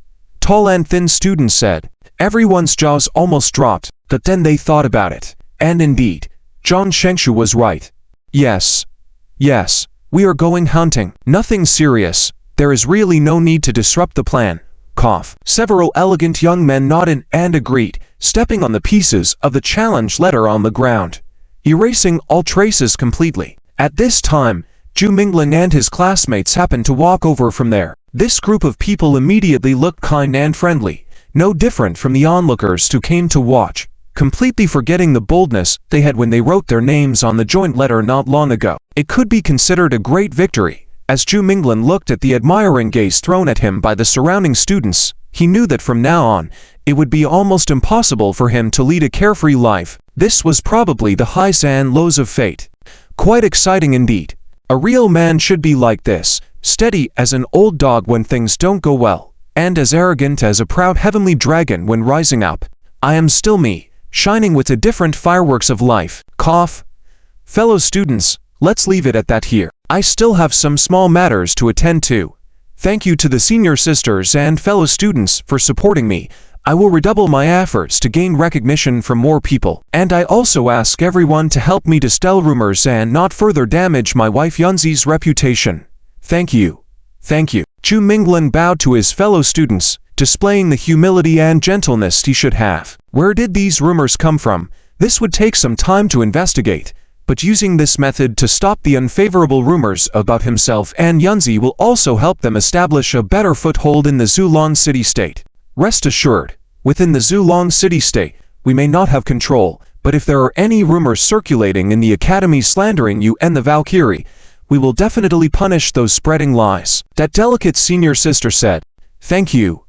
tall and thin student said. Everyone's jaws almost dropped, but then they thought about it. And indeed, Zhang Shengshu was right. Yes, we are going hunting. Nothing serious. There is really no need to disrupt the plan. Cough. Several elegant young men nodded and agreed, stepping on the pieces of the challenge letter on the ground, erasing all traces completely. At this time, Zhu Minglan and his classmates happened to walk over from there. This group of people immediately looked kind and friendly, no different from the onlookers who came to watch, completely forgetting the boldness they had when they wrote their names on the joint letter not long ago. It could be considered a great victory. As Zhu Minglan looked at the admiring gaze thrown at him by the surrounding students, he knew that from now on, it would be almost impossible for him to lead a carefree life. This was probably the highs and lows of fate. Quite exciting indeed. A real man should be like this, steady as an old dog when things don't go well, and as arrogant as a proud heavenly dragon when rising up. I am still me, shining with the different fireworks of life. Cough. Fellow students, let's leave it at that here. I still have some small matters to attend to. Thank you to the senior sisters and fellow students for supporting me. I will redouble my efforts to gain recognition from more people, and I also ask everyone to help me dispel rumors and not further damage my wife Yunzi's reputation. Thank you. Thank you. Zhu Minglan bowed to his fellow students, displaying the humility and gentleness he should have. Where did these rumors come from? This would take some time to investigate, but using this method to stop the unfavorable rumors about himself and Yunzi will also help them establish a better foothold in the Zulong city-state. Rest assured, within the Zulong city-state, we may not have control, but if there are any rumors circulating in the academy slandering you and the Valkyrie, we will definitely punish those spreading lies. That delicate senior sister said. Thank you.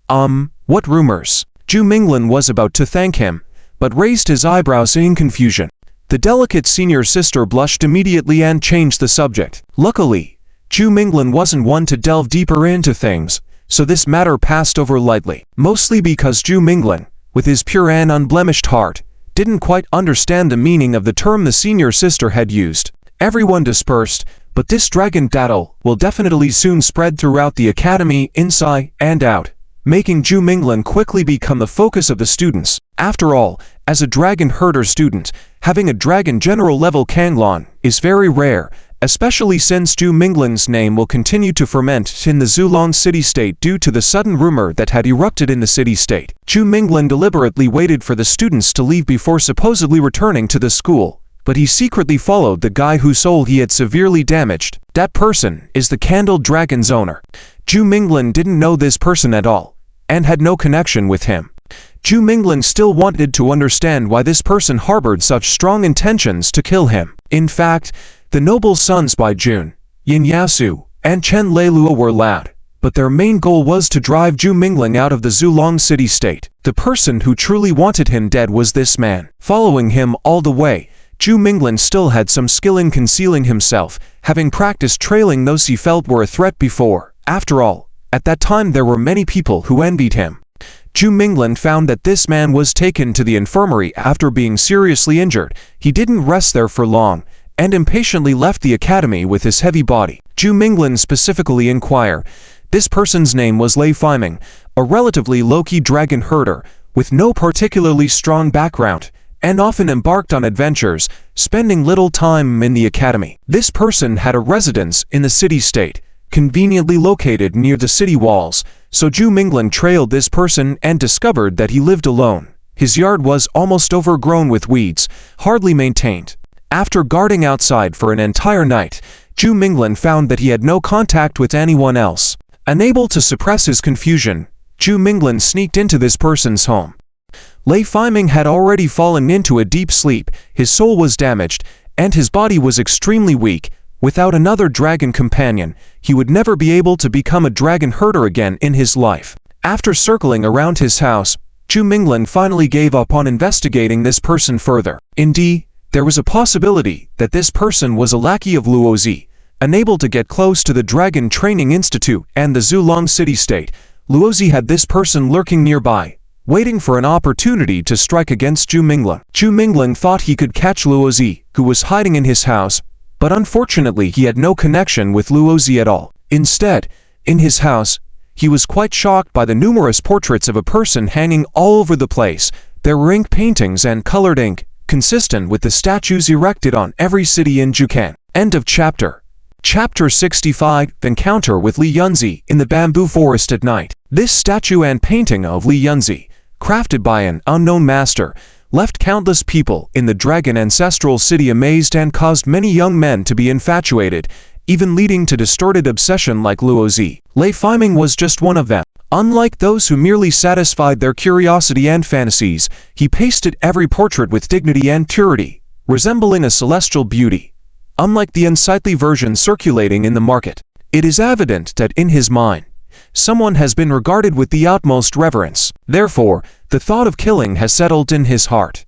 What rumors? Zhu Minglan was about to thank him, but raised his eyebrows in confusion. The delicate senior sister blushed immediately and changed the subject. Luckily, Zhu Minglan wasn't one to delve deeper into things, so this matter passed over lightly. Mostly because Zhu Minglan, with his pure and unblemished heart, didn't quite understand the meaning of the term the senior sister had used. Everyone dispersed, but this dragon tattle will definitely soon spread throughout the academy inside and out, making Zhu Minglan quickly become the focus of the students. After all, as a dragon herder student, having a dragon general level Kanglon is very rare, especially since Zhu Minglan's name will continue to ferment in the Zulong city-state due to the sudden rumor that had erupted in the city-state. Zhu Minglan deliberately waited for the students to leave before supposedly returning to the school, but he secretly followed the guy whose soul he had severely damaged. That person is the Candle Dragon's owner. Zhu Minglan didn't know this person at all, and had no connection with him. Zhu Minglan still wanted to understand why this person harbored such strong intentions to kill him. In fact, the noble sons Bai Jun, Yin Yaosu, and Chen Leilua were loud, but their main goal was to drive Zhu Minglan out of the Zulong city-state. The person who truly wanted him dead was this man. Following him all the way, Zhu Minglan still had some skill in concealing himself, having practiced trailing those he felt were a threat before. After all, at that time there were many people who envied him. Zhu Minglan found that this man was taken to the infirmary after being seriously injured. He didn't rest there for long, and impatiently left the academy with his heavy body. Zhu Minglan specifically inquired. This person's name was Lei Feiming, a relatively low-key dragon herder, with no particularly strong background, and often embarked on adventures, spending little time in the academy. This person had a residence in the city-state, conveniently located near the city walls, so Zhu Minglan trailed this person and discovered that he lived alone. His yard was almost overgrown with weeds, hardly maintained. After guarding outside for an entire night, Zhu Minglan found that he had no contact with anyone else. Unable to suppress his confusion, Zhu Minglin sneaked into this person's home. Lei Feiming had already fallen into a deep sleep, his soul was damaged, and his body was extremely weak. Without another dragon companion, he would never be able to become a dragon herder again in his life. After circling around his house, Zhu Minglin finally gave up on investigating this person further. Indeed, there was a possibility that this person was a lackey of Luozi. Unable to get close to the Dragon Training Institute and the Zulong city-state, Luozi had this person lurking nearby, waiting for an opportunity to strike against Zhu Minglin. Zhu Minglin thought he could catch Luozi, who was hiding in his house, but unfortunately he had no connection with Luozi at all. Instead, in his house, he was quite shocked by the numerous portraits of a person hanging all over the place. There were ink paintings and colored ink, consistent with the statues erected on every city in Jukan. End of chapter. Chapter 65, Encounter with Li Yunzi in the Bamboo Forest at Night. This statue and painting of Li Yunzi, crafted by an unknown master, left countless people in the Dragon Ancestral City amazed and caused many young men to be infatuated, even leading to distorted obsession like Luozi. Lei Feiming was just one of them. Unlike those who merely satisfied their curiosity and fantasies, he pasted every portrait with dignity and purity, resembling a celestial beauty. Unlike the unsightly version circulating in the market, it is evident that in his mind, someone has been regarded with the utmost reverence. Therefore, the thought of killing has settled in his heart.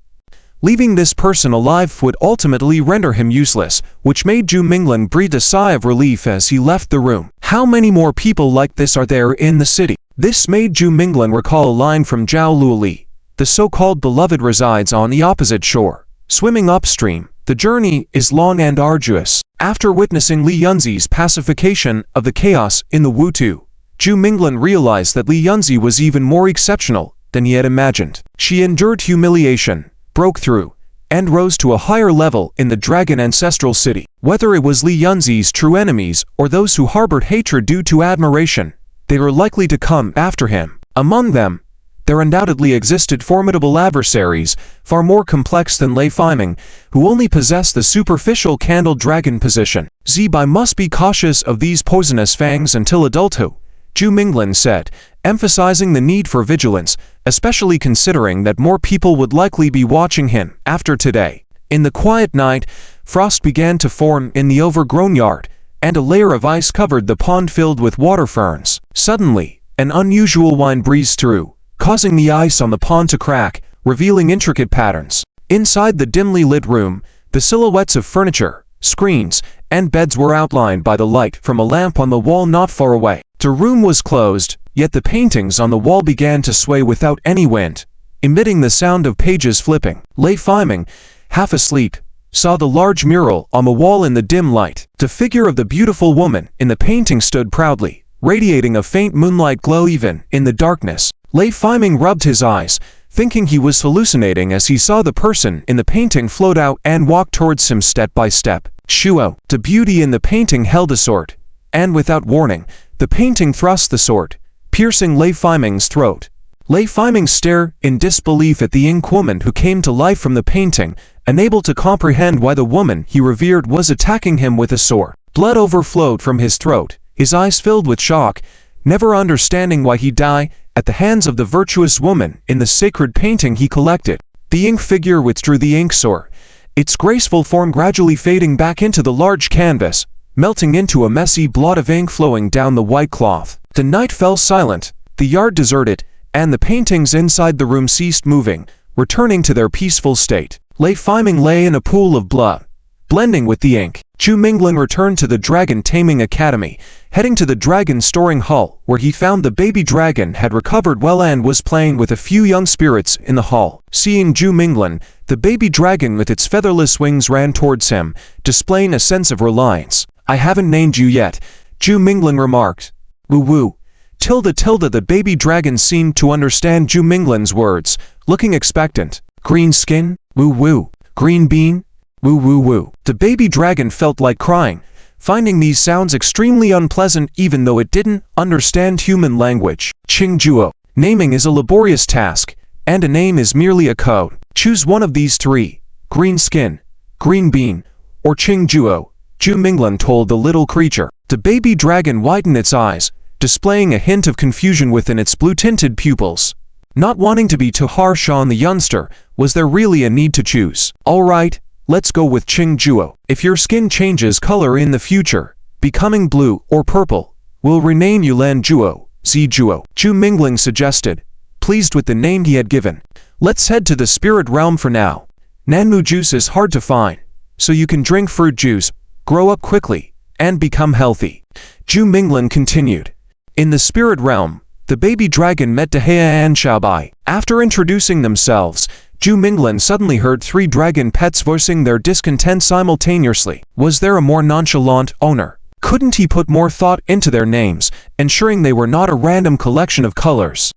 Leaving this person alive would ultimately render him useless, which made Zhu Minglin breathe a sigh of relief as he left the room. How many more people like this are there in the city? This made Zhu Minglin recall a line from Zhao Luoli. The so-called beloved resides on the opposite shore. Swimming upstream, the journey is long and arduous. After witnessing Li Yunzi's pacification of the chaos in the Wutu, Zhu Minglin realized that Li Yunzi was even more exceptional than he had imagined. She endured humiliation, broke through, and rose to a higher level in the Dragon Ancestral City. Whether it was Li Yunzi's true enemies or those who harbored hatred due to admiration, they were likely to come after him. Among them, there undoubtedly existed formidable adversaries, far more complex than Lei Feiming, who only possessed the superficial candle dragon position. Zibai must be cautious of these poisonous fangs until adulthood, Zhu Minglin said, emphasizing the need for vigilance, especially considering that more people would likely be watching him after today. In the quiet night, frost began to form in the overgrown yard, and a layer of ice covered the pond filled with water ferns. Suddenly, an unusual wind breezed through, causing the ice on the pond to crack, revealing intricate patterns. Inside the dimly lit room, the silhouettes of furniture, screens, and beds were outlined by the light from a lamp on the wall not far away. The room was closed, yet the paintings on the wall began to sway without any wind, emitting the sound of pages flipping. Lei Feiming, half asleep, saw the large mural on the wall in the dim light. The figure of the beautiful woman in the painting stood proudly, radiating a faint moonlight glow even in the darkness. Lei Feiming rubbed his eyes, thinking he was hallucinating as he saw the person in the painting float out and walk towards him step by step. Shuo, the beauty in the painting, held a sword, and without warning, the painting thrust the sword, piercing Lei Feiming's throat. Lei Feiming stared in disbelief at the ink woman who came to life from the painting, unable to comprehend why the woman he revered was attacking him with a sword. Blood overflowed from his throat, his eyes filled with shock, never understanding why he died at the hands of the virtuous woman in the sacred painting he collected. The ink figure withdrew the ink sword, its graceful form gradually fading back into the large canvas, melting into a messy blot of ink flowing down the white cloth. The night fell silent, the yard deserted, and the paintings inside the room ceased moving, returning to their peaceful state. Lei Feiming lay in a pool of blood, blending with the ink. Zhu Minglin returned to the Dragon Taming Academy, heading to the dragon storing hall, where he found the baby dragon had recovered well and was playing with a few young spirits in the hall. Seeing Zhu Minglin, the baby dragon with its featherless wings ran towards him, displaying a sense of reliance. "I haven't named you yet," Zhu Minglin remarked. "Woo woo." The baby dragon seemed to understand Zhu Minglin's words, looking expectant. "Green skin? Woo woo. Green bean? Woo woo woo." The baby dragon felt like crying, finding these sounds extremely unpleasant even though it didn't understand human language. Qingjuo. Naming is a laborious task, and a name is merely a code. Choose one of these three: green skin, green bean, or Qingjuo, Zhu Minglin told the little creature. The baby dragon widened its eyes, displaying a hint of confusion within its blue-tinted pupils. Not wanting to be too harsh on the youngster, was there really a need to choose? Alright, let's go with Qing Juo. If your skin changes color in the future, becoming blue or purple, we'll rename you Lan Juo, Zi Juo, Zhu Mingling suggested, pleased with the name he had given. Let's head to the spirit realm for now. Nanmu juice is hard to find, so you can drink fruit juice, grow up quickly, and become healthy. Zhu Mingling continued. In the spirit realm, the baby dragon met Dehaya and Xiaobai. After introducing themselves, Zhu Mingling suddenly heard 3 dragon pets voicing their discontent simultaneously. Was there a more nonchalant owner? Couldn't he put more thought into their names, ensuring they were not a random collection of colors?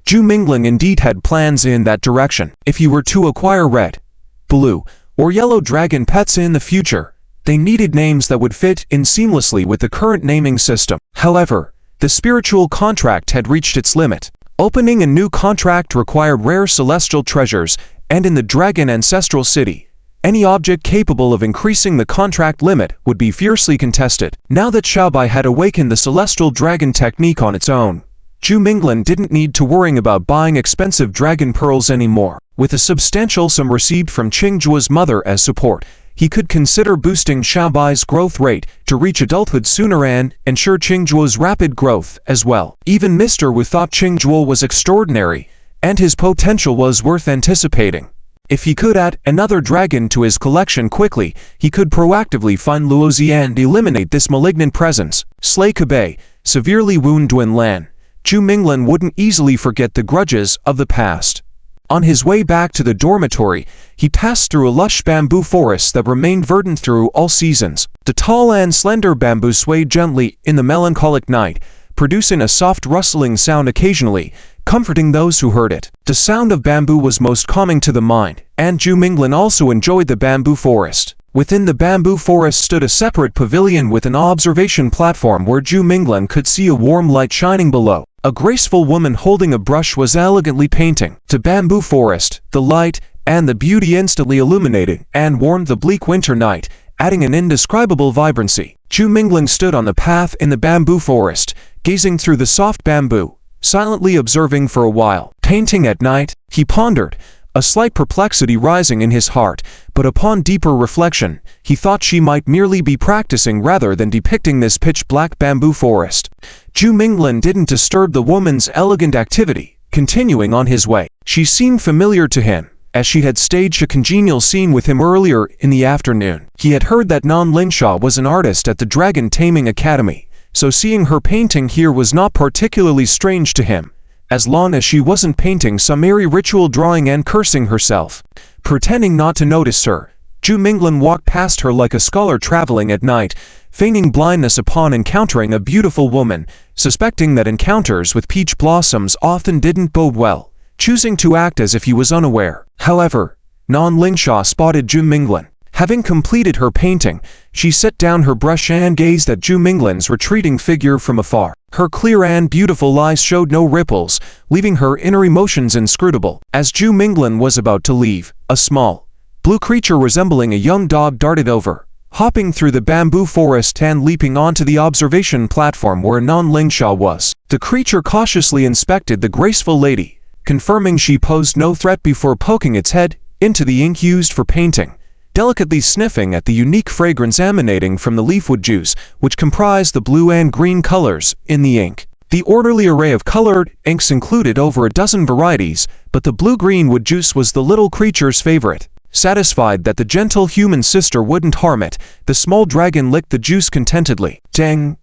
Zhu Mingling indeed had plans in that direction. If he were to acquire red, blue, or yellow dragon pets in the future, they needed names that would fit in seamlessly with the current naming system. However, the spiritual contract had reached its limit. Opening a new contract required rare celestial treasures, and in the Dragon Ancestral City, any object capable of increasing the contract limit would be fiercely contested. Now that Xiaobai had awakened the celestial dragon technique on its own, Zhu Mingling didn't need to worry about buying expensive dragon pearls anymore. With a substantial sum received from Qing Juo's mother as support, he could consider boosting Xiaobai's growth rate to reach adulthood sooner and ensure Qing Juo's rapid growth as well. Even Mr. Wu thought Qing Juo was extraordinary, and his potential was worth anticipating. If he could add another dragon to his collection quickly, he could proactively find Luozi and eliminate this malignant presence. Slay Kabe, severely wound Duan Lan. Zhu Mingling wouldn't easily forget the grudges of the past. On his way back to the dormitory, he passed through a lush bamboo forest that remained verdant through all seasons. The tall and slender bamboo swayed gently in the melancholic night, producing a soft rustling sound occasionally, comforting those who heard it. The sound of bamboo was most calming to the mind, and Zhu Mingling also enjoyed the bamboo forest. Within the bamboo forest stood a separate pavilion with an observation platform where Zhu Mingling could see a warm light shining below. A graceful woman holding a brush was elegantly painting. The bamboo forest, the light, and the beauty instantly illuminated and warmed the bleak winter night, adding an indescribable vibrancy. Zhu Mingling stood on the path in the bamboo forest, gazing through the soft bamboo, silently observing for a while. Painting at night, he pondered, a slight perplexity rising in his heart, but upon deeper reflection, he thought she might merely be practicing rather than depicting this pitch-black bamboo forest. Zhu Mingling didn't disturb the woman's elegant activity, continuing on his way. She seemed familiar to him, as she had staged a congenial scene with him earlier in the afternoon. He had heard that Nan Lingsha was an artist at the Dragon Taming Academy, so seeing her painting here was not particularly strange to him, as long as she wasn't painting some airy ritual drawing and cursing herself. Pretending not to notice her, Zhu Mingling walked past her like a scholar traveling at night, feigning blindness upon encountering a beautiful woman, suspecting that encounters with peach blossoms often didn't bode well, choosing to act as if he was unaware. However, Nan Lingsha spotted Zhu Mingling. Having completed her painting, she set down her brush and gazed at Zhu Mingling's retreating figure from afar. Her clear and beautiful eyes showed no ripples, leaving her inner emotions inscrutable. As Zhu Mingling was about to leave, a small, blue creature resembling a young dog darted over, hopping through the bamboo forest and leaping onto the observation platform where Nan Lingsha was. The creature cautiously inspected the graceful lady, confirming she posed no threat before poking its head into the ink used for painting, delicately sniffing at the unique fragrance emanating from the leafwood juice, which comprised the blue and green colors in the ink. The orderly array of colored inks included over a dozen varieties, but the blue-green wood juice was the little creature's favorite. Satisfied that the gentle human sister wouldn't harm it, the small dragon licked the juice contentedly. Dang,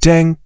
dang,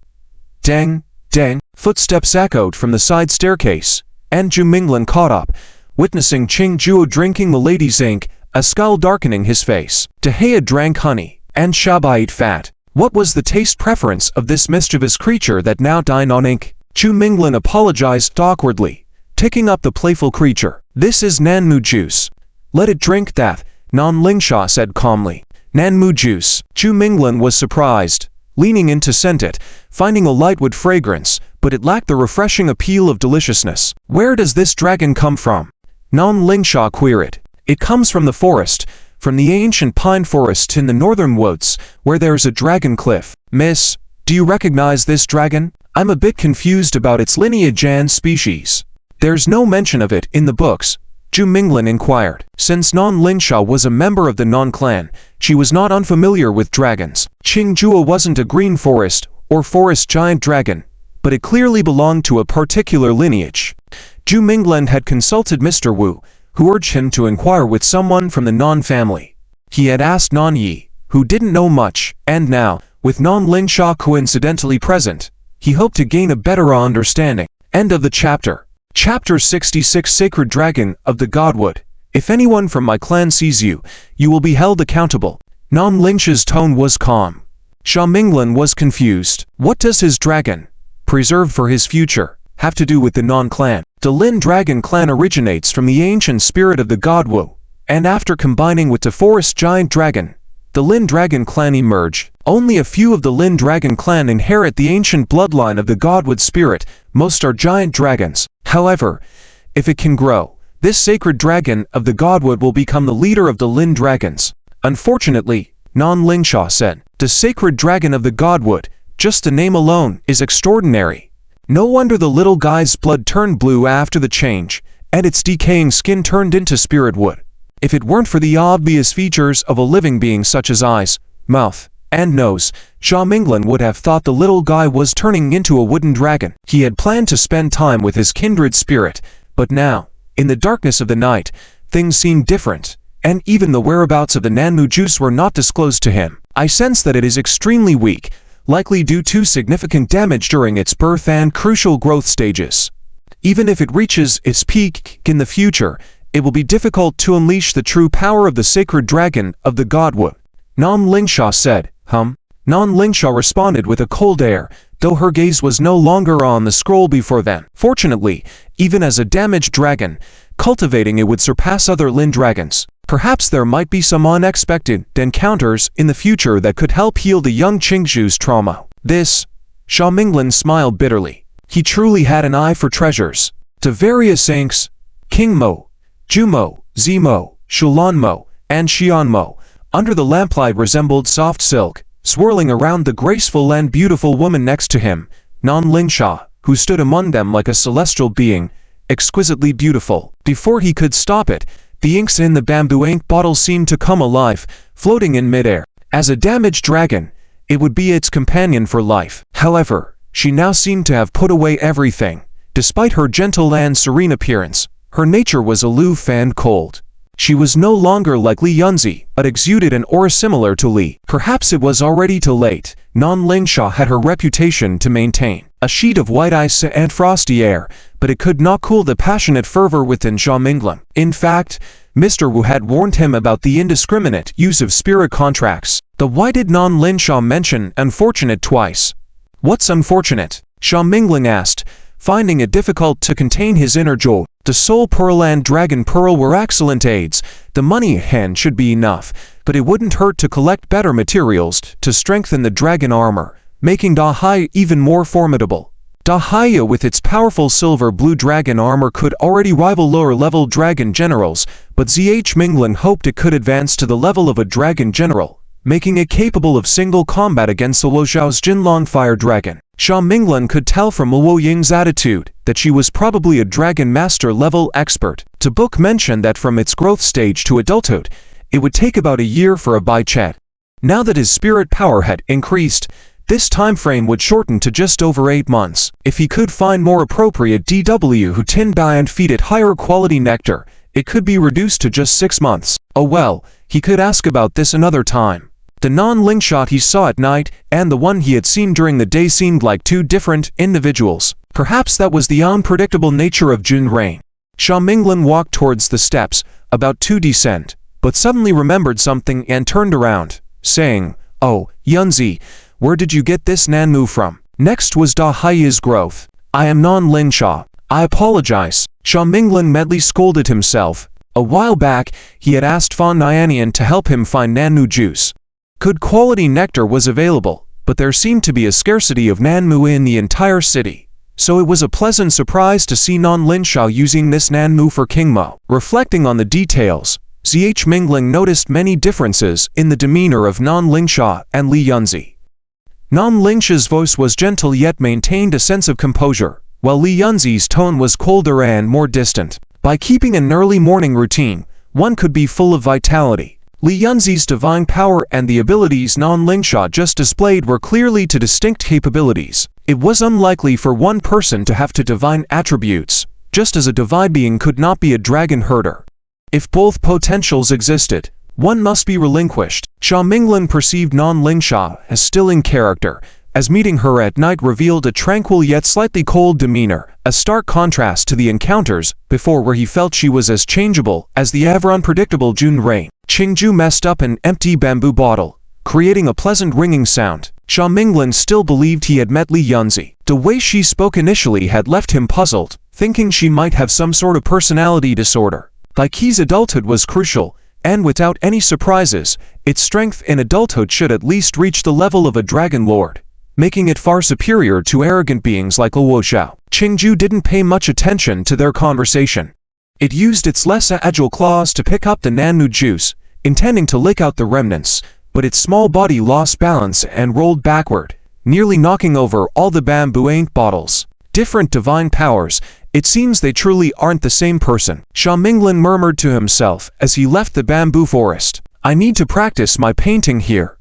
dang, dang. Footsteps echoed from the side staircase, and Zhu Mingling caught up, witnessing Qing Juo drinking the lady's ink, a skull darkening his face. Dehaya drank honey, and Xiaobai ate fat. What was the taste preference of this mischievous creature that now dined on ink? Zhu Mingling apologized awkwardly, picking up the playful creature. This is Nanmu juice. Let it drink that, Nan Lingsha said calmly. Nanmu juice. Zhu Mingling was surprised, leaning in to scent it, finding a lightwood fragrance, but it lacked the refreshing appeal of deliciousness. Where does this dragon come from? Nan Lingsha queried. It comes from the forest, from the ancient pine forest in the northern woods, where there's a dragon cliff. Miss, Do you recognize this dragon? I'm a bit confused about its lineage and species. There's no mention of it in the books, Zhu Minglin inquired. Since Nan Lingsha was a member of the Nan clan, she was not unfamiliar with dragons. Qingjue wasn't a green forest or forest giant dragon, but it clearly belonged to a particular lineage. Zhu Minglin had consulted Mr. Wu, who urged him to inquire with someone from the Nan family. He had asked Nan Yi, who didn't know much, and now, with Nan Lingsha coincidentally present, he hoped to gain a better understanding. End of the chapter. Chapter 66 Sacred Dragon of the Godwood. If anyone from my clan sees you, you will be held accountable. Nan Lingsha's tone was calm. Xia Minglin was confused. What does his dragon, preserved for his future, have to do with the Nan clan? The Lin Dragon clan originates from the ancient spirit of the Godwu, and after combining with the forest giant dragon, the Lin Dragon clan emerged. Only a few of the Lin Dragon clan inherit the ancient bloodline of the Godwood spirit. Most are giant dragons. However, if it can grow, this sacred dragon of the Godwood will become the leader of the Lin Dragons. Unfortunately, Nan Lingsha said, the sacred dragon of the Godwood, just the name alone, is extraordinary. No wonder the little guy's blood turned blue after the change, and its decaying skin turned into spirit wood. If it weren't for the obvious features of a living being such as eyes, mouth, and nose, Xia Minglin would have thought the little guy was turning into a wooden dragon. He had planned to spend time with his kindred spirit, but now, in the darkness of the night, things seemed different, and even the whereabouts of the Nanmu juice were not disclosed to him. I sense that it is extremely weak, likely due to significant damage during its birth and crucial growth stages. Even if it reaches its peak in the future, it will be difficult to unleash the true power of the sacred dragon of the Godwood. Nan Lingsha said, Nan Lingsha responded with a cold air, though her gaze was no longer on the scroll before them. Fortunately, even as a damaged dragon, cultivating it would surpass other Lin dragons. Perhaps there might be some unexpected encounters in the future that could help heal the young Qingju's trauma. Xia Minglin smiled bitterly. He truly had an eye for treasures. The various inks, Kingmo, Jumo, Zimo, Shulanmo, and Xianmo, under the lamplight resembled soft silk, swirling around the graceful and beautiful woman next to him, Nan Lingsha, who stood among them like a celestial being, exquisitely beautiful. Before he could stop it, the inks in the bamboo ink bottle seemed to come alive, floating in midair. As a damaged dragon, it would be its companion for life. However, she now seemed to have put away everything. Despite her gentle and serene appearance, her nature was aloof and cold. She was no longer like Li Yunzi, but exuded an aura similar to Li. Perhaps it was already too late. Nan Lingsha had her reputation to maintain. A sheet of white ice and frosty air, but it could not cool the passionate fervor within Xia Minglin. In fact, Mr. Wu had warned him about the indiscriminate use of spirit contracts. Why did Nan Lingsha mention unfortunate twice? What's unfortunate? Xia Minglin asked, finding it difficult to contain his inner joy. The Soul Pearl and Dragon Pearl were excellent aids. The money hand should be enough, but it wouldn't hurt to collect better materials to strengthen the dragon armor, making Dahai even more formidable. Dahaya with its powerful silver-blue dragon armor could already rival lower-level dragon generals, but Zh Minglin hoped it could advance to the level of a dragon general, making it capable of single combat against Luo Zhao's Jinlong Fire Dragon. Xia Minglin could tell from Luo Ying's attitude that she was probably a Dragon Master level expert. The book mentioned that from its growth stage to adulthood, it would take about a year for a Bai-Chet. Now that his spirit power had increased, this time frame would shorten to just over 8 months. If he could find more appropriate DW who tin Bai and feed it higher quality nectar, it could be reduced to just 6 months. Oh well, he could ask about this another time. The Nan Lingsha he saw at night and the one he had seen during the day seemed like two different individuals. Perhaps that was the unpredictable nature of Jun Rain. Xia Minglin walked towards the steps, about to descend, but suddenly remembered something and turned around, saying, "Oh, Yunzi, where did you get this Nanmu from?" Next was Dahaya's growth. "I am Nan Lingsha. I apologize." Xia Minglin medley scolded himself. A while back, he had asked Fan Nianian to help him find Nanmu juice. Good quality nectar was available, but there seemed to be a scarcity of Nanmu in the entire city. So it was a pleasant surprise to see Nan Lingsha using this Nanmu for Kingmo. Reflecting on the details, Zh Minglin noticed many differences in the demeanor of Nan Lingsha and Li Yunzi. Nam Lingsha's voice was gentle yet maintained a sense of composure, while Li Yunzi's tone was colder and more distant. By keeping an early morning routine, one could be full of vitality. Li Yunzi's divine power and the abilities Nam Lingsha just displayed were clearly two distinct capabilities. It was unlikely for one person to have two divine attributes, just as a divine being could not be a dragon herder. If both potentials existed, one must be relinquished. Xia Minglin perceived Nam Lingsha as still in character, as meeting her at night revealed a tranquil yet slightly cold demeanor, a stark contrast to the encounters before where he felt she was as changeable as the ever unpredictable June rain. Qingju messed up an empty bamboo bottle, creating a pleasant ringing sound. Xia Minglin still believed he had met Li Yunzi. The way she spoke initially had left him puzzled, thinking she might have some sort of personality disorder. Bai Qi's adulthood was crucial, and without any surprises, its strength in adulthood should at least reach the level of a dragon lord, making it far superior to arrogant beings like Luo Xiao. Qingju didn't pay much attention to their conversation. It used its less agile claws to pick up the Nanu juice, intending to lick out the remnants, but its small body lost balance and rolled backward, nearly knocking over all the bamboo ink bottles. Different divine powers, it seems they truly aren't the same person. Xia Minglin murmured to himself as he left the bamboo forest. I need to practice my painting here.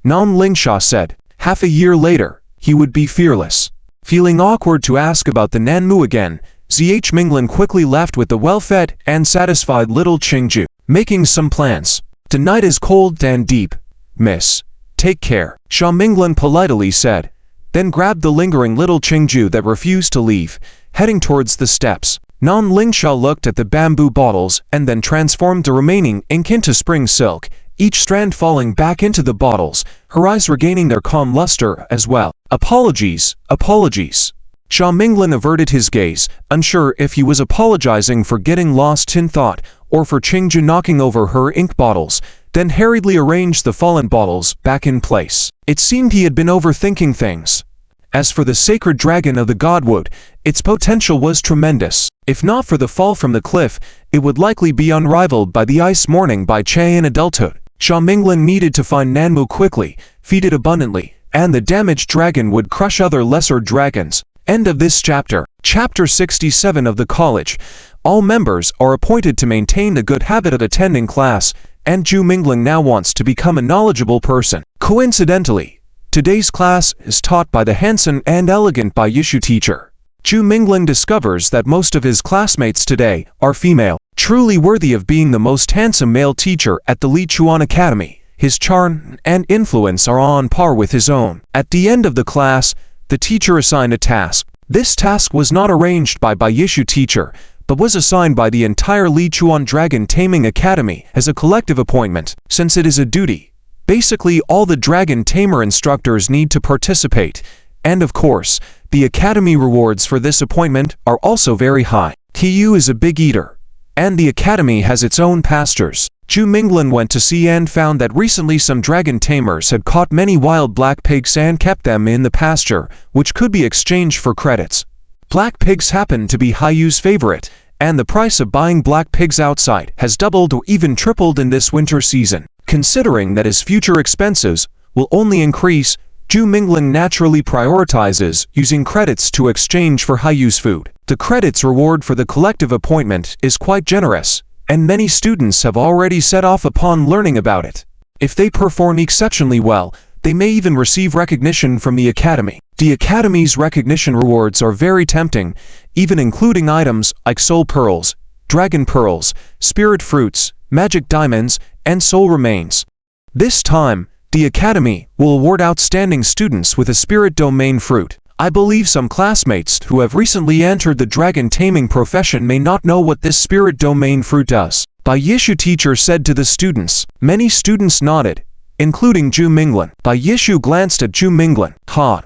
Nam Lingsha said. Half a year later, he would be fearless. Feeling awkward to ask about the Nanmu again, Zh Minglin quickly left with the well-fed and satisfied little Qingju, making some plans. The night is cold and deep, miss. Take care, Xia Minglin politely said, then grabbed the lingering little Qingju that refused to leave, heading towards the steps. Nam Lingsha looked at the bamboo bottles and then transformed the remaining ink into spring silk, each strand falling back into the bottles, her eyes regaining their calm luster as well. Apologies, apologies. Xia Minglin averted his gaze, unsure if he was apologizing for getting lost in thought or for Qingju knocking over her ink bottles, then hurriedly arranged the fallen bottles back in place. It seemed he had been overthinking things. As for the sacred dragon of the Godwood, its potential was tremendous. If not for the fall from the cliff, it would likely be unrivaled by the ice morning by Che in adulthood. Xia Minglin needed to find Nanmu quickly, feed it abundantly, and the damaged dragon would crush other lesser dragons. End of this chapter. Chapter 67 of the college. All members are appointed to maintain the good habit of attending class, and Zhu Minglin now wants to become a knowledgeable person. Coincidentally, today's class is taught by the handsome and elegant Baiyushu teacher. Zhu Minglin discovers that most of his classmates today are female. Truly worthy of being the most handsome male teacher at the Li Chuan Academy, his charm and influence are on par with his own. At the end of the class, the teacher assigned a task. This task was not arranged by Baiyushu teacher, but was assigned by the entire Li Chuan Dragon Taming Academy as a collective appointment. Since it is a duty, basically all the Dragon Tamer instructors need to participate, and of course, the academy rewards for this appointment are also very high. Qiyu is a big eater, and the academy has its own pastures. Zhu Minglin went to see and found that recently some dragon tamers had caught many wild black pigs and kept them in the pasture, which could be exchanged for credits. Black pigs happen to be Haiyu's favorite, and the price of buying black pigs outside has doubled or even tripled in this winter season. Considering that his future expenses will only increase, Zhu Minglin naturally prioritizes using credits to exchange for Haiyu's food. The credits reward for the collective appointment is quite generous, and many students have already set off upon learning about it. If they perform exceptionally well, they may even receive recognition from the academy. The academy's recognition rewards are very tempting, even including items like soul pearls, dragon pearls, spirit fruits, magic diamonds, and soul remains. This time, the academy will award outstanding students with a spirit domain fruit. I believe some classmates who have recently entered the dragon taming profession may not know what this spirit domain fruit does. Baiyushu teacher said to the students. Many students nodded, including Zhu Minglin. Baiyushu glanced at Zhu Minglin. Ha!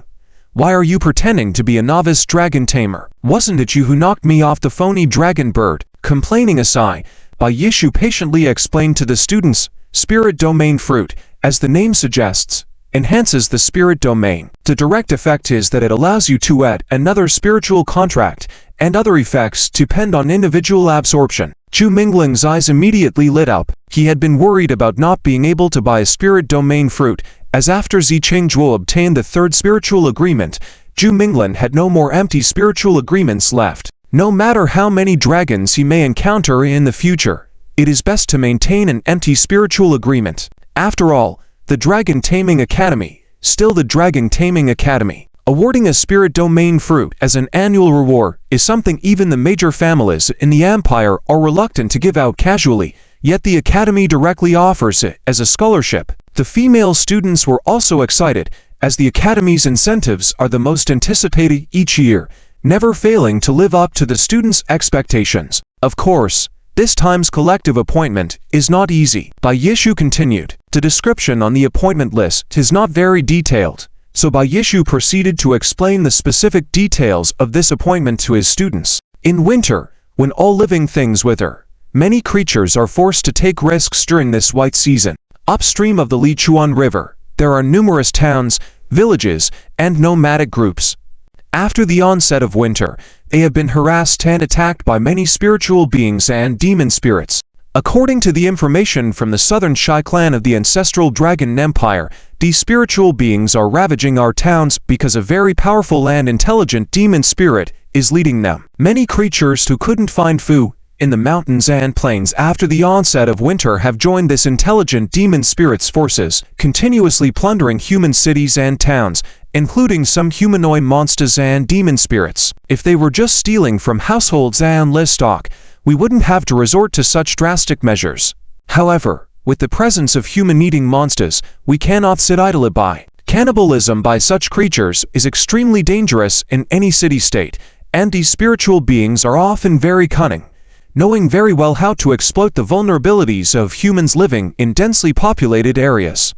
Why are you pretending to be a novice dragon tamer? Wasn't it you who knocked me off the phony dragon bird? Complaining aside, Baiyushu patiently explained to the students, spirit domain fruit, as the name suggests, enhances the spirit domain. The direct effect is that it allows you to add another spiritual contract, and other effects depend on individual absorption. Zhu Minglin's eyes immediately lit up. He had been worried about not being able to buy a spirit domain fruit, as after Zichengzhuo obtained the third spiritual agreement, Zhu Minglan had no more empty spiritual agreements left. No matter how many dragons he may encounter in the future, it is best to maintain an empty spiritual agreement. After all, the Dragon Taming Academy, still the Dragon Taming Academy, awarding a spirit domain fruit as an annual reward is something even the major families in the empire are reluctant to give out casually, yet the academy directly offers it as a scholarship. The female students were also excited, as the academy's incentives are the most anticipated each year, never failing to live up to the students' expectations. Of course, this time's collective appointment is not easy. Bai Yishu continued. The description on the appointment list is not very detailed, so Bai Yishu proceeded to explain the specific details of this appointment to his students. In winter, when all living things wither, many creatures are forced to take risks during this white season. Upstream of the Lichuan River, there are numerous towns, villages, and nomadic groups. After the onset of winter, they have been harassed and attacked by many spiritual beings and demon spirits. According to the information from the southern Shai clan of the ancestral Dragon Empire, these spiritual beings are ravaging our towns because a very powerful and intelligent demon spirit is leading them. Many creatures who couldn't find food in the mountains and plains after the onset of winter have joined this intelligent demon spirit's forces, continuously plundering human cities and towns, including some humanoid monsters and demon spirits. If they were just stealing from households and livestock, we wouldn't have to resort to such drastic measures. However, with the presence of human-eating monsters, we cannot sit idly by. Cannibalism by such creatures is extremely dangerous in any city-state, and these spiritual beings are often very cunning, knowing very well how to exploit the vulnerabilities of humans living in densely populated areas.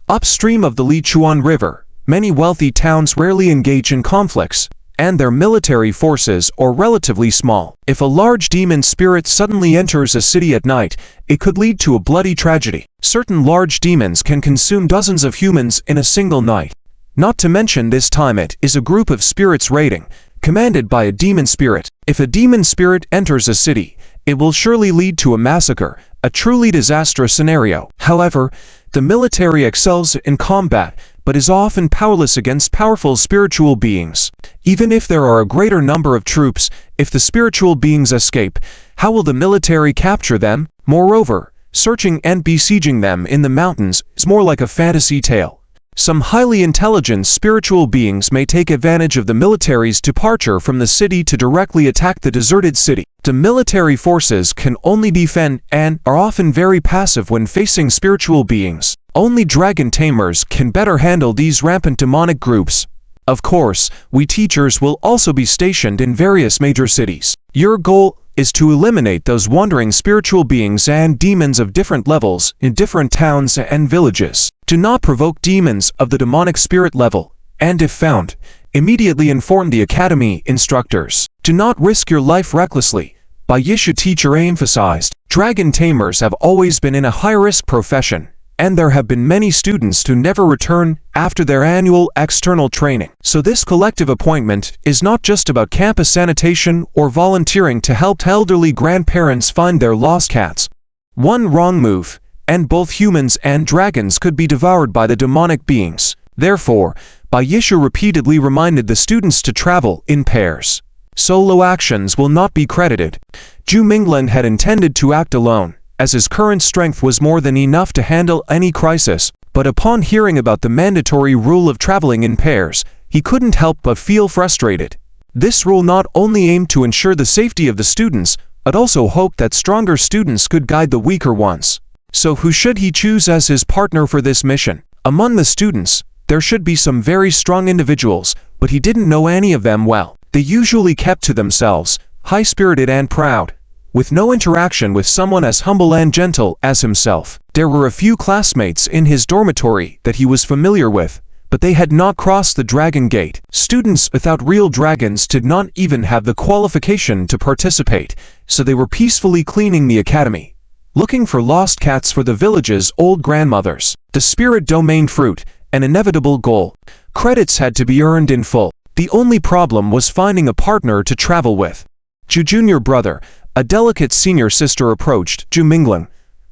Upstream of the Lichuan River, many wealthy towns rarely engage in conflicts, and their military forces are relatively small. If a large demon spirit suddenly enters a city at night, it could lead to a bloody tragedy. Certain large demons can consume dozens of humans in a single night. Not to mention this time it is a group of spirits raiding, commanded by a demon spirit. If a demon spirit enters a city, it will surely lead to a massacre, a truly disastrous scenario. However, the military excels in combat, but is often powerless against powerful spiritual beings. Even if there are a greater number of troops, if the spiritual beings escape, how will the military capture them? Moreover, searching and besieging them in the mountains is more like a fantasy tale. Some highly intelligent spiritual beings may take advantage of the military's departure from the city to directly attack the deserted city. The military forces can only defend and are often very passive when facing spiritual beings. Only dragon tamers can better handle these rampant demonic groups. Of course, we teachers will also be stationed in various major cities. Your goal is to eliminate those wandering spiritual beings and demons of different levels in different towns and villages. Do not provoke demons of the demonic spirit level, and if found, immediately inform the academy instructors. Do not risk your life recklessly. Bai Yishu teacher emphasized, dragon tamers have always been in a high-risk profession, and there have been many students who never return after their annual external training. So this collective appointment is not just about campus sanitation or volunteering to help elderly grandparents find their lost cats. One wrong move, and both humans and dragons could be devoured by the demonic beings. Therefore, Bai Yishu repeatedly reminded the students to travel in pairs. Solo actions will not be credited. Zhu Minglan had intended to act alone, as his current strength was more than enough to handle any crisis, but upon hearing about the mandatory rule of traveling in pairs, he couldn't help but feel frustrated. This rule not only aimed to ensure the safety of the students, but also hoped that stronger students could guide the weaker ones. So who should he choose as his partner for this mission? Among the students, there should be some very strong individuals, but he didn't know any of them well. They usually kept to themselves, high-spirited and proud, with no interaction with someone as humble and gentle as himself. There were a few classmates in his dormitory that he was familiar with, but they had not crossed the dragon gate. Students without real dragons did not even have the qualification to participate, so they were peacefully cleaning the academy, looking for lost cats for the village's old grandmothers. The spirit domain fruit, an inevitable goal. Credits had to be earned in full. The only problem was finding a partner to travel with. Zhu's junior brother, a delicate senior sister, approached Zhu Minglan,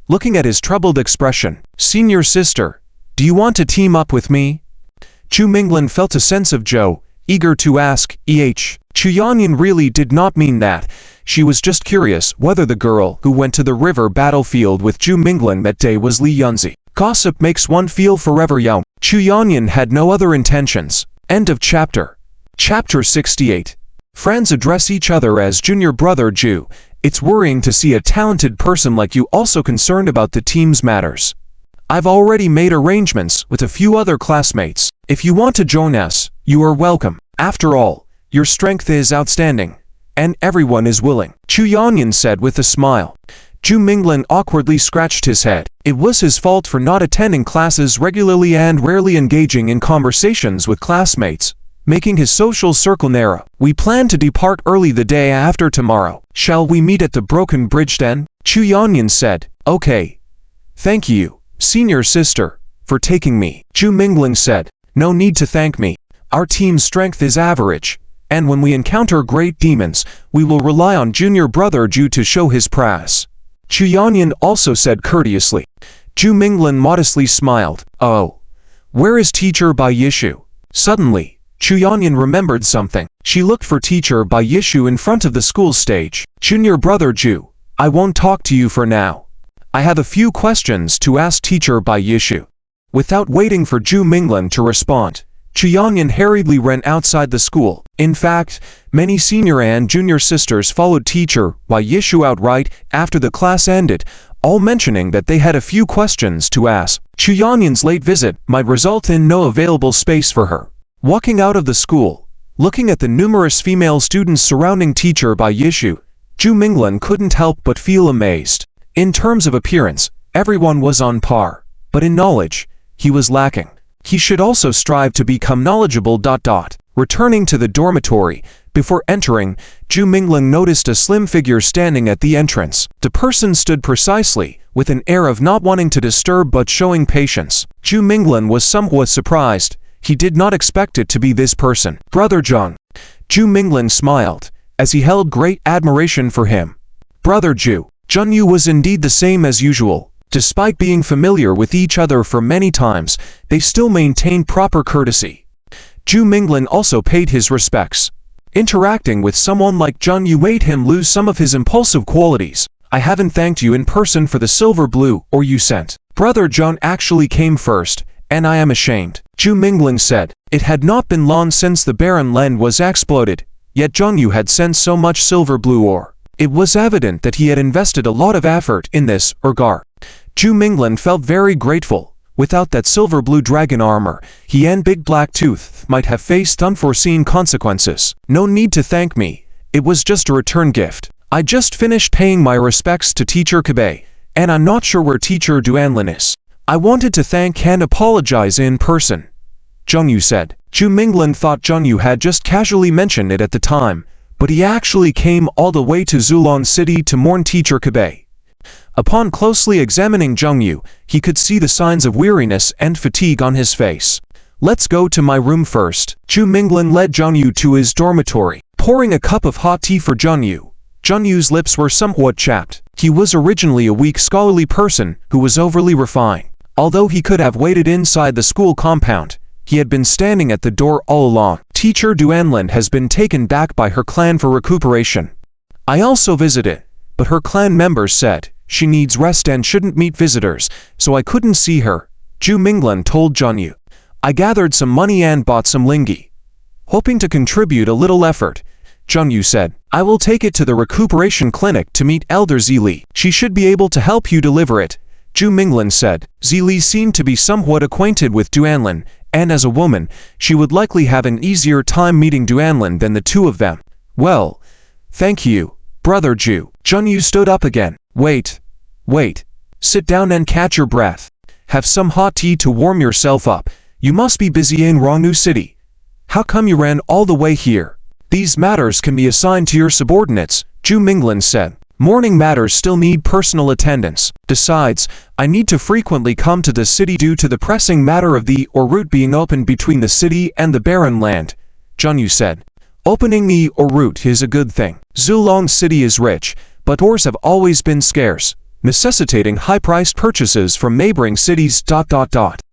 looking at his troubled expression. Senior sister, Do you want to team up with me? Zhu Minglan felt a sense of Zhou, eager to ask, Chu Yanyan really did not mean that. She was just curious whether the girl who went to the river battlefield with Zhu Minglan that day was Li Yunzi. Gossip makes one feel forever young. Chu Yanyan had no other intentions. End of chapter. Chapter 68. Friends address each other as junior brother Zhu. It's worrying to see a talented person like you also concerned about the team's matters. I've already made arrangements with a few other classmates. If you want to join us, you are welcome. After all, your strength is outstanding, and everyone is willing, Chu Yanyan said with a smile. Zhu Minglan awkwardly scratched his head. It was his fault for not attending classes regularly and rarely engaging in conversations with classmates, making his social circle narrow. We plan to depart early the day after tomorrow. Shall we meet at the Broken Bridge then? Chu Yanyan said. Okay. Thank you, senior sister, for taking me. Zhu Minglan said. No need to thank me. Our team's strength is average, and when we encounter great demons, we will rely on junior brother Zhu to show his prowess. Chu Yanyan also said courteously. Zhu Minglan modestly smiled. Oh. Where is teacher Bai Yishu? Suddenly, Chu Yanyan remembered something. She looked for teacher Bai Yishu in front of the school stage. Junior brother Zhu, I won't talk to you for now. I have a few questions to ask teacher Bai Yishu. Without waiting for Zhu Minglan to respond, Chu Yanyan hurriedly ran outside the school. In fact, many senior and junior sisters followed teacher Bai Yishu outright after the class ended, all mentioning that they had a few questions to ask. Chu Yanyan's late visit might result in no available space for her. Walking out of the school, looking at the numerous female students surrounding teacher Bai Yishu, Zhu Minglan couldn't help but feel amazed. In terms of appearance, everyone was on par, but in knowledge, he was lacking. He should also strive to become knowledgeable. Returning to the dormitory, before entering, Zhu Minglan noticed a slim figure standing at the entrance. The person stood precisely, with an air of not wanting to disturb but showing patience. Zhu Minglan was somewhat surprised. He did not expect it to be this person. Brother Zhang. Zhu Minglan smiled, as he held great admiration for him. Brother Zhu. Zhang was indeed the same as usual. Despite being familiar with each other for many times, they still maintained proper courtesy. Zhu Minglan also paid his respects. Interacting with someone like Zhang Yu made him lose some of his impulsive qualities. I haven't thanked you in person for the silver blue ore you sent. Brother Zhang actually came first, and I am ashamed. Zhu Minglan said. It had not been long since the barren land was exploded, yet Zhang Yu had sent so much silver blue ore. It was evident that he had invested a lot of effort in this regard. Zhu Minglan felt very grateful. Without that silver blue dragon armor, he and Big Black Tooth might have faced unforeseen consequences. No need to thank me. It was just a return gift. I just finished paying my respects to Teacher Kabe, and I'm not sure where Teacher Duanlin is. I wanted to thank and apologize in person, Zhang Yu said. Zhu Minglan thought Zhang Yu had just casually mentioned it at the time, but he actually came all the way to Zulong City to mourn Teacher Kabe. Upon closely examining Zhang Yu, he could see the signs of weariness and fatigue on his face. Let's go to my room first. Zhu Minglan led Zhang Yu to his dormitory, pouring a cup of hot tea for Zhang Yu. Zhang Yu's lips were somewhat chapped. He was originally a weak scholarly person who was overly refined. Although he could have waited inside the school compound, he had been standing at the door all along. Teacher Duanlin has been taken back by her clan for recuperation. I also visited, but her clan members said she needs rest and shouldn't meet visitors, so I couldn't see her, Zhu Minglan told Zhang Yu. I gathered some money and bought some lingi, hoping to contribute a little effort, Zhang Yu said. I will take it to the recuperation clinic to meet Elder Zili. She should be able to help you deliver it, Zhu Minglan said. Zili seemed to be somewhat acquainted with Duanlin, and as a woman, she would likely have an easier time meeting Duanlin than the two of them. Well, thank you, Brother Zhu. Zhang Yu stood up again. Wait. Sit down and catch your breath. Have some hot tea to warm yourself up. You must be busy in Rongnu City. How come you ran all the way here? These matters can be assigned to your subordinates, Zhu Minglan said. Morning matters still need personal attendance. Besides, I need to frequently come to the city due to the pressing matter of the ore route being opened between the city and the barren land, Zhang Yu said. Opening the ore route is a good thing. Zulong City is rich, but ores have always been scarce, necessitating high-priced purchases from neighboring cities.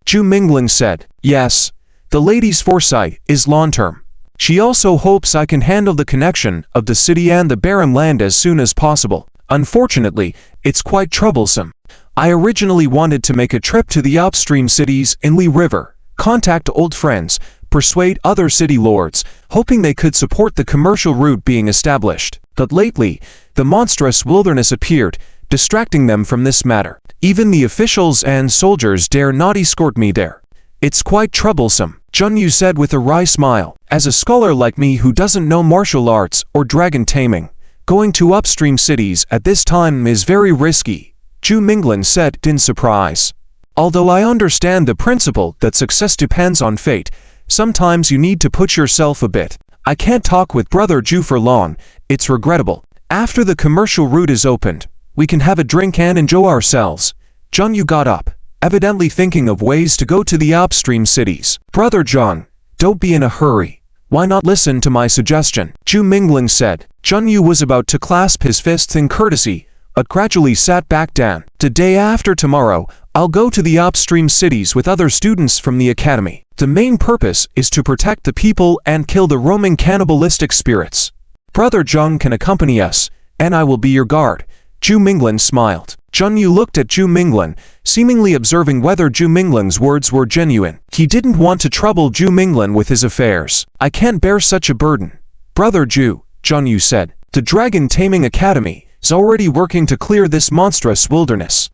Zhu Mingling said. Yes, the lady's foresight is long-term. She also hopes I can handle the connection of the city and the barren land as soon as possible. Unfortunately, it's quite troublesome. I originally wanted to make a trip to the upstream cities in Li River, contact old friends, persuade other city lords, hoping they could support the commercial route being established. But lately, the monstrous wilderness appeared, distracting them from this matter. Even the officials and soldiers dare not escort me there. It's quite troublesome, Junyu said with a wry smile. As a scholar like me who doesn't know martial arts or dragon taming, going to upstream cities at this time is very risky, Zhu Mingling said in surprise. Although I understand the principle that success depends on fate, sometimes you need to push yourself a bit. I can't talk with Brother Zhu for long, it's regrettable. After the commercial route is opened, we can have a drink and enjoy ourselves. Junyu got up, evidently thinking of ways to go to the upstream cities. Brother Zhang, don't be in a hurry. Why not listen to my suggestion? Zhu Mingling said. Junyu was about to clasp his fists in courtesy, but gradually sat back down. The day after tomorrow, I'll go to the upstream cities with other students from the academy. The main purpose is to protect the people and kill the roaming cannibalistic spirits. Brother Zhang can accompany us, and I will be your guard. Zhu Mingling smiled. Junyu looked at Zhu Mingling, seemingly observing whether Zhu Mingling's words were genuine. He didn't want to trouble Zhu Mingling with his affairs. I can't bear such a burden. Brother Zhu, Junyu said, the Dragon Taming Academy is already working to clear this monstrous wilderness.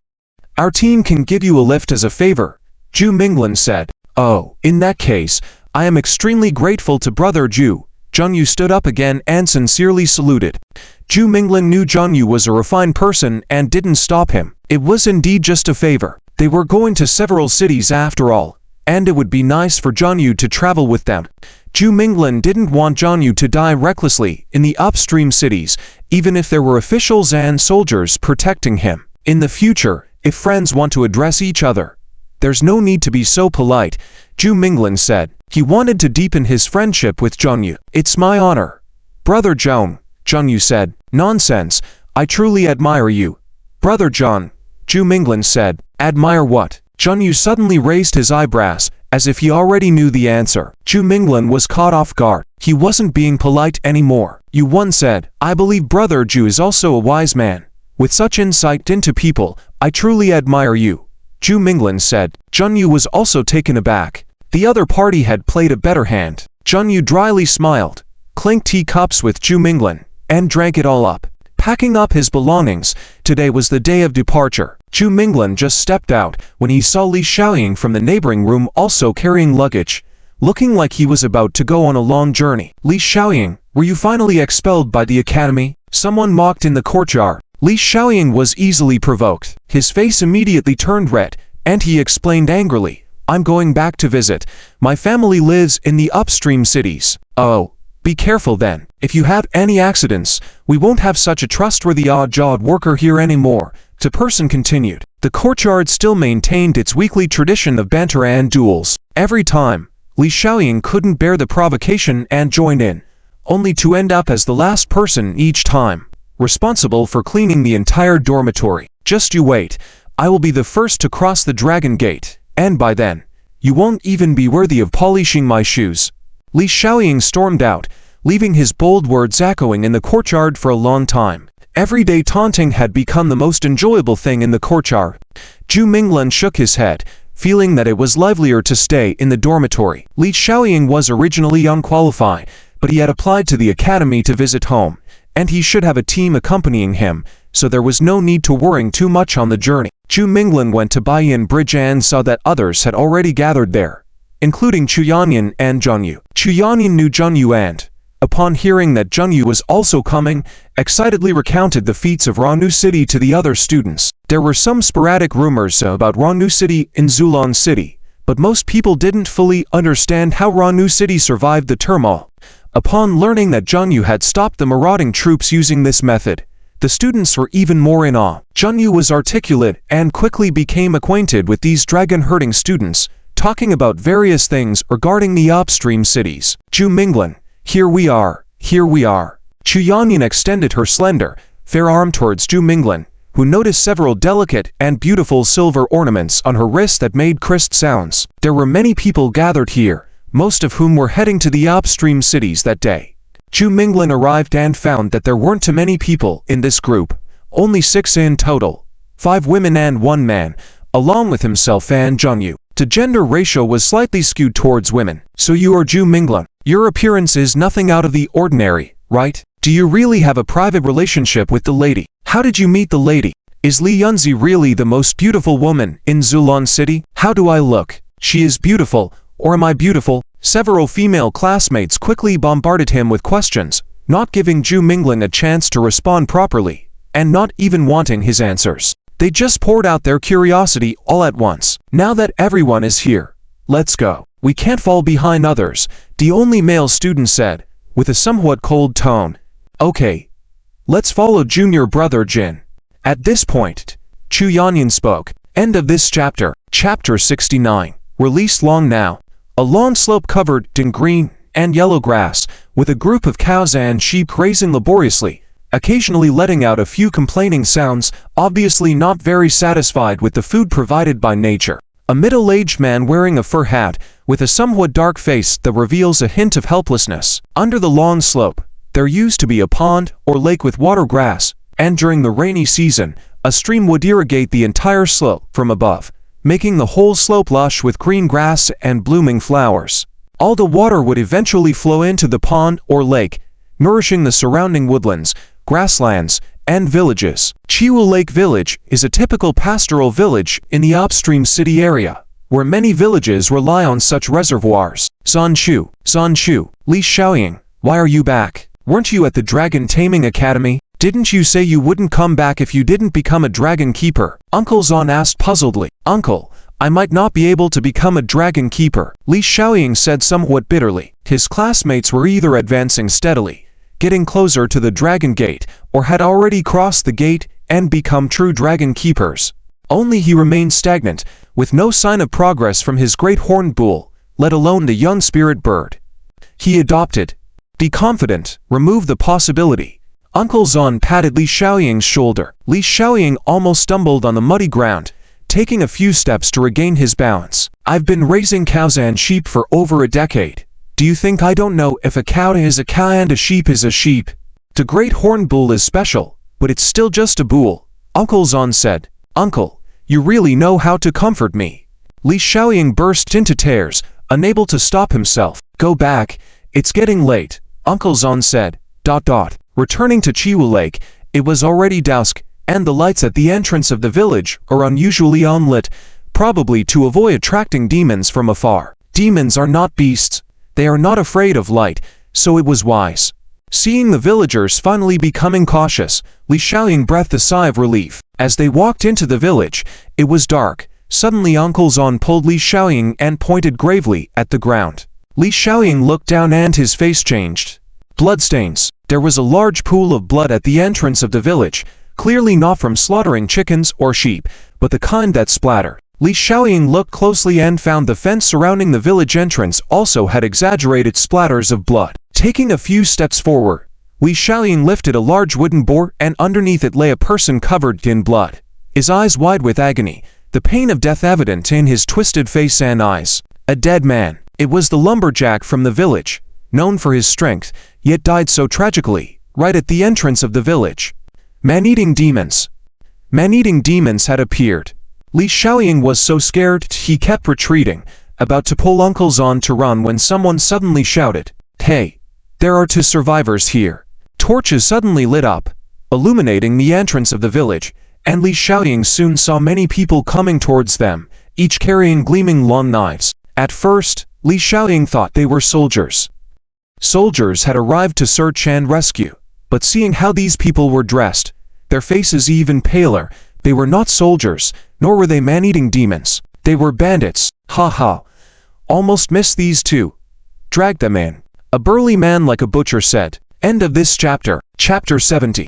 Our team can give you a lift as a favor, Zhu Mingling said. Oh, in that case, I am extremely grateful to Brother Zhu. Junyu stood up again and sincerely saluted. Zhu Mingling knew Junyu was a refined person and didn't stop him. It was indeed just a favor. They were going to several cities after all, and it would be nice for Junyu to travel with them. Zhu Mingling didn't want Junyu to die recklessly in the upstream cities, even if there were officials and soldiers protecting him. In the future, if friends want to address each other, there's no need to be so polite, Zhu Mingling said. He wanted to deepen his friendship with Junyu. It's my honor. Brother Zhang, Junyu said. Nonsense, I truly admire you. Brother Zhang, Zhu Mingling said. Admire what? Junyu suddenly raised his eyebrows, as if he already knew the answer. Zhu Mingling was caught off guard. He wasn't being polite anymore. Yuan said, I believe Brother Zhu is also a wise man. With such insight into people, I truly admire you. Zhu Mingling said. Junyu was also taken aback. The other party had played a better hand. Junyu dryly smiled, clinked teacups with Zhu Mingling, and drank it all up. Packing up his belongings, today was the day of departure. Zhu Mingling just stepped out when he saw Li Xiaoying from the neighboring room also carrying luggage, looking like he was about to go on a long journey. Li Xiaoying, were you finally expelled by the academy? Someone mocked in the courtyard. Li Xiaoying was easily provoked. His face immediately turned red, and he explained angrily, I'm going back to visit. My family lives in the upstream cities. Oh, be careful then. If you have any accidents, we won't have such a trustworthy odd-jawed worker here anymore, the person continued. The courtyard still maintained its weekly tradition of banter and duels. Every time, Li Xiaoying couldn't bear the provocation and joined in, only to end up as the last person each time, responsible for cleaning the entire dormitory. Just you wait, I will be the first to cross the Dragon Gate, and by then, you won't even be worthy of polishing my shoes. Li Xiaoying stormed out, leaving his bold words echoing in the courtyard for a long time. Everyday taunting had become the most enjoyable thing in the courtyard. Zhu Mingling shook his head, feeling that it was livelier to stay in the dormitory. Li Xiaoying was originally unqualified, but he had applied to the academy to visit home, and he should have a team accompanying him, so there was no need to worrying too much on the journey. Zhu Mingling went to Baiyan Bridge and saw that others had already gathered there, including Chu Yanyan and Junyu. Chu Yanyan knew Junyu and, upon hearing that Junyu was also coming, excitedly recounted the feats of Ranu City to the other students. There were some sporadic rumors about Ranu City in Zulan City, but most people didn't fully understand how Ranu City survived the turmoil. Upon learning that Junyu had stopped the marauding troops using this method, the students were even more in awe. Junyu was articulate and quickly became acquainted with these dragon-herding students, talking about various things regarding the upstream cities. Zhu Mingling, here we are, here we are. Chu Yanyan extended her slender, fair arm towards Zhu Mingling, who noticed several delicate and beautiful silver ornaments on her wrist that made crisp sounds. There were many people gathered here, most of whom were heading to the upstream cities that day. Zhu Minglan arrived and found that there weren't too many people in this group, only 6 in total, 5 women and 1 man, along with himself and Zhengyu. The gender ratio was slightly skewed towards women. So you are Zhu Minglan. Your appearance is nothing out of the ordinary, right? Do you really have a private relationship with the lady? How did you meet the lady? Is Li Yunzi really the most beautiful woman in Zulan City? How do I look? She is beautiful, or am I beautiful? Several female classmates quickly bombarded him with questions, not giving Zhu Minglan a chance to respond properly, and not even wanting his answers. They just poured out their curiosity all at once. Now that everyone is here, let's go. We can't fall behind others, the only male student said, with a somewhat cold tone. Okay, let's follow junior brother Jin. At this point, Chu Yanyan spoke. End of this chapter. Chapter 69. Released long now. A long slope covered in green and yellow grass, with a group of cows and sheep grazing laboriously, occasionally letting out a few complaining sounds, obviously not very satisfied with the food provided by nature. A middle-aged man wearing a fur hat, with a somewhat dark face that reveals a hint of helplessness. Under the long slope, there used to be a pond or lake with water grass, and during the rainy season, a stream would irrigate the entire slope from above, making the whole slope lush with green grass and blooming flowers. All the water would eventually flow into the pond or lake, nourishing the surrounding woodlands, grasslands, and villages. Chiwu Lake Village is a typical pastoral village in the upstream city area, where many villages rely on such reservoirs. Zhan Shu, Li Xiaoying, why are you back? Weren't you at the Dragon Taming Academy? Didn't you say you wouldn't come back if you didn't become a dragon keeper? Uncle Zhan asked puzzledly. Uncle, I might not be able to become a dragon keeper, Li Xiaoying said somewhat bitterly. His classmates were either advancing steadily, getting closer to the dragon gate, or had already crossed the gate and become true dragon keepers. Only he remained stagnant, with no sign of progress from his great horned bull, let alone the young spirit bird. He adopted. Be confident, remove the possibility. Uncle Zhan patted Li Xiaoying's shoulder. Li Xiaoying almost stumbled on the muddy ground, taking a few steps to regain his balance. I've been raising cows and sheep for over a decade. Do you think I don't know if a cow is a cow and a sheep is a sheep? The great horned bull is special, but it's still just a bull, Uncle Zhan said. Uncle, you really know how to comfort me. Li Xiaoying burst into tears, unable to stop himself. Go back, it's getting late, Uncle Zhan said. Returning to Chiwu Lake, it was already dusk, and the lights at the entrance of the village are unusually unlit, probably to avoid attracting demons from afar. Demons are not beasts. They are not afraid of light, so it was wise. Seeing the villagers finally becoming cautious, Li Xiaoying breathed a sigh of relief. As they walked into the village, it was dark. Suddenly Uncle Zhan pulled Li Xiaoying and pointed gravely at the ground. Li Xiaoying looked down and his face changed. Bloodstains. There was a large pool of blood at the entrance of the village, clearly not from slaughtering chickens or sheep, but the kind that splatter. Li Xiaoying looked closely and found the fence surrounding the village entrance also had exaggerated splatters of blood. Taking a few steps forward, Li Xiaoying lifted a large wooden board and underneath it lay a person covered in blood. His eyes wide with agony, the pain of death evident in his twisted face and eyes. A dead man. It was the lumberjack from the village, known for his strength, yet died so tragically, right at the entrance of the village. Man-eating demons. Man-eating demons had appeared. Li Xiaoying was so scared he kept retreating, about to pull Uncle Zhan to run when someone suddenly shouted, "Hey, there are 2 survivors here." Torches suddenly lit up, illuminating the entrance of the village, and Li Xiaoying soon saw many people coming towards them, each carrying gleaming long knives. At first, Li Xiaoying thought they were soldiers. Soldiers had arrived to search and rescue, but seeing how these people were dressed, their faces even paler, they were not soldiers, nor were they man-eating demons. They were bandits. Ha ha. Almost missed these 2. Drag them in. A burly man like a butcher said. End of this chapter. Chapter 70.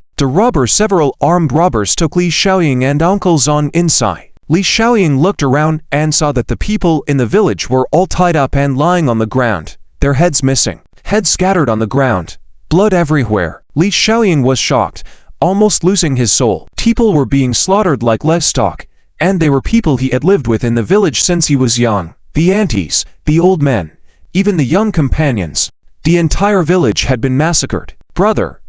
Several armed robbers took Li Xiaoying and Uncle Zhan inside. Li Xiaoying looked around and saw that the people in the village were all tied up and lying on the ground, their heads missing. Heads scattered on the ground. Blood everywhere. Li Xiaoying was shocked, almost losing his soul. People were being slaughtered like livestock, and they were people he had lived with in the village since he was young. The aunties, the old men, even the young companions. The entire village had been massacred. Brother,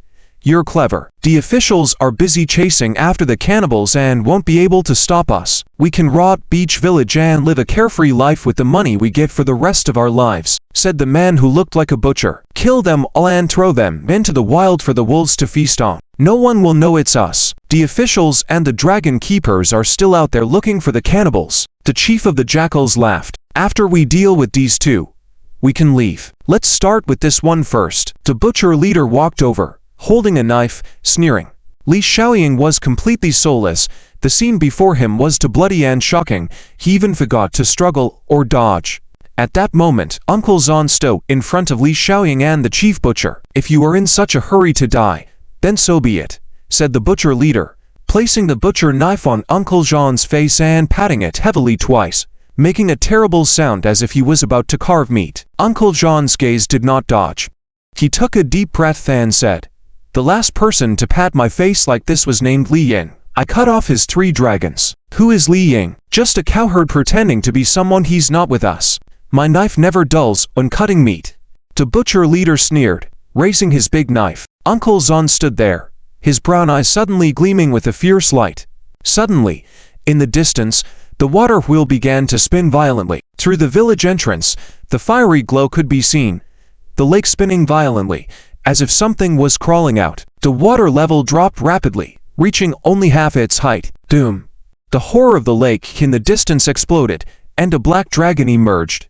you're clever. The officials are busy chasing after the cannibals and won't be able to stop us. We can rob Beach Village and live a carefree life with the money we get for the rest of our lives, said the man who looked like a butcher. Kill them all and throw them into the wild for the wolves to feast on. No one will know it's us. The officials and the dragon keepers are still out there looking for the cannibals. The chief of the jackals laughed. After we deal with these two, we can leave. Let's start with this one first. The butcher leader walked over, holding a knife, sneering. Li Xiaoying was completely soulless. The scene before him was too bloody and shocking. He even forgot to struggle or dodge. At that moment, Uncle Zhan stood in front of Li Xiaoying and the chief butcher. If you are in such a hurry to die, then so be it, said the butcher leader, placing the butcher knife on Uncle Zhan's face and patting it heavily twice, making a terrible sound as if he was about to carve meat. Uncle Zhan's gaze did not dodge. He took a deep breath and said, "The last person to pat my face like this was named Li Ying. I cut off his 3 dragons. Who is Li Ying? Just a cowherd pretending to be someone he's not with us. My knife never dulls when cutting meat." The butcher leader sneered, raising his big knife. Uncle Zhan stood there, his brown eyes suddenly gleaming with a fierce light. Suddenly, in the distance, the water wheel began to spin violently. Through the village entrance, the fiery glow could be seen, the lake spinning violently, as if something was crawling out. The water level dropped rapidly, reaching only half its height. Doom! The horror of the lake in the distance exploded, and a black dragon emerged.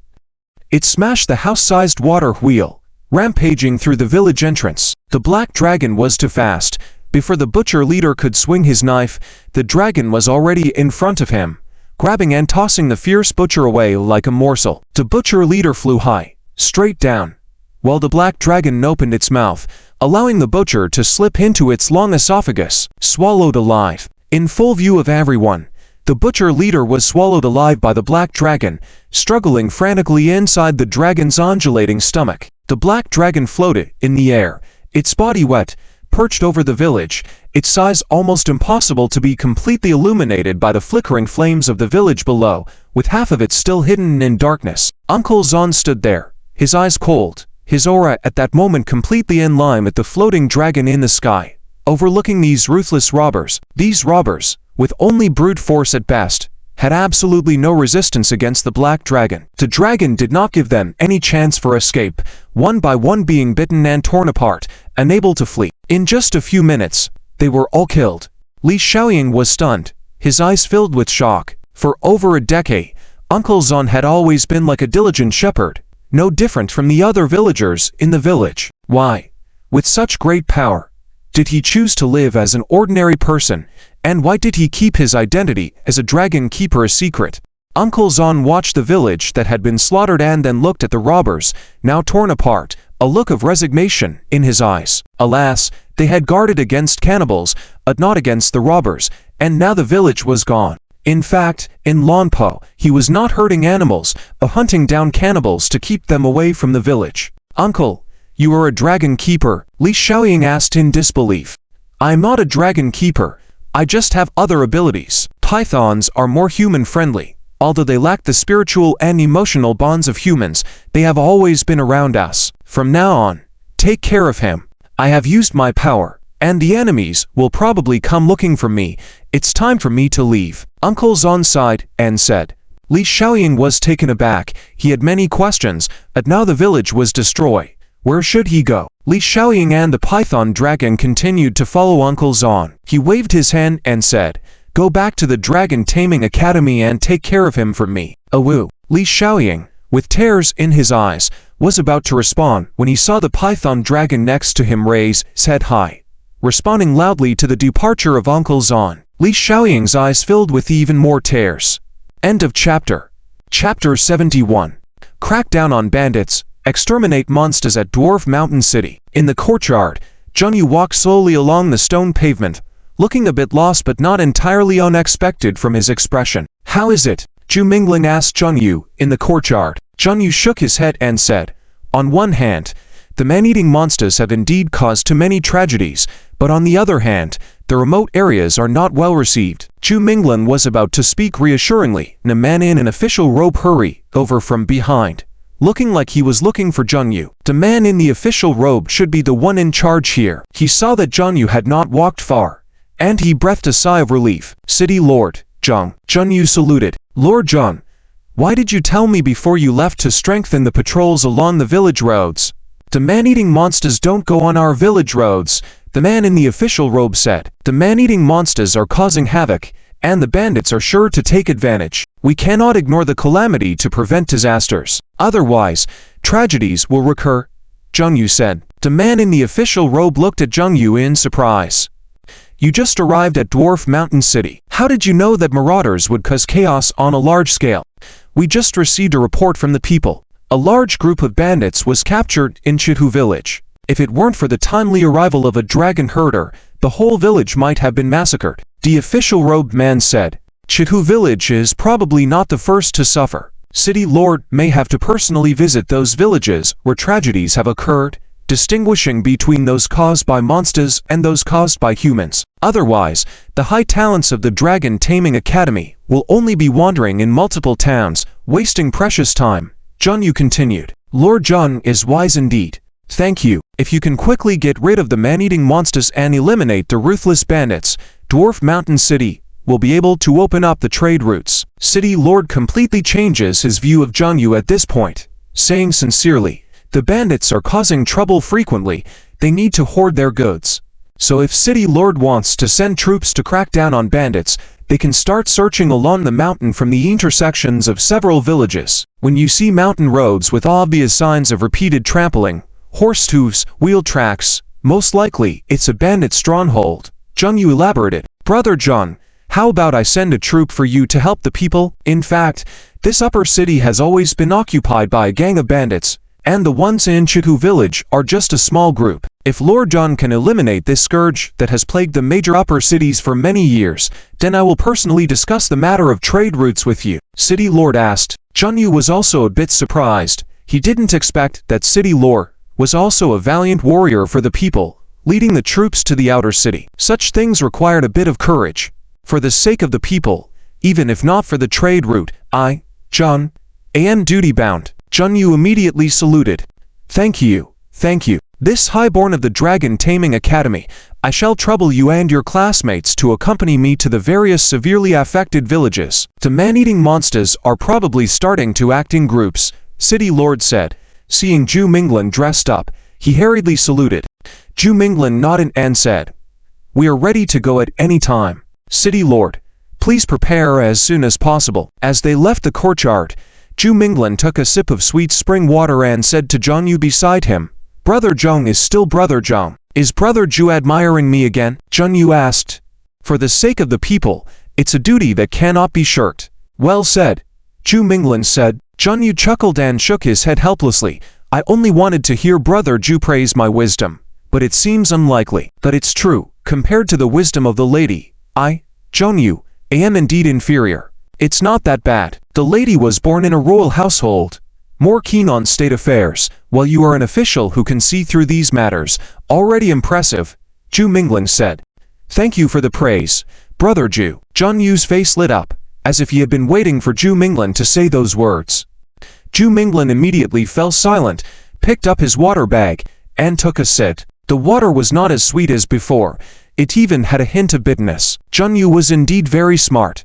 It smashed the house-sized water wheel, rampaging through the village entrance. The black dragon was too fast. Before the butcher leader could swing his knife, the dragon was already in front of him, grabbing and tossing the fierce butcher away like a morsel. The butcher leader flew high, straight down, while the black dragon opened its mouth, allowing the butcher to slip into its long esophagus, swallowed alive. In full view of everyone, the butcher leader was swallowed alive by the black dragon, struggling frantically inside the dragon's undulating stomach. The black dragon floated in the air, its body wet, perched over the village, its size almost impossible to be completely illuminated by the flickering flames of the village below, with half of it still hidden in darkness. Uncle Zhan stood there, his eyes cold, his aura at that moment completely in line with the floating dragon in the sky, overlooking these ruthless robbers. These robbers, with only brute force at best, had absolutely no resistance against the black dragon. The dragon did not give them any chance for escape, one by one being bitten and torn apart, unable to flee. In just a few minutes, they were all killed. Li Xiaoying was stunned, his eyes filled with shock. For over a decade, Uncle Zhan had always been like a diligent shepherd, no different from the other villagers in the village. Why, with such great power, did he choose to live as an ordinary person, and why did he keep his identity as a dragon keeper a secret? Uncle Zhan watched the village that had been slaughtered and then looked at the robbers, now torn apart, a look of resignation in his eyes. Alas, they had guarded against cannibals, but not against the robbers, and now the village was gone. In fact, in Lanpo, he was not hurting animals, but hunting down cannibals to keep them away from the village. "Uncle, you are a dragon keeper?" Li Xiaoying asked in disbelief. "I am not a dragon keeper. I just have other abilities. Pythons are more human-friendly. Although they lack the spiritual and emotional bonds of humans, they have always been around us. From now on, take care of him. I have used my power, and the enemies will probably come looking for me. It's time for me to leave." Uncle Zhan sighed and said. Li Xiaoying was taken aback. He had many questions, but now the village was destroyed. Where should he go? Li Xiaoying and the python dragon continued to follow Uncle Zhan. He waved his hand and said, "Go back to the Dragon Taming Academy and take care of him for me." "Awoo." Li Xiaoying, with tears in his eyes, was about to respond when he saw the python dragon next to him raise his head high, responding loudly to the departure of Uncle Zhan. Li Xiaoying's eyes filled with even more tears. End of chapter. Chapter 71. Crack down on bandits, exterminate monsters at Dwarf Mountain City. In the courtyard, Junyu walked slowly along the stone pavement, looking a bit lost but not entirely unexpected from his expression. "How is it?" Zhu Mingling asked Junyu in the courtyard. Junyu shook his head and said, "On one hand, the man-eating monsters have indeed caused too many tragedies, but on the other hand, the remote areas are not well received. Zhu Minglan was about to speak reassuringly, and a man in an official robe hurried over from behind, looking like he was looking for Zheng Yu. The man in the official robe should be the one in charge here. He saw that Zheng Yu had not walked far, and he breathed a sigh of relief. City Lord, Zheng. Zheng Yu saluted. Lord Zheng, why did you tell me before you left to strengthen the patrols along the village roads? The man-eating monsters don't go on our village roads, the man in the official robe said. The man-eating monsters are causing havoc, and the bandits are sure to take advantage. We cannot ignore the calamity to prevent disasters. Otherwise, tragedies will recur, Zheng Yu said. The man in the official robe looked at Zheng Yu in surprise. You just arrived at Dwarf Mountain City. How did you know that marauders would cause chaos on a large scale? We just received a report from the people. A large group of bandits was captured in Chihu village. If it weren't for the timely arrival of a dragon herder, the whole village might have been massacred. The official robed man said. Chihu village is probably not the first to suffer. City Lord may have to personally visit those villages where tragedies have occurred, distinguishing between those caused by monsters and those caused by humans. Otherwise, the high talents of the Dragon Taming Academy will only be wandering in multiple towns, wasting precious time. Zheng Yu continued. Lord Zheng is wise indeed. Thank you. If you can quickly get rid of the man-eating monsters and eliminate the ruthless bandits, Dwarf Mountain City will be able to open up the trade routes. City Lord completely changes his view of Zheng Yu at this point, saying sincerely, the bandits are causing trouble frequently, they need to hoard their goods. So if City Lord wants to send troops to crack down on bandits, they can start searching along the mountain from the intersections of several villages. When you see mountain roads with obvious signs of repeated trampling, horse hooves, wheel tracks, most likely it's a bandit stronghold. Zheng Yu elaborated. Brother Zheng, how about I send a troop for you to help the people? In fact, this upper city has always been occupied by a gang of bandits, and the ones in Chihu village are just a small group. If Lord Zheng can eliminate this scourge that has plagued the major upper cities for many years, then I will personally discuss the matter of trade routes with you. City Lord asked. Zheng Yu was also a bit surprised. He didn't expect that City Lord was also a valiant warrior for the people, leading the troops to the outer city. Such things required a bit of courage. For the sake of the people, even if not for the trade route, I, Zheng, am duty-bound. Zheng Yu immediately saluted. Thank you, thank you. This highborn of the Dragon Taming Academy, I shall trouble you and your classmates to accompany me to the various severely affected villages. The man-eating monsters are probably starting to act in groups, City Lord said. Seeing Zhu Minglan dressed up, he hurriedly saluted. Zhu Minglan nodded and said, We are ready to go at any time. City Lord, please prepare as soon as possible. As they left the courtyard, Zhu Minglan took a sip of sweet spring water and said to Zheng Yu beside him, Brother Zheng is still Brother Zheng. Is Brother Zhu admiring me again? Zheng Yu asked. For the sake of the people, it's a duty that cannot be shirked. Well said, Zhu Minglan said. Zheng Yu chuckled and shook his head helplessly. I only wanted to hear Brother Zhu praise my wisdom, but it seems unlikely. But it's true, compared to the wisdom of the lady, I, Zheng Yu, am indeed inferior. It's not that bad. The lady was born in a royal household, more keen on state affairs, while you are an official who can see through these matters. Already impressive, Zhu Minglan said. Thank you for the praise, Brother Zhu. Zheng Yu's face lit up, as if he had been waiting for Zhu Minglan to say those words. Zhu Minglan immediately fell silent, picked up his water bag, and took a sip. The water was not as sweet as before, it even had a hint of bitterness. Zheng Yu was indeed very smart.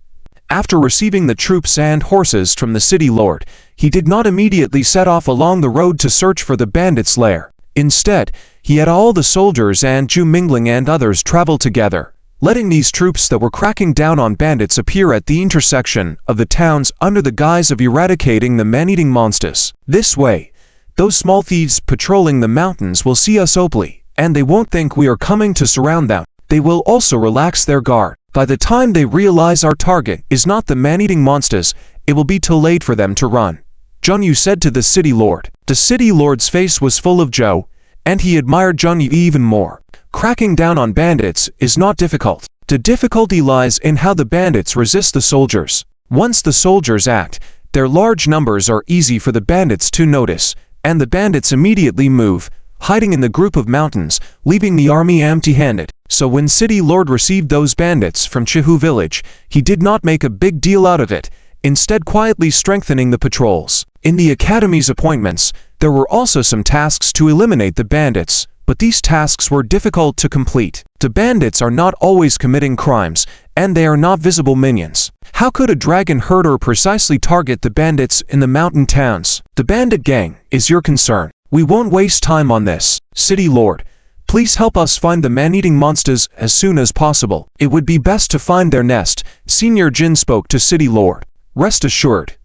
After receiving the troops and horses from the City Lord, he did not immediately set off along the road to search for the bandits' lair. Instead, he had all the soldiers and Zhu Minglan and others travel together, letting these troops that were cracking down on bandits appear at the intersection of the towns under the guise of eradicating the man-eating monsters. This way, those small thieves patrolling the mountains will see us openly, and they won't think we are coming to surround them. They will also relax their guard. By the time they realize our target is not the man-eating monsters, it will be too late for them to run. Zheng Yu said to the City Lord. The City Lord's face was full of joy, and he admired Zheng Yu even more. Cracking down on bandits is not difficult. The difficulty lies in how the bandits resist the soldiers. Once the soldiers act, their large numbers are easy for the bandits to notice, and the bandits immediately move, hiding in the group of mountains, leaving the army empty-handed. So when City Lord received those bandits from Chihu village, he did not make a big deal out of it, instead quietly strengthening the patrols. In the academy's appointments, there were also some tasks to eliminate the bandits, but these tasks were difficult to complete. The bandits are not always committing crimes, and they are not visible minions. How could a dragon herder precisely target the bandits in the mountain towns? The bandit gang is your concern. We won't waste time on this. City Lord, please help us find the man-eating monsters as soon as possible. It would be best to find their nest. Senior Jin spoke to City Lord. Rest assured,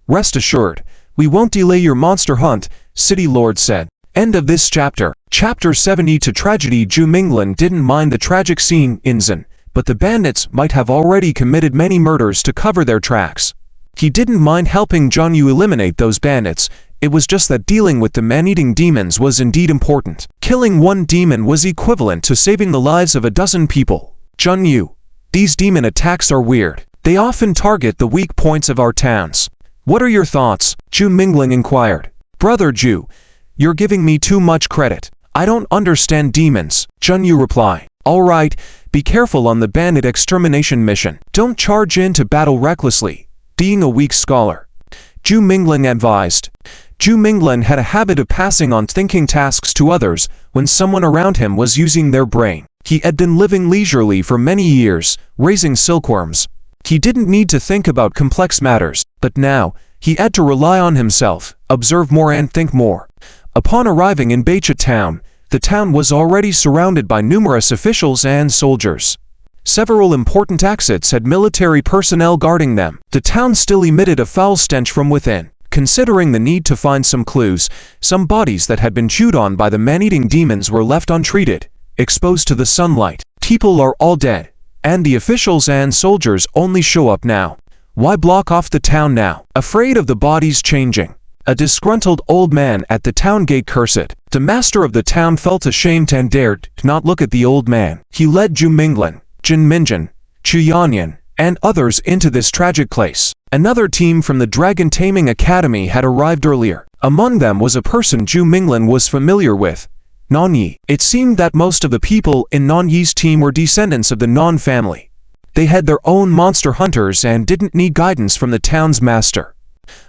we won't delay your monster hunt, City Lord said. End of this chapter. Chapter 70 to Tragedy. Zhu Minglan didn't mind the tragic scene in Zhen, but the bandits might have already committed many murders to cover their tracks. He didn't mind helping Zhang Yu eliminate those bandits. It was just that dealing with the man-eating demons was indeed important. Killing one demon was equivalent to saving the lives of a dozen people. Zhang Yu, these demon attacks are weird. They often target the weak points of our towns. What are your thoughts? Zhu Mingling inquired. Brother Zhu, you're giving me too much credit. I don't understand demons, Zhang Yu replied. Alright, be careful on the bandit extermination mission. Don't charge into battle recklessly, being a weak scholar, Zhu Mingling advised. Zhu Minglan had a habit of passing on thinking tasks to others when someone around him was using their brain. He had been living leisurely for many years, raising silkworms. He didn't need to think about complex matters, but now, he had to rely on himself, observe more and think more. Upon arriving in Beicha town, the town was already surrounded by numerous officials and soldiers. Several important exits had military personnel guarding them. The town still emitted a foul stench from within. Considering the need to find some clues, some bodies that had been chewed on by the man-eating demons were left untreated, exposed to the sunlight. People are all dead, and the officials and soldiers only show up now. Why block off the town now? Afraid of the bodies changing. A disgruntled old man at the town gate cursed. The master of the town felt ashamed and dared not look at the old man. He led Zhu Minglan, Jin Minjin, Chu Yanyan, and others into this tragic place. Another team from the Dragon Taming Academy had arrived earlier. Among them was a person Zhu Minglan was familiar with, Nanyi. It seemed that most of the people in Nanyi's team were descendants of the Nan family. They had their own monster hunters and didn't need guidance from the town's master.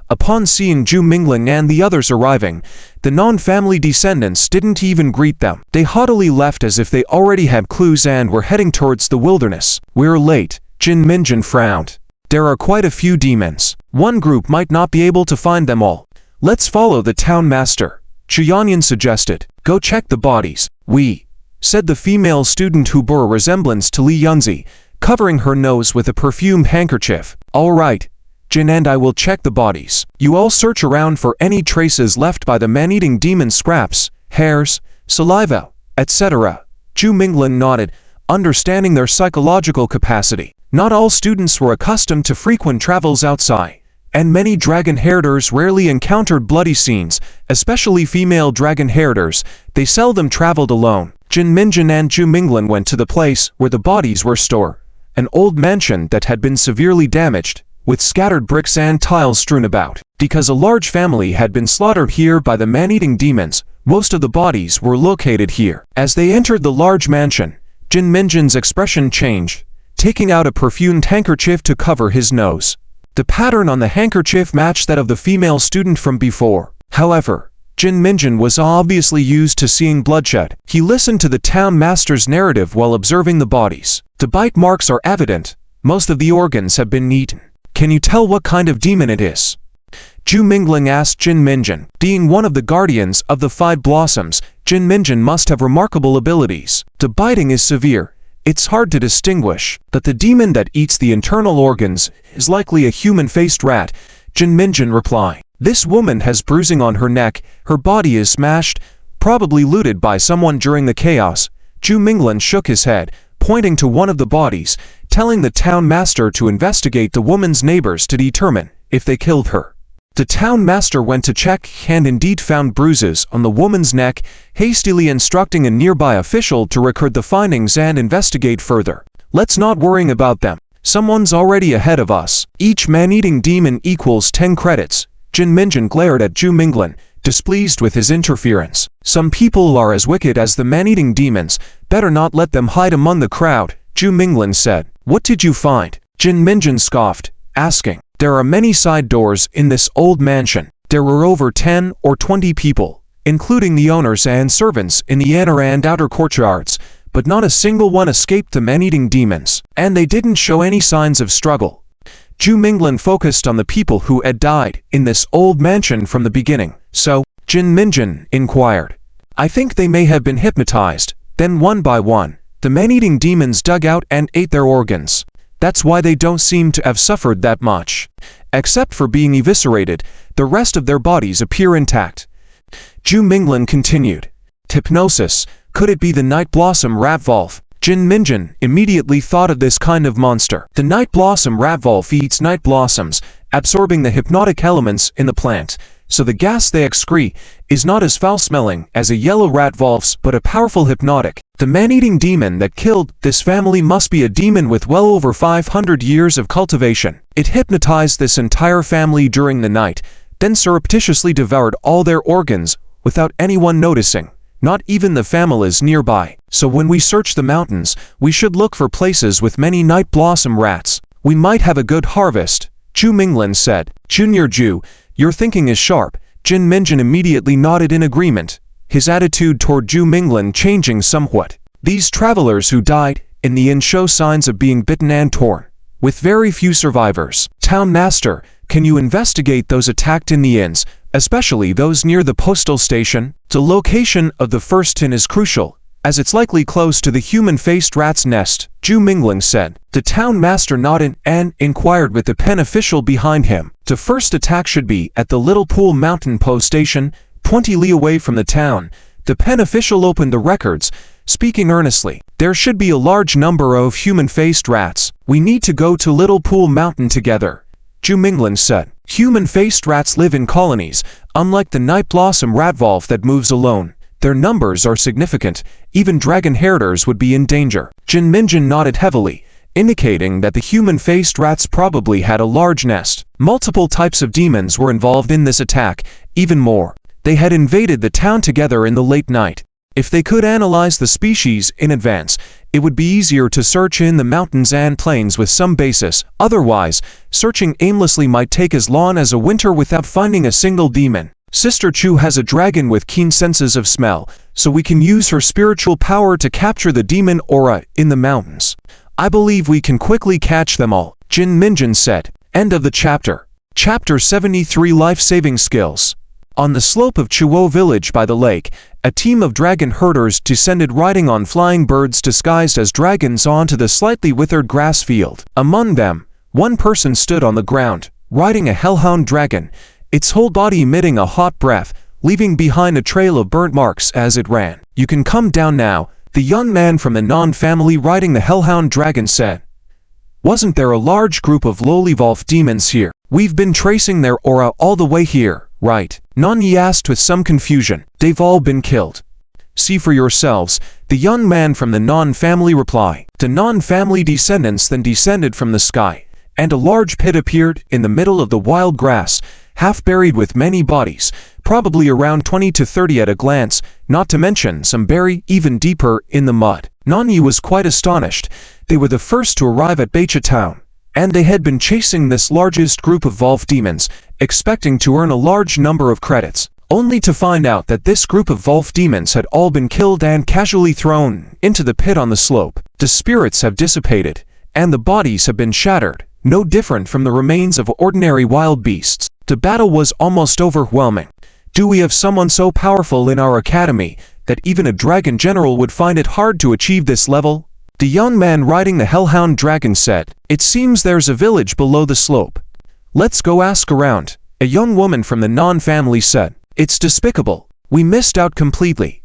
Upon seeing Zhu Minglan and the others arriving, the Nan family descendants didn't even greet them. They haughtily left as if they already had clues and were heading towards the wilderness. We're late, Jin Minjin frowned. There are quite a few demons. One group might not be able to find them all. Let's follow the town master, Chu Yanyan suggested. Go check the bodies. We, said the female student who bore a resemblance to Li Yunzi, covering her nose with a perfumed handkerchief. All right, Jin and I will check the bodies. You all search around for any traces left by the man-eating demon scraps, hairs, saliva, etc. Zhu Minglan nodded, understanding their psychological capacity. Not all students were accustomed to frequent travels outside, and many dragon herders rarely encountered bloody scenes, especially female dragon herders. They seldom traveled alone. Jin Minjin and Zhu Minglan went to the place where the bodies were stored, an old mansion that had been severely damaged, with scattered bricks and tiles strewn about. Because a large family had been slaughtered here by the man-eating demons, most of the bodies were located here. As they entered the large mansion, Jin Minjin's expression changed, taking out a perfumed handkerchief to cover his nose. The pattern on the handkerchief matched that of the female student from before. However, Jin Minjin was obviously used to seeing bloodshed. He listened to the town master's narrative while observing the bodies. The bite marks are evident. Most of the organs have been eaten. Can you tell what kind of demon it is? Zhu Mingling asked Jin Minjin. Being one of the guardians of the Five Blossoms, Jin Minjin must have remarkable abilities. The biting is severe. It's hard to distinguish, but the demon that eats the internal organs is likely a human-faced rat, Jin Minjin replied. This woman has bruising on her neck, her body is smashed, probably looted by someone during the chaos. Zhu Minglan shook his head, pointing to one of the bodies, telling the town master to investigate the woman's neighbors to determine if they killed her. The town master went to check and indeed found bruises on the woman's neck, hastily instructing a nearby official to record the findings and investigate further. Let's not worry about them. Someone's already ahead of us. Each man-eating demon equals 10 credits. Jin Minjin glared at Zhu Minglan, displeased with his interference. Some people are as wicked as the man-eating demons. Better not let them hide among the crowd, Zhu Minglin said. What did you find? Jin Minjin scoffed, asking. There are many side doors in this old mansion. There were over 10 or 20 people, including the owners and servants in the inner and outer courtyards, but not a single one escaped the man-eating demons, and they didn't show any signs of struggle. Zhu Minglin focused on the people who had died in this old mansion from the beginning. So, Jin Minjin inquired. I think they may have been hypnotized. Then one by one, the man-eating demons dug out and ate their organs. That's why they don't seem to have suffered that much. Except for being eviscerated, the rest of their bodies appear intact. Zhu Minglin continued. Hypnosis. Could it be the Night Blossom Ratwolf? Jin Minjin immediately thought of this kind of monster. The Night Blossom Ratwolf eats night blossoms, absorbing the hypnotic elements in the plant, so the gas they excrete is not as foul-smelling as a yellow ratwolf's but a powerful hypnotic. The man-eating demon that killed this family must be a demon with well over 500 years of cultivation. It hypnotized this entire family during the night, then surreptitiously devoured all their organs without anyone noticing. Not even the families nearby. So when we search the mountains, we should look for places with many night blossom rats. We might have a good harvest, Zhu Minglin said. Junior Zhu, your thinking is sharp. Jin Minjin immediately nodded in agreement, his attitude toward Zhu Minglin changing somewhat. These travelers who died in the inn show signs of being bitten and torn, with very few survivors. Town Master, can you investigate those attacked in the inns, especially those near the postal station? The location of the first inn is crucial, as it's likely close to the human-faced rat's nest, Zhu Minglin said. The town master nodded and inquired with the pen official behind him. The first attack should be at the Little Pool Mountain Post Station, 20 li away from the town. The pen official opened the records, speaking earnestly. There should be a large number of human-faced rats. We need to go to Little Pool Mountain together, Zhu Minglin said. Human-faced rats live in colonies, unlike the Night Blossom Ratwolf that moves alone. Their numbers are significant. Even dragon herders would be in danger. Jin Minjin nodded heavily, indicating that the human-faced rats probably had a large nest. Multiple types of demons were involved in this attack, even more. They had invaded the town together in the late night. If they could analyze the species in advance, it would be easier to search in the mountains and plains with some basis. Otherwise, searching aimlessly might take as long as a winter without finding a single demon. Sister Chu has a dragon with keen senses of smell, so we can use her spiritual power to capture the demon aura in the mountains. I believe we can quickly catch them all, Jin Minjin said. End of the chapter. Chapter 73 Life-Saving Skills. On the slope of Chuo village by the lake, a team of dragon herders descended riding on flying birds disguised as dragons onto the slightly withered grass field. Among them, one person stood on the ground, riding a hellhound dragon, its whole body emitting a hot breath, leaving behind a trail of burnt marks as it ran. You can come down now, the young man from the Non family riding the hellhound dragon said. Wasn't there a large group of Lolivolf demons here? We've been tracing their aura all the way here, right? Nani asked with some confusion. They've all been killed. See for yourselves, the young man from the Non family replied. The Non family descendants then descended from the sky, and a large pit appeared in the middle of the wild grass, half buried with many bodies, probably around 20 to 30 at a glance, not to mention some buried even deeper in the mud. Nani was quite astonished. They were the first to arrive at Beicha town, and they had been chasing this largest group of Volf demons, expecting to earn a large number of credits, only to find out that this group of Volf demons had all been killed and casually thrown into the pit on the slope. The spirits have dissipated, and the bodies have been shattered, no different from the remains of ordinary wild beasts. The battle was almost overwhelming. Do we have someone so powerful in our academy that even a dragon general would find it hard to achieve this level? The young man riding the hellhound dragon said. It seems there's a village below the slope. Let's go ask around, a young woman from the Non family said. It's despicable. We missed out completely.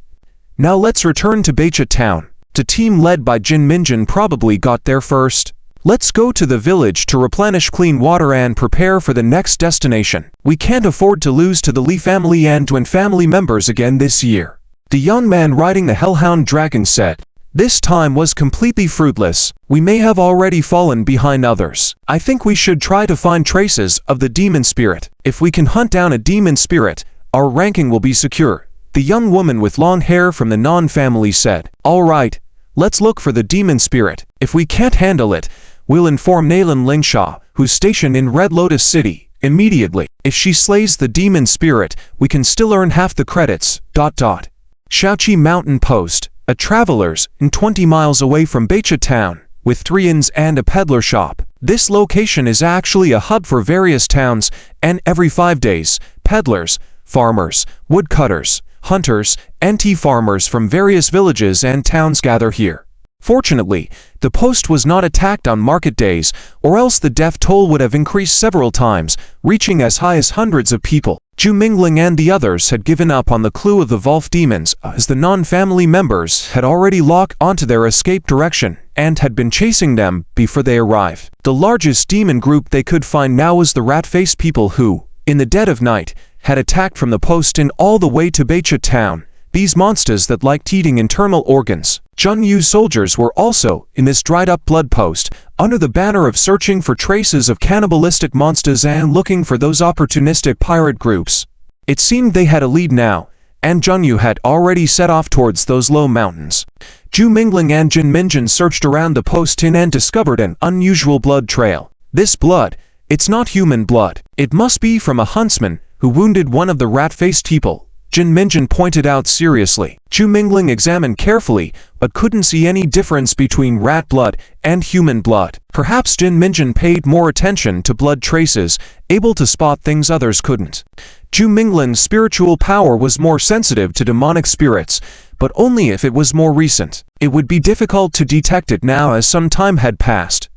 Now let's return to Beicha town. The team led by Jin Minjin probably got there first. Let's go to the village to replenish clean water and prepare for the next destination. We can't afford to lose to the Li family and Duan family members again this year. The young man riding the hellhound dragon said. This time was completely fruitless. We may have already fallen behind others. I think we should try to find traces of the demon spirit. If we can hunt down a demon spirit, our ranking will be secure. The young woman with long hair from the Non family said. All right, Let's look for the demon spirit. If we can't handle it, we'll inform Nalan Lingsha, who's stationed in Red Lotus City, immediately. If she slays the demon spirit, we can still earn half the credits. Shaoqi Mountain Post, a traveler's inn 20 miles away from Baicha town, with 3 inns and a peddler shop. This location is actually a hub for various towns, and every 5 days, peddlers, farmers, woodcutters, hunters, and tea farmers from various villages and towns gather here. Fortunately, the post was not attacked on market days, or else the death toll would have increased several times, reaching as high as hundreds of people. Zhu Mingling and the others had given up on the clue of the Wolf demons, as the non-family members had already locked onto their escape direction and had been chasing them before they arrived. The largest demon group they could find now was the rat-faced people who, in the dead of night, had attacked from the post in all the way to Baicha town. These monsters that liked eating internal organs. Zheng Yu's soldiers were also in this dried-up blood post, under the banner of searching for traces of cannibalistic monsters and looking for those opportunistic pirate groups. It seemed they had a lead now, and Zheng Yu had already set off towards those low mountains. Zhu Mingling and Jin Minjin searched around the post inn and discovered an unusual blood trail. This blood, it's not human blood. It must be from a huntsman who wounded one of the rat-faced people, Jin Minjin pointed out seriously. Zhu Mingling examined carefully, but couldn't see any difference between rat blood and human blood. Perhaps Jin Minjin paid more attention to blood traces, able to spot things others couldn't. Zhu Mingling's spiritual power was more sensitive to demonic spirits, but only if it was more recent. It would be difficult to detect it now as some time had passed.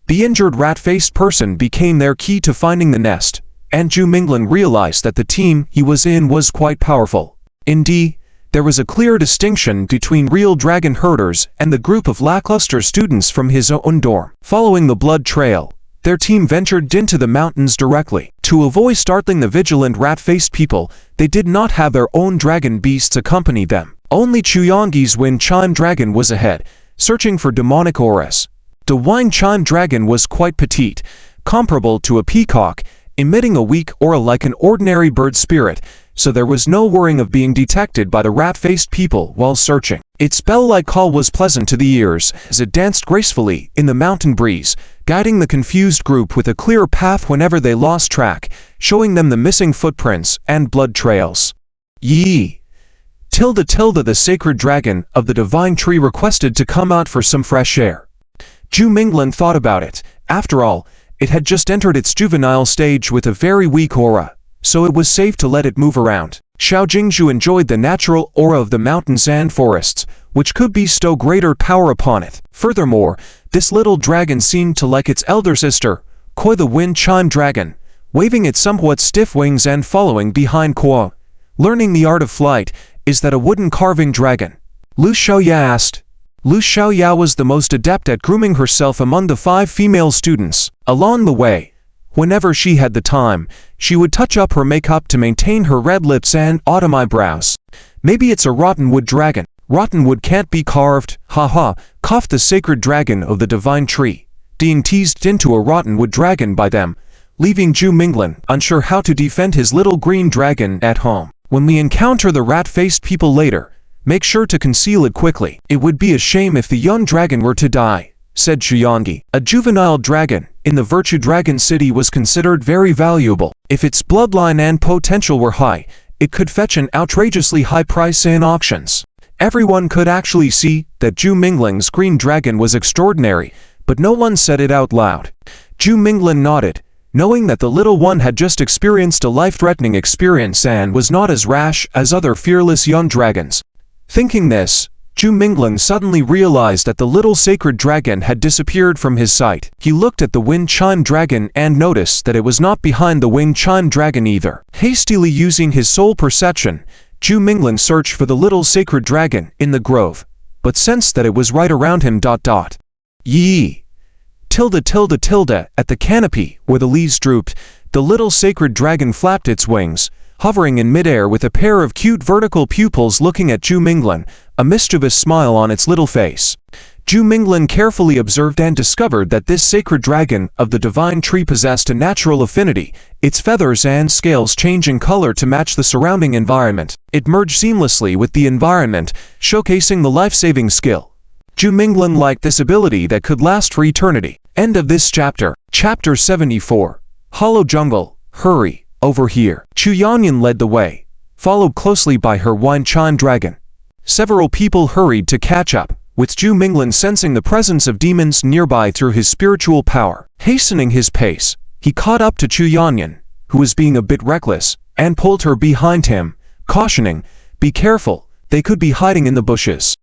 The injured rat-faced person became their key to finding the nest, and Zhu Mingling realized that the team he was in was quite powerful. Indeed, there was a clear distinction between real dragon herders and the group of lackluster students from his own dorm. Following the blood trail, their team ventured into the mountains directly. To avoid startling the vigilant rat-faced people, they did not have their own dragon beasts accompany them. Only Chuyonggi's wind chime dragon was ahead, searching for demonic auras. The wind chime dragon was quite petite, comparable to a peacock, emitting a weak aura like an ordinary bird spirit, so there was no worrying of being detected by the rat-faced people while searching. Its bell-like call was pleasant to the ears as it danced gracefully in the mountain breeze, guiding the confused group with a clear path whenever they lost track, showing them the missing footprints and blood trails. Yi! The sacred dragon of the divine tree requested to come out for some fresh air. Zhu Mingling thought about it. After all, it had just entered its juvenile stage with a very weak aura, so it was safe to let it move around. Xiao Jingzhu enjoyed the natural aura of the mountains and forests, which could bestow greater power upon it. Furthermore, this little dragon seemed to like its elder sister, Koi the wind chime dragon, waving its somewhat stiff wings and following behind Koi. Learning the art of flight, is that a wooden carving dragon? Lu Xiaoya asked. Lu Xiaoya was the most adept at grooming herself among the 5 female students. Along the way, whenever she had the time, she would touch up her makeup to maintain her red lips and autumn eyebrows. Maybe it's a rotten wood dragon. Rotten wood can't be carved, haha, coughed the sacred dragon of the divine tree, being teased into a rotten wood dragon by them, leaving Zhu Mingling unsure how to defend his little green dragon at home. When we encounter the rat-faced people later, make sure to conceal it quickly. It would be a shame if the young dragon were to die, said Chuyonggi. A juvenile dragon in the Virtue Dragon City was considered very valuable. If its bloodline and potential were high, it could fetch an outrageously high price in auctions. Everyone could actually see that Zhu Mingling's green dragon was extraordinary, but no one said it out loud. Zhu Mingling nodded, knowing that the little one had just experienced a life-threatening experience and was not as rash as other fearless young dragons. Thinking this, Zhu Mingling suddenly realized that the little sacred dragon had disappeared from his sight. He looked at the wind chime dragon and noticed that it was not behind the wind chime dragon either. Hastily using his soul perception, Zhu Mingling searched for the little sacred dragon in the grove, but sensed that it was right around him. Yi! At the canopy where the leaves drooped, the little sacred dragon flapped its wings, hovering in midair with a pair of cute vertical pupils looking at Zhu Mingling, a mischievous smile on its little face. Zhu Mingling carefully observed and discovered that this sacred dragon of the divine tree possessed a natural affinity, its feathers and scales changing color to match the surrounding environment. It merged seamlessly with the environment, showcasing the life-saving skill. Zhu Minglin liked this ability that could last for eternity. End of this chapter. Chapter 74. Hollow Jungle. Hurry, over here. Chu Yanyan led the way, followed closely by her Wine Chan dragon. Several people hurried to catch up, with Zhu Minglin sensing the presence of demons nearby through his spiritual power. Hastening his pace, he caught up to Chu Yanyan, who was being a bit reckless, and pulled her behind him, cautioning, "Be careful, they could be hiding in the bushes."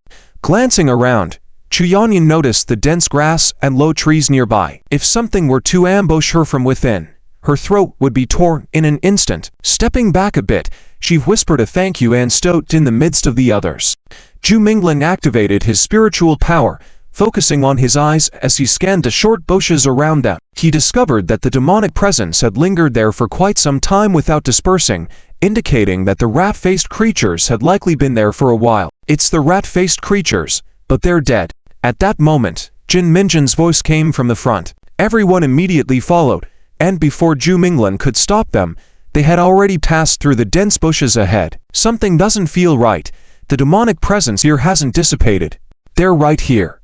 Glancing around, Chu Yanyan noticed the dense grass and low trees nearby. If something were to ambush her from within, her throat would be torn in an instant. Stepping back a bit, she whispered a thank you and stood in the midst of the others. Zhu Minglin activated his spiritual power, focusing on his eyes as he scanned the short bushes around them. He discovered that the demonic presence had lingered there for quite some time without dispersing, indicating that the rat-faced creatures had likely been there for a while. "It's the rat-faced creatures, but they're dead." At that moment, Jin Minjin's voice came from the front. Everyone immediately followed, and before Zhu Minglin could stop them, they had already passed through the dense bushes ahead. "Something doesn't feel right. The demonic presence here hasn't dissipated. They're right here."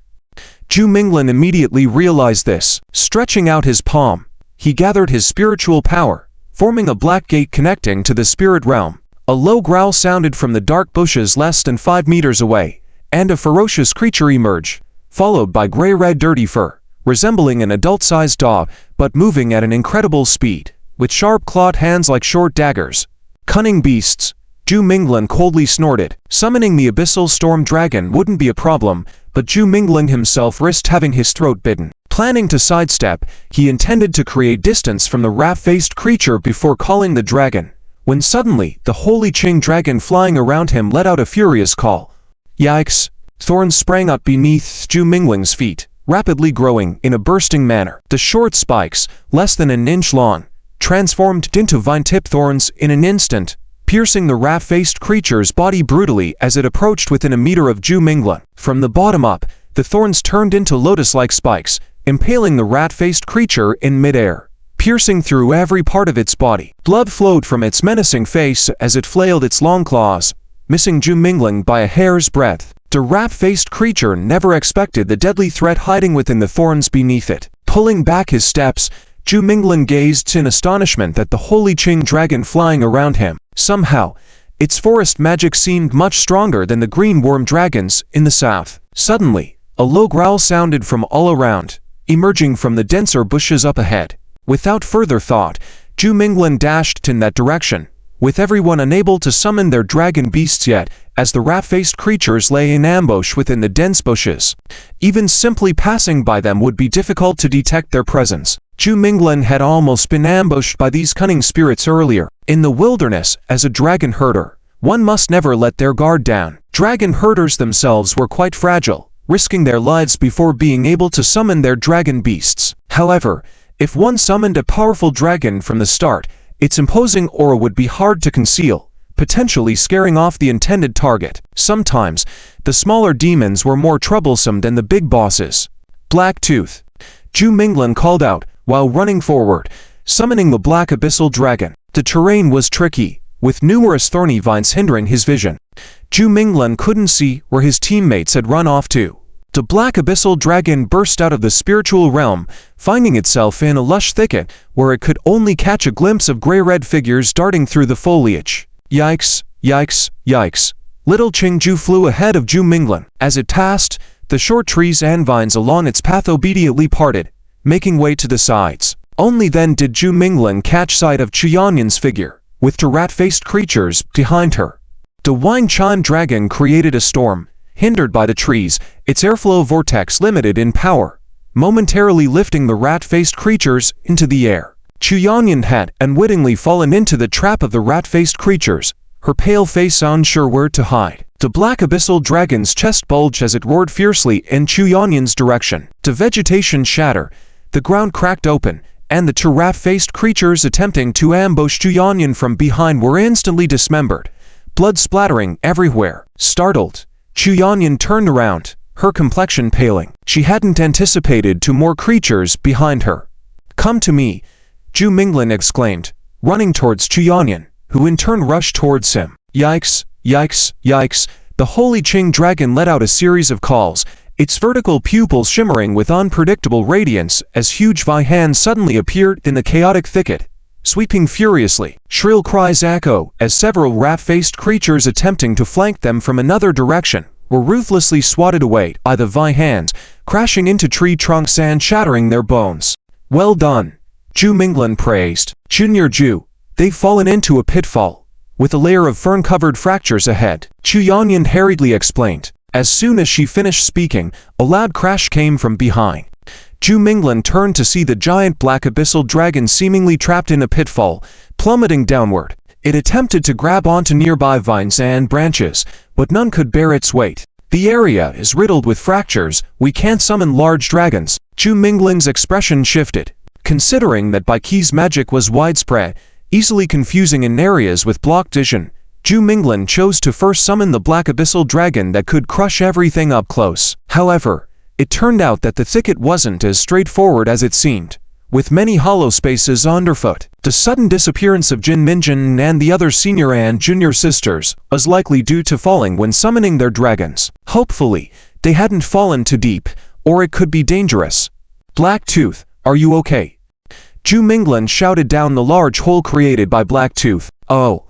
Zhu Minglin immediately realized this. Stretching out his palm, he gathered his spiritual power, forming a black gate connecting to the spirit realm. A low growl sounded from the dark bushes less than 5 meters away, and a ferocious creature emerged, followed by gray-red dirty fur, resembling an adult-sized dog, but moving at an incredible speed, with sharp-clawed hands like short daggers. "Cunning beasts," Zhu Minglin coldly snorted. Summoning the abyssal storm dragon wouldn't be a problem, but Zhu Minglin himself risked having his throat bitten. Planning to sidestep, he intended to create distance from the rat-faced creature before calling the dragon, when suddenly the holy Qing dragon flying around him let out a furious call. Yikes! Thorns sprang up beneath Zhu Minglin's feet, rapidly growing in a bursting manner. The short spikes, less than an inch long, transformed into vine-tipped thorns in an instant, piercing the rat-faced creature's body brutally as it approached within a meter of Zhu Minglin. From the bottom up, the thorns turned into lotus-like spikes, impaling the rat-faced creature in midair, piercing through every part of its body. Blood flowed from its menacing face as it flailed its long claws, missing Zhu Minglin by a hair's breadth. The rat-faced creature never expected the deadly threat hiding within the thorns beneath it. Pulling back his steps, Zhu Minglin gazed in astonishment at the holy Qing dragon flying around him. Somehow, its forest magic seemed much stronger than the green worm dragons in the south. Suddenly, a low growl sounded from all around, emerging from the denser bushes up ahead. Without further thought, Zhu Minglin dashed in that direction, with everyone unable to summon their dragon beasts yet, as the rat-faced creatures lay in ambush within the dense bushes. Even simply passing by them would be difficult to detect their presence. Zhu Minglin had almost been ambushed by these cunning spirits earlier. In the wilderness, as a dragon herder, one must never let their guard down. Dragon herders themselves were quite fragile, risking their lives before being able to summon their dragon beasts. However, if one summoned a powerful dragon from the start, its imposing aura would be hard to conceal, potentially scaring off the intended target. Sometimes, the smaller demons were more troublesome than the big bosses. "Black Tooth," Zhu Minglin called out, while running forward, summoning the black abyssal dragon. The terrain was tricky, with numerous thorny vines hindering his vision. Zhu Minglin couldn't see where his teammates had run off to. The black abyssal dragon burst out of the spiritual realm, finding itself in a lush thicket where it could only catch a glimpse of gray-red figures darting through the foliage. Yikes, yikes, yikes. Little Qingju flew ahead of Zhu Minglin. As it passed, the short trees and vines along its path obediently parted, making way to the sides. Only then did Zhu Minglin catch sight of Chu Yanyan's figure, with the rat-faced creatures behind her. The Wine Chan dragon created a storm, hindered by the trees, its airflow vortex limited in power, momentarily lifting the rat-faced creatures into the air. Chu Yanyan had unwittingly fallen into the trap of the rat-faced creatures, her pale face unsure where to hide. The black abyssal dragon's chest bulged as it roared fiercely in Chu Yanyan's direction. The vegetation shattered, the ground cracked open, and the two rat-faced creatures attempting to ambush Chu Yanyan from behind were instantly dismembered, blood splattering everywhere. Startled, Chu Yanyan turned around, her complexion paling. She hadn't anticipated two more creatures behind her. "Come to me," Zhu Minglin exclaimed, running towards Chu Yanyan, who in turn rushed towards him. Yikes, yikes, yikes. The holy Qing dragon let out a series of calls, its vertical pupils shimmering with unpredictable radiance as huge hands suddenly appeared in the chaotic thicket, sweeping furiously. Shrill cries echo as several rat-faced creatures attempting to flank them from another direction were ruthlessly swatted away by the hands, crashing into tree trunks and shattering their bones. "Well done," Zhu Minglan praised. "Junior Zhu, they've fallen into a pitfall, with a layer of fern-covered fractures ahead," Chu Yanyan hurriedly explained. As soon as she finished speaking, a loud crash came from behind. Zhu Minglan turned to see the giant black abyssal dragon seemingly trapped in a pitfall, plummeting downward. It attempted to grab onto nearby vines and branches, but none could bear its weight. "The area is riddled with fractures. We can't summon large dragons." Zhu Minglan's expression shifted. Considering that Bai Qi's magic was widespread, easily confusing in areas with blocked vision, Zhu Minglan chose to first summon the black abyssal dragon that could crush everything up close. However, it turned out that the thicket wasn't as straightforward as it seemed, with many hollow spaces underfoot. The sudden disappearance of Jin Minjin and the other senior and junior sisters was likely due to falling when summoning their dragons. Hopefully, they hadn't fallen too deep, or it could be dangerous. "Blacktooth, are you okay?" Zhu Minglan shouted down the large hole created by Blacktooth. "Oh,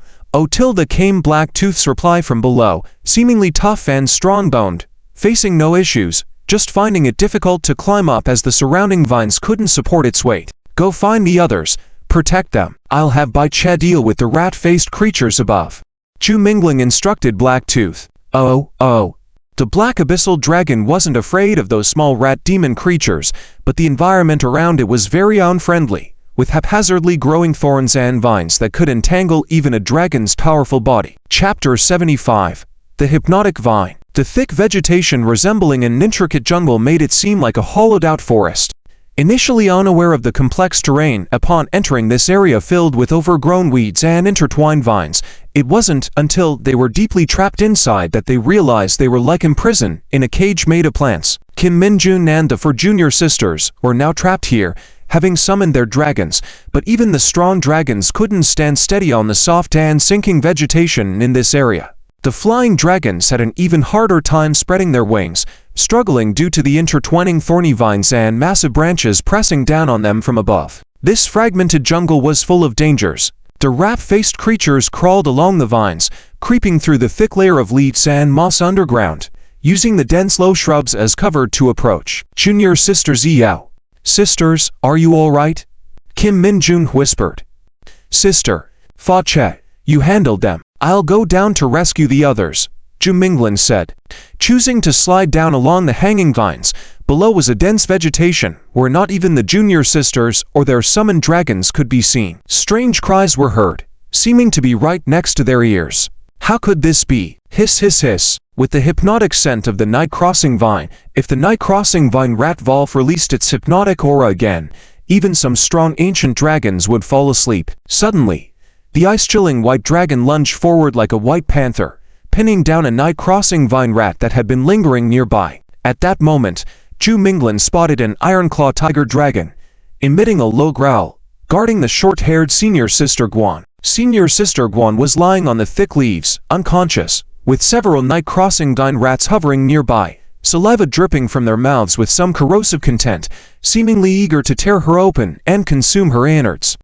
tilde came Blacktooth's reply from below, seemingly tough and strong-boned, facing no issues, just finding it difficult to climb up as the surrounding vines couldn't support its weight. "Go find the others, protect them. I'll have Bai Che deal with the rat-faced creatures above," Zhu Minglan instructed Blacktooth. Oh. The black abyssal dragon wasn't afraid of those small rat demon creatures, but the environment around it was very unfriendly, with haphazardly growing thorns and vines that could entangle even a dragon's powerful body. Chapter 75. The Hypnotic Vine. The thick vegetation resembling an intricate jungle made it seem like a hollowed-out forest. Initially unaware of the complex terrain upon entering this area filled with overgrown weeds and intertwined vines, it wasn't until they were deeply trapped inside that they realized they were like imprisoned in a cage made of plants. Kim Minjun and the four junior sisters were now trapped here, having summoned their dragons, but even the strong dragons couldn't stand steady on the soft and sinking vegetation in this area. The flying dragons had an even harder time spreading their wings, struggling due to the intertwining thorny vines and massive branches pressing down on them from above. This fragmented jungle was full of dangers. The rat-faced creatures crawled along the vines, creeping through the thick layer of leaves and moss underground, using the dense low shrubs as cover to approach. Junior Sister Ziyao. "Sisters, are you all right?" Kim Minjun whispered. "Sister, Fa Che, you handled them. I'll go down to rescue the others," Zhu Minglan said. Choosing to slide down along the hanging vines, below was a dense vegetation where not even the junior sisters or their summoned dragons could be seen. Strange cries were heard, seeming to be right next to their ears. How could this be? Hiss hiss hiss. With the hypnotic scent of the night-crossing vine, if the night-crossing vine rat Volf released its hypnotic aura again, even some strong ancient dragons would fall asleep. Suddenly, the ice-chilling white dragon lunged forward like a white panther, pinning down a night-crossing vine rat that had been lingering nearby. At that moment, Zhu Minglan spotted an iron-claw tiger dragon, emitting a low growl, guarding the short-haired senior sister Guan. Senior sister Guan was lying on the thick leaves, unconscious, with several night-crossing vine rats hovering nearby, saliva dripping from their mouths with some corrosive content, seemingly eager to tear her open and consume her innards.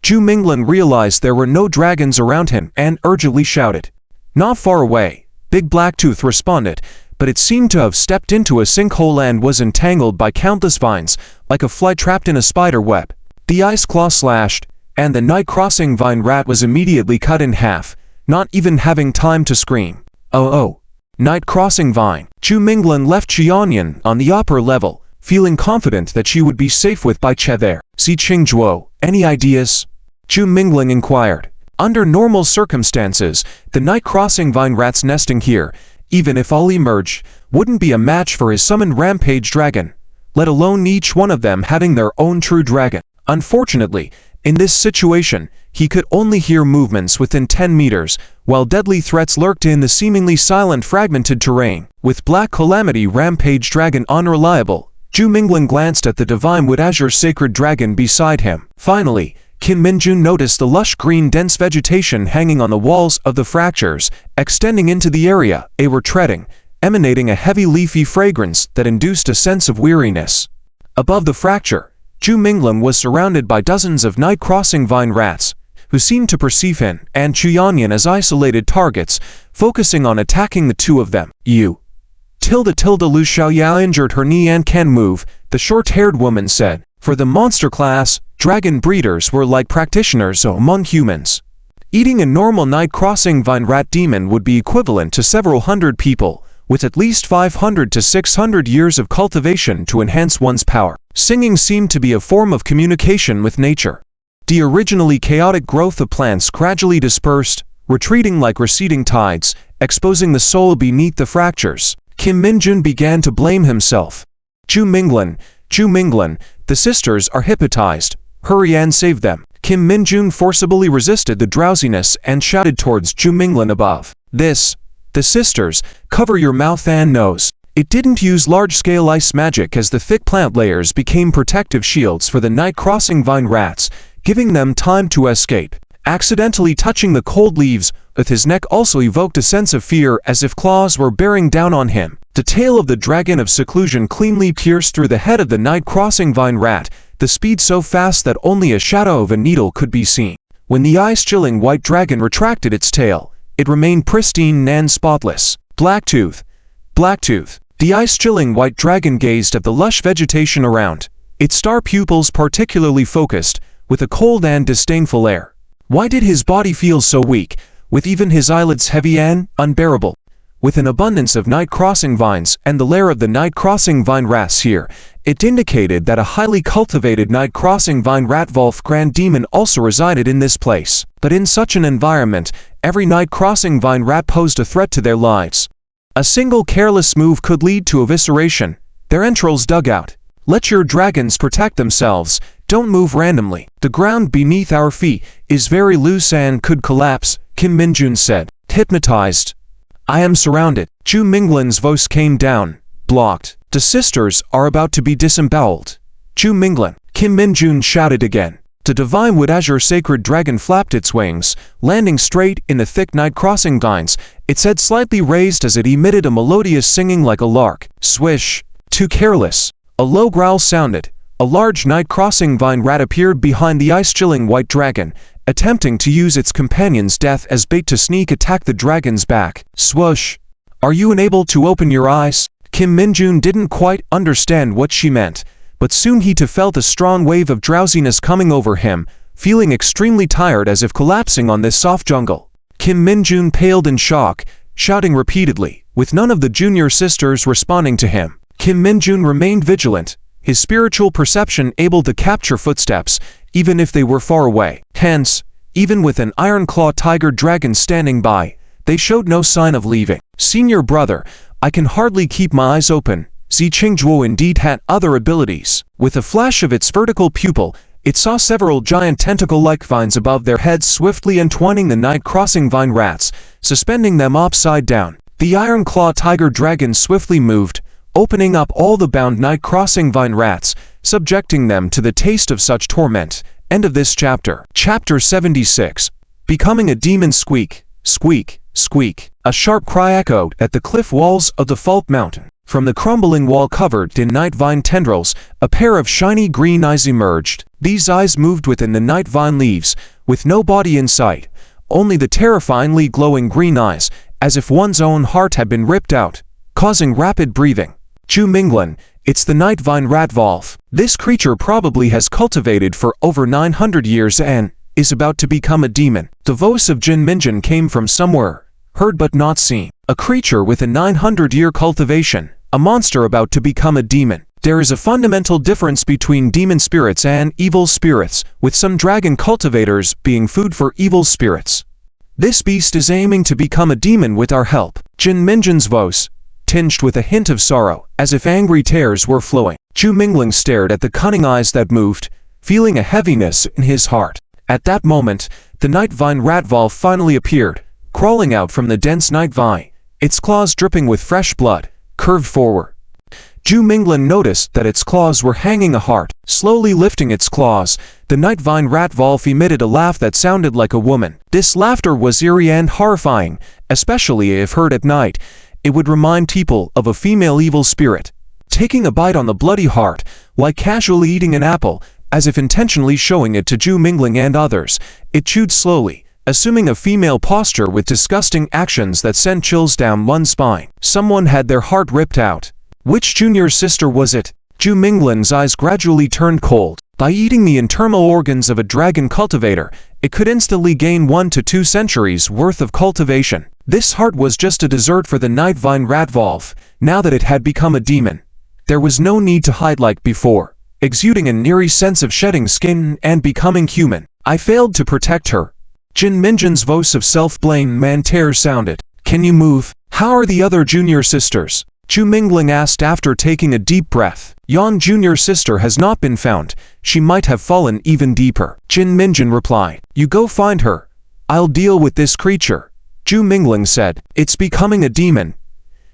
Zhu Minglan realized there were no dragons around him and urgently shouted. Not far away, Big Blacktooth responded, but it seemed to have stepped into a sinkhole and was entangled by countless vines, like a fly trapped in a spider web. The ice claw slashed, and the night-crossing vine rat was immediately cut in half, not even having time to scream. Oh. Night-crossing vine. Zhu Minglan left Qianyan on the upper level, feeling confident that she would be safe with Bai Che there. "Si Qingzhuo, any ideas?" Zhu Minglan inquired. Under normal circumstances, the night-crossing vine rats nesting here, even if all emerge, wouldn't be a match for his summoned rampage dragon, let alone each one of them having their own true dragon. Unfortunately, in this situation, he could only hear movements within 10 meters, while deadly threats lurked in the seemingly silent fragmented terrain. With Black Calamity Rampage Dragon unreliable, Zhu Minglan glanced at the divine wood azure sacred dragon beside him. Finally, Kim Minjun noticed the lush green dense vegetation hanging on the walls of the fractures, extending into the area they were treading, emanating a heavy leafy fragrance that induced a sense of weariness. Above the fracture, Zhu Minglan was surrounded by dozens of night-crossing vine rats, who seemed to perceive him and Chu Yanyan as isolated targets, focusing on attacking the two of them. You. Lu Xiaoyao injured her knee and can move, the short-haired woman said. For the monster class, dragon breeders were like practitioners among humans. Eating a normal night-crossing vine rat demon would be equivalent to several hundred people, with at least 500 to 600 years of cultivation to enhance one's power. Singing seemed to be a form of communication with nature. The originally chaotic growth of plants gradually dispersed, retreating like receding tides, exposing the soul beneath the fractures. Kim Minjun began to blame himself. Zhu Minglan, the sisters are hypnotized. Hurry and save them. Kim Minjun forcibly resisted the drowsiness and shouted towards Zhu Minglan above. The sisters, cover your mouth and nose. It didn't use large-scale ice magic as the thick plant layers became protective shields for the night-crossing vine rats, giving them time to escape. Accidentally touching the cold leaves with his neck also evoked a sense of fear as if claws were bearing down on him. The tail of the dragon of seclusion cleanly pierced through the head of the night-crossing vine rat, the speed so fast that only a shadow of a needle could be seen. When the ice-chilling white dragon retracted its tail, it remained pristine and spotless. Blacktooth. The ice-chilling white dragon gazed at the lush vegetation around, its star pupils particularly focused, with a cold and disdainful air. Why did his body feel so weak, with even his eyelids heavy and unbearable? With an abundance of night-crossing vines and the lair of the night-crossing vine rats here, it indicated that a highly cultivated night-crossing vine rat wolf grand demon also resided in this place. But in such an environment, every night-crossing vine rat posed a threat to their lives. A single careless move could lead to evisceration, their entrails dug out. Let your dragons protect themselves, don't move randomly. The ground beneath our feet is very loose and could collapse, Kim Minjun said. Hypnotized. I am surrounded. Zhu Minglan's voice came down, blocked. The sisters are about to be disemboweled. Zhu Minglan. Kim Minjun shouted again. The divine wood azure sacred dragon flapped its wings, landing straight in the thick night-crossing vines, its head slightly raised as it emitted a melodious singing like a lark. Swish. Too careless. A low growl sounded. A large night-crossing vine rat appeared behind the ice-chilling white dragon, attempting to use its companion's death as bait to sneak attack the dragon's back. Swoosh. Are you unable to open your eyes? Kim Minjun didn't quite understand what she meant, but soon he too felt a strong wave of drowsiness coming over him, feeling extremely tired as if collapsing on this soft jungle. Kim Minjun paled in shock, shouting repeatedly, with none of the junior sisters responding to him. Kim Minjun remained vigilant, his spiritual perception able to capture footsteps, even if they were far away. Hence, even with an iron-claw tiger dragon standing by, they showed no sign of leaving. Senior brother, I can hardly keep my eyes open. Zi Qingzhuo indeed had other abilities. With a flash of its vertical pupil, it saw several giant tentacle-like vines above their heads swiftly entwining the night-crossing vine rats, suspending them upside down. The iron-claw tiger dragon swiftly moved, opening up all the bound night-crossing vine rats, subjecting them to the taste of such torment. End of this chapter. Chapter 76. Becoming a demon. Squeak, squeak, squeak. A sharp cry echoed at the cliff walls of the fault mountain. From the crumbling wall covered in night vine tendrils, a pair of shiny green eyes emerged. These eyes moved within the night vine leaves, with no body in sight, only the terrifyingly glowing green eyes, as if one's own heart had been ripped out, causing rapid breathing. Zhu Minglan, it's the night vine rat wolf. This creature probably has cultivated for over 900 years and is about to become a demon. The voice of Jin Minjun came from somewhere, heard but not seen. A creature with a 900-year cultivation, a monster about to become a demon. There is a fundamental difference between demon spirits and evil spirits, with some dragon cultivators being food for evil spirits. This beast is aiming to become a demon with our help. Jin Minjun's voice, tinged with a hint of sorrow, as if angry tears were flowing. Zhu Minglan stared at the cunning eyes that moved, feeling a heaviness in his heart. At that moment, the night vine rat wolf finally appeared, crawling out from the dense night vine, its claws dripping with fresh blood, curved forward. Zhu Minglan noticed that its claws were hanging a heart. Slowly lifting its claws, the night vine rat wolf emitted a laugh that sounded like a woman. This laughter was eerie and horrifying, especially if heard at night. It would remind people of a female evil spirit, taking a bite on the bloody heart, like casually eating an apple, as if intentionally showing it to Zhu Mingling and others. It chewed slowly, assuming a female posture with disgusting actions that sent chills down one's spine. Someone had their heart ripped out. Which junior sister was it? Zhu Mingling's eyes gradually turned cold. By eating the internal organs of a dragon cultivator, it could instantly gain 1 to 2 centuries worth of cultivation. This heart was just a dessert for the Nightvine Ratvolf, now that it had become a demon. There was no need to hide like before, exuding an eerie sense of shedding skin and becoming human. I failed to protect her. Jin Minjin's voice of self-blame manter sounded. Can you move? How are the other junior sisters? Zhu Mingling asked after taking a deep breath. Yon junior sister has not been found. She might have fallen even deeper. Jin Minjin replied. You go find her. I'll deal with this creature. Zhu Mingling said. It's becoming a demon.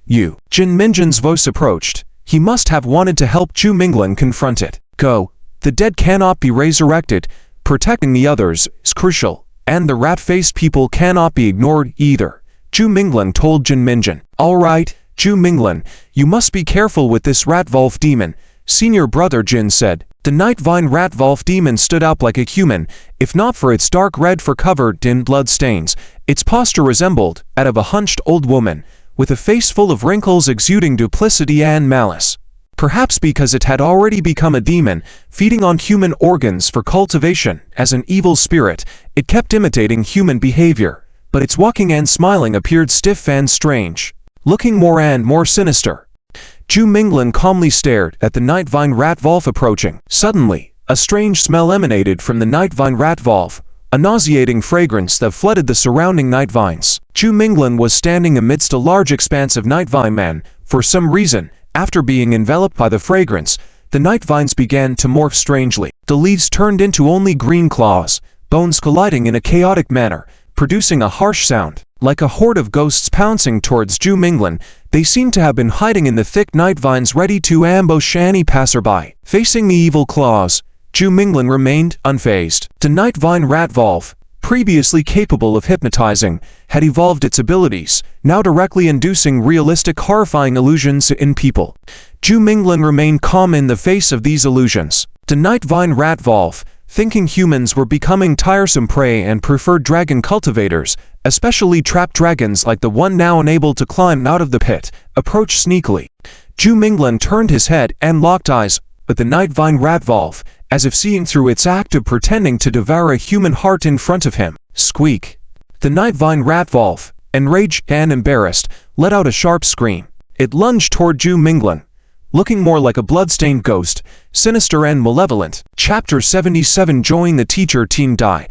You. Jin Minjin's voice approached. He must have wanted to help Zhu Mingling confront it. Go. The dead cannot be resurrected. Protecting the others is crucial. And the rat-faced people cannot be ignored either. Zhu Mingling told Jin Minjin. All right. Zhu Mingling, you must be careful with this Ratvolf demon, senior brother Jin said. The Nightvine Ratvolf demon stood out like a human, if not for its dark red fur covered in blood stains. Its posture resembled that of a hunched old woman, with a face full of wrinkles exuding duplicity and malice. Perhaps because it had already become a demon, feeding on human organs for cultivation as an evil spirit, it kept imitating human behavior, but its walking and smiling appeared stiff and strange, looking more and more sinister. Zhu Mingling calmly stared at the Nightvine Ratvolf approaching. Suddenly, a strange smell emanated from the Nightvine Ratvolf, a nauseating fragrance that flooded the surrounding Nightvines. Zhu Mingling was standing amidst a large expanse of Nightvine men. For some reason, after being enveloped by the fragrance, the Nightvines began to morph strangely. The leaves turned into only green claws, bones colliding in a chaotic manner, producing a harsh sound. Like a horde of ghosts pouncing towards Zhu Mingling, they seemed to have been hiding in the thick nightvines ready to ambush any passerby. Facing the evil claws, Zhu Mingling remained unfazed. The Nightvine Ratvolf, previously capable of hypnotizing, had evolved its abilities, now directly inducing realistic horrifying illusions in people. Zhu Mingling remained calm in the face of these illusions. The Nightvine Ratvolf, thinking humans were becoming tiresome prey and preferred dragon cultivators, especially trapped dragons like the one now unable to climb out of the pit, approached sneakily. Zhu Mingling turned his head and locked eyes with the Nightvine Ratvolf, as if seeing through its act of pretending to devour a human heart in front of him. Squeak! The Nightvine Ratvolf, enraged and embarrassed, let out a sharp scream. It lunged toward Zhu Mingling, looking more like a bloodstained ghost, sinister and malevolent. Chapter 77. Join the teacher team. Die.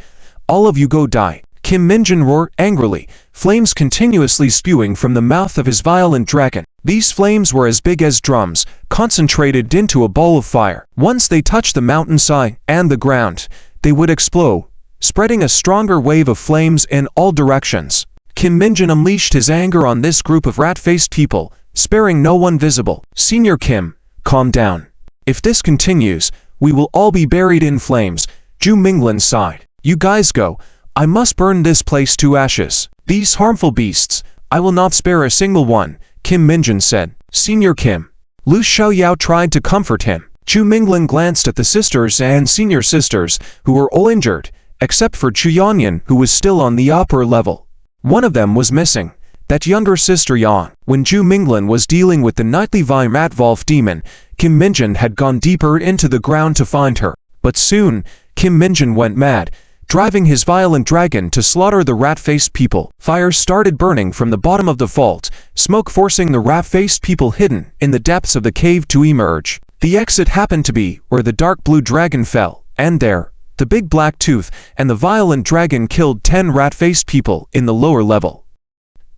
All of you go die. Kim Minjin roared angrily, flames continuously spewing from the mouth of his violent dragon. These flames were as big as drums, concentrated into a ball of fire. Once they touched the mountainside and the ground, they would explode, spreading a stronger wave of flames in all directions. Kim Minjin unleashed his anger on this group of rat-faced people, sparing no one visible. Senior Kim, calm down. If this continues, we will all be buried in flames. Zhu Mingling sighed. You guys go. I must burn this place to ashes. These harmful beasts, I will not spare a single one, Kim Minjin said. Senior Kim. Lu Xiaoyao tried to comfort him. Zhu Mingling glanced at the sisters and senior sisters, who were all injured, except for Chu Yanyan, who was still on the upper level. One of them was missing. That younger sister Yan. When Zhu Mingling was dealing with the Nightvine Ratvolf demon, Kim Minjin had gone deeper into the ground to find her. But soon, Kim Minjin went mad, driving his violent dragon to slaughter the rat-faced people. Fire started burning from the bottom of the vault, smoke forcing the rat-faced people hidden in the depths of the cave to emerge. The exit happened to be where the dark blue dragon fell, and there, the big black tooth and the violent dragon killed 10 rat-faced people in the lower level.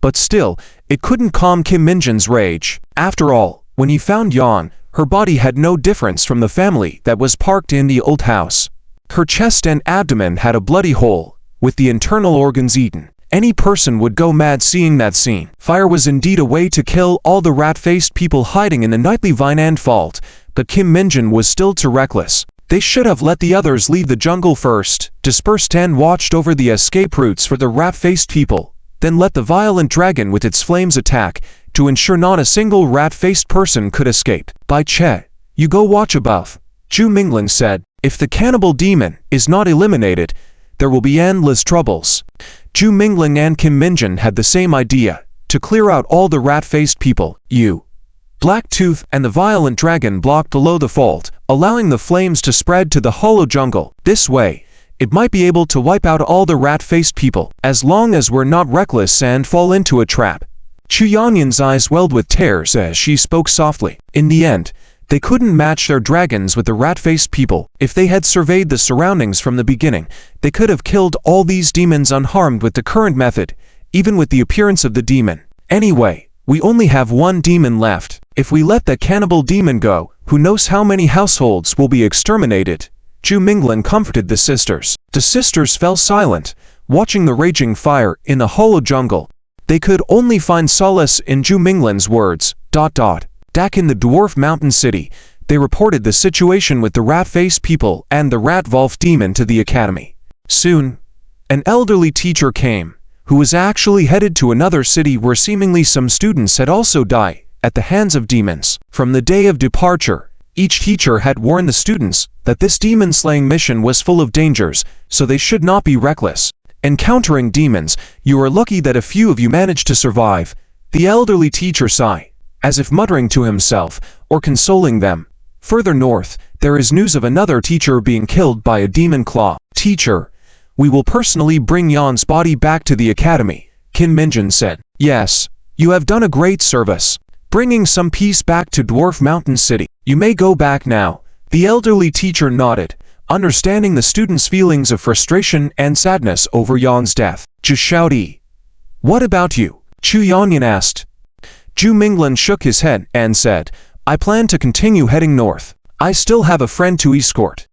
But still, it couldn't calm Kim Minjin's rage. After all, when he found Yan, her body had no difference from the family that was parked in the old house. Her chest and abdomen had a bloody hole, with the internal organs eaten. Any person would go mad seeing that scene. Fire was indeed a way to kill all the rat-faced people hiding in the Nightvine vault, but Kim Minjin was still too reckless. They should have let the others leave the jungle first, dispersed and watched over the escape routes for the rat-faced people, then let the violent dragon with its flames attack, to ensure not a single rat-faced person could escape. By Che, you go watch above, Zhu Mingling said. If the cannibal demon is not eliminated, there will be endless troubles. Zhu Mingling and Kim Minjin had the same idea, to clear out all the rat-faced people. Black Tooth and the violent dragon blocked below the fault, allowing the flames to spread to the hollow jungle. This way, it might be able to wipe out all the rat-faced people, as long as we're not reckless and fall into a trap. Chu Yanyan's eyes welled with tears as she spoke softly. In the end, they couldn't match their dragons with the rat-faced people. If they had surveyed the surroundings from the beginning, they could have killed all these demons unharmed with the current method, even with the appearance of the demon. Anyway, we only have one demon left. If we let the cannibal demon go, who knows how many households will be exterminated? Zhu Mingling comforted the sisters. The sisters fell silent, watching the raging fire in the hollow jungle. They could only find solace in Zhu Mingling's words. Back in the dwarf mountain city, they reported the situation with the rat-faced people and the rat-wolf demon to the academy. Soon, an elderly teacher came, who was actually headed to another city where seemingly some students had also died at the hands of demons. From the day of departure, each teacher had warned the students that this demon-slaying mission was full of dangers, so they should not be reckless. Encountering demons, you are lucky that a few of you managed to survive. The elderly teacher sighed, as if muttering to himself, or consoling them. Further north, there is news of another teacher being killed by a demon claw. Teacher, we will personally bring Yan's body back to the academy, Kim Minjin said. Yes, you have done a great service, bringing some peace back to Dwarf Mountain City. You may go back now. The elderly teacher nodded, understanding the students' feelings of frustration and sadness over Yan's death. Zhi, what about you? Chu Yanyan asked. Zhu Mingling shook his head and said, I plan to continue heading north. I still have a friend to escort.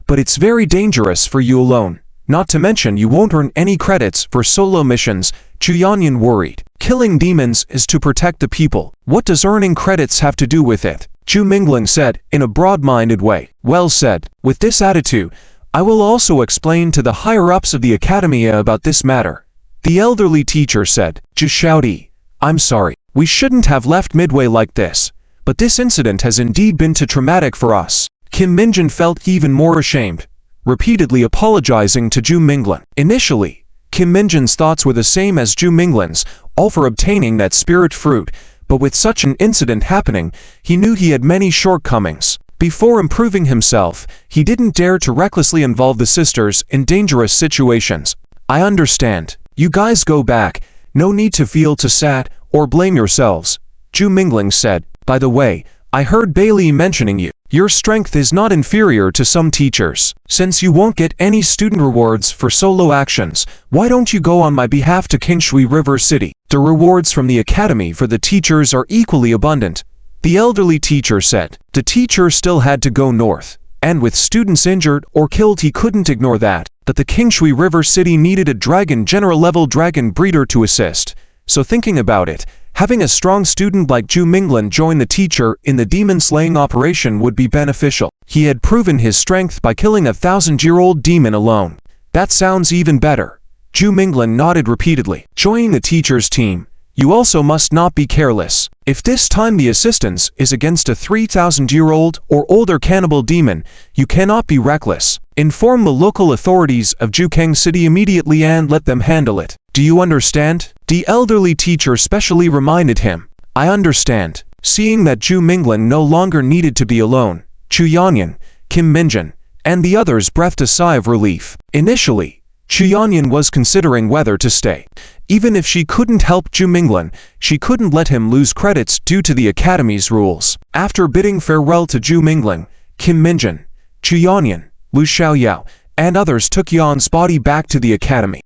But it's very dangerous for you alone. Not to mention you won't earn any credits for solo missions. Chu Yanyan worried. Killing demons is to protect the people. What does earning credits have to do with it? Zhu Mingling said, in a broad-minded way. Well said. With this attitude, I will also explain to the higher-ups of the academy about this matter. The elderly teacher said. Zhi, I'm sorry. We shouldn't have left midway like this, but this incident has indeed been too traumatic for us. Kim Minjin felt even more ashamed, repeatedly apologizing to Zhu Mingling. Initially, Kim Minjin's thoughts were the same as Zhu Mingling's, all for obtaining that spirit fruit, but with such an incident happening, he knew he had many shortcomings. Before improving himself, he didn't dare to recklessly involve the sisters in dangerous situations. I understand. You guys go back. No need to feel too sad or blame yourselves, Zhu Mingling said. By the way, I heard Bailey mentioning you. Your strength is not inferior to some teachers. Since you won't get any student rewards for solo actions, why don't you go on my behalf to Qingshui River City? The rewards from the academy for the teachers are equally abundant, the elderly teacher said. The teacher still had to go north, and with students injured or killed he couldn't ignore that. But the Qingshui River City needed a general-level dragon breeder to assist. So thinking about it, having a strong student like Zhu Mingling join the teacher in the demon-slaying operation would be beneficial. He had proven his strength by killing a 1,000-year-old demon alone. That sounds even better. Zhu Mingling nodded repeatedly. Joining the teacher's team, you also must not be careless. If this time the assistance is against a 3,000-year-old or older cannibal demon, you cannot be reckless. Inform the local authorities of Jukeng City immediately and let them handle it. Do you understand? The elderly teacher specially reminded him. I understand. Seeing that Zhu Mingling no longer needed to be alone, Chu Yanyan, Kim Minjin, and the others breathed a sigh of relief. Initially, Chu Yanyan was considering whether to stay. Even if she couldn't help Zhu Mingling, she couldn't let him lose credits due to the academy's rules. After bidding farewell to Zhu Mingling, Kim Minjin, Chu Yanyan, Lu Xiaoyao, and others took Yan's body back to the academy.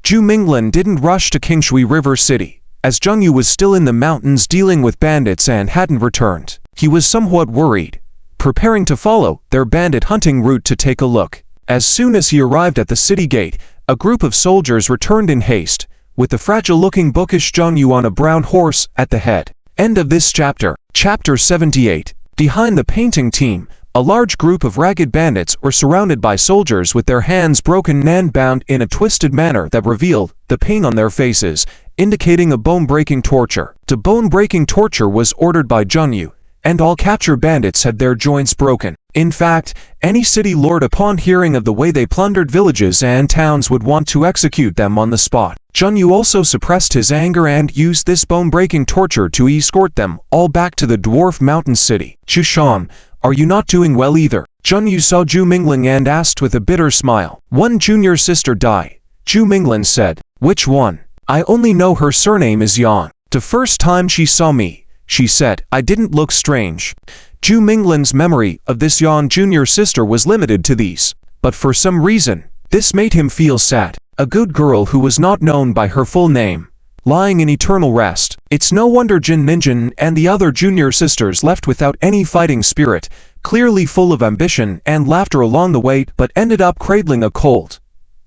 Zhu Mingling didn't rush to Qingshui River City, as Zhengyu was still in the mountains dealing with bandits and hadn't returned. He was somewhat worried, preparing to follow their bandit hunting route to take a look. As soon as he arrived at the city gate, a group of soldiers returned in haste, with the fragile-looking bookish Zhengyu on a brown horse at the head. End of this chapter. Chapter 78. Behind the painting team, a large group of ragged bandits were surrounded by soldiers with their hands broken and bound in a twisted manner that revealed the pain on their faces indicating a bone-breaking torture. The bone-breaking torture was ordered by Junyu, and all captured bandits had their joints broken. In fact, any city lord upon hearing of the way they plundered villages and towns would want to execute them on the spot. Junyu also suppressed his anger and used this bone-breaking torture to escort them all back to the dwarf mountain city. Jushan, are you not doing well either? Junyu saw Zhu Mingling and asked with a bitter smile. One junior sister died, Zhu Mingling said. Which one? I only know her surname is Yan. The first time she saw me, she said, I didn't look strange. Zhu Mingling's memory of this Yan junior sister was limited to these, but for some reason, this made him feel sad. A good girl who was not known by her full name, lying in eternal rest. It's no wonder Jin Minjin and the other junior sisters left without any fighting spirit, clearly full of ambition and laughter along the way, but ended up cradling a cold,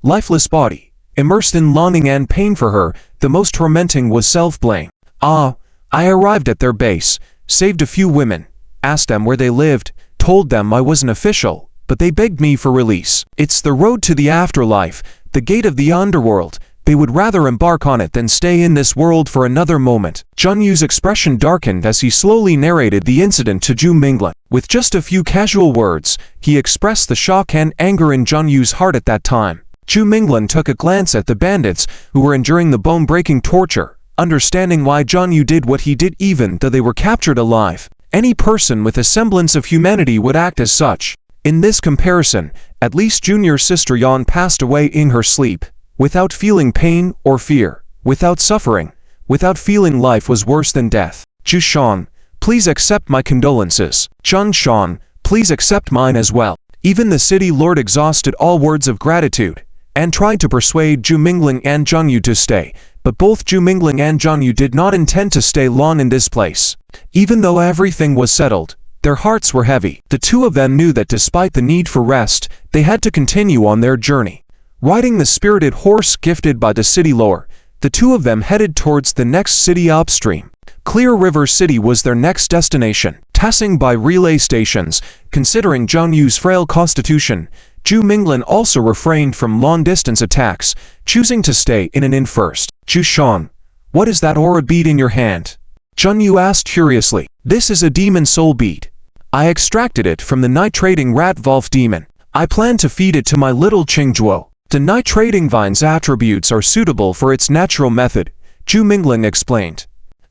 lifeless body. Immersed in longing and pain for her, the most tormenting was self-blame. I arrived at their base, saved a few women, asked them where they lived, told them I was an official, but they begged me for release. It's the road to the afterlife, the gate of the underworld. They would rather embark on it than stay in this world for another moment. Junyu's expression darkened as he slowly narrated the incident to Zhu Mingling. With just a few casual words, he expressed the shock and anger in Junyu's heart at that time. Zhu Mingling took a glance at the bandits who were enduring the bone-breaking torture, understanding why Junyu did what he did even though they were captured alive. Any person with a semblance of humanity would act as such. In this comparison, at least junior sister Yan passed away in her sleep, without feeling pain or fear, without suffering, without feeling life was worse than death. Jushan, please accept my condolences. Junshan, please accept mine as well. Even the city lord exhausted all words of gratitude, and tried to persuade Zhu Mingling and Junyu to stay, but both Zhu Mingling and Junyu did not intend to stay long in this place. Even though everything was settled, their hearts were heavy. The two of them knew that despite the need for rest, they had to continue on their journey. Riding the spirited horse gifted by the city lord, the two of them headed towards the next city upstream. Clear River City was their next destination. Passing by relay stations, considering Junyu's frail constitution, Zhu Mingling also refrained from long-distance attacks, choosing to stay in an inn first. Jushan, what is that aura bead in your hand? Junyu asked curiously. This is a demon soul bead. I extracted it from the nitrating rat Volf demon. I plan to feed it to my little Qingzhuo. The nitrating vine's attributes are suitable for its natural method, Zhu Mingling explained.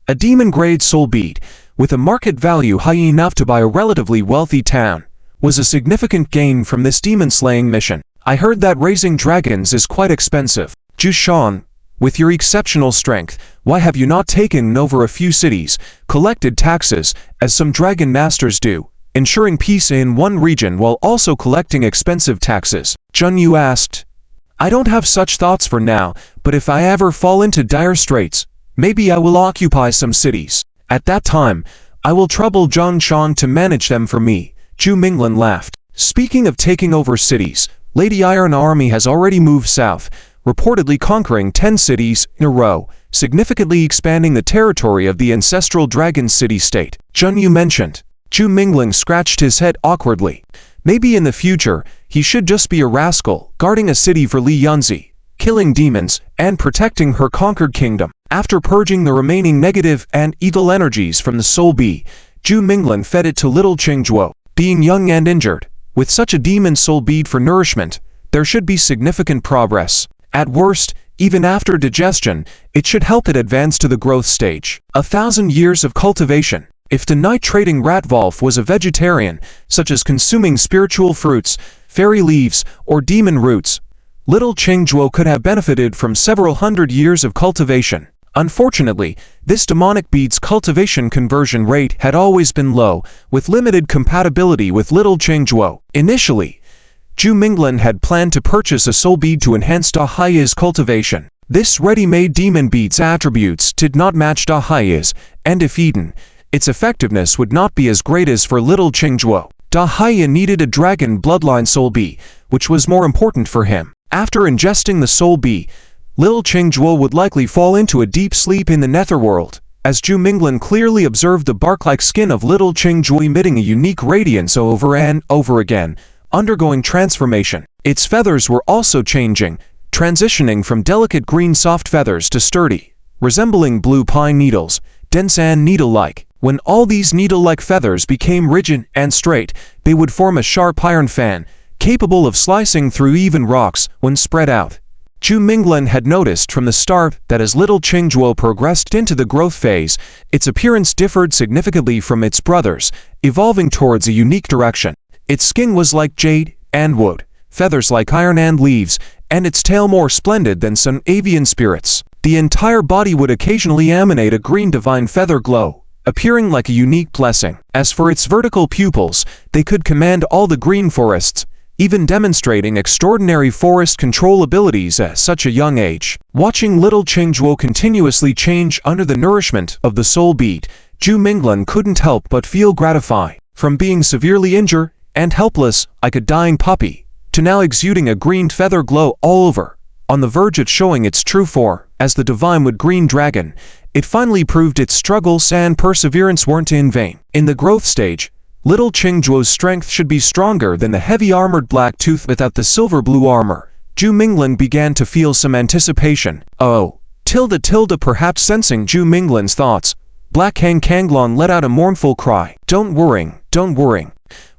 A demon-grade soul bead, with a market value high enough to buy a relatively wealthy town, was a significant gain from this demon-slaying mission. I heard that raising dragons is quite expensive. Jushan, with your exceptional strength, why have you not taken over a few cities, collected taxes, as some dragon masters do, ensuring peace in one region while also collecting expensive taxes? Junyu asked. I don't have such thoughts for now, but if I ever fall into dire straits, maybe I will occupy some cities. At that time, I will trouble Zhongshan to manage them for me. Zhu Mingling laughed. Speaking of taking over cities, Lady Iron Army has already moved south, reportedly conquering 10 cities in a row, significantly expanding the territory of the ancestral dragon city-state. Junyu mentioned. Zhu Mingling scratched his head awkwardly. Maybe in the future, he should just be a rascal, guarding a city for Li Yunzi, killing demons, and protecting her conquered kingdom. After purging the remaining negative and evil energies from the soul bee, Zhu Mingling fed it to little Qingzhuo. Being young and injured, with such a demon soul bead for nourishment, there should be significant progress. At worst, even after digestion, it should help it advance to the growth stage. 1,000 years of cultivation. If the nitrating Ratvolf was a vegetarian, such as consuming spiritual fruits, fairy leaves, or demon roots, little Qingzhuo could have benefited from several hundred years of cultivation. Unfortunately, this demonic bead's cultivation conversion rate had always been low, with limited compatibility with little Qingzhuo. Initially, Zhu Mingling had planned to purchase a soul bead to enhance Da Hai's cultivation. This ready-made demon bead's attributes did not match Da Hai's, and if eaten, its effectiveness would not be as great as for little Qingzhuo. Da Hai needed a dragon bloodline soul bee, which was more important for him. After ingesting the soul bee, little Qingzhuo would likely fall into a deep sleep in the netherworld, as Zhu Mingling clearly observed the bark-like skin of little Qingzhuo emitting a unique radiance over and over again, undergoing transformation. Its feathers were also changing, transitioning from delicate green soft feathers to sturdy, resembling blue pine needles, dense and needle-like. When all these needle-like feathers became rigid and straight, they would form a sharp iron fan, capable of slicing through even rocks when spread out. Zhu Minglan had noticed from the start that as little Qingzhuo progressed into the growth phase, its appearance differed significantly from its brothers, evolving towards a unique direction. Its skin was like jade and wood, feathers like iron and leaves, and its tail more splendid than some avian spirits. The entire body would occasionally emanate a green divine feather glow, appearing like a unique blessing. As for its vertical pupils, they could command all the green forests, even demonstrating extraordinary forest control abilities at such a young age. Watching little Qingzhuo continuously change under the nourishment of the soul bead, Zhu Minglan couldn't help but feel gratified. From being severely injured and helpless like a dying puppy, to now exuding a green feather glow all over, on the verge of showing its true form as the divine wood green dragon, it finally proved its struggles and perseverance weren't in vain. In the growth stage, little Qingzhuo's strength should be stronger than the heavy armored black tooth without the silver blue armor. Zhu Minglan began to feel some anticipation. Oh, perhaps sensing Zhu Minglan's thoughts, Black Hang Kanglong let out a mournful cry. Don't worry.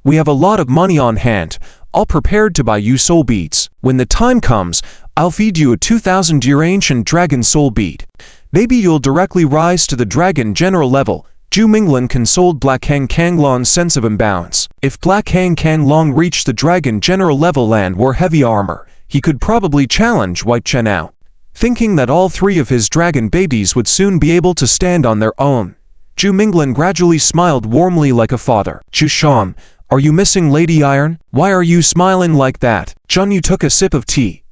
We have a lot of money on hand, all prepared to buy you soul beads. When the time comes, I'll feed you a 2,000-year ancient dragon soul bead. Maybe you'll directly rise to the dragon general level. Zhu Minglan consoled Black Hang Kanglong's sense of imbalance. If Black Hang Kanglong reached the dragon general level and wore heavy armor, he could probably challenge White Chenao. Thinking that all three of his dragon babies would soon be able to stand on their own, Zhu Minglan gradually smiled warmly like a father. Zhu Shan, are you missing Lady Iron? Why are you smiling like that? Zhang Yu took a sip of tea.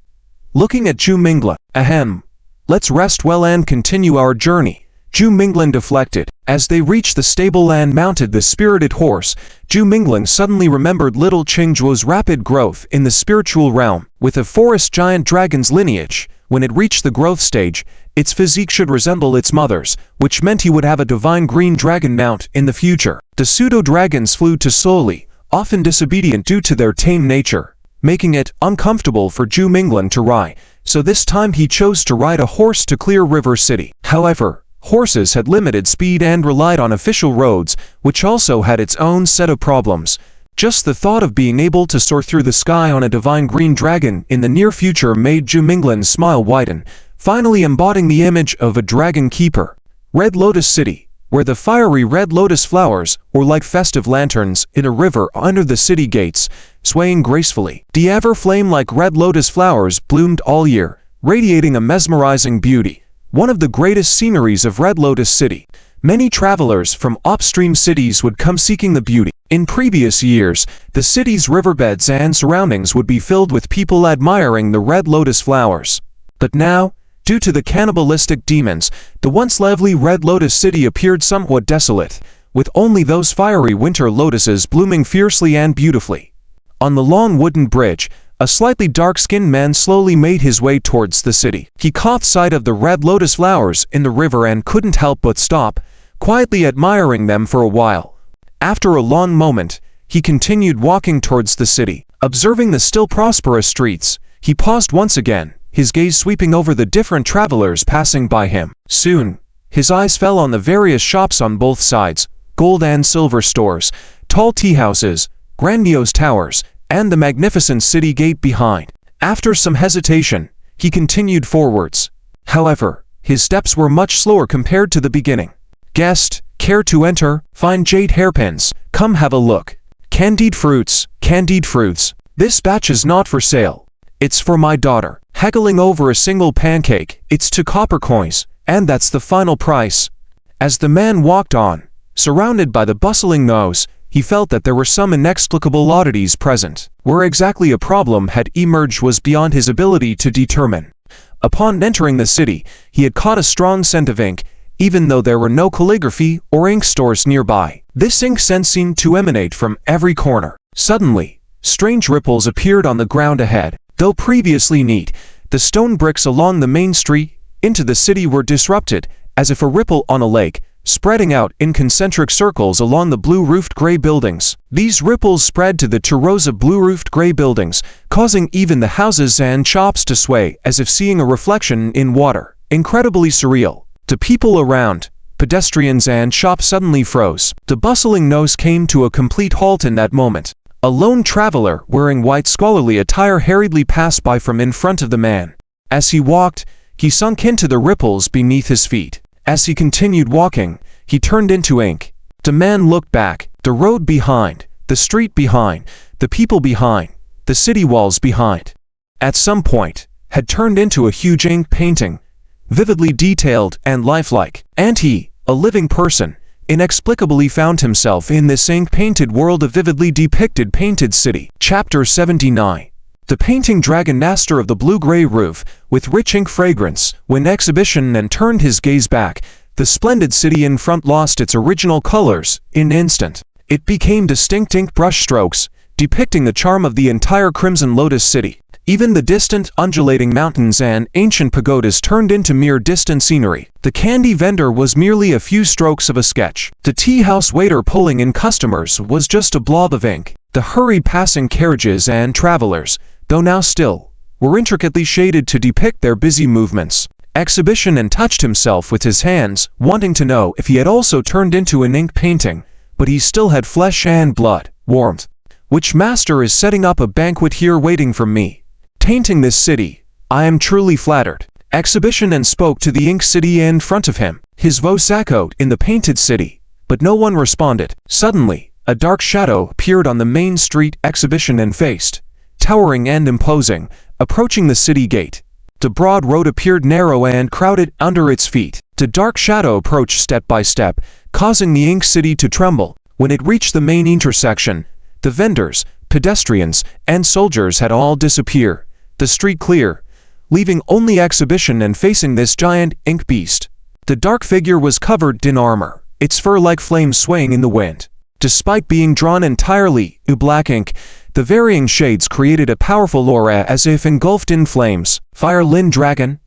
Looking at Zhu Minglan, ahem. Let's rest well and continue our journey. Zhu Minglan deflected. As they reached the stable and mounted the spirited horse, Zhu Minglan suddenly remembered little Qingzhuo's rapid growth in the spiritual realm. With a forest giant dragon's lineage, when it reached the growth stage, its physique should resemble its mother's, which meant he would have a divine green dragon mount in the future. The pseudo-dragons flew too slowly, often disobedient due to their tame nature, making it uncomfortable for Zhu Minglan to ride, so this time he chose to ride a horse to Clear River City. However, horses had limited speed and relied on official roads, which also had its own set of problems. Just the thought of being able to soar through the sky on a divine green dragon in the near future made Zhu Minglan's smile widen, finally embodying the image of a dragon keeper. Red Lotus City, where the fiery red lotus flowers were like festive lanterns in a river under the city gates, swaying gracefully. The ever-flame-like red lotus flowers bloomed all year, radiating a mesmerizing beauty. One of the greatest sceneries of Red Lotus City. Many travelers from upstream cities would come seeking the beauty. In previous years, the city's riverbeds and surroundings would be filled with people admiring the red lotus flowers. But now, due to the cannibalistic demons, the once lively Red Lotus City appeared somewhat desolate, with only those fiery winter lotuses blooming fiercely and beautifully. On the long wooden bridge, a slightly dark-skinned man slowly made his way towards the city. He caught sight of the red lotus flowers in the river and couldn't help but stop, quietly admiring them for a while. After a long moment, he continued walking towards the city. Observing the still prosperous streets, he paused once again, his gaze sweeping over the different travelers passing by him. Soon, his eyes fell on the various shops on both sides, gold and silver stores, tall tea houses, grandiose towers, and the magnificent city gate behind. After some hesitation, he continued forwards. However, his steps were much slower compared to the beginning. Guest, care to enter? Fine jade hairpins, come have a look. Candied fruits. This batch is not for sale. It's for my daughter. Haggling over a single pancake, it's 2 copper coins, and that's the final price. As the man walked on, surrounded by the bustling noise, he felt that there were some inexplicable oddities present. Where exactly a problem had emerged was beyond his ability to determine. Upon entering the city, he had caught a strong scent of ink, even though there were no calligraphy or ink stores nearby. This ink scent seemed to emanate from every corner. Suddenly, strange ripples appeared on the ground ahead. Though previously neat, the stone bricks along the main street into the city were disrupted, as if a ripple on a lake, spreading out in concentric circles along the blue-roofed gray buildings. These ripples spread to the 2 rows of blue-roofed gray buildings, causing even the houses and shops to sway as if seeing a reflection in water. Incredibly surreal. The people around, pedestrians and shops suddenly froze. The bustling nose came to a complete halt in that moment. A lone traveler wearing white scholarly attire hurriedly passed by from in front of the man. As he walked, he sunk into the ripples beneath his feet. As he continued walking, he turned into ink. The man looked back, the road behind, the street behind, the people behind, the city walls behind. At some point, had turned into a huge ink painting, vividly detailed and lifelike. And he, a living person, inexplicably found himself in this ink-painted world of vividly depicted painted city. Chapter 79. The painting dragon master of the blue-gray roof, with rich ink fragrance, went exhibition and turned his gaze back. The splendid city in front lost its original colors in an instant. It became distinct ink brush strokes, depicting the charm of the entire Crimson Lotus city. Even the distant, undulating mountains and ancient pagodas turned into mere distant scenery. The candy vendor was merely a few strokes of a sketch. The tea house waiter pulling in customers was just a blob of ink. The hurried passing carriages and travelers, though now still, were intricately shaded to depict their busy movements. Exhibition and touched himself with his hands, wanting to know if he had also turned into an ink painting, but he still had flesh and blood. Warmth. Which master is setting up a banquet here waiting for me? Painting this city, I am truly flattered. Exhibition and spoke to the ink city in front of him. His voice echoed in the painted city, but no one responded. Suddenly, a dark shadow appeared on the main street. Exhibition and faced, towering and imposing, approaching the city gate. The broad road appeared narrow and crowded under its feet. The dark shadow approached step by step, causing the ink city to tremble. When it reached the main intersection, the vendors, pedestrians, and soldiers had all disappeared. The street clear, leaving only exhibition and facing this giant ink beast. The dark figure was covered in armor, its fur like flames swaying in the wind. Despite being drawn entirely in black ink, the varying shades created a powerful aura as if engulfed in flames. Fire Lin Dragon.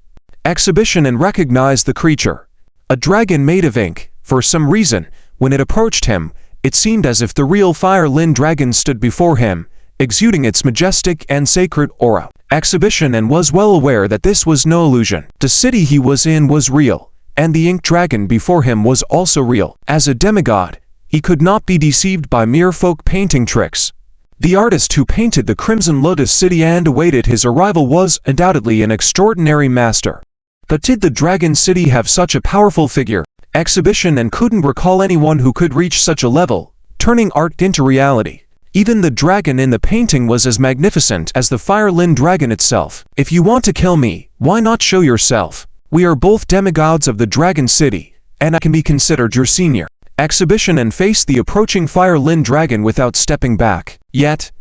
Exhibition and recognized the creature. A dragon made of ink. For some reason, when it approached him, it seemed as if the real Fire Lin Dragon stood before him, exuding its majestic and sacred aura. Exhibition and was well aware that this was no illusion. The city he was in was real, and the ink dragon before him was also real. As a demigod, he could not be deceived by mere folk painting tricks. The artist who painted the Crimson Lotus city and awaited his arrival was undoubtedly an extraordinary master. But did the Dragon City have such a powerful figure? Exhibition and couldn't recall anyone who could reach such a level, turning art into reality. Even the dragon in the painting was as magnificent as the Fire Lin Dragon itself. If you want to kill me, why not show yourself? We are both demigods of the Dragon City, and I can be considered your senior. Exhibition and faced the approaching Fire Lin Dragon without stepping back. Yet,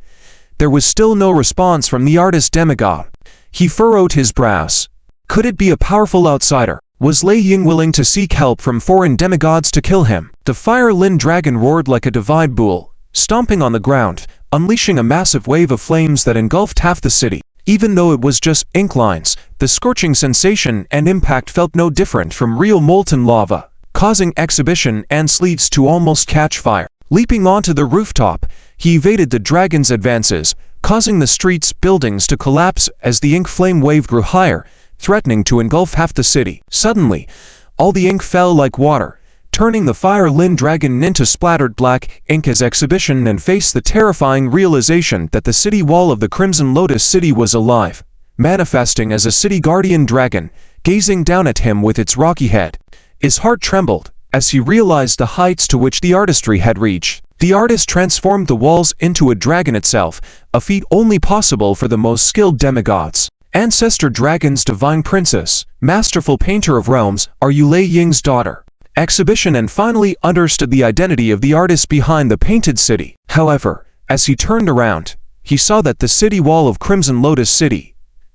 there was still no response from the artist demigod. He furrowed his brows. Could it be a powerful outsider? Was Lei Ying willing to seek help from foreign demigods to kill him? The Fire Lin Dragon roared like a divide bull, stomping on the ground, unleashing a massive wave of flames that engulfed half the city. Even though it was just ink lines, the scorching sensation and impact felt no different from real molten lava, causing Exhibition and sleeves to almost catch fire. Leaping onto the rooftop, he evaded the dragon's advances, causing the street's buildings to collapse as the ink flame wave grew higher, threatening to engulf half the city. Suddenly, all the ink fell like water, turning the Fire Lin Dragon into splattered black ink as Exhibition and faced the terrifying realization that the city wall of the Crimson Lotus city was alive, manifesting as a city guardian dragon, gazing down at him with its rocky head. His heart trembled as he realized the heights to which the artistry had reached. The artist transformed the walls into a dragon itself, a feat only possible for the most skilled demigods. Ancestor Dragon's divine princess, masterful painter of realms, are you Lei Ying's daughter? Exhibition and finally understood the identity of the artist behind the painted city. However, as he turned around, he saw that the city wall of Crimson Lotus City,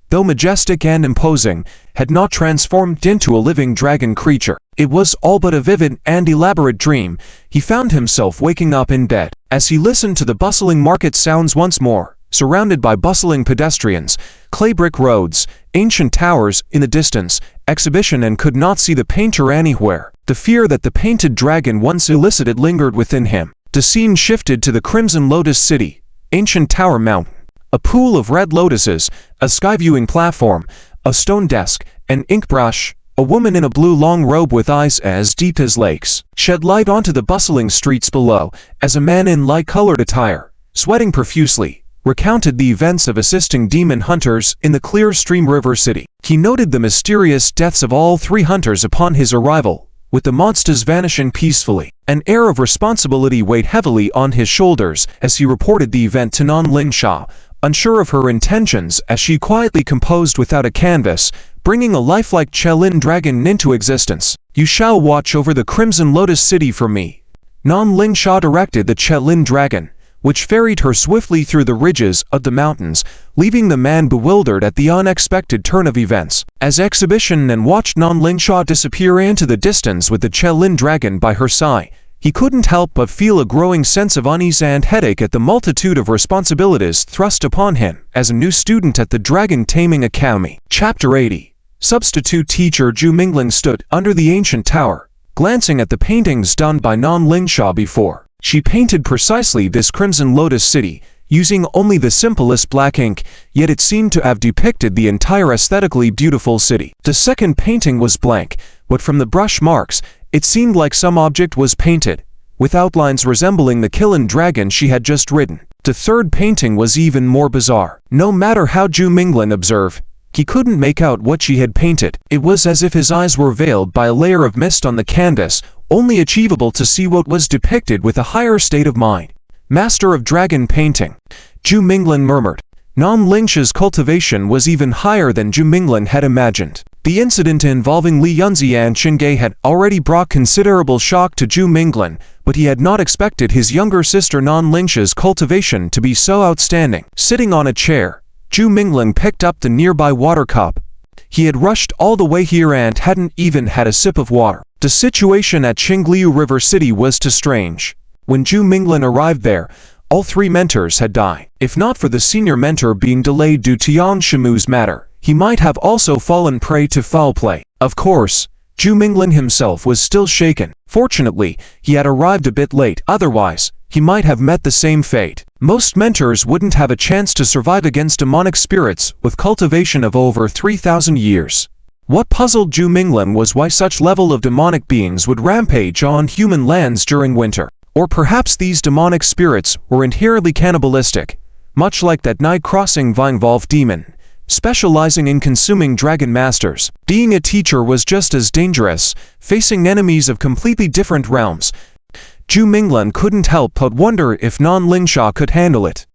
though majestic and imposing, had not transformed into a living dragon creature. It was all but a vivid and elaborate dream. He found himself waking up in bed. As he listened to the bustling market sounds once more, surrounded by bustling pedestrians, clay brick roads, ancient towers in the distance, Exhibition and could not see the painter anywhere. The fear that the painted dragon once elicited lingered within him. The scene shifted to the Crimson Lotus City, ancient tower mountain. A pool of red lotuses, a sky-viewing platform, a stone desk, an ink brush, A woman in a blue long robe with eyes as deep as lakes shed light onto the bustling streets below as a man in light-colored attire, sweating profusely, recounted the events of assisting demon hunters in the Clear Stream River City. He noted the mysterious deaths of all 3 hunters upon his arrival, with the monsters vanishing peacefully. An air of responsibility weighed heavily on his shoulders as he reported the event to Nan Lingsha, unsure of her intentions as she quietly composed without a canvas, bringing a lifelike Chelin dragon into existence. "You shall watch over the Crimson Lotus City for me," Nan Lingsha directed the Chelin dragon, which ferried her swiftly through the ridges of the mountains, leaving the man bewildered at the unexpected turn of events. As Exhibition and watched Nan Lingsha disappear into the distance with the Chelin dragon by her side, he couldn't help but feel a growing sense of unease and headache at the multitude of responsibilities thrust upon him as a new student at the Dragon Taming Academy. Chapter 80. Substitute teacher Zhu Mingling stood under the ancient tower, glancing at the paintings done by Nan Lingsha before. She painted precisely this Crimson Lotus City, using only the simplest black ink, yet it seemed to have depicted the entire aesthetically beautiful city. The second painting was blank, but from the brush marks, it seemed like some object was painted, with outlines resembling the Chelin dragon she had just ridden. The third painting was even more bizarre. No matter how Zhu Mingling observed, he couldn't make out what she had painted. It was as if his eyes were veiled by a layer of mist on the canvas, only achievable to see what was depicted with a higher state of mind. "Master of dragon painting," Zhu Mingling murmured. Nan Lingsha's cultivation was even higher than Zhu Mingling had imagined. The incident involving Li Yunzi and Qingge had already brought considerable shock to Zhu Mingling, but he had not expected his younger sister Nan Lingsha's cultivation to be so outstanding. Sitting on a chair, Zhu Mingling picked up the nearby water cup. He had rushed all the way here and hadn't even had a sip of water. The situation at Qingliu River City was too strange. When Zhu Mingling arrived there, all 3 mentors had died. If not for the senior mentor being delayed due to Yang Shimu's matter, he might have also fallen prey to foul play. Of course, Zhu Mingling himself was still shaken. Fortunately, he had arrived a bit late, otherwise, he might have met the same fate. Most mentors wouldn't have a chance to survive against demonic spirits with cultivation of over 3,000 years. What puzzled Zhu Mingling was why such level of demonic beings would rampage on human lands during winter. Or perhaps these demonic spirits were inherently cannibalistic, much like that night-crossing Vinvolve demon, specializing in consuming dragon masters. Being a teacher was just as dangerous, facing enemies of completely different realms. Zhu Mingling couldn't help but wonder if Nan Lingsha could handle it.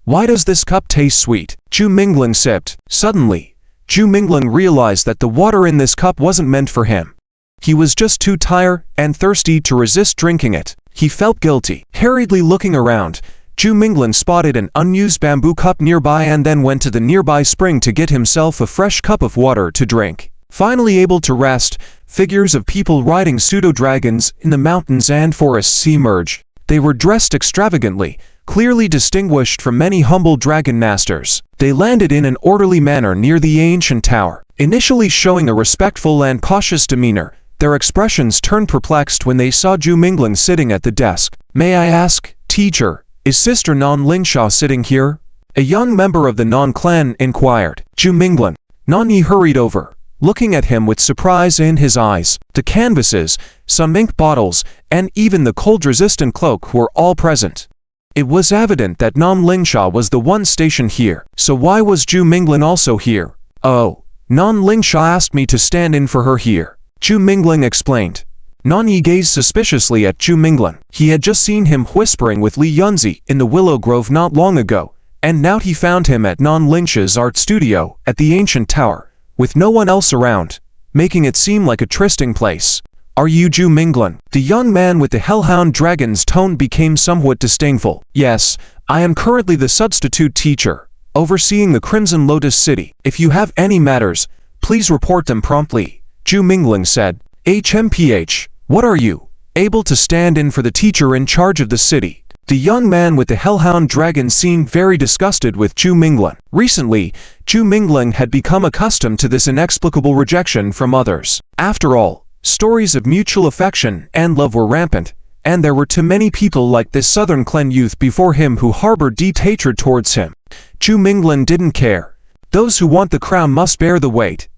Why does this cup taste sweet? Zhu Mingling sipped. Suddenly, Zhu Mingling realized that the water in this cup wasn't meant for him. He was just too tired and thirsty to resist drinking it. He felt guilty. Hurriedly looking around, Zhu Mingling spotted an unused bamboo cup nearby and then went to the nearby spring to get himself a fresh cup of water to drink. Finally able to rest, figures of people riding pseudo-dragons in the mountains and forests emerged. They were dressed extravagantly, clearly distinguished from many humble dragon masters. They landed in an orderly manner near the ancient tower. Initially showing a respectful and cautious demeanor, their expressions turned perplexed when they saw Zhu Mingling sitting at the desk. "May I ask, teacher, is Sister Nan Lingsha sitting here?" a young member of the Nan clan inquired. Zhu Mingling. Nan hurried over, looking at him with surprise in his eyes. The canvases, some ink bottles, and even the cold-resistant cloak were all present. It was evident that Nan Lingsha was the one stationed here. So why was Zhu Mingling also here? "Oh, Nan Lingsha asked me to stand in for her here," Zhu Mingling explained. Nan gazed suspiciously at Zhu Mingling. He had just seen him whispering with Li Yunzi in the Willow Grove not long ago, and now he found him at Nan Lingsha's art studio at the ancient tower, with no one else around, making it seem like a trysting place. "Are you Zhu Mingling?" The young man with the hellhound dragon's tone became somewhat disdainful. "Yes, I am currently the substitute teacher, overseeing the Crimson Lotus City. If you have any matters, please report them promptly," Zhu Mingling said. "HMPH, what are you, able to stand in for the teacher in charge of the city?" The young man with the hellhound dragon seemed very disgusted with Zhu Mingling. Recently, Zhu Mingling had become accustomed to this inexplicable rejection from others. After all, stories of mutual affection and love were rampant, and there were too many people like this Southern Clan youth before him who harbored deep hatred towards him. Zhu Mingling didn't care. Those who want the crown must bear the weight.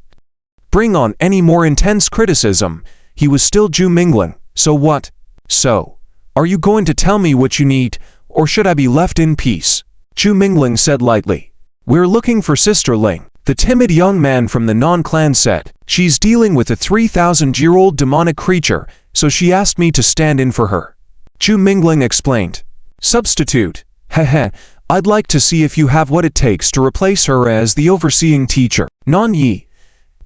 bring on any more intense criticism, he was still Zhu Mingling. So what? So, are you going to tell me what you need, or should I be left in peace? Zhu Mingling said lightly. We're looking for Sister Ling, the timid young man from the non-clan said. She's dealing with a 3,000-year-old demonic creature, so she asked me to stand in for her. Zhu Mingling explained. Substitute. Heh, I'd like to see if you have what it takes to replace her as the overseeing teacher. Non Yi.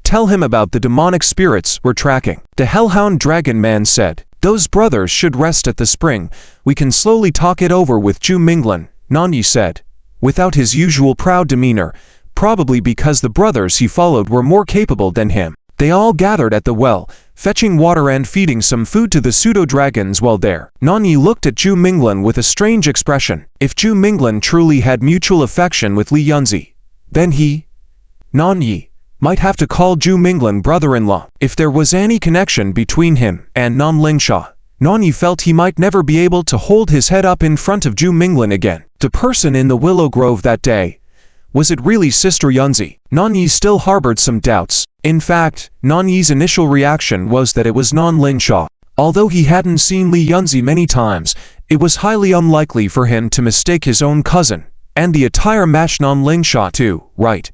Tell him about the demonic spirits we're tracking. The Hellhound Dragon Man said. Those brothers should rest at the spring. We can slowly talk it over with Zhu Mingling, Non Yi said. Without his usual proud demeanor, probably because the brothers he followed were more capable than him. They all gathered at the well, fetching water and feeding some food to the pseudo-dragons while there. Non Yi looked at Zhu Mingling with a strange expression. If Zhu Mingling truly had mutual affection with Li Yunzi, then he, Non Yi, might have to call Zhu Mingling brother-in-law. If there was any connection between him and Nan Lingsha, Non Yi felt he might never be able to hold his head up in front of Zhu Mingling again. The person in the willow grove that day, was it really Sister Yunzi? Non Yi still harbored some doubts. In fact, Non Yi's initial reaction was that it was Nan Lingsha. Although he hadn't seen Li Yunzi many times, it was highly unlikely for him to mistake his own cousin. And the attire matched Nan Lingsha too, right?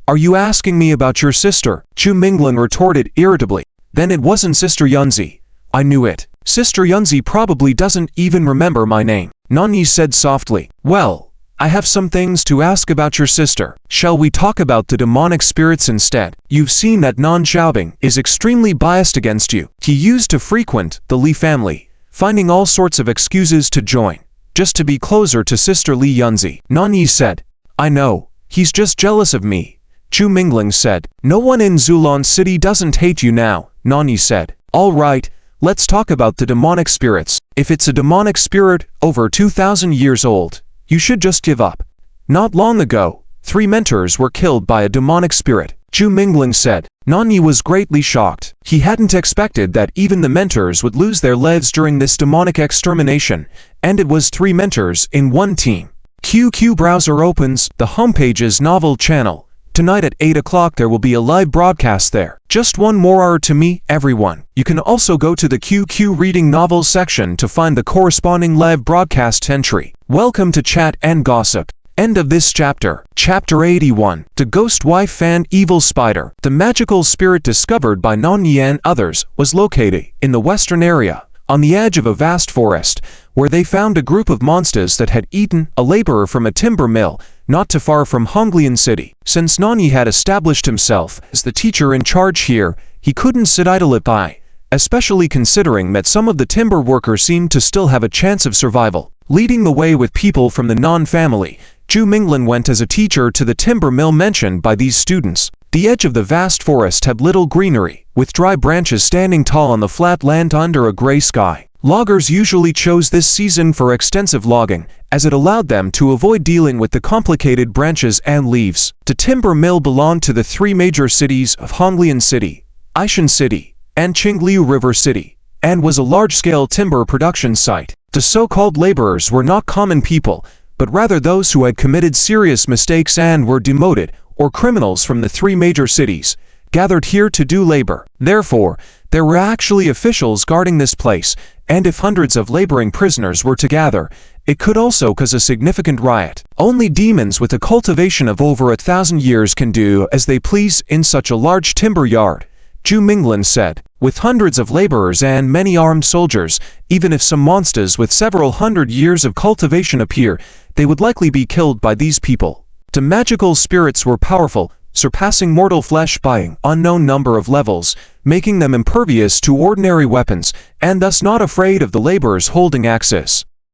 Are you asking me about your sister? Zhu Mingling retorted irritably. Then it wasn't Sister Yunzi. I knew it. Sister Yunzi probably doesn't even remember my name. Non Yi said softly. Well, I have some things to ask about your sister. Shall we talk about the demonic spirits instead? You've seen that Nan Xiaobing is extremely biased against you. He used to frequent the Li family, finding all sorts of excuses to join, just to be closer to Sister Li Yunzi. Non Yi said. I know. He's just jealous of me. Zhu Mingling said. No one in Zulon City doesn't hate you now, Non Yi said. All right, let's talk about the demonic spirits. If it's a demonic spirit over 2,000 years old, you should just give up. Not long ago, 3 mentors were killed by a demonic spirit, Zhu Mingling said. Non Yi was greatly shocked. He hadn't expected that even the mentors would lose their lives during this demonic extermination, and it was 3 mentors in one team. QQ browser opens the homepage's novel channel. Tonight at 8 o'clock there will be a live broadcast there. Just one more hour to me, everyone. You can also go to the QQ Reading Novels section to find the corresponding live broadcast entry. Welcome to Chat and Gossip. End of this chapter. Chapter 81. The Ghost Wife and Evil Spider. The magical spirit discovered by Non Yi and others was located in the western area, on the edge of a vast forest, where they found a group of monsters that had eaten a laborer from a timber mill, not too far from Honglian City. Since Non Yi had established himself as the teacher in charge here, he couldn't sit idle by, especially considering that some of the timber workers seemed to still have a chance of survival. Leading the way with people from the Non family, Zhu Mingling went as a teacher to the timber mill mentioned by these students. The edge of the vast forest had little greenery, with dry branches standing tall on the flat land under a gray sky. Loggers usually chose this season for extensive logging, as it allowed them to avoid dealing with the complicated branches and leaves. The timber mill belonged to the 3 major cities of Honglian City, Aishan City, and Qingliu River City, and was a large-scale timber production site. The so-called laborers were not common people, but rather those who had committed serious mistakes and were demoted, or criminals from the 3 major cities, gathered here to do labor. Therefore, there were actually officials guarding this place, and if hundreds of laboring prisoners were to gather, it could also cause a significant riot. Only demons with a cultivation of over 1,000 years can do as they please in such a large timber yard, Zhu Mingling said. With hundreds of laborers and many armed soldiers, even if some monsters with several hundred years of cultivation appear, they would likely be killed by these people. The magical spirits were powerful, surpassing mortal flesh by an unknown number of levels, making them impervious to ordinary weapons, and thus not afraid of the laborers holding axes.